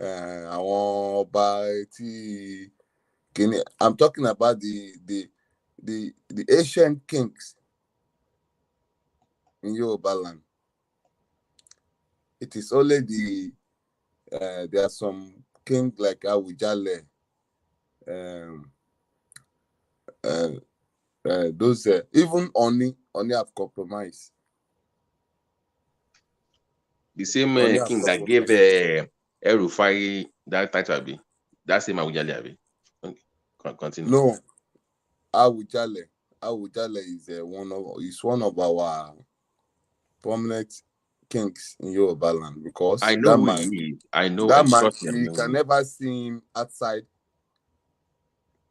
àwọn ọba tí kìíní. I'm talking about the ancient kings in Yoruba land. It is only there are some kings like Awujale, those even Oni have compromised. The same Oni have king that gave compromised. El-Rufai that title, Abi. That same Awujale, Abi. Okay, continue. No, Awujale is one of our prominent kings in Yoruba land, because I know that who man, he is. I know, that man, trust me, I you know who can he is. never see him outside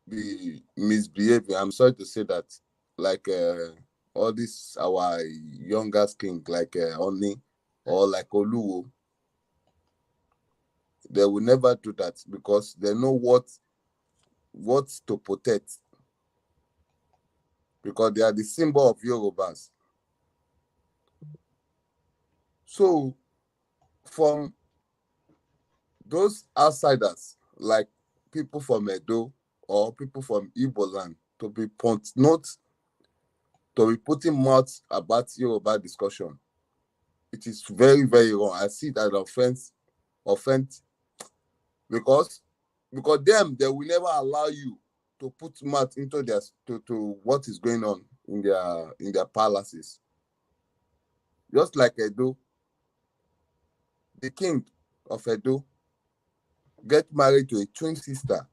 be misbehaving. I'm sorry to say that, like all this our youngest king like Oni or like Oluwo, they will never do that because they know what to protect, because they are the symbol of Yorubas. So from those outsiders, like people from Edo or people from Igbo land, to be not to be putting mouth about Yoruba discussion, it is very, very wrong. I see that offense, because them, they will never allow you to put mouth into their to what is going on in their palaces. Just like Edo, the king of Edo get married to a twin sister,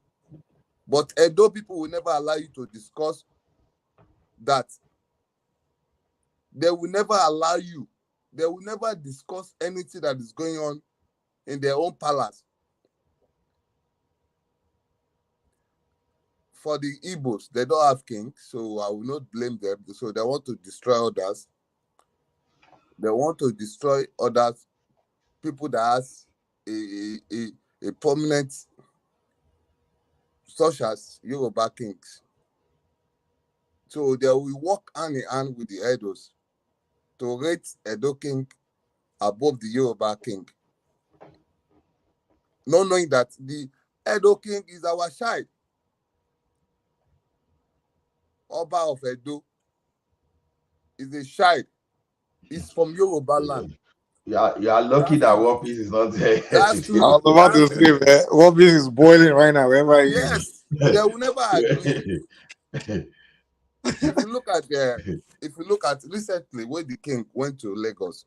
but Edo people will never allow you to discuss that. They will never allow you. They will never discuss anything that is going on in their own palace. For the Igbos, they don't have king, so I will not blame them. So they want to destroy others. They want to destroy others, people that has a prominent, such as Yoruba kings. So they will work hand in hand with the Edos to rate Edo king above the Yoruba king. Not knowing that the Edo king is our child. Oba of Edo is a child. He's from Yoruba land. You are lucky that One Piece is not there. That's I true. was about to say, man, One Piece is boiling right now. Wherever he is. Yes, they will never agree. If you look at recently when the king went to Lagos,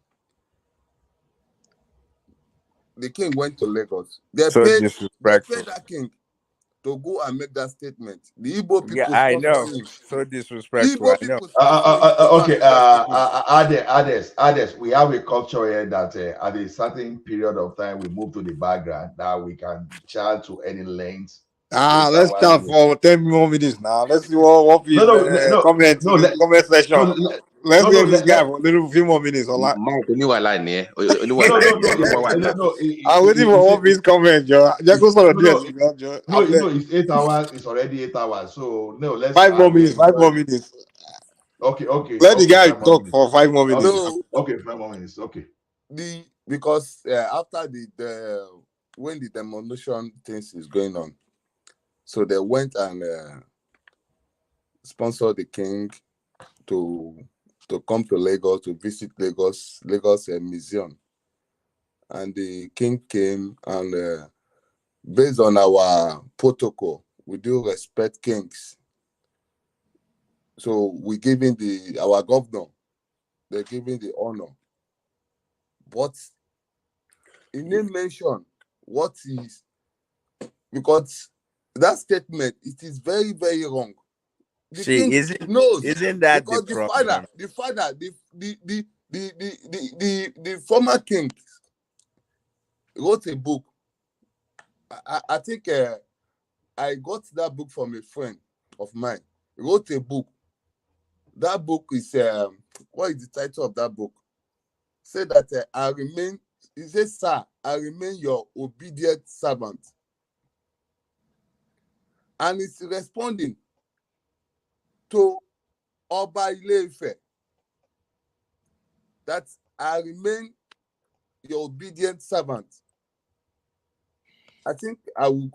They So paid disrespectful. that king to go and make that statement. The Igbo Yeah, people I know. sponsoring him. So disrespectful. I Igbo know. people sponsoring him to go and Okay, make that statement. Ades, we have a culture here that at a certain period of time we move to the background that we can chat to any length. Let's chat for 10 more minutes now. Let's see what Piece comment in the comment section. Let's get this guy for a little few more minutes. I'm waiting for One Piece comment, Joe. Just go sort of do it, Joe. It's 8 hours. It's already 8 hours. So no, let's 5 more minutes. 5 more minutes. Okay. Let the guy talk for 5 more minutes. Okay, 5 more minutes. Okay. Because after when the demolition things is going on, so they went and sponsored the king to come to Lagos to visit Lagos Museum, and the king came and based on our protocol, we do respect kings. So we giving our governor, they're giving the honor, but he didn't mention what is, because that statement, it is very, very wrong. The king knows, isn't that because the problem? the former king wrote a book. I think I got that book from a friend of mine. He wrote a book. That book is what is the title of that book? Say that he says, "Sir, I remain your obedient servant." And it's responding to Oba Ile-Ife, that I remain your obedient servant. I think I will.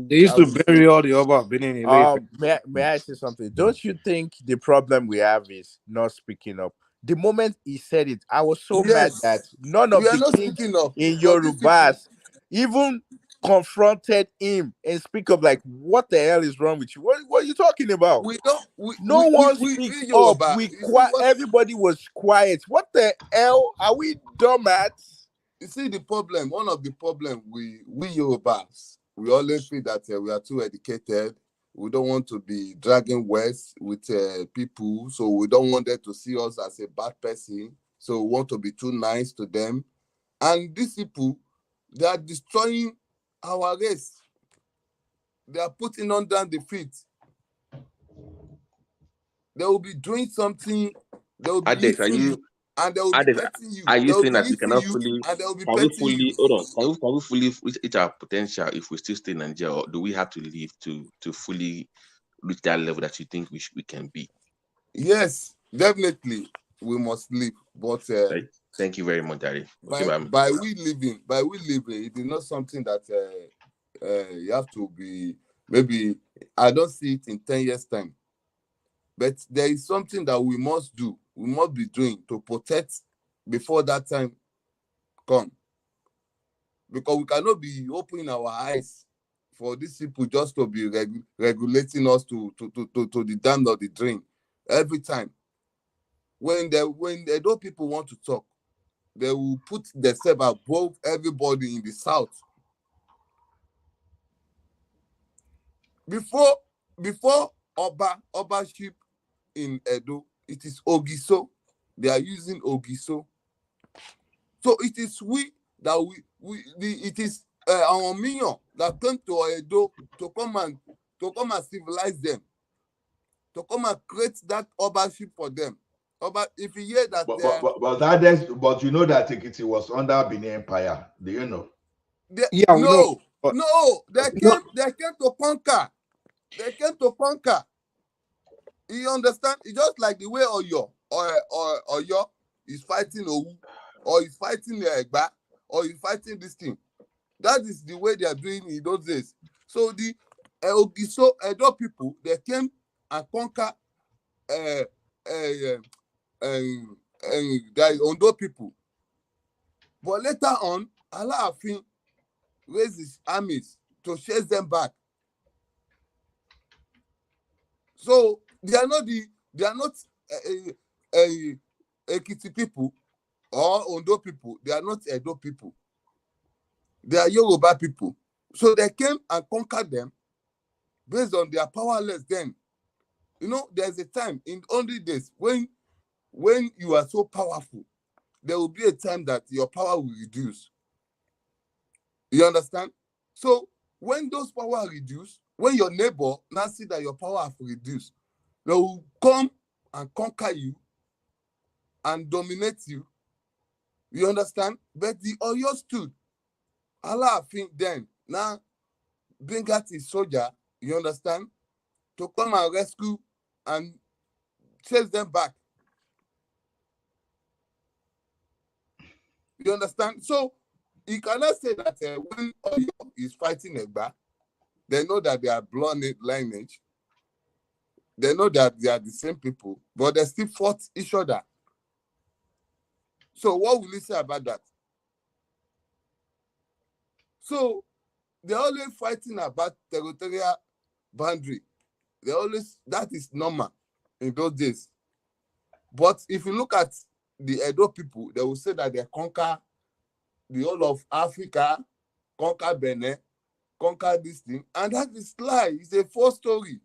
They used to bury all the Oba Benin in Ile-Ife. May I say something? Don't you think the problem we have is not speaking up? The moment he said it, I was so mad that none of we are the not kings speaking up in because these Yorubas even confronted him and speak up like, what the hell is wrong with you? What are you talking about? No one speaks up. Everybody was quiet. What the hell? Are we dumbats? You see the problem. One of the problems we Yorubas, we always feel that we are too educated. We don't want to be dragging words with people, so we don't want them to see us as a bad person. So we want to be too nice to them. And these people, they are destroying our race. They are putting on down the feet. they will be doing something, they will be Adex, eating you, and they will be Adex, petting you. are They you will saying be that we eating cannot you, fully, and they will be can we petting you. fully, hold on, can we fully reach our potential if we still stay in Nigeria, or do we have to leave to fully reach that level that you think we can be? Yes, definitely, we must live. But thank you very much, Daddy. Okay, by we living, it is not something that you have to be. Maybe I don't see it in 10 years' time. But there is something that we must do. We must be doing to protect before that time come. Because we cannot be opening our eyes for these people just to be regulating us to the dam or the drain every time. When the Edo people want to talk, they will put themselves above everybody in the south. Before Obaship in Edo, it is Ogiso. They are using Ogiso. So it is we that it is our minion that came to Edo to come and civilize them, to come and create that Obaship for them. If you hear that, but you know that Ekiti was under Benin Empire. Do you know? Yeah, we know. No, they came to conquer. They came to conquer. You understand? It's just like the way Oyo is fighting Owu, or is fighting Egba, or is fighting this thing. That is the way they are doing in those days. So the Ogiso Edo people, they came and conquer the Ondo people. But later on, Alaafin raised his armies to chase them back. So they are not Ekiti people or Ondo people. They are not Edo people. They are Yoruba people. So they came and conquered them based on their powerless then. You know, there's a time in only days when you are so powerful, there will be a time that your power will reduce. You understand? So when those power reduce, when your neighbor now see that your power have reduced, they will come and conquer you and dominate you. You understand? But the Oyo stood. Alaafin then now bring out his soldier, you understand, to come and rescue and chase them back. You understand? So you cannot say that when Oyo is fighting Egba, they know that they are blood lineage. They know that they are the same people, but they still fought each other. So what will you say about that? So they're always fighting about territorial boundary. That is normal in those days. But if you look at the Edo people, they will say that they conquer the whole of Africa, conquer Benin, conquer this thing, and that is lie. It's a false story.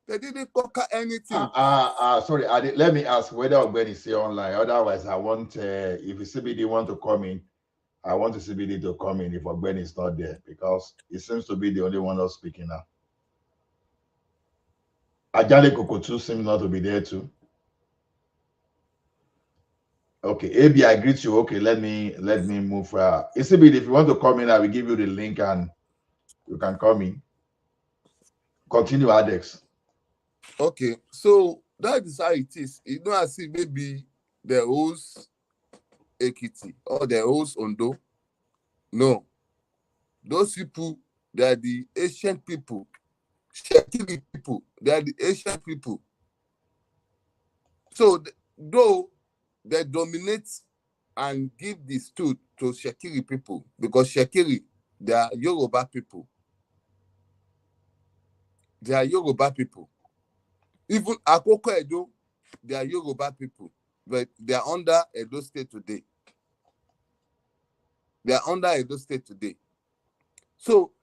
They didn't conquer anything. Sorry, let me ask whether Ogbeni is here online. Otherwise, I want if CBD want to come in, I want the CBD to come in if Ogbeni is not there, because he seems to be the only one not speaking now. Ajale Kokotu seems not to be there too. Okay, AB, I greet you. Okay, let me move. CBD, if you want to come in, I will give you the link and you can come in. Continue, Adex. Okay, so that is how it is. You know, I see maybe the host Ekiti or the host Ondo. No, those people, they are the ancient people. Shekiri people, they are the ancient people. So though they dominate and give the stood to Shekiri people, because Shekiri, they are Yoruba people. They are Yoruba people. Even Akoko Edo, they are Yoruba people, but they are under Edo State today. They are under Edo State today. So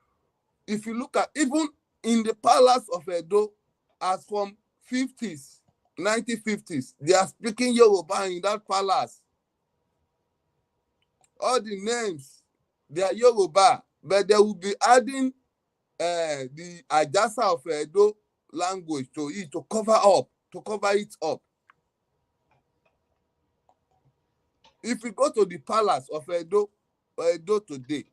if you look at even in the palace of Edo, as from 50s, 1950s, they are speaking Yoruba in that palace. All the names, they are Yoruba, but they will be adding the Ajasa of Edo language to it to cover up, cover it up. If you go to the palace of Edo today,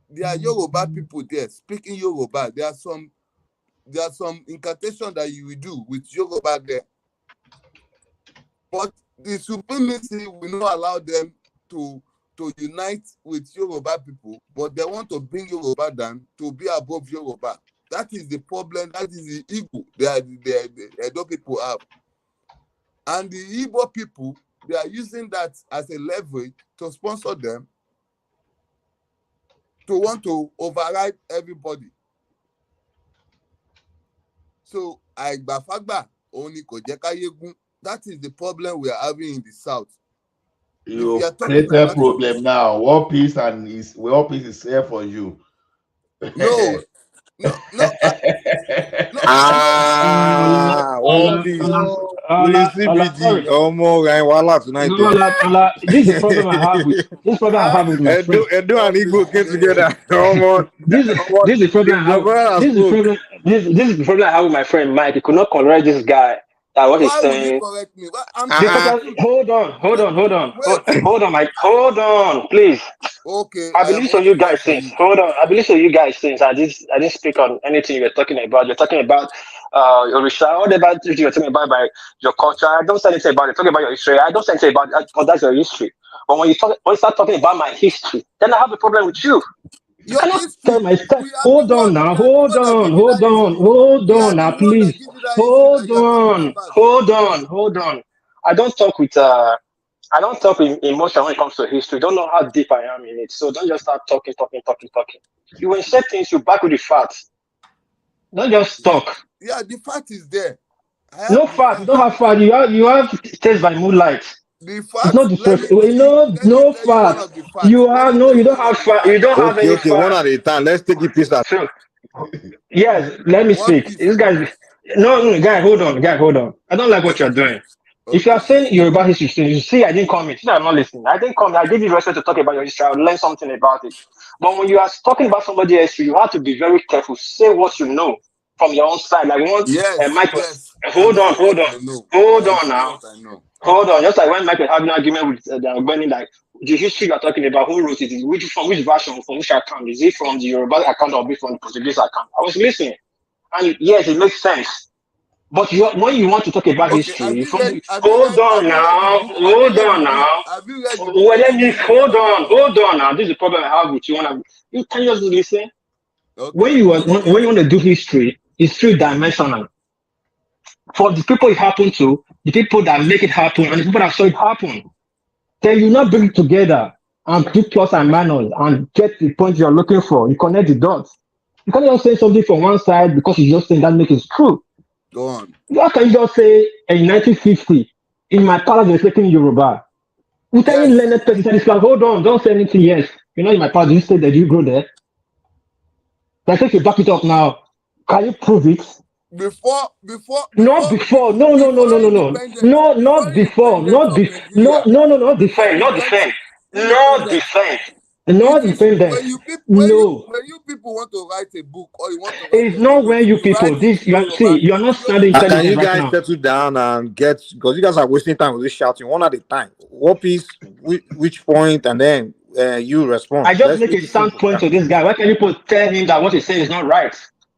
there are Yoruba people there speaking Yoruba. There are some incantation that you will do with Yoruba there. But the supremacy will not allow them to unite with Yoruba people, but they want to bring Yoruba down to be above Yoruba. That is the problem. That is the ego the Edo people have. And the Igbo people, they are using that as a leverage to sponsor them to want to override everybody. So, Aigbafagba, Oni Kojekayegun, that is the problem we are having in the South. You create a problem now. World peace is here for you. No. One Piece. With the CBD. Oh, more tonight. This is the problem I have with my friend. Edo and Igbo came together. This is the problem I have. This is the problem I have with my friend Mike. He could not correct this guy. That what he's saying. Correct me? Hold on, please. Okay. I believe so. You guys since. Hold on. I believe so. You guys since. I didn't speak on anything you were talking about. You're talking about your history. All about you're talking about your culture. I don't say anything about it. Talking about your history. I don't say anything about it. Because that's your history. But when you start talking about my history, then I have a problem with you. You cannot tell my stuff. Hold on now. Hold on now, please. Hold on. I don't talk with emotion when it comes to history. Don't know how deep I am in it. So don't just start talking. You when say things, you back with the facts. Don't just talk. Yeah, the fact is there. No fact. You don't have fact. You have taste by moonlight. The fact. It's not the first. No fact. You don't have fact. You don't have any fact. Okay, one at a time. Let's take it piece at a time. Yes, let me speak. This guy. No, guy, hold on. I don't like what you're doing. Okay. If you are saying Yoruba history, you see, I didn't come in. I'm not listening. I didn't come. I gave you respect to talk about your history. I would learn something about it. But when you are talking about somebody's history, you have to be very careful. Say what you know from your own side. Like once Mike was. Hold on now. Hold on. Just like when Mike was having an argument with the Albanian, like the history you're talking about, who wrote it? From which version? From which account? Is it from the Yoruba account or from the Portuguese account? I was listening. And yes, it makes sense. But when you want to talk about history, hold on now. Hold on now. This is the problem I have with you. You can just listen. Okay. When you want to do history, it's three-dimensional. For the people it happened to, the people that make it happen, and the people that saw it happen, then you not bring it together and do plus and minus and get the point you're looking for. You connect the dots. You can't just say something from one side because you just think that makes it true. Go on. How can you just say in 1950, in my palace, they're speaking Yoruba? You tell me learned person said this class, hold on, don't say anything, yes. You know, in my palace, you say that you grow there. But if you back it up now, can you prove it? Before. Not before. No. Not before. Not defend. Not defend. Not defend them. When you people want to write a book or you want to write it's not when you people you're not standing. Can you guys settle down and get, because you guys are wasting time with this shouting one at a time. What piece, which point, and then you respond. I just make a standpoint to this guy. Why can you tell him that what he's saying is not right?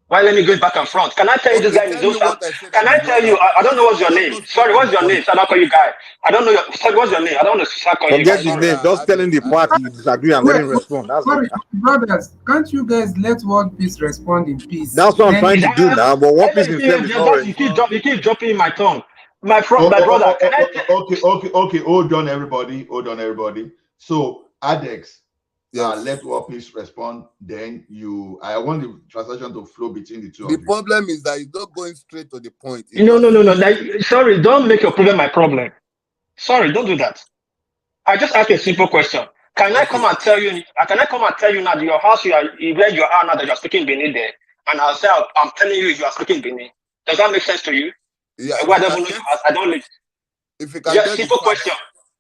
Why let me go back and front? Can I tell you this guy is no start? Can I tell you? I don't know what's your name. Sorry, what's your name? So I don't call you guy. I don't know your. Sorry, what's your name? I don't want to start calling you. Forget his name. Just tell him the party you disagree and let him respond. That's sorry, brothers. Can't you guys let one piece respond in peace? That's what I'm trying to do now. But one piece himself is not ready. You keep dropping in my tongue. My brother. Okay. Hold on, everybody. So Adex. Let one piece respond. Then I want the transaction to flow between the two. The problem is that it's not going straight to the point. No. Like, sorry, don't make your problem my problem. Sorry, don't do that. I just ask a simple question. Can I come and tell you? Can I come and tell you now that your house where you are now that you're speaking Benin there, and I'll say I'm telling you are speaking Benin. Does that make sense to you? Yeah. I don't live. If you can get simple question.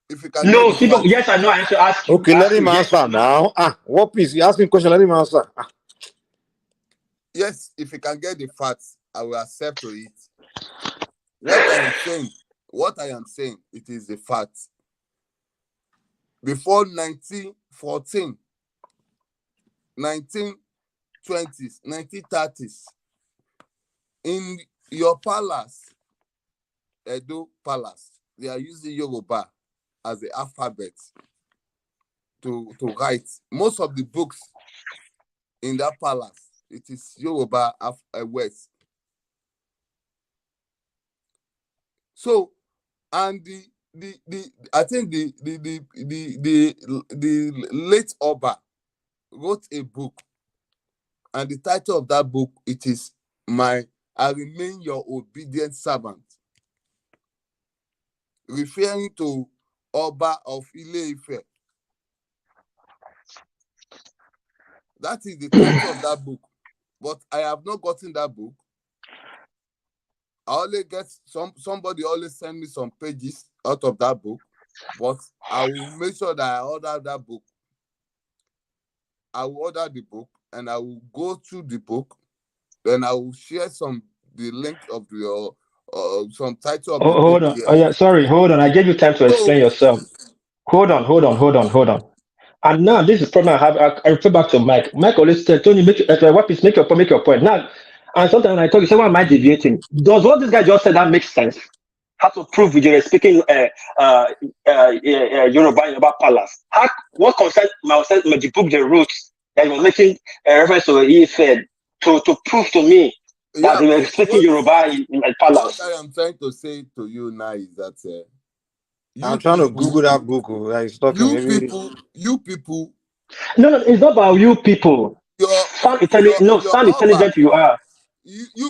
If you can yes, I know. I have to ask. Okay, let him answer now. What piece? He asking question. Let him answer. Yes, if you can get the facts, I will accept to it. what I am saying, it is a fact. Before 1914, 1920s, 1930s, in your palace, Edo Palace, they are using Yoruba as the alphabet to write. Most of the books in that palace, it is Yoruba words. So, and I think the late Oba wrote a book, and the title of that book, it is I Remain Your Obedient Servant, referring to Oba of Ile-Ife. That is the title of that book. But I have not gotten that book. I only get somebody always send me some pages out of that book, but I will make sure that I order that book. I will order the book and I will go through the book. Then I will share the link of your some title of the book. Hold on. Here. Oh yeah, sorry. Hold on. I gave you time to explain yourself. Hold on. And now this is the problem I have. I refer back to Mike. Mike always said, Tony, make your point. Now, and sometimes when I talk, you say, why am I deviating? Does what this guy just said that makes sense? How to prove with you speaking Yoruba in about palace? What concerns the book, the roots that you're making a reference to Ife to prove to me that they were speaking Yoruba in my palace? What I am trying to say to you now is that I'm trying to Google that book. He's talking. You people. No, it's not about you people. Sound intelligent you are.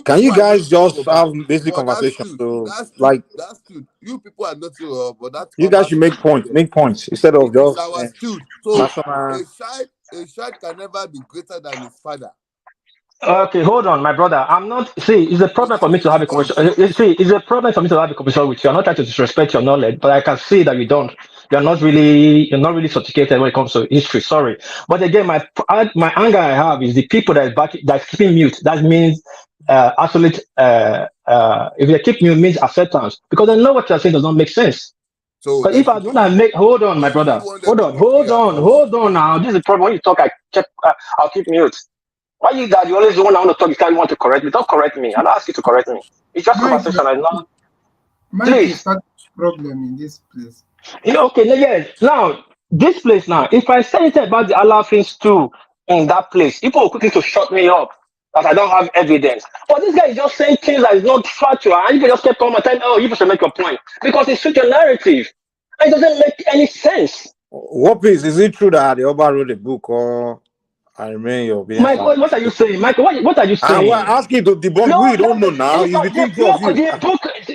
Can you guys just have basic conversation? That's true. You people are not Yoruba, but that's you guys should make points instead of just our student. So a child can never be greater than his father. Okay, hold on, my brother. I'm not. See, it's a problem for me to have a conversation. See, it's a problem for me to have a conversation with you. I'm not trying to disrespect your knowledge, but I can see that you don't. You're not really sophisticated when it comes to history. Sorry, but again, my anger I have is the people that's keeping mute. That means absolute. If they keep mute, means acceptance because they know what you're saying does not make sense. So but if I do not make, hold on, my brother. Hold on. Now this is the problem. When you talk, I'll keep mute. Why you that? You always the one I want to talk. You can't want to correct me. Don't correct me. I don't ask you to correct me. It's just conversation. I'm not. Please. Problem in this place. Okay. Yes. Now this place. Now, if I say anything about the Alafins too in that place, people will quickly to shut me up that I don't have evidence. But this guy is just saying things that is not factual, and people just kept on my time. Oh, you should make your point because it's such a narrative. It doesn't make any sense. What is it true that the Oba wrote a book or? I remain your obedient. Michael, what are you saying? Michael, what are you saying? We're asking to debunk. We don't know now. It's between two of you.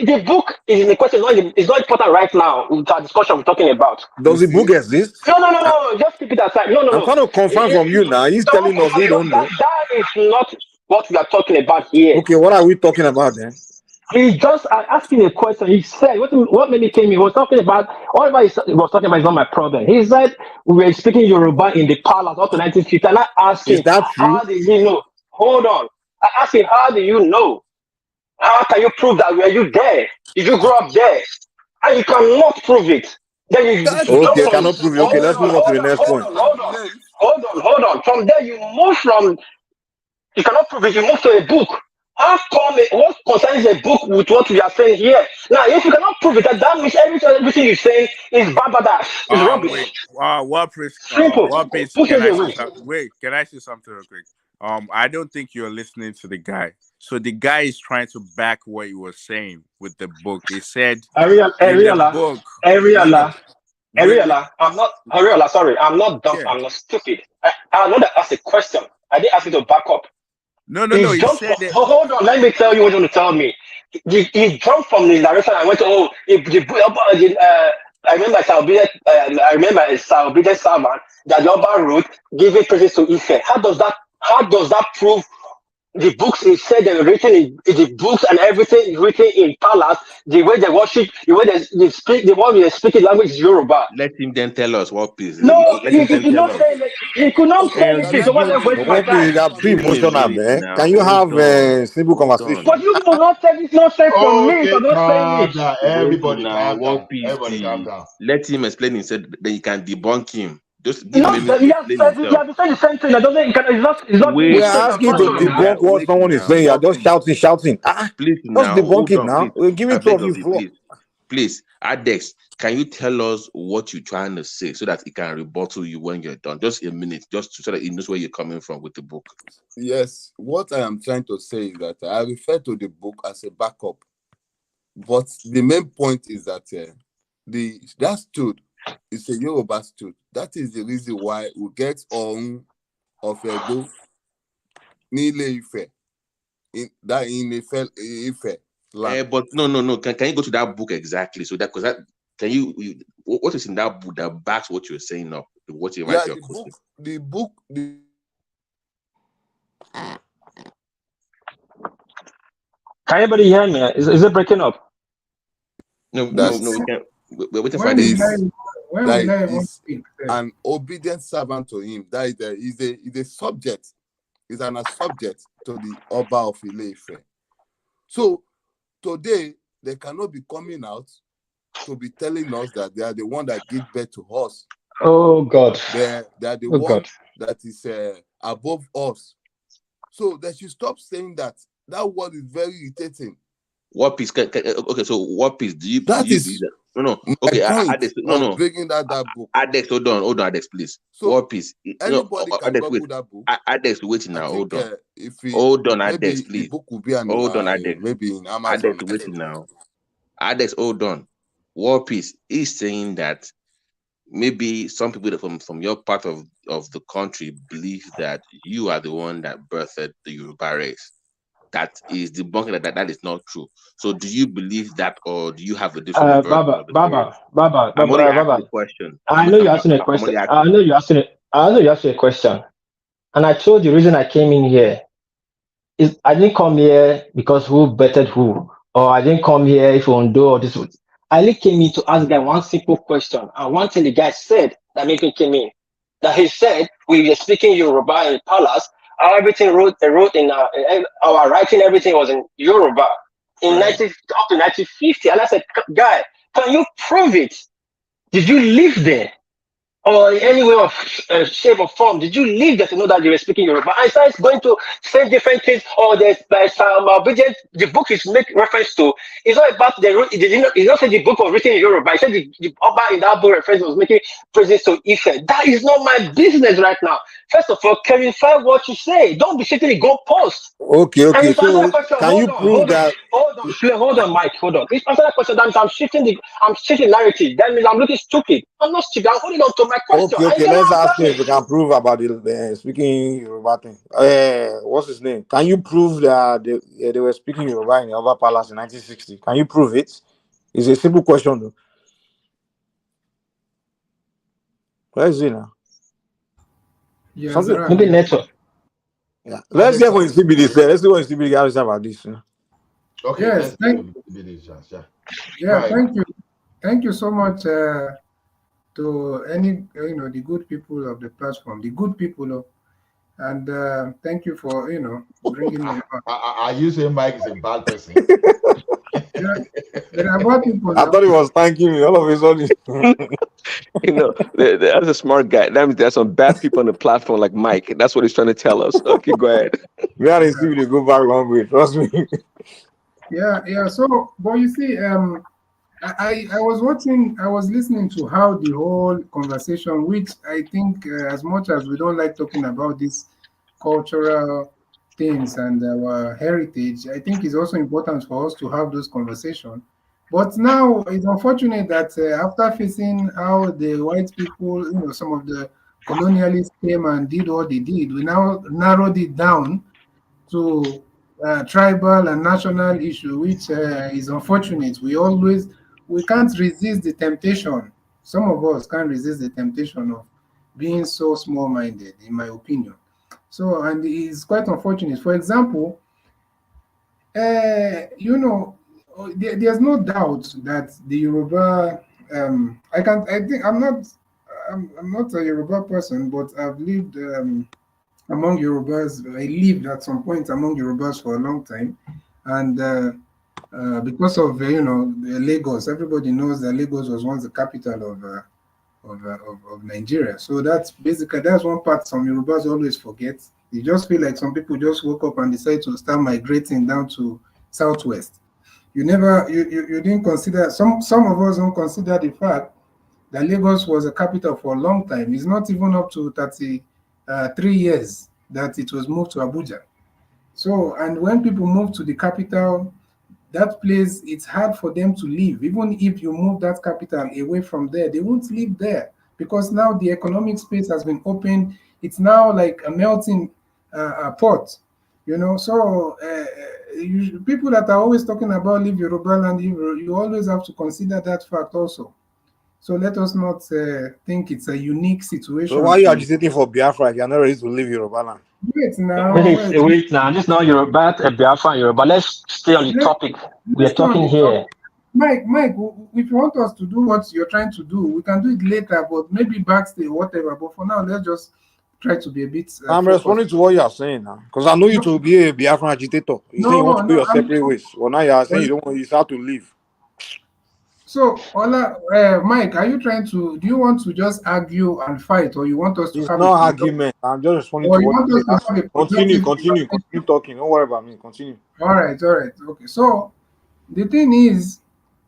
The book is in the question. It's not important right now with our discussion we're talking about. Does the book exist? No. Just keep it aside. No. I'm trying to confirm from you now. He's telling us we don't know. That is not what we are talking about here. Okay, what are we talking about then? He just asking a question. He said, what made me came in? He was talking about, whatever he was talking about is not my problem. He said, we were speaking Yoruba in the palace up to 1950. And I asked him, how did he know? Hold on. I asked him, how do you know? How can you prove that? Were you there? Did you grow up there? And you cannot prove it. Then you cannot prove it. Okay, let's move on to the next point. Hold on. From there, you cannot prove it. You move to a book. How come what concerns a book with what we are saying here? Now, if you cannot prove it, that means everything you're saying is babadash, is rubbish. Can I say something real quick? I don't think you're listening to the guy. So the guy is trying to back what he was saying with the book. He said, Ariella, I'm not dumb. Yeah. I'm not stupid. I know that as a question. I didn't ask you to back up. No. He said that. Hold on, let me tell you what you want to tell me. He jumped from the narration and went to I remember a Saobident servant that the Oba wrote giving praises to Ife. How does that prove The books is said and written in the books and everything written in palace. The way they worship, the way they speak, the one they speak in language is Yoruba. Let him then tell us what piece. No, Let him he then could tell not us. say it. He could not say And anything. So why not waste my What time? is that too give him a emotional, minute man? now. Can you have Hold on. a simple Hold conversation? on. But you will not take this nonsense from me Okay, for not saying calm it. down. Wait Everybody now. calm down. What piece? Everybody calm down. Let him explain himself. Then you can debunk him. Just give him a Not minute that to you have explain said himself. the same thing. That doesn't. It's not We're Wait. straight and asking No, to no, no. forward. debunk what Wait someone is now. saying. You're What just piece? shouting. Please Just now. debunk Hold it on, now. please. We're giving I two beg of you of you, floor. please. Adex, can you tell us what you're trying to say so that he can rebuttal you when you're done? Just a minute, just so that he knows where you're coming from with the book. Yes, what I am trying to say is that I refer to the book as a backup, but the main point is that that stood is a Yoruba stood. That is the reason why we get on of Edo Nile Ife in Ife land. But no. Can you go to that book exactly? So that because that can you what is in that book that backs what you're saying up? What you Yeah, write your the book. Can anybody hear me? Is it breaking up? No, That's we can't. We're waiting for When Adex. will I want to speak? An obedient servant to him. That is a subject, is an subject to the Oba of Ile-Ife. So today they cannot be coming out to be telling us that they are the one that give birth to us. Oh God. They are the Oh one God. that is above us. So they should stop saying that. That word is very irritating. What piece? Okay, so what piece do you believe that? No. My Okay, point Adex. of bringing that book. Adex, hold on, Adex, please. So what piece? anybody can Adex, wait. Google that book. Adex, wait now. I think Hold on. if we Hold on, maybe Adex, the please. book will be Hold on, Adex. maybe in Amazon. Adex, wait now. Adex, hold on. War Peace is saying that maybe some people from your part of the country believe that you are the one that birthed the Yoruba race. That is debunking that is not true. So do you believe that, or do you have a different version of the story? I'm only asking Baba. a question. I know you're asking a I'm only question. asking. I know you're asking a question. And I told you the reason I came in here is I didn't come here because who betted who, or I didn't come here if you want to do all this. I only came in to ask the guy one simple question. And one thing the guy said that made me came in. That he said we were speaking Yoruba in palace. Everything wrote in our writing, everything was in Yoruba in Right. 19 up to 1950. And I said, guy, can you prove it? Did you live there? Or in any way of shape or form, did you live there to know that you were speaking Yoruba? I started going to say different things, or there's some obedient, the book is make reference to, it's not about it's not say the book was written in Yoruba, I said the Oba in that book reference was making praises to Ife. That is not my business right now. First of all, clarify what you say. Don't be shaking the goalpost. Okay. And if you answer that So question, can you prove that? hold on, Mike, hold on. If you answer that question, that means I'm shifting narrative. That means I'm looking stupid. I'm not stupid. I'm holding on to my question. Okay. And you Let's cannot ask answer him me. if we can prove about the speaking Yoruba thing. What's his name? Can you prove that they were speaking Yoruba in the Oba Palace in 1960? Can you prove it? It's a simple question, though. Where is it now? Yes, Something. Maybe network. Yeah. Let's hear what CBD said. Let's see what CBD has to say about this. Okay, yes, let's give it a chance. Yeah. yeah, Right. thank you so much to any the good people of the platform, the good people, and thank you for bringing me on. Are you saying Mike is a bad person? Yeah, there are more people I now. thought he was thanking me all of a sudden. That's a smart guy. That means there's some bad people on the platform like Mike. That's what he's trying to tell us. Okay, go ahead. We are in CBD go back long way. Trust me. Yeah. So, but you see, I was listening to how the whole conversation, which I think, as much as we don't like talking about these cultural things and our heritage, I think it's also important for us to have those conversations. But now it's unfortunate that after facing how the white people, some of the colonialists came and did what they did, we now narrowed it down to tribal and national issue, which is unfortunate. We can't resist the temptation. Some of us can't resist the temptation of being so small-minded, in my opinion. So, and it's quite unfortunate. For example, there's no doubt that the Yoruba, I think I'm not a Yoruba person, but I've lived among Yorubas. I lived at some point among Yorubas for a long time, and because of Lagos, everybody knows that Lagos was once the capital of Nigeria. So that's one part some Yorubas always forget. They just feel like some people just woke up and decided to start migrating down to southwest. You didn't consider, some of us don't consider the fact that Lagos was a capital for a long time. It's not even up to 3 years that it was moved to Abuja. So, and when people move to the capital, that place, it's hard for them to live. Even if you move that capital away from there, they won't live there because now the economic space has been opened. It's now like a melting pot, So people that are always talking about leave Yoruba land, you always have to consider that fact also. So let us not think it's a unique situation. So why are you agitating for Biafra if you're not ready to leave Yoruba land? Wait now. Wait now. This now you're about Biafra and Yoruba. Let's stay on the topic. We are talking here. Mike, if you want us to do what you're trying to do, we can do it later, but maybe backstage or whatever. But for now, let's just try to be a bit. I'm responding to what you are saying now, because I know you to be a Biafran agitator. You say you want to go your separate ways. Well, now you are saying you don't want, you start to leave. So, Mike, are you trying to? Do you want to just argue and fight, or you want us to it's have not argument? I'm just responding to what you say. Continue talking. Don't worry about me. Continue. All right. Okay. So, the thing is,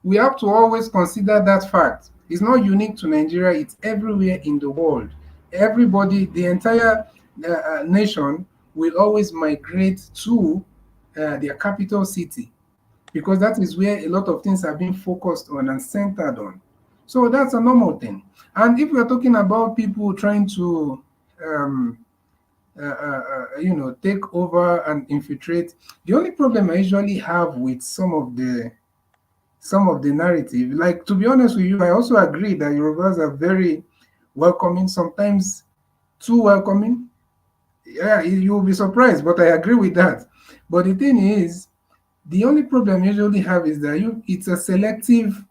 we have to always consider that fact. It's not unique to Nigeria. It's everywhere in the world. Everybody, the entire nation, will always migrate to their capital city, because that is where a lot of things are being focused on and centered on. So that's a normal thing. And if we're talking about people trying to, take over and infiltrate, the only problem I usually have with some of the narrative, like, to be honest with you, I also agree that Yorubas are very welcoming, sometimes too welcoming. Yeah, you'll be surprised, but I agree with that. But the thing is, the only problem you usually have is that it's a selective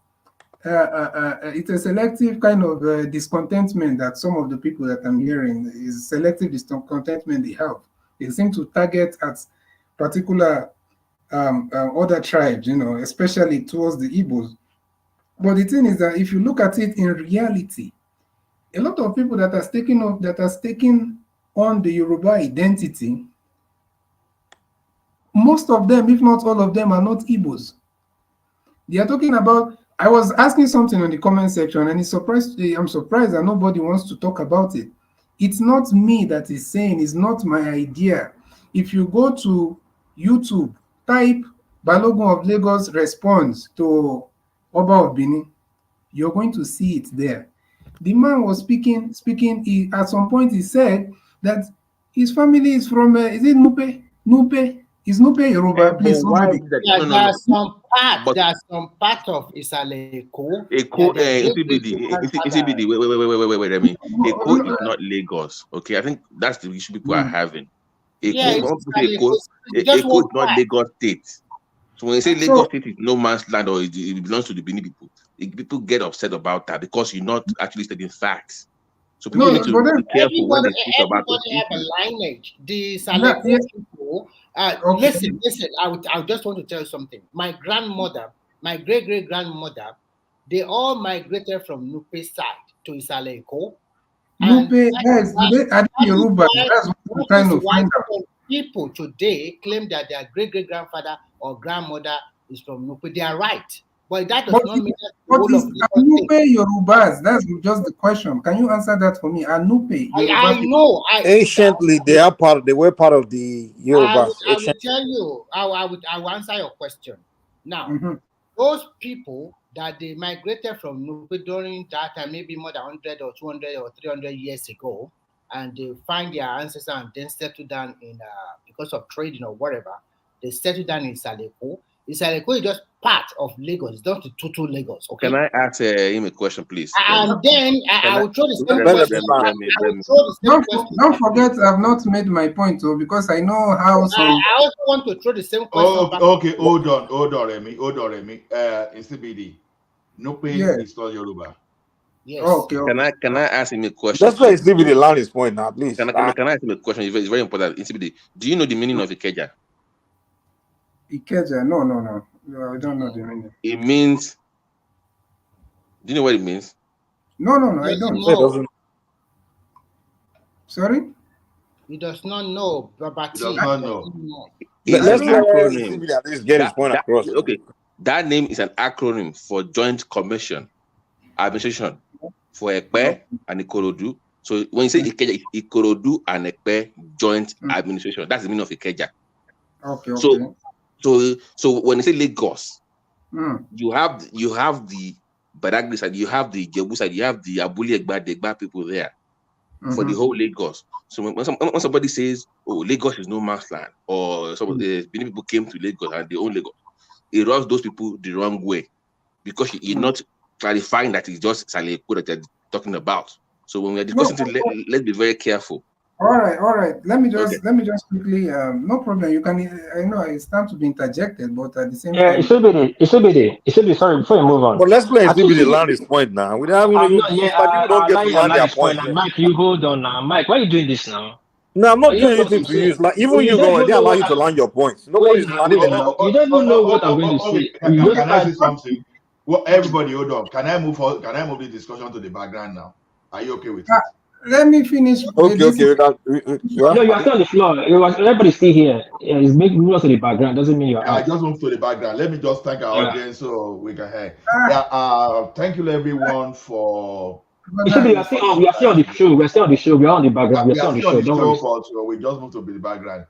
kind of discontentment that some of the people that I'm hearing is selective discontentment they have. They seem to target at particular other tribes, especially towards the Igbos. But the thing is that if you look at it in reality, a lot of people that are taking on the Yoruba identity, most of them, if not all of them, are not Igbos. They are talking about. I was asking something on the comment section, and I'm surprised that nobody wants to talk about it. It's not me that is saying, it's not my idea. If you go to YouTube, type Balogun of Lagos responds to Oba of Benin, you're going to see it there. The man was speaking. At some point, he said that his family is from, is it Nupe? Nupe? Is Nupe Yoruba? Please, somebody. Yeah, there are some part of Isaleko. Wait. I mean, Eko is not Lagos. Okay, I think that's the issue people are having. Eko is not Lagos State. So when you say Lagos State is no man's land or it belongs to the Benin people, people get upset about that because you're not actually stating facts. So people need to be careful when they speak about those have a lineage. The Saleko people. Listen. I just want to tell you something. My grandmother, my great grandmother, they all migrated from Nupe side to Isaleko. Nupe, yes, are they Yoruba? That's what I'm trying to find out. People today claim that their great grandfather or grandmother is from Nupe. They are right, but that does not mean that what is Nupe Yorubas? That's just the question. Can you answer that for me? Are Nupe Yoruba? I know. Anciently, they were part of the Yorubas. I will tell you. I will answer your question now. Those people that they migrated from Nupe during that time, maybe more than 100 or 200 or 300 years ago, and they find their ancestors and then settle down in because of trading or whatever, they settle down in Saleko. Isaleko is just part of Lagos. It's not the total Lagos. Okay. Can I ask him a question, please? And then I will throw the same Let question. Don't forget, I've not made my point, though, because I know how some. I also want to throw the same question back. Okay, hold on, Remy. In CBD, no pain is not Yoruba. Yes. Okay. Can I ask him a question? That's why it's still the land his point now, please. Can I ask him a question? It's very important. In CBD, do you know the meaning of Ikeja? Ikeja? No, I don't know the meaning. It means. Do you know what it means? No, I don't. Sorry? He does not know. He does not know. It's an acronym. Okay, that name is an acronym for Joint Commission Administration for Ekpe and Ikorodu. So when you say Ikeja, it's Ikorodu and Ekpe Joint Administration. That's the meaning of Ikeja. Okay. So when you say Lagos, you have the Badagry side, you have the Jebu side, you have the Abuli Egba people there for the whole Lagos. So when somebody says, "Oh, Lagos is no man's land," or many people came to Lagos and they own Lagos, it rubs those people the wrong way because you're not clarifying that it's just Saleko that they're talking about. So when we're discussing, let's be very careful. All right. Let me just quickly. No problem. You can. I know it's time to be interjected, but at the same time. It should be. Sorry, before you move on. But let's play the land his point now. We don't don't get to land their point. Mike, you hold on now. Mike, why are you doing this now? No, I'm not doing anything to you. Like even you go and they allow you to land your points. Nobody's landing them. You don't even know what I'm going to say. Can I say something? Well, everybody, hold on. Can I move the discussion to the background now? Are you okay with it? Let me finish. Okay. No, you are still on the floor. Everybody's still here. It's making us to the background. Doesn't mean you're. I just moved to the background. Let me just thank our audience so we can hear. Thank you everyone for. We are still on the show. We're still on the show. We're on the background. We're still on the show. Don't worry. But we just moved to the background.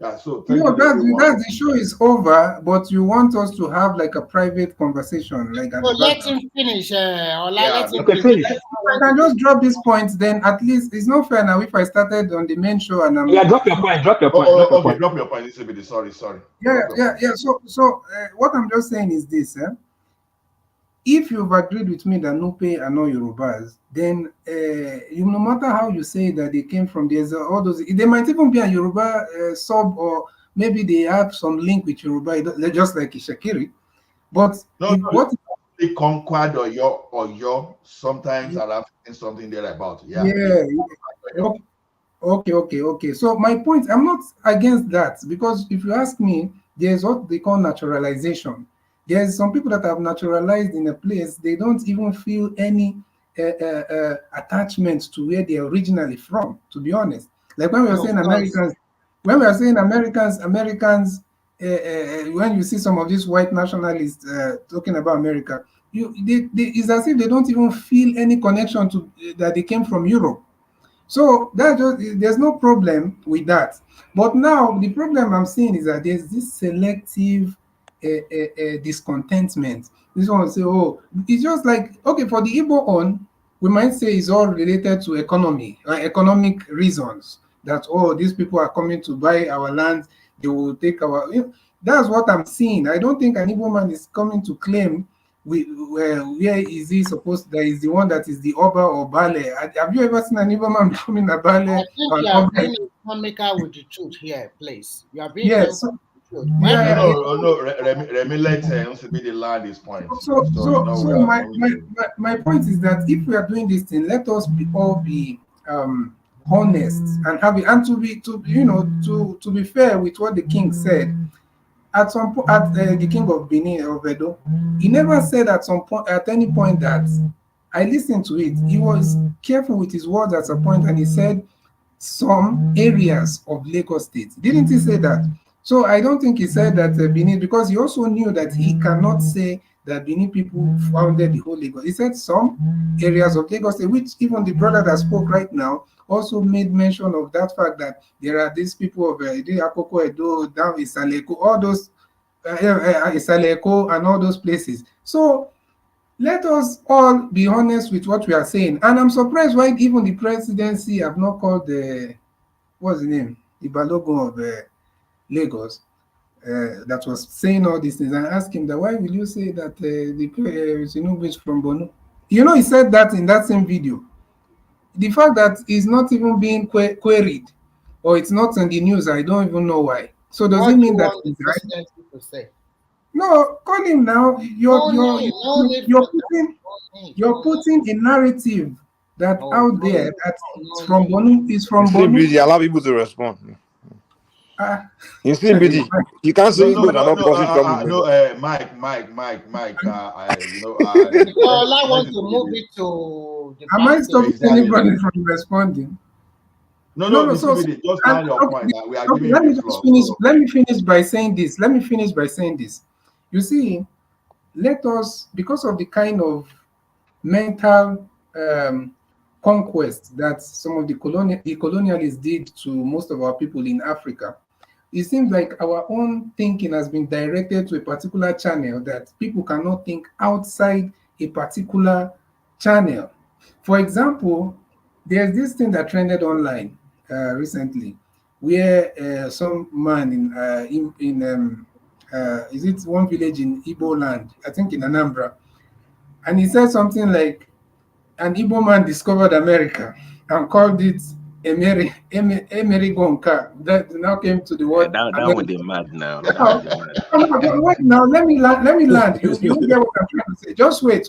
Yeah, so the show is over, but you want us to have like a private conversation, like. Let him finish. Let him finish. I can just drop these points. Then at least it's not fair now if I started on the main show and I'm. Yeah, drop your point. Drop your point. Okay, drop your point. Sorry. Yeah. So what I'm just saying is this. If you've agreed with me that Nupe are not Yorubas, then no matter how you say that they came from, there's all those. They might even be a Yoruba sub, or maybe they have some link with Yoruba, just like Ishakiri. But what they conquered or your sometimes are something there about. Yeah. Okay. So my point, I'm not against that, because if you ask me, there's what they call naturalization. There's some people that have naturalized in a place, they don't even feel any attachment to where they're originally from, to be honest. Like when we are saying Americans, when you see some of these white nationalists talking about America, it's as if they don't even feel any connection to that they came from Europe. So there's no problem with that. But now the problem I'm seeing is that there's this selective discontentment. This one will say, oh, it's just like, okay, for the Igbo on, we might say it's all related to economic reasons, that, oh, these people are coming to buy our land, they will take our, that's what I'm seeing. I don't think an Igbo man is coming to claim where is he supposed, that is the one that is the Oba or Bale. Have you ever seen an Igbo man becoming a Bale? I think you are being economical with the truth here, please. You are being No, Remy, let be the land is point. So my point is that if we are doing this thing, let us all be honest and have it, and to be fair with what the king said. At some point, the king of Benin of Edo, he never said at any point that I listened to it. He was careful with his words at some point, and he said some areas of Lagos State. Didn't he say that? So I don't think he said that Benin, because he also knew that he cannot say that Benin people founded the whole Lagos. He said some areas of Lagos State, which even the brother that spoke right now also made mention of that fact that there are these people of Akoko, Edo, down Isaleko, all those Isaleko and all those places. So let us all be honest with what we are saying. And I'm surprised why even the presidency have not called what's the name? The Balogun of Lagos. that was saying all these things, and I asked him that why will you say that the Tinubu is from Bono? You know, he said that in that same video. The fact that it's not even being queried or it's not in the news, I don't even know why. So does What it do you mean that want the he's right? presidency to say? No, call him now. No need, no need You're for that. putting No need. you're putting a narrative that No, out no there need. that it's No from need. Bonu, is You from see, Bonu. BD, allow people to respond. Ah, You see, BD, you can't say English and not causing trouble in no, Lagos. Mike, Because I let want it to move it to the am I backstage. stopping exactly. anybody from responding? No, No. So, just and, land your okay, point. We are okay, giving let you me the just floor. finish. So Let me finish by saying this. You see, let us, because of the kind of mental conquest that some of the colonialists did to most of our people in Africa, it seems like our own thinking has been directed to a particular channel that people cannot think outside a particular channel. For example, there's this thing that trended online recently, where some man is it one village in Igbo land, I think in Anambra, and he said something like, an Igbo man discovered America and called it Emerigonka. That now came to the word That would America. be mad now. That Now, would be mad. wait, now let me land. Let me land. You will get what I'm trying to say. Just wait.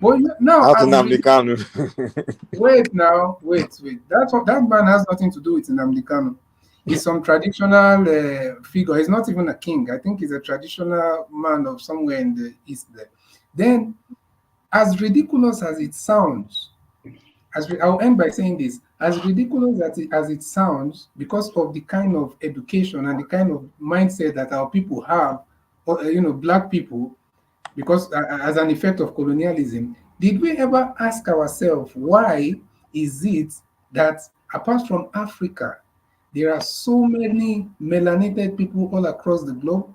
But now, Out in as Amdekanu. wait now, wait. That man has nothing to do with Nnamdi Kanu. He's some traditional figure. He's not even a king. I think he's a traditional man of somewhere in the east there. Then, as ridiculous as it sounds, I'll end by saying this: as ridiculous as it sounds, because of the kind of education and the kind of mindset that our people have, or black people, because as an effect of colonialism, did we ever ask ourselves why is it that apart from Africa, there are so many melanated people all across the globe?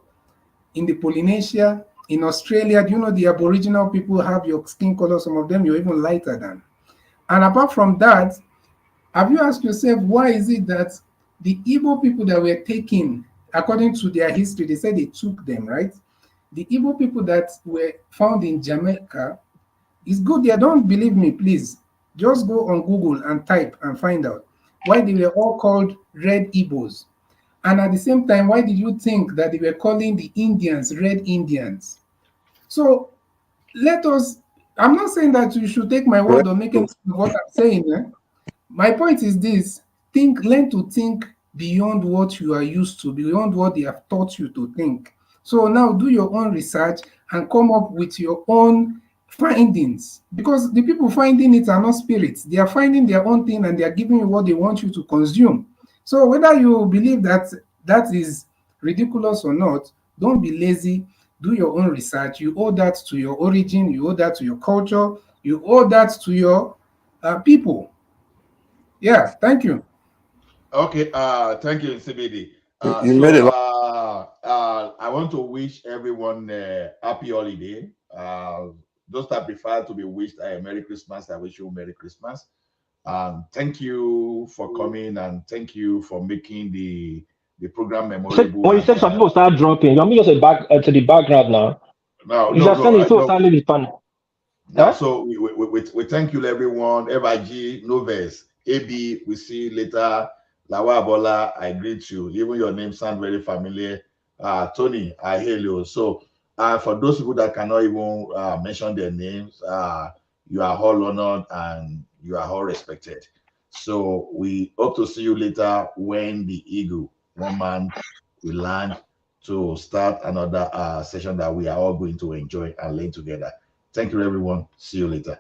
In the Polynesia, in Australia, do you know the Aboriginal people have your skin color? Some of them you're even lighter than. And apart from that, have you asked yourself why is it that the Igbo people that were taken, according to their history, they said they took them, right? The Igbo people that were found in Jamaica, it's good there. Don't believe me, please. Just go on Google and type and find out why they were all called Red Igbos. And at the same time, why did you think that they were calling the Indians Red Indians? So let us, I'm not saying that you should take my word or make anything of what I'm saying. My point is this: learn to think beyond what you are used to, beyond what they have taught you to think. So now do your own research and come up with your own findings, because the people finding it are not spirits. They are finding their own thing and they are giving you what they want you to consume. So whether you believe that that is ridiculous or not, don't be lazy. Do your own research. You owe that to your origin. You owe that to your culture. You owe that to your people. Yeah, thank you. okay, thank you, CBD. You made a lot. I want to wish everyone happy holiday. Those that prefer to be wished a Merry Christmas, I wish you Merry Christmas. Thank you for coming and thank you for making the program memorable. When you said some people start dropping, you want me just to the background now? No, Is that standing so no. silent the panel? Now, so we thank you, everyone. FIG, Noves, AB, we see you later. Lawa Bola, I greet you. Even your name sounds very familiar. Tony, I hail you. So, for those people that cannot even mention their names, you are all honored and you are all respected. So, we hope to see you later when the Eagle, one man, will land to start another session that we are all going to enjoy and learn together. Thank you, everyone. See you later.